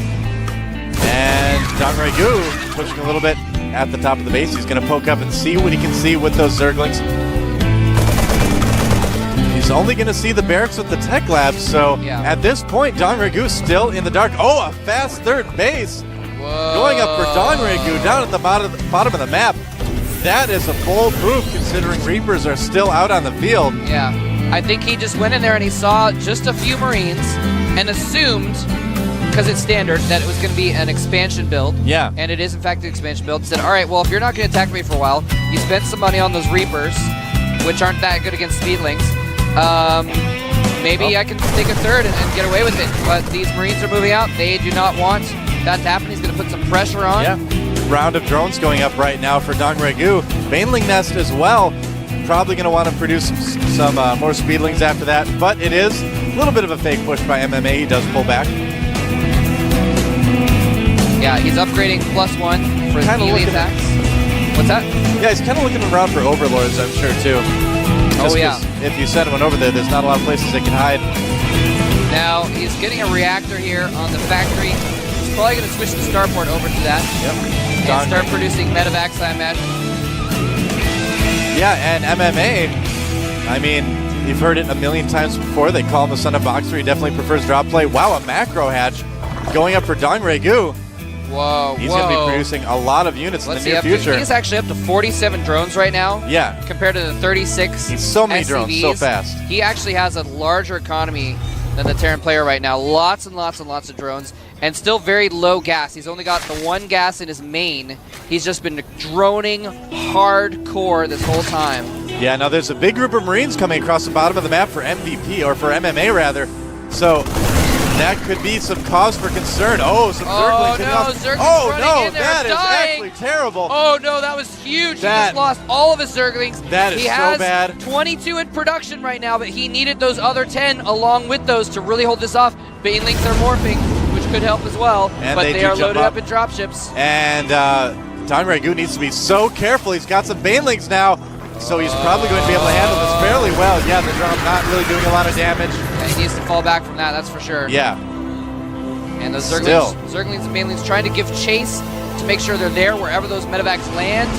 And Dongregoo pushing a little bit at the top of the base. He's going to poke up and see what he can see with those Zerglings. He's only going to see the barracks with the tech labs, so at this point, Dongregoo's still in the dark. Oh, a fast third base. Whoa. Going up for Dongregoo down at the bottom of the map. That is a bold move considering Reapers are still out on the field. Yeah. I think he just went in there and he saw just a few Marines and assumed, because it's standard, that it was going to be an expansion build. Yeah. And it is, in fact, an expansion build. He said, all right, well, if you're not going to attack me for a while, you spent some money on those Reapers, which aren't that good against Speedlings. Maybe I can take a third and get away with it. But these Marines are moving out. They do not want that to happen. He's going to put some pressure on. Yeah. Round of drones going up right now for Dongregoo. Baneling Nest as well. Probably going to want to produce some more Speedlings after that. But it is a little bit of a fake push by MMA. He does pull back. Yeah, he's upgrading +1 for his melee attacks. What's that? Yeah, he's kind of looking around for Overlords, I'm sure, too. Just if you send one over there, there's not a lot of places they can hide. Now, he's getting a reactor here on the factory. He's probably going to switch the starport over to that. Yep. And start producing medevacs, I imagine. Yeah, and MMA, I mean, you've heard it a million times before. They call him the son of Boxer. He definitely prefers drop play. Wow, a macro hatch going up for Dongregoo. Whoa, He's going to be producing a lot of units in the near future. He's actually up to 47 drones right now. Yeah. Compared to the 36 He's so many SCVs. drones, so fast. He actually has a larger economy than the Terran player right now. Lots and lots and lots of drones. And still very low gas. He's only got the 1 gas in his main. He's just been droning hardcore this whole time. Yeah, now there's a big group of Marines coming across the bottom of the map for MVP, or for MMA rather. So that could be some cause for concern. Oh, some Zerglings coming off. That is actually terrible. Oh no, that was huge. He just lost all of his Zerglings. That is so bad. He has 22 in production right now, but he needed those other 10 along with those to really hold this off. Banelings are morphing, which could help as well, but they are loaded up in dropships. And Dongregoo needs to be so careful. He's got some Banelings now, so he's probably going to be able to handle this fairly well. Yeah, the drone not really doing a lot of damage. And he needs to fall back from that, that's for sure. Yeah. And those Still. Zerglings and Banelings trying to give chase to make sure they're there wherever those medevacs land.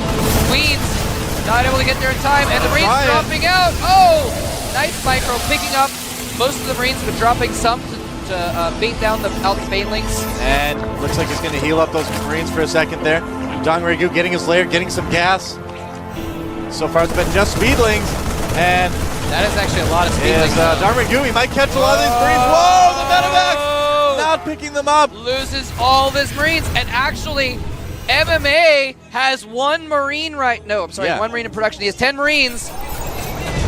Queens not able to get there in time, and the Marines dropping out. Oh! Nice micro, picking up most of the Marines, but dropping some to bait down the Banelings. And looks like he's going to heal up those Marines for a second there. Dongregoo getting his lair, getting some gas. So far it's been just Speedlings, and that is actually a lot of Speedlings. Dongregoo, he might catch a lot of these Marines. Whoa, the medevacs not picking them up. Loses all of his Marines, and actually MMA has one Marine one Marine in production. He has 10 Marines.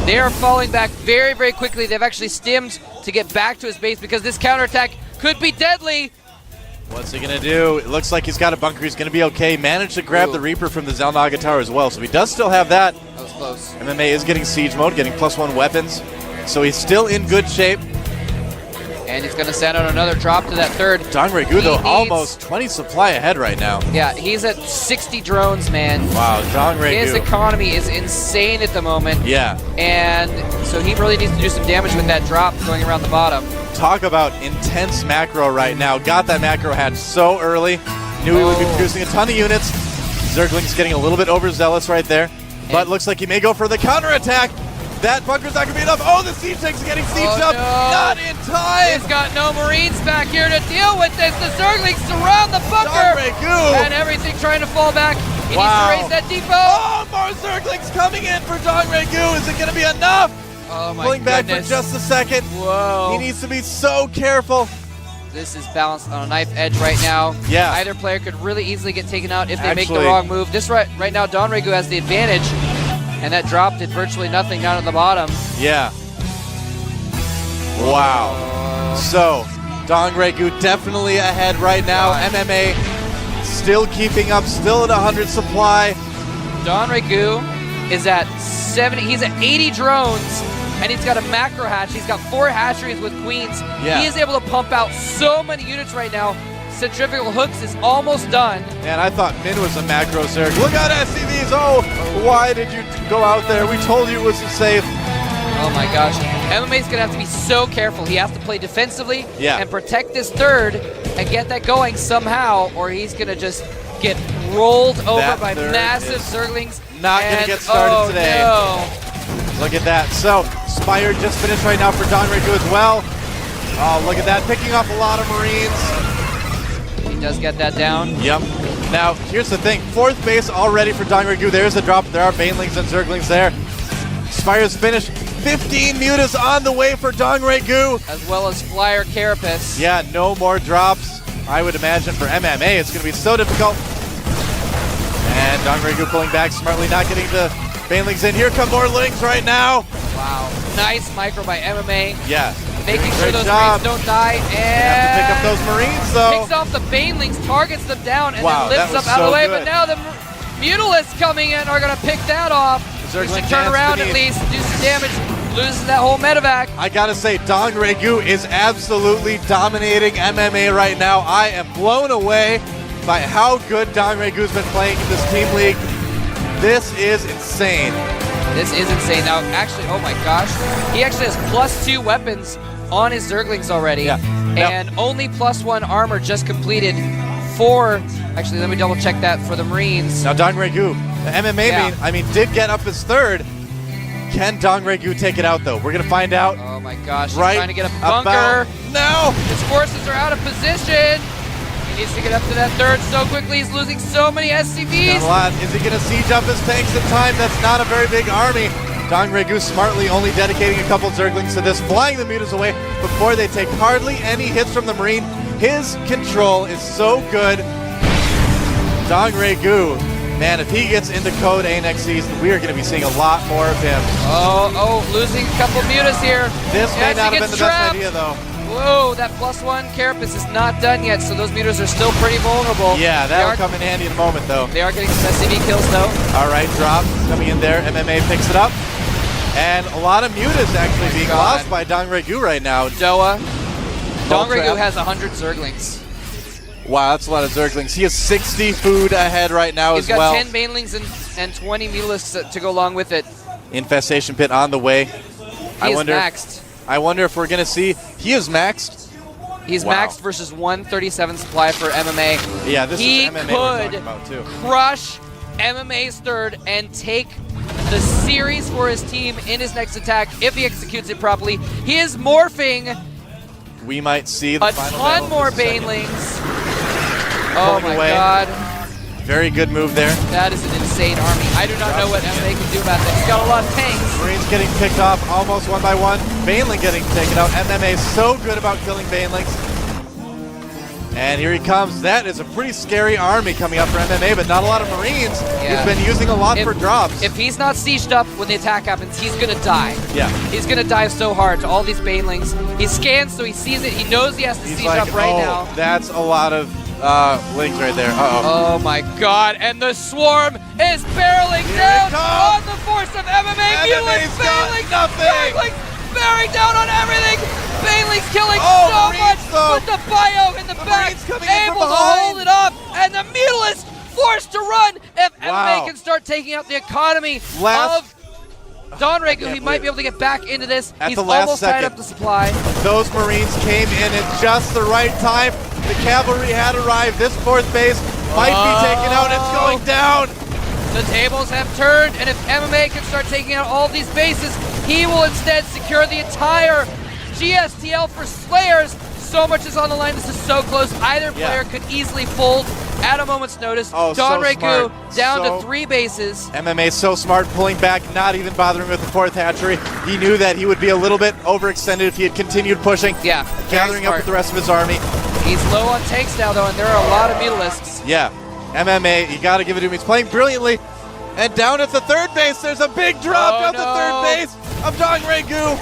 They are falling back very, very quickly. They've actually stimmed to get back to his base because this counterattack could be deadly. What's he going to do? It looks like he's got a bunker. He's going to be okay. Managed to grab the Reaper from the Zelnaga Tower as well, so he does still have that. That was close. MMA is getting siege mode, getting +1 weapons, so he's still in good shape. And he's going to send out another drop to that third. Dongregoo, though, almost 20 supply ahead right now. Yeah, he's at 60 drones, man. Wow, Dongregoo. His economy is insane at the moment. Yeah. And so he really needs to do some damage with that drop going around the bottom. Talk about intense macro right now. Got that macro hatch so early. Knew he would be producing a ton of units. Zergling's getting a little bit overzealous right there. But looks like he may go for the counterattack. That bunker's not going to be enough. Oh, the siege tank's getting sieged up. No. Not in time. He's got no Marines back here to deal with this. The Zerglings surround the bunker. Dongregoo. And everything trying to fall back. He needs to raise that depot. Oh, more Zerglings coming in for Dongregoo. Is it going to be enough? Oh my Pulling back goodness. for just a second. Whoa. He needs to be so careful. This is balanced on a knife edge right now. Yeah. Either player could really easily get taken out if they make the wrong move. This right now, Dongregoo has the advantage. And that drop did virtually nothing down at the bottom. Yeah. Wow. So, Dongregoo definitely ahead right now. MMA still keeping up, still at 100 supply. Dongregoo is at 70. He's at 80 drones, and he's got a macro hatch. He's got 4 hatcheries with queens. Yeah. He is able to pump out so many units right now. Centrifugal Hooks is almost done. And I thought Min was a macro Zerg. Look out, SCVs! Oh, why did you go out there? We told you it was safe. Oh my gosh. MMA's gonna have to be so careful. He has to play defensively and protect this third and get that going somehow, or he's gonna just get rolled over by massive Zerglings. Not gonna get started today. No. Look at that. So, Spire just finished right now for Dongregoo as well. Oh, look at that. Picking up a lot of Marines. He does get that down. Yep. Now, here's the thing. 4th base already for Dongregoo. There's a drop. There are Banelings and Zerglings there. Spire's finished. 15 mutas on the way for Dongregoo. As well as Flyer Carapace. Yeah, no more drops. I would imagine for MMA, it's going to be so difficult. And Dongregoo pulling back smartly, not getting the Banelings in. Here come more Lings right now. Wow. Nice micro by MMA. Yeah. Making sure Great those job. Marines don't die. And have to pick up those Marines, though. Picks off the Banelings, targets them down, and Wow, then that lifts was up out of so the way. good. But now the Mutalisks coming in are going to pick that off. He should turn around at least, do some damage, loses that whole medevac. I gotta say, Dongregoo is absolutely dominating MMA right now. I am blown away by how good Dongregoo's been playing in this team league. This is insane. This is insane. Now, actually, oh my gosh, he actually has +2 weapons on his Zerglings already, and only +1 armor just completed for. Actually, let me double check that for the Marines. Now, Dongregoo, the MMA did get up his 3rd. Can Dongregoo take it out, though? We're going to find out. Oh my gosh, he's right trying to get a bunker. No! His forces are out of position. He needs to get up to that 3rd so quickly. He's losing so many SCVs. Got a lot. Is he going to siege up his tanks in time? That's not a very big army. Dongregoo smartly only dedicating a couple Zerglings to this, flying the mutas away before they take hardly any hits from the Marine. His control is so good. Dongregoo, man, if he gets into Code A next season, we are going to be seeing a lot more of him. Oh, losing a couple mutas here. This may not have been the best idea, though. Whoa, that +1 Carapace is not done yet, so those mutas are still pretty vulnerable. Yeah, that'll come in handy in a moment, though. They are getting some SCV kills, though. All right, drop coming in there. MMA picks it up. And a lot of mutas actually being lost by Dongregoo right now. Doa. Dongregoo has 100 Zerglings. Wow, that's a lot of Zerglings. He has 60 food ahead right now as well. He's got 10 Banelings and 20 Mutalisks to go along with it. Infestation pit on the way. He is maxed. I wonder if we're going to see. He is maxed. He's maxed versus 137 supply for MMA. Yeah, this is MMA we're talking could about too. crush MMA's third and take the series for his team in his next attack if he executes it properly. He is morphing We might see the a final ton battle more in just a second. Banelings. Oh Pulling my away. god. Very good move there. That is an insane army. I do not know what MMA can do about that. He's got a lot of tanks. Marines getting picked off almost one by one. Baneling getting taken out. MMA is so good about killing Banelings. And here he comes. That is a pretty scary army coming up for MMA, but not a lot of Marines. Yeah. He's been using a lot for drops. If he's not sieged up when the attack happens, he's going to die. Yeah. He's going to die so hard to all these Banelings. He scans, so he sees it. He knows he has to He's siege like, up right oh, now. that's a lot of links right there. Uh-oh. Oh my god, and the swarm is barreling down on the force of MMA. Mutants, Banelings, Banelings bearing down on everything. Banelings killing so much, but the bio in the back able to hold it up, and the Mutalists forced to run. If MMA can start taking out the economy of Don Regu, he might be able to get back into this. At He's the last almost tied second. up the supply. Those Marines came in at just the right time. The cavalry had arrived. This fourth base might be taken out. It's going down. The tables have turned, and if MMA can start taking out all these bases, he will instead secure the entire GSTL for Slayers. So much is on the line. This is so close. Either player could easily fold at a moment's notice. Oh, Don so Regu smart. down So- to 3 bases. MMA so smart, pulling back, not even bothering with the fourth hatchery. He knew that he would be a little bit overextended if he had continued pushing. Yeah, gathering up with the rest of his army. He's low on tanks now, though, and there are a lot of Mutalisks. Yeah, MMA, you got to give it to him. He's playing brilliantly. And down at the third base, there's a big drop down the third base of Don Regu.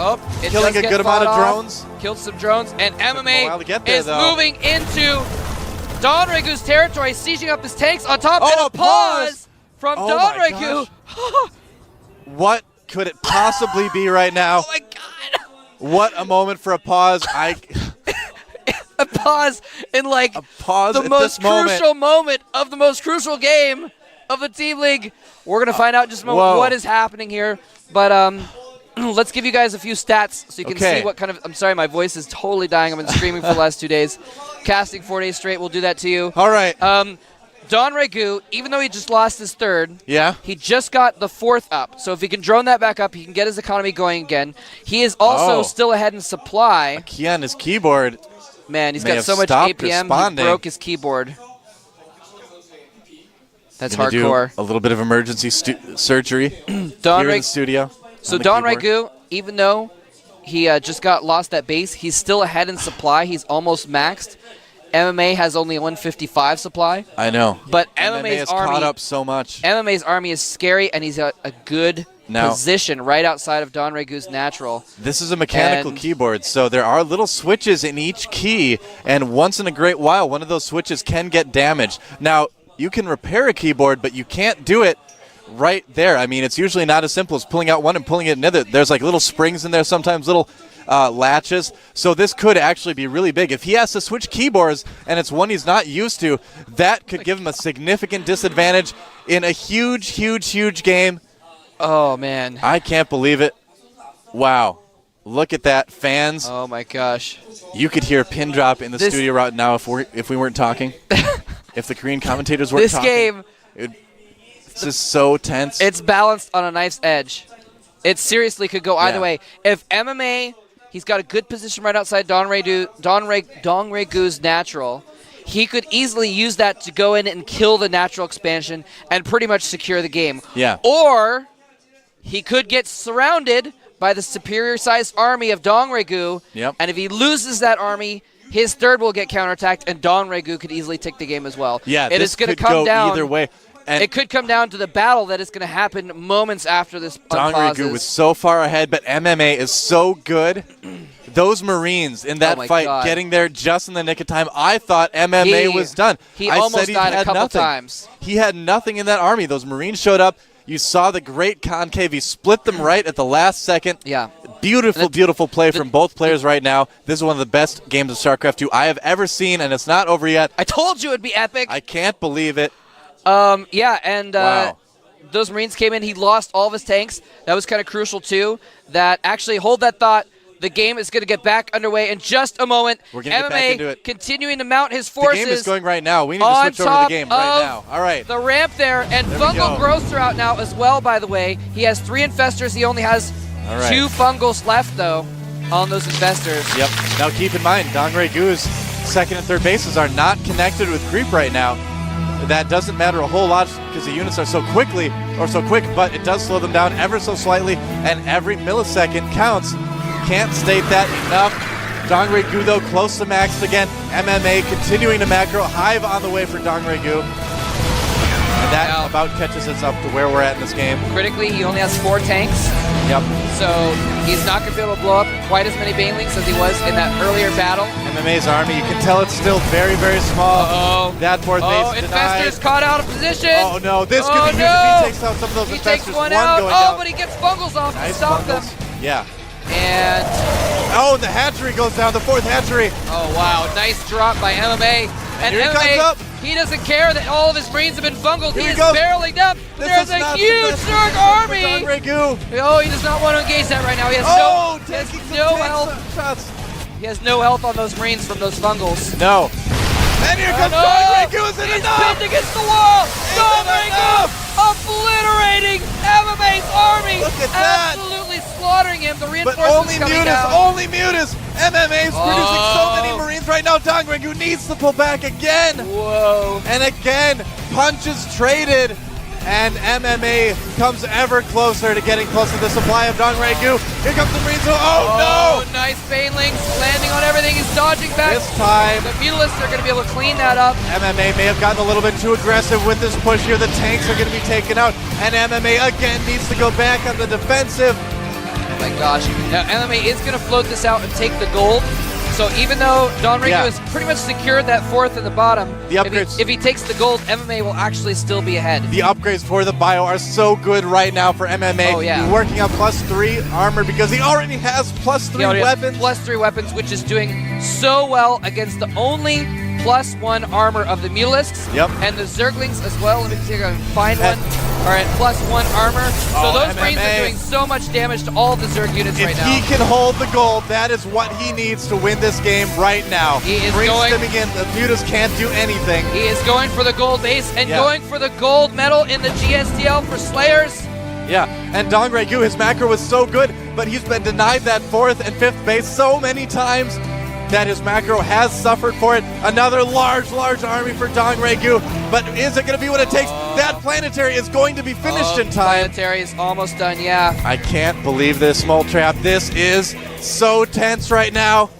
Oh, it killing does a get good amount of fought off. drones. Killed some drones, and a while to MMA get there, is though. moving into Don Regu's territory, sieging up his tanks on top, Oh, and a a pause. pause from Oh Don my Regu. What could it possibly be right now? Oh my god! What a moment for a pause. A pause in like pause the at most this moment. crucial moment of the most crucial game of the Team League. We're gonna find out in just a moment Whoa. what is happening here, but let's give you guys a few stats so you can see what kind of. I'm sorry, my voice is totally dying. I've been screaming for the last 2 days. Casting 4 days straight will do that to you. All right. Don Regu, even though he just lost his third, yeah, he just got the fourth up. So if he can drone that back up, he can get his economy going again. He is also still ahead in supply. A key on his keyboard. Man, he's may got have so much stopped APM, responding. he broke his keyboard. That's Gonna do hardcore. a little bit of emergency surgery Don here in Regu- the studio. So on the Don keyboard. Regu, even though he just lost that base, he's still ahead in supply. He's almost maxed. MMA has only 155 supply. I know. But MMA MMA's has army caught up so much. MMA's army is scary, and he's got a good Now- position right outside of Don Regu's natural. This is a mechanical And- keyboard, so there are little switches in each key, and once in a great while, one of those switches can get damaged. Now, you can repair a keyboard, but you can't do it right there. I mean, it's usually not as simple as pulling out one and pulling it another. There's like little springs in there, sometimes little latches. So this could actually be really big. If he has to switch keyboards and it's one he's not used to, that could give him a significant disadvantage in a huge, huge, huge game. Oh, man. I can't believe it. Wow. Look at that, fans. Oh, my gosh. You could hear a pin drop in the This- studio right now if we weren't talking. If the Korean commentators weren't This talking. game, This is so tense. it's balanced on a knife's edge. It seriously could go either Yeah. way. If MMA, he's got a good position right outside Don Regu's natural. He could easily use that to go in and kill the natural expansion and pretty much secure the game. Yeah. Or he could get surrounded by the superior-sized army of Don Regu. Yep. And if he loses that army, his third will get counterattacked, and Don Regu could easily take the game as well. Yeah, it this is going to could come go down either way. And it could come down to the battle that is going to happen moments after this Don unpauses. Regu was so far ahead, but MMA is so good. Those Marines in that Oh my fight God. getting there just in the nick of time. I thought MMA was done. He I almost said died a had couple nothing. times. He had nothing in that army. Those Marines showed up. You saw the great concave. He split them right at the last second. Yeah. Beautiful, beautiful play from both players right now. This is one of the best games of StarCraft II I have ever seen, and it's not over yet. I told you it'd be epic. I can't believe it. Yeah, and Wow. those Marines came in. He lost all of his tanks. That was kind of crucial, too. That actually, hold that thought. The game is going to get back underway in just a moment. We're going to get back into it. Continuing to mount his forces. The game is going right now. We need to switch over to the game right now. All right. The ramp there, and Fungal Growths are out now as well, by the way. He has 3 Infestors. He only has 2 Fungals left, though, on those Infestors. Yep. Now keep in mind, Dongregoo's second and third bases are not connected with creep right now. That doesn't matter a whole lot because the units are so quick, but it does slow them down ever so slightly, and every millisecond counts. Can't state that enough. Dongregoo, though, close to maxed again. MMA continuing to macro. Hive on the way for Dongregoo. And that about catches us up to where we're at in this game. Critically, he only has 4 tanks. Yep. So he's not going to be able to blow up quite as many Banelings as he was in that earlier battle. MMA's army, you can tell it's still very, very small. That fourth base denied. Infestors caught out of position. Oh no, this could be huge if he takes out some of those Infestors. He takes one out. Going down. But he gets Fungals off to stop them. Yeah. And the hatchery goes down, the 4th hatchery. Oh wow, nice drop by MMA. And Here MMA, comes up. he doesn't care that all of his Marines have been fungled. Here he is goes. barreling down. There's a huge Zerg army. Oh, he does not want to engage that right now. He has no health. He has no health on those Marines from those Fungals. No. And here comes Dongregoo. Is it enough? He's pinned against the wall. Dongregoo obliterating MMA's army. Look at that. Absolutely slaughtering him. The reinforcements only coming Mutas, down. only Mutas. MMA's producing so many Marines right now. Dongregoo needs to pull back again. Whoa. And again, punches traded. And MMA comes ever closer to getting close to the supply of Dongregoo. Here comes the Marines. Oh no! Nice Banelings landing on everything. He's dodging back. This time, the Mutalists are going to be able to clean that up. MMA may have gotten a little bit too aggressive with this push here. The tanks are going to be taken out. And MMA again needs to go back on the defensive. Oh my gosh. Now MMA is going to float this out and take the gold. So even though Dongregoo has pretty much secured that 4th in the bottom, the upgrades, if he takes the gold, MMA will actually still be ahead. The upgrades for the bio are so good right now for MMA. Oh yeah. He's working on +3 armor because he already has +3 weapons. +3 weapons, which is doing so well against the only +1 armor of the Mutalisks. Yep. And the Zerglings as well. Let me see if I can find one. Are at +1 armor. So those Marines are doing so much damage to all the Zerg units right now. If he can hold the gold, that is what he needs to win this game right now. He is Marines going. stimming in. The Mutas can't do anything. He is going for the gold base and going for the gold medal in the GSTL for Slayers. Yeah, and Dongregoo, his macro was so good, but he's been denied that 4th and 5th base so many times that his macro has suffered for it. Another large army for Dongregoo, but is it going to be what it takes? That planetary is going to be finished in time. Planetary is almost done, yeah. I can't believe this, Mole Trap. This is so tense right now.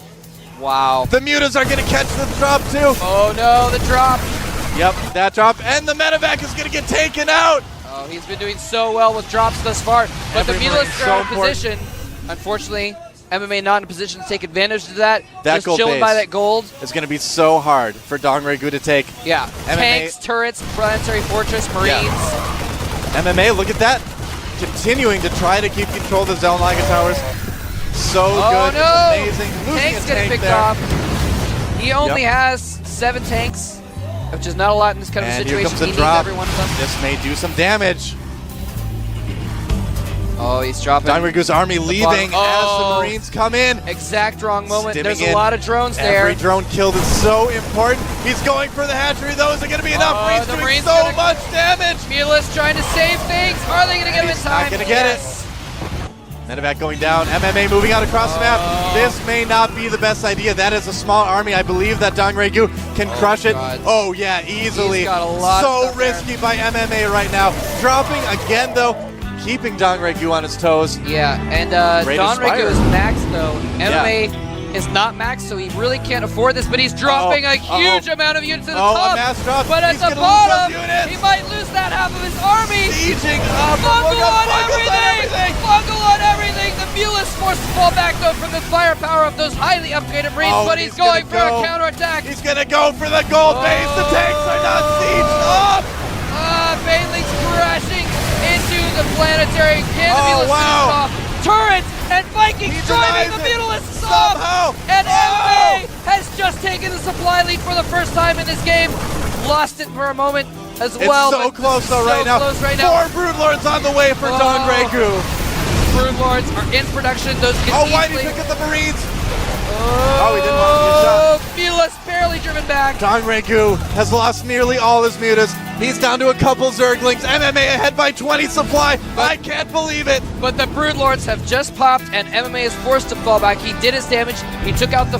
Wow. The Mutas are going to catch the drop too. Oh no, the drop. Yep, that drop, and the medevac is going to get taken out. Oh, he's been doing so well with drops thus far, but the Mutalists are out of position. Unfortunately, MMA not in a position to take advantage of that. That just chilling by that gold. It's going to be so hard for Dongregoo to take. Yeah, MMA. Tanks, turrets, planetary fortress, Marines. Yeah. MMA, look at that. Continuing to try to keep control of the Zelnaga towers. So good. No. It's amazing. Losing Tanks a getting tank picked there. off. He only has 7 tanks, which is not a lot in this kind of situation. Here comes the he drop. needs every one of them. This may do some damage. Oh, he's dropping. Dongregoo's army leaving as the Marines come in. Exact wrong moment. Stimming There's in. a lot of drones there. Every drone killed is so important. He's going for the hatchery, though. Is it going to be enough? Marines the doing Marines so much damage. Mutalists trying to save things. Are they going to get him in time? Not going to get it. Medevac going down. MMA moving out across the map. This may not be the best idea. That is a small army. I believe that Dongregoo can crush it. Oh, yeah, easily. He's got a lot so risky by MMA right now. Dropping again, though. Keeping Dongregoo on his toes. Yeah, and Dongregoo is maxed, though. MMA is not maxed, so he really can't afford this, but he's dropping a huge amount of units to the top. A mass drop. But at the bottom, he might lose that half of his army. Sieging up. Fungal on everything! Fungal on everything! The Mutalists forced to fall back, though, from the firepower of those highly upgraded Marines, but he's going for a counterattack. He's going to go for the gold base. The tanks are not sieged up. Bailey's crashing into the planetary. Can the Mutalists finish off? Turrets and Vikings driving the Mutalists off! And MMA has just taken the supply lead for the first time in this game. Lost it for a moment as well. It's so close though right now. 4 Broodlords on the way for Dongregoo. Broodlords are in production. Those can why did easily... he pick up the Marines? Oh, he didn't want to get shot. Mutalisk barely driven back. Dongregoo has lost nearly all his mutas. He's down to a couple Zerglings. MMA ahead by 20 supply. I can't believe it. But the Broodlords have just popped, and MMA is forced to fall back. He did his damage. He took out the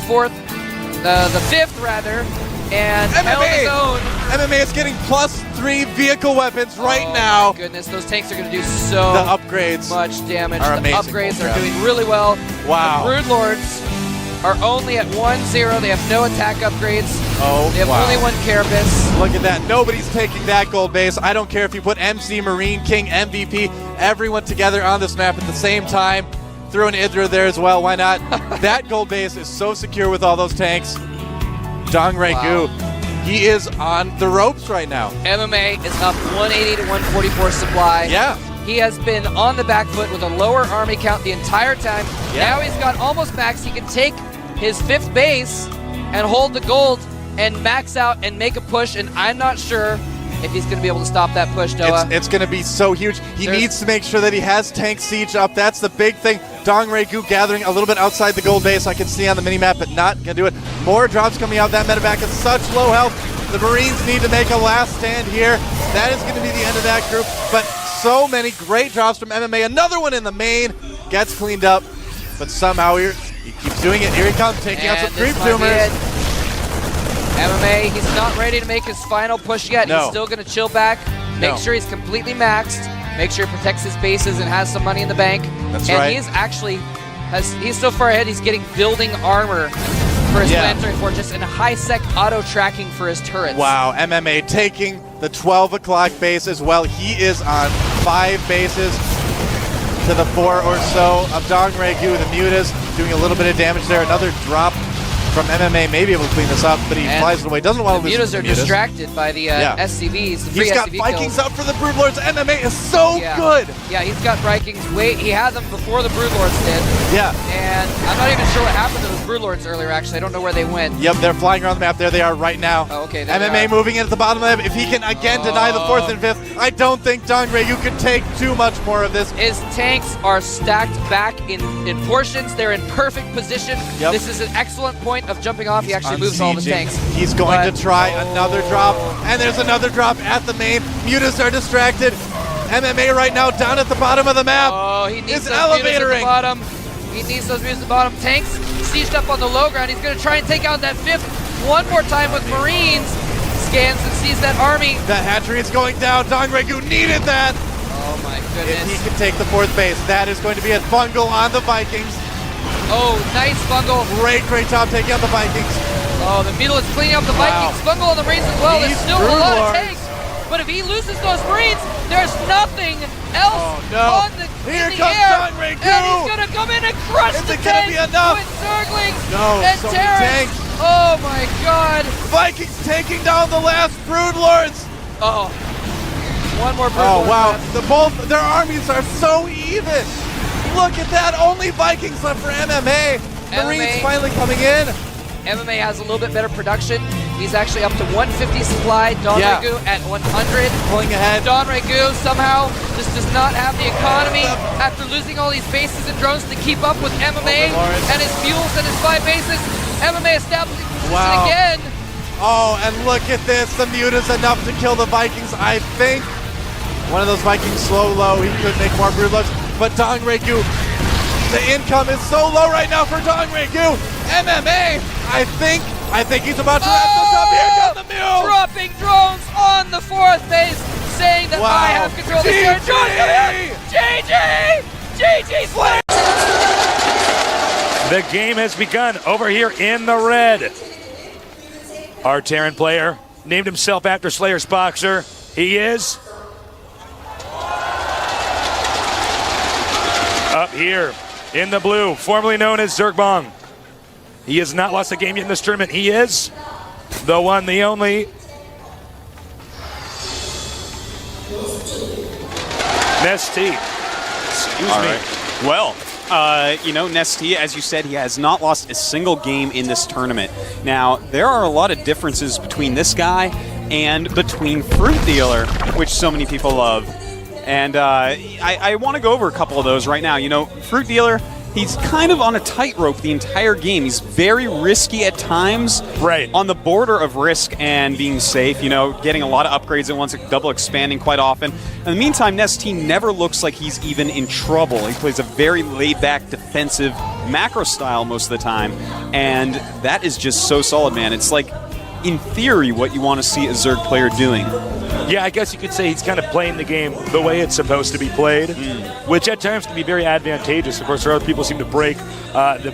fifth rather, and held his own. MMA is getting +3 vehicle weapons right now. Oh my goodness, those tanks are going to do so the upgrades much damage. Are the amazing. upgrades are doing really well. Wow. The Broodlords are only at 1-0. They have no attack upgrades. Oh, they have wow. only 1 Carapace. Look at that. Nobody's taking that gold base. I don't care if you put MC, Marine, King, MVP, everyone together on this map at the same time. Threw an Idra there as well. Why not? That gold base is so secure with all those tanks. Dongregoo, he is on the ropes right now. MMA is up 180 to 144 supply. Yeah. He has been on the back foot with a lower army count the entire time. Yeah. Now he's got almost max. He can take his 5th base and hold the gold and max out and make a push, and I'm not sure if he's going to be able to stop that push, Noah. It's going to be so huge. He needs to make sure that he has tank siege up. That's the big thing. Dongregoo gathering a little bit outside the gold base. I can see on the minimap, but not going to do it. More drops coming out. That medevac is such low health. The Marines need to make a last stand here. That is going to be the end of that group. But so many great drops from MMA. Another one in the main. Gets cleaned up. But somehow he keeps doing it. Here he comes, taking out some creep tumors. MMA, he's not ready to make his final push yet. No. He's still going to chill back, make sure he's completely maxed, make sure he protects his bases and has some money in the bank. That's and right. he's actually, he's so far ahead, he's getting building armor for his planetary fortress and high-sec auto-tracking for his turrets. Wow, MMA taking the 12 o'clock base as well. He is on 5 bases to the 4 or so of Dongregoo. The mutas doing a little bit of damage there. Another drop from MMA, may be able to clean this up, but he flies it away. Doesn't want to lose mutas are distracted by the SCVs. The free he's got SCV Vikings kills. up for the Broodlords. MMA is so good. Yeah, he's got Vikings. He had them before the Broodlords did. Yeah. And I'm not even sure what happened to those Broodlords earlier, actually. I don't know where they went. Yep, they're flying around the map. There they are right now. Oh, okay, there they MMA are. moving in at the bottom of the map. If he can again deny the 4th and 5th, I don't think Dongregoo can take too much more of this. His tanks are stacked back in portions. They're in perfect position. Yep. This is an excellent point of jumping off. He actually moves all the tanks. He's going to try another drop, and there's another drop at the main. Mutas are distracted. MMA right now down at the bottom of the map. Oh, he needs It's those mutas at the elevatoring. bottom. He needs those mutas at the bottom. Tanks sieged up on the low ground. He's going to try and take out that 5th one more time with Marines. Scans and sees that army. That hatchery is going down. Dongregoo needed that. Oh my If goodness. he can take the 4th base, that is going to be a bungle on the Vikings. Oh, nice bungle. Great job taking out the Vikings. Oh, the Beetle is cleaning up the Wow. Vikings. Bungle on the Marines as well. These There's still a lot of Broodlords. tanks. But if he loses those Marines, there's nothing else no. on the, Here in the comes air. Dongregoo. And he's going to come in and crush Is the it gonna tank be enough? with Zerglings No, and so many Terrans. tanks. Oh my god. Vikings taking down the last Broodlords. Oh. One more Broodlord. Oh wow, left. their armies are so even. Look at that, only Vikings left for MMA. Marines finally coming in. MMA has a little bit better production. He's actually up to 150 supply. Dongregoo at 100. Pulling ahead. Dongregoo somehow just does not have the economy after losing all these bases and drones to keep up with MMA and his mules and his 5 bases. MMA establishing position again. Oh, and look at this. The Muta's enough to kill the Vikings, I think. One of those Vikings slow low. He could make more Broodlords. But Dongregoo, the income is so low right now for Dongregoo. MMA, I think he's about to wrap this up. Here comes the mule. Dropping drones on the 4th base, saying that I have control of the territory. GG! GG Slayer! The game has begun over here in the red. Our Terran player named himself after Slayer's boxer. He is up here in the blue, formerly known as Zergbong. He has not lost a game yet in this tournament. He is the one, the only Nesty. Excuse me. Well, Nesty, as you said, he has not lost a single game in this tournament. Now, there are a lot of differences between this guy and between Fruit Dealer, which so many people love. And I want to go over a couple of those right now. You know, Fruit Dealer, he's kind of on a tightrope the entire game. He's very risky at times. Right. On the border of risk and being safe, you know, getting a lot of upgrades at once, double expanding quite often. In the meantime, Nestea never looks like he's even in trouble. He plays a very laid-back defensive macro style most of the time. And that is just so solid, man. It's like, in theory, what you want to see a Zerg player doing. Yeah, I guess you could say he's kind of playing the game the way it's supposed to be played, which at times can be very advantageous. Of course, there are other people who seem to break the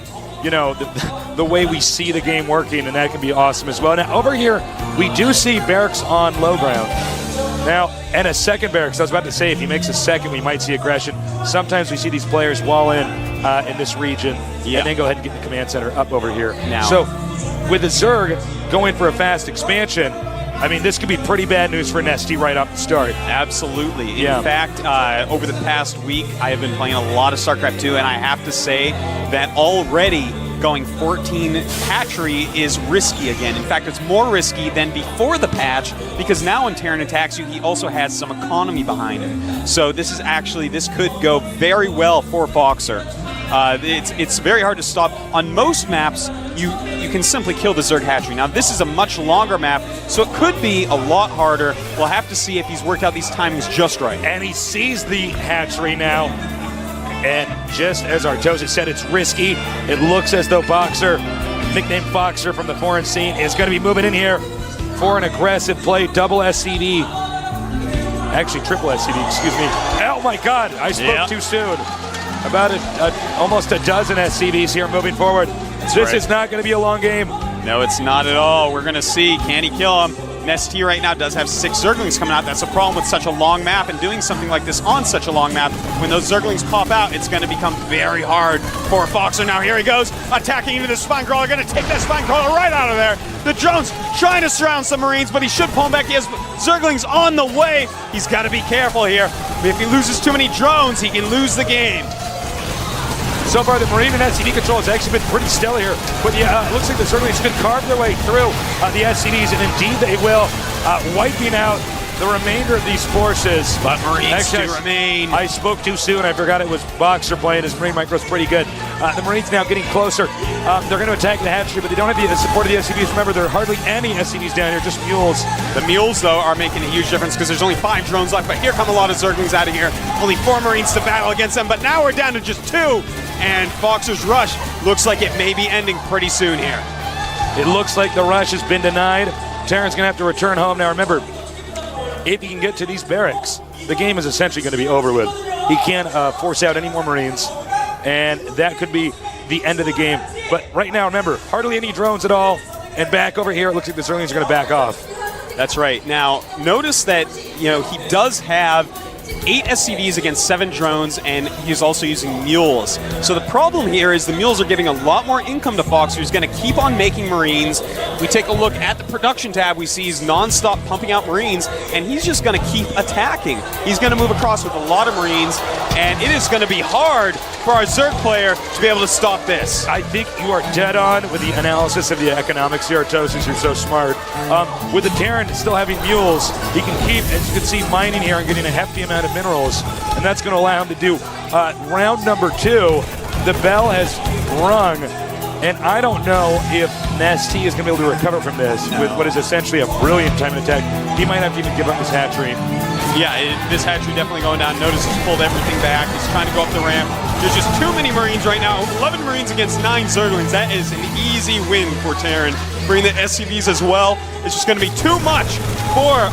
way we see the game working, and that can be awesome as well. Now, over here, we do see barracks on low ground. Now, and a second barracks. I was about to say, if he makes a second, we might see aggression. Sometimes we see these players wall in this region, and then go ahead and get the command center up over here. Now. So, with the Zerg going for a fast expansion, I mean, this could be pretty bad news for Nestea right off the start. Absolutely. In fact, over the past week, I have been playing a lot of StarCraft II, and I have to say that already going 14 hatchery is risky again. In fact, it's more risky than before the patch, because now when Terran attacks you, he also has some economy behind him. So this could go very well for Boxer. It's very hard to stop. On most maps, you can simply kill the Zerg hatchery. Now, this is a much longer map, so it could be a lot harder. We'll have to see if he's worked out these timings just right. And he sees the hatchery now. And just as Artosis said, it's risky. It looks as though Boxer, nicknamed Boxer from the foreign scene, is going to be moving in here for an aggressive play. Double SCV. Actually, triple SCV, excuse me. Oh my God, I spoke too soon. About almost a dozen SCVs here moving forward. This is not going to be a long game. No, it's not at all. We're going to see, can he kill him? Nestea right now does have 6 Zerglings coming out. That's a problem with such a long map, and doing something like this on such a long map, when those Zerglings pop out, it's going to become very hard for Boxer. Now here he goes, attacking into the Spine Crawler, going to take that Spine Crawler right out of there. The drone's trying to surround some Marines, but he should pull him back. He has Zerglings on the way. He's got to be careful here. If he loses too many drones, he can lose the game. So far, the Marine and SCV control has actually been pretty stellar here. But yeah, it looks like the Zerglings could carve their way through the SCVs, and indeed they will, wiping out the remainder of these forces. But Marines do remain. I spoke too soon. I forgot it was Boxer playing. His Marine micro's pretty good. The Marines now getting closer. They're going to attack the hatchery, but they don't have the support of the SCVs. Remember, there are hardly any SCVs down here, just mules. The mules, though, are making a huge difference because there's only 5 drones left, but here come a lot of Zerglings out of here. Only 4 Marines to battle against them, but now we're down to just 2, and Boxer's rush looks like it may be ending pretty soon here. It looks like the rush has been denied. Terran's going to have to return home. Now, remember, if he can get to these barracks, the game is essentially going to be over with. He can't force out any more Marines, and that could be the end of the game. But right now, remember, hardly any drones at all, and back over here, it looks like the Zerglings are going to back off. That's right. Now, notice that, you know, he does have 8 SCVs against 7 drones, and he's also using mules. So the problem here is the mules are giving a lot more income to Fox, who's going to keep on making Marines. We take a look at the production tab, we see he's non-stop pumping out Marines, and he's just going to keep attacking. He's going to move across with a lot of Marines, and it is going to be hard for our Zerg player to be able to stop this. I think you are dead on with the analysis of the economics here, Artosis. You're so smart. With the Terran still having mules, he can keep, as you can see, mining here and getting a hefty amount of minerals, and that's going to allow him to do round number 2. The bell has rung, and I don't know if Nestea is going to be able to recover from this with what is essentially a brilliant time attack. He might have to even give up his hatchery. Yeah, this hatchery definitely going down. Notice he's pulled everything back. He's trying to go up the ramp. There's just too many Marines right now. 11 Marines against 9 Zerglings. That is an easy win for Terran. Bring the SCVs as well. It's just going to be too much for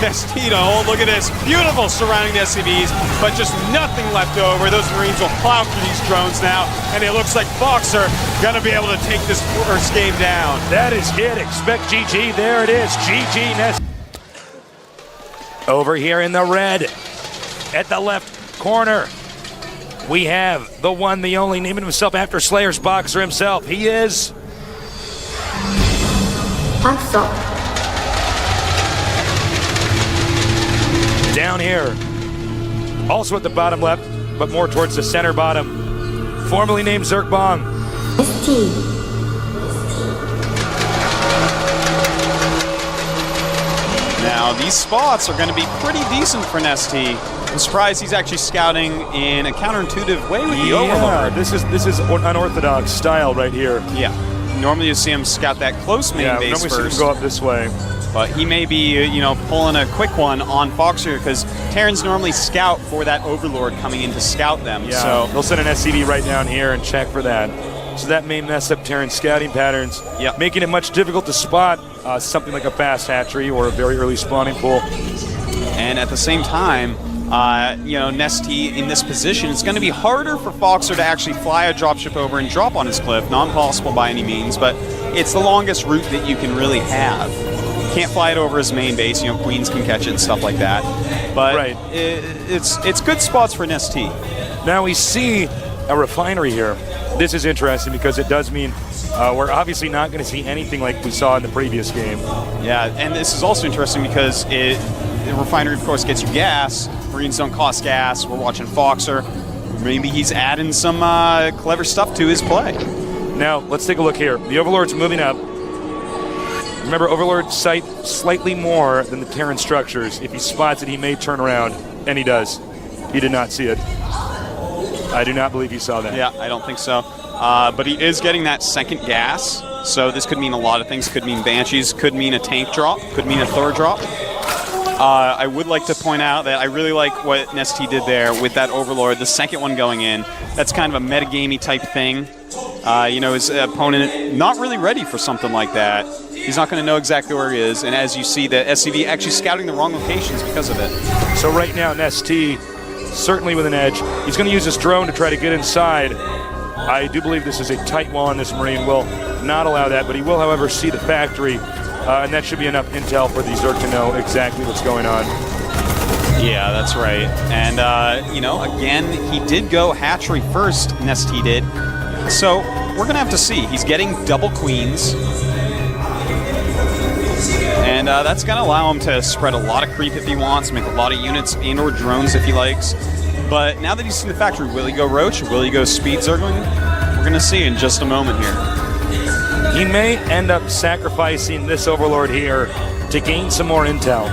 Nestea. Oh, look at this. Beautiful surrounding the SCVs, but just nothing left over. Those Marines will plow through these drones now, and it looks like Boxer going to be able to take this first game down. That is it. Expect GG. There it is. GG Nestea. Over here in the red, at the left corner, we have the one, the only, naming himself after Slayer's Boxer himself. He is... down here, also at the bottom left, but more towards the center bottom, formerly named Zergbong. Now, these spots are going to be pretty decent for Nestea. I'm surprised he's actually scouting in a counterintuitive way with the Overlord. This is unorthodox style right here. Yeah. Normally you see him scout that close main base normally first. See him go up this way. But he may be, pulling a quick one on Fox here because Terrans normally scout for that Overlord coming in to scout them. Yeah, so they'll send an SCV right down here and check for that. So that may mess up Terran scouting patterns, making it much difficult to spot something like a fast hatchery or a very early spawning pool. And at the same time, Nesty in this position, it's going to be harder for Foxer to actually fly a dropship over and drop on his cliff. Not impossible by any means, but it's the longest route that you can really have. Can't fly it over his main base. Queens can catch it and stuff like that. But it's good spots for Nesty. Now we see a refinery here. This is interesting because it does mean we're obviously not going to see anything like we saw in the previous game. Yeah, and this is also interesting because the refinery, of course, gets you gas. Marines don't cost gas. We're watching Foxer. Maybe he's adding some clever stuff to his play. Now, let's take a look here. The Overlord's moving up. Remember, Overlord sight slightly more than the Terran structures. If he spots it, he may turn around, and he does. He did not see it. I do not believe he saw that. Yeah, I don't think so. But he is getting that second gas, so this could mean a lot of things. Could mean Banshees, could mean a tank drop, could mean a Thor drop. I would like to point out that I really like what Nesty did there with that Overlord, the second one going in. That's kind of a metagamey type thing. His opponent not really ready for something like that. He's not going to know exactly where he is, and as you see, the SCV actually scouting the wrong locations because of it. So right now, Nesty certainly with an edge. He's going to use his drone to try to get inside. I do believe this is a tight wall, and this Marine will not allow that, but he will, however, see the factory, and that should be enough intel for the Zerg to know exactly what's going on. Yeah, that's right. And, again, he did go hatchery first, Nesty did. So we're going to have to see. He's getting double queens. And that's going to allow him to spread a lot of creep if he wants, make a lot of units and or drones if he likes. But now that he's seen the factory, will he go Roach? Will he go Speed Zergling? We're going to see in just a moment here. He may end up sacrificing this Overlord here to gain some more intel.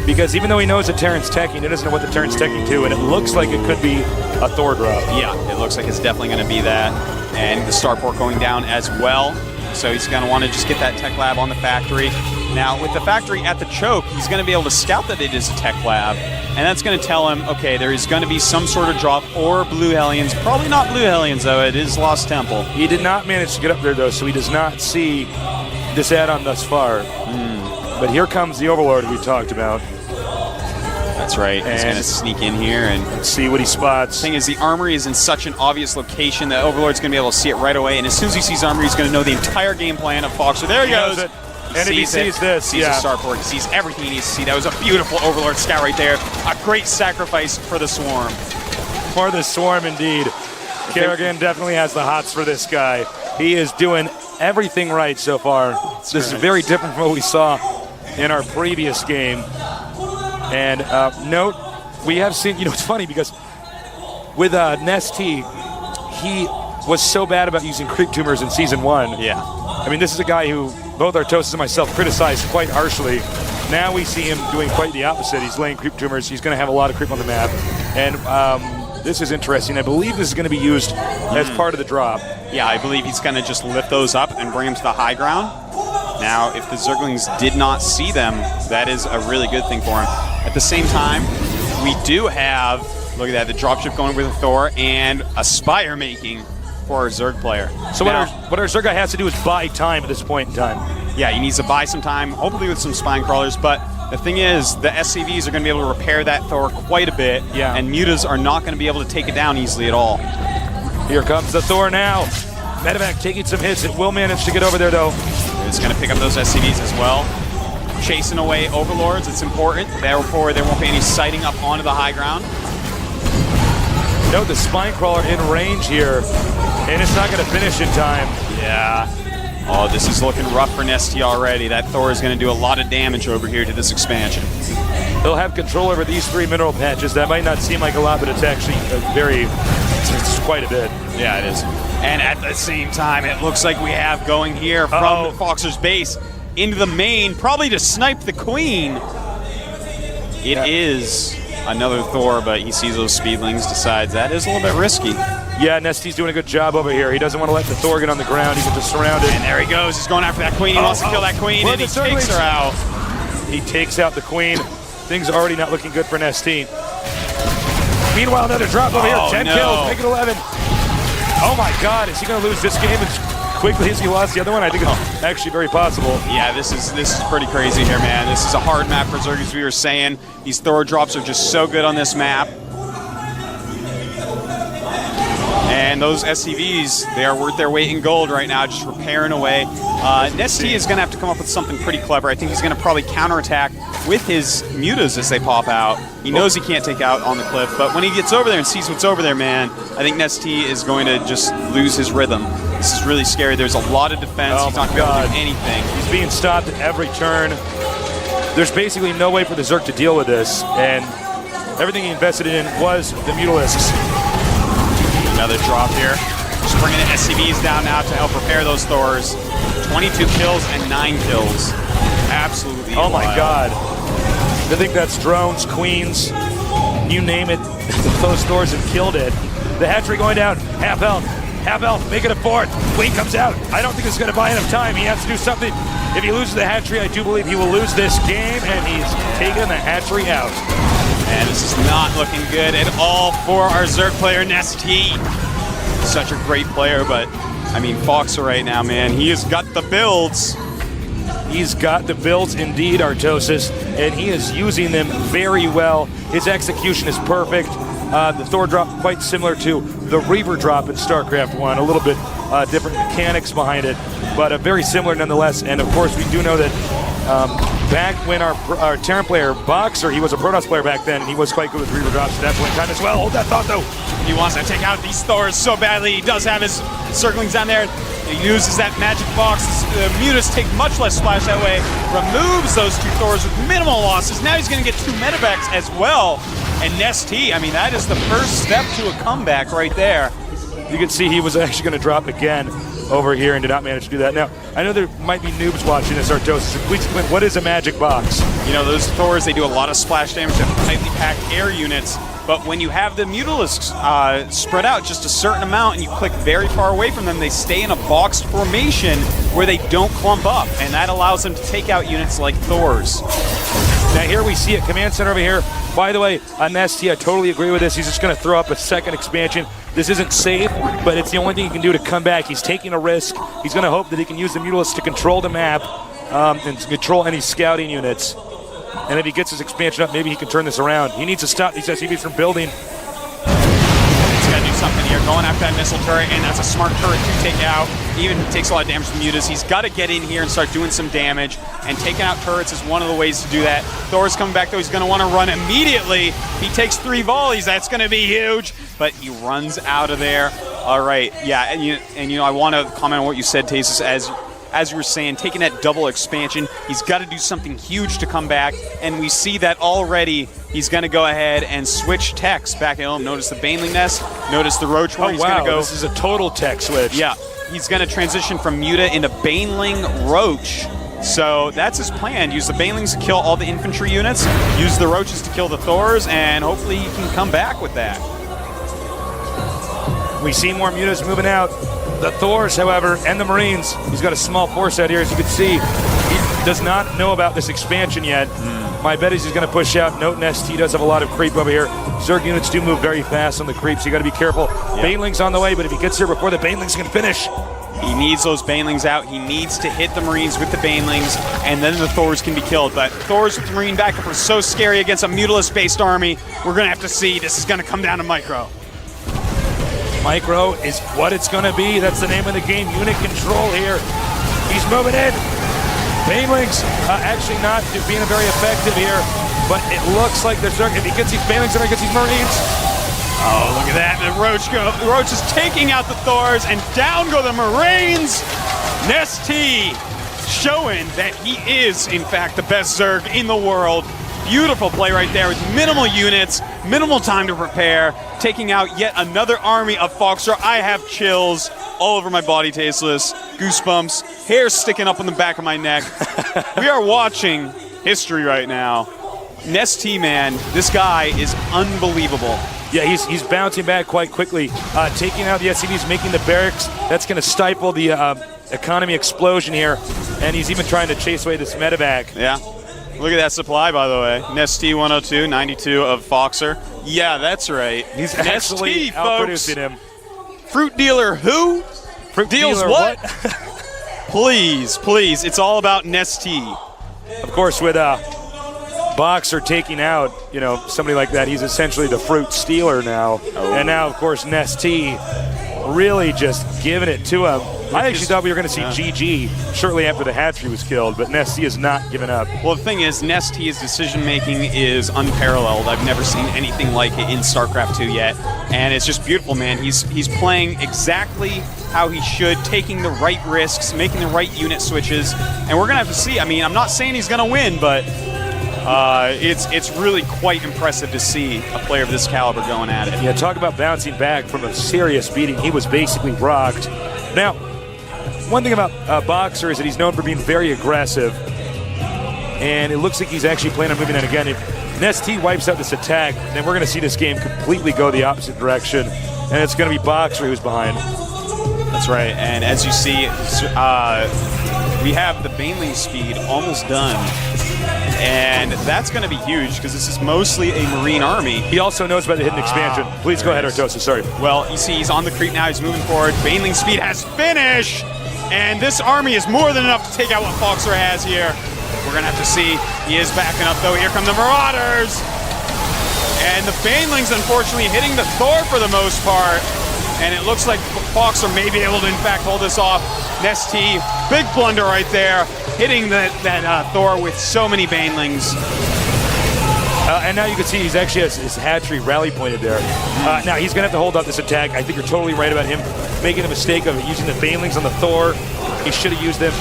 Because even though he knows that Terran's teching, he doesn't know what the Terran's teching to, and it looks like it could be a Thor drop. Yeah, it looks like it's definitely going to be that. And the starport going down as well. So he's going to want to just get that tech lab on the factory. Now, with the factory at the choke, he's going to be able to scout that it is a tech lab, and that's going to tell him, okay, there is going to be some sort of drop or Blue Hellions. Probably not Blue Hellions, though. It is Lost Temple. He did not manage to get up there, though, so he does not see this add-on thus far. But here comes the Overlord we talked about. That's right. He's going to sneak in here and see what he spots. The thing is, the armory is in such an obvious location that Overlord's going to be able to see it right away, and as soon as he sees armory, he's going to know the entire game plan of Foxer. There he goes. And if he sees this, sees the starport, he sees everything he needs to see. That was a beautiful Overlord scout right there. A great sacrifice for the Swarm. For the Swarm, indeed. Kerrigan definitely has the hots for this guy. He is doing everything right so far. This is very different from what we saw in our previous game. And note, we have seen, it's funny because with Nesty, he was so bad about using creep tumors in Season 1. Yeah. I mean, this is a guy who both Artosis and myself criticized quite harshly. Now we see him doing quite the opposite. He's laying creep tumors. He's going to have a lot of creep on the map. And this is interesting. I believe this is going to be used as part of the drop. Yeah, I believe he's going to just lift those up and bring them to the high ground. Now, if the Zerglings did not see them, that is a really good thing for him. At the same time, we do have, look at that, the dropship going with a Thor and a Spire making for our Zerg player. So now, what our Zerg guy has to do is buy time at this point in time. Yeah, he needs to buy some time, hopefully with some spine crawlers, but the thing is, the SCVs are going to be able to repair that Thor quite a bit, and Mutas are not going to be able to take it down easily at all. Here comes the Thor now. Medevac taking some hits. It will manage to get over there, though. It's going to pick up those SCVs as well. Chasing away Overlords, it's important. Therefore, there won't be any sighting up onto the high ground. Note the spine crawler in range here, and it's not going to finish in time. Yeah. Oh, this is looking rough for Nesty already. That Thor is going to do a lot of damage over here to this expansion. He'll have control over these 3 mineral patches. That might not seem like a lot, but it's actually it's quite a bit. Yeah, it is. And at the same time, it looks like we have going here from Foxer's base into the main, probably to snipe the Queen. It is another Thor, but he sees those speedlings, decides that is a little bit risky. Yeah, Nesty's doing a good job over here. He doesn't want to let the Thor get on the ground. He can just surround it. And there he goes. He's going after that queen. He wants to kill that queen, and he takes her out. He takes out the queen. Things are already not looking good for Nesty. Meanwhile, another drop over here. 10 kills, make it 11. Oh my God, is he going to lose this game as quickly as he lost the other one? I think it's actually very possible. Yeah, this is pretty crazy here, man. This is a hard map for Zerg, as we were saying. These Thor drops are just so good on this map. And those SCVs, they are worth their weight in gold right now, just repairing away. Nesty is going to have to come up with something pretty clever. I think he's going to probably counterattack with his mutas as they pop out. He knows he can't take out on the cliff, but when he gets over there and sees what's over there, man, I think Nesty is going to just lose his rhythm. This is really scary. There's a lot of defense. He's not going to be able to do anything. He's being stopped at every turn. There's basically no way for the Zerg to deal with this, and everything he invested in was the Mutalisks. Another drop here. Just bringing the SCVs down now to help repair those Thors. 22 kills and 9 kills. Absolutely Oh my wild. God. I think that's drones, queens, you name it. Those Thors have killed it. The hatchery going down, half health, make it a fourth. Queen comes out. I don't think it's going to buy enough time. He has to do something. If he loses the hatchery, I do believe he will lose this game, and he's taken the hatchery out. And this is not looking good at all for our Zerg player, Nesty. Such a great player, but I mean, Foxer right now, man, he has got the builds. He's got the builds indeed, Artosis, and he is using them very well. His execution is perfect. The Thor drop quite similar to the Reaver drop in StarCraft 1, a little bit different mechanics behind it, but very similar nonetheless. And of course, we do know that back when our Terran player, Boxer, he was a Protoss player back then, he was quite good with Reaver drops at that point in time as well. Hold that thought, though. He wants to take out these Thors so badly. He does have his circlings down there. He uses that magic box. The Mutas take much less splash that way. Removes those 2 Thors with minimal losses. Now he's going to get 2 medevacs as well. And Nesty, I mean, that is the first step to a comeback right there. You can see he was actually going to drop again over here and did not manage to do that. Now, I know there might be noobs watching this, Artosis. Please explain, what is a magic box? You know, those Thors, they do a lot of splash damage to tightly packed air units. But when you have the Mutalisks spread out just a certain amount and you click very far away from them, they stay in a boxed formation where they don't clump up. And that allows them to take out units like Thors. Now here we see a command center over here. By the way, on Nesty, I totally agree with this. He's just going to throw up a second expansion. This isn't safe, but it's the only thing he can do to come back. He's taking a risk. He's going to hope that he can use the Mutalisks to control the map and to control any scouting units. And if he gets his expansion up, maybe he can turn this around. He needs to stop these SCVs from building. He's got to do something here. Going after that missile turret, and that's a smart turret to take out. Even takes a lot of damage from Mutas. He's got to get in here and start doing some damage. And taking out turrets is one of the ways to do that. Thor's coming back, though. He's going to want to run immediately. He takes 3 volleys. That's going to be huge. But he runs out of there. All right. Yeah, and you know, I want to comment on what you said, Tasis, as you were saying, taking that double expansion, he's got to do something huge to come back, and we see that already. He's going to go ahead and switch techs back at home. Notice the Baneling Nest, notice the Roach one. Oh, wow, this is a total tech switch. Yeah, he's going to transition from Muta into Baneling Roach. So that's his plan. Use the Banelings to kill all the infantry units, use the Roaches to kill the Thors, and hopefully he can come back with that. We see more Mutas moving out. The Thors, however, and the Marines, he's got a small force out here, as you can see. He does not know about this expansion yet. My bet is he's going to push out. Note Nest, he does have a lot of creep over here. Zerg units do move very fast on the creeps, so you got to be careful. Yep. Baneling's on the way, but if he gets here before the Banelings can finish. He needs those Banelings out. He needs to hit the Marines with the Banelings, and then the Thors can be killed. But Thors with Marine backup are so scary against a Mutalisk-based army. We're going to have to see. This is going to come down to Micro. Micro is what it's going to be. That's the name of the game. Unit control here. He's moving in. Banelings actually not being very effective here, but it looks like the Zerg, if he gets these Banelings and he gets these Marines. Oh, look at that. The Roach is taking out the Thors, and down go the Marines. Nesty showing that he is, in fact, the best Zerg in the world. Beautiful play right there with minimal units, minimal time to prepare, taking out yet another army of Foxer. I have chills all over my body, Tasteless. Goosebumps, hair sticking up on the back of my neck. We are watching history right now. Nesty, man, this guy is unbelievable. Yeah, he's bouncing back quite quickly, taking out the SCVs, making the barracks. That's going to stifle the economy explosion here, and he's even trying to chase away this medevac. Yeah. Look at that supply, by the way. Nesty 102, 92 of Foxer. Yeah, that's right. He's actually outproducing him. Fruit dealer who? Fruit Deals dealer what? Please, please. It's all about Nesty. Of course, with Boxer taking out, somebody like that, he's essentially the fruit stealer now. Oh. And now, of course, Nesty really just giving it to him. I actually thought we were going to see GG shortly after the hatchery was killed, but Nesty is not giving up. Well, the thing is, Nesty's decision-making is unparalleled. I've never seen anything like it in StarCraft II yet, and it's just beautiful, man. He's playing exactly how he should, taking the right risks, making the right unit switches, and we're going to have to see. I mean, I'm not saying he's going to win, but it's really quite impressive to see a player of this caliber going at it. Yeah, talk about bouncing back from a serious beating. He was basically rocked. Now, one thing about Boxer is that he's known for being very aggressive, and it looks like he's actually planning on moving on again. If Nesty wipes out this attack, then we're going to see this game completely go the opposite direction, and it's going to be Boxer who's behind. That's right, and as you see, we have the Baneling speed almost done. And that's going to be huge because this is mostly a Marine army. He also knows about the hidden expansion. Please go ahead, Artosa. Sorry. Well, you see he's on the creep now. He's moving forward. Baneling speed has finished. And this army is more than enough to take out what Foxer has here. We're going to have to see. He is backing up, though. Here come the Marauders. And the Banelings, unfortunately, hitting the Thor for the most part. And it looks like Foxer may be able to, in fact, hold this off. Nesty, big blunder right there, hitting that Thor with so many Banelings. And now you can see he's actually has his hatchery rally pointed there. Now he's going to have to hold up this attack. I think you're totally right about him making the mistake of using the Banelings on the Thor. He should have used them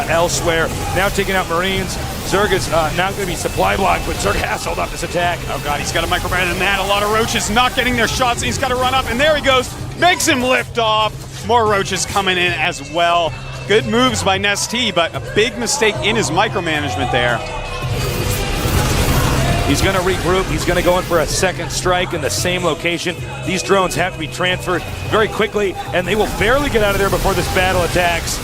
elsewhere. Now taking out Marines. Zerg is not going to be supply blocked, but Zerg has held up this attack. Oh god, he's got a micromanage in that. A lot of roaches not getting their shots. He's got to run up, and there he goes. Makes him lift off. More roaches coming in as well. Good moves by Nesty, but a big mistake in his micromanagement there. He's going to regroup. He's going to go in for a second strike in the same location. These drones have to be transferred very quickly, and they will barely get out of there before this battle attacks.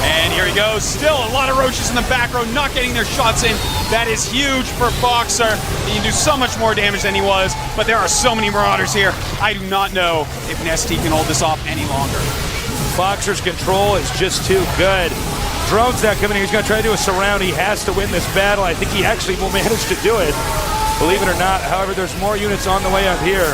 And here he goes. Still a lot of roaches in the back row, not getting their shots in. That is huge for Boxer. He can do so much more damage than he was, but there are so many Marauders here. I do not know if Nesty can hold this off any longer. Boxer's control is just too good. Drone's not coming in. He's going to try to do a surround. He has to win this battle. I think he actually will manage to do it, believe it or not. However, there's more units on the way up here.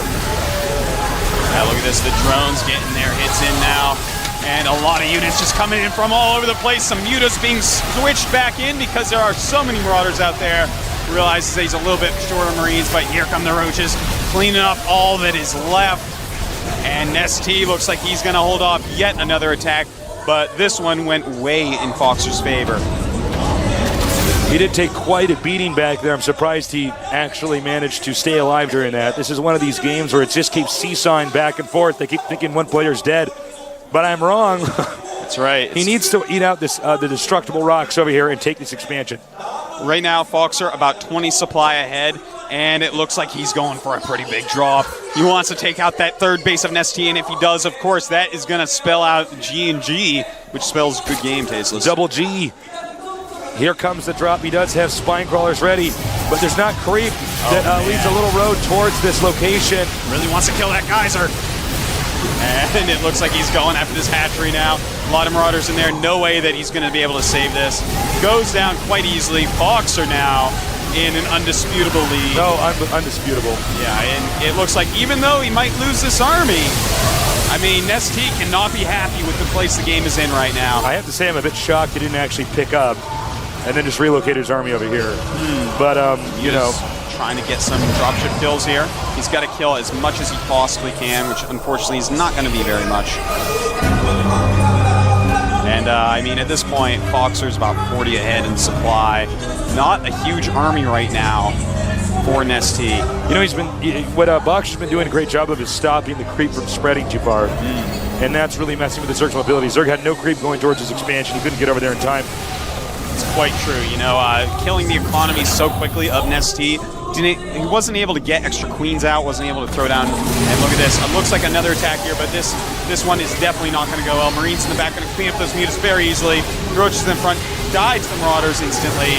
Now look at this. The drones getting their hits in now. And a lot of units just coming in from all over the place. Some mutas being switched back in because there are so many Marauders out there. Realizes he's a little bit short of Marines, but here come the roaches, cleaning up all that is left. And Nesty looks like he's going to hold off yet another attack, but this one went way in Foxer's favor. He did take quite a beating back there. I'm surprised he actually managed to stay alive during that. This is one of these games where it just keeps seesawing back and forth. They keep thinking one player's dead. But I'm wrong. That's right. He needs to eat out this the destructible rocks over here and take this expansion. Right now, Foxer about 20 supply ahead, and it looks like he's going for a pretty big drop. He wants to take out that third base of Nesty, and if he does, of course, that is going to spell out G&G, which spells good game, Tasteless. Double G. Here comes the drop. He does have spine crawlers ready, but there's not creep that leads a little road towards this location. Really wants to kill that geyser. And it looks like he's going after this hatchery now. A lot of Marauders in there. No way that he's going to be able to save this. Goes down quite easily. Boxer now in an undisputable lead. No, undisputable. Yeah, and it looks like even though he might lose this army, I mean, Nesty cannot be happy with the place the game is in right now. I have to say I'm a bit shocked he didn't actually pick up and then just relocate his army over here. But, you know. Trying to get some dropship kills here. He's got to kill as much as he possibly can, which unfortunately is not going to be very much. And I mean, at this point, Foxer's about 40 ahead in supply. Not a huge army right now for Nesty. You know, what Boxer's been doing a great job of is stopping the creep from spreading too far. And that's really messing with the Zerg's mobility. Zerg had no creep going towards his expansion. He couldn't get over there in time. that's quite true. You know, killing the economy so quickly of Nestea. He wasn't able to get extra queens out, wasn't able to throw down. And look at this. It looks like another attack here, but this one is definitely not going to go well. Marines in the back going to clean up those mutas very easily. Roaches in front, died to the Marauders instantly.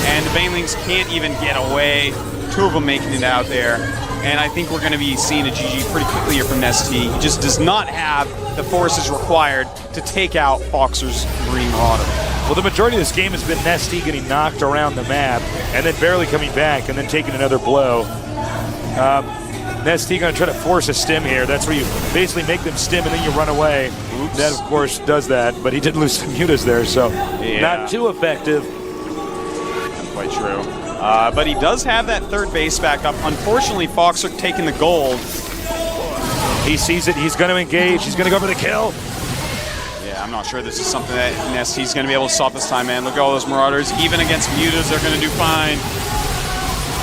And the Banelings can't even get away. 2 of them making it out there. And I think we're going to be seeing a GG pretty quickly here from Nestea. He just does not have the forces required to take out Foxer's Marine Marauder. Well, the majority of this game has been Nestea getting knocked around the map and then barely coming back and then taking another blow. Nestea going to try to force a stim here. That's where you basically make them stim and then you run away. Oops. That, of course, does that, but he did lose some mutas there, so not too effective. That's quite true. But he does have that third base back up. Unfortunately, Foxer taking the gold. He sees it. He's going to engage. He's going to go for the kill. Yeah, I'm not sure this is something that Nestea's going to be able to stop this time, man. Look at all those Marauders. Even against mutas, they're going to do fine.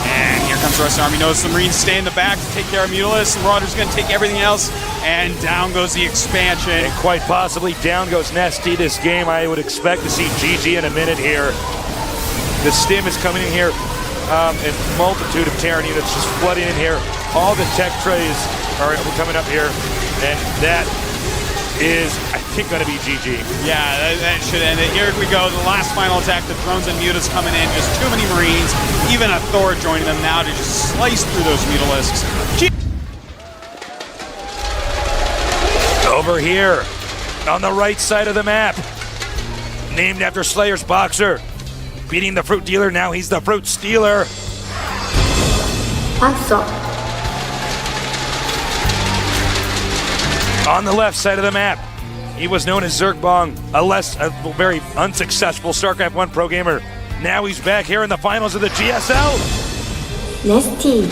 And here comes the rest of the army. Notice the Marines stay in the back to take care of Mutalists. The Marauders going to take everything else. And down goes the expansion. And quite possibly down goes Nestea this game. I would expect to see GG in a minute here. The stim is coming in here. A multitude of Terran units just flooding in here. All the tech trays are coming up here. And that is, I think, going to be GG. Yeah, that should end it. Here we go, the last final attack. The drones and mutas coming in. Just too many Marines. Even a Thor joining them now to just slice through those mutalisks. Over here, on the right side of the map, named after Slayer's Boxer. Beating the fruit dealer, now he's the fruit stealer. On the left side of the map, he was known as Zergbong, a very unsuccessful StarCraft I pro gamer. Now he's back here in the finals of the GSL. Nestea.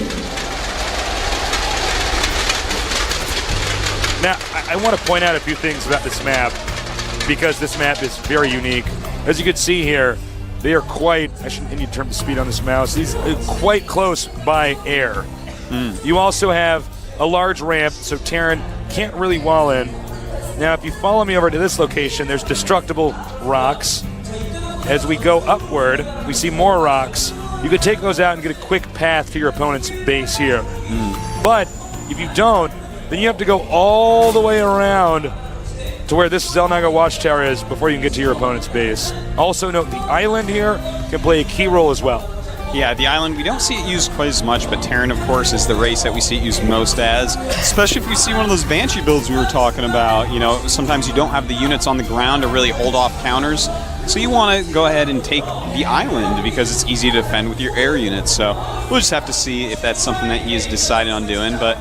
Now, I want to point out a few things about this map, because this map is very unique. As you can see here, they are quite, I shouldn't need to turn the speed on this mouse, these are quite close by air. You also have a large ramp, so Terran can't really wall in. Now, if you follow me over to this location, there's destructible rocks. As we go upward, we see more rocks. You could take those out and get a quick path to your opponent's base here. But if you don't, then you have to go all the way around to where this Zelnaga watchtower is before you can get to your opponent's base. Also note the island here can play a key role as well. Yeah, the island, we don't see it used quite as much, but Terran, of course, is the race that we see it used most as, especially if we see one of those Banshee builds we were talking about. You know, sometimes you don't have the units on the ground to really hold off counters, so you want to go ahead and take the island because it's easy to defend with your air units. So we'll just have to see if that's something that he has decided on doing. But,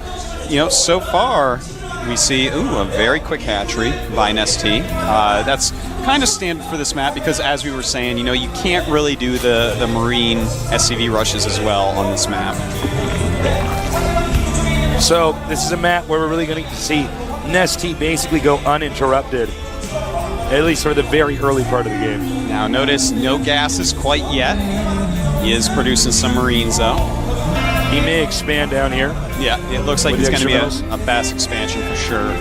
you know, so far, we see, a very quick hatchery by Nestea. That's kind of standard for this map because, as we were saying, you know, you can't really do the Marine SCV rushes as well on this map. So this is a map where we're really going to see Nestea basically go uninterrupted, at least for the very early part of the game. Now notice no gases quite yet. He is producing some Marines though. He may expand down here. Yeah, it looks like he's going to be a fast expansion for sure.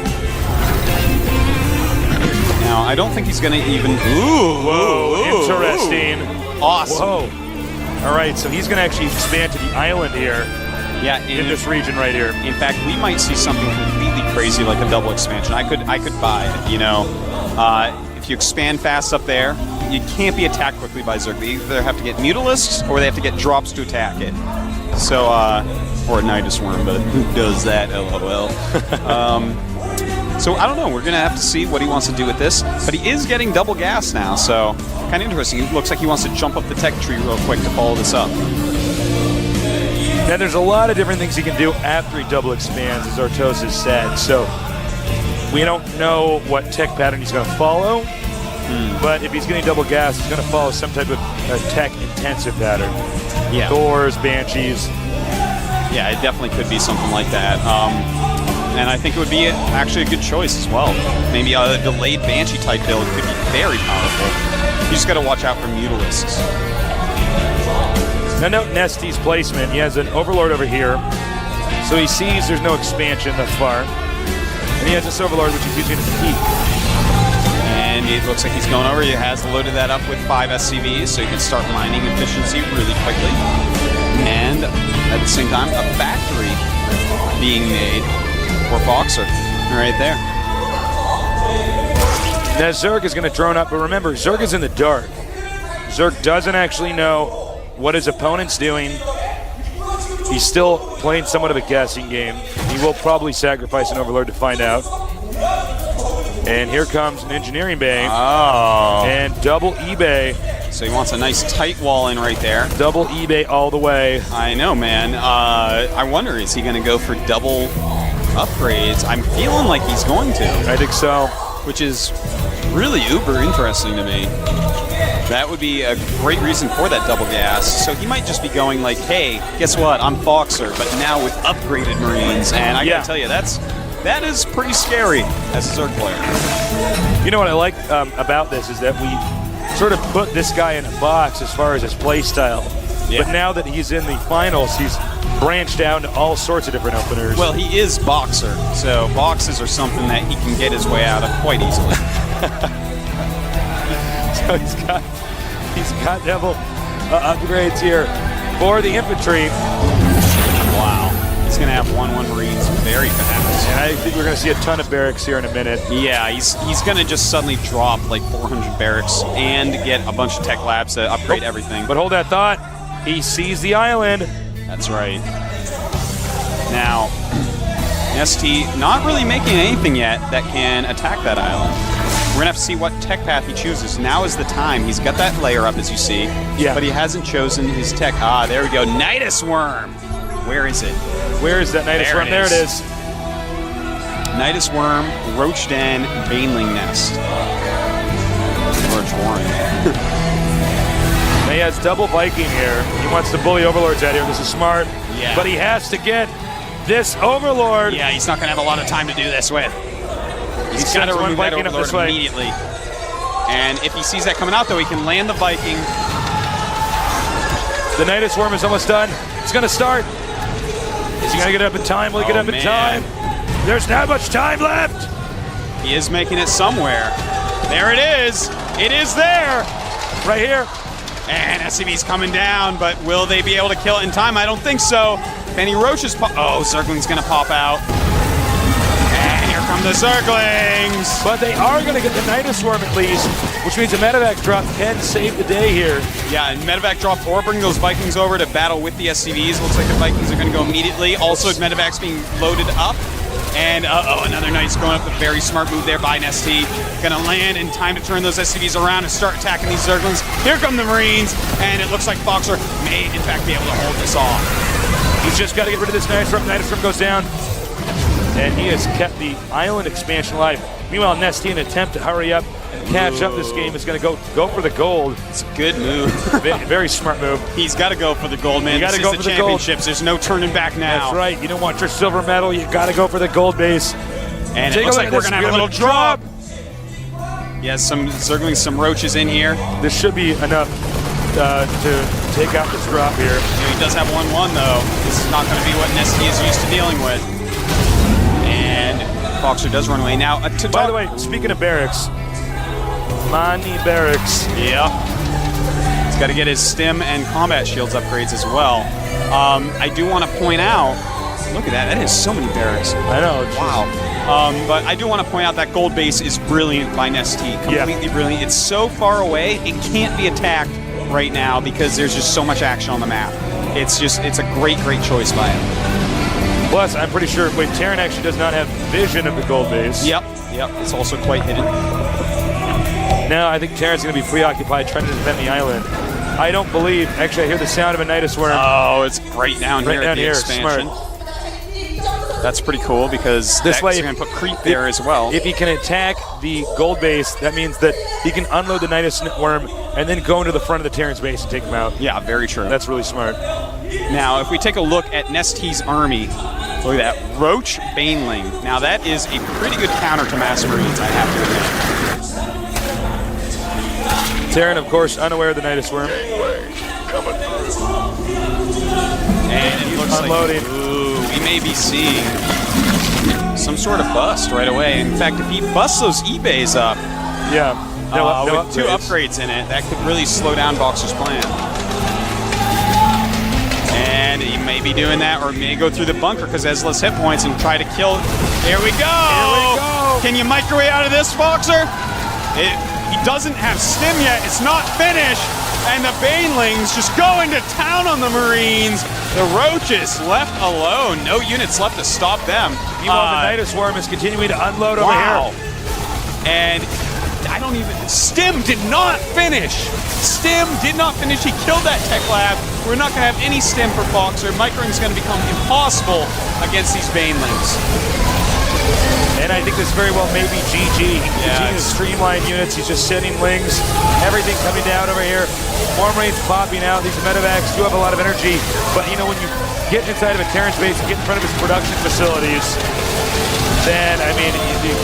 Now, I don't think he's going to even... Whoa, interesting. Awesome. Whoa. All right, so he's going to actually expand to the island here. Yeah, in this region right here. In fact, we might see something completely crazy like a double expansion. I could buy it, you know. If you expand fast up there, you can't be attacked quickly by Zerg. They either have to get Mutalisks or they have to get drops to attack it. So, or a Nidus Worm, but who does that, LOL. So, I don't know. We're going to have to see what he wants to do with this. But he is getting double gas now, so kind of interesting. It looks like he wants to jump up the tech tree real quick to follow this up. Now, there's a lot of different things he can do after he double expands, as Artos has said. So, we don't know what tech pattern he's going to follow. But if he's getting double gas, he's going to follow some type of tech-intensive pattern. Yeah. Thors, Banshees. Yeah, it definitely could be something like that. And I think it would be actually a good choice as well. Maybe a delayed Banshee-type build could be very powerful. You just got to watch out for Mutalisks. Now note Nestea's placement. He has an Overlord over here. So he sees there's no expansion thus far. And he has this Overlord, which he's using as a peak. And And it looks like he's going over. He has loaded that up with 5 SCVs, so he can start mining efficiency really quickly. And at the same time, a factory being made for Boxer right there. Now Zerg is going to drone up, but remember, Zerg is in the dark. Zerg doesn't actually know what his opponent's doing. He's still playing somewhat of a guessing game. He will probably sacrifice an Overlord to find out. And here comes an engineering bay. Oh. And double eBay. So he wants a nice tight wall in right there. Double eBay all the way. I know, man. I wonder, is he going to go for double upgrades? I'm feeling like he's going to. I think so. Which is really uber interesting to me. That would be a great reason for that double gas. So he might just be going like, hey, guess what? I'm Boxer, but now with upgraded Marines. And I gotta tell you, that is pretty scary as a Zerg player. You know what I like about this is that we sort of put this guy in a box as far as his play style. Yeah. But now that he's in the finals, he's branched out to all sorts of different openers. Well, he is Boxer, so boxes are something that he can get his way out of quite easily. So he's got double upgrades here for the infantry. Wow. He's going to have 1-1 Marines very fast. And I think we're going to see a ton of barracks here in a minute. Yeah, he's going to just suddenly drop like 400 barracks and get a bunch of tech labs to upgrade everything. But hold that thought. He sees the island. That's right. Now, ST not really making anything yet that can attack that island. We're going to have to see what tech path he chooses. Now is the time. He's got that layer up, as you see. Yeah. But he hasn't chosen his tech. Ah, there we go. Nidus Worm. Where is it? Where is that Nidus Worm? There it is. Nidus Worm, Roach Den, Baneling Nest. George Warren. He has double Viking here. He wants to bully Overlords out here. This is smart. Yeah. But he has to get this Overlord. Yeah, he's not going to have a lot of time to do this with. He's got to remove that Overlord immediately. And if he sees that coming out, though, he can land the Viking. The Nidus Worm is almost done. It's going to start. Is he going to get up in time? Will he get up in time? There's not much time left. He is making it somewhere. There it is. It is there. Right here. And SCV's coming down, but will they be able to kill it in time? I don't think so. Benny Roach is Zergling's going to pop out. And here come the Zerglings. But they are going to get the Nidus Worm at least, which means a medevac drop can save the day here. Yeah, and medevac drop or bring those Vikings over to battle with the SCVs. Looks like the Vikings are going to go immediately. Also, medevac's being loaded up. And another Knight's going up. A very smart move there by Nesty. Gonna land in time to turn those SCVs around and start attacking these Zerglings. Here come the Marines, and it looks like Boxer may, in fact, be able to hold this off. He's just got to get rid of this Nidus Worm. Nidus Worm goes down. And he has kept the island expansion alive. Meanwhile, Nesty, in an attempt to hurry up and catch up this game, is going to go for the gold. It's a good move. Very smart move. He's got to go for the gold, man. You got to go for the championships. There's no turning back now. That's right. You don't want your silver medal. You got to go for the gold base. And it looks like we're going to have a little drop. Yes, some Zerglings, some Roaches in here. This should be enough to take out this drop here. Yeah, he does have 1-1, though. This is not going to be what Nesty is used to dealing with. And Boxer does run away. Now, by the way, speaking of barracks, Mani Barracks. Yeah. He's got to get his stim and combat shields upgrades as well. I do want to point out, look at that. That is so many barracks. I know. Wow. But I do want to point out that gold base is brilliant by Nesty. Completely brilliant. It's so far away, it can't be attacked right now because there's just so much action on the map. It's a great choice by him. Plus, I'm pretty sure Terran actually does not have vision of the gold base. Yep. It's also quite hidden. Now I think Terran's going to be preoccupied trying to defend the island. I don't believe. Actually, I hear the sound of a Nidus Worm. Oh, it's right down here at the expansion. Smart. That's pretty cool because this way going to put creep there as well. If he can attack the gold base, that means that he can unload the Nidus Worm and then go into the front of the Terran's base and take him out. Yeah, very true. That's really smart. Now, if we take a look at Nesty's army, look at that. Roach Baneling. Now, that is a pretty good counter to Mass Marines, I have to admit. Terran, of course, unaware of the Nidus Worm. And it looks unloading. Like, we may be seeing some sort of bust right away. In fact, if he busts those eBays up, with 2 upgrades in it, that could really slow down Boxer's plan. And he may be doing that, or may go through the bunker because has less hit points and try to kill. Here we go! Here we go! Can you microwave out of this, Boxer? He doesn't have stim yet. It's not finished. And the Banelings just going to town on the Marines. The Roaches left alone. No units left to stop them. Meanwhile, the Nidus Swarm is continuing to unload over here. And I don't even... Stim did not finish. Stim did not finish. He killed that tech lab. We're not going to have any Stim for Boxer. Microing is going to become impossible against these Banelings. And I think this very well may be GG. He continues to streamline units. He's just sending lings. Everything coming down over here. More Marines popping out. These medevacs do have a lot of energy. But, you know, when you get inside of a Terran's base and get in front of his production facilities, then, I mean,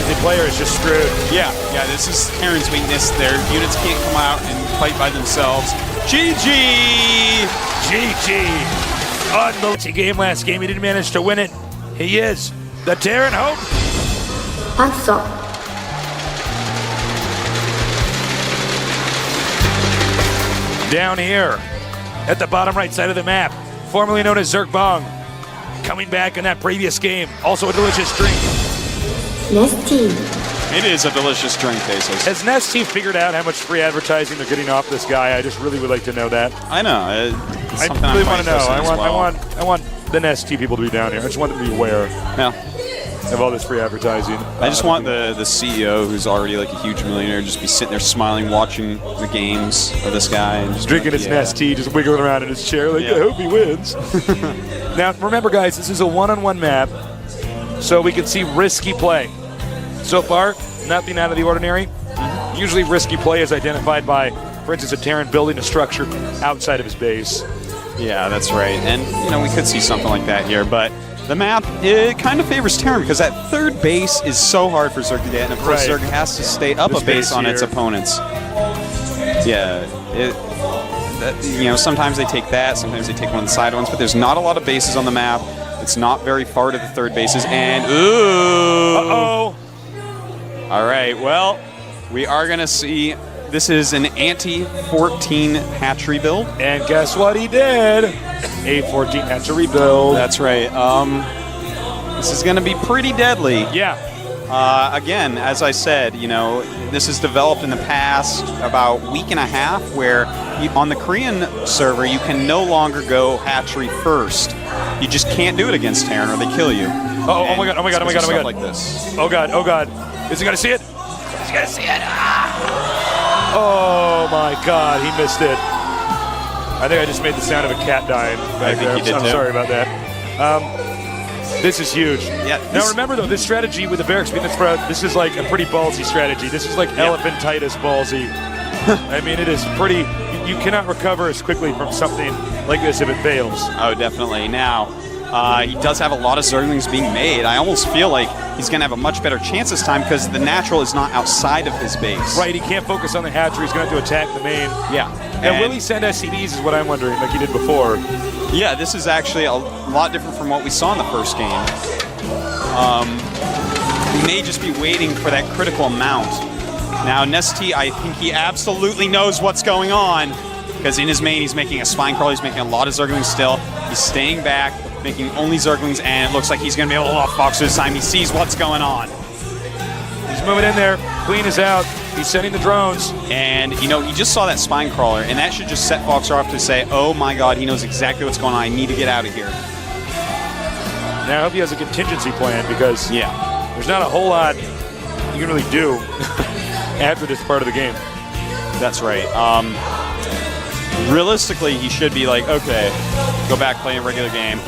the player is just screwed. Yeah, this is Terran's weakness. Their units can't come out and fight by themselves. GG! GG! Unbelievable game last game. He didn't manage to win it. He is the Terran Hope. Answer. Down here, at the bottom right side of the map, formerly known as Zerk Bong, coming back in that previous game. Also a delicious drink. Nesty. It is a delicious drink, Bezos. Has Nesty figured out how much free advertising they're getting off this guy? I just really would like to know that. I know. It's something I really I'm want to know. I I want the Nesty people to be down here. I just want them to be aware. Yeah. Of all this free advertising. I just want the CEO, who's already like a huge millionaire, just be sitting there smiling, watching the games of this guy, and just drinking his Nestea, just wiggling around in his chair like, I hope he wins. Now, remember, guys, this is a one-on-one map, so we can see risky play. So far, nothing out of the ordinary. Usually, risky play is identified by, for instance, a Terran building a structure outside of his base. Yeah, that's right. And you know, we could see something like that here, but. The map, it kind of favors Terran because that third base is so hard for Zerg to get, and of course Zerg has to stay up a base on its opponents. Yeah, you know, sometimes they take that, sometimes they take one of the side ones, but there's not a lot of bases on the map. It's not very far to the third bases, and ooh! Uh-oh! All right, well, we are going to see... This is an anti-14 hatchery build. And guess what he did? A 14 hatchery build. That's right. This is going to be pretty deadly. Yeah. Again, as I said, you know, this is developed in the past about a week and a half where on the Korean server, you can no longer go hatchery first. You just can't do it against Terran or they kill you. Oh my god, oh my god, oh my god, oh my god. Like this. Oh god, oh god. Is he going to see it? He's going to see it. Oh my god, he missed it. I think I just made the sound of a cat dying back there. You did I'm too. sorry about that. This is huge. Yeah. Now remember though, this strategy with the barracks being spread, this is like a pretty ballsy strategy. This is like elephantitis ballsy. I mean, it is pretty. You cannot recover as quickly from something like this if it fails. Oh, definitely. Now, he does have a lot of Zerglings being made. I almost feel like he's going to have a much better chance this time because the natural is not outside of his base. Right, he can't focus on the hatchery. He's going to have to attack the main. Yeah. And will he send SCVs is what I'm wondering, like he did before. Yeah, this is actually a lot different from what we saw in the first game. He may just be waiting for that critical amount. Now, Nesty, I think he absolutely knows what's going on because in his main, he's making a spine crawl. He's making a lot of Zerglings still. He's staying back, making only Zerglings, and it looks like he's going to be able to off Boxer this time. He sees what's going on. He's moving in there. Queen is out. He's sending the drones. And, you know, he just saw that spine crawler, and that should just set Boxer off to say, oh my god, he knows exactly what's going on. I need to get out of here. Now, I hope he has a contingency plan because there's not a whole lot you can really do after this part of the game. That's right. Realistically, he should be like, okay, go back, play a regular game.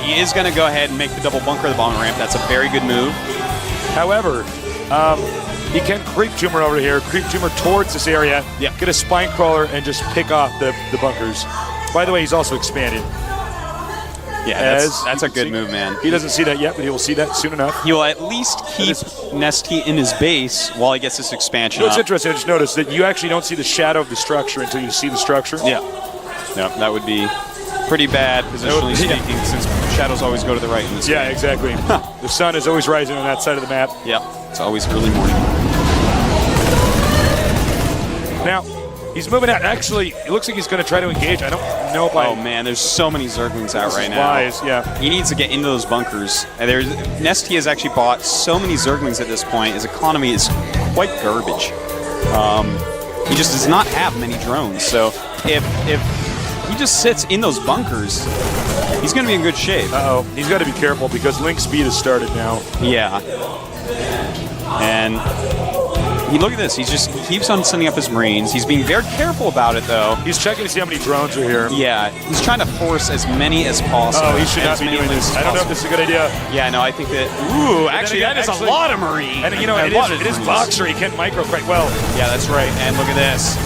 He is going to go ahead and make the double bunker of the bomb ramp. That's a very good move. However, he can creep tumor over here, creep tumor towards this area, get a spine crawler, and just pick off the bunkers. By the way, he's also expanded. Yeah, that's a good move, man. He doesn't see that yet, but he will see that soon enough. He will at least keep Nesty in his base while he gets this expansion up. It's interesting, I just noticed that you actually don't see the shadow of the structure until you see the structure. Yeah. Yeah, that would be pretty bad, positionally speaking, since shadows always go to the right in this game. Yeah, exactly. The sun is always rising on that side of the map. Yeah, it's always early morning. Now, he's moving out. Actually, it looks like he's going to try to engage. I don't know if Oh man, there's so many Zerglings out right now. Wise, yeah. He needs to get into those bunkers. And Nesty has actually bought so many Zerglings at this point. His economy is quite garbage. He just does not have many drones. So if he just sits in those bunkers, he's going to be in good shape. Uh-oh. He's got to be careful because link speed has started now. Yeah. And look at this. He just keeps on sending up his Marines. He's being very careful about it, though. He's checking to see how many drones are here. Yeah. He's trying to force as many as possible. Oh, he should not be doing this. I don't know if this is a good idea. Yeah, no, I think that... Ooh, actually, that is a lot of Marines. And, you know, it is Boxer. He can micro quite well. Yeah, that's right. And look at this.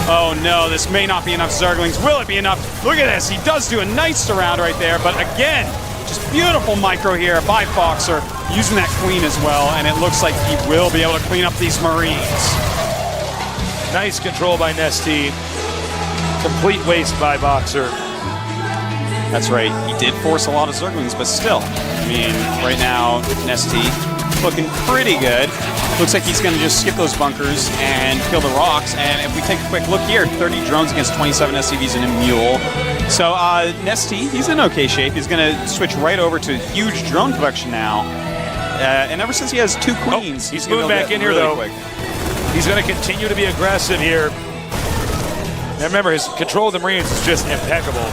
Oh, no, this may not be enough Zerglings. Will it be enough? Look at this. He does do a nice surround right there. But again, just beautiful micro here by Boxer, using that queen as well. And it looks like he will be able to clean up these Marines. Nice control by Nesty. Complete waste by Boxer. That's right. He did force a lot of Zerglings, but still. I mean, right now, Nesty looking pretty good. Looks like he's going to just skip those bunkers and kill the rocks. And if we take a quick look here, 30 drones against 27 SCVs and a mule. So Nesty, he's in okay shape. He's going to switch right over to huge drone production now. And ever since he has 2 queens, he's moving back in here, though. Quick. He's going to continue to be aggressive here. Now remember, his control of the Marines is just impeccable.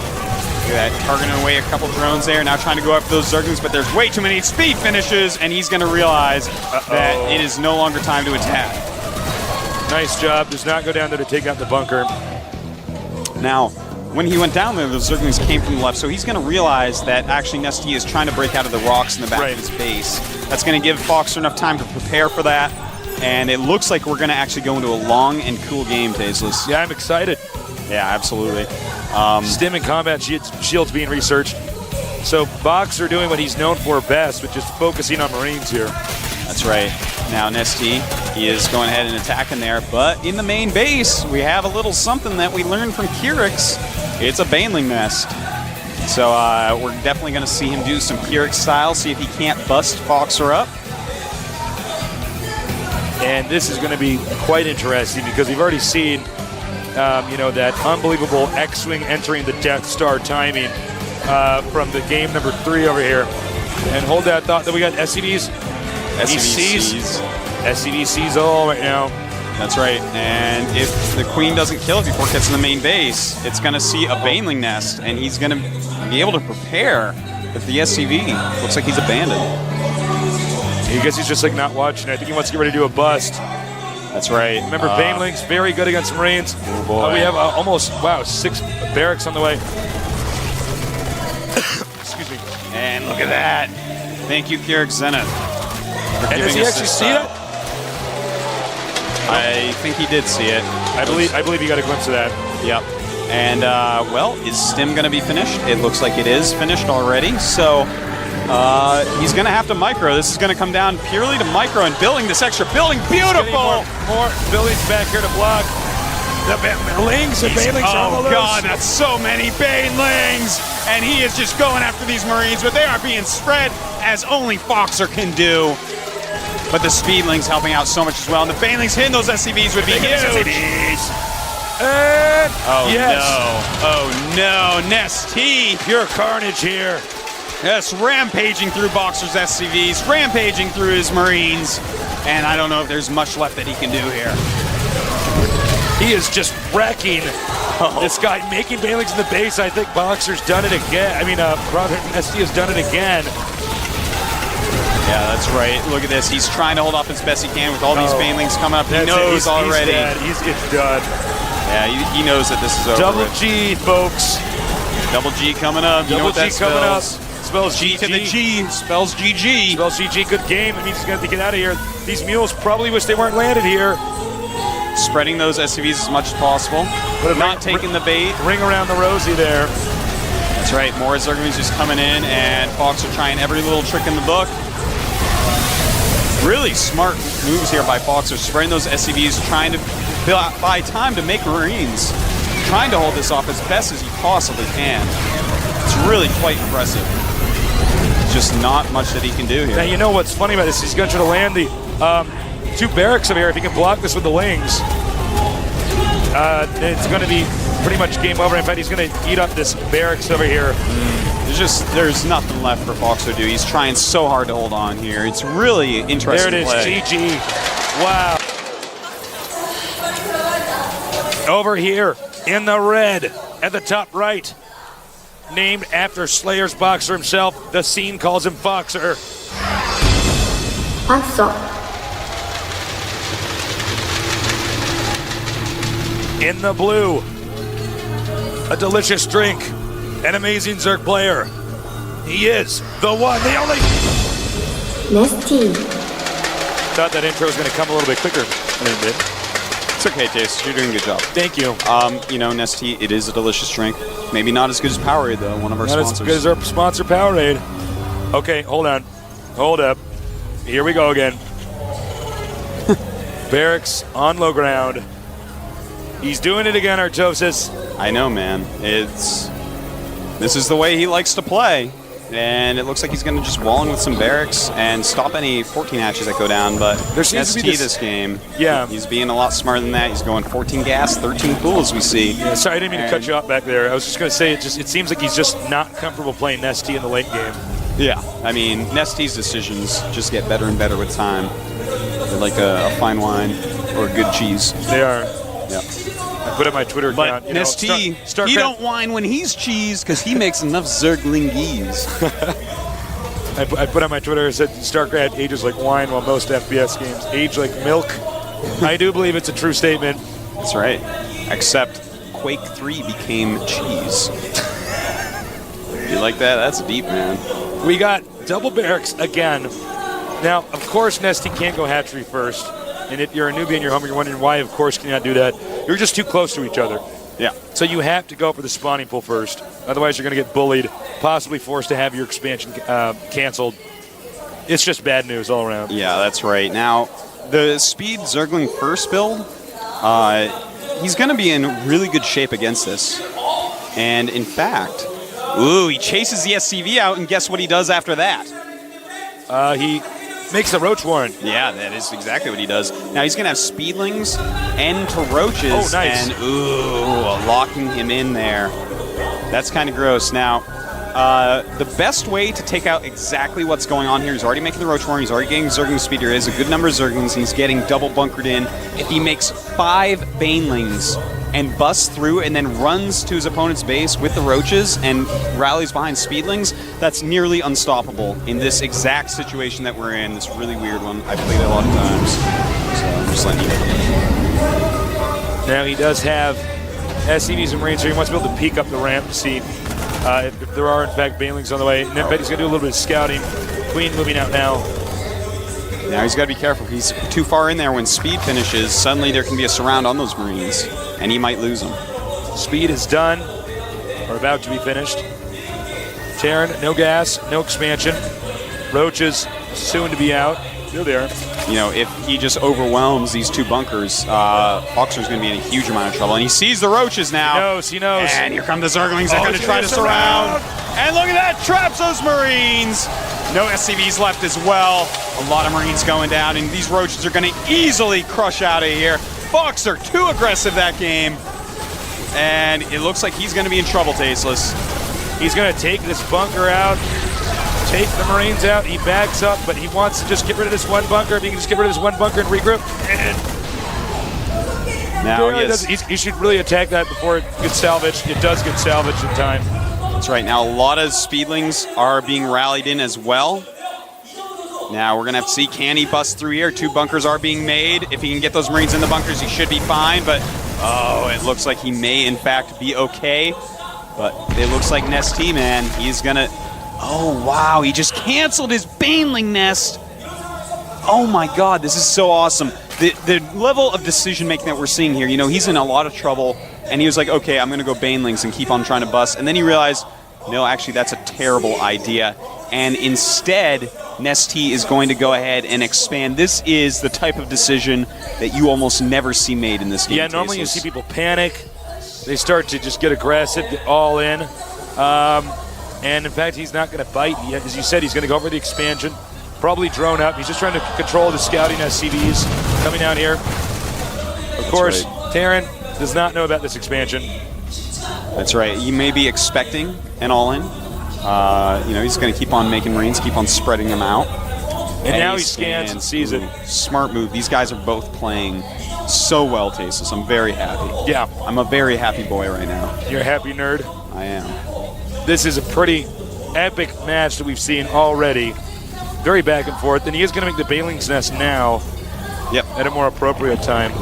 Look at that, targeting away a couple drones there, now trying to go after those Zerglings, but there's way too many speed finishes, and he's going to realize that it is no longer time to attack. Nice job, does not go down there to take out the bunker. Now, when he went down there, the Zerglings came from the left, so he's going to realize that actually Nesty is trying to break out of the rocks in the back of his base. That's going to give Boxer enough time to prepare for that, and it looks like we're going to actually go into a long and cool game, Tasteless. Yeah, I'm excited. Yeah, absolutely. Stim and combat shields being researched. So Boxer doing what he's known for best, which is focusing on Marines here. That's right. Now Nesty, he is going ahead and attacking there, but in the main base, we have a little something that we learned from Kyrix. It's a Baneling nest. So we're definitely going to see him do some Kyrix style, see if he can't bust Boxer up. And this is going to be quite interesting because we've already seen you know, that unbelievable X-Wing entering the Death Star timing from the game number 3 over here. And hold that thought that we got SCVs. SCV sees all right now. That's right. And if the Queen doesn't kill it before it gets in the main base, it's going to see a Baneling nest, and he's going to be able to prepare if the SCV looks like he's abandoned. I guess he's just like not watching. I think he wants to get ready to do a bust. That's right. Remember, Baneling's very good against Marines. Oh boy. We have almost, 6 barracks on the way. Excuse me. And look at that. Thank you, Kyrix Zenith. And does he actually see it? I think he did see it. I believe he got a glimpse of that. Yep. And, well, is Stim going to be finished? It looks like it is finished already. So he's going to have to micro. This is going to come down purely to micro and building this extra building. Beautiful! More buildings back here to block. The Banelings and Banelings are on the loose. Oh, God, that's so many Banelings! And he is just going after these Marines, but they are being spread as only Boxer can do. But the Speedlings helping out so much as well. And the Banelings hitting those SCVs would be huge. And oh, yes. No. Oh, no. Nesty. Pure carnage here. Yes, rampaging through Boxer's SCVs, rampaging through his Marines. And I don't know if there's much left that he can do here. He is just wrecking this guy, making Banelings in the base. I think Boxer's done it again. I mean, Robert Nesty has done it again. Yeah, that's right. Look at this. He's trying to hold off as best he can with all these Banelings coming up. He knows already. He's dead. It's done. Yeah, he knows that this is over. Double G, folks. Double G coming up. You know what that coming up. Spells G to the G. Spells GG. Spells GG. Good game. It means he's going to get out of here. These mules probably wish they weren't landed here. Spreading those SCVs as much as possible. Not taking the bait. Ring around the rosy there. That's right. More Zerglings just coming in, and Fox are trying every little trick in the book. Really smart moves here by Foxer, spreading those SCVs, trying to buy time to make Marines, trying to hold this off as best as he possibly can. It's really quite impressive. Just not much that he can do here. Now, you know what's funny about this? He's going to try to land the 2 barracks over here if he can block this with the wings. it's going to be pretty much game over. In fact, he's going to eat up this barracks over here. There's nothing left for Fox to do. He's trying so hard to hold on here. It's really interesting. There it is, play. GG. Wow. Over here in the red at the top right, named after Slayer's boxer himself, the scene calls him Foxer. In the blue, a delicious drink, an amazing Zerg player. He is the one, the only. Nesty. Thought that intro was going to come a little bit quicker than it did. It's okay, Taste. You're doing a good job. Thank you. You know, Nestea, it is a delicious drink. Maybe not as good as Powerade, though, one of our sponsors. Not as good as our sponsor, Powerade. Okay, hold on. Hold up. Here we go again. Barracks on low ground. He's doing it again, Artosis. I know, man. This is the way he likes to play. And it looks like he's going to just wall in with some barracks and stop any 14 hatches that go down. But there seems to be this game, yeah, he's being a lot smarter than that. He's going 14 gas, 13 pool, as we see. Yeah, sorry, I didn't mean to cut you off back there. I was just going to say it seems like he's just not comfortable playing Nestea in the late game. Yeah, I mean, Nestea's decisions just get better and better with time. They're like a fine wine or a good cheese. They are. Yeah. I put up my Twitter account. But Nestea, he don't whine when he's cheese because he makes enough Zerglingese. I put on my Twitter, it said StarCraft ages like wine while most FPS games age like milk. I do believe it's a true statement. That's right. Except Quake 3 became cheese. You like that? That's deep, man. We got double barracks again. Now, of course, Nestea can't go hatchery first. And if you're a newbie in your home, you're wondering why, of course, can you not do that? You're just too close to each other. Yeah. So you have to go for the spawning pool first. Otherwise, you're going to get bullied, possibly forced to have your expansion canceled. It's just bad news all around. Yeah, that's right. Now, the speed Zergling first build, he's going to be in really good shape against this. And in fact, he chases the SCV out, and guess what he does after that? He makes the Roach Warren. Yeah, that is exactly what he does. Now he's going to have Speedlings and to Roaches. Oh, nice. And, locking him in there. That's kind of gross. Now, the best way to take out exactly what's going on here, he's already making the Roach Warren, he's already getting Zergling speed. There is a good number of Zerglings, and he's getting double bunkered in. If he makes 5 Banelings and busts through and then runs to his opponent's base with the Roaches and rallies behind Speedlings, that's nearly unstoppable in this exact situation that we're in, this really weird one. I've played it a lot of times, so I'm just letting you know. Now he does have SCVs and Marines, so he wants to be able to peek up the ramp to see if there are, in fact, Banelings on the way. And in fact, he's going to do a little bit of scouting. Queen moving out now. Now he's got to be careful. He's too far in there. When speed finishes, suddenly there can be a surround on those Marines, and he might lose them. Speed is done, or about to be finished. Terran, no gas, no expansion. Roaches soon to be out. Here they are. You know, if he just overwhelms these 2 bunkers, Foxer's going to be in a huge amount of trouble. And he sees the Roaches now. He knows. And here come the Zerglings. They're going to try to surround. And look at that, traps those Marines. No SCVs left as well. A lot of Marines going down, and these Roaches are going to easily crush out of here. Foxer, too aggressive that game. And it looks like he's going to be in trouble, Tasteless. He's going to take this bunker out, take the Marines out. He backs up, but he wants to just get rid of this one bunker. If he can just get rid of this one bunker and regroup. And now he should really attack that before it gets salvaged. It does get salvaged in time. That's right. Now, a lot of Speedlings are being rallied in as well. Now, we're going to have to see, can he bust through here? 2 bunkers are being made. If he can get those Marines in the bunkers, he should be fine. But, it looks like he may, in fact, be okay. But it looks like Nestea, man, he's going to... Oh, wow, he just canceled his Baneling nest. Oh, my God, this is so awesome. The level of decision-making that we're seeing here, you know, he's in a lot of trouble. And he was like, okay, I'm going to go Banelings and keep on trying to bust. And then he realized, no, actually, that's a terrible idea. And instead, Nestea is going to go ahead and expand. This is the type of decision that you almost never see made in this game. Yeah, normally you see people panic. They start to just get aggressive, get all in. And in fact, he's not going to bite. As you said, he's going to go for the expansion. Probably drone up. He's just trying to control the scouting SCVs coming out here. Of course, Terran does not know about this expansion. That's right. You may be expecting an all-in. He's going to keep on making Marines, keep on spreading them out. And now he scans and sees it. Smart move. These guys are both playing so well, Tasteless. I'm very happy. Yeah. I'm a very happy boy right now. You're a happy nerd? I am. This is a pretty epic match that we've seen already. Very back and forth. And he is going to make the Bailing's Nest now. Yep. At a more appropriate time.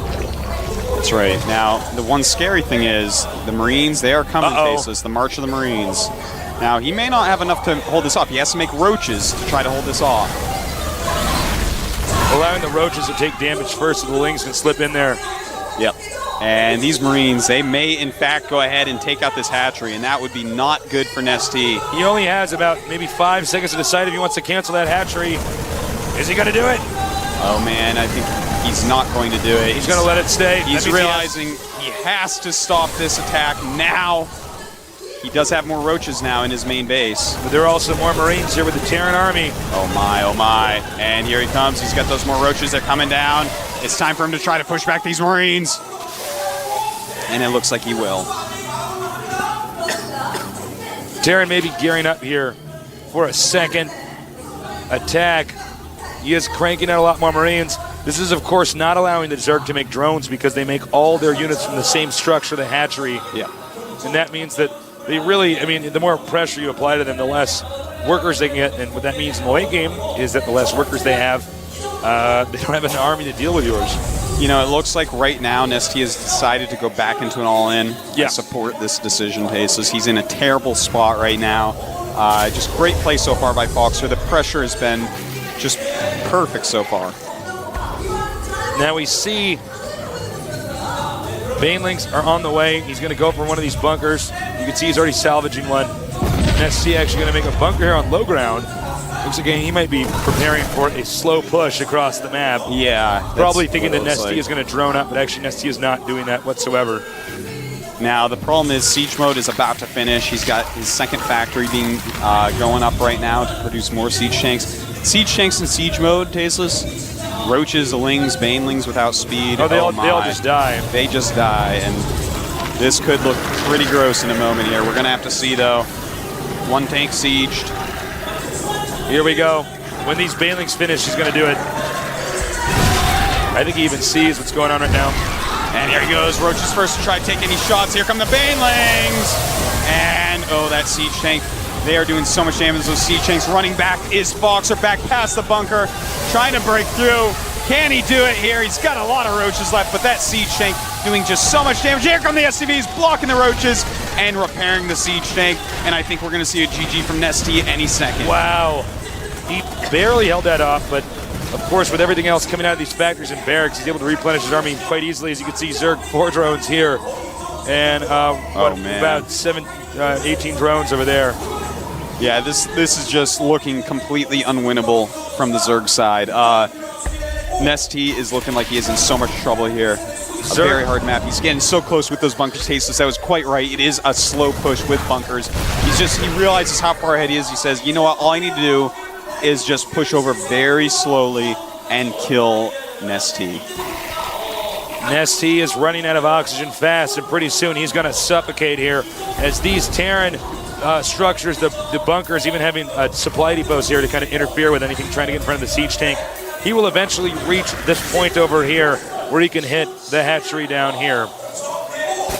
That's right. Now, the one scary thing is the Marines, they are coming, Tasteless. The March of the Marines. Now, he may not have enough to hold this off. He has to make roaches to try to hold this off. Allowing the roaches to take damage first so the lings can slip in there. Yep. And these Marines, they may, in fact, go ahead and take out this hatchery, and that would be not good for Nesty. He only has about maybe 5 seconds to decide if he wants to cancel that hatchery. Is he going to do it? Oh, man, I think he's not going to do it. He's going to let it stay. He's realizing he has to stop this attack now. He does have more roaches now in his main base. But there are also more Marines here with the Terran army. Oh my, oh my. And here he comes. He's got those more roaches. They're coming down. It's time for him to try to push back these Marines. And it looks like he will. Terran may be gearing up here for a second attack. He is cranking out a lot more Marines. This is, of course, not allowing the Zerg to make drones because they make all their units from the same structure, the hatchery. Yeah. And that means that they really, the more pressure you apply to them, the less workers they can get. And what that means in the late game is that the less workers they have, they don't have an army to deal with yours. You know, it looks like right now Nesty has decided to go back into an all-in to support this decision, Tasteless. He's in a terrible spot right now. Just great play so far by Foxer. The pressure has been just perfect so far. Now we see Banelings are on the way. He's going to go for one of these bunkers. You can see he's already salvaging one. Nesty actually going to make a bunker here on low ground. Looks like he might be preparing for a slow push across the map. Yeah. Probably thinking that Nesty is going to drone up, but actually Nesty is not doing that whatsoever. Now, the problem is Siege Mode is about to finish. He's got his second factory being going up right now to produce more Siege Tanks. Siege Tanks in Siege Mode, Tasteless. Roaches, Lings, Banelings without speed. They all just die. They just die, and this could look pretty gross in a moment here. We're going to have to see, though. One tank sieged. Here we go. When these Banelings finish, he's going to do it. I think he even sees what's going on right now. And here he goes. Roaches first to try to take any shots. Here come the Banelings. And, oh, that siege tank. They are doing so much damage. Those siege tanks running back is Foxer back past the bunker, trying to break through. Can he do it here? He's got a lot of roaches left, but that siege tank doing just so much damage. Here come the SCVs, blocking the roaches and repairing the siege tank. And I think we're going to see a GG from Nesty any second. Wow. He barely held that off, but of course, with everything else coming out of these factories and barracks, he's able to replenish his army quite easily. As you can see, Zerg 4 drones here, and about 18 drones over there. Yeah, this is just looking completely unwinnable from the Zerg side. Nesty is looking like he is in so much trouble here. A very hard map. He's getting so close with those bunkers. Tasteless, that was quite right. It is a slow push with bunkers. He realizes how far ahead he is. He says, you know what, all I need to do is just push over very slowly and kill Nesty. Nesty is running out of oxygen fast, and pretty soon he's going to suffocate here as these Terran structures, the bunkers, even having supply depots here to kind of interfere with anything trying to get in front of the siege tank. He will eventually reach this point over here where he can hit the hatchery down here.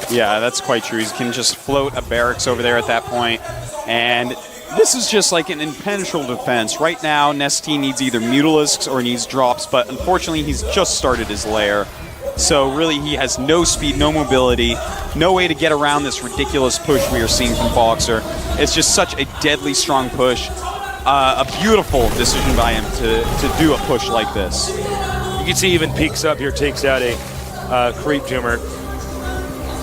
Yeah, that's quite true. He can just float a barracks over there at that point. And this is just like an impenetrable defense. Right now, Nesty needs either Mutalisks or needs drops, but unfortunately, he's just started his lair. So really, he has no speed, no mobility, no way to get around this ridiculous push we are seeing from Foxer. It's just such a deadly strong push. A beautiful decision by him to do a push like this. You can see even peeks up here, takes out a creep tumor.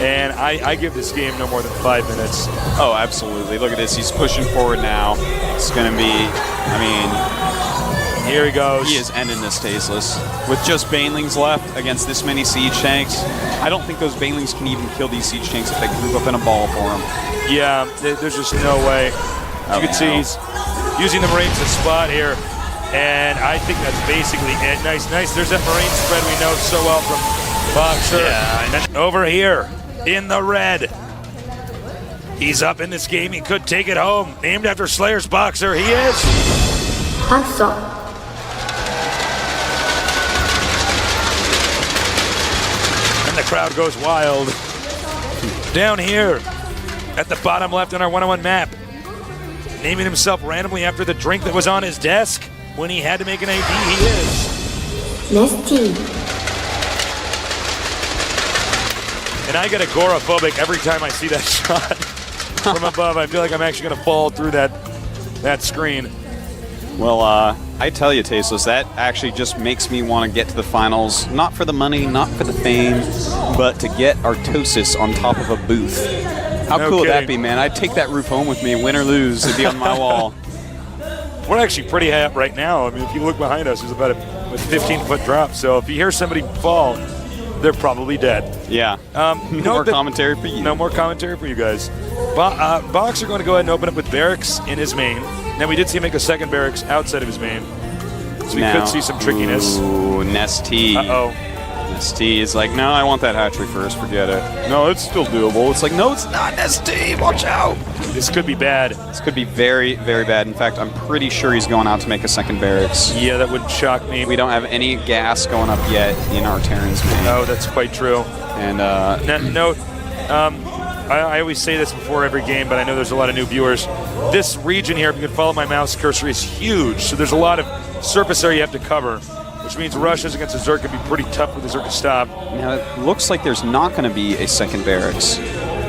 And I give this game no more than 5 minutes. Oh, absolutely. Look at this. He's pushing forward now. It's going to be, here he goes. He is ending this, Tasteless. With just Banelings left against this many siege tanks, I don't think those Banelings can even kill these siege tanks if they group up in a ball for him. Yeah, there's just no way. You can see he's using the Marines as spot here, and I think that's basically it. Nice. There's that Marine spread we know so well from Boxer over here in the red. He's up in this game. He could take it home. Named after Slayer's Boxer. He is. Answer. And the crowd goes wild. Down here at the bottom left on our 1-on-1 map, naming himself randomly after the drink that was on his desk when he had to make an AD, he is. Nesty. And I get agoraphobic every time I see that shot from above. I feel like I'm actually going to fall through that screen. Well, I tell you, Tasteless, that actually just makes me want to get to the finals, not for the money, not for the fame, but to get Artosis on top of a booth. How cool would that be, man? I'd take that roof home with me, win or lose, it'd be on my wall. We're actually pretty high up right now. I mean, if you look behind us, there's about a 15-foot drop. So if you hear somebody fall, they're probably dead. Yeah. No more commentary for you. No more commentary for you guys. Box are going to go ahead and open up with barracks in his main. Now, we did see him make a second barracks outside of his main. So we could see some trickiness. Ooh, Nesty. Uh-oh. Nesty is like, no, I want that hatchery first. Forget it. No, it's still doable. It's like, no, it's not, Nesty. Watch out. This could be bad. This could be very, very bad. In fact, I'm pretty sure he's going out to make a second barracks. Yeah, that wouldn't shock me. We don't have any gas going up yet in our Terran's main. Oh, that's quite true. And note, I always say this before every game, but I know there's a lot of new viewers. This region here, if you can follow my mouse cursor, is huge. So there's a lot of surface area you have to cover, which means rushes against a Zerg can be pretty tough for the Zerg to stop. Now, it looks like there's not going to be a second barracks.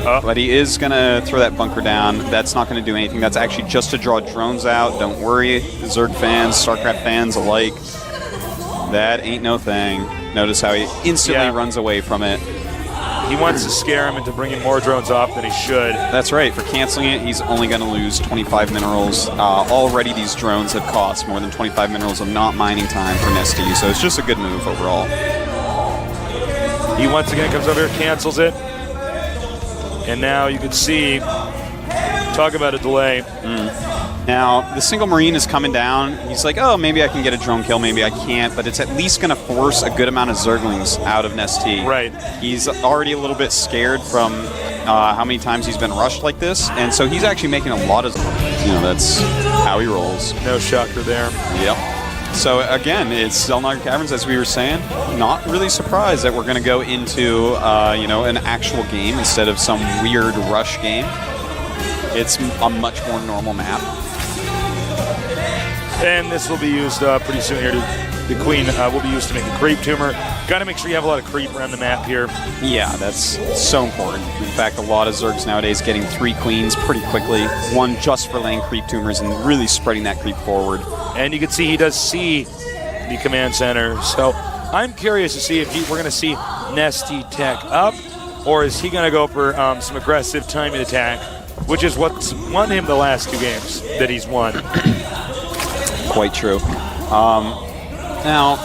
But he is going to throw that bunker down. That's not going to do anything. That's actually just to draw drones out. Don't worry, Zerg fans, StarCraft fans alike. That ain't no thing. Notice how he instantly runs away from it. He wants to scare him into bringing more drones off than he should. That's right. For canceling it, he's only going to lose 25 minerals. Already these drones have cost more than 25 minerals of not mining time for Nesty, so it's just a good move overall. He once again comes over here, cancels it. And now you can see, talk about a delay. Now, the single Marine is coming down. He's like, oh, maybe I can get a drone kill, maybe I can't, but it's at least going to force a good amount of Zerglings out of Nesty. Right. He's already a little bit scared from how many times he's been rushed like this, and so he's actually making a lot of, that's how he rolls. No shocker there. Yep. So again, it's Zelnaga Caverns, as we were saying. Not really surprised that we're going to go into, an actual game instead of some weird rush game. It's a much more normal map. And this will be used pretty soon here. The Queen will be used to make a creep tumor. Got to make sure you have a lot of creep around the map here. Yeah, that's so important. In fact, a lot of Zergs nowadays getting 3 queens pretty quickly. One just for laying creep tumors and really spreading that creep forward. And you can see he does see the command center. So I'm curious to see if we're going to see Nesty tech up, or is he going to go for some aggressive timing attack, which is what's won him the last 2 games that he's won. Quite true. Now,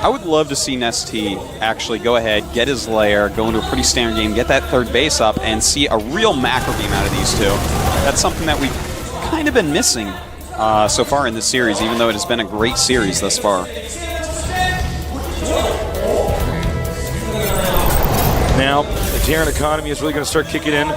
I would love to see Nesty actually go ahead, get his lair, go into a pretty standard game, get that 3rd base up, and see a real macro game out of these 2. That's something that we've kind of been missing so far in this series, even though it has been a great series thus far. Now, the Terran economy is really going to start kicking in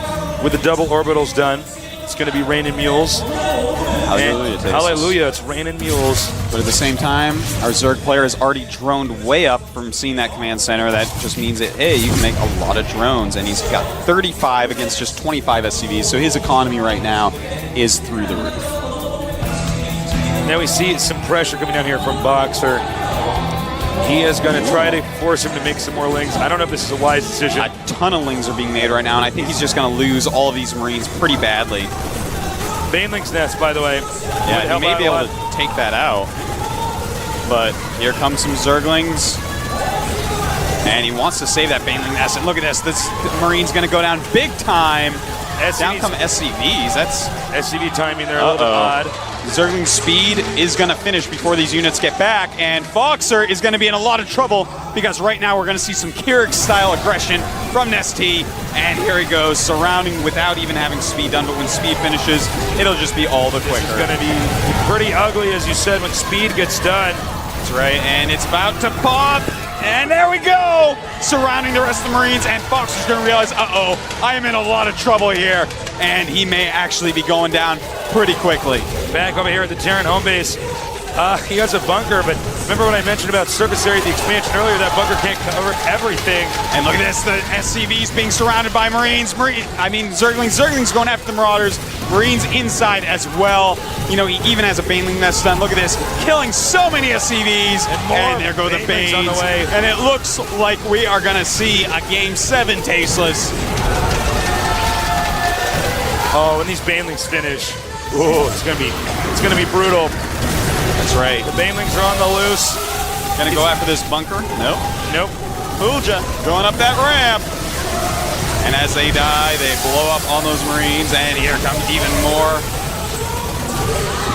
with the double orbitals done. It's going to be raining mules. Hallelujah, hallelujah, it's raining mules. But at the same time, our Zerg player has already droned way up from seeing that command center. That just means that, hey, you can make a lot of drones. And he's got 35 against just 25 SCVs. So his economy right now is through the roof. Now we see some pressure coming down here from Boxer. He is going to try to force him to make some more lings. I don't know if this is a wise decision. A ton of lings are being made right now, and I think he's just going to lose all of these Marines pretty badly. Baneling's nest, by the way. Yeah, he may be able to take that out. But here comes some Zerglings. And he wants to save that Baneling nest. And look at this. This Marine's going to go down big time. Down come SCVs. That's SCV timing there a little bit odd. Zergling speed is going to finish before these units get back, and Boxer is going to be in a lot of trouble because right now we're going to see some Keurig-style aggression from Nesty, and here he goes, surrounding without even having speed done, but when speed finishes, it'll just be all the quicker. It's going to be pretty ugly, as you said, when speed gets done. That's right, and it's about to pop. And there we go! Surrounding the rest of the Marines, and Fox is going to realize, uh-oh, I am in a lot of trouble here. And he may actually be going down pretty quickly. Back over here at the Terran home base. He has a bunker, but remember when I mentioned about surface area, the expansion earlier, that bunker can't cover everything. And look at this, the SCVs being surrounded by Marines. Zergling's going after the Marauders. Marines inside as well. You know, he even has a Baneling nest done. Look at this, killing so many SCVs. And there go the Banes. On the way. And it looks like we are going to see a Game 7 Tasteless. Oh, when these Banelings finish, ooh, it's gonna be brutal. That's right. The Banelings are on the loose. Gonna go after this bunker? Nope. Nope. Fooled ya. Going up that ramp. And as they die, they blow up on those Marines, and here comes even more.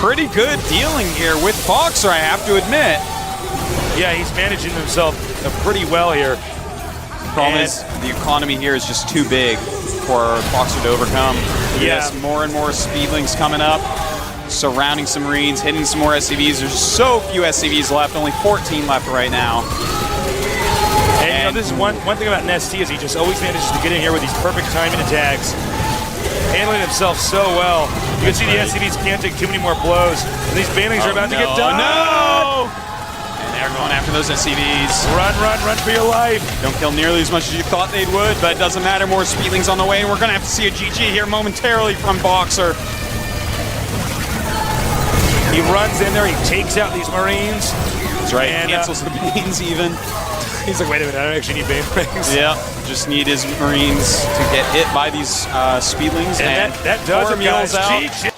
Pretty good dealing here with Boxer, I have to admit. Yeah, he's managing himself pretty well here. Problem is, the economy here is just too big for Boxer to overcome. Yeah. Yes, more and more Speedlings coming up, surrounding some Marines, hitting some more SCVs. There's so few SCVs left, only 14 left right now. And you know, this is one thing about Nesty is he just always manages to get in here with these perfect timing attacks, handling himself so well. You can see the SCVs can't take too many more blows, and these Banelings are about to get done. No! And they're going after those SCVs. Run for your life. Don't kill nearly as much as you thought they would, but it doesn't matter. More Speedlings on the way, and we're going to have to see a GG here momentarily from Boxer. He runs in there, he takes out these Marines. That's right, and cancels the Banes even. He's like, wait a minute, I don't actually need Banelings. Yeah, just need his Marines to get hit by these Speedlings. And that does it, guys. out.